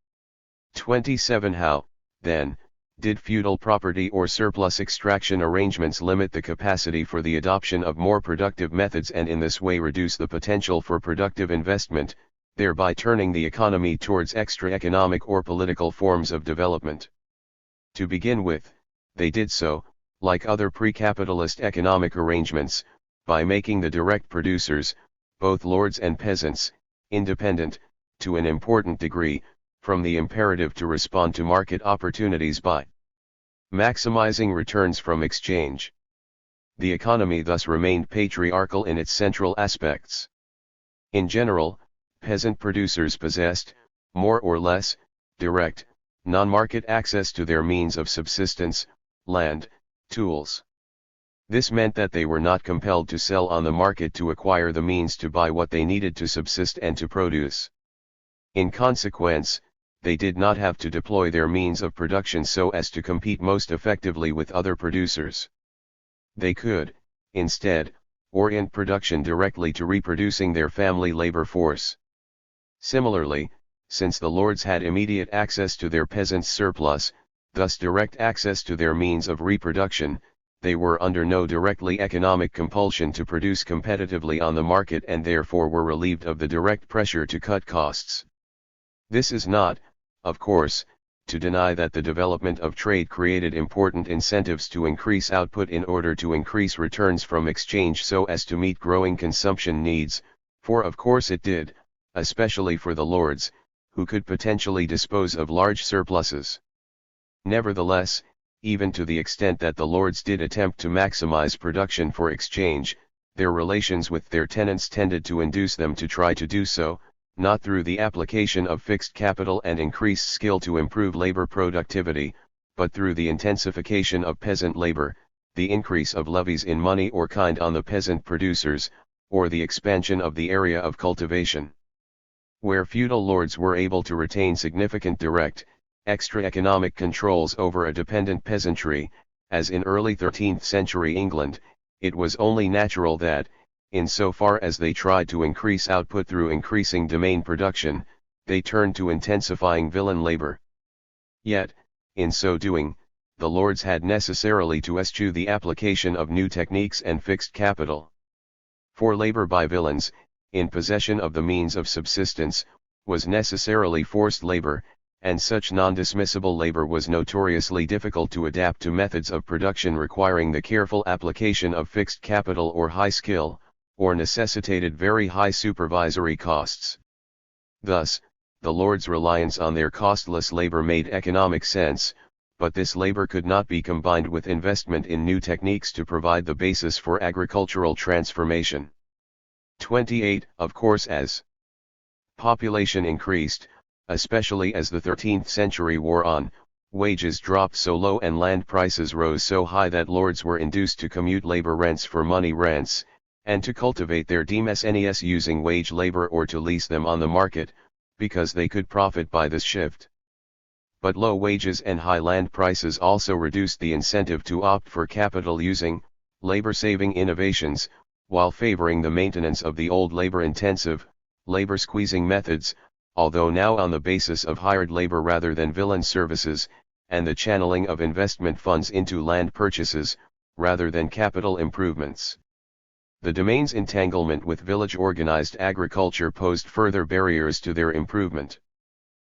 27 How, then, did feudal property or surplus extraction arrangements limit the capacity for the adoption of more productive methods and in this way reduce the potential for productive investment, thereby turning the economy towards extra economic or political forms of development? To begin with, they did so, like other pre-capitalist economic arrangements, by making the direct producers, both lords and peasants, independent, to an important degree, from the imperative to respond to market opportunities by maximizing returns from exchange. The economy thus remained patriarchal in its central aspects. In general, peasant producers possessed, more or less, direct, non-market access to their means of subsistence, land, tools. This meant that they were not compelled to sell on the market to acquire the means to buy what they needed to subsist and to produce. In consequence, they did not have to deploy their means of production so as to compete most effectively with other producers. They could, instead, orient production directly to reproducing their family labor force. Similarly, since the lords had immediate access to their peasants' surplus, thus direct access to their means of reproduction, they were under no directly economic compulsion to produce competitively on the market and therefore were relieved of the direct pressure to cut costs. This is not, of course, to deny that the development of trade created important incentives to increase output in order to increase returns from exchange so as to meet growing consumption needs, for of course it did, especially for the lords, who could potentially dispose of large surpluses. Nevertheless, even to the extent that the lords did attempt to maximize production for exchange, their relations with their tenants tended to induce them to try to do so, not through the application of fixed capital and increased skill to improve labor productivity, but through the intensification of peasant labor, the increase of levies in money or kind on the peasant producers, or the expansion of the area of cultivation. Where feudal lords were able to retain significant direct, extra-economic controls over a dependent peasantry, as in early 13th century England, it was only natural that, insofar as they tried to increase output through increasing domain production, they turned to intensifying villein labor. Yet, in so doing, the lords had necessarily to eschew the application of new techniques and fixed capital. For labor by villeins, in possession of the means of subsistence, was necessarily forced labor, and such non-dismissible labor was notoriously difficult to adapt to methods of production requiring the careful application of fixed capital or high skill, or necessitated very high supervisory costs. Thus, the lords' reliance on their costless labor made economic sense, but this labor could not be combined with investment in new techniques to provide the basis for agricultural transformation. 28. Of course, as population increased, especially as the 13th century wore on, wages dropped so low and land prices rose so high that lords were induced to commute labor rents for money rents, and to cultivate their demesnes using wage labor or to lease them on the market, because they could profit by this shift. But low wages and high land prices also reduced the incentive to opt for capital-using, labor-saving innovations, while favoring the maintenance of the old labor-intensive, labor-squeezing methods, although now on the basis of hired labor rather than villein services, and the channeling of investment funds into land purchases, rather than capital improvements. The domain's entanglement with village organized agriculture posed further barriers to their improvement.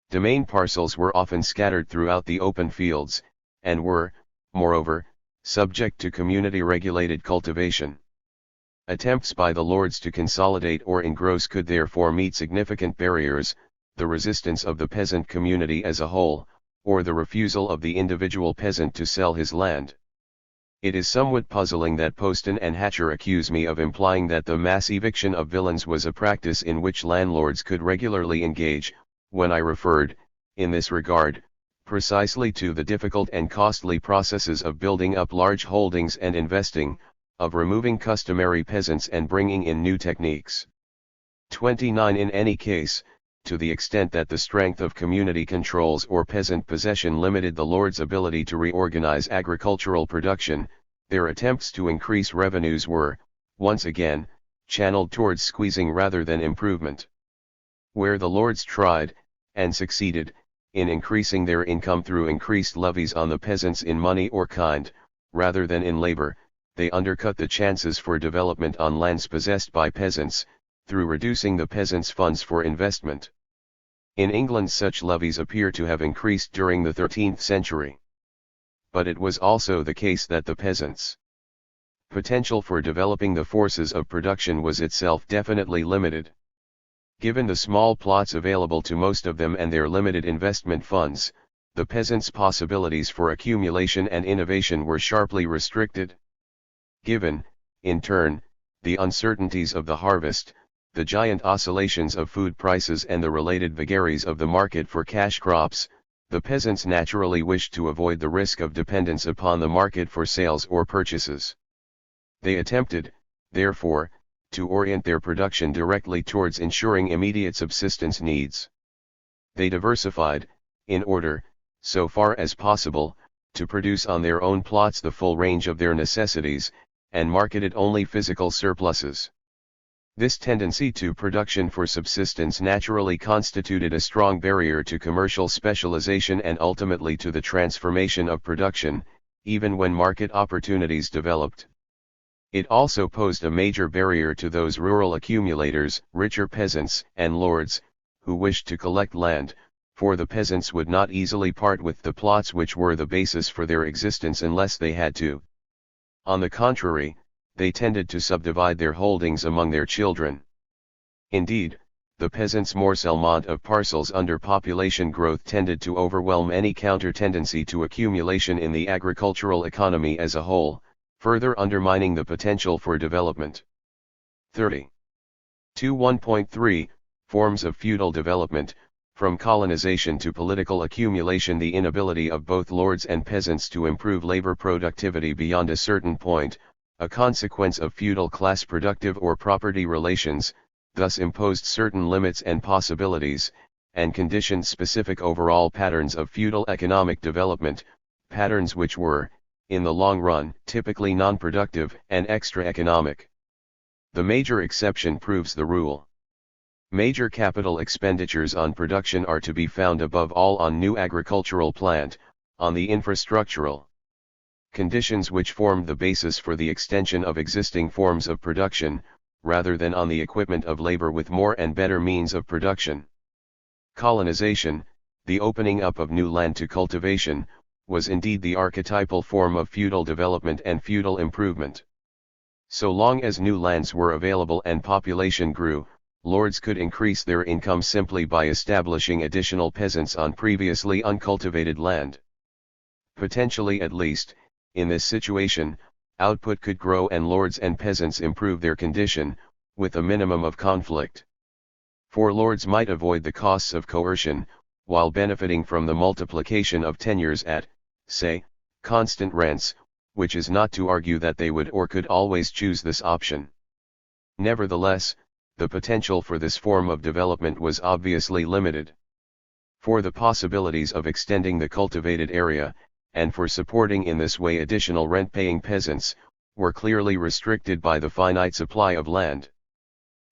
Domain parcels were often scattered throughout the open fields, and were, moreover, subject to community-regulated cultivation. Attempts by the lords to consolidate or engross could therefore meet significant barriers, the resistance of the peasant community as a whole, or the refusal of the individual peasant to sell his land. It is somewhat puzzling that Poston and Hatcher accuse me of implying that the mass eviction of villeins was a practice in which landlords could regularly engage, when I referred, in this regard, precisely to the difficult and costly processes of building up large holdings and investing, of removing customary peasants and bringing in new techniques. 29. In any case, to the extent that the strength of community controls or peasant possession limited the lords' ability to reorganize agricultural production, their attempts to increase revenues were, once again, channeled towards squeezing rather than improvement. Where the lords tried, and succeeded, in increasing their income through increased levies on the peasants in money or kind, rather than in labor, they undercut the chances for development on lands possessed by peasants, through reducing the peasants' funds for investment. In England such levies appear to have increased during the 13th century. But it was also the case that the peasants' potential for developing the forces of production was itself definitely limited. Given the small plots available to most of them and their limited investment funds, the peasants' possibilities for accumulation and innovation were sharply restricted. Given, in turn, the uncertainties of the harvest, the giant oscillations of food prices and the related vagaries of the market for cash crops, the peasants naturally wished to avoid the risk of dependence upon the market for sales or purchases. They attempted, therefore, to orient their production directly towards ensuring immediate subsistence needs. They diversified, in order, so far as possible, to produce on their own plots the full range of their necessities, and marketed only physical surpluses. This tendency to production for subsistence naturally constituted a strong barrier to commercial specialization and ultimately to the transformation of production, even when market opportunities developed. It also posed a major barrier to those rural accumulators, richer peasants and lords, who wished to collect land, for the peasants would not easily part with the plots which were the basis for their existence unless they had to. On the contrary, they tended to subdivide their holdings among their children. Indeed, the peasants' morcellement of parcels under population growth tended to overwhelm any counter-tendency to accumulation in the agricultural economy as a whole, further undermining the potential for development. 30. 1.3 Forms of feudal development. From colonization to political accumulation, the inability of both lords and peasants to improve labor productivity beyond a certain point, a consequence of feudal class productive or property relations, thus imposed certain limits and possibilities, and conditioned specific overall patterns of feudal economic development, patterns which were, in the long run, typically non-productive and extra-economic. The major exception proves the rule. Major capital expenditures on production are to be found above all on new agricultural plant, on the infrastructural conditions which formed the basis for the extension of existing forms of production, rather than on the equipment of labor with more and better means of production. Colonization, the opening up of new land to cultivation, was indeed the archetypal form of feudal development and feudal improvement. So long as new lands were available and population grew, lords could increase their income simply by establishing additional peasants on previously uncultivated land. Potentially at least, in this situation, output could grow and lords and peasants improve their condition, with a minimum of conflict. For lords might avoid the costs of coercion, while benefiting from the multiplication of tenures at, say, constant rents, which is not to argue that they would or could always choose this option. Nevertheless, the potential for this form of development was obviously limited. For the possibilities of extending the cultivated area, and for supporting in this way additional rent-paying peasants, were clearly restricted by the finite supply of land.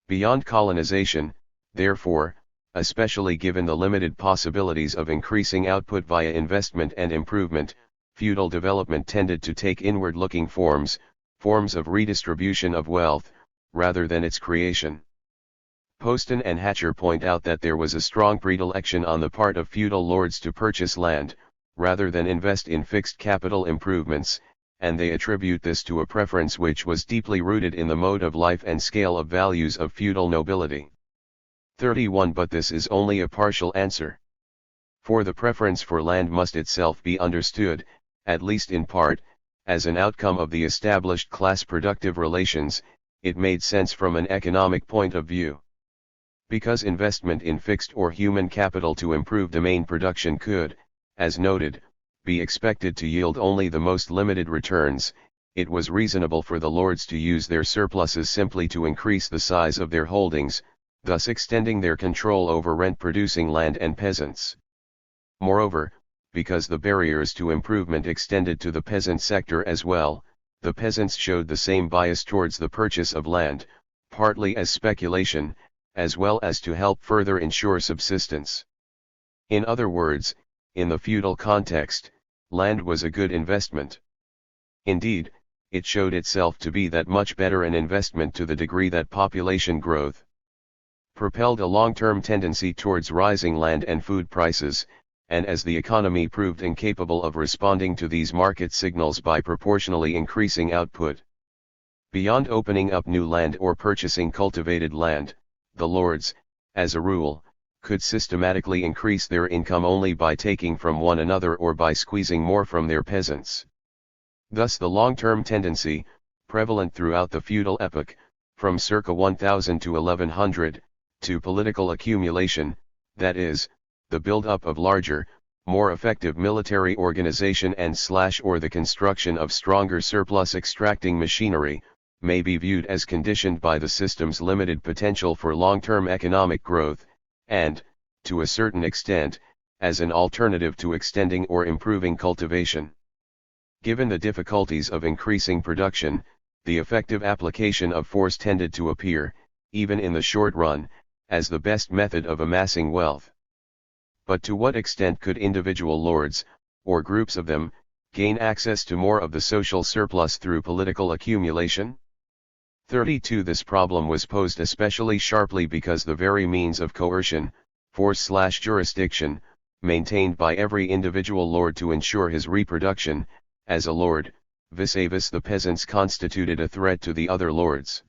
Beyond colonization, therefore, especially given the limited possibilities of increasing output via investment and improvement, feudal development tended to take inward-looking forms of redistribution of wealth, rather than its creation. Poston and Hatcher point out that there was a strong predilection on the part of feudal lords to purchase land, rather than invest in fixed capital improvements, and they attribute this to a preference which was deeply rooted in the mode of life and scale of values of feudal nobility. 31 But this is only a partial answer. For the preference for land must itself be understood, at least in part, as an outcome of the established class productive relations. It made sense from an economic point of view. Because investment in fixed or human capital to improve domain production could, as noted, be expected to yield only the most limited returns, it was reasonable for the lords to use their surpluses simply to increase the size of their holdings, thus extending their control over rent-producing land and peasants. Moreover, because the barriers to improvement extended to the peasant sector as well, the peasants showed the same bias towards the purchase of land, partly as speculation, as well as to help further ensure subsistence. In other words, in the feudal context, land was a good investment. Indeed, it showed itself to be that much better an investment to the degree that population growth propelled a long-term tendency towards rising land and food prices, and as the economy proved incapable of responding to these market signals by proportionally increasing output. Beyond opening up new land or purchasing cultivated land, the lords, as a rule, could systematically increase their income only by taking from one another or by squeezing more from their peasants. Thus the long-term tendency, prevalent throughout the feudal epoch, from circa 1000 to 1100, to political accumulation, that is, the build-up of larger, more effective military organization or the construction of stronger surplus-extracting machinery, may be viewed as conditioned by the system's limited potential for long-term economic growth, and, to a certain extent, as an alternative to extending or improving cultivation. Given the difficulties of increasing production, the effective application of force tended to appear, even in the short run, as the best method of amassing wealth. But to what extent could individual lords, or groups of them, gain access to more of the social surplus through political accumulation? 32 This problem was posed especially sharply because the very means of coercion, force/jurisdiction, maintained by every individual lord to ensure his reproduction, as a lord, vis-a-vis the peasants constituted a threat to the other lords.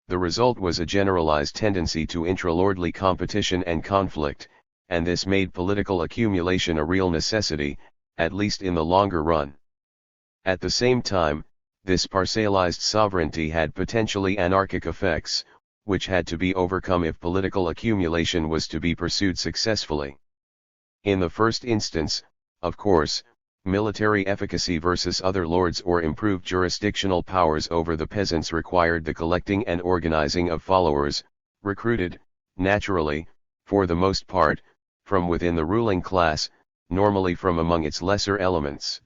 The result was a generalized tendency to intra-lordly competition and conflict, and this made political accumulation a real necessity, at least in the longer run. At the same time, this parcellized sovereignty had potentially anarchic effects, which had to be overcome if political accumulation was to be pursued successfully. In the first instance, of course, military efficacy versus other lords or improved jurisdictional powers over the peasants required the collecting and organizing of followers, recruited, naturally, for the most part, from within the ruling class, normally from among its lesser elements.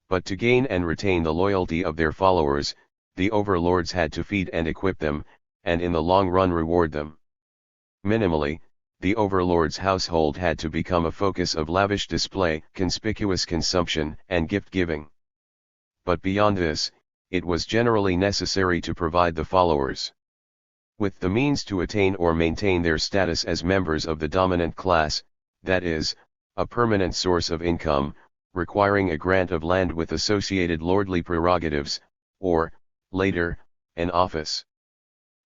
But to gain and retain the loyalty of their followers, the overlords had to feed and equip them, and in the long run reward them. Minimally, the overlord's household had to become a focus of lavish display, conspicuous consumption, and gift-giving. But beyond this, it was generally necessary to provide the followers with the means to attain or maintain their status as members of the dominant class, that is, a permanent source of income, requiring a grant of land with associated lordly prerogatives, or, later, an office.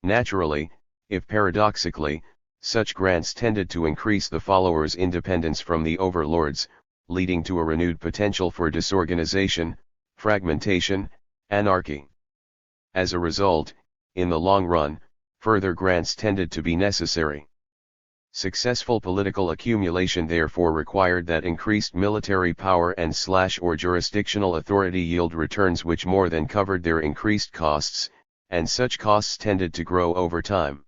Naturally, if paradoxically, such grants tended to increase the followers' independence from the overlords, leading to a renewed potential for disorganization, fragmentation, anarchy. As a result, in the long run, further grants tended to be necessary. Successful political accumulation therefore required that increased military power and/or jurisdictional authority yield returns which more than covered their increased costs, and such costs tended to grow over time.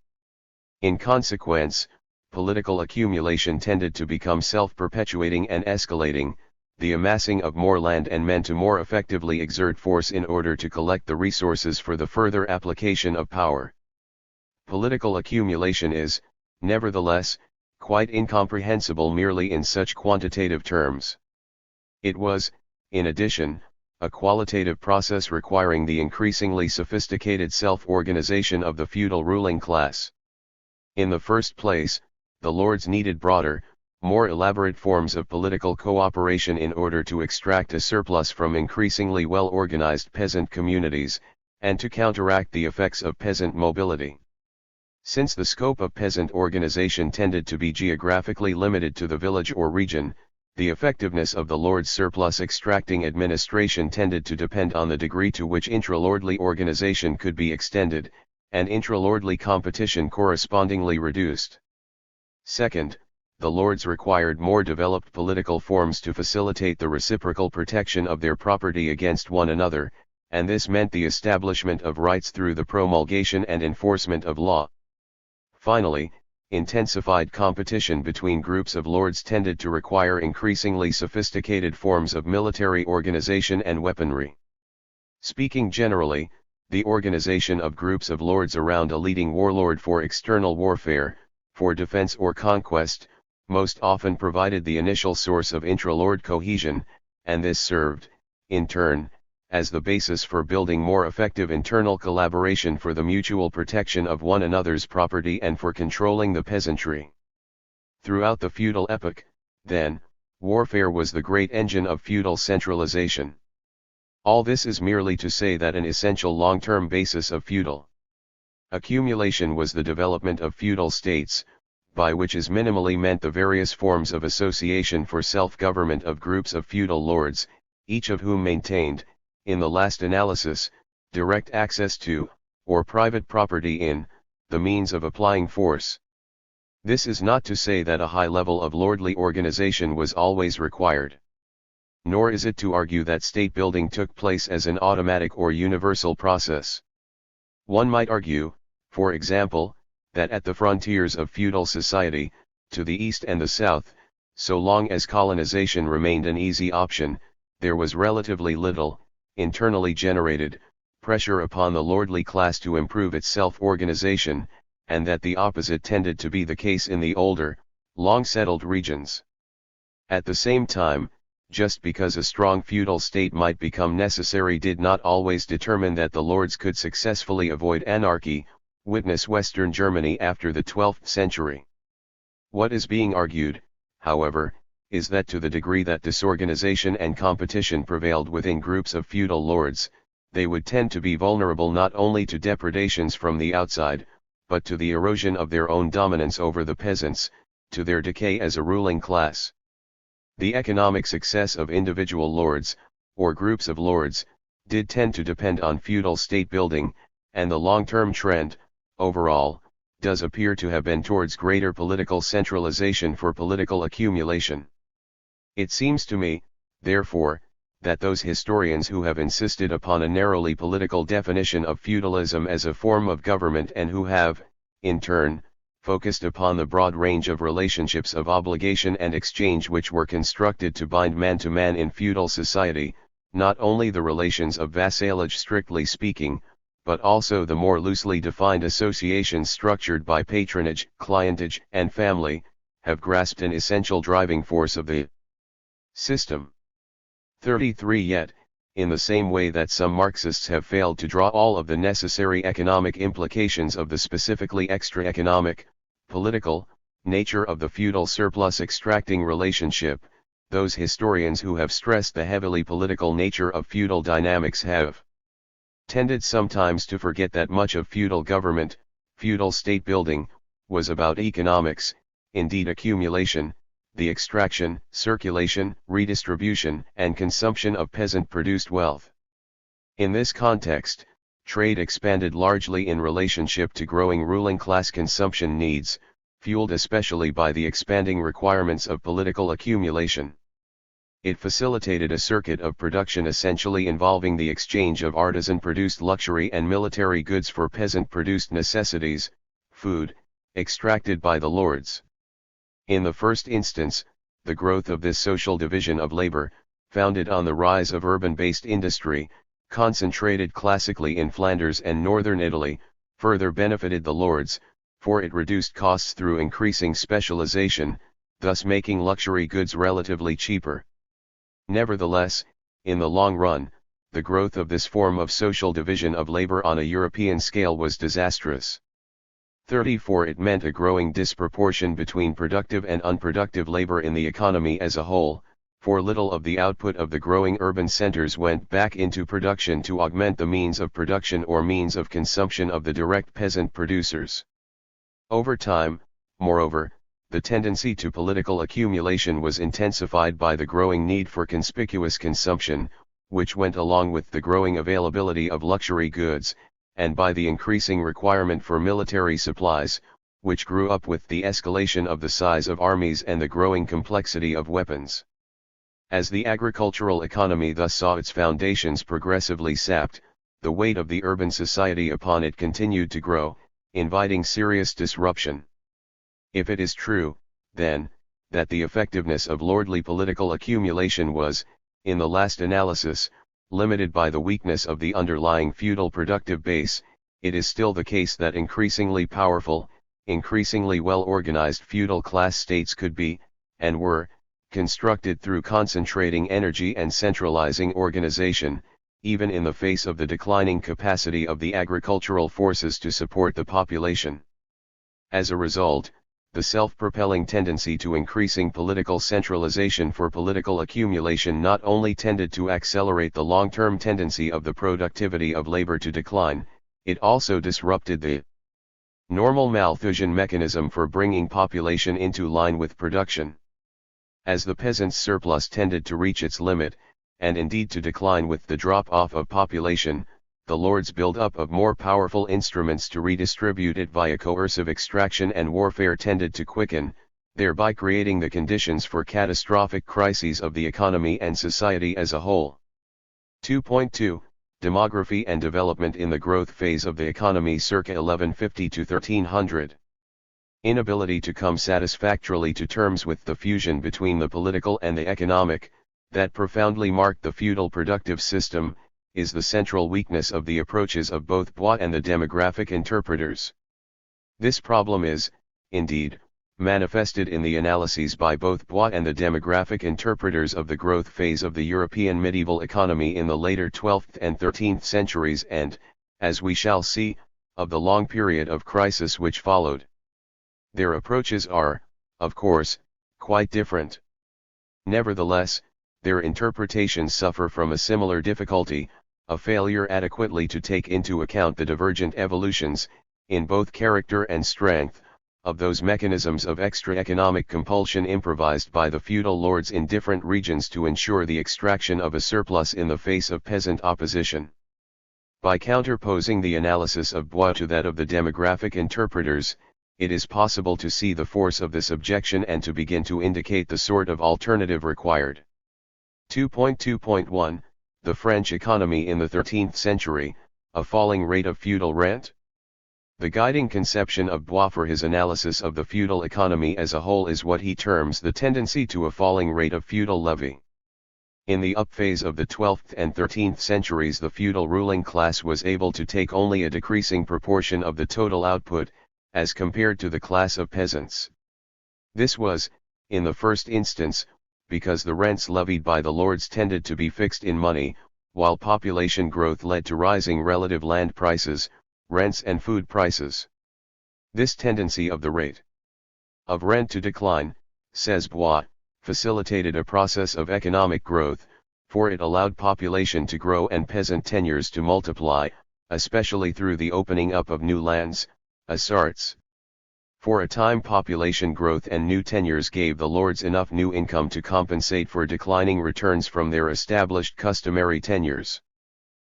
In consequence, political accumulation tended to become self-perpetuating and escalating, the amassing of more land and men to more effectively exert force in order to collect the resources for the further application of power. Political accumulation is, nevertheless, quite incomprehensible merely in such quantitative terms. It was, in addition, a qualitative process requiring the increasingly sophisticated self-organization of the feudal ruling class. In the first place, the lords needed broader, more elaborate forms of political cooperation in order to extract a surplus from increasingly well-organized peasant communities, and to counteract the effects of peasant mobility. Since the scope of peasant organization tended to be geographically limited to the village or region, the effectiveness of the lord's surplus extracting administration tended to depend on the degree to which intra-lordly organization could be extended, and intra-lordly competition correspondingly reduced. Second, the lords required more developed political forms to facilitate the reciprocal protection of their property against one another, and this meant the establishment of rights through the promulgation and enforcement of law. Finally, intensified competition between groups of lords tended to require increasingly sophisticated forms of military organization and weaponry. Speaking generally, the organization of groups of lords around a leading warlord for external warfare, for defense or conquest, most often provided the initial source of intra-lord cohesion, and this served, in turn, as the basis for building more effective internal collaboration for the mutual protection of one another's property and for controlling the peasantry. Throughout the feudal epoch, then, warfare was the great engine of feudal centralization. All this is merely to say that an essential long-term basis of feudal accumulation was the development of feudal states, by which is minimally meant the various forms of association for self-government of groups of feudal lords, each of whom maintained, in the last analysis, direct access to, or private property in, the means of applying force. This is not to say that a high level of lordly organization was always required. Nor is it to argue that state building took place as an automatic or universal process. One might argue, for example, that at the frontiers of feudal society, to the east and the south, so long as colonization remained an easy option, there was relatively little, internally generated, pressure upon the lordly class to improve its self-organization, and that the opposite tended to be the case in the older, long-settled regions. At the same time, just because a strong feudal state might become necessary did not always determine that the lords could successfully avoid anarchy, witness Western Germany after the 12th century. What is being argued, however, is that to the degree that disorganization and competition prevailed within groups of feudal lords, they would tend to be vulnerable not only to depredations from the outside, but to the erosion of their own dominance over the peasants, to their decay as a ruling class. The economic success of individual lords, or groups of lords, did tend to depend on feudal state building, and the long-term trend, overall, does appear to have been towards greater political centralization for political accumulation. It seems to me, therefore, that those historians who have insisted upon a narrowly political definition of feudalism as a form of government and who have, in turn, focused upon the broad range of relationships of obligation and exchange which were constructed to bind man to man in feudal society, not only the relations of vassalage strictly speaking, but also the more loosely defined associations structured by patronage, clientage, and family, have grasped an essential driving force of the system. 33 Yet, in the same way that some Marxists have failed to draw all of the necessary economic implications of the specifically extra-economic, political, nature of the feudal surplus-extracting relationship, those historians who have stressed the heavily political nature of feudal dynamics have tended sometimes to forget that much of feudal government, feudal state building, was about economics, indeed accumulation, the extraction, circulation, redistribution, and consumption of peasant-produced wealth. In this context, trade expanded largely in relationship to growing ruling class consumption needs, fueled especially by the expanding requirements of political accumulation. It facilitated a circuit of production essentially involving the exchange of artisan-produced luxury and military goods for peasant-produced necessities, food, extracted by the lords. In the first instance, the growth of this social division of labor, founded on the rise of urban-based industry, concentrated classically in Flanders and northern Italy, further benefited the lords, for it reduced costs through increasing specialization, thus making luxury goods relatively cheaper. Nevertheless, in the long run, the growth of this form of social division of labor on a European scale was disastrous. 34 It meant a growing disproportion between productive and unproductive labor in the economy as a whole, for little of the output of the growing urban centers went back into production to augment the means of production or means of consumption of the direct peasant producers. Over time, moreover, the tendency to political accumulation was intensified by the growing need for conspicuous consumption, which went along with the growing availability of luxury goods, and by the increasing requirement for military supplies, which grew up with the escalation of the size of armies and the growing complexity of weapons. As the agricultural economy thus saw its foundations progressively sapped, the weight of the urban society upon it continued to grow, inviting serious disruption. If it is true, then, that the effectiveness of lordly political accumulation was, in the last analysis, limited by the weakness of the underlying feudal productive base, it is still the case that increasingly powerful, increasingly well-organized feudal class states could be, and were, constructed through concentrating energy and centralizing organization, even in the face of the declining capacity of the agricultural forces to support the population. As a result, the self-propelling tendency to increasing political centralization for political accumulation not only tended to accelerate the long-term tendency of the productivity of labor to decline, it also disrupted the normal Malthusian mechanism for bringing population into line with production. As the peasants' surplus tended to reach its limit, and indeed to decline with the drop-off of population, the lords' build-up of more powerful instruments to redistribute it via coercive extraction and warfare tended to quicken, thereby creating the conditions for catastrophic crises of the economy and society as a whole. 2.2 Demography and development in the growth phase of the economy circa 1150 to 1300. Inability to come satisfactorily to terms with the fusion between the political and the economic, that profoundly marked the feudal productive system, is the central weakness of the approaches of both Bois and the demographic interpreters. This problem is, indeed, manifested in the analyses by both Bois and the demographic interpreters of the growth phase of the European medieval economy in the later 12th and 13th centuries and, as we shall see, of the long period of crisis which followed. Their approaches are, of course, quite different. Nevertheless, their interpretations suffer from a similar difficulty, a failure adequately to take into account the divergent evolutions, in both character and strength, of those mechanisms of extra-economic compulsion improvised by the feudal lords in different regions to ensure the extraction of a surplus in the face of peasant opposition. By counterposing the analysis of Bois to that of the demographic interpreters, it is possible to see the force of this objection and to begin to indicate the sort of alternative required. 2.2.1 The French economy in the 13th century, a falling rate of feudal rent. The guiding conception of Bois for his analysis of the feudal economy as a whole is what he terms the tendency to a falling rate of feudal levy. In the upphase of the 12th and 13th centuries, the feudal ruling class was able to take only a decreasing proportion of the total output, as compared to the class of peasants. This was, in the first instance, because the rents levied by the lords tended to be fixed in money, while population growth led to rising relative land prices, rents and food prices. This tendency of the rate of rent to decline, says Bois, facilitated a process of economic growth, for it allowed population to grow and peasant tenures to multiply, especially through the opening up of new lands, asarts. For a time population growth and new tenures gave the lords enough new income to compensate for declining returns from their established customary tenures.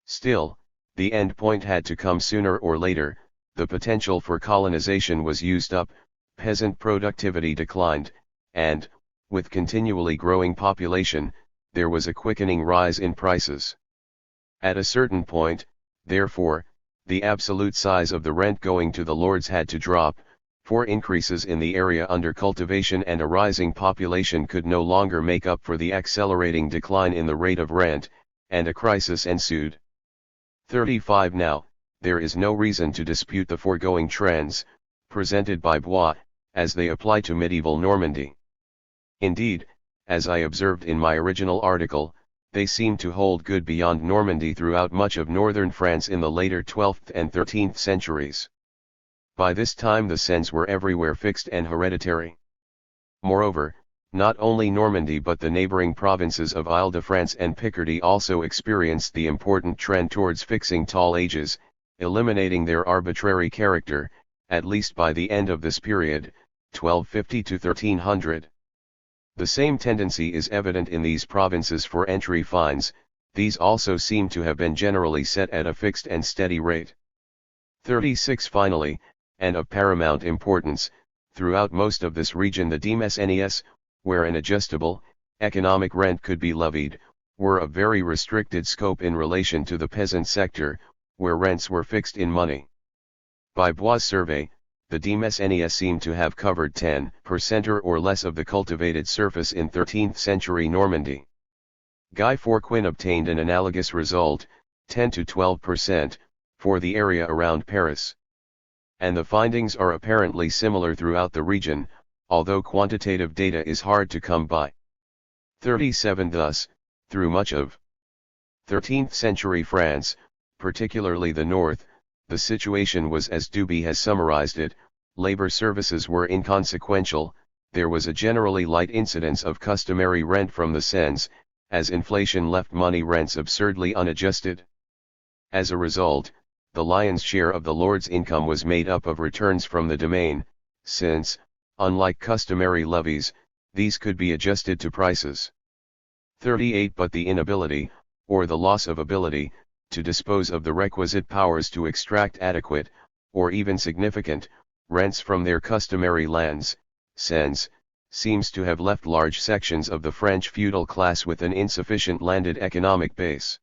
Still, the end point had to come sooner or later, the potential for colonization was used up, peasant productivity declined, and, with continually growing population, there was a quickening rise in prices. At a certain point, therefore, the absolute size of the rent going to the lords had to drop, for increases in the area under cultivation and a rising population could no longer make up for the accelerating decline in the rate of rent, and a crisis ensued. 35 Now, there is no reason to dispute the foregoing trends, presented by Bois, as they apply to medieval Normandy. Indeed, as I observed in my original article, they seem to hold good beyond Normandy throughout much of northern France in the later 12th and 13th centuries. By this time the cens were everywhere fixed and hereditary. Moreover, not only Normandy but the neighboring provinces of Ile-de-France and Picardy also experienced the important trend towards fixing tall ages, eliminating their arbitrary character, at least by the end of this period, 1250 to 1300. The same tendency is evident in these provinces for entry fines, these also seem to have been generally set at a fixed and steady rate. 36 Finally, and of paramount importance, throughout most of this region the demesnes, where an adjustable, economic rent could be levied, were of very restricted scope in relation to the peasant sector, where rents were fixed in money. By Bois' survey, the demesnes seem to have covered 10% or less of the cultivated surface in 13th century Normandy. Guy Fourquin obtained an analogous result, 10 to 12%, for the area around Paris. And the findings are apparently similar throughout the region, although quantitative data is hard to come by. 37 Thus, through much of 13th century France, particularly the north, the situation was as Duby has summarized it: labor services were inconsequential, there was a generally light incidence of customary rent from the cens, as inflation left money rents absurdly unadjusted. As a result, the lion's share of the lord's income was made up of returns from the domain, since, unlike customary levies, these could be adjusted to prices. 38 But the inability, or the loss of ability, to dispose of the requisite powers to extract adequate, or even significant, rents from their customary lands, cens, seems to have left large sections of the French feudal class with an insufficient landed economic base.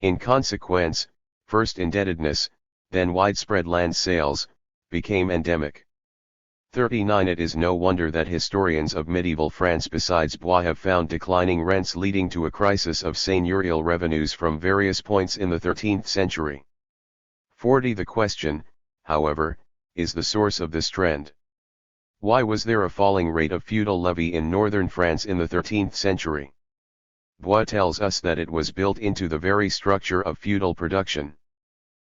In consequence, first indebtedness, then widespread land sales, became endemic. 39 It is no wonder that historians of medieval France besides Bois have found declining rents leading to a crisis of seigneurial revenues from various points in the 13th century. 40 The question, however, is the source of this trend. Why was there a falling rate of feudal levy in northern France in the 13th century? Bois tells us that it was built into the very structure of feudal production.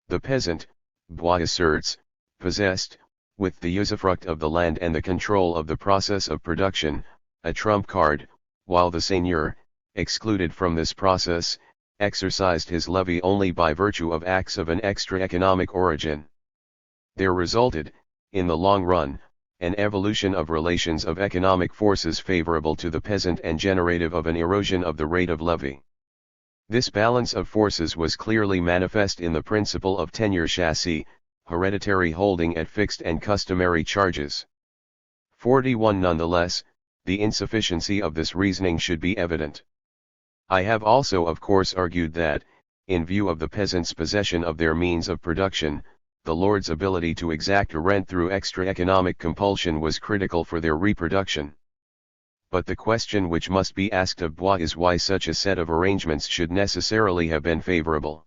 The peasant, Bois asserts, possessed, with the usufruct of the land and the control of the process of production, a trump card, while the seigneur, excluded from this process, exercised his levy only by virtue of acts of an extra-economic origin. There resulted, in the long run, an evolution of relations of economic forces favorable to the peasant and generative of an erosion of the rate of levy. This balance of forces was clearly manifest in the principle of tenure chasse, hereditary holding at fixed and customary charges. 41. Nonetheless, the insufficiency of this reasoning should be evident. I have also of course argued that, in view of the peasants' possession of their means of production, the lord's ability to exact a rent through extra-economic compulsion was critical for their reproduction. But the question which must be asked of Bois is why such a set of arrangements should necessarily have been favorable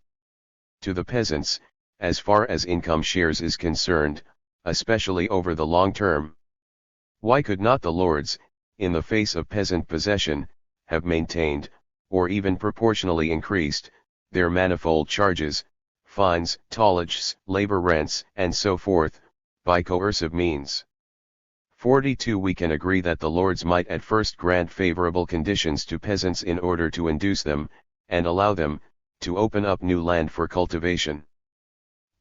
to the peasants, as far as income shares is concerned, especially over the long term. Why could not the lords, in the face of peasant possession, have maintained, or even proportionally increased, their manifold charges, fines, tollages, labor rents, and so forth, by coercive means? 42. We can agree that the lords might at first grant favorable conditions to peasants in order to induce them, and allow them, to open up new land for cultivation.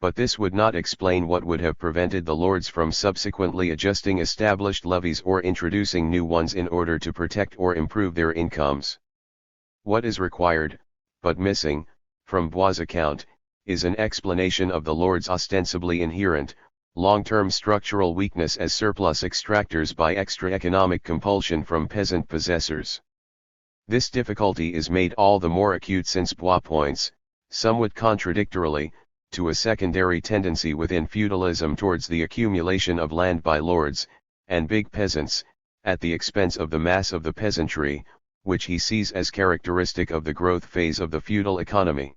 But this would not explain what would have prevented the lords from subsequently adjusting established levies or introducing new ones in order to protect or improve their incomes. What is required, but missing, from Bois' account, is an explanation of the lords' ostensibly inherent, long-term structural weakness as surplus extractors by extra-economic compulsion from peasant possessors. This difficulty is made all the more acute since Bois points, somewhat contradictorily, to a secondary tendency within feudalism towards the accumulation of land by lords, and big peasants, at the expense of the mass of the peasantry, which he sees as characteristic of the growth phase of the feudal economy.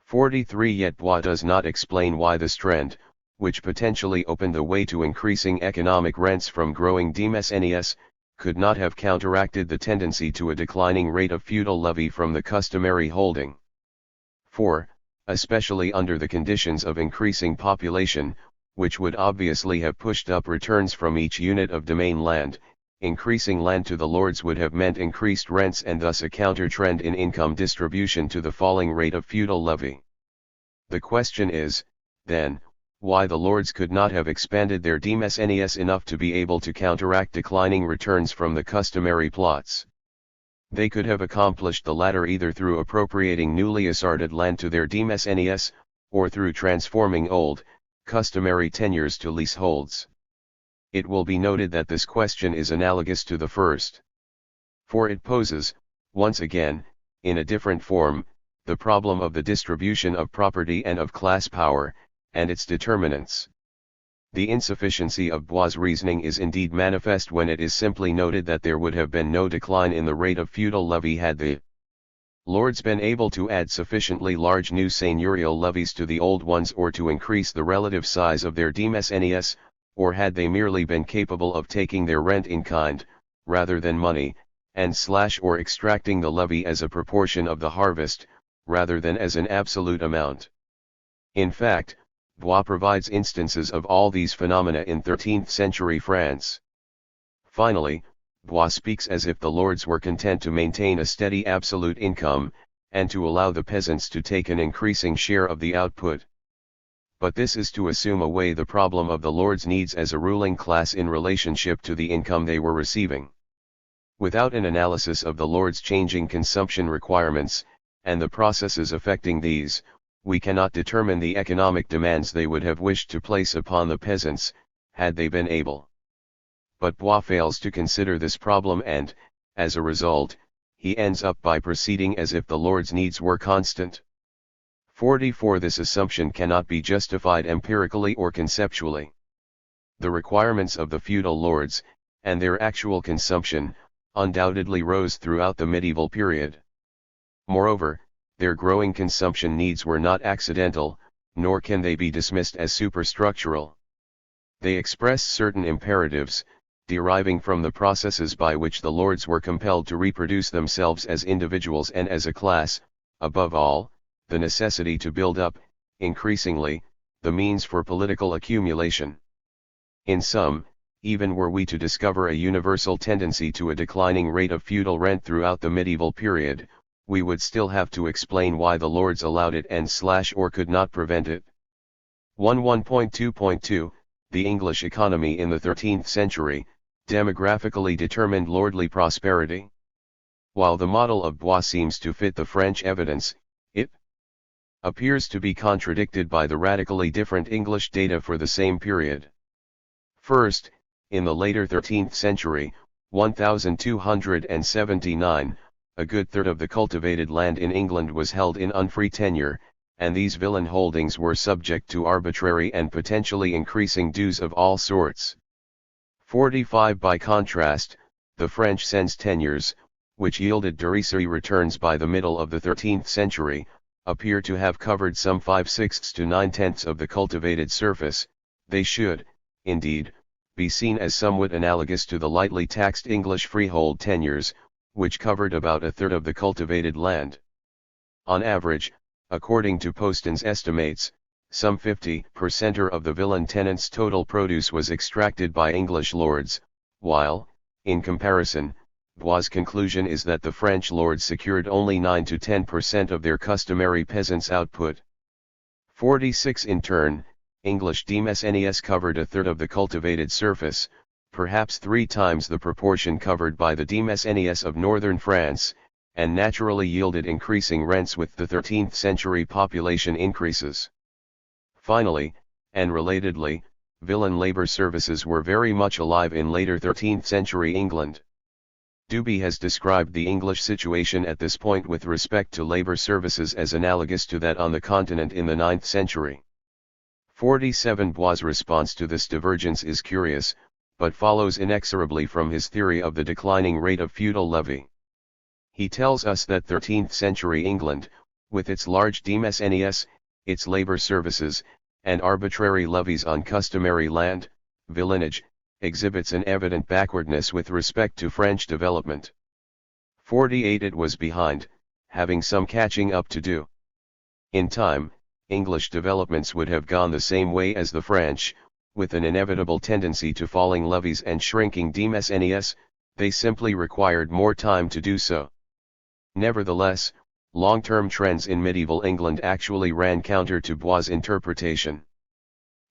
43. Yet Bois does not explain why this trend, which potentially opened the way to increasing economic rents from growing demesnes, could not have counteracted the tendency to a declining rate of feudal levy from the customary holding. 4. Especially under the conditions of increasing population, which would obviously have pushed up returns from each unit of domain land, increasing land to the lords would have meant increased rents and thus a counter-trend in income distribution to the falling rate of feudal levy. The question is, then, why the lords could not have expanded their demesnes enough to be able to counteract declining returns from the customary plots. They could have accomplished the latter either through appropriating newly asserted land to their demesnes, or through transforming old, customary tenures to leaseholds. It will be noted that this question is analogous to the first. For it poses, once again, in a different form, the problem of the distribution of property and of class power, and its determinants. The insufficiency of Bois' reasoning is indeed manifest when it is simply noted that there would have been no decline in the rate of feudal levy had the lords been able to add sufficiently large new seigneurial levies to the old ones or to increase the relative size of their demesnes, or had they merely been capable of taking their rent in kind, rather than money, and or extracting the levy as a proportion of the harvest, rather than as an absolute amount. In fact, Bois provides instances of all these phenomena in 13th century France. Finally, Bois speaks as if the lords were content to maintain a steady absolute income, and to allow the peasants to take an increasing share of the output. But this is to assume away the problem of the lords' needs as a ruling class in relationship to the income they were receiving. Without an analysis of the lords' changing consumption requirements, and the processes affecting these, we cannot determine the economic demands they would have wished to place upon the peasants, had they been able. But Bois fails to consider this problem and, as a result, he ends up by proceeding as if the lords' needs were constant. 44. This assumption cannot be justified empirically or conceptually. The requirements of the feudal lords, and their actual consumption, undoubtedly rose throughout the medieval period. Moreover, their growing consumption needs were not accidental, nor can they be dismissed as superstructural. They express certain imperatives, deriving from the processes by which the lords were compelled to reproduce themselves as individuals and as a class, above all, the necessity to build up, increasingly, the means for political accumulation. In sum, even were we to discover a universal tendency to a declining rate of feudal rent throughout the medieval period, we would still have to explain why the lords allowed it and/or could not prevent it. 1.2.2 The English economy in the 13th century, demographically determined lordly prosperity. While the model of Bois seems to fit the French evidence, it appears to be contradicted by the radically different English data for the same period. First, in the later 13th century, 1279, a good third of the cultivated land in England was held in unfree tenure, and these villein holdings were subject to arbitrary and potentially increasing dues of all sorts. 45 By contrast, the French cens tenures, which yielded derisory returns by the middle of the 13th century, appear to have covered some 5/6 to 9/10 of the cultivated surface. They should, indeed, be seen as somewhat analogous to the lightly taxed English freehold tenures, which covered about a third of the cultivated land. On average, according to Poston's estimates, some 50% of the villein tenants' total produce was extracted by English lords, while, in comparison, Bois' conclusion is that the French lords secured only 9 to 10% of their customary peasants' output. 46 In turn, English demesnes covered a third of the cultivated surface, perhaps 3 times the proportion covered by the demesnes of northern France, and naturally yielded increasing rents with the 13th century population increases. Finally, and relatedly, villein labor services were very much alive in later 13th century England. Dubie has described the English situation at this point with respect to labor services as analogous to that on the continent in the 9th century. 47 Bois' response to this divergence is curious, but follows inexorably from his theory of the declining rate of feudal levy. He tells us that 13th century England, with its large demesnes, its labor services, and arbitrary levies on customary land, villeinage, exhibits an evident backwardness with respect to French development. 48 It was behind, having some catching up to do. In time, English developments would have gone the same way as the French, with an inevitable tendency to falling levies and shrinking demesnes. They simply required more time to do so. Nevertheless, long-term trends in medieval England actually ran counter to Bois' interpretation.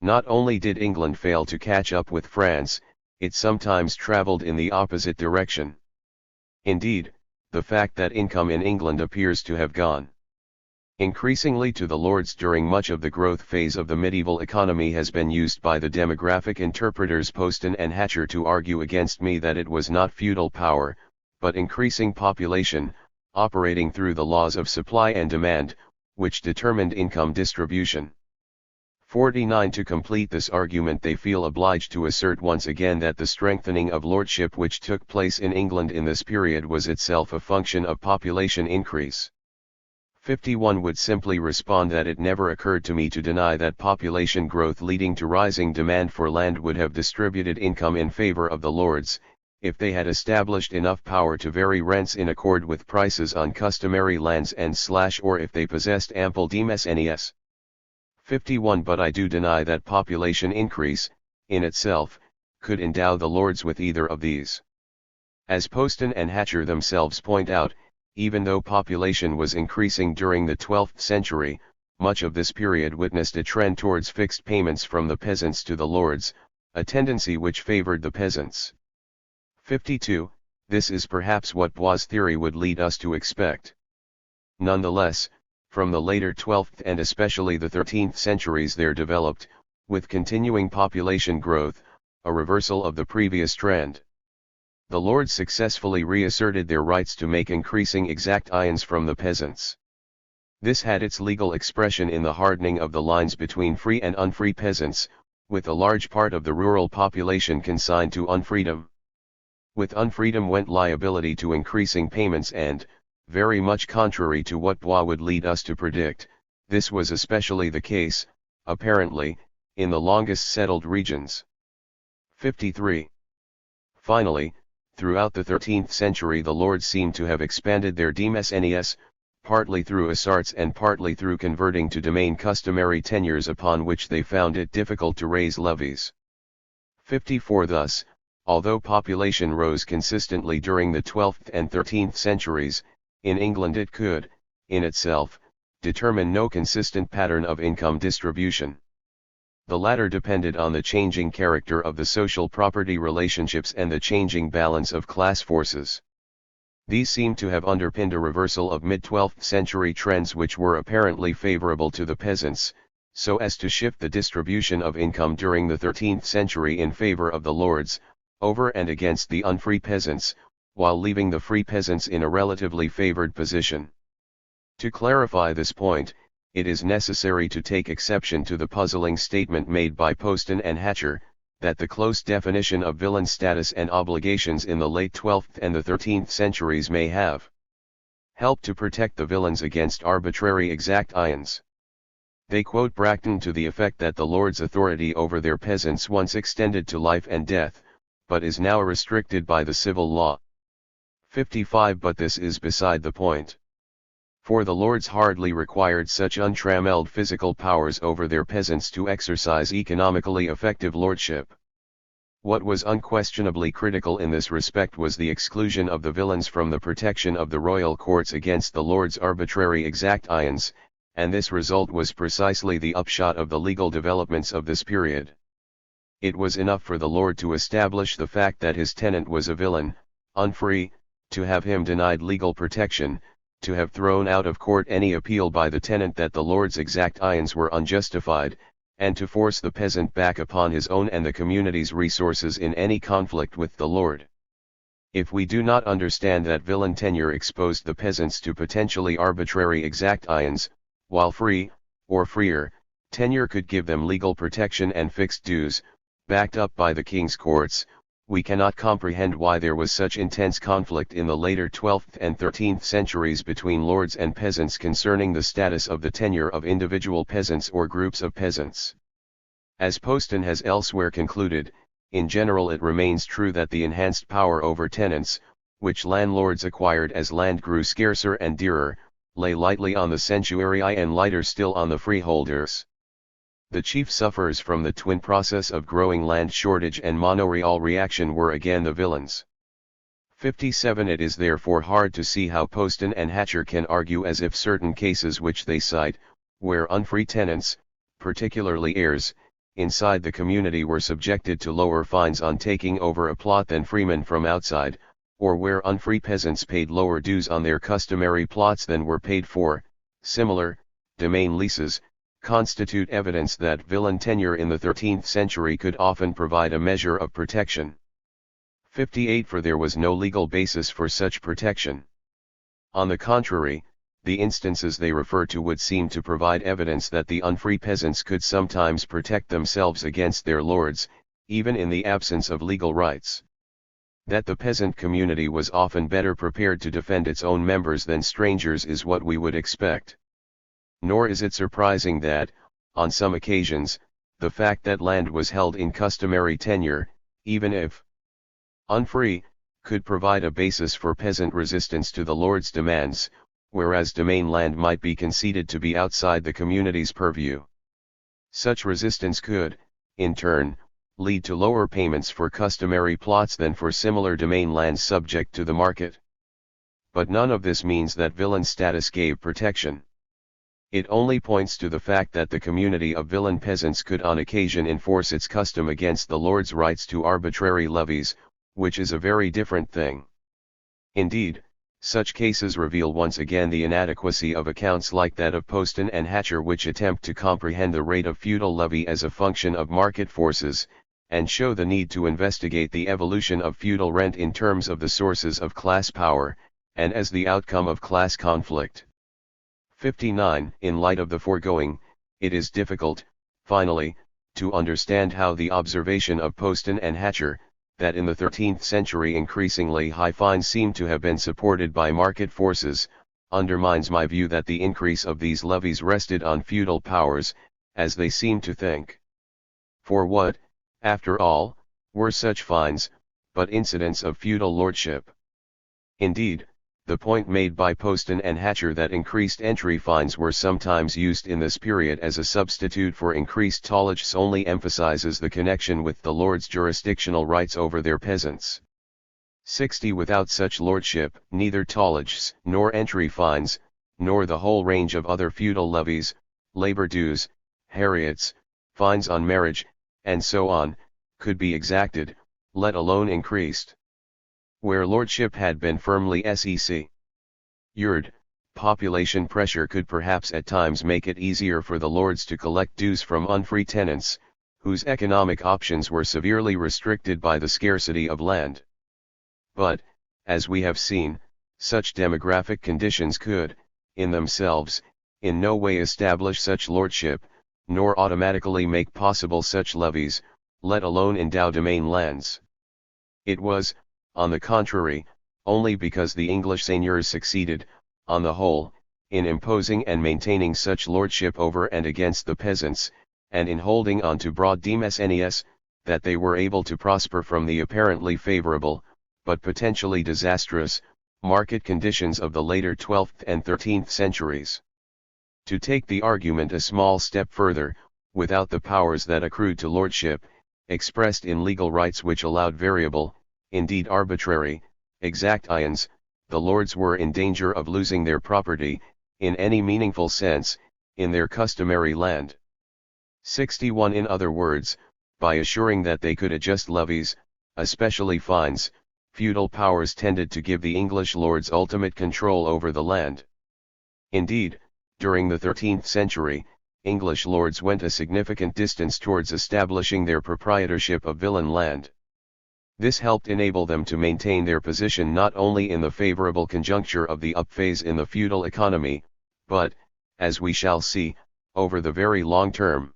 Not only did England fail to catch up with France, it sometimes traveled in the opposite direction. Indeed, the fact that income in England appears to have gone increasingly to the lords during much of the growth phase of the medieval economy has been used by the demographic interpreters Poston and Hatcher to argue against me that it was not feudal power, but increasing population, operating through the laws of supply and demand, which determined income distribution. 49 To complete this argument they feel obliged to assert once again that the strengthening of lordship which took place in England in this period was itself a function of population increase. 51 Would simply respond that it never occurred to me to deny that population growth leading to rising demand for land would have distributed income in favor of the lords, if they had established enough power to vary rents in accord with prices on customary lands and/or if they possessed ample demesnes. 51 But I do deny that population increase, in itself, could endow the lords with either of these. As Poston and Hatcher themselves point out, even though population was increasing during the 12th century, much of this period witnessed a trend towards fixed payments from the peasants to the lords, a tendency which favored the peasants. 52 This is perhaps what Bois' theory would lead us to expect. Nonetheless, from the later 12th and especially the 13th centuries there developed, with continuing population growth, a reversal of the previous trend. The lords successfully reasserted their rights to make increasing exactions from the peasants. This had its legal expression in the hardening of the lines between free and unfree peasants, with a large part of the rural population consigned to unfreedom. With unfreedom went liability to increasing payments and, very much contrary to what Bois would lead us to predict, this was especially the case, apparently, in the longest settled regions. 53. Finally, throughout the 13th century the lords seem to have expanded their demesnes, partly through asarts and partly through converting to domain customary tenures upon which they found it difficult to raise levies. 54 Thus, although population rose consistently during the 12th and 13th centuries, in England it could, in itself, determine no consistent pattern of income distribution. The latter depended on the changing character of the social property relationships and the changing balance of class forces. These seem to have underpinned a reversal of mid-12th century trends which were apparently favorable to the peasants, so as to shift the distribution of income during the 13th century in favor of the lords, over and against the unfree peasants, while leaving the free peasants in a relatively favored position. To clarify this point, it is necessary to take exception to the puzzling statement made by Poston and Hatcher, that the close definition of villain status and obligations in the late 12th and the 13th centuries may have helped to protect the villains against arbitrary exactions. They quote Bracton to the effect that the lord's authority over their peasants once extended to life and death, but is now restricted by the civil law. 55 But this is beside the point. For the lords hardly required such untrammeled physical powers over their peasants to exercise economically effective lordship. What was unquestionably critical in this respect was the exclusion of the villains from the protection of the royal courts against the lords' arbitrary exactions, and this result was precisely the upshot of the legal developments of this period. It was enough for the lord to establish the fact that his tenant was a villain, unfree, to have him denied legal protection, to have thrown out of court any appeal by the tenant that the lord's exactions were unjustified, and to force the peasant back upon his own and the community's resources in any conflict with the lord. If we do not understand that villain tenure exposed the peasants to potentially arbitrary exactions, while free, or freer, tenure could give them legal protection and fixed dues, backed up by the king's courts, we cannot comprehend why there was such intense conflict in the later 12th and 13th centuries between lords and peasants concerning the status of the tenure of individual peasants or groups of peasants. As Poston has elsewhere concluded, in general it remains true that the enhanced power over tenants, which landlords acquired as land grew scarcer and dearer, lay lightly on the sensuarii and lighter still on the freeholders. The chief sufferers from the twin process of growing land shortage and monoreal reaction were again the villains. 57 It is therefore hard to see how Poston and Hatcher can argue as if certain cases which they cite, where unfree tenants, particularly heirs, inside the community were subjected to lower fines on taking over a plot than freemen from outside, or where unfree peasants paid lower dues on their customary plots than were paid for similar domain leases, constitute evidence that villain tenure in the 13th century could often provide a measure of protection. 58 For there was no legal basis for such protection. On the contrary, the instances they refer to would seem to provide evidence that the unfree peasants could sometimes protect themselves against their lords, even in the absence of legal rights. That the peasant community was often better prepared to defend its own members than strangers is what we would expect. Nor is it surprising that, on some occasions, the fact that land was held in customary tenure, even if unfree, could provide a basis for peasant resistance to the lord's demands, whereas domain land might be conceded to be outside the community's purview. Such resistance could, in turn, lead to lower payments for customary plots than for similar domain lands subject to the market. But none of this means that villain status gave protection. It only points to the fact that the community of villain peasants could on occasion enforce its custom against the lord's rights to arbitrary levies, which is a very different thing. Indeed, such cases reveal once again the inadequacy of accounts like that of Poston and Hatcher which attempt to comprehend the rate of feudal levy as a function of market forces, and show the need to investigate the evolution of feudal rent in terms of the sources of class power, and as the outcome of class conflict. 59 In light of the foregoing, it is difficult, finally, to understand how the observation of Poston and Hatcher, that in the 13th century increasingly high fines seem to have been supported by market forces, undermines my view that the increase of these levies rested on feudal powers, as they seem to think. For what, after all, were such fines, but incidents of feudal lordship? Indeed, The point made by Poston and Hatcher that increased entry fines were sometimes used in this period as a substitute for increased tolerages only emphasizes the connection with the lords' jurisdictional rights over their peasants. 60. Without such lordship, neither tolerages, nor entry fines, nor the whole range of other feudal levies, labor dues, harriets, fines on marriage, and so on, could be exacted, let alone increased. Where lordship had been firmly secured, population pressure could perhaps at times make it easier for the lords to collect dues from unfree tenants, whose economic options were severely restricted by the scarcity of land. But, as we have seen, such demographic conditions could, in themselves, in no way establish such lordship, nor automatically make possible such levies, let alone endow domain lands. It was, on the contrary, only because the English seigneurs succeeded, on the whole, in imposing and maintaining such lordship over and against the peasants, and in holding on to broad demesnes, that they were able to prosper from the apparently favorable, but potentially disastrous, market conditions of the later 12th and 13th centuries. To take the argument a small step further, without the powers that accrued to lordship, expressed in legal rights which allowed variable, indeed arbitrary, exactions, the lords were in danger of losing their property, in any meaningful sense, in their customary land. 61. In other words, by assuring that they could adjust levies, especially fines, feudal powers tended to give the English lords ultimate control over the land. Indeed, during the 13th century, English lords went a significant distance towards establishing their proprietorship of villein land. This helped enable them to maintain their position not only in the favorable conjuncture of the up phase in the feudal economy, but, as we shall see, over the very long term.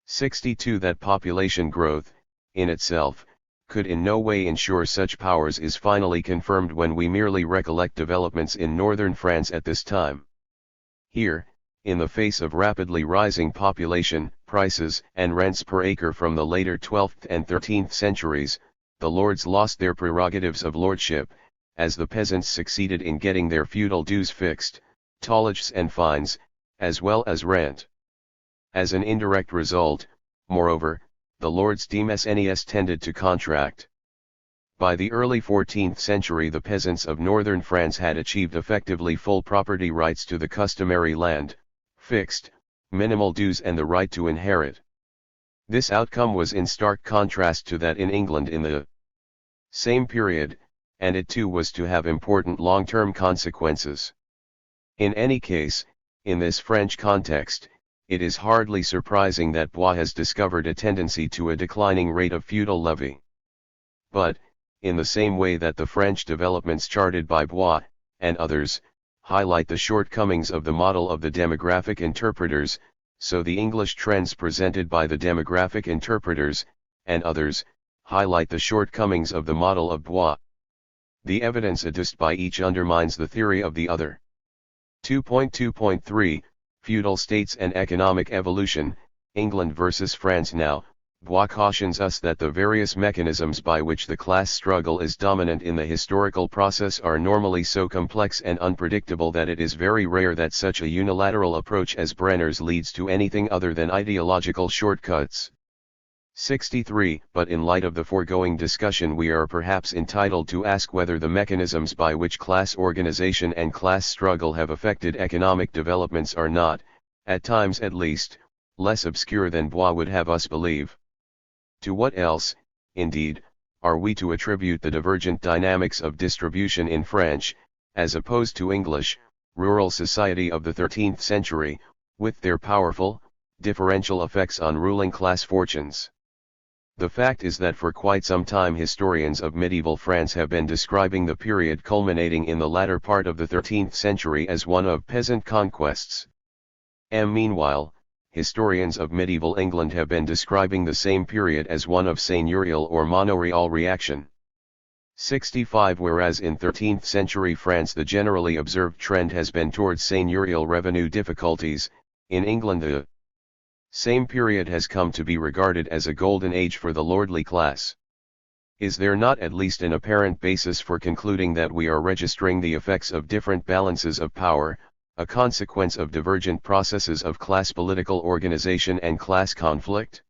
62. That population growth, in itself, could in no way ensure such powers is finally confirmed when we merely recollect developments in northern France at this time. Here, in the face of rapidly rising population, prices, and rents per acre from the later 12th and 13th centuries, the lords lost their prerogatives of lordship, as the peasants succeeded in getting their feudal dues fixed, tolerages and fines, as well as rent. As an indirect result, moreover, the lords' demesnes tended to contract. By the early 14th century the peasants of northern France had achieved effectively full property rights to the customary land, fixed, minimal dues and the right to inherit. This outcome was in stark contrast to that in England in the same period, and it too was to have important long-term consequences. In any case, in this French context, it is hardly surprising that Blois has discovered a tendency to a declining rate of feudal levy. But, in the same way that the French developments charted by Blois, and others, highlight the shortcomings of the model of the demographic interpreters, so the English trends presented by the demographic interpreters, and others, highlight the shortcomings of the model of Blois. The evidence adduced by each undermines the theory of the other. 2.2.3 Feudal States and Economic Evolution, England versus France. Now, Blois cautions us that the various mechanisms by which the class struggle is dominant in the historical process are normally so complex and unpredictable that it is very rare that such a unilateral approach as Brenner's leads to anything other than ideological shortcuts. 63. But in light of the foregoing discussion we are perhaps entitled to ask whether the mechanisms by which class organization and class struggle have affected economic developments are not, at times at least, less obscure than Blois would have us believe. To what else, indeed, are we to attribute the divergent dynamics of distribution in French, as opposed to English, rural society of the 13th century, with their powerful, differential effects on ruling class fortunes? The fact is that for quite some time historians of medieval France have been describing the period culminating in the latter part of the 13th century as one of peasant conquests. Meanwhile, historians of medieval England have been describing the same period as one of seigneurial or manorial reaction. 65. Whereas in 13th century France the generally observed trend has been towards seigneurial revenue difficulties, in England the same period has come to be regarded as a golden age for the lordly class. Is there not at least an apparent basis for concluding that we are registering the effects of different balances of power, a consequence of divergent processes of class political organization and class conflict?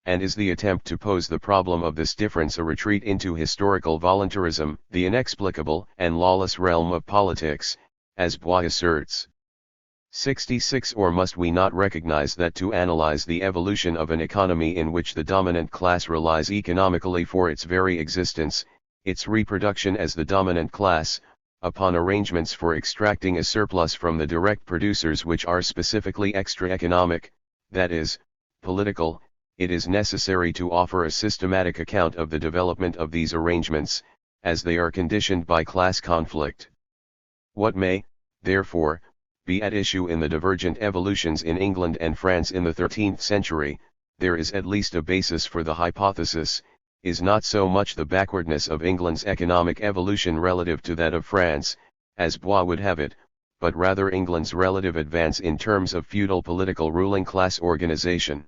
And is the attempt to pose the problem of this difference a retreat into historical voluntarism, the inexplicable and lawless realm of politics, as Bois asserts? 66. Or must we not recognize that to analyze the evolution of an economy in which the dominant class relies economically for its very existence, its reproduction as the dominant class, upon arrangements for extracting a surplus from the direct producers which are specifically extra-economic, that is, political, it is necessary to offer a systematic account of the development of these arrangements, as they are conditioned by class conflict. What may, therefore, be at issue in the divergent evolutions in England and France in the 13th century, there is at least a basis for the hypothesis, is not so much the backwardness of England's economic evolution relative to that of France, as Bois would have it, but rather England's relative advance in terms of feudal political ruling class organization.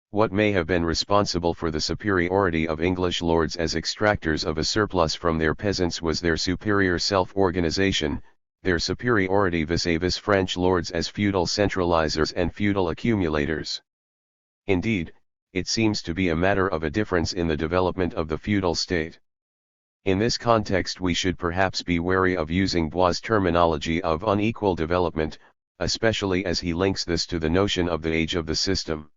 What may have been responsible for the superiority of English lords as extractors of a surplus from their peasants was their superior self-organization, their superiority vis-à-vis French lords as feudal centralizers and feudal accumulators. Indeed, it seems to be a matter of a difference in the development of the feudal state. In this context we should perhaps be wary of using Bois' terminology of unequal development, especially as he links this to the notion of the age of the system.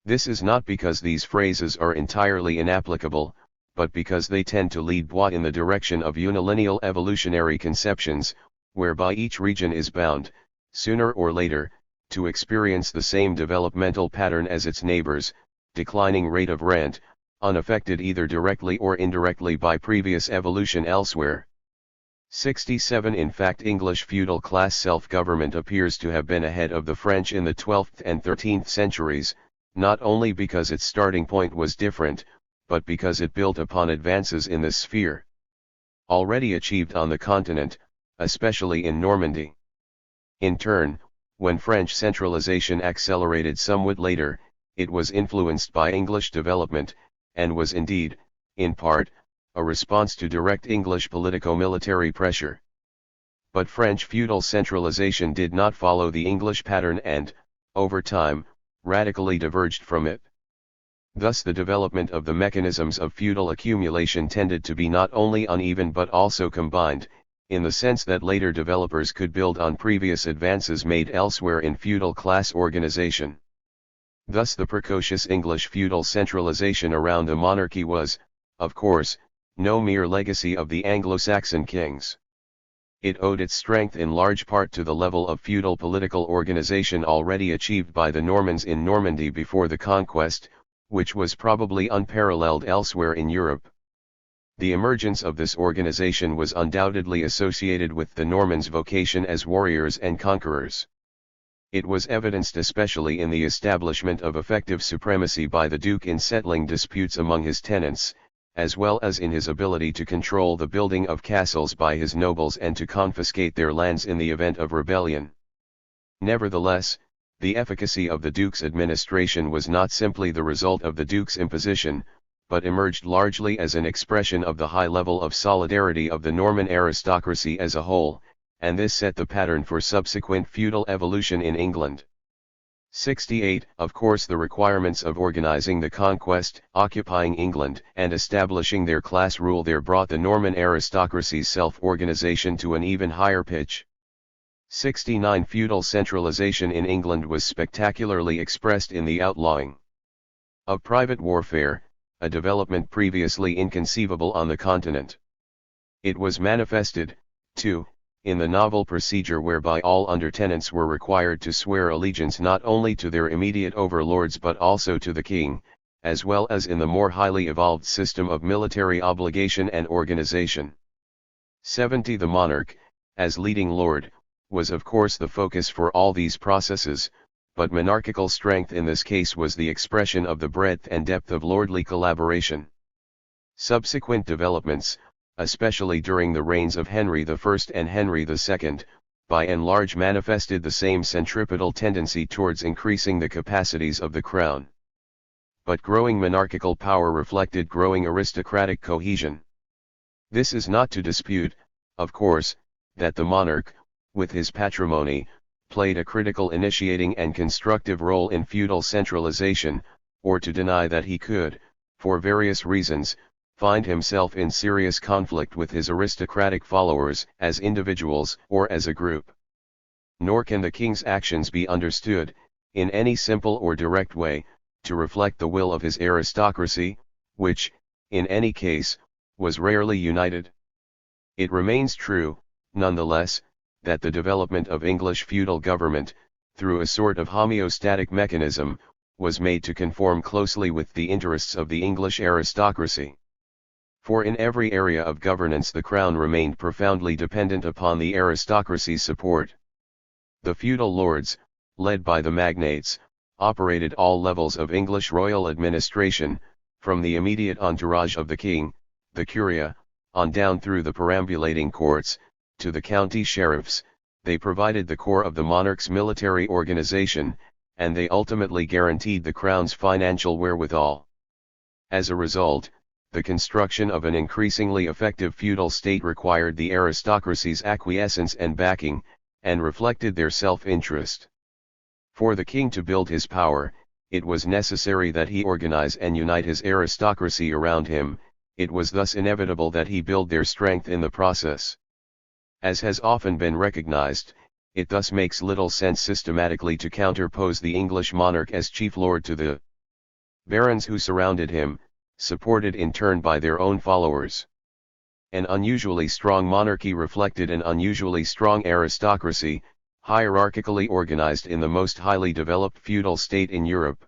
This is not because these phrases are entirely inapplicable, but because they tend to lead Bois in the direction of unilineal evolutionary conceptions, whereby each region is bound, sooner or later, to experience the same developmental pattern as its neighbors, declining rate of rent, unaffected either directly or indirectly by previous evolution elsewhere. 67. In fact, English feudal class self-government appears to have been ahead of the French in the 12th and 13th centuries, not only because its starting point was different, but because it built upon advances in this sphere already achieved on the continent, especially in Normandy. In turn, when French centralization accelerated somewhat later, it was influenced by English development, and was indeed, in part, a response to direct English politico-military pressure. But French feudal centralization did not follow the English pattern and, over time, radically diverged from it. Thus the development of the mechanisms of feudal accumulation tended to be not only uneven but also combined, in the sense that later developers could build on previous advances made elsewhere in feudal class organization. Thus the precocious English feudal centralization around a monarchy was, of course, no mere legacy of the Anglo-Saxon kings. It owed its strength in large part to the level of feudal political organization already achieved by the Normans in Normandy before the conquest, which was probably unparalleled elsewhere in Europe. The emergence of this organization was undoubtedly associated with the Normans' vocation as warriors and conquerors. It was evidenced especially in the establishment of effective supremacy by the Duke in settling disputes among his tenants, as well as in his ability to control the building of castles by his nobles and to confiscate their lands in the event of rebellion. Nevertheless, the efficacy of the Duke's administration was not simply the result of the Duke's imposition, but emerged largely as an expression of the high level of solidarity of the Norman aristocracy as a whole, and this set the pattern for subsequent feudal evolution in England. 68. Of course the requirements of organizing the conquest, occupying England, and establishing their class rule there brought the Norman aristocracy's self-organization to an even higher pitch. 69. Feudal centralization in England was spectacularly expressed in the outlawing of private warfare, a development previously inconceivable on the continent. It was manifested, too, in the novel procedure whereby all under-tenants were required to swear allegiance not only to their immediate overlords but also to the king, as well as in the more highly evolved system of military obligation and organization. 70. The monarch, as leading lord, was of course the focus for all these processes, but monarchical strength in this case was the expression of the breadth and depth of lordly collaboration. Subsequent developments, especially during the reigns of Henry I and Henry II, by and large manifested the same centripetal tendency towards increasing the capacities of the crown. but growing monarchical power reflected growing aristocratic cohesion. This is not to dispute, of course, that the monarch, with his patrimony, played a critical initiating and constructive role in feudal centralization, or to deny that he could, for various reasons, find himself in serious conflict with his aristocratic followers as individuals or as a group. Nor can the king's actions be understood, in any simple or direct way, to reflect the will of his aristocracy, which, in any case, was rarely united. It remains true, nonetheless, that the development of English feudal government, through a sort of homeostatic mechanism, was made to conform closely with the interests of the English aristocracy. For in every area of governance the crown remained profoundly dependent upon the aristocracy's support. The feudal lords, led by the magnates, operated all levels of English royal administration, from the immediate entourage of the king, the curia, on down through the perambulating courts, to the county sheriffs. They provided the core of the monarch's military organization, and they ultimately guaranteed the crown's financial wherewithal. As a result, the construction of an increasingly effective feudal state required the aristocracy's acquiescence and backing, and reflected their self-interest. For the king to build his power, it was necessary that he organize and unite his aristocracy around him. It was thus inevitable that he build their strength in the process. As has often been recognized, it thus makes little sense systematically to counterpose the English monarch as chief lord to the barons who surrounded him, supported in turn by their own followers. An unusually strong monarchy reflected an unusually strong aristocracy, hierarchically organized in the most highly developed feudal state in Europe.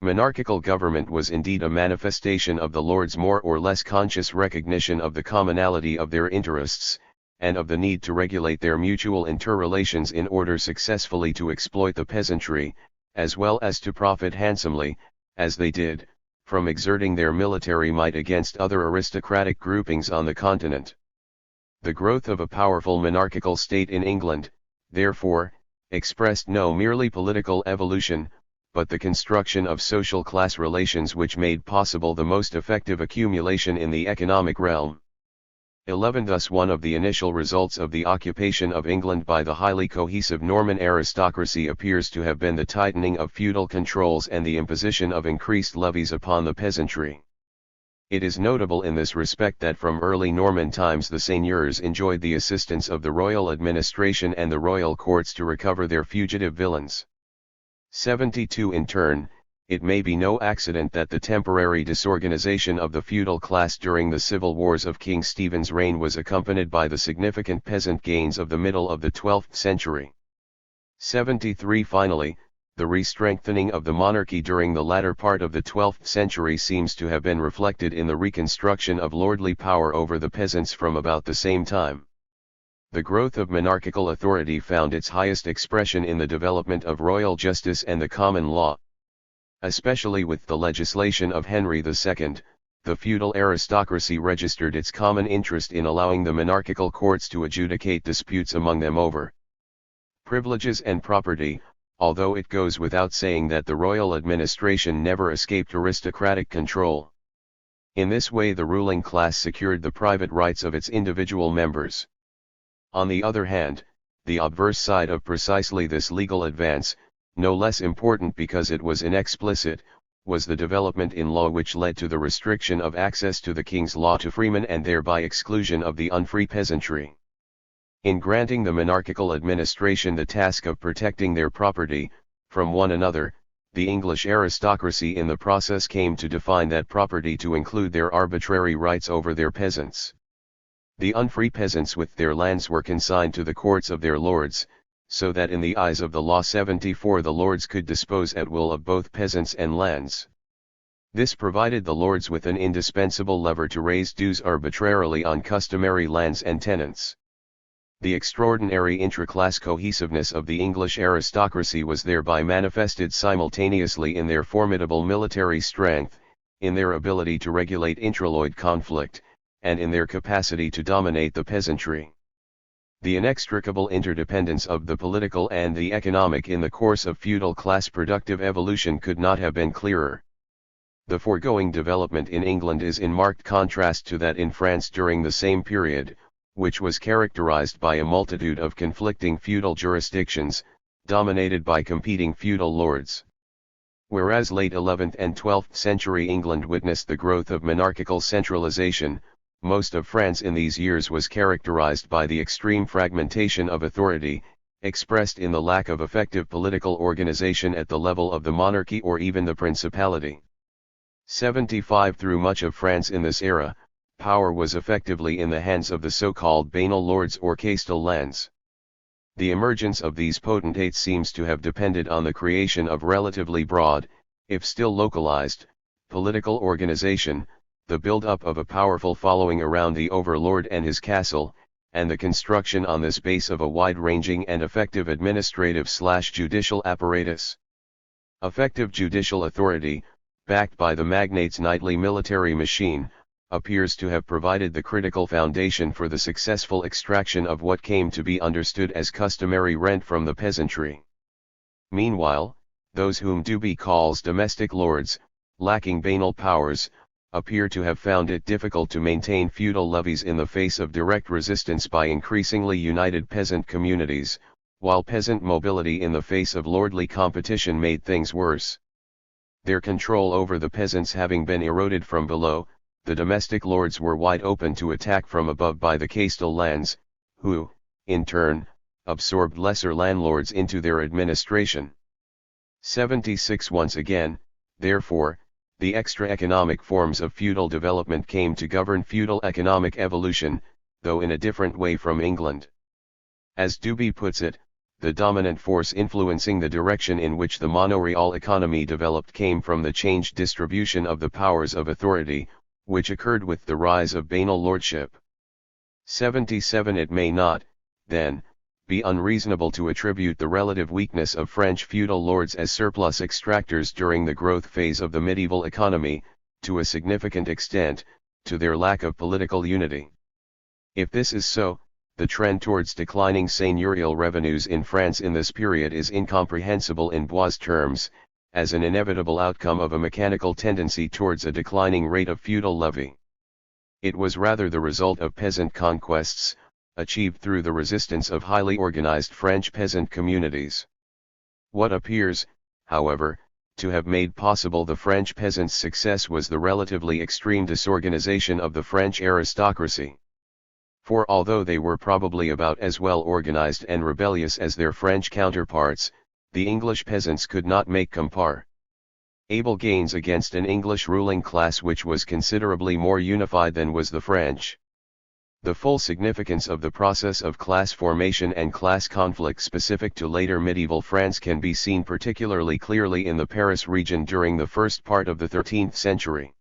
Monarchical government was indeed a manifestation of the lords' more or less conscious recognition of the commonality of their interests, and of the need to regulate their mutual interrelations in order successfully to exploit the peasantry, as well as to profit handsomely, as they did, from exerting their military might against other aristocratic groupings on the continent. The growth of a powerful monarchical state in England, therefore, expressed no merely political evolution, but the construction of social class relations which made possible the most effective accumulation in the economic realm. 11. Thus one of the initial results of the occupation of England by the highly cohesive Norman aristocracy appears to have been the tightening of feudal controls and the imposition of increased levies upon the peasantry. It is notable in this respect that from early Norman times the seigneurs enjoyed the assistance of the royal administration and the royal courts to recover their fugitive villains. 72. In turn, it may be no accident that the temporary disorganization of the feudal class during the civil wars of King Stephen's reign was accompanied by the significant peasant gains of the middle of the 12th century. 73. Finally, the re-strengthening of the monarchy during the latter part of the 12th century seems to have been reflected in the reconstruction of lordly power over the peasants from about the same time. The growth of monarchical authority found its highest expression in the development of royal justice and the common law. Especially with the legislation of Henry II, the feudal aristocracy registered its common interest in allowing the monarchical courts to adjudicate disputes among them over privileges and property, although it goes without saying that the royal administration never escaped aristocratic control. In this way the ruling class secured the private rights of its individual members. On the other hand, the obverse side of precisely this legal advance, no less important because it was inexplicit, was the development in law which led to the restriction of access to the king's law to freemen and thereby exclusion of the unfree peasantry. In granting the monarchical administration the task of protecting their property from one another, the English aristocracy in the process came to define that property to include their arbitrary rights over their peasants. The unfree peasants with their lands were consigned to the courts of their lords, so that in the eyes of the law 74 the lords could dispose at will of both peasants and lands. This provided the lords with an indispensable lever to raise dues arbitrarily on customary lands and tenants. The extraordinary intra-class cohesiveness of the English aristocracy was thereby manifested simultaneously in their formidable military strength, in their ability to regulate intralord conflict, and in their capacity to dominate the peasantry. The inextricable interdependence of the political and the economic in the course of feudal class productive evolution could not have been clearer. The foregoing development in England is in marked contrast to that in France during the same period, which was characterized by a multitude of conflicting feudal jurisdictions, dominated by competing feudal lords. Whereas late 11th and 12th century England witnessed the growth of monarchical centralization, most of France in these years was characterized by the extreme fragmentation of authority, expressed in the lack of effective political organization at the level of the monarchy or even the principality. 75 Through much of France in this era, power was effectively in the hands of the so-called banal lords or castellans. The emergence of these potentates seems to have depended on the creation of relatively broad, if still localized, political organization, the build-up of a powerful following around the overlord and his castle, and the construction on this base of a wide-ranging and effective administrative/judicial apparatus. Effective judicial authority, backed by the magnate's knightly military machine, appears to have provided the critical foundation for the successful extraction of what came to be understood as customary rent from the peasantry. Meanwhile, those whom Duby calls domestic lords, lacking banal powers, appear to have found it difficult to maintain feudal levies in the face of direct resistance by increasingly united peasant communities, while peasant mobility in the face of lordly competition made things worse. Their control over the peasants having been eroded from below, the domestic lords were wide open to attack from above by the castellans, who, in turn, absorbed lesser landlords into their administration. 76 Once again, therefore, the extra-economic forms of feudal development came to govern feudal economic evolution, though in a different way from England. As Duby puts it, the dominant force influencing the direction in which the monoreal economy developed came from the changed distribution of the powers of authority, which occurred with the rise of banal lordship. 77 It may not, then, be unreasonable to attribute the relative weakness of French feudal lords as surplus extractors during the growth phase of the medieval economy, to a significant extent, to their lack of political unity. If this is so, the trend towards declining seigneurial revenues in France in this period is incomprehensible in Bois' terms, as an inevitable outcome of a mechanical tendency towards a declining rate of feudal levy. It was rather the result of peasant conquests, achieved through the resistance of highly organized French peasant communities. What appears, however, to have made possible the French peasants' success was the relatively extreme disorganization of the French aristocracy. For although they were probably about as well organized and rebellious as their French counterparts, the English peasants could not make comparable gains against an English ruling class which was considerably more unified than was the French. The full significance of the process of class formation and class conflict specific to later medieval France can be seen particularly clearly in the Paris region during the first part of the 13th century.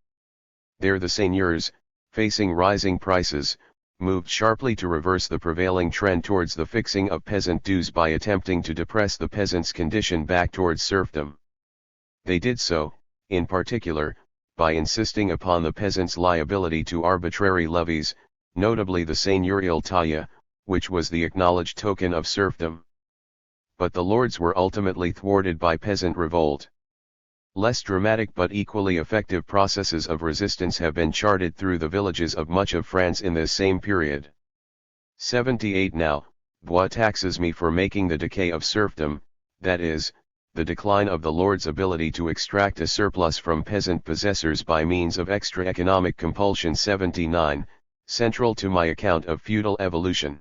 There the seigneurs, facing rising prices, moved sharply to reverse the prevailing trend towards the fixing of peasant dues by attempting to depress the peasant's condition back towards serfdom. They did so, in particular, by insisting upon the peasant's liability to arbitrary levies, notably the seigneurial taille, which was the acknowledged token of serfdom. But the lords were ultimately thwarted by peasant revolt. Less dramatic but equally effective processes of resistance have been charted through the villages of much of France in this same period. 78 Now, Bois taxes me for making the decay of serfdom, that is, the decline of the lord's ability to extract a surplus from peasant possessors by means of extra-economic compulsion. 79, central to my account of feudal evolution.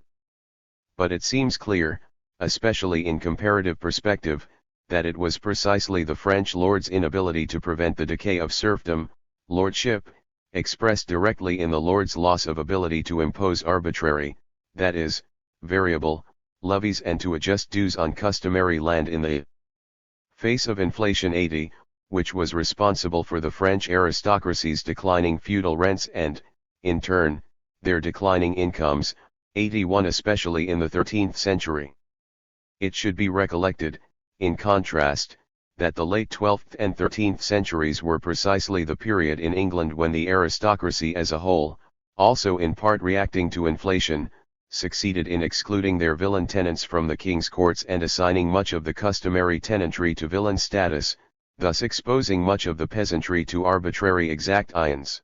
But it seems clear, especially in comparative perspective, that it was precisely the French lords' inability to prevent the decay of serfdom, lordship, expressed directly in the lords' loss of ability to impose arbitrary, that is, variable, levies and to adjust dues on customary land in the face of inflation. 80, which was responsible for the French aristocracy's declining feudal rents and, in turn, their declining incomes. 81 Especially in the 13th century. It should be recollected, in contrast, that the late 12th and 13th centuries were precisely the period in England when the aristocracy as a whole, also in part reacting to inflation, succeeded in excluding their villein tenants from the king's courts and assigning much of the customary tenantry to villein status, thus exposing much of the peasantry to arbitrary exactions.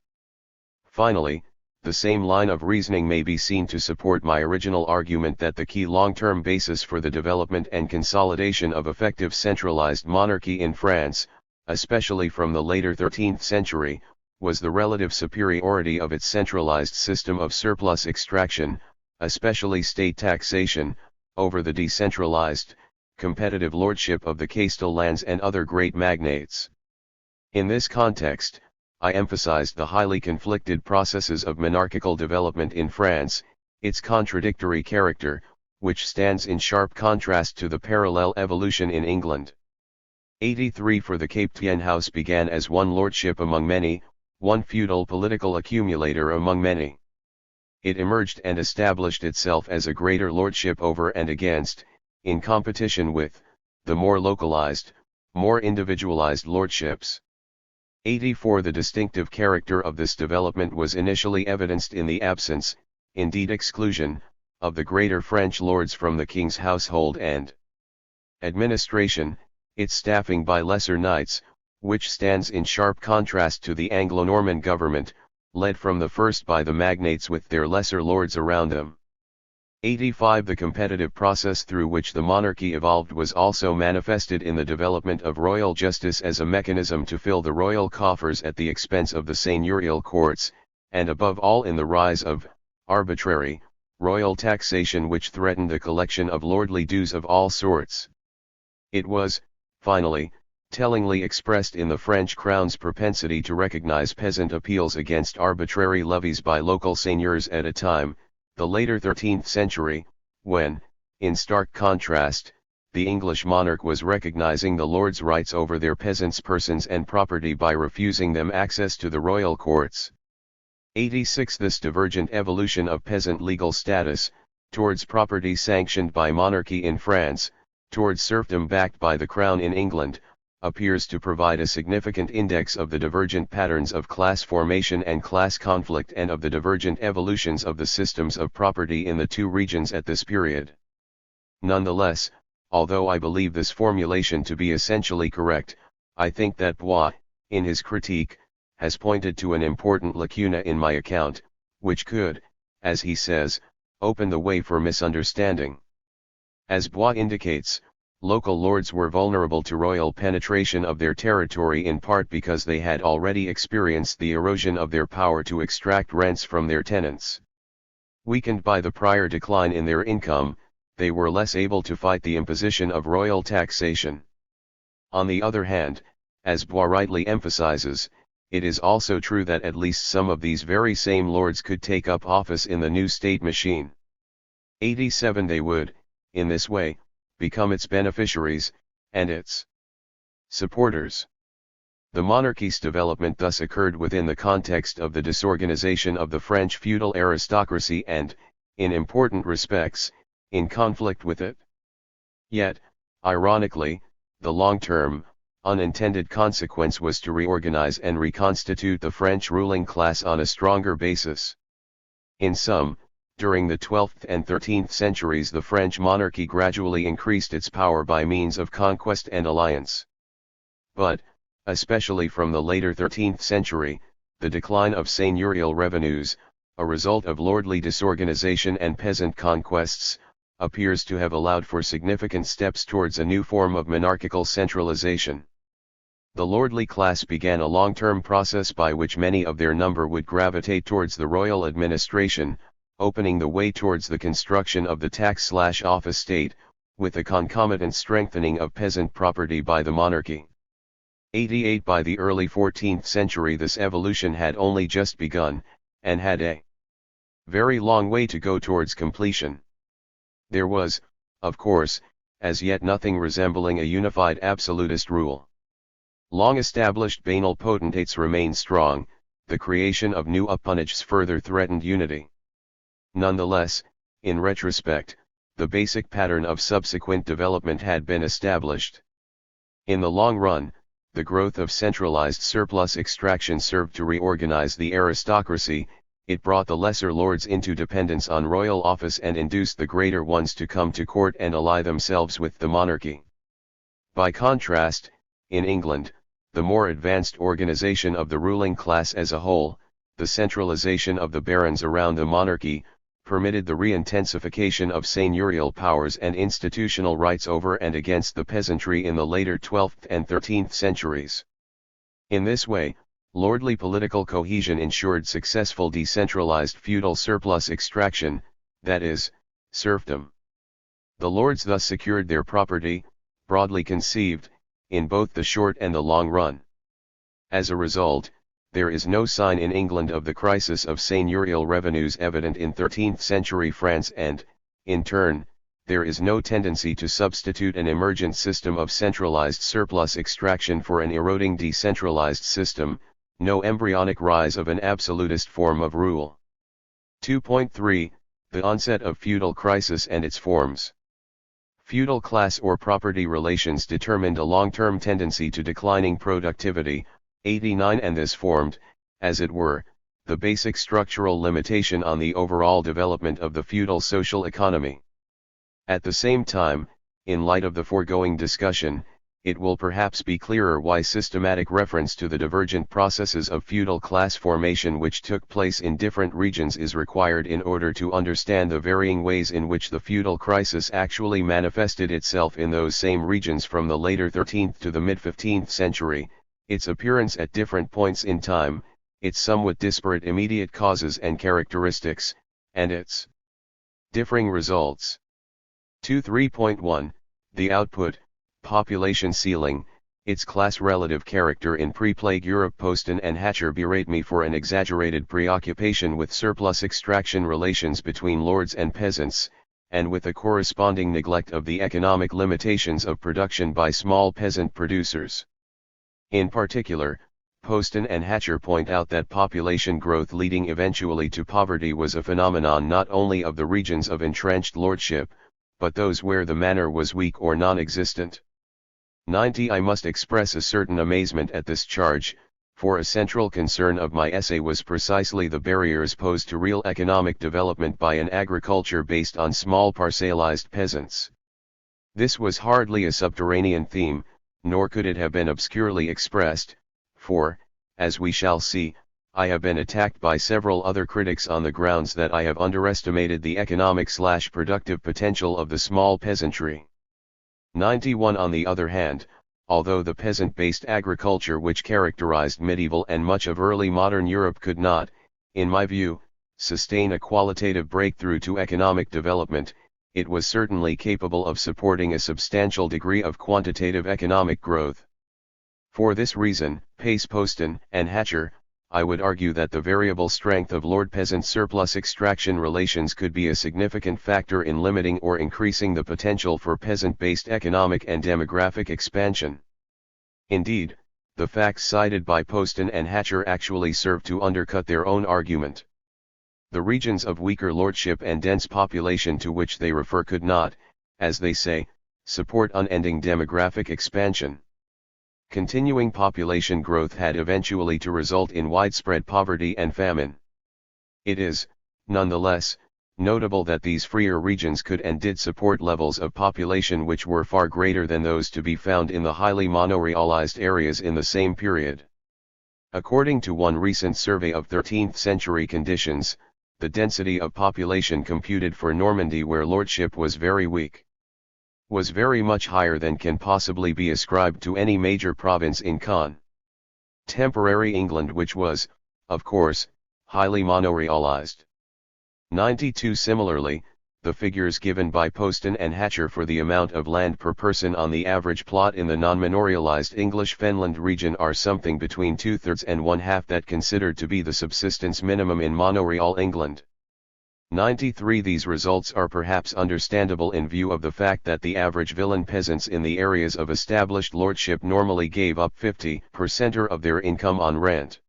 Finally, the same line of reasoning may be seen to support my original argument that the key long-term basis for the development and consolidation of effective centralized monarchy in France, especially from the later 13th century, was the relative superiority of its centralized system of surplus extraction, especially state taxation, over the decentralized, competitive lordship of the castellans and other great magnates. In this context, I emphasized the highly conflicted processes of monarchical development in France, its contradictory character, which stands in sharp contrast to the parallel evolution in England. 83 For the Capetian house began as one lordship among many, one feudal political accumulator among many. It emerged and established itself as a greater lordship over and against, in competition with, the more localized, more individualized lordships. 84 The distinctive character of this development was initially evidenced in the absence, indeed exclusion, of the greater French lords from the king's household and administration, its staffing by lesser knights, which stands in sharp contrast to the Anglo-Norman government, led from the first by the magnates with their lesser lords around them. 85 The competitive process through which the monarchy evolved was also manifested in the development of royal justice as a mechanism to fill the royal coffers at the expense of the seigneurial courts, and above all in the rise of arbitrary royal taxation which threatened the collection of lordly dues of all sorts. It was, finally, tellingly expressed in the French crown's propensity to recognize peasant appeals against arbitrary levies by local seigneurs at a time, the later 13th century, when, in stark contrast, the English monarch was recognizing the lords' rights over their peasants' persons and property by refusing them access to the royal courts. 86 This divergent evolution of peasant legal status, towards property sanctioned by monarchy in France, towards serfdom backed by the crown in England, appears to provide a significant index of the divergent patterns of class formation and class conflict and of the divergent evolutions of the systems of property in the two regions at this period. Nonetheless, although I believe this formulation to be essentially correct, I think that Bois, in his critique, has pointed to an important lacuna in my account, which could, as he says, open the way for misunderstanding. As Bois indicates, local lords were vulnerable to royal penetration of their territory in part because they had already experienced the erosion of their power to extract rents from their tenants. Weakened by the prior decline in their income, they were less able to fight the imposition of royal taxation. On the other hand, as Bois rightly emphasizes, it is also true that at least some of these very same lords could take up office in the new state machine. 87 They would, in this way, become its beneficiaries, and its supporters. The monarchy's development thus occurred within the context of the disorganization of the French feudal aristocracy and, in important respects, in conflict with it. Yet, ironically, the long-term, unintended consequence was to reorganize and reconstitute the French ruling class on a stronger basis. In sum, during the 12th and 13th centuries the French monarchy gradually increased its power by means of conquest and alliance. But, especially from the later 13th century, the decline of seigneurial revenues, a result of lordly disorganization and peasant conquests, appears to have allowed for significant steps towards a new form of monarchical centralization. The lordly class began a long-term process by which many of their number would gravitate towards the royal administration, opening the way towards the construction of the tax/office state, with a concomitant strengthening of peasant property by the monarchy. 88 By the early 14th century this evolution had only just begun, and had a very long way to go towards completion. There was, of course, as yet nothing resembling a unified absolutist rule. Long-established banal potentates remained strong, the creation of new appanages further threatened unity. Nonetheless, in retrospect, the basic pattern of subsequent development had been established. In the long run, the growth of centralized surplus extraction served to reorganize the aristocracy, it brought the lesser lords into dependence on royal office and induced the greater ones to come to court and ally themselves with the monarchy. By contrast, in England, the more advanced organization of the ruling class as a whole, the centralization of the barons around the monarchy, permitted the re-intensification of seigneurial powers and institutional rights over and against the peasantry in the later 12th and 13th centuries. In this way, lordly political cohesion ensured successful decentralized feudal surplus extraction, that is, serfdom. The lords thus secured their property, broadly conceived, in both the short and the long run. As a result, there is no sign in England of the crisis of seigneurial revenues evident in 13th century France and, in turn, there is no tendency to substitute an emergent system of centralized surplus extraction for an eroding decentralized system, no embryonic rise of an absolutist form of rule. 2.3 The onset of feudal crisis and its forms. Feudal class or property relations determined a long-term tendency to declining productivity, 89, and this formed, as it were, the basic structural limitation on the overall development of the feudal social economy. At the same time, in light of the foregoing discussion, it will perhaps be clearer why systematic reference to the divergent processes of feudal class formation which took place in different regions is required in order to understand the varying ways in which the feudal crisis actually manifested itself in those same regions from the later 13th to the mid-15th century, its appearance at different points in time, its somewhat disparate immediate causes and characteristics, and its differing results. 2.3.1 The output, population ceiling, its class-relative character in pre-plague Europe. Poston and Hatcher berate me for an exaggerated preoccupation with surplus extraction relations between lords and peasants, and with a corresponding neglect of the economic limitations of production by small peasant producers. In particular, Poston and Hatcher point out that population growth leading eventually to poverty was a phenomenon not only of the regions of entrenched lordship, but those where the manor was weak or non-existent. 90 I must express a certain amazement at this charge, for a central concern of my essay was precisely the barriers posed to real economic development by an agriculture based on small parcellized peasants. This was hardly a subterranean theme, nor could it have been obscurely expressed, for, as we shall see, I have been attacked by several other critics on the grounds that I have underestimated the economic/productive potential of the small peasantry. 91 On the other hand, although the peasant-based agriculture which characterized medieval and much of early modern Europe could not, in my view, sustain a qualitative breakthrough to economic development, it was certainly capable of supporting a substantial degree of quantitative economic growth. For this reason, Pace, Poston, and Hatcher, I would argue that the variable strength of lord-peasant surplus extraction relations could be a significant factor in limiting or increasing the potential for peasant-based economic and demographic expansion. Indeed, the facts cited by Poston and Hatcher actually serve to undercut their own argument. The regions of weaker lordship and dense population to which they refer could not, as they say, support unending demographic expansion. Continuing population growth had eventually to result in widespread poverty and famine. It is, nonetheless, notable that these freer regions could and did support levels of population which were far greater than those to be found in the highly monorealized areas in the same period. According to one recent survey of 13th century conditions, the density of population computed for Normandy, where lordship was very weak, was very much higher than can possibly be ascribed to any major province in contemporary England, which was, of course, highly monorealized. 92 Similarly, the figures given by Poston and Hatcher for the amount of land per person on the average plot in the non-manorialized English Fenland region are something between 2/3 and 1/2 that considered to be the subsistence minimum in monoreal England. 93 These results are perhaps understandable in view of the fact that the average villein peasants in the areas of established lordship normally gave up 50% of their income on rent.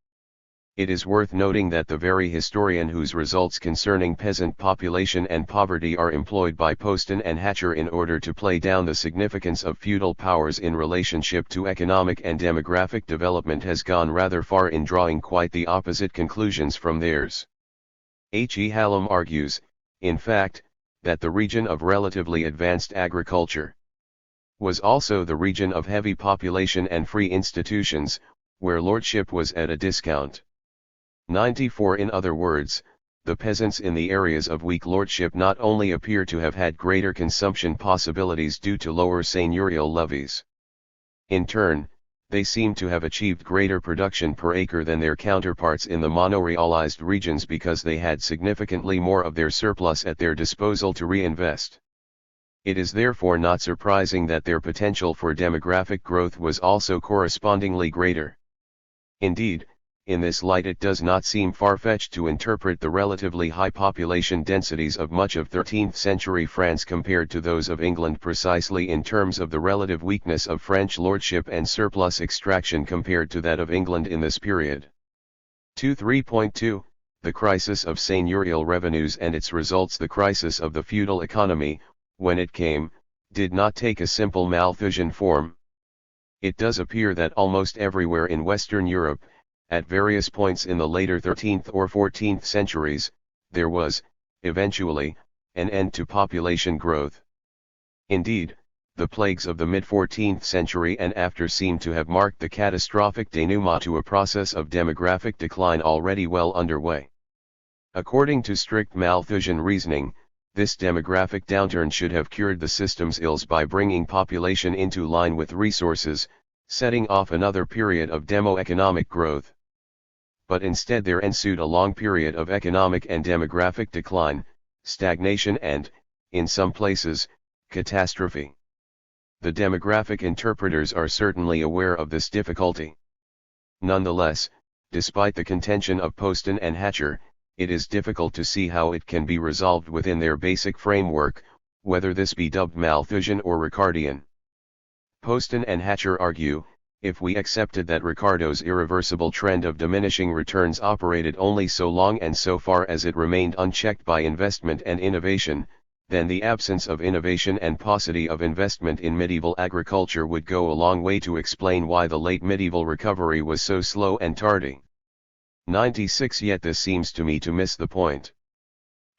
It is worth noting that the very historian whose results concerning peasant population and poverty are employed by Poston and Hatcher in order to play down the significance of feudal powers in relationship to economic and demographic development has gone rather far in drawing quite the opposite conclusions from theirs. H. E. Hallam argues, in fact, that the region of relatively advanced agriculture was also the region of heavy population and free institutions, where lordship was at a discount. 94 In other words, the peasants in the areas of weak lordship not only appear to have had greater consumption possibilities due to lower seigneurial levies. In turn, they seem to have achieved greater production per acre than their counterparts in the monorealized regions because they had significantly more of their surplus at their disposal to reinvest. It is therefore not surprising that their potential for demographic growth was also correspondingly greater. Indeed, in this light it does not seem far-fetched to interpret the relatively high population densities of much of 13th century France compared to those of England precisely in terms of the relative weakness of French lordship and surplus extraction compared to that of England in this period. 3.2 The crisis of seigneurial revenues and its results. The crisis of the feudal economy, when it came, did not take a simple Malthusian form. It does appear that almost everywhere in Western Europe, at various points in the later 13th or 14th centuries, there was, eventually, an end to population growth. Indeed, the plagues of the mid-14th century and after seem to have marked the catastrophic denouement to a process of demographic decline already well underway. According to strict Malthusian reasoning, this demographic downturn should have cured the system's ills by bringing population into line with resources, setting off another period of demo-economic growth. But instead there ensued a long period of economic and demographic decline, stagnation and, in some places, catastrophe. The demographic interpreters are certainly aware of this difficulty. Nonetheless, despite the contention of Poston and Hatcher, it is difficult to see how it can be resolved within their basic framework, whether this be dubbed Malthusian or Ricardian. Poston and Hatcher argue, if we accepted that Ricardo's irreversible trend of diminishing returns operated only so long and so far as it remained unchecked by investment and innovation, then the absence of innovation and paucity of investment in medieval agriculture would go a long way to explain why the late medieval recovery was so slow and tardy. 96 Yet this seems to me to miss the point.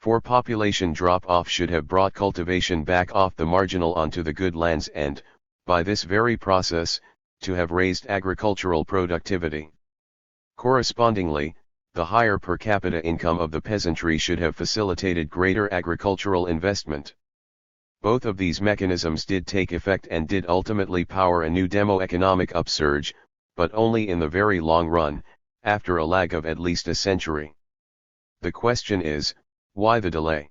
For population drop-off should have brought cultivation back off the marginal onto the good lands and, by this very process, to have raised agricultural productivity. Correspondingly, the higher per capita income of the peasantry should have facilitated greater agricultural investment. Both of these mechanisms did take effect and did ultimately power a new demo-economic upsurge, but only in the very long run, after a lag of at least a century. The question is, why the delay?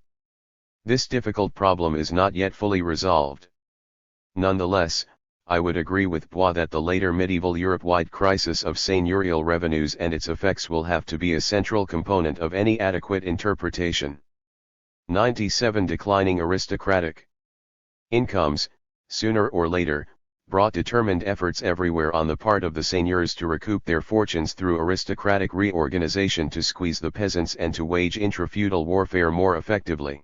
This difficult problem is not yet fully resolved. Nonetheless, I would agree with Bois that the later medieval Europe-wide crisis of seigneurial revenues and its effects will have to be a central component of any adequate interpretation. 97 Declining aristocratic incomes, sooner or later, brought determined efforts everywhere on the part of the seigneurs to recoup their fortunes through aristocratic reorganization to squeeze the peasants and to wage intra-feudal warfare more effectively.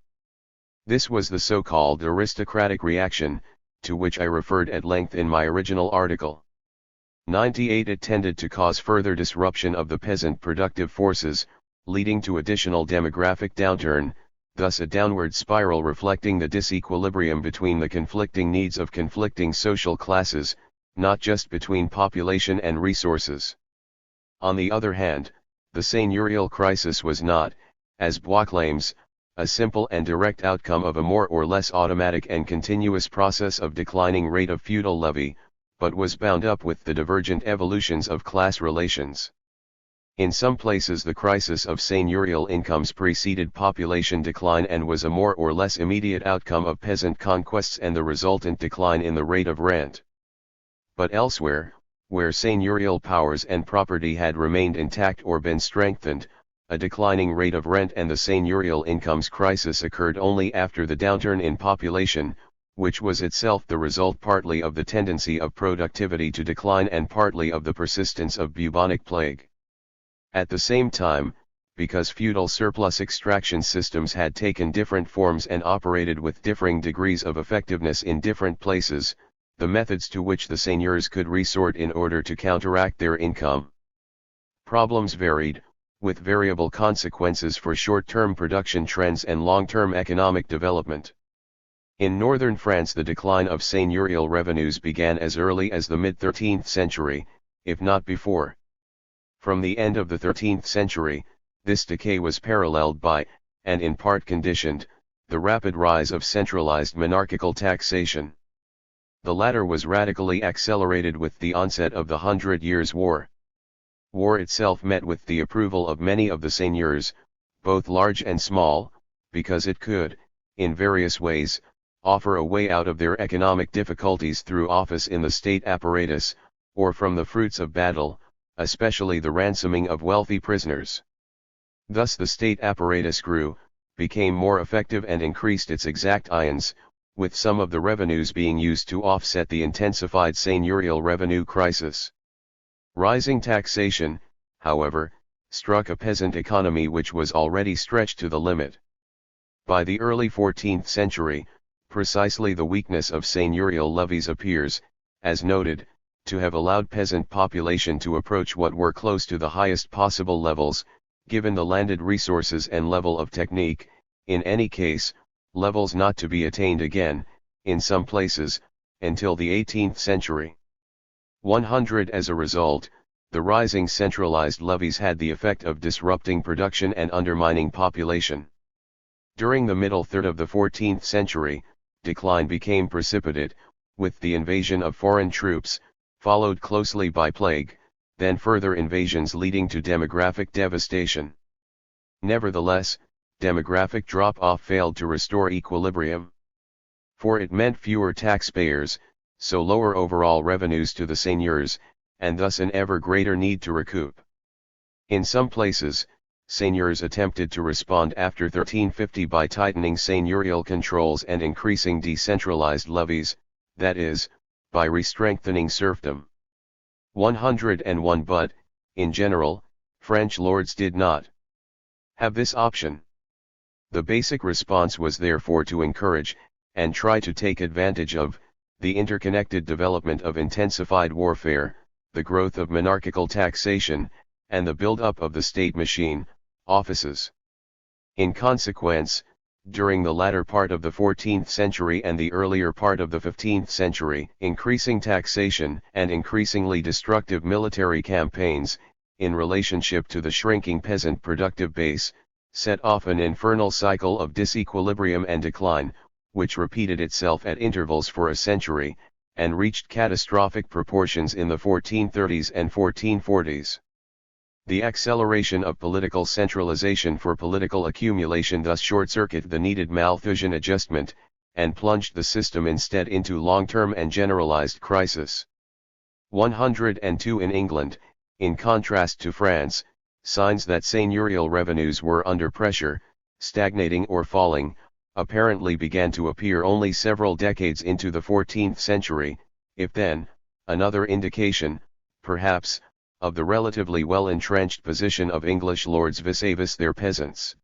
This was the so-called aristocratic reaction, to which I referred at length in my original article. 98 It tended to cause further disruption of the peasant productive forces, leading to additional demographic downturn, thus a downward spiral reflecting the disequilibrium between the conflicting needs of conflicting social classes, not just between population and resources. On the other hand, the seigneurial crisis was not, as Bois claims, a simple and direct outcome of a more or less automatic and continuous process of declining rate of feudal levy, but was bound up with the divergent evolutions of class relations. In some places the crisis of seigneurial incomes preceded population decline and was a more or less immediate outcome of peasant conquests and the resultant decline in the rate of rent. But elsewhere, where seigneurial powers and property had remained intact or been strengthened, a declining rate of rent and the seigneurial incomes crisis occurred only after the downturn in population, which was itself the result partly of the tendency of productivity to decline and partly of the persistence of bubonic plague. At the same time, because feudal surplus extraction systems had taken different forms and operated with differing degrees of effectiveness in different places, the methods to which the seigneurs could resort in order to counteract their income problems varied, with variable consequences for short-term production trends and long-term economic development. In northern France the decline of seigneurial revenues began as early as the mid-13th century, if not before. From the end of the 13th century, this decay was paralleled by, and in part conditioned, the rapid rise of centralized monarchical taxation. The latter was radically accelerated with the onset of the 100 Years' War. War itself met with the approval of many of the seigneurs, both large and small, because it could, in various ways, offer a way out of their economic difficulties through office in the state apparatus, or from the fruits of battle, especially the ransoming of wealthy prisoners. Thus the state apparatus grew, became more effective and increased its exact ions, with some of the revenues being used to offset the intensified seigneurial revenue crisis. Rising taxation, however, struck a peasant economy which was already stretched to the limit. By the early 14th century, precisely the weakness of seigneurial levies appears, as noted, to have allowed peasant population to approach what were close to the highest possible levels, given the landed resources and level of technique, in any case, levels not to be attained again, in some places, until the 18th century. 100 As a result, the rising centralized levies had the effect of disrupting production and undermining population. During the middle third of the 14th century, decline became precipitate, with the invasion of foreign troops, followed closely by plague, then further invasions leading to demographic devastation. Nevertheless, demographic drop-off failed to restore equilibrium. For it meant fewer taxpayers, so lower overall revenues to the seigneurs, and thus an ever greater need to recoup. In some places, seigneurs attempted to respond after 1350 by tightening seigneurial controls and increasing decentralized levies, that is, by re-strengthening serfdom. 101 But, in general, French lords did not have this option. The basic response was therefore to encourage, and try to take advantage of, the interconnected development of intensified warfare, the growth of monarchical taxation, and the build-up of the state machine, offices. In consequence, during the latter part of the 14th century and the earlier part of the 15th century, increasing taxation and increasingly destructive military campaigns, in relationship to the shrinking peasant productive base, set off an infernal cycle of disequilibrium and decline, which repeated itself at intervals for a century, and reached catastrophic proportions in the 1430s and 1440s. The acceleration of political centralization for political accumulation thus short-circuited the needed Malthusian adjustment, and plunged the system instead into long-term and generalized crisis. 102 In England, in contrast to France, signs that seigneurial revenues were under pressure, stagnating or falling, apparently began to appear only several decades into the 14th century, if then, another indication, perhaps, of the relatively well-entrenched position of English lords vis-a-vis their peasants.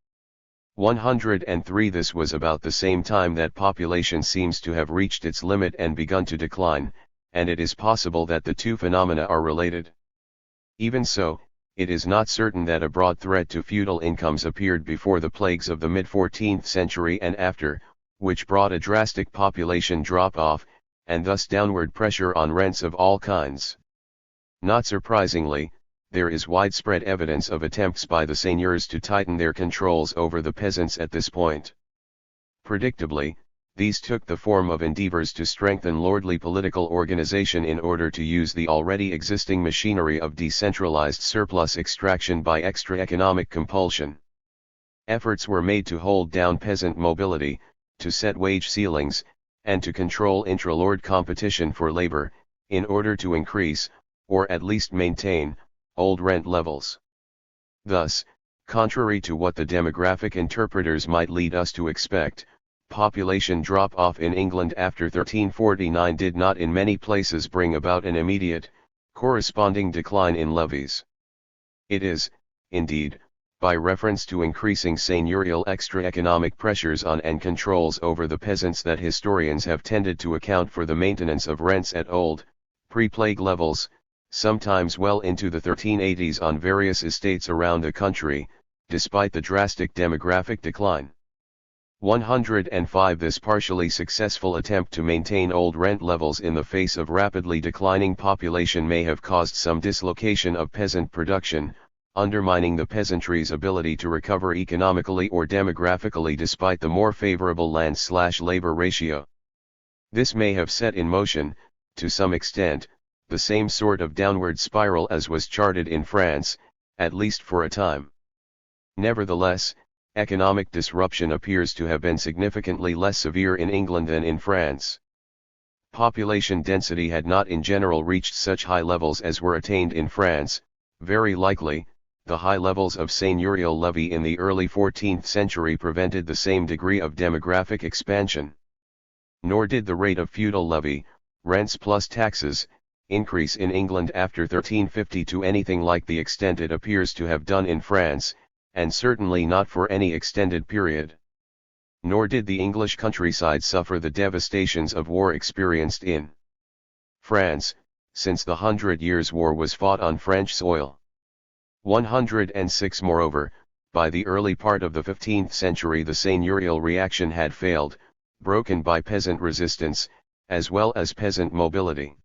103 This was about the same time that population seems to have reached its limit and begun to decline, and it is possible that the two phenomena are related. Even so, it is not certain that a broad threat to feudal incomes appeared before the plagues of the mid-14th century and after, which brought a drastic population drop-off, and thus downward pressure on rents of all kinds. Not surprisingly, there is widespread evidence of attempts by the seigneurs to tighten their controls over the peasants at this point. Predictably, these took the form of endeavors to strengthen lordly political organization in order to use the already existing machinery of decentralized surplus extraction by extra economic compulsion. Efforts were made to hold down peasant mobility, to set wage ceilings, and to control intra-lord competition for labor, in order to increase, or at least maintain, old rent levels. Thus, contrary to what the demographic interpreters might lead us to expect, population drop-off in England after 1349 did not in many places bring about an immediate, corresponding decline in levies. It is, indeed, by reference to increasing seigneurial extra-economic pressures on and controls over the peasants that historians have tended to account for the maintenance of rents at old, pre-plague levels, sometimes well into the 1380s on various estates around the country, despite the drastic demographic decline. 105 This partially successful attempt to maintain old rent levels in the face of rapidly declining population may have caused some dislocation of peasant production, undermining the peasantry's ability to recover economically or demographically despite the more favorable land/labor ratio. This may have set in motion, to some extent, the same sort of downward spiral as was charted in France, at least for a time. Nevertheless, economic disruption appears to have been significantly less severe in England than in France. Population density had not in general reached such high levels as were attained in France. Very likely, the high levels of seigneurial levy in the early 14th century prevented the same degree of demographic expansion. Nor did the rate of feudal levy, rents plus taxes, increase in England after 1350 to anything like the extent it appears to have done in France, and certainly not for any extended period. Nor did the English countryside suffer the devastations of war experienced in France, since the 100 Years' War was fought on French soil. 106 Moreover, by the early part of the 15th century the seigneurial reaction had failed, broken by peasant resistance, as well as peasant mobility.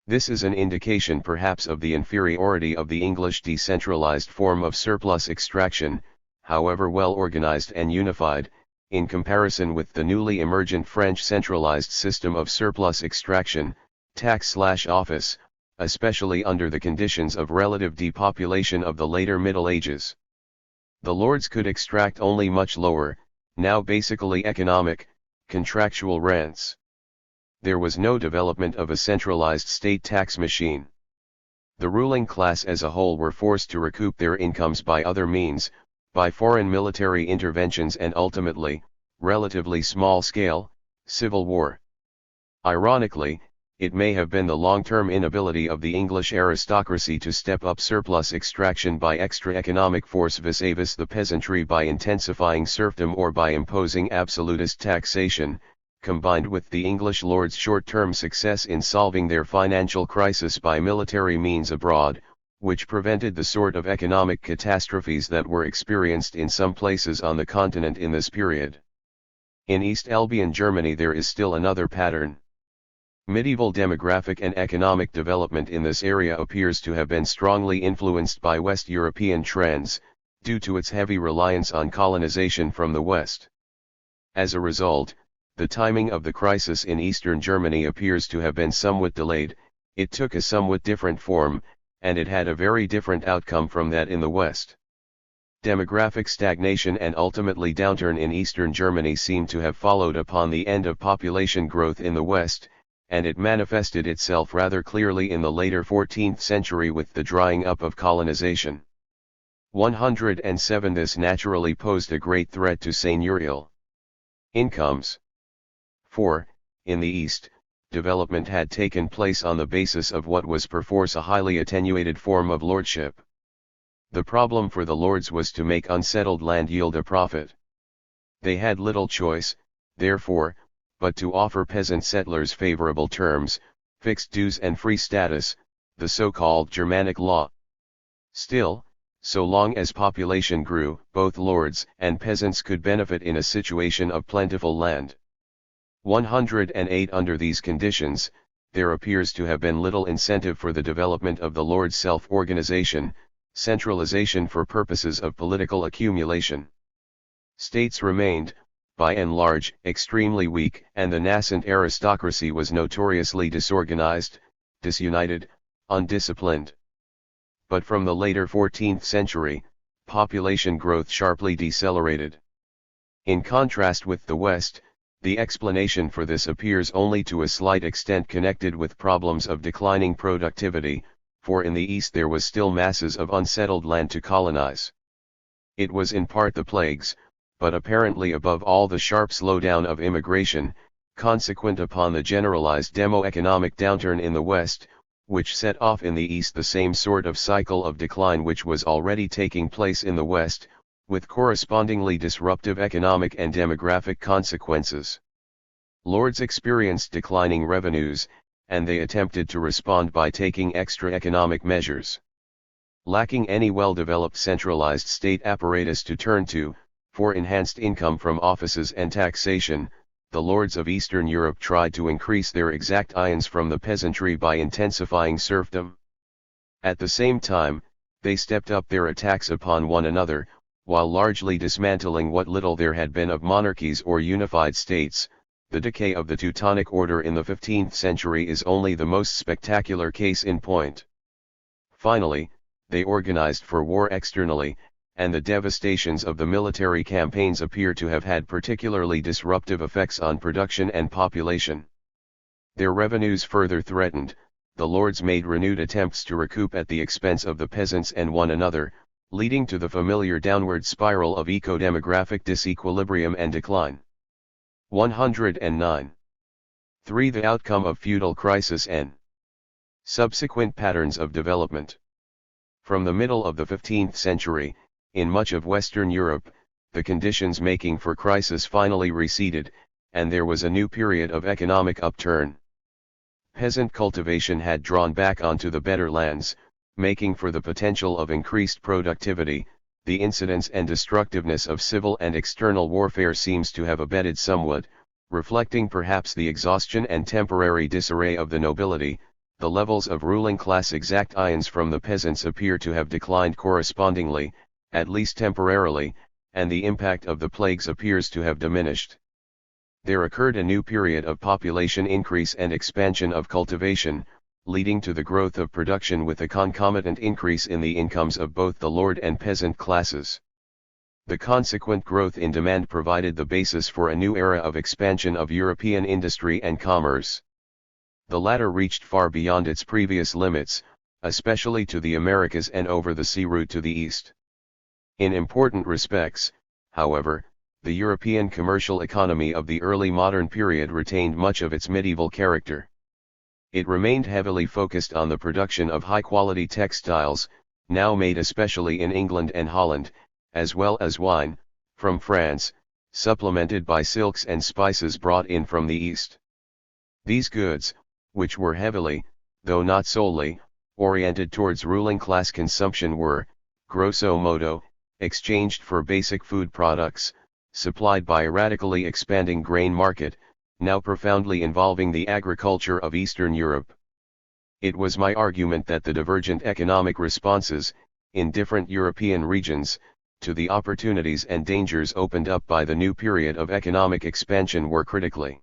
This is an indication perhaps of the inferiority of the English decentralized form of surplus extraction, however well organized and unified, in comparison with the newly emergent French centralized system of surplus extraction, tax/office, especially under the conditions of relative depopulation of the later Middle Ages. The lords could extract only much lower, now basically economic, contractual rents. There was no development of a centralized state tax machine. The ruling class as a whole were forced to recoup their incomes by other means, by foreign military interventions and ultimately, relatively small scale, civil war. Ironically, it may have been the long-term inability of the English aristocracy to step up surplus extraction by extra economic force vis-a-vis the peasantry by intensifying serfdom or by imposing absolutist taxation, combined with the English lords' short-term success in solving their financial crisis by military means abroad, which prevented the sort of economic catastrophes that were experienced in some places on the continent in this period. In East Albion Germany there is still another pattern. Medieval demographic and economic development in this area appears to have been strongly influenced by West European trends, due to its heavy reliance on colonization from the West. As a result, the timing of the crisis in eastern Germany appears to have been somewhat delayed. It took a somewhat different form, and it had a very different outcome from that in the West. Demographic stagnation and ultimately downturn in eastern Germany seem to have followed upon the end of population growth in the West, and it manifested itself rather clearly in the later 14th century with the drying up of colonization. 107 This naturally posed a great threat to seigneurial incomes. For, in the East, development had taken place on the basis of what was perforce a highly attenuated form of lordship. The problem for the lords was to make unsettled land yield a profit. They had little choice, therefore, but to offer peasant settlers favorable terms, fixed dues and free status, the so-called Germanic law. Still, so long as population grew, both lords and peasants could benefit in a situation of plentiful land. 108 Under these conditions, there appears to have been little incentive for the development of the lord's self-organization, centralization for purposes of political accumulation. States remained, by and large, extremely weak, and the nascent aristocracy was notoriously disorganized, disunited, undisciplined. But from the later 14th century, population growth sharply decelerated. In contrast with the West, the explanation for this appears only to a slight extent connected with problems of declining productivity, for in the East there was still masses of unsettled land to colonize. It was in part the plagues, but apparently above all the sharp slowdown of immigration, consequent upon the generalized demo-economic downturn in the West, which set off in the East the same sort of cycle of decline which was already taking place in the West, with correspondingly disruptive economic and demographic consequences. Lords experienced declining revenues, and they attempted to respond by taking extra economic measures. Lacking any well-developed centralized state apparatus to turn to, For enhanced income from offices and taxation, the lords of Eastern Europe tried to increase their exactions from the peasantry by intensifying serfdom. At the same time, they stepped up their attacks upon one another, while largely dismantling what little there had been of monarchies or unified states. The decay of the Teutonic Order in the 15th century is only the most spectacular case in point. Finally, they organized for war externally, and the devastations of the military campaigns appear to have had particularly disruptive effects on production and population. Their revenues further threatened, the lords made renewed attempts to recoup at the expense of the peasants and one another, leading to the familiar downward spiral of eco-demographic disequilibrium and decline. 109. 3. The outcome of feudal crisis and subsequent patterns of development. From the middle of the 15th century, in much of Western Europe, the conditions making for crisis finally receded, and there was a new period of economic upturn. Peasant cultivation had drawn back onto the better lands, making for the potential of increased productivity. The incidence and destructiveness of civil and external warfare seems to have abated somewhat, reflecting perhaps the exhaustion and temporary disarray of the nobility. The levels of ruling class exactions from the peasants appear to have declined correspondingly, at least temporarily, and the impact of the plagues appears to have diminished. There occurred a new period of population increase and expansion of cultivation, leading to the growth of production with a concomitant increase in the incomes of both the lord and peasant classes. The consequent growth in demand provided the basis for a new era of expansion of European industry and commerce. The latter reached far beyond its previous limits, especially to the Americas and over the sea route to the east. In important respects, however, the European commercial economy of the early modern period retained much of its medieval character. It remained heavily focused on the production of high-quality textiles, now made especially in England and Holland, as well as wine, from France, supplemented by silks and spices brought in from the East. These goods, which were heavily, though not solely, oriented towards ruling class consumption were, grosso modo, exchanged for basic food products, supplied by a radically expanding grain market, now profoundly involving the agriculture of Eastern Europe. It was my argument that the divergent economic responses, in different European regions, to the opportunities and dangers opened up by the new period of economic expansion were critically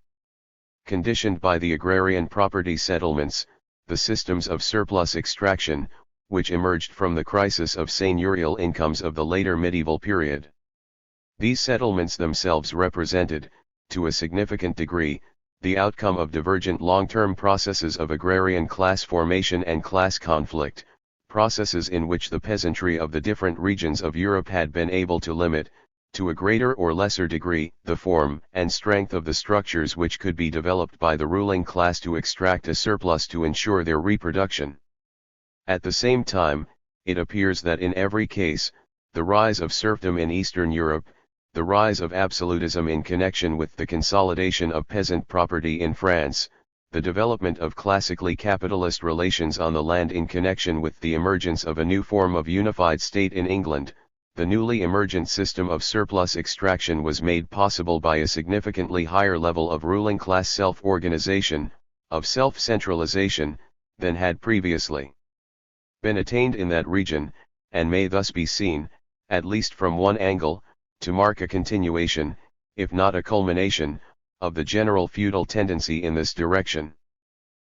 conditioned by the agrarian property settlements, the systems of surplus extraction, which emerged from the crisis of seigneurial incomes of the later medieval period. These settlements themselves represented, to a significant degree, the outcome of divergent long-term processes of agrarian class formation and class conflict, processes in which the peasantry of the different regions of Europe had been able to limit, to a greater or lesser degree, the form and strength of the structures which could be developed by the ruling class to extract a surplus to ensure their reproduction. At the same time, it appears that in every case, the rise of serfdom in Eastern Europe, the rise of absolutism in connection with the consolidation of peasant property in France, the development of classically capitalist relations on the land in connection with the emergence of a new form of unified state in England, the newly emergent system of surplus extraction was made possible by a significantly higher level of ruling class self-organization, of self-centralization, than had previously been attained in that region, and may thus be seen, at least from one angle, to mark a continuation, if not a culmination, of the general feudal tendency in this direction.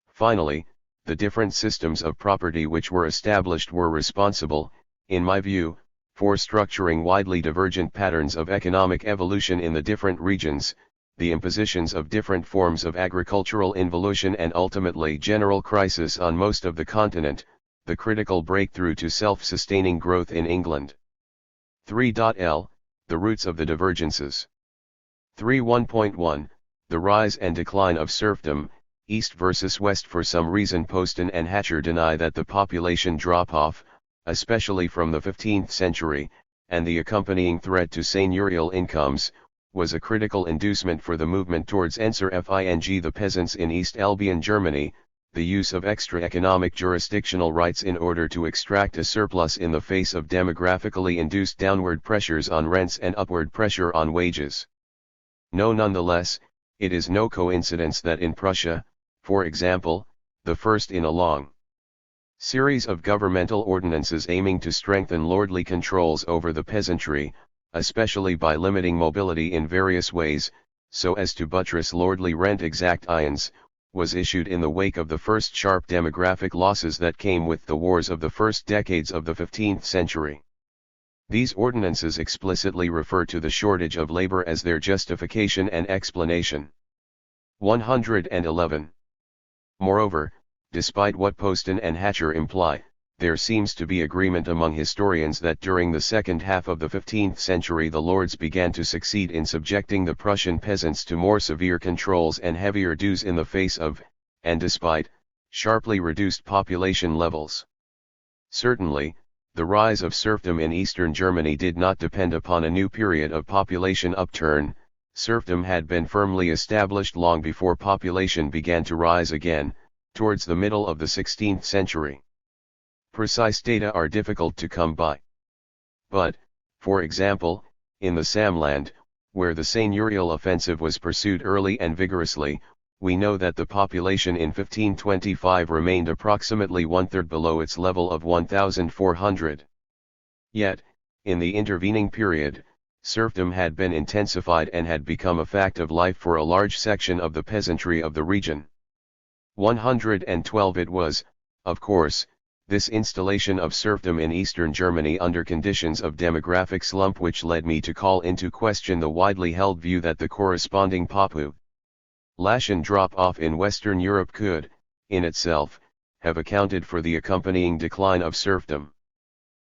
Finally, the different systems of property which were established were responsible, in my view, for structuring widely divergent patterns of economic evolution in the different regions, the impositions of different forms of agricultural involution and ultimately general crisis on most of the continent, the critical breakthrough to self-sustaining growth in England. 3.L. The roots of the divergences. 3.1.1 The rise and decline of serfdom, East versus West. For some reason Poston and Hatcher deny that the population drop-off, especially from the 15th century, and the accompanying threat to seigneurial incomes, was a critical inducement for the movement towards Enserfing the peasants in East Albion Germany, the use of extra economic jurisdictional rights in order to extract a surplus in the face of demographically induced downward pressures on rents and upward pressure on wages. Nonetheless, it is no coincidence that in Prussia, for example, the first in a long series of governmental ordinances aiming to strengthen lordly controls over the peasantry, especially by limiting mobility in various ways, so as to buttress lordly rent exactions, was issued in the wake of the first sharp demographic losses that came with the wars of the first decades of the 15th century. These ordinances explicitly refer to the shortage of labor as their justification and explanation. 111. Moreover, despite what Poston and Hatcher imply, there seems to be agreement among historians that during the second half of the 15th century the lords began to succeed in subjecting the Prussian peasants to more severe controls and heavier dues in the face of, and despite, sharply reduced population levels. Certainly, the rise of serfdom in eastern Germany did not depend upon a new period of population upturn. Serfdom had been firmly established long before population began to rise again, towards the middle of the 16th century. Precise data are difficult to come by. But, for example, in the Samland, where the seigneurial offensive was pursued early and vigorously, we know that the population in 1525 remained approximately one-third below its level of 1,400. Yet, in the intervening period, serfdom had been intensified and had become a fact of life for a large section of the peasantry of the region. 112. It was, of course, this installation of serfdom in eastern Germany under conditions of demographic slump which led me to call into question the widely held view that the corresponding population drop-off in Western Europe could, in itself, have accounted for the accompanying decline of serfdom.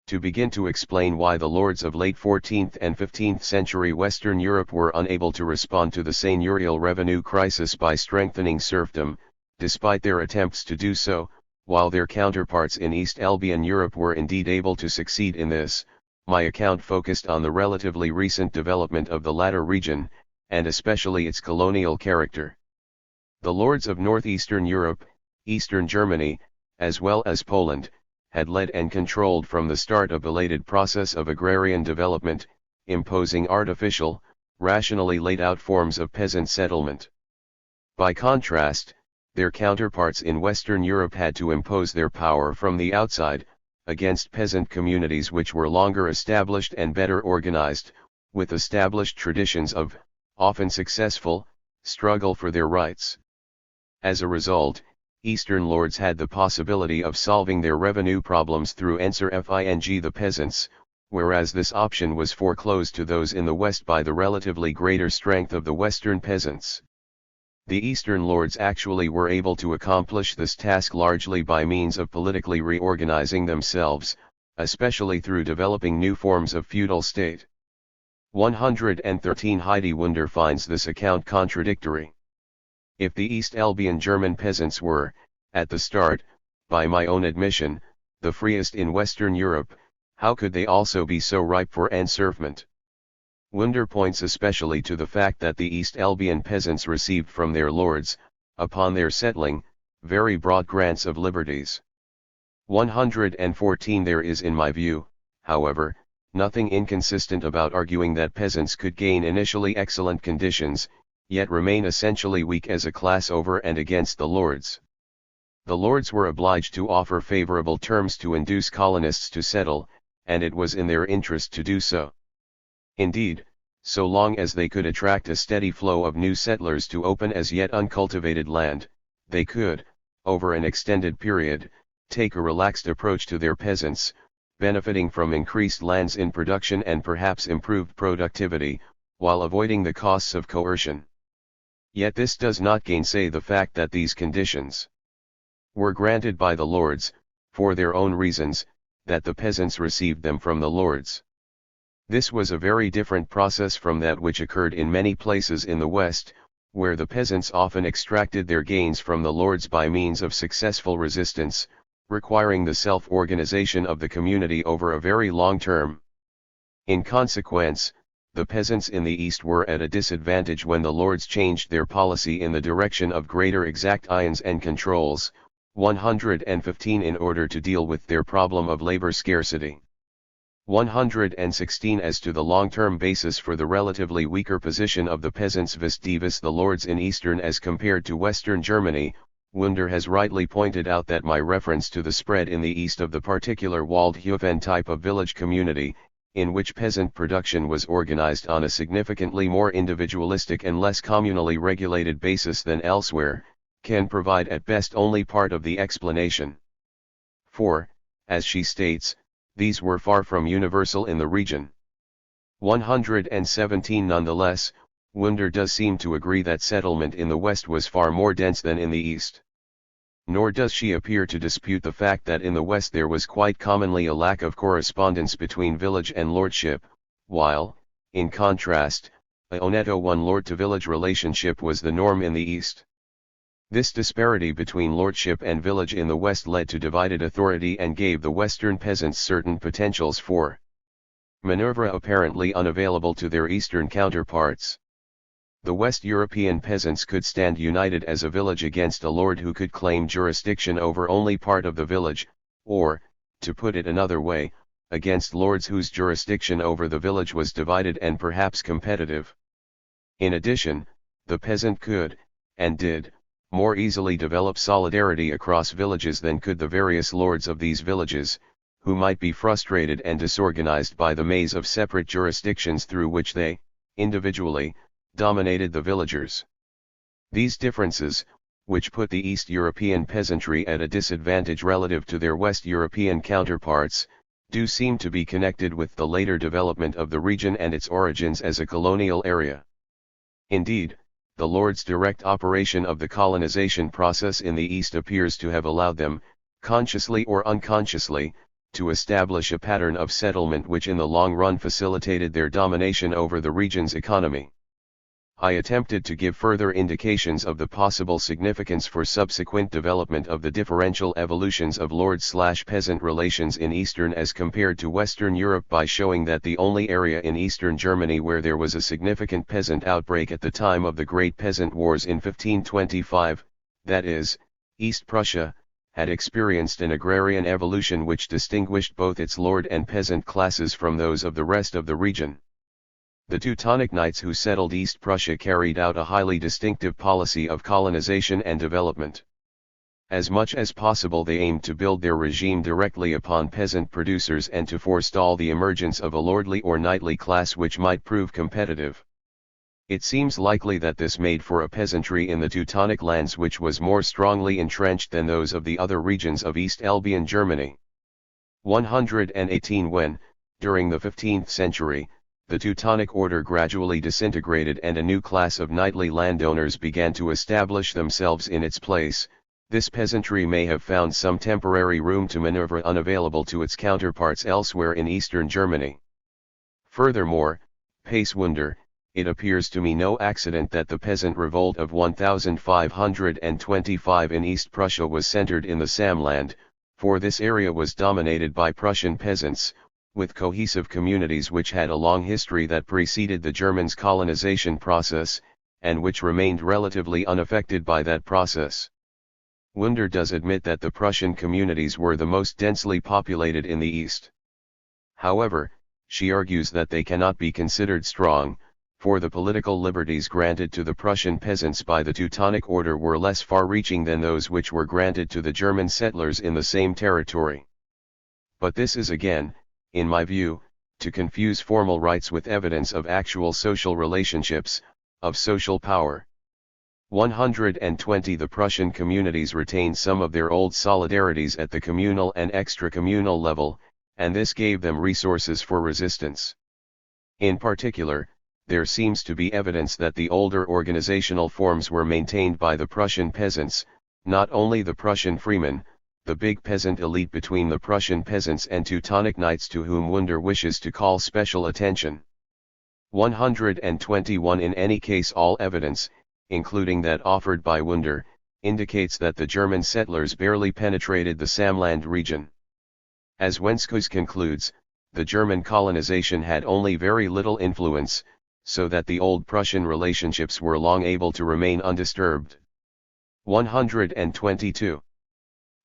To begin to explain why the lords of late 14th and 15th century Western Europe were unable to respond to the seigneurial revenue crisis by strengthening serfdom, despite their attempts to do so, while their counterparts in East Albian Europe were indeed able to succeed in this, my account focused on the relatively recent development of the latter region, and especially its colonial character. The lords of northeastern Europe, eastern Germany, as well as Poland, had led and controlled from the start a belated process of agrarian development, imposing artificial, rationally laid out forms of peasant settlement. By contrast, their counterparts in Western Europe had to impose their power from the outside, against peasant communities which were longer established and better organized, with established traditions of, often successful, struggle for their rights. As a result, Eastern lords had the possibility of solving their revenue problems through enserfing the peasants, whereas this option was foreclosed to those in the West by the relatively greater strength of the Western peasants. The Eastern lords actually were able to accomplish this task largely by means of politically reorganizing themselves, especially through developing new forms of feudal state. 113. Heidi Wunder finds this account contradictory. If the East Albian German peasants were, at the start, by my own admission, the freest in Western Europe, how could they also be so ripe for enserfment? Wunder points especially to the fact that the East Albian peasants received from their lords, upon their settling, very broad grants of liberties. 114. There is in my view, however, nothing inconsistent about arguing that peasants could gain initially excellent conditions, yet remain essentially weak as a class over and against the lords. The lords were obliged to offer favorable terms to induce colonists to settle, and it was in their interest to do so. Indeed, so long as they could attract a steady flow of new settlers to open as yet uncultivated land, they could, over an extended period, take a relaxed approach to their peasants, benefiting from increased lands in production and perhaps improved productivity, while avoiding the costs of coercion. Yet this does not gainsay the fact that these conditions were granted by the lords, for their own reasons, that the peasants received them from the lords. This was a very different process from that which occurred in many places in the West, where the peasants often extracted their gains from the lords by means of successful resistance, requiring the self-organization of the community over a very long term. In consequence, the peasants in the East were at a disadvantage when the lords changed their policy in the direction of greater exactions and controls, 115 In order to deal with their problem of labor scarcity. 116 As to the long-term basis for the relatively weaker position of the peasants vis-a-vis the lords in Eastern as compared to Western Germany, Wunder has rightly pointed out that my reference to the spread in the east of the particular Waldhöfen type of village community, in which peasant production was organized on a significantly more individualistic and less communally regulated basis than elsewhere, can provide at best only part of the explanation. For, as she states, these were far from universal in the region. 117 Nonetheless, Wunder does seem to agree that settlement in the west was far more dense than in the east. Nor does she appear to dispute the fact that in the west there was quite commonly a lack of correspondence between village and lordship, while, in contrast, a netto one-lord-to-village relationship was the norm in the east. This disparity between lordship and village in the west led to divided authority and gave the western peasants certain potentials for maneuver apparently unavailable to their eastern counterparts. The West European peasants could stand united as a village against a lord who could claim jurisdiction over only part of the village, or, to put it another way, against lords whose jurisdiction over the village was divided and perhaps competitive. In addition, the peasant could, and did, more easily develop solidarity across villages than could the various lords of these villages, who might be frustrated and disorganized by the maze of separate jurisdictions through which they, individually, dominated the villagers. These differences, which put the East European peasantry at a disadvantage relative to their West European counterparts, do seem to be connected with the later development of the region and its origins as a colonial area. Indeed, the lords' direct operation of the colonization process in the East appears to have allowed them, consciously or unconsciously, to establish a pattern of settlement which in the long run facilitated their domination over the region's economy. I attempted to give further indications of the possible significance for subsequent development of the differential evolutions of lord-slash-peasant relations in Eastern as compared to Western Europe by showing that the only area in Eastern Germany where there was a significant peasant outbreak at the time of the Great Peasant Wars in 1525, that is, East Prussia, had experienced an agrarian evolution which distinguished both its lord and peasant classes from those of the rest of the region. The Teutonic Knights who settled East Prussia carried out a highly distinctive policy of colonization and development. As much as possible they aimed to build their regime directly upon peasant producers and to forestall the emergence of a lordly or knightly class which might prove competitive. It seems likely that this made for a peasantry in the Teutonic lands which was more strongly entrenched than those of the other regions of East Albian Germany. 118 When, during the 15th century, the Teutonic order gradually disintegrated and a new class of knightly landowners began to establish themselves in its place, this peasantry may have found some temporary room to maneuver unavailable to its counterparts elsewhere in eastern Germany. Furthermore, pace Wunder, it appears to me no accident that the peasant revolt of 1525 in East Prussia was centered in the Samland, for this area was dominated by Prussian peasants, with cohesive communities which had a long history that preceded the Germans' colonization process, and which remained relatively unaffected by that process. Wunder does admit that the Prussian communities were the most densely populated in the East. However, she argues that they cannot be considered strong, for the political liberties granted to the Prussian peasants by the Teutonic order were less far-reaching than those which were granted to the German settlers in the same territory. But this is again, in my view, to confuse formal rights with evidence of actual social relationships, of social power. 120 The Prussian communities retained some of their old solidarities at the communal and extra-communal level, and this gave them resources for resistance. In particular, there seems to be evidence that the older organizational forms were maintained by the Prussian peasants, not only the Prussian freemen, the big peasant elite between the Prussian peasants and Teutonic Knights to whom Wunder wishes to call special attention. 121 In any case all evidence, including that offered by Wunder, indicates that the German settlers barely penetrated the Samland region. As Wenskos concludes, the German colonization had only very little influence, so that the old Prussian relationships were long able to remain undisturbed. 122.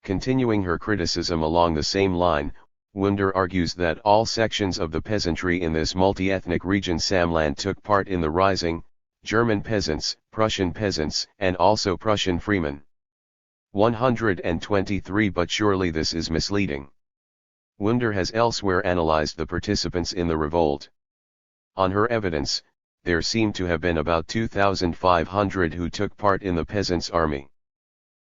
Continuing her criticism along the same line, Wunder argues that all sections of the peasantry in this multi-ethnic region Samland took part in the rising, German peasants, Prussian peasants, and also Prussian freemen. 123 But surely this is misleading. Wunder has elsewhere analyzed the participants in the revolt. On her evidence, there seem to have been about 2,500 who took part in the peasants' army.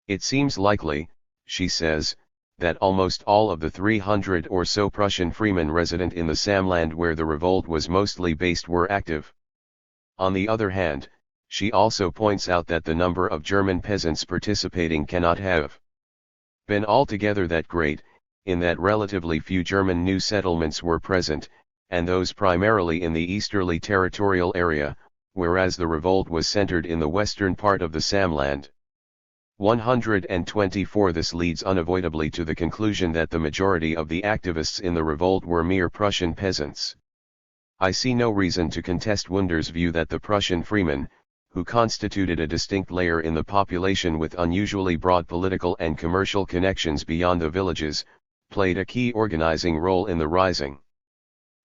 It seems likely, she says, that almost all of the 300 or so Prussian freemen resident in the Samland where the revolt was mostly based were active. On the other hand, she also points out that the number of German peasants participating cannot have been altogether that great, in that relatively few German new settlements were present, and those primarily in the easterly territorial area, whereas the revolt was centered in the western part of the Samland. 124 This leads unavoidably to the conclusion that the majority of the activists in the revolt were mere Prussian peasants. I see no reason to contest Wunder's view that the Prussian freemen, who constituted a distinct layer in the population with unusually broad political and commercial connections beyond the villages, played a key organizing role in the rising.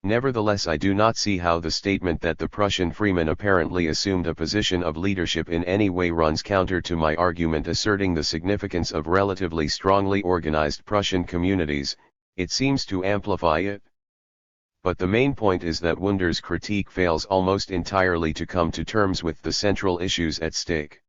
Nevertheless, I do not see how the statement that the Prussian freemen apparently assumed a position of leadership in any way runs counter to my argument asserting the significance of relatively strongly organized Prussian communities. It seems to amplify it. But the main point is that Wunder's critique fails almost entirely to come to terms with the central issues at stake.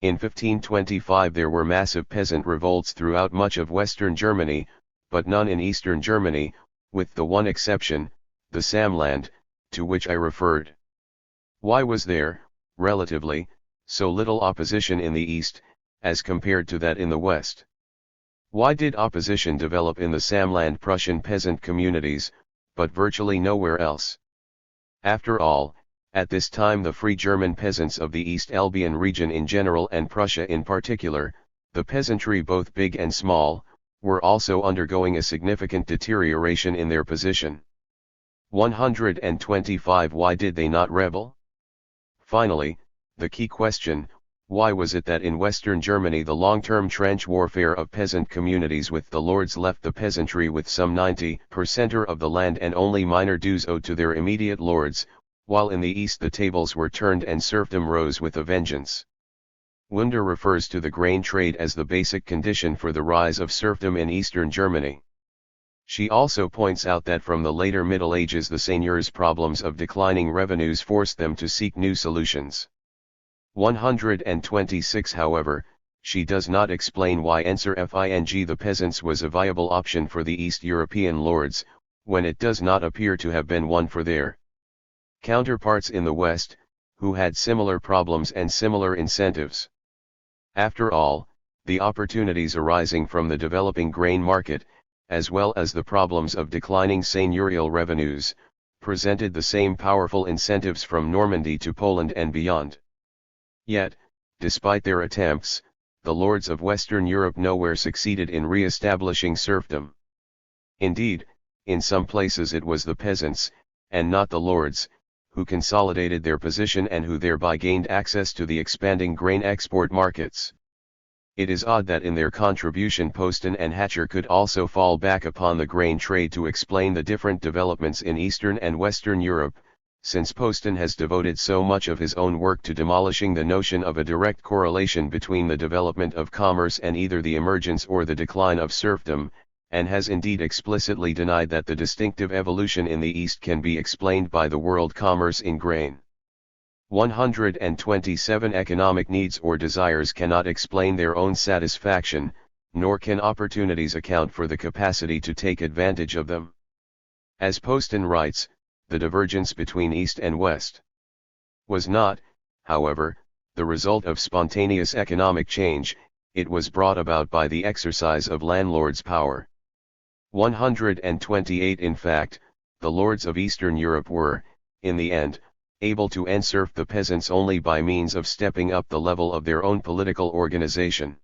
In 1525 there were massive peasant revolts throughout much of Western Germany, but none in Eastern Germany, with the one exception, the Samland, to which I referred. Why was there, relatively, so little opposition in the East, as compared to that in the West? Why did opposition develop in the Samland Prussian peasant communities, but virtually nowhere else? After all, at this time the Free German peasants of the East Albion region in general and Prussia in particular, the peasantry both big and small, were also undergoing a significant deterioration in their position. 125 Why did they not rebel? Finally, the key question, why was it that in Western Germany the long-term trench warfare of peasant communities with the lords left the peasantry with some 90% of the land and only minor dues owed to their immediate lords, while in the East the tables were turned and serfdom rose with a vengeance? Wunder refers to the grain trade as the basic condition for the rise of serfdom in Eastern Germany. She also points out that from the later Middle Ages the seigneurs' problems of declining revenues forced them to seek new solutions. 126 However, she does not explain why Enserfing the peasants was a viable option for the East European lords, when it does not appear to have been one for their counterparts in the West, who had similar problems and similar incentives. After all, the opportunities arising from the developing grain market, as well as the problems of declining seigneurial revenues, presented the same powerful incentives from Normandy to Poland and beyond. Yet, despite their attempts, the lords of Western Europe nowhere succeeded in re-establishing serfdom. Indeed, in some places it was the peasants, and not the lords, who consolidated their position and who thereby gained access to the expanding grain export markets. It is odd that in their contribution Poston and Hatcher could also fall back upon the grain trade to explain the different developments in Eastern and Western Europe, since Poston has devoted so much of his own work to demolishing the notion of a direct correlation between the development of commerce and either the emergence or the decline of serfdom, and has indeed explicitly denied that the distinctive evolution in the East can be explained by the world commerce in grain. 127 Economic needs or desires cannot explain their own satisfaction, nor can opportunities account for the capacity to take advantage of them. As Poston writes, the divergence between East and West was not, however, the result of spontaneous economic change, it was brought about by the exercise of landlords' power. 128 In fact, the lords of Eastern Europe were, in the end, able to enserf the peasants only by means of stepping up the level of their own political organization.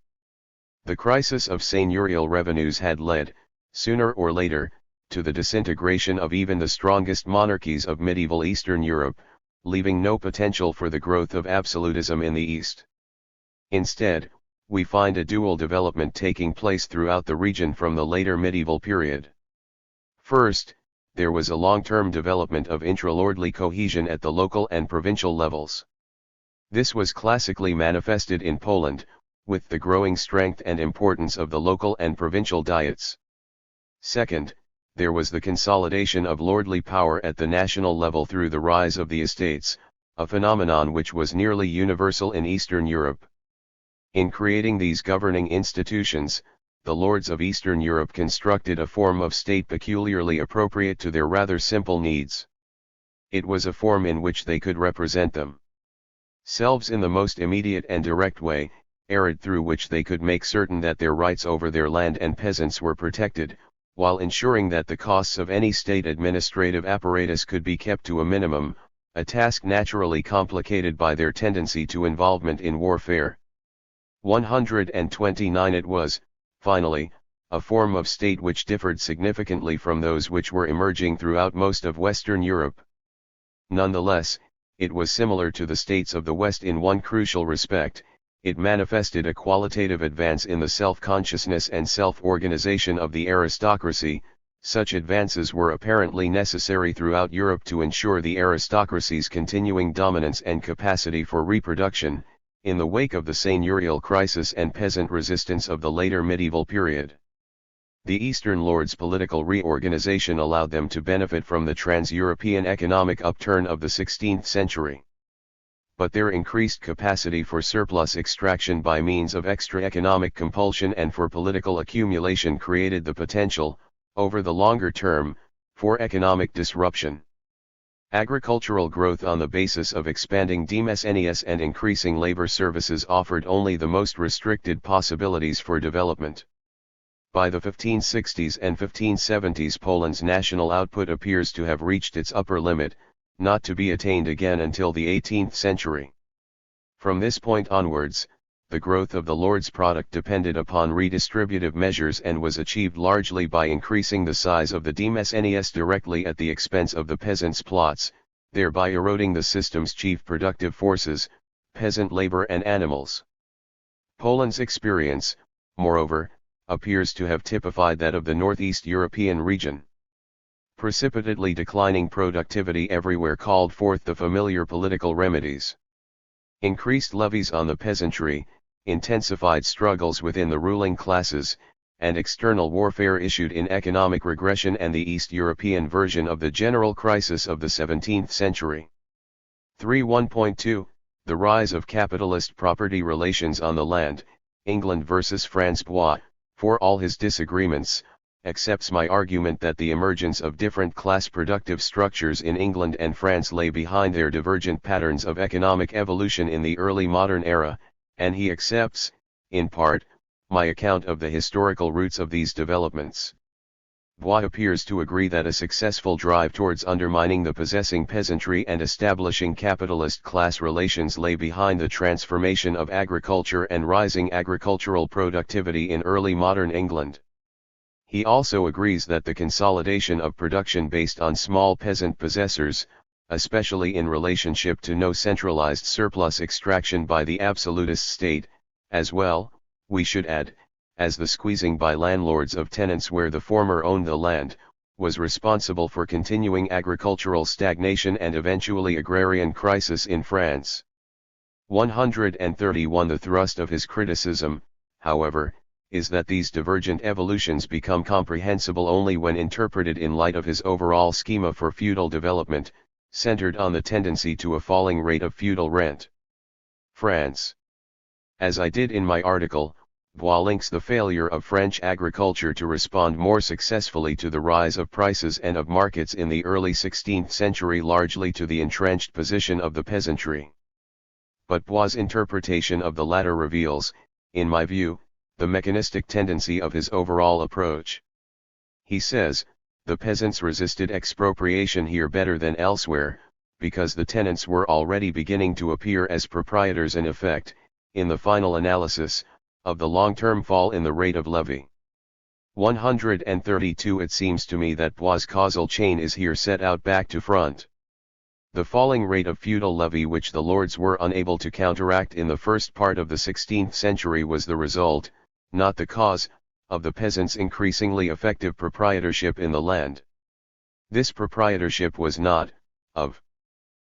The crisis of seigneurial revenues had led, sooner or later, to the disintegration of even the strongest monarchies of medieval Eastern Europe, leaving no potential for the growth of absolutism in the East. Instead, we find a dual development taking place throughout the region from the later medieval period. First, there was a long-term development of intra-lordly cohesion at the local and provincial levels. This was classically manifested in Poland, with the growing strength and importance of the local and provincial diets. Second, there was the consolidation of lordly power at the national level through the rise of the estates, a phenomenon which was nearly universal in Eastern Europe. In creating these governing institutions, the lords of Eastern Europe constructed a form of state peculiarly appropriate to their rather simple needs. It was a form in which they could represent themselves in the most immediate and direct way, through which they could make certain that their rights over their land and peasants were protected, while ensuring that the costs of any state administrative apparatus could be kept to a minimum, a task naturally complicated by their tendency to involvement in warfare. 129 It was, finally, a form of state which differed significantly from those which were emerging throughout most of Western Europe. Nonetheless, it was similar to the states of the West in one crucial respect: it manifested a qualitative advance in the self-consciousness and self-organization of the aristocracy. Such advances were apparently necessary throughout Europe to ensure the aristocracy's continuing dominance and capacity for reproduction, in the wake of the seigneurial crisis and peasant resistance of the later medieval period. The Eastern lords' political reorganization allowed them to benefit from the trans-European economic upturn of the 16th century. But their increased capacity for surplus extraction by means of extra economic compulsion and for political accumulation created the potential, over the longer term, for economic disruption. Agricultural growth on the basis of expanding demesnes and increasing labor services offered only the most restricted possibilities for development. By the 1560s and 1570s, Poland's national output appears to have reached its upper limit, not to be attained again until the 18th century. From this point onwards, the growth of the lord's product depended upon redistributive measures and was achieved largely by increasing the size of the demesnes directly at the expense of the peasants' plots, thereby eroding the system's chief productive forces, peasant labor and animals. Poland's experience, moreover, appears to have typified that of the Northeast European region. Precipitately declining productivity everywhere called forth the familiar political remedies. Increased levies on the peasantry, intensified struggles within the ruling classes, and external warfare issued in economic regression and the East European version of the general crisis of the 17th century. 3.1.2 The rise of capitalist property relations on the land, England versus France. Bois, for all his disagreements, accepts my argument that the emergence of different class productive structures in England and France lay behind their divergent patterns of economic evolution in the early modern era, and he accepts, in part, my account of the historical roots of these developments. Bois appears to agree that a successful drive towards undermining the possessing peasantry and establishing capitalist class relations lay behind the transformation of agriculture and rising agricultural productivity in early modern England. He also agrees that the consolidation of production based on small peasant possessors, especially in relationship to no centralized surplus extraction by the absolutist state, as well, we should add, as the squeezing by landlords of tenants where the former owned the land, was responsible for continuing agricultural stagnation and eventually agrarian crisis in France. 131 The thrust of his criticism, however, is that these divergent evolutions become comprehensible only when interpreted in light of his overall schema for feudal development, centered on the tendency to a falling rate of feudal rent. France. As I did in my article, Bois links the failure of French agriculture to respond more successfully to the rise of prices and of markets in the early 16th century largely to the entrenched position of the peasantry. But Bois' interpretation of the latter reveals, in my view, the mechanistic tendency of his overall approach. He says, the peasants resisted expropriation here better than elsewhere, because the tenants were already beginning to appear as proprietors in effect, in the final analysis, of the long-term fall in the rate of levy. 132 It seems to me that Bois' causal chain is here set out back to front. The falling rate of feudal levy which the lords were unable to counteract in the first part of the 16th century was the result, not the cause, of the peasants' increasingly effective proprietorship in the land. This proprietorship was not, of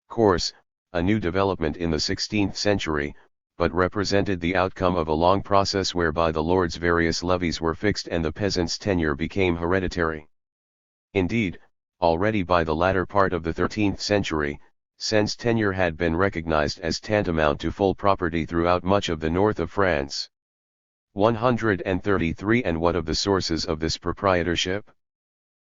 course, a new development in the 16th century, but represented the outcome of a long process whereby the lords' various levies were fixed and the peasants' tenure became hereditary. Indeed, already by the latter part of the 13th century, since tenure had been recognized as tantamount to full property throughout much of the north of France. 133 And what of the sources of this proprietorship?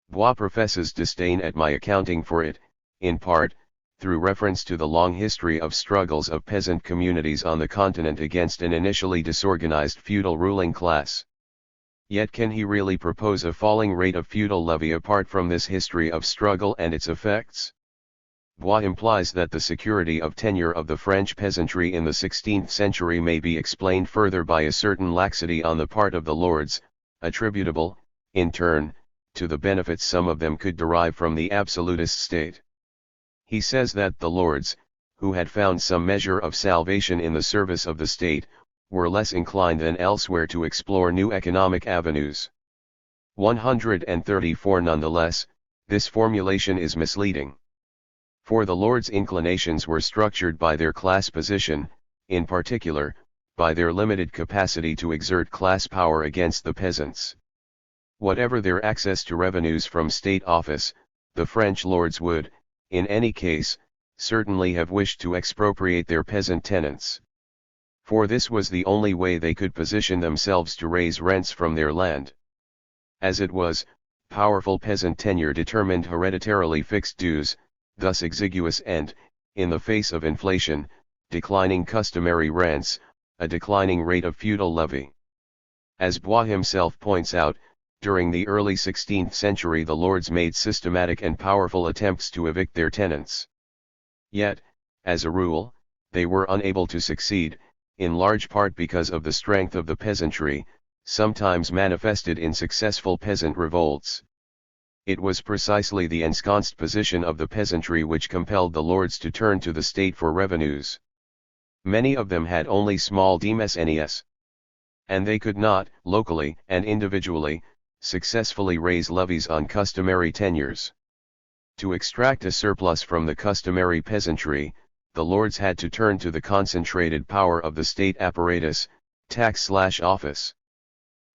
Bois professes disdain at my accounting for it, in part, through reference to the long history of struggles of peasant communities on the continent against an initially disorganized feudal ruling class. Yet can he really propose a falling rate of feudal levy apart from this history of struggle and its effects? Bois implies that the security of tenure of the French peasantry in the 16th century may be explained further by a certain laxity on the part of the lords, attributable, in turn, to the benefits some of them could derive from the absolutist state. He says that the lords, who had found some measure of salvation in the service of the state, were less inclined than elsewhere to explore new economic avenues. 134 Nonetheless, this formulation is misleading. For the lords' inclinations were structured by their class position, in particular, by their limited capacity to exert class power against the peasants. Whatever their access to revenues from state office, the French lords would, in any case, certainly have wished to expropriate their peasant tenants. For this was the only way they could position themselves to raise rents from their land. As it was, powerful peasant tenure determined hereditarily fixed dues, thus exiguous and, in the face of inflation, declining customary rents, a declining rate of feudal levy. As Bois himself points out, during the early 16th century the lords made systematic and powerful attempts to evict their tenants. Yet, as a rule, they were unable to succeed, in large part because of the strength of the peasantry, sometimes manifested in successful peasant revolts. It was precisely the ensconced position of the peasantry which compelled the lords to turn to the state for revenues. Many of them had only small demesnes, and they could not, locally and individually, successfully raise levies on customary tenures. To extract a surplus from the customary peasantry, the lords had to turn to the concentrated power of the state apparatus, tax/office.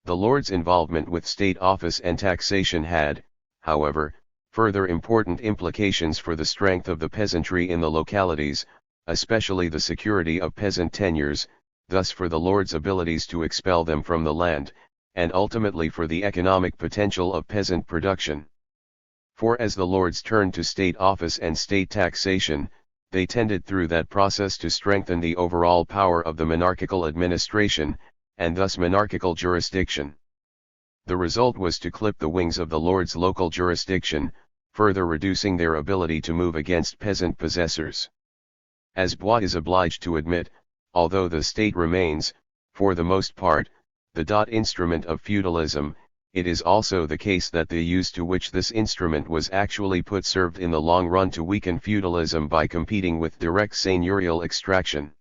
The lords' involvement with state office and taxation had, however, further important implications for the strength of the peasantry in the localities, especially the security of peasant tenures, thus for the lords' abilities to expel them from the land, and ultimately for the economic potential of peasant production. For as the lords turned to state office and state taxation, they tended through that process to strengthen the overall power of the monarchical administration, and thus monarchical jurisdiction. The result was to clip the wings of the lords' local jurisdiction, further reducing their ability to move against peasant possessors. As Bois is obliged to admit, although the state remains, for the most part, the instrument of feudalism, it is also the case that the use to which this instrument was actually put served in the long run to weaken feudalism by competing with direct seigneurial extraction.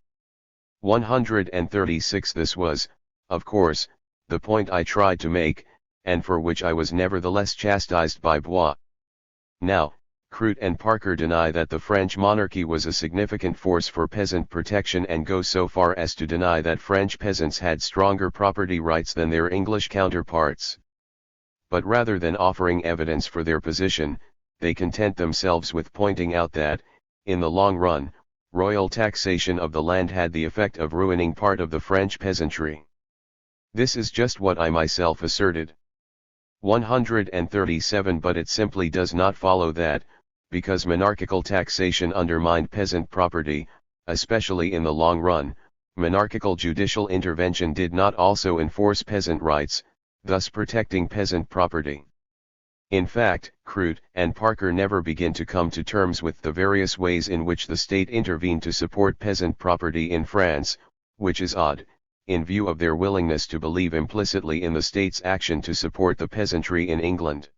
136 This was, of course, the point I tried to make, and for which I was nevertheless chastised by Bois. Now, Crute and Parker deny that the French monarchy was a significant force for peasant protection and go so far as to deny that French peasants had stronger property rights than their English counterparts. But rather than offering evidence for their position, they content themselves with pointing out that, in the long run, royal taxation of the land had the effect of ruining part of the French peasantry. This is just what I myself asserted. 137 But it simply does not follow that, because monarchical taxation undermined peasant property, especially in the long run, monarchical judicial intervention did not also enforce peasant rights, thus protecting peasant property. In fact, Crute and Parker never begin to come to terms with the various ways in which the state intervened to support peasant property in France, which is odd, in view of their willingness to believe implicitly in the state's action to support the peasantry in England.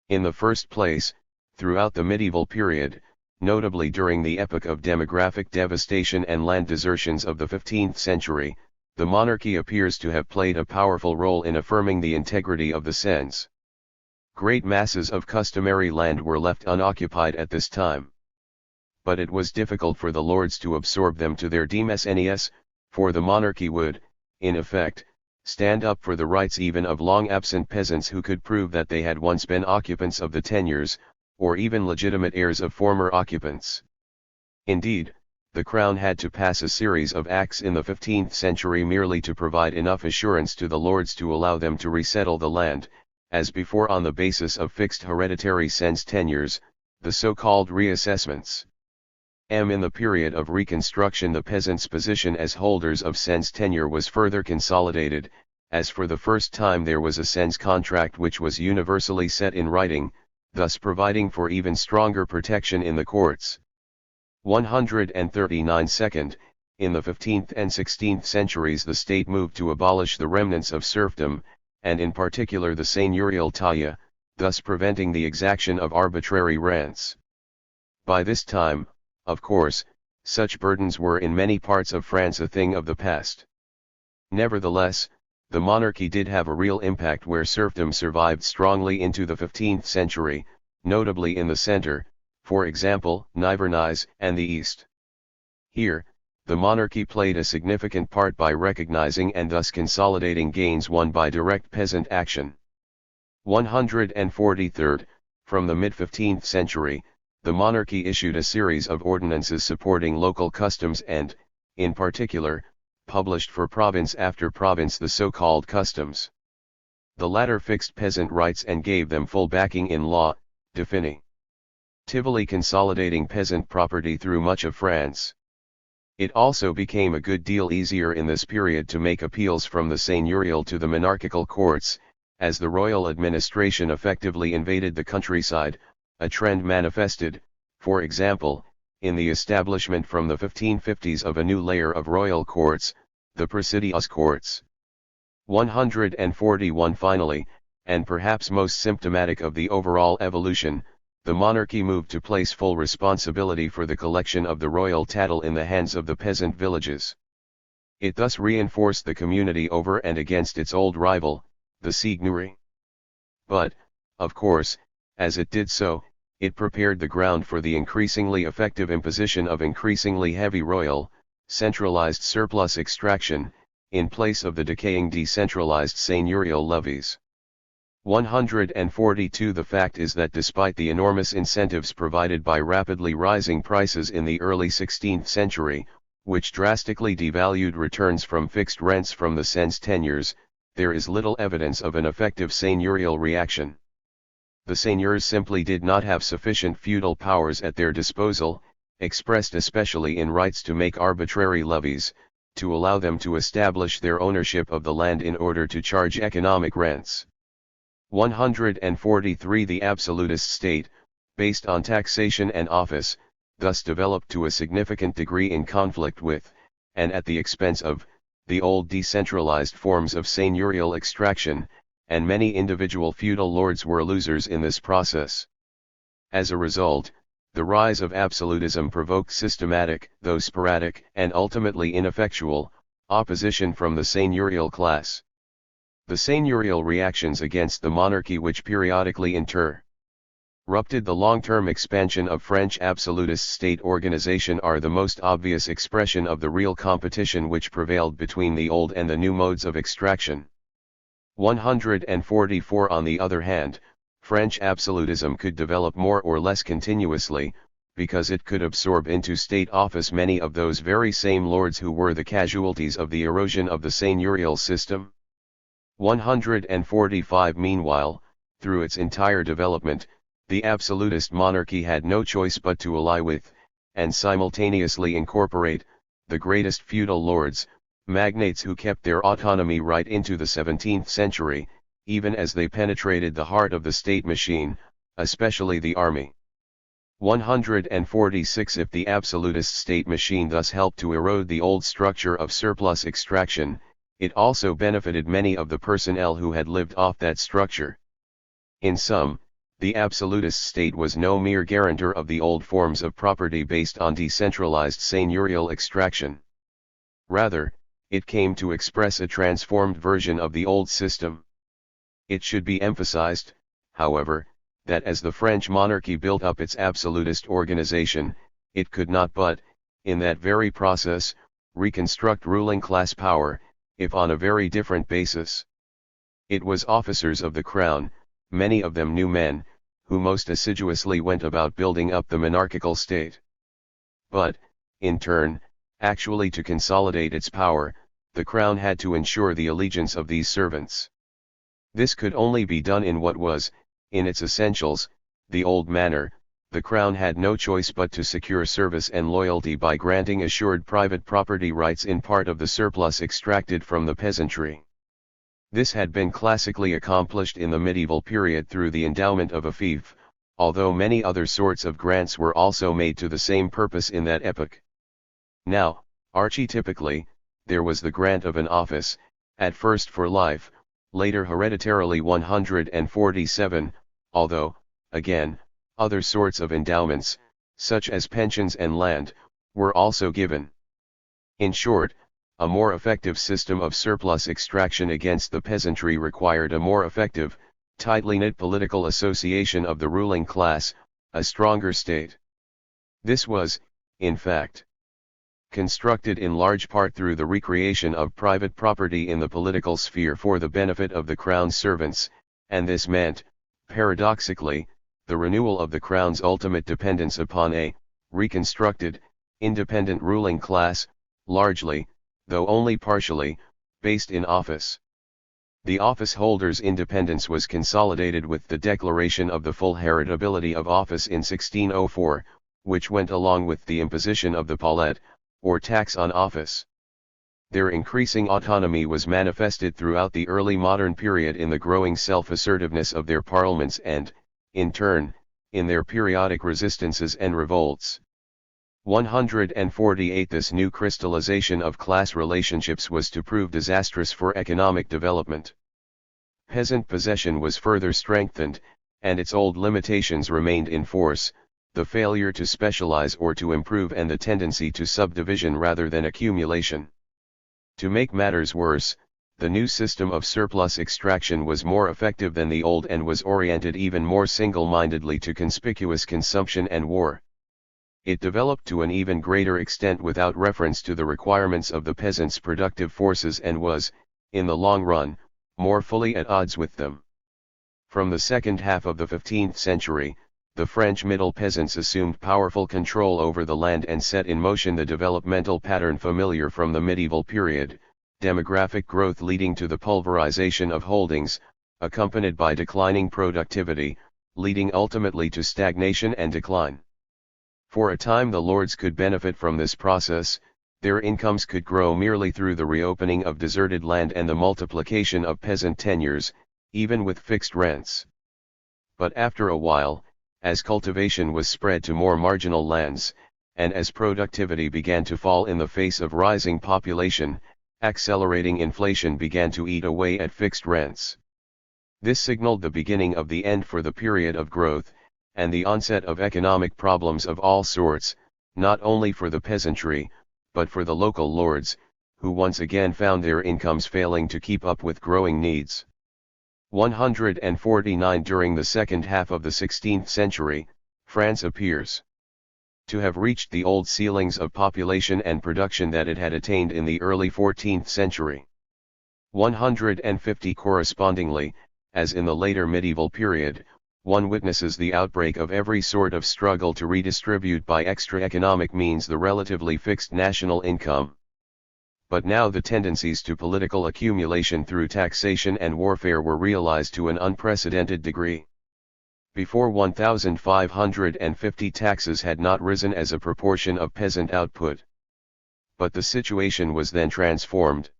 In the first place, throughout the medieval period, notably during the epoch of demographic devastation and land desertions of the 15th century, the monarchy appears to have played a powerful role in affirming the integrity of the cens. Great masses of customary land were left unoccupied at this time. But it was difficult for the lords to absorb them to their demesnes, for the monarchy would, in effect, stand up for the rights even of long-absent peasants who could prove that they had once been occupants of the tenures, or even legitimate heirs of former occupants. Indeed, the crown had to pass a series of acts in the 15th century merely to provide enough assurance to the lords to allow them to resettle the land, as before on the basis of fixed hereditary cens tenures, the so-called reassessments. In the period of Reconstruction the peasants' position as holders of cens tenure was further consolidated, as for the first time there was a cens contract which was universally set in writing, thus providing for even stronger protection in the courts. 139 Second, in the 15th and 16th centuries the state moved to abolish the remnants of serfdom, and in particular the seigneurial taille, thus preventing the exaction of arbitrary rents. By this time, of course, such burdens were in many parts of France a thing of the past. Nevertheless, the monarchy did have a real impact where serfdom survived strongly into the 15th century, notably in the center, for example, Nivernais and the East. Here, the monarchy played a significant part by recognizing and thus consolidating gains won by direct peasant action. 143rd, from the mid-15th century, the monarchy issued a series of ordinances supporting local customs and, in particular, published for province after province the so-called customs. The latter fixed peasant rights and gave them full backing in law, definitively consolidating peasant property through much of France. It also became a good deal easier in this period to make appeals from the seigneurial to the monarchical courts, as the royal administration effectively invaded the countryside, a trend manifested, for example, in the establishment from the 1550s of a new layer of royal courts, the presidios courts. 141 Finally, and perhaps most symptomatic of the overall evolution, the monarchy moved to place full responsibility for the collection of the royal tattle in the hands of the peasant villages. It thus reinforced the community over and against its old rival, the seigneury. But, of course, as it did so, it prepared the ground for the increasingly effective imposition of increasingly heavy royal, centralized surplus extraction, in place of the decaying decentralized seigneurial levies. 142 The fact is that despite the enormous incentives provided by rapidly rising prices in the early 16th century, which drastically devalued returns from fixed rents from the cens tenures, there is little evidence of an effective seigneurial reaction. The seigneurs simply did not have sufficient feudal powers at their disposal, expressed especially in rights to make arbitrary levies, to allow them to establish their ownership of the land in order to charge economic rents. 143 The absolutist state, based on taxation and office, thus developed to a significant degree in conflict with, and at the expense of, the old decentralized forms of seigneurial extraction, and many individual feudal lords were losers in this process. As a result, the rise of absolutism provoked systematic, though sporadic, and ultimately ineffectual, opposition from the seigneurial class. The seigneurial reactions against the monarchy which periodically interrupted the long-term expansion of French absolutist state organization are the most obvious expression of the real competition which prevailed between the old and the new modes of extraction. 144 On the other hand, French absolutism could develop more or less continuously, because it could absorb into state office many of those very same lords who were the casualties of the erosion of the seigneurial system. 145 Meanwhile, through its entire development, the absolutist monarchy had no choice but to ally with, and simultaneously incorporate, the greatest feudal lords, magnates who kept their autonomy right into the 17th century, even as they penetrated the heart of the state machine, especially the army. 146 If the absolutist state machine thus helped to erode the old structure of surplus extraction, it also benefited many of the personnel who had lived off that structure. In sum, The absolutist state was no mere guarantor of the old forms of property based on decentralized seigneurial extraction. Rather, it came to express a transformed version of the old system. It should be emphasized, however, that as the French monarchy built up its absolutist organization, it could not but, in that very process, reconstruct ruling class power, if on a very different basis. It was officers of the crown, many of them new men, who most assiduously went about building up the monarchical state. But, in turn, actually to consolidate its power, the crown had to ensure the allegiance of these servants. This could only be done in what was, in its essentials, the old manner. The crown had no choice but to secure service and loyalty by granting assured private property rights in part of the surplus extracted from the peasantry. This had been classically accomplished in the medieval period through the endowment of a fief, although many other sorts of grants were also made to the same purpose in that epoch. Now, archetypically, there was the grant of an office, at first for life, later hereditarily 147, although, again, other sorts of endowments, such as pensions and land, were also given. In short, a more effective system of surplus extraction against the peasantry required a more effective, tightly knit political association of the ruling class, a stronger state. This was, in fact, constructed in large part through the recreation of private property in the political sphere for the benefit of the crown's servants, and this meant, paradoxically, the renewal of the crown's ultimate dependence upon a reconstructed, independent ruling class, largely, though only partially, based in office. The office holder's independence was consolidated with the declaration of the full heritability of office in 1604, which went along with the imposition of the paulette, or tax on office. Their increasing autonomy was manifested throughout the early modern period in the growing self-assertiveness of their parliaments and, in turn, in their periodic resistances and revolts. 148 This new crystallization of class relationships was to prove disastrous for economic development. Peasant possession was further strengthened, and its old limitations remained in force, the failure to specialize or to improve and the tendency to subdivision rather than accumulation. To make matters worse, the new system of surplus extraction was more effective than the old and was oriented even more single-mindedly to conspicuous consumption and war. It developed to an even greater extent without reference to the requirements of the peasants' productive forces and was, in the long run, more fully at odds with them. From the second half of the 15th century, the French middle peasants assumed powerful control over the land and set in motion the developmental pattern familiar from the medieval period, demographic growth leading to the pulverization of holdings, accompanied by declining productivity, leading ultimately to stagnation and decline. For a time the lords could benefit from this process, their incomes could grow merely through the reopening of deserted land and the multiplication of peasant tenures, even with fixed rents. But after a while, as cultivation was spread to more marginal lands, and as productivity began to fall in the face of rising population, accelerating inflation began to eat away at fixed rents. This signaled the beginning of the end for the period of growth, and the onset of economic problems of all sorts, not only for the peasantry, but for the local lords, who once again found their incomes failing to keep up with growing needs. 149 During the second half of the 16th century, France appears to have reached the old ceilings of population and production that it had attained in the early 14th century. 150 Correspondingly, as in the later medieval period, one witnesses the outbreak of every sort of struggle to redistribute by extra economic means the relatively fixed national income. But now the tendencies to political accumulation through taxation and warfare were realized to an unprecedented degree. Before 1550 taxes had not risen as a proportion of peasant output. But the situation was then transformed.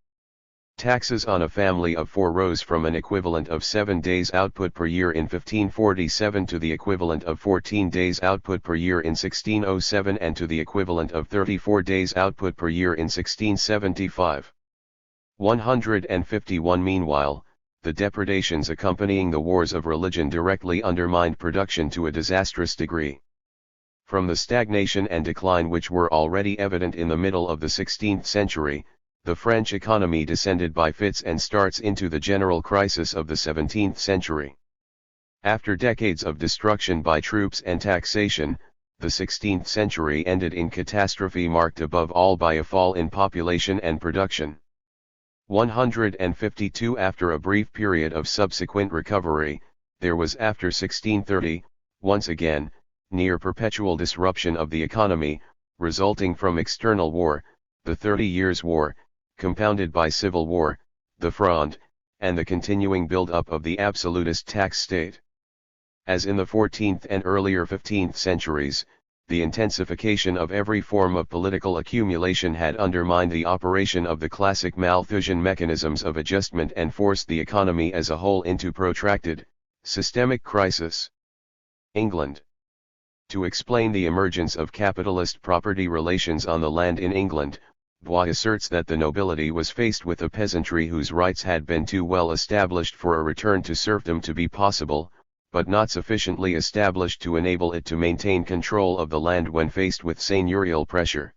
Taxes on a family of 4 rose from an equivalent of 7 days output per year in 1547 to the equivalent of 14 days output per year in 1607 and to the equivalent of 34 days output per year in 1675. 151 Meanwhile, the depredations accompanying the wars of religion directly undermined production to a disastrous degree. From the stagnation and decline which were already evident in the middle of the 16th century, the French economy descended by fits and starts into the general crisis of the 17th century. After decades of destruction by troops and taxation, the 16th century ended in catastrophe marked above all by a fall in population and production. 152 After a brief period of subsequent recovery, there was after 1630, once again, near perpetual disruption of the economy, resulting from external war, the 30 Years' War, compounded by civil war, the Fronde, and the continuing build-up of the absolutist tax state. As in the 14th and earlier 15th centuries, the intensification of every form of political accumulation had undermined the operation of the classic Malthusian mechanisms of adjustment and forced the economy as a whole into protracted, systemic crisis. England. To explain the emergence of capitalist property relations on the land in England, Bois asserts that the nobility was faced with a peasantry whose rights had been too well established for a return to serfdom to be possible, but not sufficiently established to enable it to maintain control of the land when faced with seigneurial pressure.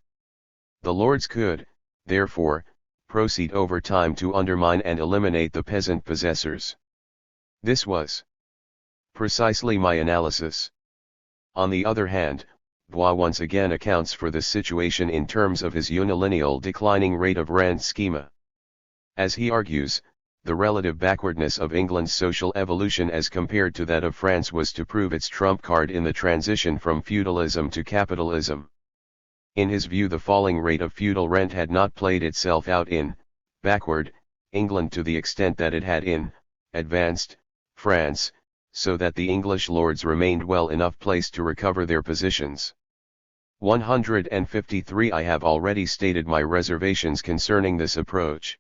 The lords could, therefore, proceed over time to undermine and eliminate the peasant possessors. This was precisely my analysis. On the other hand, Bois once again accounts for this situation in terms of his unilineal declining rate of rent schema. As he argues, the relative backwardness of England's social evolution as compared to that of France was to prove its trump card in the transition from feudalism to capitalism. In his view, the falling rate of feudal rent had not played itself out in backward England to the extent that it had in advanced France, so that the English lords remained well enough placed to recover their positions. 153 I have already stated my reservations concerning this approach.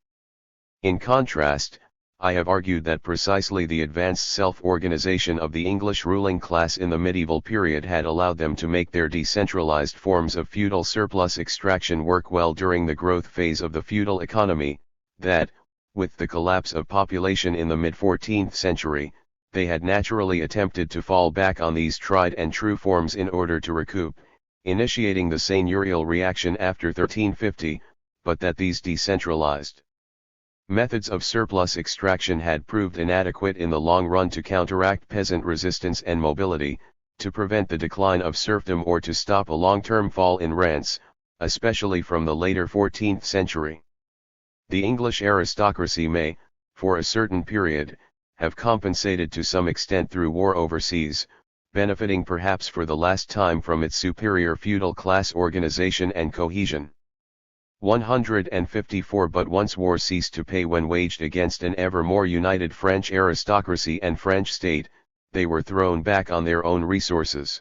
In contrast, I have argued that precisely the advanced self-organization of the English ruling class in the medieval period had allowed them to make their decentralized forms of feudal surplus extraction work well during the growth phase of the feudal economy, that, with the collapse of population in the mid-14th century, they had naturally attempted to fall back on these tried and true forms in order to recoup, initiating the seigneurial reaction after 1350, but that these decentralized methods of surplus extraction had proved inadequate in the long run to counteract peasant resistance and mobility, to prevent the decline of serfdom or to stop a long-term fall in rents, especially from the later 14th century. The English aristocracy may, for a certain period, have compensated to some extent through war overseas, benefiting perhaps for the last time from its superior feudal class organization and cohesion. 154 But once war ceased to pay when waged against an ever more united French aristocracy and French state, they were thrown back on their own resources.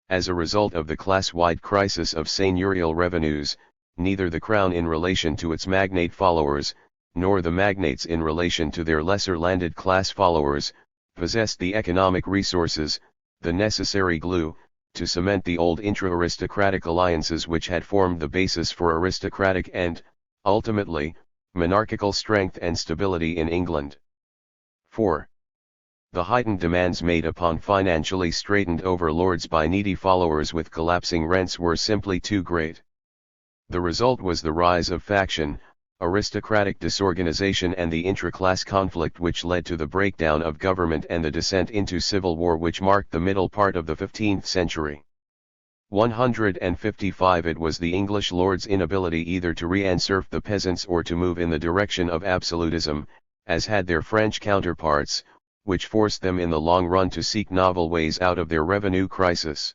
As a result of the class-wide crisis of seigneurial revenues, neither the crown in relation to its magnate followers, nor the magnates in relation to their lesser landed class followers, possessed the economic resources, the necessary glue, to cement the old intra-aristocratic alliances which had formed the basis for aristocratic and, ultimately, monarchical strength and stability in England. 4. The heightened demands made upon financially straitened overlords by needy followers with collapsing rents were simply too great. The result was the rise of faction, aristocratic disorganization and the intra-class conflict which led to the breakdown of government and the descent into civil war which marked the middle part of the 15th century. 155 It was the English lords' inability either to re-enserf the peasants or to move in the direction of absolutism, as had their French counterparts, which forced them in the long run to seek novel ways out of their revenue crisis.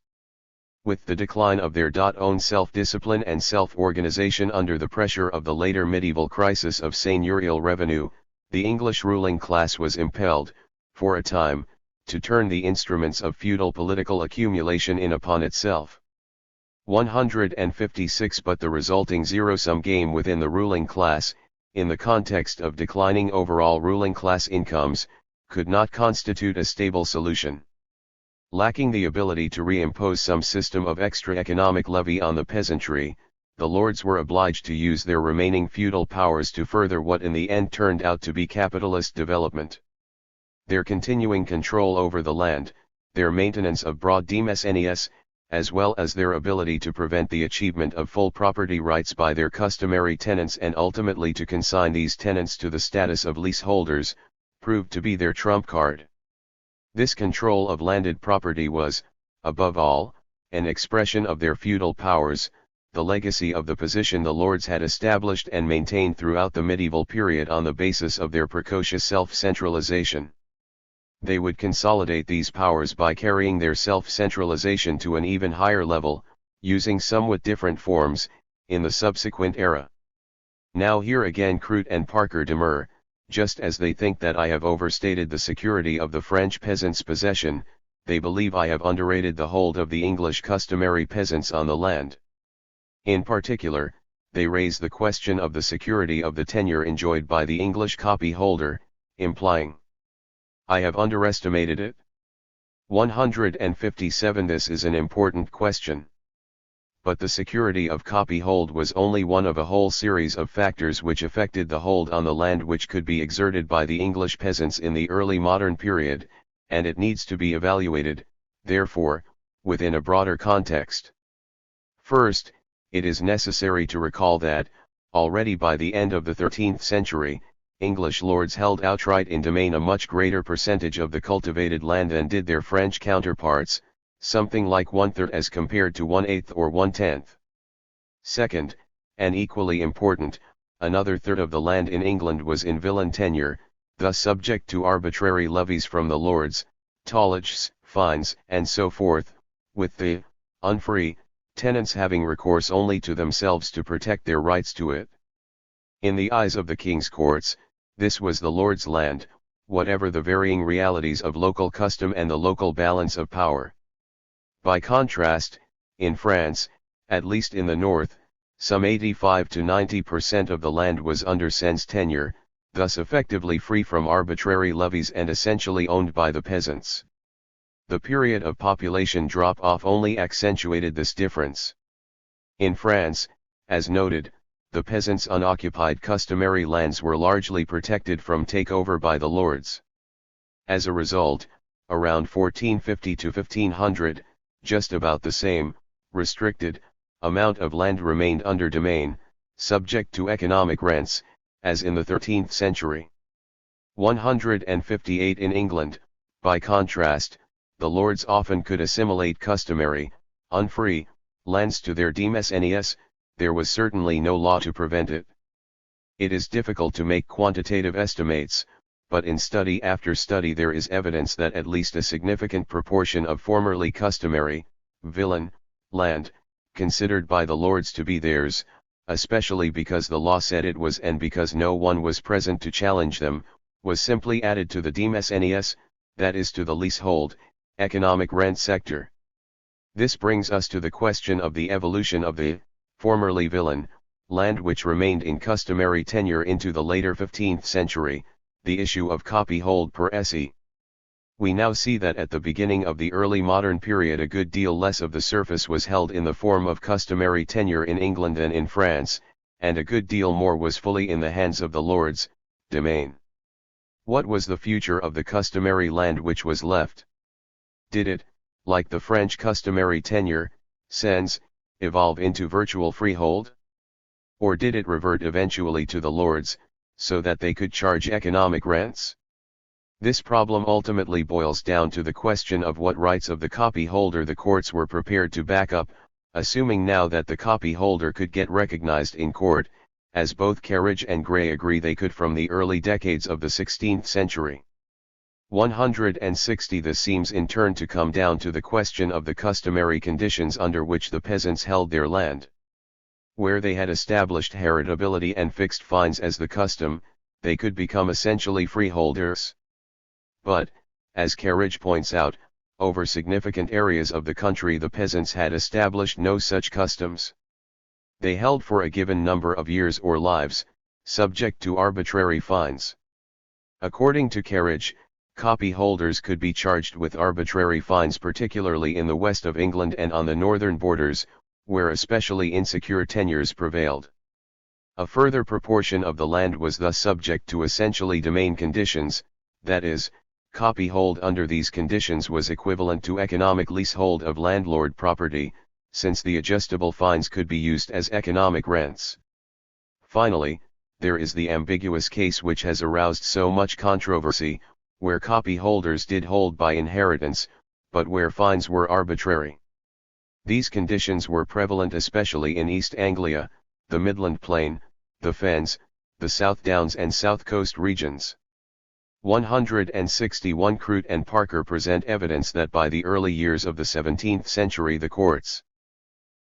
With the decline of their own self-discipline and self-organization under the pressure of the later medieval crisis of seigneurial revenue, the English ruling class was impelled, for a time, to turn the instruments of feudal political accumulation in upon itself. 156 But the resulting zero-sum game within the ruling class, in the context of declining overall ruling class incomes, could not constitute a stable solution. Lacking the ability to reimpose some system of extra economic levy on the peasantry, the lords were obliged to use their remaining feudal powers to further what in the end turned out to be capitalist development. Their continuing control over the land, their maintenance of broad demesnes, as well as their ability to prevent the achievement of full property rights by their customary tenants and ultimately to consign these tenants to the status of leaseholders, proved to be their trump card. This control of landed property was, above all, an expression of their feudal powers, the legacy of the position the lords had established and maintained throughout the medieval period on the basis of their precocious self-centralization. They would consolidate these powers by carrying their self-centralization to an even higher level, using somewhat different forms, in the subsequent era. Now here again Crute and Parker demur, just as they think that I have overstated the security of the French peasants' possession, they believe I have underrated the hold of the English customary peasants on the land. In particular, they raise the question of the security of the tenure enjoyed by the English copyholder, implying, I have underestimated it. 157 This is an important question. But the security of copyhold was only one of a whole series of factors which affected the hold on the land which could be exerted by the English peasants in the early modern period, and it needs to be evaluated, therefore, within a broader context. First, it is necessary to recall that, already by the end of the 13th century, English lords held outright in domain a much greater percentage of the cultivated land than did their French counterparts, something like 1/3 as compared to 1/8 or 1/10. Second, and equally important, another third of the land in England was in villein tenure, thus subject to arbitrary levies from the lords, tolliges, fines, and so forth, with the unfree tenants having recourse only to themselves to protect their rights to it. In the eyes of the king's courts, this was the lord's land, whatever the varying realities of local custom and the local balance of power. By contrast, in France, at least in the north, some 85 to 90% of the land was under cens tenure, thus effectively free from arbitrary levies and essentially owned by the peasants. The period of population drop-off only accentuated this difference. In France, as noted, the peasants' unoccupied customary lands were largely protected from takeover by the lords. As a result, around 1450 to 1500, just about the same, restricted, amount of land remained under domain, subject to economic rents, as in the 13th century. 158 In England, by contrast, the lords often could assimilate customary, unfree, lands to their demesnes. There was certainly no law to prevent it. It is difficult to make quantitative estimates, but in study after study there is evidence that at least a significant proportion of formerly customary, villein, land, considered by the lords to be theirs, especially because the law said it was and because no one was present to challenge them, was simply added to the demesnes, that is to the leasehold, economic rent sector. This brings us to the question of the evolution of the formerly villein land which remained in customary tenure into the later 15th century, the issue of copyhold per se. We now see that at the beginning of the early modern period a good deal less of the surface was held in the form of customary tenure in England than in France, and a good deal more was fully in the hands of the lords, domain. What was the future of the customary land which was left? Did it, like the French customary tenure, cens, evolve into virtual freehold? Or did it revert eventually to the lords, so that they could charge economic rents? This problem ultimately boils down to the question of what rights of the copyholder the courts were prepared to back up, assuming now that the copyholder could get recognized in court, as both Carriage and Gray agree they could from the early decades of the 16th century. 160 This seems in turn to come down to the question of the customary conditions under which the peasants held their land. Where they had established heritability and fixed fines as the custom, they could become essentially freeholders. But, as Carriage points out, over significant areas of the country the peasants had established no such customs. They held for a given number of years or lives, subject to arbitrary fines. According to Carriage, copyholders could be charged with arbitrary fines particularly in the west of England and on the northern borders, where especially insecure tenures prevailed. A further proportion of the land was thus subject to essentially domain conditions, that is, copyhold under these conditions was equivalent to economic leasehold of landlord property, since the adjustable fines could be used as economic rents. Finally, there is the ambiguous case which has aroused so much controversy, where copyholders did hold by inheritance, but where fines were arbitrary. These conditions were prevalent especially in East Anglia, the Midland Plain, the Fens, the South Downs and South Coast regions. 161 Crute and Parker present evidence that by the early years of the 17th century the courts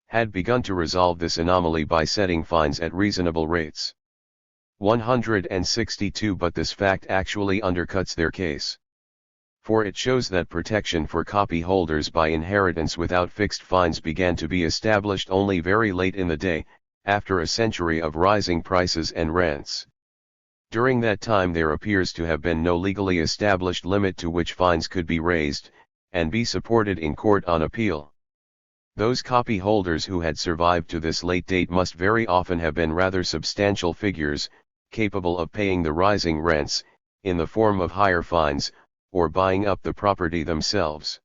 had begun to resolve this anomaly by setting fines at reasonable rates. 162 But this fact actually undercuts their case. For it shows that protection for copyholders by inheritance without fixed fines began to be established only very late in the day, after a century of rising prices and rents. During that time there appears to have been no legally established limit to which fines could be raised, and be supported in court on appeal. Those copyholders who had survived to this late date must very often have been rather substantial figures, capable of paying the rising rents, in the form of higher fines, or buying up the property themselves.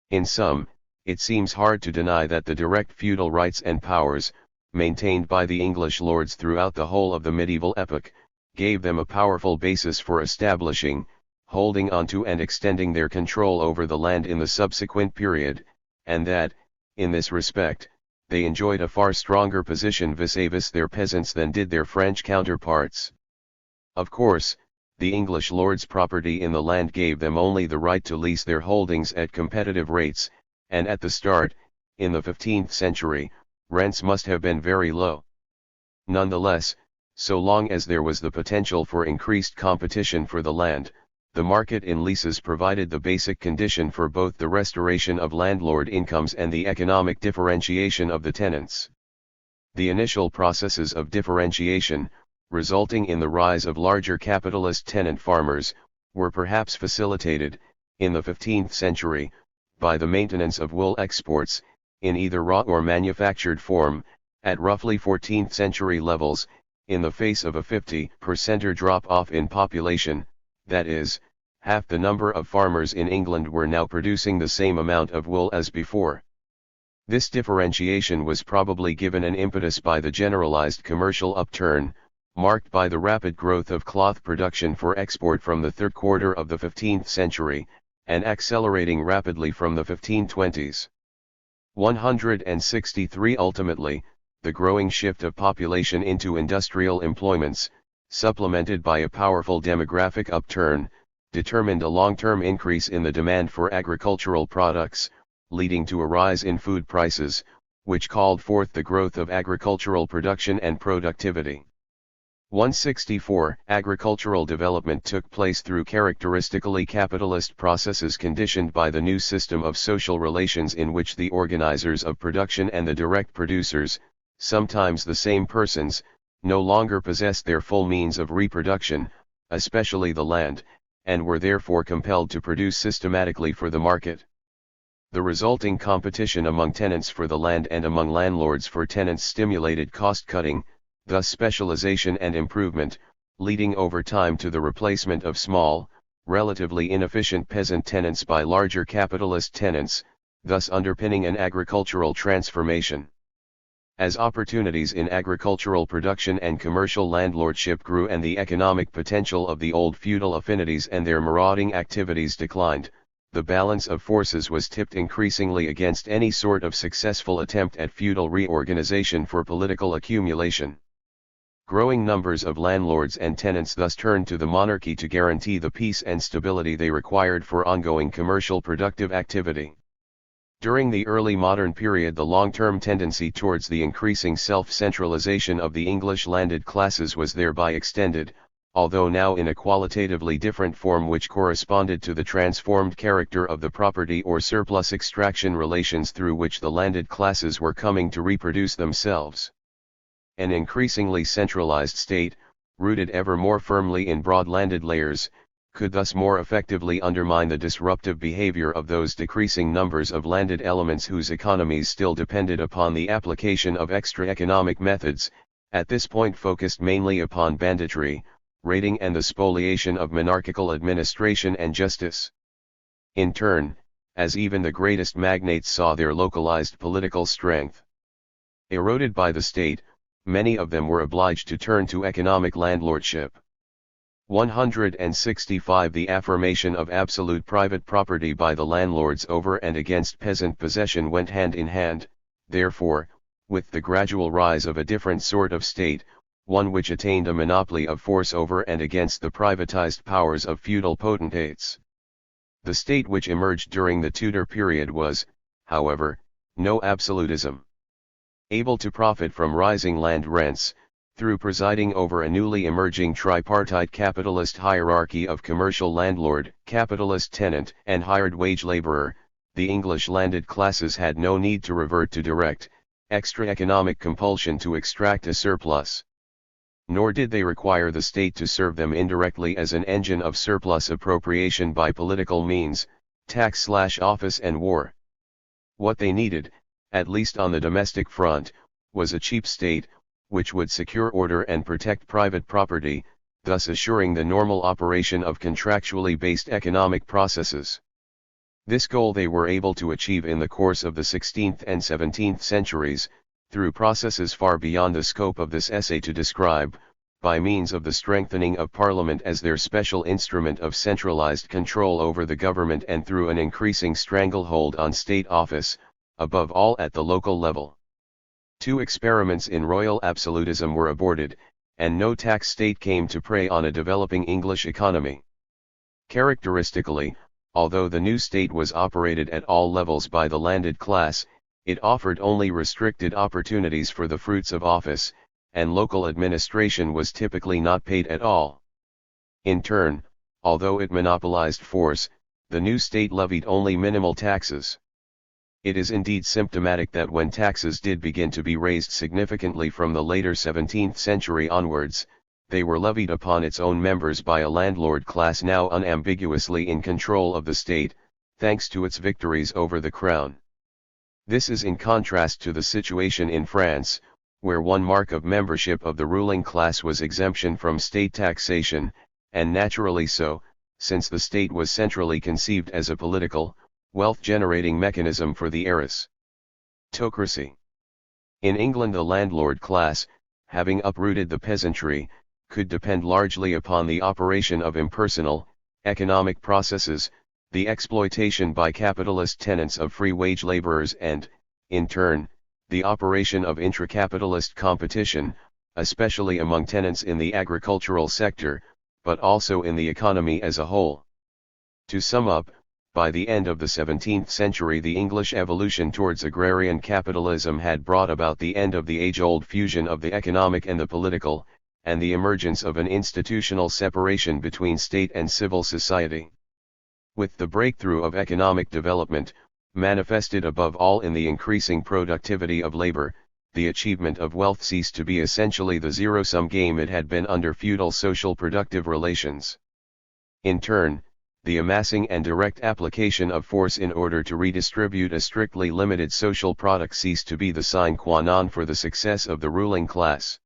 In sum, it seems hard to deny that the direct feudal rights and powers, maintained by the English lords throughout the whole of the medieval epoch, gave them a powerful basis for establishing, holding onto and extending their control over the land in the subsequent period, and that, in this respect, they enjoyed a far stronger position vis-a-vis their peasants than did their French counterparts. Of course, the English lords' property in the land gave them only the right to lease their holdings at competitive rates, and at the start, in the 15th century, rents must have been very low. Nonetheless, so long as there was the potential for increased competition for the land, the market in leases provided the basic condition for both the restoration of landlord incomes and the economic differentiation of the tenants. The initial processes of differentiation, resulting in the rise of larger capitalist tenant farmers, were perhaps facilitated, in the 15th century, by the maintenance of wool exports, in either raw or manufactured form, at roughly 14th century levels, in the face of a 50% drop-off in population, that is, half the number of farmers in England were now producing the same amount of wool as before. This differentiation was probably given an impetus by the generalized commercial upturn, marked by the rapid growth of cloth production for export from the third quarter of the 15th century, and accelerating rapidly from the 1520s. 163 Ultimately, the growing shift of population into industrial employments, supplemented by a powerful demographic upturn, determined a long-term increase in the demand for agricultural products, leading to a rise in food prices, which called forth the growth of agricultural production and productivity. 164 Agricultural development took place through characteristically capitalist processes conditioned by the new system of social relations in which the organizers of production and the direct producers, sometimes the same persons, no longer possessed their full means of reproduction, especially the land, and were therefore compelled to produce systematically for the market. The resulting competition among tenants for the land and among landlords for tenants stimulated cost-cutting, thus specialization and improvement, leading over time to the replacement of small, relatively inefficient peasant tenants by larger capitalist tenants, thus underpinning an agricultural transformation. As opportunities in agricultural production and commercial landlordship grew and the economic potential of the old feudal affinities and their marauding activities declined, the balance of forces was tipped increasingly against any sort of successful attempt at feudal reorganization for political accumulation. Growing numbers of landlords and tenants thus turned to the monarchy to guarantee the peace and stability they required for ongoing commercial productive activity. During the early modern period, the long-term tendency towards the increasing self-centralization of the English landed classes was thereby extended, although now in a qualitatively different form which corresponded to the transformed character of the property or surplus extraction relations through which the landed classes were coming to reproduce themselves. An increasingly centralized state, rooted ever more firmly in broad landed layers, could thus more effectively undermine the disruptive behavior of those decreasing numbers of landed elements whose economies still depended upon the application of extra-economic methods, at this point focused mainly upon banditry, raiding and the spoliation of monarchical administration and justice. In turn, as even the greatest magnates saw their localized political strength eroded by the state, many of them were obliged to turn to economic landlordship. 165 The affirmation of absolute private property by the landlords over and against peasant possession went hand in hand, therefore, with the gradual rise of a different sort of state, one which attained a monopoly of force over and against the privatized powers of feudal potentates. The state which emerged during the Tudor period was, however, no absolutism. Able to profit from rising land rents, through presiding over a newly emerging tripartite capitalist hierarchy of commercial landlord, capitalist tenant, and hired wage laborer, the English landed classes had no need to revert to direct, extra-economic compulsion to extract a surplus. Nor did they require the state to serve them indirectly as an engine of surplus appropriation by political means, tax/office and war. What they needed, at least on the domestic front, was a cheap state, which would secure order and protect private property, thus assuring the normal operation of contractually based economic processes. This goal they were able to achieve in the course of the 16th and 17th centuries, through processes far beyond the scope of this essay to describe, by means of the strengthening of Parliament as their special instrument of centralized control over the government and through an increasing stranglehold on state office, above all at the local level. 2 experiments in royal absolutism were aborted, and no tax state came to prey on a developing English economy. Characteristically, although the new state was operated at all levels by the landed class, it offered only restricted opportunities for the fruits of office, and local administration was typically not paid at all. In turn, although it monopolized force, the new state levied only minimal taxes. It is indeed symptomatic that when taxes did begin to be raised significantly from the later 17th century onwards, they were levied upon its own members by a landlord class now unambiguously in control of the state, thanks to its victories over the crown. This is in contrast to the situation in France, where one mark of membership of the ruling class was exemption from state taxation, and naturally so, since the state was centrally conceived as a political, wealth-generating mechanism for the aristocracy. In England the landlord class, having uprooted the peasantry, could depend largely upon the operation of impersonal, economic processes, the exploitation by capitalist tenants of free wage laborers and, in turn, the operation of intra-capitalist competition, especially among tenants in the agricultural sector, but also in the economy as a whole. To sum up, by the end of the 17th century the English evolution towards agrarian capitalism had brought about the end of the age-old fusion of the economic and the political, and the emergence of an institutional separation between state and civil society. With the breakthrough of economic development, manifested above all in the increasing productivity of labor, the achievement of wealth ceased to be essentially the zero-sum game it had been under feudal social productive relations. In turn, the amassing and direct application of force in order to redistribute a strictly limited social product ceased to be the sine qua non for the success of the ruling class.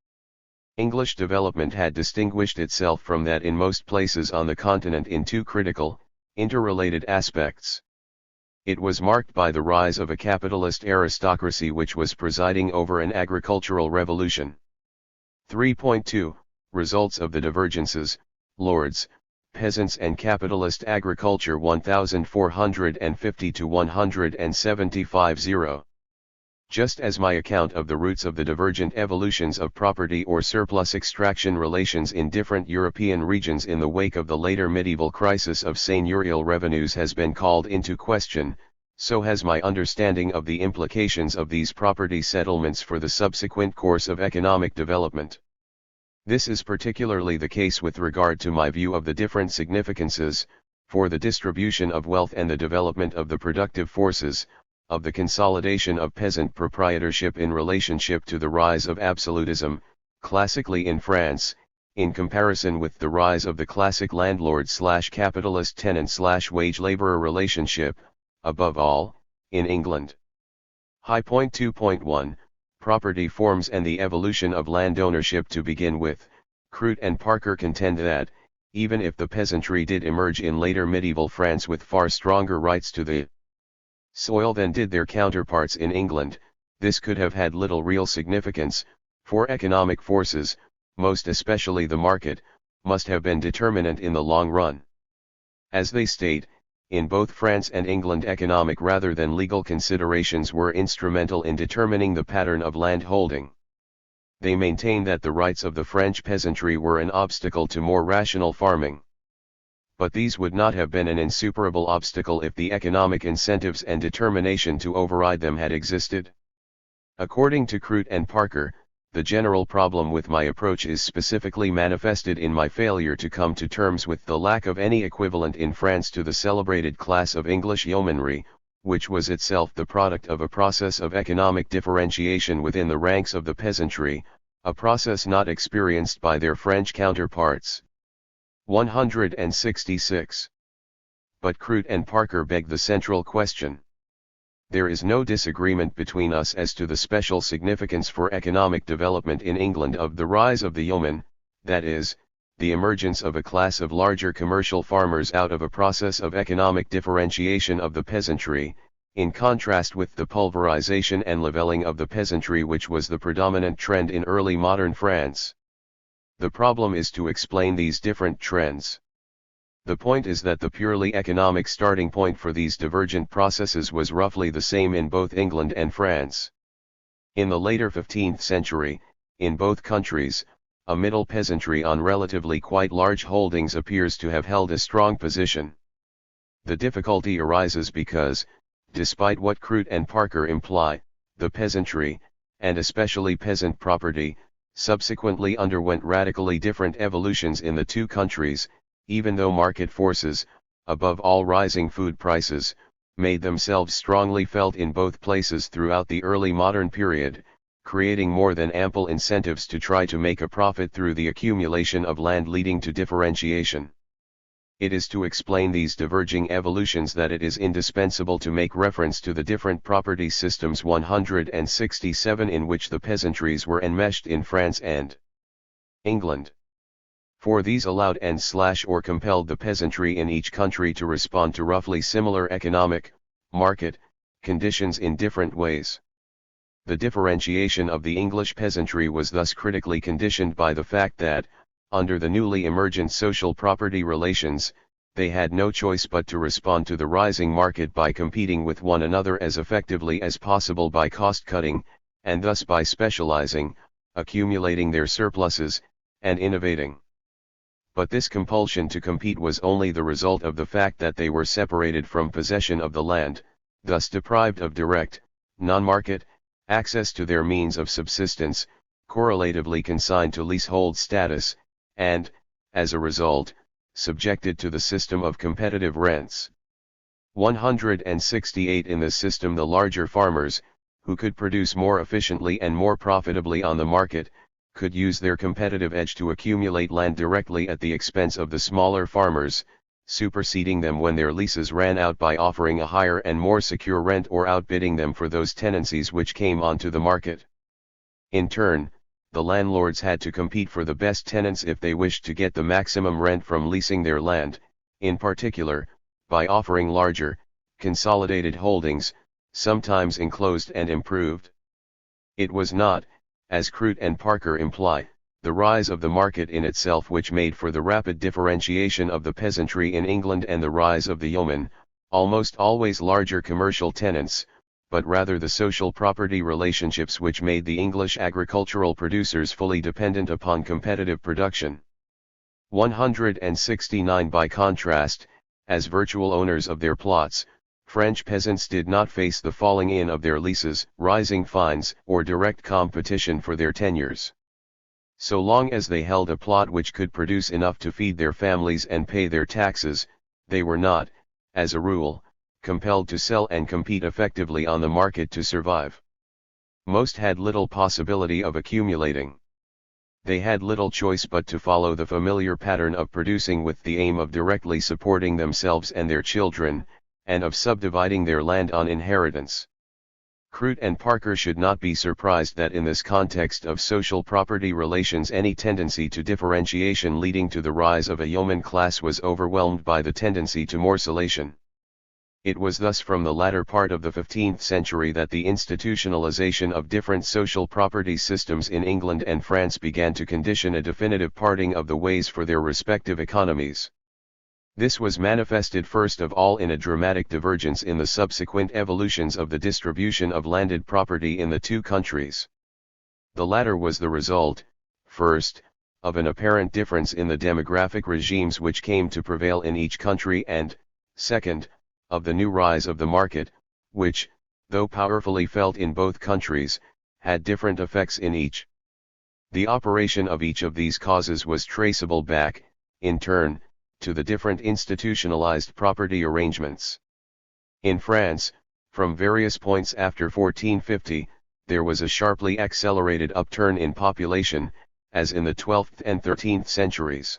English development had distinguished itself from that in most places on the continent in 2 critical, interrelated aspects. It was marked by the rise of a capitalist aristocracy which was presiding over an agricultural revolution. 3.2 Results of the divergences, Lords, Peasants and Capitalist Agriculture 1450 to 175 0. Just as my account of the roots of the divergent evolutions of property or surplus extraction relations in different European regions in the wake of the later medieval crisis of seigneurial revenues has been called into question, so has my understanding of the implications of these property settlements for the subsequent course of economic development. This is particularly the case with regard to my view of the different significances, for the distribution of wealth and the development of the productive forces, of the consolidation of peasant proprietorship in relationship to the rise of absolutism, classically in France, in comparison with the rise of the classic landlord/capitalist tenant/wage laborer relationship, above all, in England. High point 2.1, Property forms and the evolution of land ownership. To begin with, Crute and Parker contend that, even if the peasantry did emerge in later medieval France with far stronger rights to the soil than did their counterparts in England, this could have had little real significance, for economic forces, most especially the market, must have been determinant in the long run. As they state, in both France and England economic rather than legal considerations were instrumental in determining the pattern of land holding. They maintain that the rights of the French peasantry were an obstacle to more rational farming. But these would not have been an insuperable obstacle if the economic incentives and determination to override them had existed. According to Crute and Parker, the general problem with my approach is specifically manifested in my failure to come to terms with the lack of any equivalent in France to the celebrated class of English yeomanry, which was itself the product of a process of economic differentiation within the ranks of the peasantry, a process not experienced by their French counterparts. 166. But Crute and Parker beg the central question. There is no disagreement between us as to the special significance for economic development in England of the rise of the yeoman, that is, the emergence of a class of larger commercial farmers out of a process of economic differentiation of the peasantry, in contrast with the pulverization and levelling of the peasantry which was the predominant trend in early modern France. The problem is to explain these different trends. The point is that the purely economic starting point for these divergent processes was roughly the same in both England and France. In the later 15th century, in both countries, a middle peasantry on relatively quite large holdings appears to have held a strong position. The difficulty arises because, despite what Crute and Parker imply, the peasantry, and especially peasant property, subsequently underwent radically different evolutions in the two countries, even though market forces, above all rising food prices, made themselves strongly felt in both places throughout the early modern period, creating more than ample incentives to try to make a profit through the accumulation of land leading to differentiation. It is to explain these diverging evolutions that it is indispensable to make reference to the different property systems 167 in which the peasantries were enmeshed in France and England. For these allowed and/or compelled the peasantry in each country to respond to roughly similar economic, market, conditions in different ways. The differentiation of the English peasantry was thus critically conditioned by the fact that, under the newly emergent social property relations, they had no choice but to respond to the rising market by competing with one another as effectively as possible by cost-cutting, and thus by specializing, accumulating their surpluses, and innovating. But this compulsion to compete was only the result of the fact that they were separated from possession of the land, thus deprived of direct, non-market, access to their means of subsistence, correlatively consigned to leasehold status, and, as a result, subjected to the system of competitive rents. 168 In this system the larger farmers, who could produce more efficiently and more profitably on the market, could use their competitive edge to accumulate land directly at the expense of the smaller farmers, superseding them when their leases ran out by offering a higher and more secure rent or outbidding them for those tenancies which came onto the market. In turn, the landlords had to compete for the best tenants if they wished to get the maximum rent from leasing their land, in particular, by offering larger, consolidated holdings, sometimes enclosed and improved. It was not, as Crute and Parker imply, the rise of the market in itself which made for the rapid differentiation of the peasantry in England and the rise of the yeoman, almost always larger commercial tenants, but rather the social property relationships which made the English agricultural producers fully dependent upon competitive production. 169 By contrast, as virtual owners of their plots, French peasants did not face the falling in of their leases, rising fines, or direct competition for their tenures. So long as they held a plot which could produce enough to feed their families and pay their taxes, they were not, as a rule, compelled to sell and compete effectively on the market to survive. Most had little possibility of accumulating. They had little choice but to follow the familiar pattern of producing with the aim of directly supporting themselves and their children, and of subdividing their land on inheritance. Crute and Parker should not be surprised that in this context of social property relations any tendency to differentiation leading to the rise of a yeoman class was overwhelmed by the tendency to morcelation. It was thus from the latter part of the 15th century that the institutionalization of different social property systems in England and France began to condition a definitive parting of the ways for their respective economies. This was manifested first of all in a dramatic divergence in the subsequent evolutions of the distribution of landed property in the two countries. The latter was the result, first, of an apparent difference in the demographic regimes which came to prevail in each country and, second, of the new rise of the market, which, though powerfully felt in both countries, had different effects in each. The operation of each of these causes was traceable back, in turn, to the different institutionalized property arrangements. In France, from various points after 1450, there was a sharply accelerated upturn in population, as in the 12th and 13th centuries.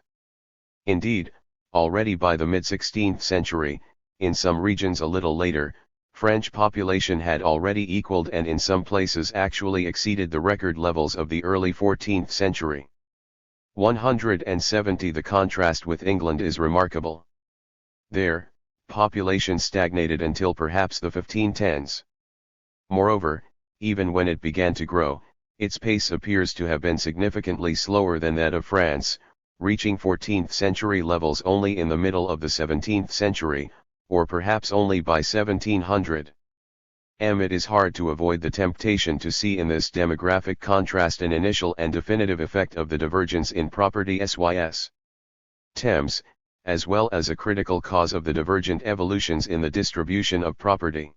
Indeed, already by the mid-16th century, in some regions a little later, French population had already equaled and in some places actually exceeded the record levels of the early 14th century. 170 The contrast with England is remarkable. There, population stagnated until perhaps the 1510s. Moreover, even when it began to grow, its pace appears to have been significantly slower than that of France, reaching 14th century levels only in the middle of the 17th century, or perhaps only by 1700. It is hard to avoid the temptation to see in this demographic contrast an initial and definitive effect of the divergence in property sys. Temps, as well as a critical cause of the divergent evolutions in the distribution of property.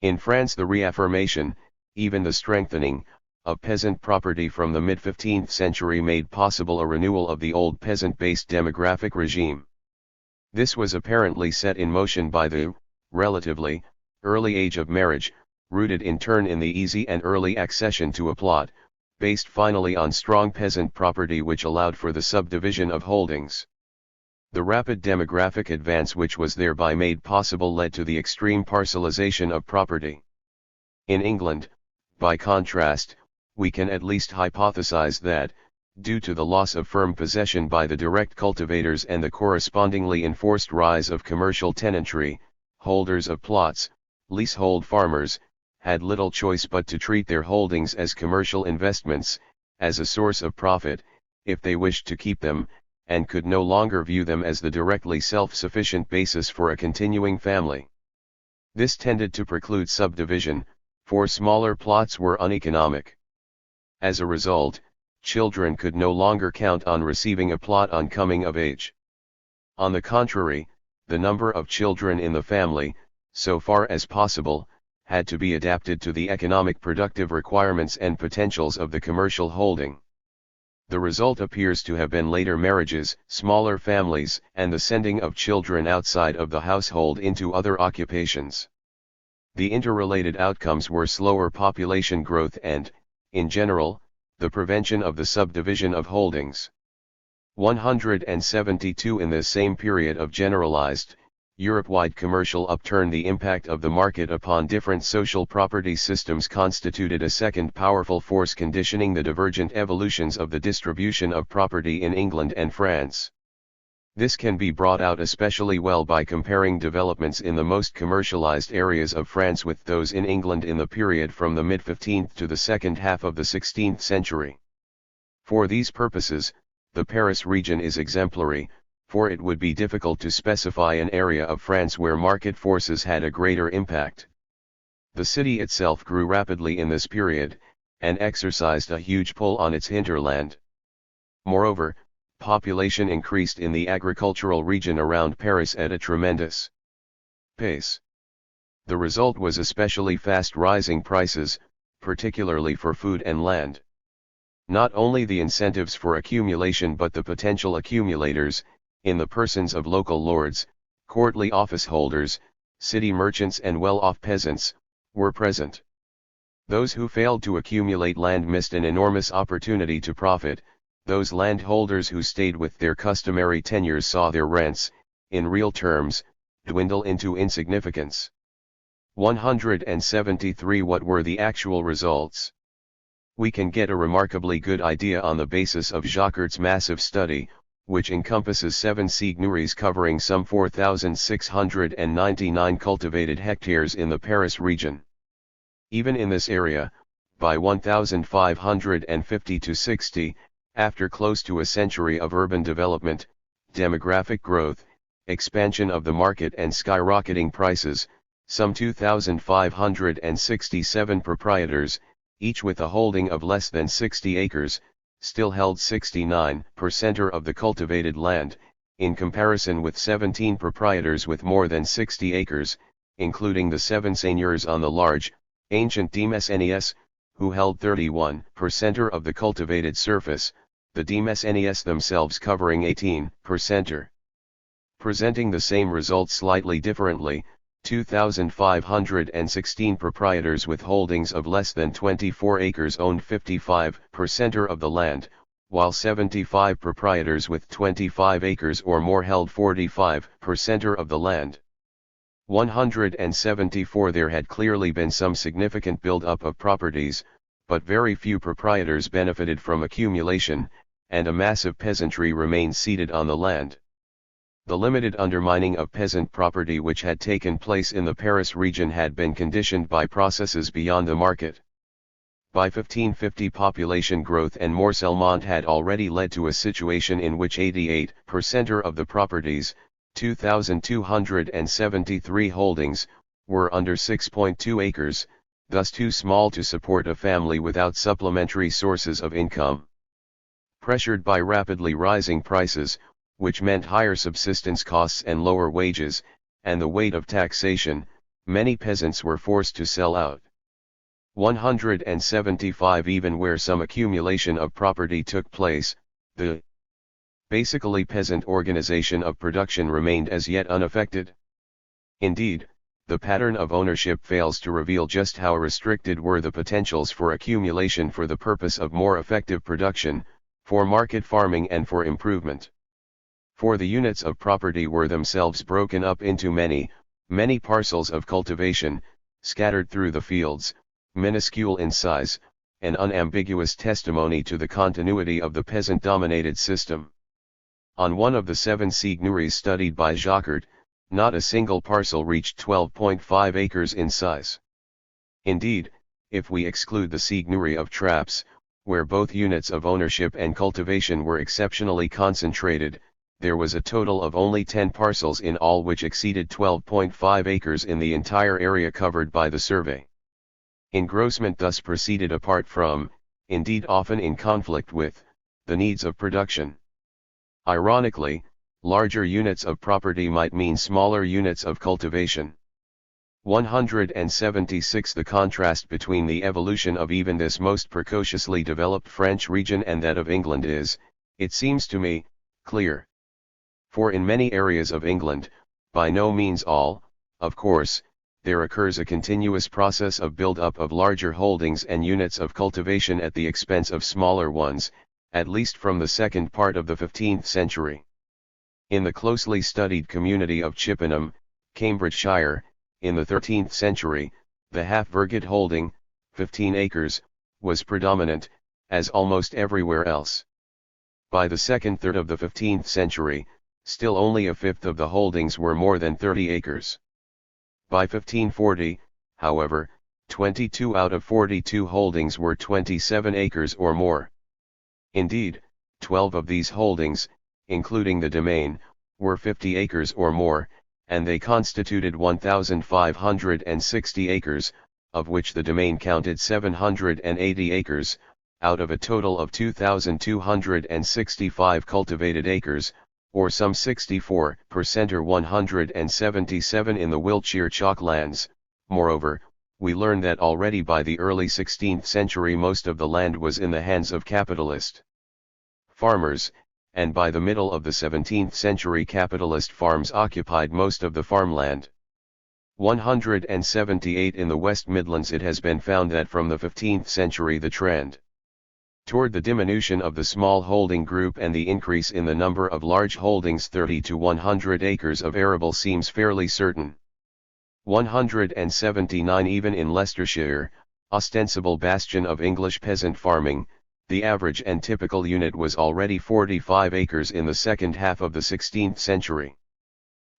In France the reaffirmation, even the strengthening, of peasant property from the mid-15th century made possible a renewal of the old peasant-based demographic regime. This was apparently set in motion by the, relatively, early age of marriage, rooted in turn in the easy and early accession to a plot, based finally on strong peasant property which allowed for the subdivision of holdings. The rapid demographic advance which was thereby made possible led to the extreme parcelization of property. In England, by contrast, we can at least hypothesize that, due to the loss of firm possession by the direct cultivators and the correspondingly enforced rise of commercial tenantry, holders of plots, leasehold farmers, had little choice but to treat their holdings as commercial investments, as a source of profit, if they wished to keep them, and could no longer view them as the directly self-sufficient basis for a continuing family. This tended to preclude subdivision, for smaller plots were uneconomic. As a result, children could no longer count on receiving a plot on coming of age. On the contrary, the number of children in the family, so far as possible, had to be adapted to the economic productive requirements and potentials of the commercial holding. The result appears to have been later marriages, smaller families, and the sending of children outside of the household into other occupations. The interrelated outcomes were slower population growth and, in general, the prevention of the subdivision of holdings. 172 In this same period of generalized, Europe-wide commercial upturn, the impact of the market upon different social property systems constituted a second powerful force conditioning the divergent evolutions of the distribution of property in England and France. This can be brought out especially well by comparing developments in the most commercialized areas of France with those in England in the period from the mid-15th to the second half of the 16th century. For these purposes, the Paris region is exemplary, for it would be difficult to specify an area of France where market forces had a greater impact. The city itself grew rapidly in this period, and exercised a huge pull on its hinterland. Moreover, population increased in the agricultural region around Paris at a tremendous pace. The result was especially fast rising prices, particularly for food and land. Not only the incentives for accumulation but the potential accumulators, in the persons of local lords, courtly office holders, city merchants and well-off peasants, were present. Those who failed to accumulate land missed an enormous opportunity to profit, Those landholders who stayed with their customary tenures saw their rents, in real terms, dwindle into insignificance. 173. What were the actual results? We can get a remarkably good idea on the basis of Jacquard's massive study, which encompasses 7 seigneuries covering some 4,699 cultivated hectares in the Paris region. Even in this area, by 1550–60, after close to a century of urban development, demographic growth, expansion of the market and skyrocketing prices, some 2,567 proprietors, each with a holding of less than 60 acres, still held 69% of the cultivated land, in comparison with 17 proprietors with more than 60 acres, including the 7 seigneurs on the large, ancient Demesnes, who held 31% of the cultivated surface, the Demesnes themselves covering 18%. Presenting the same results slightly differently, 2,516 proprietors with holdings of less than 24 acres owned 55% of the land, while 75 proprietors with 25 acres or more held 45% of the land. 174. There had clearly been some significant build-up of properties, but very few proprietors benefited from accumulation, and a massive peasantry remained seated on the land. The limited undermining of peasant property which had taken place in the Paris region had been conditioned by processes beyond the market. By 1550 population growth and morcellement had already led to a situation in which 88% of the properties, 2,273 holdings, were under 6.2 acres, thus too small to support a family without supplementary sources of income. Pressured by rapidly rising prices, which meant higher subsistence costs and lower wages, and the weight of taxation, many peasants were forced to sell out. 175. Even where some accumulation of property took place, the basically peasant organization of production remained as yet unaffected. Indeed, the pattern of ownership fails to reveal just how restricted were the potentials for accumulation for the purpose of more effective production, for market farming and for improvement. For the units of property were themselves broken up into many, many parcels of cultivation, scattered through the fields, minuscule in size, an unambiguous testimony to the continuity of the peasant-dominated system. On one of the 7 seigneuries studied by Jacquard, not a single parcel reached 12.5 acres in size. Indeed, if we exclude the seigneurie of Trappes, where both units of ownership and cultivation were exceptionally concentrated, there was a total of only 10 parcels in all which exceeded 12.5 acres in the entire area covered by the survey. Engrossment thus proceeded apart from, indeed often in conflict with, the needs of production. Ironically, larger units of property might mean smaller units of cultivation. 176. The contrast between the evolution of even this most precociously developed French region and that of England is, it seems to me, clear. For in many areas of England, by no means all, of course, there occurs a continuous process of build-up of larger holdings and units of cultivation at the expense of smaller ones, at least from the second part of the 15th century. In the closely studied community of Chippenham, Cambridgeshire, in the 13th century, the half-virgate holding, 15 acres, was predominant, as almost everywhere else. By the second third of the 15th century, still only a fifth of the holdings were more than 30 acres. By 1540, however, 22 out of 42 holdings were 27 acres or more. Indeed, 12 of these holdings, including the domain, were 50 acres or more, and they constituted 1,560 acres, of which the domain counted 780 acres, out of a total of 2,265 cultivated acres, or some 64% or 177 in the Wiltshire chalk lands. Moreover, we learn that already by the early 16th century most of the land was in the hands of capitalist farmers, and by the middle of the 17th century capitalist farms occupied most of the farmland. 178. In the West Midlands it has been found that from the 15th century the trend toward the diminution of the small holding group and the increase in the number of large holdings. 30 to 100 acres of arable seems fairly certain. 179. Even in Leicestershire, ostensible bastion of English peasant farming, the average and typical unit was already 45 acres in the second half of the 16th century.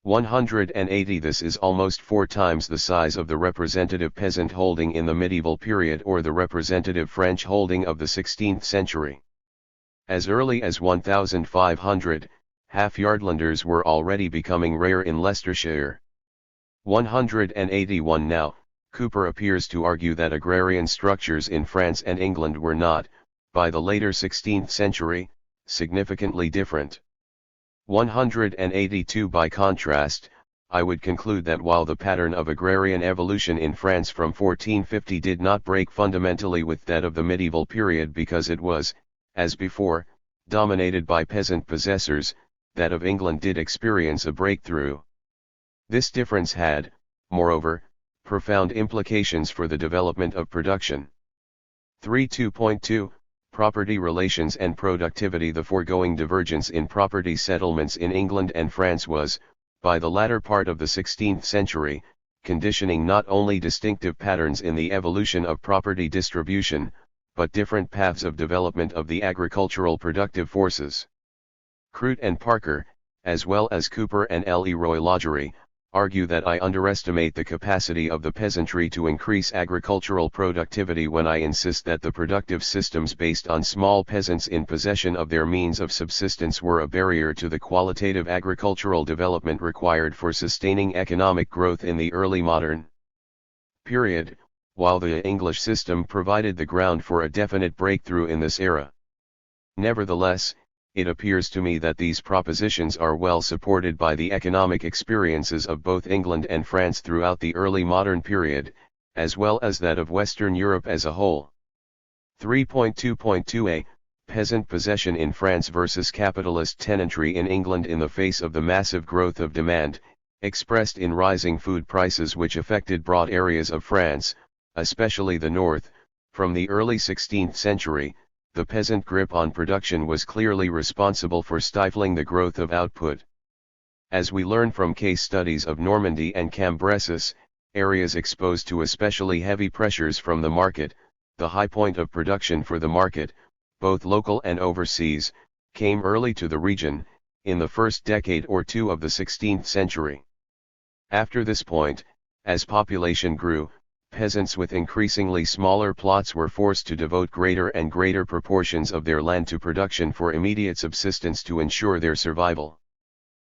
180. This is almost 4 times the size of the representative peasant holding in the medieval period or the representative French holding of the 16th century. As early as 1500, half-yardlanders were already becoming rare in Leicestershire. 181. Now, Cooper appears to argue that agrarian structures in France and England were not, by the later 16th century, significantly different. 182. By contrast, I would conclude that while the pattern of agrarian evolution in France from 1450 did not break fundamentally with that of the medieval period because it was, as before, dominated by peasant possessors, that of England did experience a breakthrough. This difference had, moreover, profound implications for the development of production. 3.2. Property relations and productivity. The foregoing divergence in property settlements in England and France was, by the latter part of the 16th century, conditioning not only distinctive patterns in the evolution of property distribution, but different paths of development of the agricultural productive forces. Crute and Parker, as well as Cooper and Leroy Lodgery, argue that I underestimate the capacity of the peasantry to increase agricultural productivity when I insist that the productive systems based on small peasants in possession of their means of subsistence were a barrier to the qualitative agricultural development required for sustaining economic growth in the early modern period, while the English system provided the ground for a definite breakthrough in this era. Nevertheless, it appears to me that these propositions are well supported by the economic experiences of both England and France throughout the early modern period, as well as that of Western Europe as a whole. 3.2.2a, Peasant possession in France versus capitalist tenantry in England. In the face of the massive growth of demand, expressed in rising food prices which affected broad areas of France, especially the north, from the early 16th century, the peasant grip on production was clearly responsible for stifling the growth of output. As we learn from case studies of Normandy and Cambressis, areas exposed to especially heavy pressures from the market, the high point of production for the market, both local and overseas, came early to the region, in the first decade or two of the 16th century. After this point, as population grew, peasants with increasingly smaller plots were forced to devote greater and greater proportions of their land to production for immediate subsistence to ensure their survival.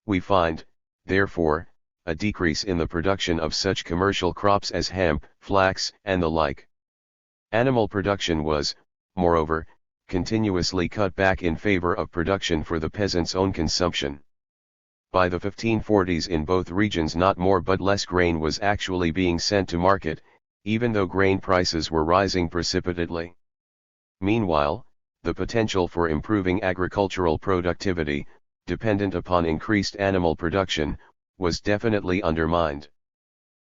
We find, therefore, a decrease in the production of such commercial crops as hemp, flax, and the like. Animal production was, moreover, continuously cut back in favor of production for the peasant's own consumption. By the 1540s in both regions not more but less grain was actually being sent to market, even though grain prices were rising precipitately. Meanwhile, the potential for improving agricultural productivity, dependent upon increased animal production, was definitely undermined.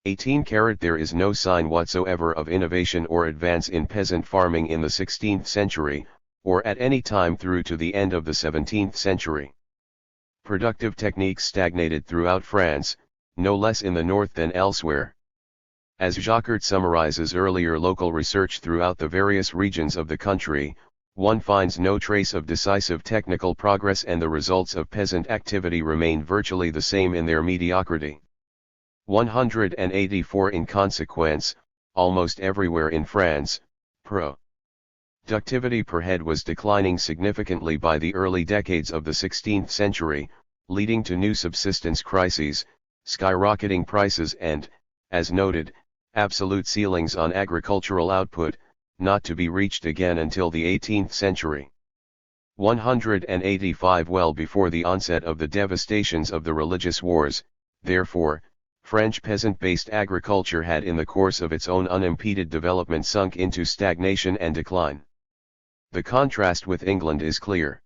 18. There is no sign whatsoever of innovation or advance in peasant farming in the 16th century, or at any time through to the end of the 17th century. Productive techniques stagnated throughout France, no less in the north than elsewhere. As Jacquard summarizes earlier local research throughout the various regions of the country, one finds no trace of decisive technical progress and the results of peasant activity remain virtually the same in their mediocrity. 184. In consequence, almost everywhere in France, productivity per head was declining significantly by the early decades of the 16th century, leading to new subsistence crises, skyrocketing prices and, as noted, absolute ceilings on agricultural output, not to be reached again until the 18th century. 185. Well before the onset of the devastations of the religious wars, therefore, French peasant-based agriculture had in the course of its own unimpeded development sunk into stagnation and decline. The contrast with England is clear.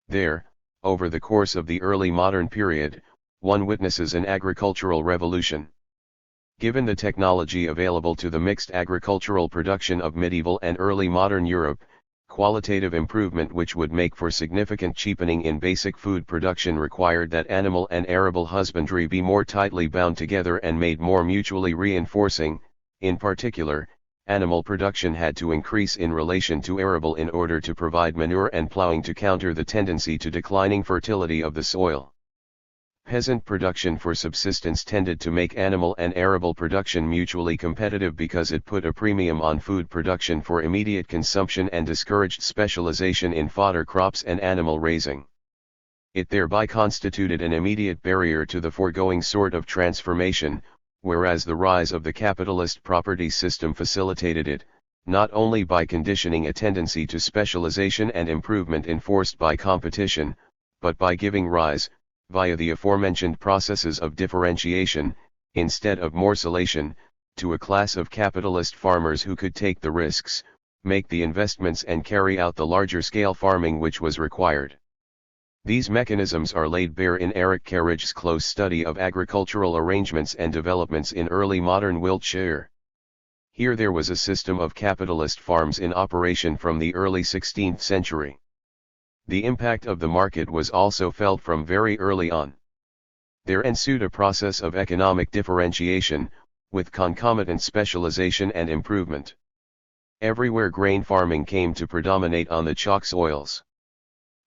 There, over the course of the early modern period, one witnesses an agricultural revolution. Given the technology available to the mixed agricultural production of medieval and early modern Europe, Qualitative improvement which would make for significant cheapening in basic food production required that animal and arable husbandry be more tightly bound together and made more mutually reinforcing. In particular, animal production had to increase in relation to arable in order to provide manure and plowing to counter the tendency to declining fertility of the soil. Peasant production for subsistence tended to make animal and arable production mutually competitive because it put a premium on food production for immediate consumption and discouraged specialization in fodder crops and animal raising. It thereby constituted an immediate barrier to the foregoing sort of transformation, whereas the rise of the capitalist property system facilitated it, not only by conditioning a tendency to specialization and improvement enforced by competition, but by giving rise, via the aforementioned processes of differentiation, instead of morcellation, to a class of capitalist farmers who could take the risks, make the investments and carry out the larger-scale farming which was required. These mechanisms are laid bare in Eric Carriage's close study of agricultural arrangements and developments in early modern Wiltshire. Here there was a system of capitalist farms in operation from the early 16th century. The impact of the market was also felt from very early on. There ensued a process of economic differentiation, with concomitant specialization and improvement. Everywhere grain farming came to predominate on the chalk soils,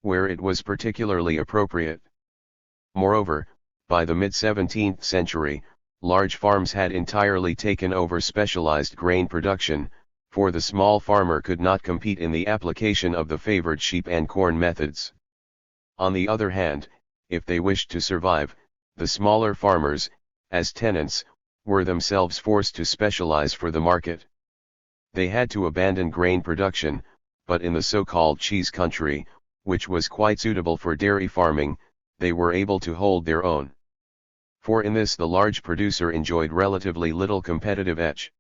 where it was particularly appropriate. Moreover, by the mid-17th century, large farms had entirely taken over specialized grain production, for the small farmer could not compete in the application of the favored sheep and corn methods. On the other hand, if they wished to survive, the smaller farmers, as tenants, were themselves forced to specialize for the market. They had to abandon grain production, but in the so-called cheese country, which was quite suitable for dairy farming, they were able to hold their own. For in this the large producer enjoyed relatively little competitive edge.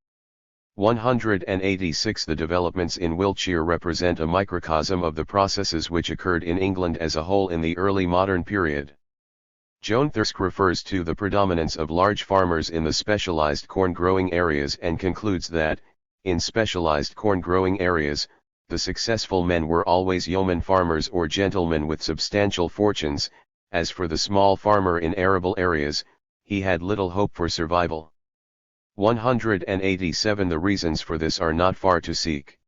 186 The developments in Wiltshire represent a microcosm of the processes which occurred in England as a whole in the early modern period. Joan Thirsk refers to the predominance of large farmers in the specialized corn-growing areas and concludes that, in specialized corn-growing areas, the successful men were always yeoman farmers or gentlemen with substantial fortunes. As for the small farmer in arable areas, he had little hope for survival. 187 The reasons for this are not far to seek.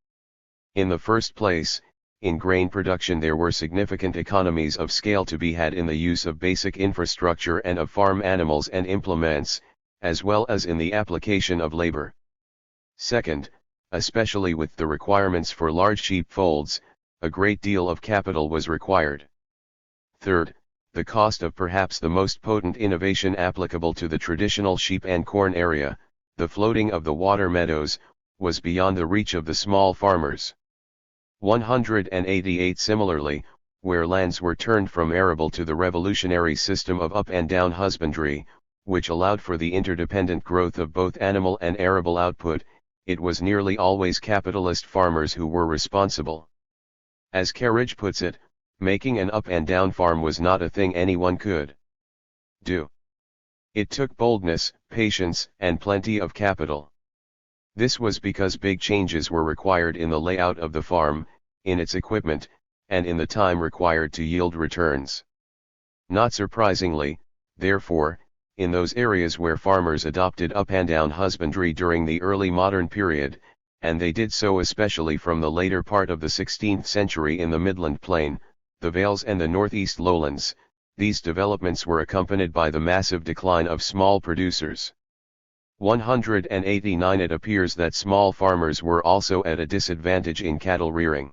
In the first place, in grain production there were significant economies of scale to be had in the use of basic infrastructure and of farm animals and implements, as well as in the application of labor. Second, especially with the requirements for large sheepfolds, a great deal of capital was required. Third, the cost of perhaps the most potent innovation applicable to the traditional sheep and corn area, the floating of the water meadows, was beyond the reach of the small farmers. 188 Similarly, where lands were turned from arable to the revolutionary system of up and down husbandry, which allowed for the interdependent growth of both animal and arable output, it was nearly always capitalist farmers who were responsible. As Carriage puts it, making an up and down farm was not a thing anyone could do. It took boldness, patience, and plenty of capital. This was because big changes were required in the layout of the farm, in its equipment, and in the time required to yield returns. Not surprisingly, therefore, in those areas where farmers adopted up and down husbandry during the early modern period, and they did so especially from the later part of the 16th century in the Midland Plain, the Vales and the northeast lowlands, these developments were accompanied by the massive decline of small producers. 189 It appears that small farmers were also at a disadvantage in cattle rearing.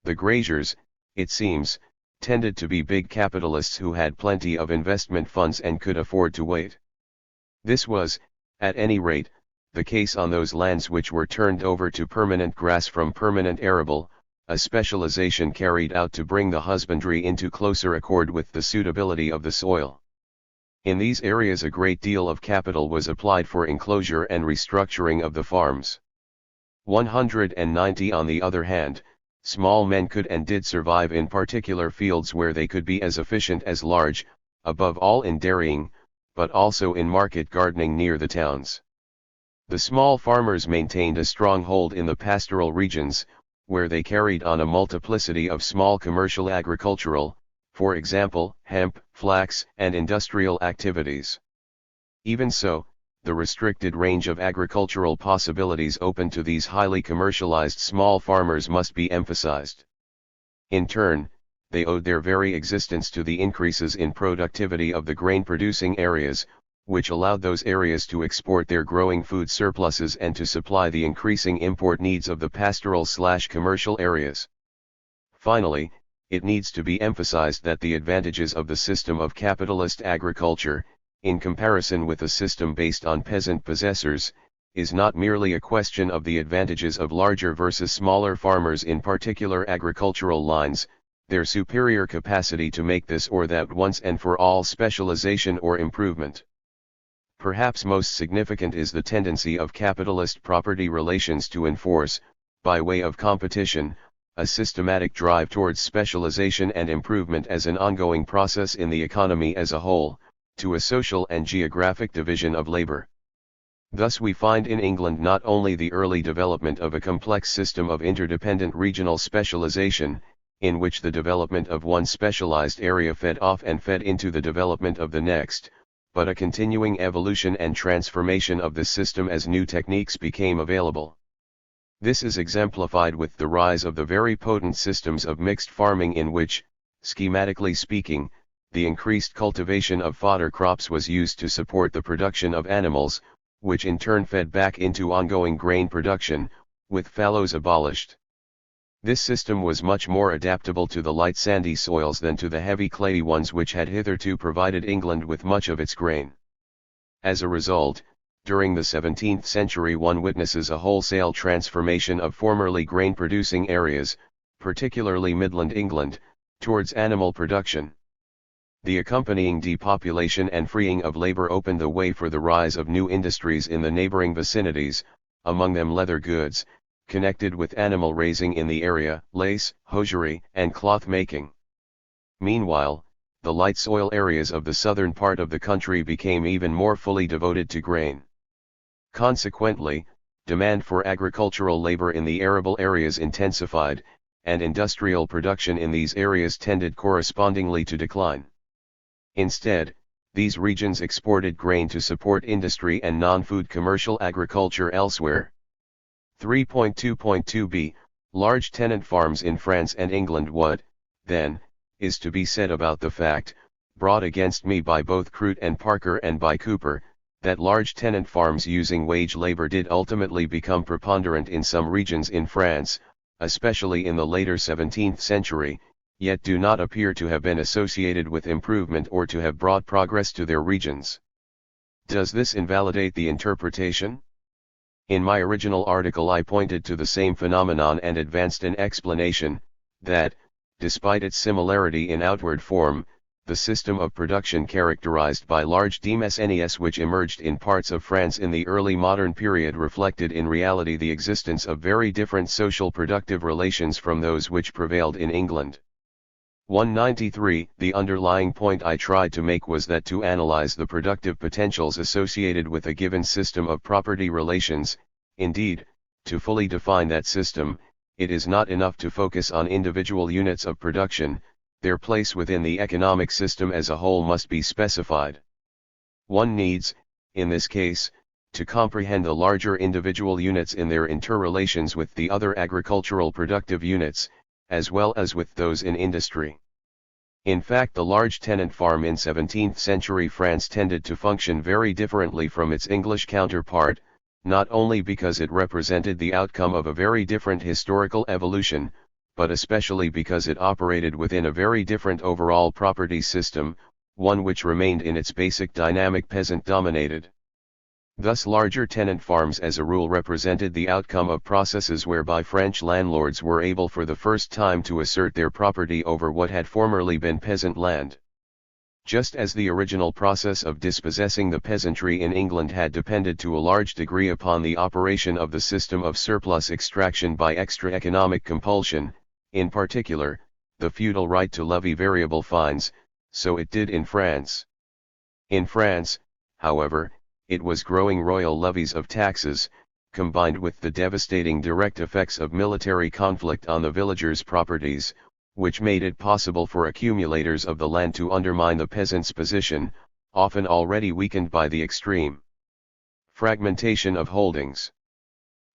The graziers, it seems, tended to be big capitalists who had plenty of investment funds and could afford to wait. This was, at any rate, the case on those lands which were turned over to permanent grass from permanent arable, a specialization carried out to bring the husbandry into closer accord with the suitability of the soil. In these areas a great deal of capital was applied for enclosure and restructuring of the farms. 190 On the other hand, small men could and did survive in particular fields where they could be as efficient as large, above all in dairying, but also in market gardening near the towns. The small farmers maintained a strong hold in the pastoral regions, where they carried on a multiplicity of small commercial agricultural, for example, hemp, flax, and industrial activities. Even so, the restricted range of agricultural possibilities open to these highly commercialized small farmers must be emphasized. In turn, they owed their very existence to the increases in productivity of the grain-producing areas, which allowed those areas to export their growing food surpluses and to supply the increasing import needs of the pastoral/commercial areas. Finally, it needs to be emphasized that the advantages of the system of capitalist agriculture, in comparison with a system based on peasant possessors, is not merely a question of the advantages of larger versus smaller farmers in particular agricultural lines, their superior capacity to make this or that once and for all specialization or improvement. Perhaps most significant is the tendency of capitalist property relations to enforce, by way of competition, a systematic drive towards specialization and improvement as an ongoing process in the economy as a whole, to a social and geographic division of labor. Thus we find in England not only the early development of a complex system of interdependent regional specialization, in which the development of one specialized area fed off and fed into the development of the next, but a continuing evolution and transformation of the system as new techniques became available. This is exemplified with the rise of the very potent systems of mixed farming in which, schematically speaking, the increased cultivation of fodder crops was used to support the production of animals, which in turn fed back into ongoing grain production, with fallows abolished. This system was much more adaptable to the light sandy soils than to the heavy clayey ones which had hitherto provided England with much of its grain. As a result, during the 17th century one witnesses a wholesale transformation of formerly grain-producing areas, particularly Midland England, towards animal production. The accompanying depopulation and freeing of labor opened the way for the rise of new industries in the neighboring vicinities, among them leather goods, connected with animal raising in the area, lace, hosiery, and cloth making. Meanwhile, the light soil areas of the southern part of the country became even more fully devoted to grain. Consequently, demand for agricultural labor in the arable areas intensified, and industrial production in these areas tended correspondingly to decline. Instead, these regions exported grain to support industry and non-food commercial agriculture elsewhere. 3.2.2b Large tenant farms in France and England. What, then, is to be said about the fact, brought against me by both Crute and Parker and by Cooper, that large tenant farms using wage labor did ultimately become preponderant in some regions in France, especially in the later 17th century, yet do not appear to have been associated with improvement or to have brought progress to their regions? Does this invalidate the interpretation? In my original article I pointed to the same phenomenon and advanced an explanation, that, despite its similarity in outward form, the system of production characterized by large demesnes which emerged in parts of France in the early modern period reflected in reality the existence of very different social productive relations from those which prevailed in England. 193 The underlying point I tried to make was that to analyze the productive potentials associated with a given system of property relations, indeed, to fully define that system, it is not enough to focus on individual units of production, their place within the economic system as a whole must be specified. One needs, in this case, to comprehend the larger individual units in their interrelations with the other agricultural productive units, as well as with those in industry. In fact, the large tenant farm in 17th century France tended to function very differently from its English counterpart, not only because it represented the outcome of a very different historical evolution, but especially because it operated within a very different overall property system, one which remained in its basic dynamic peasant-dominated. Thus larger tenant farms as a rule represented the outcome of processes whereby French landlords were able for the first time to assert their property over what had formerly been peasant land. Just as the original process of dispossessing the peasantry in England had depended to a large degree upon the operation of the system of surplus extraction by extra economic compulsion, in particular, the feudal right to levy variable fines, so it did in France. In France, however, it was growing royal levies of taxes, combined with the devastating direct effects of military conflict on the villagers' properties, which made it possible for accumulators of the land to undermine the peasants' position, often already weakened by the extreme fragmentation of holdings.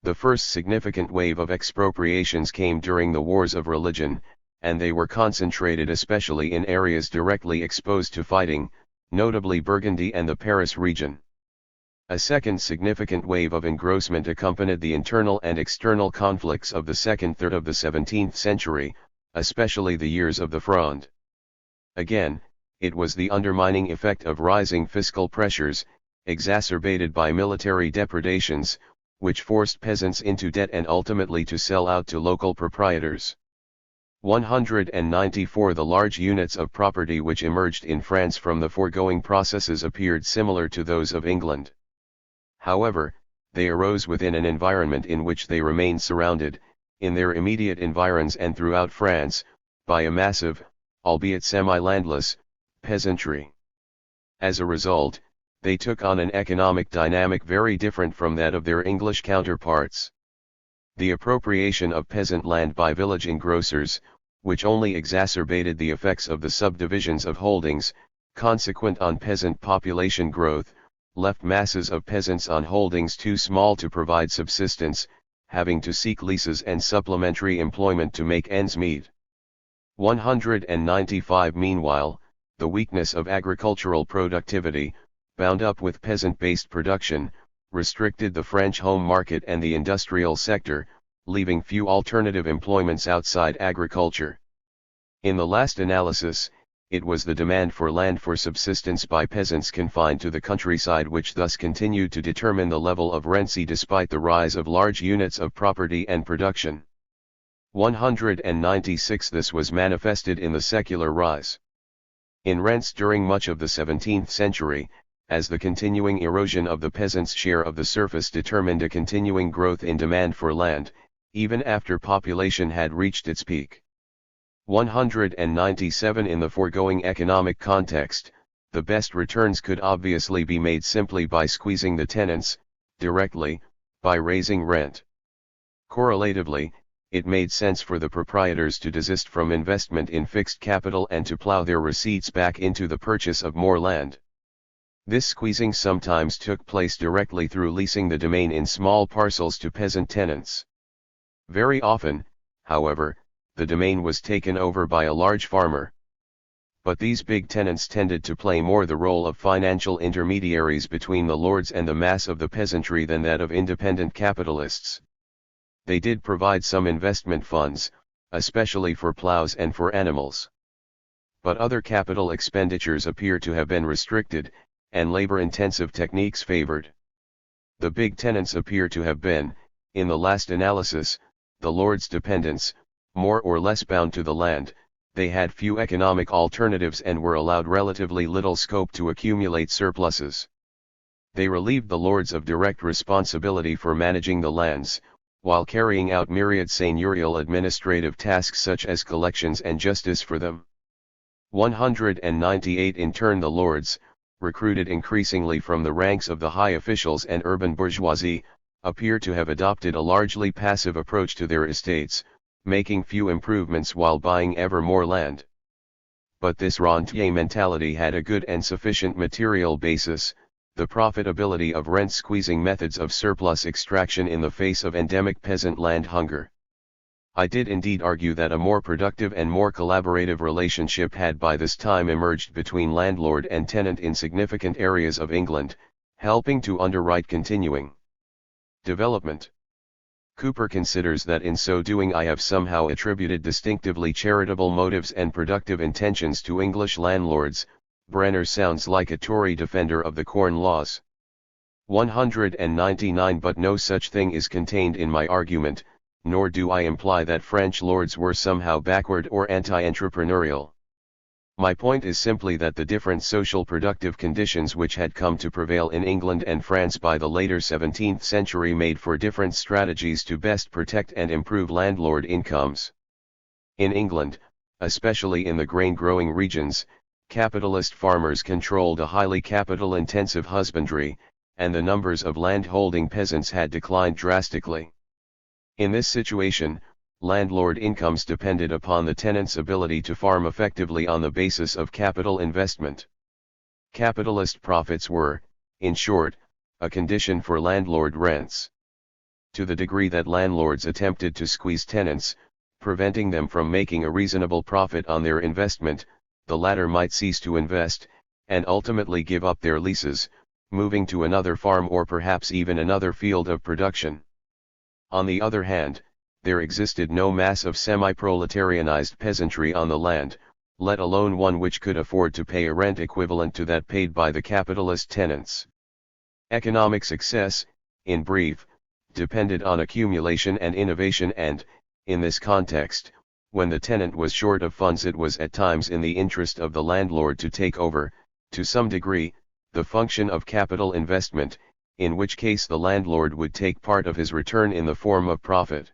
The first significant wave of expropriations came during the wars of religion, and they were concentrated especially in areas directly exposed to fighting, notably Burgundy and the Paris region. A second significant wave of engrossment accompanied the internal and external conflicts of the second third of the 17th century, especially the years of the Fronde. Again, it was the undermining effect of rising fiscal pressures, exacerbated by military depredations, which forced peasants into debt and ultimately to sell out to local proprietors. 194 The large units of property which emerged in France from the foregoing processes appeared similar to those of England. However, they arose within an environment in which they remained surrounded, in their immediate environs and throughout France, by a massive, albeit semi-landless, peasantry. As a result, they took on an economic dynamic very different from that of their English counterparts. The appropriation of peasant land by village engrossers, which only exacerbated the effects of the subdivisions of holdings, consequent on peasant population growth, left masses of peasants on holdings too small to provide subsistence, having to seek leases and supplementary employment to make ends meet. 195 Meanwhile, the weakness of agricultural productivity, bound up with peasant-based production, restricted the French home market and the industrial sector, leaving few alternative employments outside agriculture. In the last analysis, it was the demand for land for subsistence by peasants confined to the countryside which thus continued to determine the level of rents despite the rise of large units of property and production. 196 This was manifested in the secular rise in rents during much of the 17th century, as the continuing erosion of the peasants' share of the surface determined a continuing growth in demand for land, even after population had reached its peak. 197 In the foregoing economic context, the best returns could obviously be made simply by squeezing the tenants, directly, by raising rent. Correlatively, it made sense for the proprietors to desist from investment in fixed capital and to plow their receipts back into the purchase of more land. This squeezing sometimes took place directly through leasing the domain in small parcels to peasant tenants. Very often, however, the domain was taken over by a large farmer. But these big tenants tended to play more the role of financial intermediaries between the lords and the mass of the peasantry than that of independent capitalists. They did provide some investment funds, especially for plows and for animals. But other capital expenditures appear to have been restricted, and labor-intensive techniques favored. The big tenants appear to have been, in the last analysis, the lords' dependents, more or less bound to the land. They had few economic alternatives and were allowed relatively little scope to accumulate surpluses. They relieved the lords of direct responsibility for managing the lands, while carrying out myriad seigneurial administrative tasks such as collections and justice for them. 198 In turn the lords, recruited increasingly from the ranks of the high officials and urban bourgeoisie, appear to have adopted a largely passive approach to their estates, making few improvements while buying ever more land. But this rentier mentality had a good and sufficient material basis, the profitability of rent-squeezing methods of surplus extraction in the face of endemic peasant land hunger. I did indeed argue that a more productive and more collaborative relationship had by this time emerged between landlord and tenant in significant areas of England, helping to underwrite continuing development. Cooper considers that in so doing I have somehow attributed distinctively charitable motives and productive intentions to English landlords. Brenner sounds like a Tory defender of the Corn Laws. 199 But no such thing is contained in my argument, nor do I imply that French lords were somehow backward or anti-entrepreneurial. My point is simply that the different social productive conditions which had come to prevail in England and France by the later 17th century made for different strategies to best protect and improve landlord incomes. In England, especially in the grain-growing regions, capitalist farmers controlled a highly capital-intensive husbandry, and the numbers of land-holding peasants had declined drastically. In this situation, landlord incomes depended upon the tenant's ability to farm effectively on the basis of capital investment. Capitalist profits were, in short, a condition for landlord rents. To the degree that landlords attempted to squeeze tenants, preventing them from making a reasonable profit on their investment, the latter might cease to invest, and ultimately give up their leases, moving to another farm or perhaps even another field of production. On the other hand, there existed no mass of semi-proletarianized peasantry on the land, let alone one which could afford to pay a rent equivalent to that paid by the capitalist tenants. Economic success, in brief, depended on accumulation and innovation and, in this context, when the tenant was short of funds it was at times in the interest of the landlord to take over, to some degree, the function of capital investment, in which case the landlord would take part of his return in the form of profit.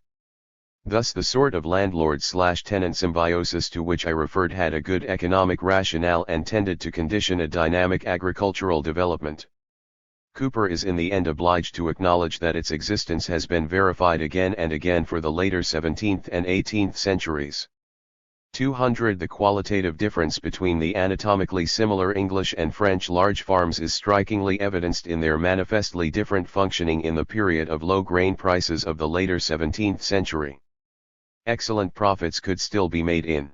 Thus the sort of landlord-slash-tenant symbiosis to which I referred had a good economic rationale and tended to condition a dynamic agricultural development. Cooper is in the end obliged to acknowledge that its existence has been verified again and again for the later 17th and 18th centuries. 200 The qualitative difference between the anatomically similar English and French large farms is strikingly evidenced in their manifestly different functioning in the period of low grain prices of the later 17th century. Excellent profits could still be made in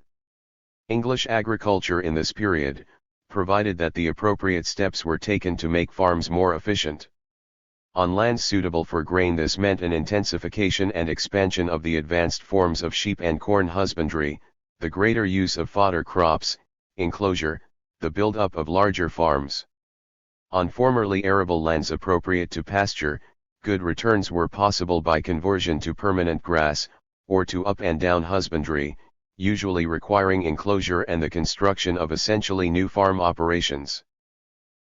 English agriculture in this period, provided that the appropriate steps were taken to make farms more efficient. On lands suitable for grain this meant an intensification and expansion of the advanced forms of sheep and corn husbandry, the greater use of fodder crops, enclosure, the build-up of larger farms. On formerly arable lands appropriate to pasture, good returns were possible by conversion to permanent grass, or to up and down husbandry, usually requiring enclosure and the construction of essentially new farm operations.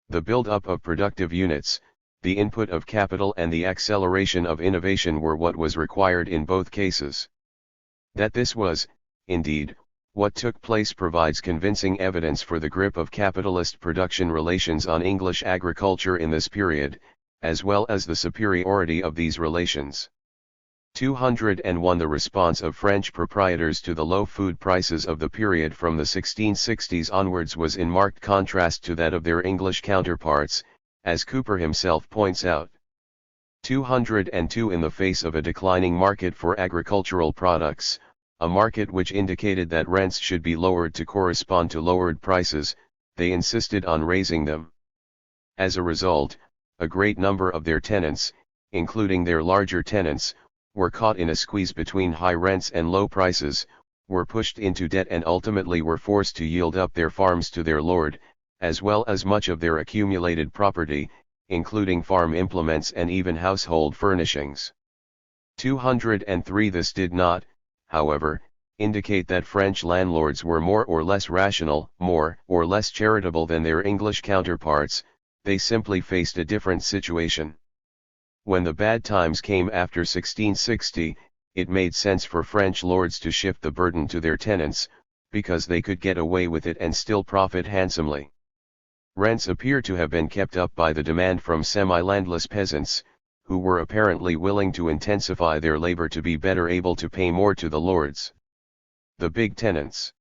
The build-up of productive units, the input of capital and the acceleration of innovation were what was required in both cases. That this was, indeed, what took place provides convincing evidence for the grip of capitalist production relations on English agriculture in this period, as well as the superiority of these relations. 201 The response of French proprietors to the low food prices of the period from the 1660s onwards was in marked contrast to that of their English counterparts, as Cooper himself points out. 202 In the face of a declining market for agricultural products, a market which indicated that rents should be lowered to correspond to lowered prices, they insisted on raising them. As a result, a great number of their tenants, including their larger tenants, were caught in a squeeze between high rents and low prices, were pushed into debt and ultimately were forced to yield up their farms to their lord, as well as much of their accumulated property, including farm implements and even household furnishings. 203 This did not, however, indicate that French landlords were more or less rational, more or less charitable than their English counterparts, they simply faced a different situation. When the bad times came after 1660, it made sense for French lords to shift the burden to their tenants, because they could get away with it and still profit handsomely. Rents appear to have been kept up by the demand from semi-landless peasants, who were apparently willing to intensify their labor to be better able to pay more to the lords. The big tenants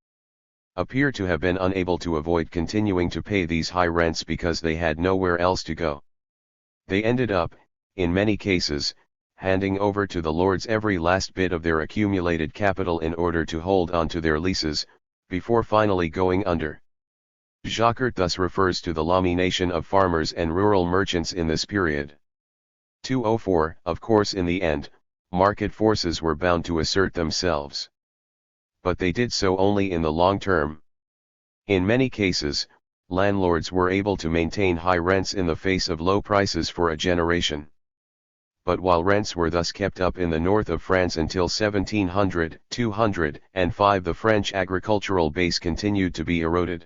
appear to have been unable to avoid continuing to pay these high rents because they had nowhere else to go. They ended up, in many cases, handing over to the lords every last bit of their accumulated capital in order to hold on to their leases, before finally going under. Jacquard thus refers to the lamination of farmers and rural merchants in this period. 204 Of course in the end, market forces were bound to assert themselves. But they did so only in the long term. In many cases, landlords were able to maintain high rents in the face of low prices for a generation. But while rents were thus kept up in the north of France until 1700, 205 the French agricultural base continued to be eroded.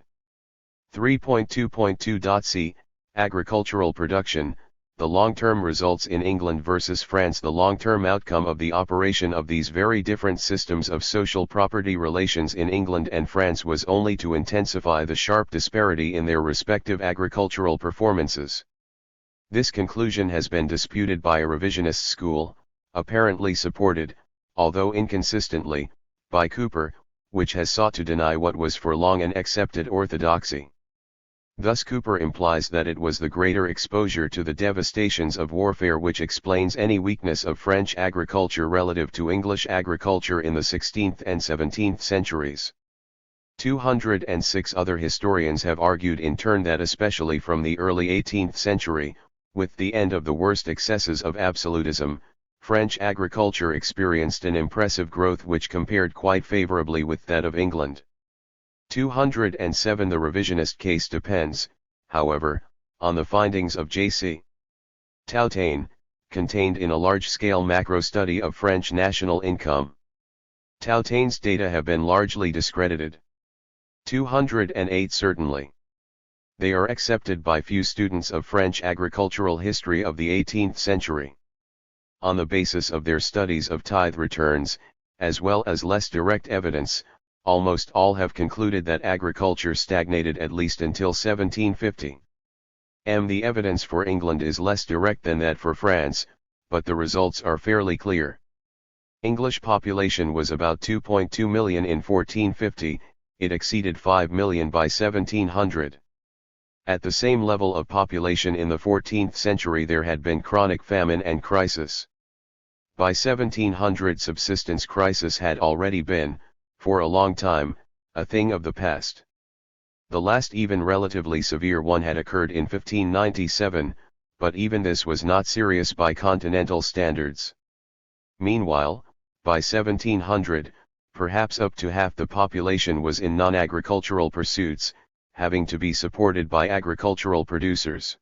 3.2.2.c Agricultural production, the long-term results in England versus France. The long-term outcome of the operation of these very different systems of social property relations in England and France was only to intensify the sharp disparity in their respective agricultural performances. This conclusion has been disputed by a revisionist school, apparently supported, although inconsistently, by Cooper, which has sought to deny what was for long an accepted orthodoxy. Thus Cooper implies that it was the greater exposure to the devastations of warfare which explains any weakness of French agriculture relative to English agriculture in the 16th and 17th centuries. 206 other historians have argued in turn that especially from the early 18th century, with the end of the worst excesses of absolutism, French agriculture experienced an impressive growth which compared quite favorably with that of England. 207 The revisionist case depends, however, on the findings of J.C. Tautain, contained in a large-scale macro study of French national income. Tautain's data have been largely discredited. 208 Certainly. They are accepted by few students of French agricultural history of the 18th century. On the basis of their studies of tithe returns, as well as less direct evidence, almost all have concluded that agriculture stagnated at least until 1750. The evidence for England is less direct than that for France, but the results are fairly clear. English population was about 2.2 million in 1450, it exceeded 5 million by 1700. At the same level of population in the 14th century there had been chronic famine and crisis. By 1700 subsistence crisis had already been, for a long time, a thing of the past. The last even relatively severe one had occurred in 1597, but even this was not serious by continental standards. Meanwhile, by 1700, perhaps up to half the population was in non-agricultural pursuits, having to be supported by agricultural producers.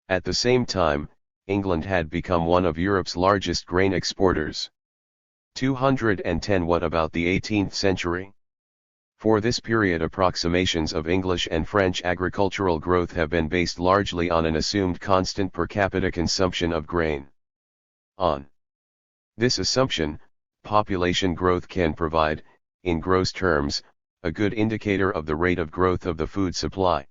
At the same time, England had become one of Europe's largest grain exporters. 210 What about the 18th century? For this period approximations of English and French agricultural growth have been based largely on an assumed constant per capita consumption of grain. On this assumption, population growth can provide, in gross terms, a good indicator of the rate of growth of the food supply.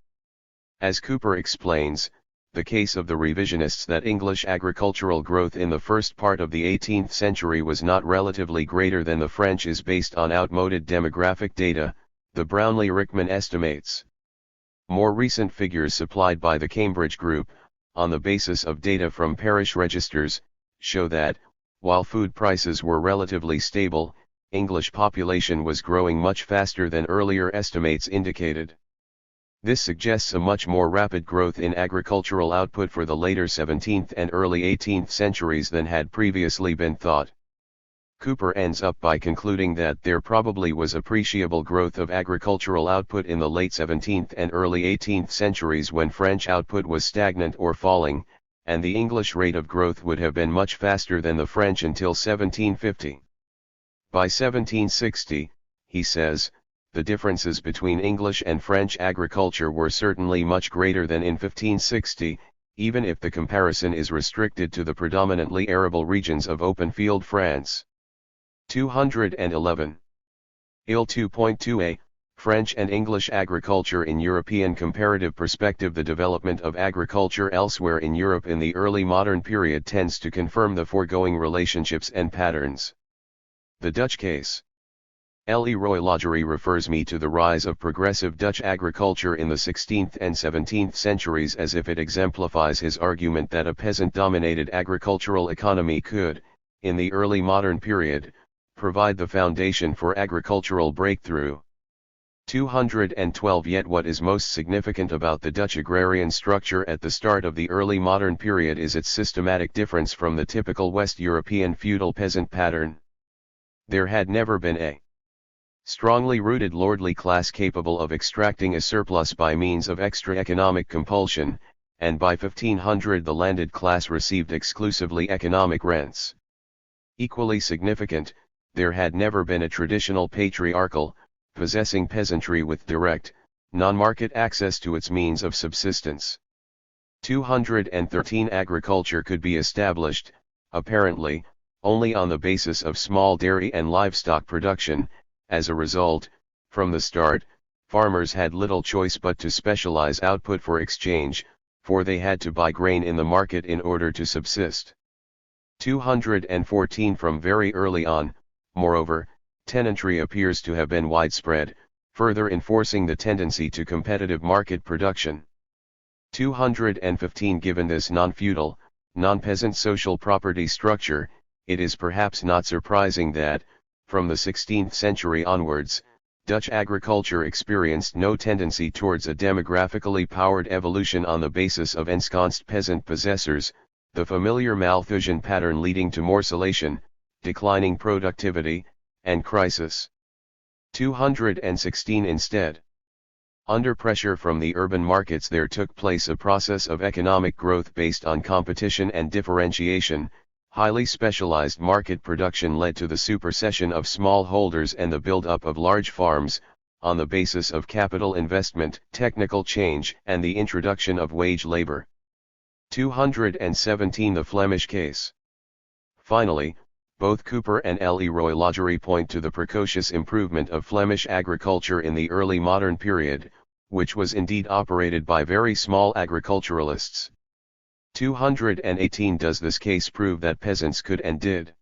As Cooper explains, the case of the revisionists that English agricultural growth in the first part of the 18th century was not relatively greater than the French is based on outmoded demographic data, the Brownlee-Rickman estimates. More recent figures supplied by the Cambridge Group, on the basis of data from parish registers, show that, while food prices were relatively stable, English population was growing much faster than earlier estimates indicated. This suggests a much more rapid growth in agricultural output for the later 17th and early 18th centuries than had previously been thought. Cooper ends up by concluding that there probably was appreciable growth of agricultural output in the late 17th and early 18th centuries when French output was stagnant or falling, and the English rate of growth would have been much faster than the French until 1750. By 1760, he says, the differences between English and French agriculture were certainly much greater than in 1560, even if the comparison is restricted to the predominantly arable regions of open-field France. 211. IL 2.2a, French and English agriculture in European comparative perspective. The development of agriculture elsewhere in Europe in the early modern period tends to confirm the foregoing relationships and patterns. The Dutch case. Leroy Lagerie refers me to the rise of progressive Dutch agriculture in the 16th and 17th centuries as if it exemplifies his argument that a peasant-dominated agricultural economy could, in the early modern period, provide the foundation for agricultural breakthrough. 212 Yet what is most significant about the Dutch agrarian structure at the start of the early modern period is its systematic difference from the typical West European feudal peasant pattern. There had never been a strongly rooted lordly class capable of extracting a surplus by means of extra economic compulsion, and by 1500 the landed class received exclusively economic rents. Equally significant, there had never been a traditional patriarchal, possessing peasantry with direct, non-market access to its means of subsistence. 213 Agriculture could be established, apparently, only on the basis of small dairy and livestock production. As a result, from the start, farmers had little choice but to specialize output for exchange, for they had to buy grain in the market in order to subsist. 214 From very early on, moreover, tenantry appears to have been widespread, further enforcing the tendency to competitive market production. 215 Given this non-feudal, non-peasant social property structure, it is perhaps not surprising that, from the 16th century onwards, Dutch agriculture experienced no tendency towards a demographically powered evolution on the basis of ensconced peasant possessors, the familiar Malthusian pattern leading to morcelation, declining productivity, and crisis. 216 Instead, under pressure from the urban markets, there took place a process of economic growth based on competition and differentiation. Highly specialized market production led to the supersession of smallholders and the build-up of large farms, on the basis of capital investment, technical change, and the introduction of wage labor. 217 The Flemish case. Finally, both Cooper and Leroy Lagery point to the precocious improvement of Flemish agriculture in the early modern period, which was indeed operated by very small agriculturalists. 218 Does this case prove that peasants could and did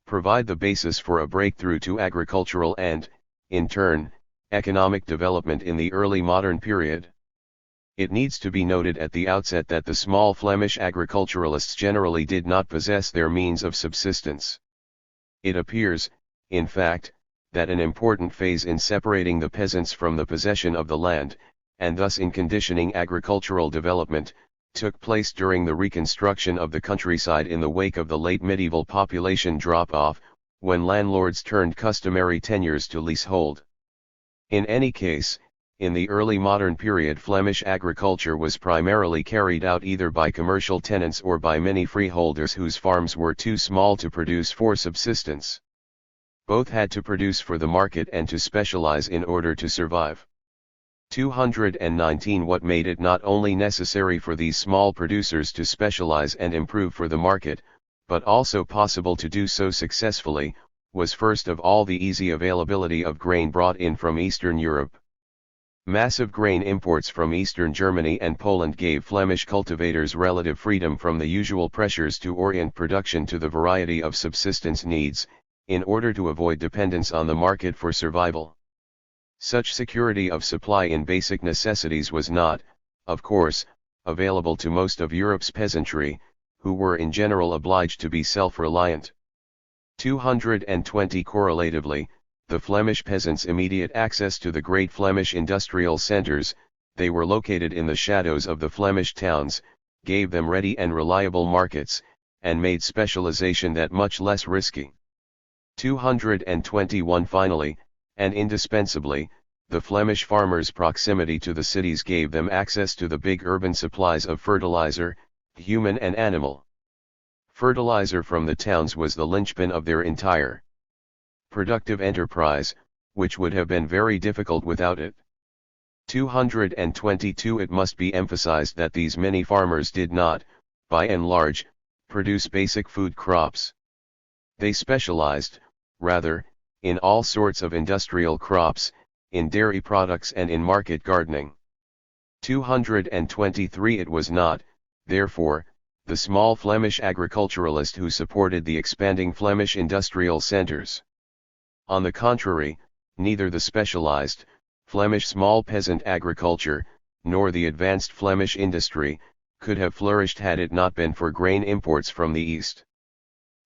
provide the basis for a breakthrough to agricultural and, in turn, economic development in the early modern period? It needs to be noted at the outset that the small Flemish agriculturalists generally did not possess their means of subsistence. It appears, in fact, that an important phase in separating the peasants from the possession of the land, and thus in conditioning agricultural development, took place during the reconstruction of the countryside in the wake of the late medieval population drop-off, when landlords turned customary tenures to leasehold. In any case, in the early modern period, Flemish agriculture was primarily carried out either by commercial tenants or by many freeholders whose farms were too small to produce for subsistence. Both had to produce for the market and to specialize in order to survive. 219 What made it not only necessary for these small producers to specialize and improve for the market, but also possible to do so successfully, was first of all the easy availability of grain brought in from Eastern Europe. Massive grain imports from Eastern Germany and Poland gave Flemish cultivators relative freedom from the usual pressures to orient production to the variety of subsistence needs, in order to avoid dependence on the market for survival. Such security of supply in basic necessities was not, of course, available to most of Europe's peasantry, who were in general obliged to be self-reliant. 220 Correlatively, the Flemish peasants' immediate access to the great Flemish industrial centers, they were located in the shadows of the Flemish towns, gave them ready and reliable markets, and made specialization that much less risky. 221 Finally, and indispensably, the Flemish farmers' proximity to the cities gave them access to the big urban supplies of fertilizer, human and animal. Fertilizer from the towns was the linchpin of their entire productive enterprise, which would have been very difficult without it. 222 It must be emphasized that these many farmers did not, by and large, produce basic food crops. They specialized, rather, in all sorts of industrial crops, in dairy products and in market gardening. 223 It was not, therefore, the small Flemish agriculturalist who supported the expanding Flemish industrial centers. On the contrary, neither the specialized, Flemish small peasant agriculture, nor the advanced Flemish industry, could have flourished had it not been for grain imports from the East.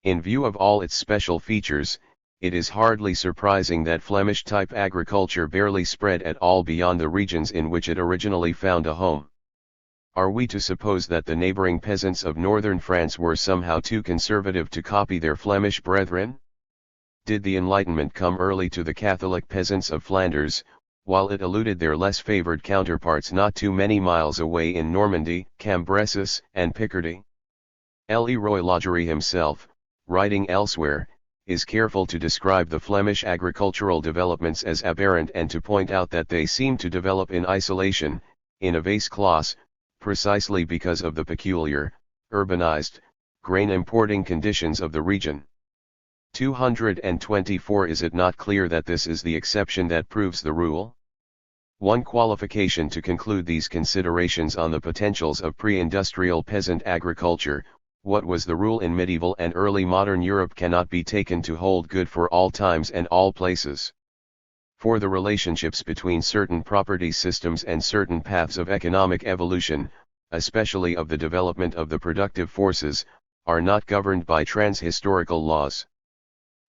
In view of all its special features, it is hardly surprising that Flemish-type agriculture barely spread at all beyond the regions in which it originally found a home. Are we to suppose that the neighboring peasants of northern France were somehow too conservative to copy their Flemish brethren? Did the Enlightenment come early to the Catholic peasants of Flanders, while it eluded their less favored counterparts not too many miles away in Normandy, Cambresis, and Picardy? Leroy Lagery himself, writing elsewhere, is careful to describe the Flemish agricultural developments as aberrant and to point out that they seem to develop in isolation, in a vase clos, precisely because of the peculiar, urbanized, grain-importing conditions of the region. 224 Is it not clear that this is the exception that proves the rule? One qualification to conclude these considerations on the potentials of pre-industrial peasant agriculture: what was the rule in medieval and early modern Europe cannot be taken to hold good for all times and all places. For the relationships between certain property systems and certain paths of economic evolution, especially of the development of the productive forces, are not governed by trans-historical laws.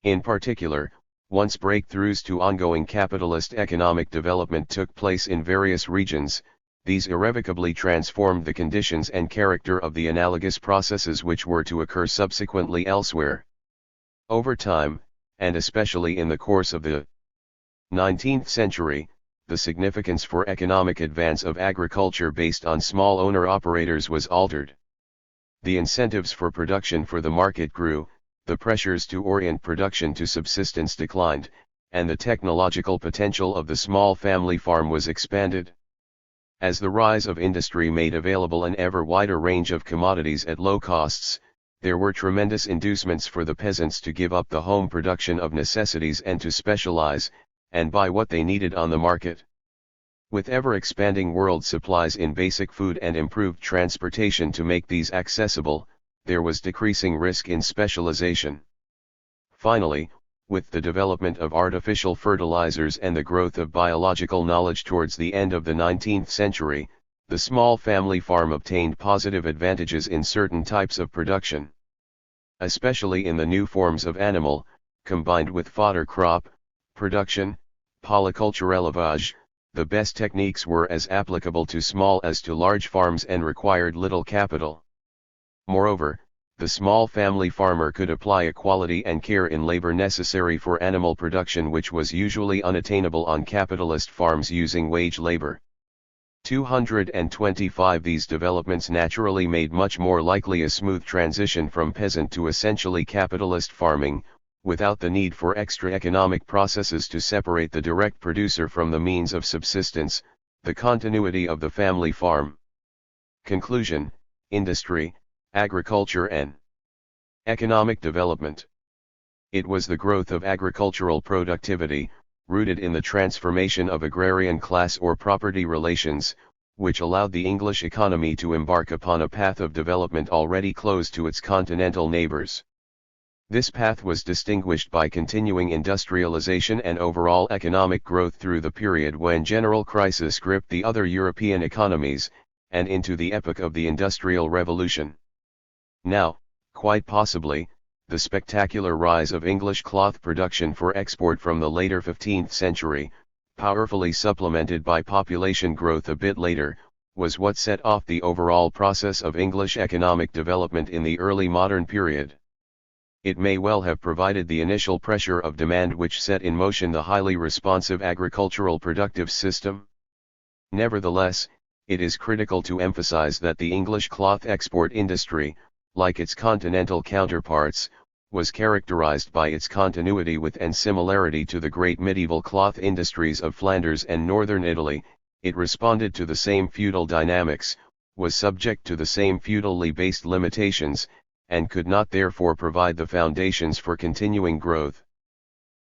In particular, once breakthroughs to ongoing capitalist economic development took place in various regions, these irrevocably transformed the conditions and character of the analogous processes which were to occur subsequently elsewhere. Over time, and especially in the course of the 19th century, the significance for economic advance of agriculture based on small owner-operators was altered. The incentives for production for the market grew, the pressures to orient production to subsistence declined, and the technological potential of the small family farm was expanded. As the rise of industry made available an ever wider range of commodities at low costs, there were tremendous inducements for the peasants to give up the home production of necessities and to specialize, and buy what they needed on the market. With ever-expanding world supplies in basic food and improved transportation to make these accessible, there was decreasing risk in specialization. Finally, with the development of artificial fertilizers and the growth of biological knowledge towards the end of the 19th century, the small family farm obtained positive advantages in certain types of production. Especially in the new forms of animal, combined with fodder crop, production, polyculture élevage, the best techniques were as applicable to small as to large farms and required little capital. Moreover, the small family farmer could apply a quality and care in labor necessary for animal production which was usually unattainable on capitalist farms using wage labor. 225 These developments naturally made much more likely a smooth transition from peasant to essentially capitalist farming, without the need for extra economic processes to separate the direct producer from the means of subsistence, the continuity of the family farm. Conclusion: industry, agriculture and economic development. It was the growth of agricultural productivity, rooted in the transformation of agrarian class or property relations, which allowed the English economy to embark upon a path of development already closed to its continental neighbors. This path was distinguished by continuing industrialization and overall economic growth through the period when general crisis gripped the other European economies, and into the epoch of the Industrial Revolution. Now, quite possibly, the spectacular rise of English cloth production for export from the later 15th century, powerfully supplemented by population growth a bit later, was what set off the overall process of English economic development in the early modern period. It may well have provided the initial pressure of demand which set in motion the highly responsive agricultural productive system. Nevertheless, it is critical to emphasize that the English cloth export industry, like its continental counterparts, was characterized by its continuity with and similarity to the great medieval cloth industries of Flanders and northern Italy. It responded to the same feudal dynamics, was subject to the same feudally based limitations, and could not therefore provide the foundations for continuing growth.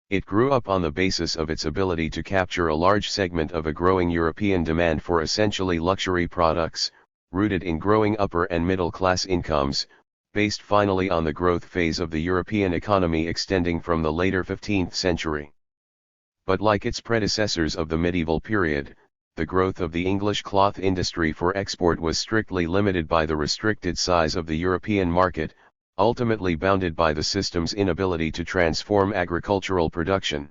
It grew up on the basis of its ability to capture a large segment of a growing European demand for essentially luxury products, rooted in growing upper and middle class incomes, based finally on the growth phase of the European economy extending from the later 15th century. But like its predecessors of the medieval period, the growth of the English cloth industry for export was strictly limited by the restricted size of the European market, ultimately bounded by the system's inability to transform agricultural production.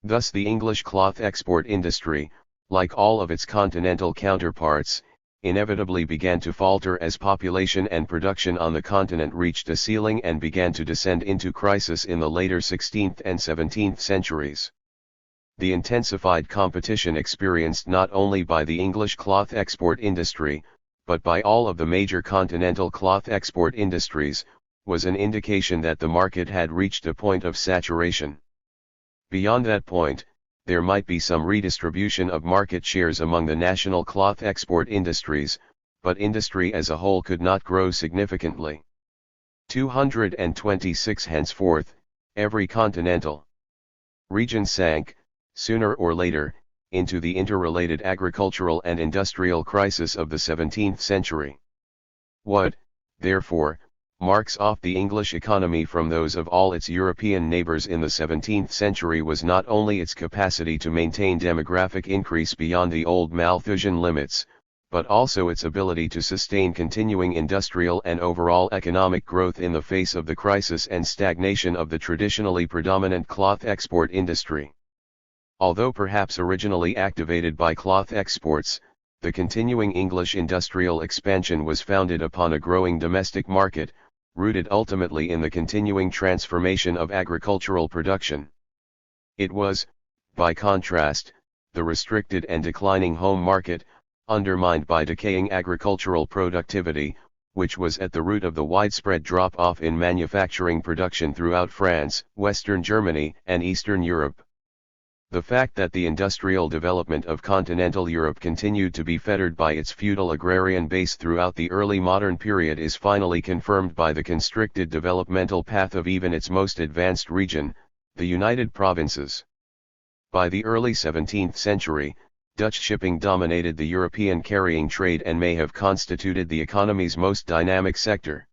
Thus the English cloth export industry, like all of its continental counterparts, inevitably began to falter as population and production on the continent reached a ceiling and began to descend into crisis in the later 16th and 17th centuries. The intensified competition experienced not only by the English cloth export industry, but by all of the major continental cloth export industries, was an indication that the market had reached a point of saturation. Beyond that point, there might be some redistribution of market shares among the national cloth export industries, but industry as a whole could not grow significantly. 226 Henceforth, every continental region sank, sooner or later, into the interrelated agricultural and industrial crisis of the 17th century. What, therefore, marks off the English economy from those of all its European neighbors in the 17th century was not only its capacity to maintain demographic increase beyond the old Malthusian limits, but also its ability to sustain continuing industrial and overall economic growth in the face of the crisis and stagnation of the traditionally predominant cloth export industry. Although perhaps originally activated by cloth exports, the continuing English industrial expansion was founded upon a growing domestic market, rooted ultimately in the continuing transformation of agricultural production. It was, by contrast, the restricted and declining home market, undermined by decaying agricultural productivity, which was at the root of the widespread drop-off in manufacturing production throughout France, Western Germany, and Eastern Europe. The fact that the industrial development of continental Europe continued to be fettered by its feudal agrarian base throughout the early modern period is finally confirmed by the constricted developmental path of even its most advanced region, the United Provinces. By the early 17th century, Dutch shipping dominated the European carrying trade and may have constituted the economy's most dynamic sector.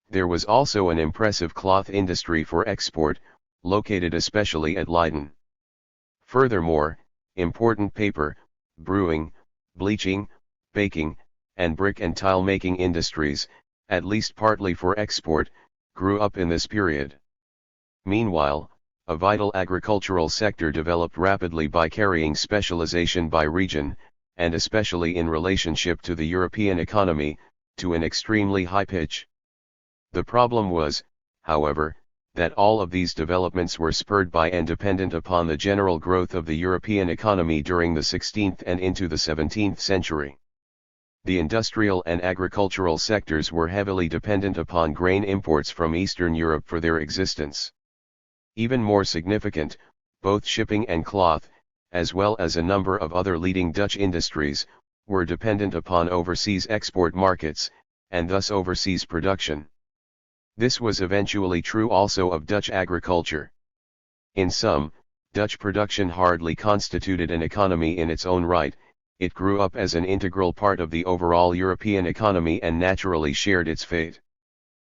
There was also an impressive cloth industry for export, located especially at Leiden. Furthermore, important paper, brewing, bleaching, baking, and brick and tile making industries, at least partly for export, grew up in this period. Meanwhile, a vital agricultural sector developed rapidly by carrying specialization by region, and especially in relationship to the European economy, to an extremely high pitch. The problem was, however, that all of these developments were spurred by and dependent upon the general growth of the European economy during the 16th and into the 17th century. The industrial and agricultural sectors were heavily dependent upon grain imports from Eastern Europe for their existence. Even more significant, both shipping and cloth, as well as a number of other leading Dutch industries, were dependent upon overseas export markets, and thus overseas production. This was eventually true also of Dutch agriculture. In sum, Dutch production hardly constituted an economy in its own right, it grew up as an integral part of the overall European economy and naturally shared its fate.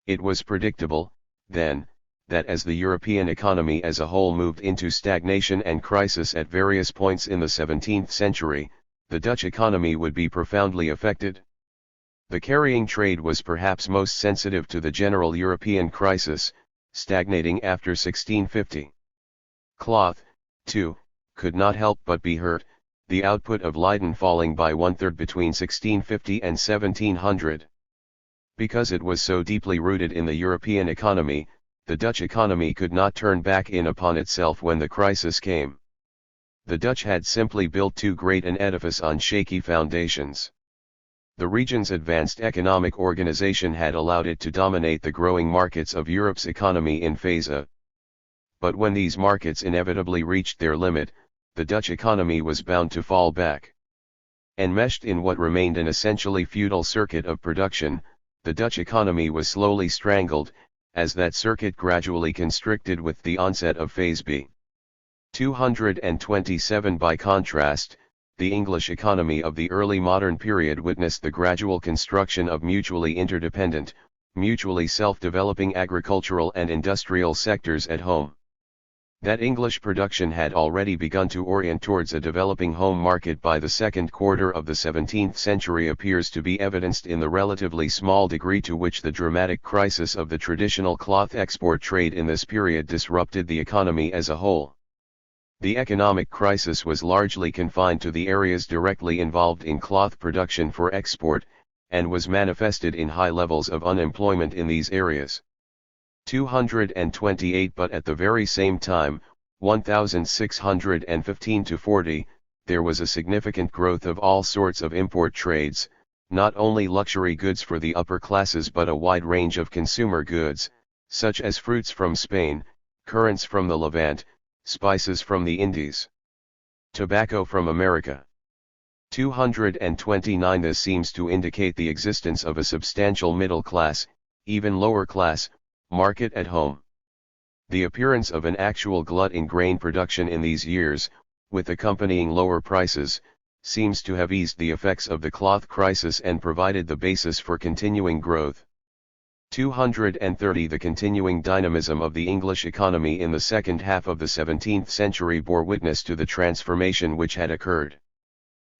It was predictable, then, that as the European economy as a whole moved into stagnation and crisis at various points in the 17th century, the Dutch economy would be profoundly affected. The carrying trade was perhaps most sensitive to the general European crisis, stagnating after 1650. Cloth, too, could not help but be hurt, the output of Leiden falling by one-third between 1650 and 1700. Because it was so deeply rooted in the European economy, the Dutch economy could not turn back in upon itself when the crisis came. The Dutch had simply built too great an edifice on shaky foundations. The region's advanced economic organization had allowed it to dominate the growing markets of Europe's economy in phase A. But when these markets inevitably reached their limit, the Dutch economy was bound to fall back. Enmeshed in what remained an essentially feudal circuit of production, the Dutch economy was slowly strangled, as that circuit gradually constricted with the onset of phase B. 227. By contrast, the English economy of the early modern period witnessed the gradual construction of mutually interdependent, mutually self-developing agricultural and industrial sectors at home. That English production had already begun to orient towards a developing home market by the second quarter of the 17th century appears to be evidenced in the relatively small degree to which the dramatic crisis of the traditional cloth export trade in this period disrupted the economy as a whole. The economic crisis was largely confined to the areas directly involved in cloth production for export, and was manifested in high levels of unemployment in these areas. 228. But at the very same time, 1615-40, there was a significant growth of all sorts of import trades, not only luxury goods for the upper classes but a wide range of consumer goods, such as fruits from Spain, currants from the Levant, spices from the Indies, tobacco from America. 229. This seems to indicate the existence of a substantial middle class, even lower class, market at home. The appearance of an actual glut in grain production in these years, with accompanying lower prices, seems to have eased the effects of the cloth crisis and provided the basis for continuing growth. 230 The continuing dynamism of the English economy in the second half of the 17th century bore witness to the transformation which had occurred.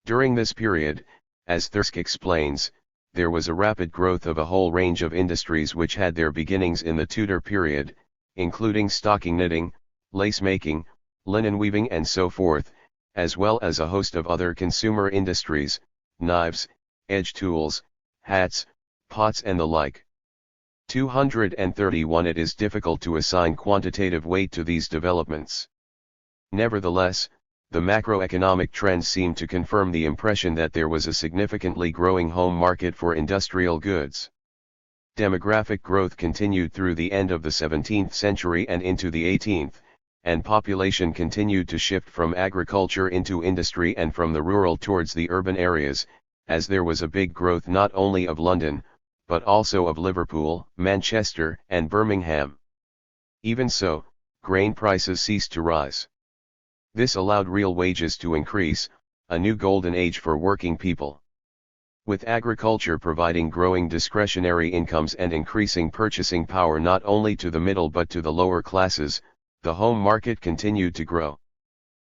During this period, as Thirsk explains, there was a rapid growth of a whole range of industries which had their beginnings in the Tudor period, including stocking knitting, lace making, linen weaving and so forth, as well as a host of other consumer industries, knives, edge tools, hats, pots and the like. 231 It is difficult to assign quantitative weight to these developments. Nevertheless, the macroeconomic trends seem to confirm the impression that there was a significantly growing home market for industrial goods. Demographic growth continued through the end of the 17th century and into the 18th, and population continued to shift from agriculture into industry and from the rural towards the urban areas, as there was a big growth not only of London, but also of Liverpool, Manchester, and Birmingham. Even so, grain prices ceased to rise. This allowed real wages to increase, a new golden age for working people. With agriculture providing growing discretionary incomes and increasing purchasing power not only to the middle but to the lower classes, the home market continued to grow.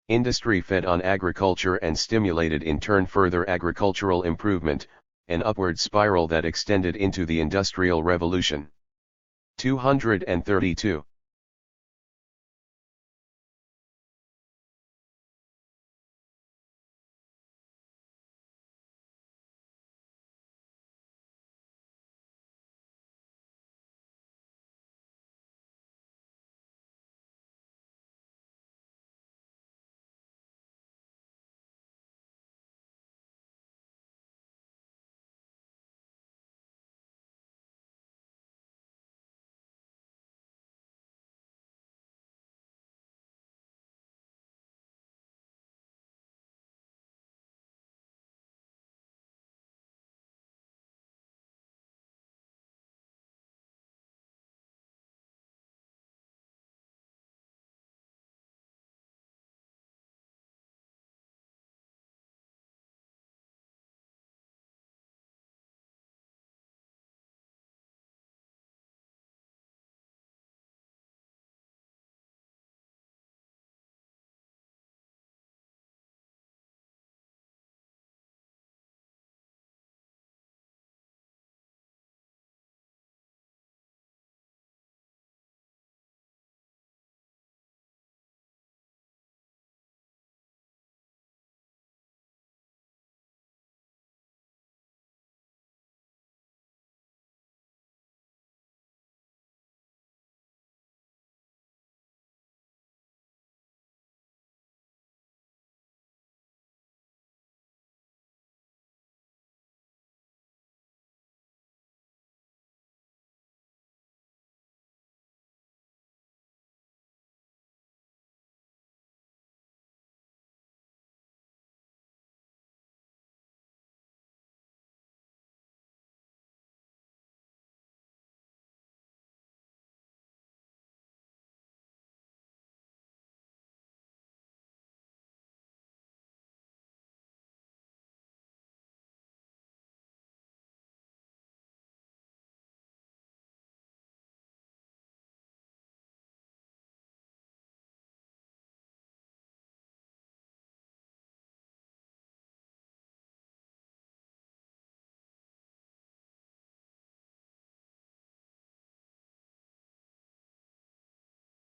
Industry fed on agriculture and stimulated in turn further agricultural improvement, an upward spiral that extended into the Industrial Revolution. 232.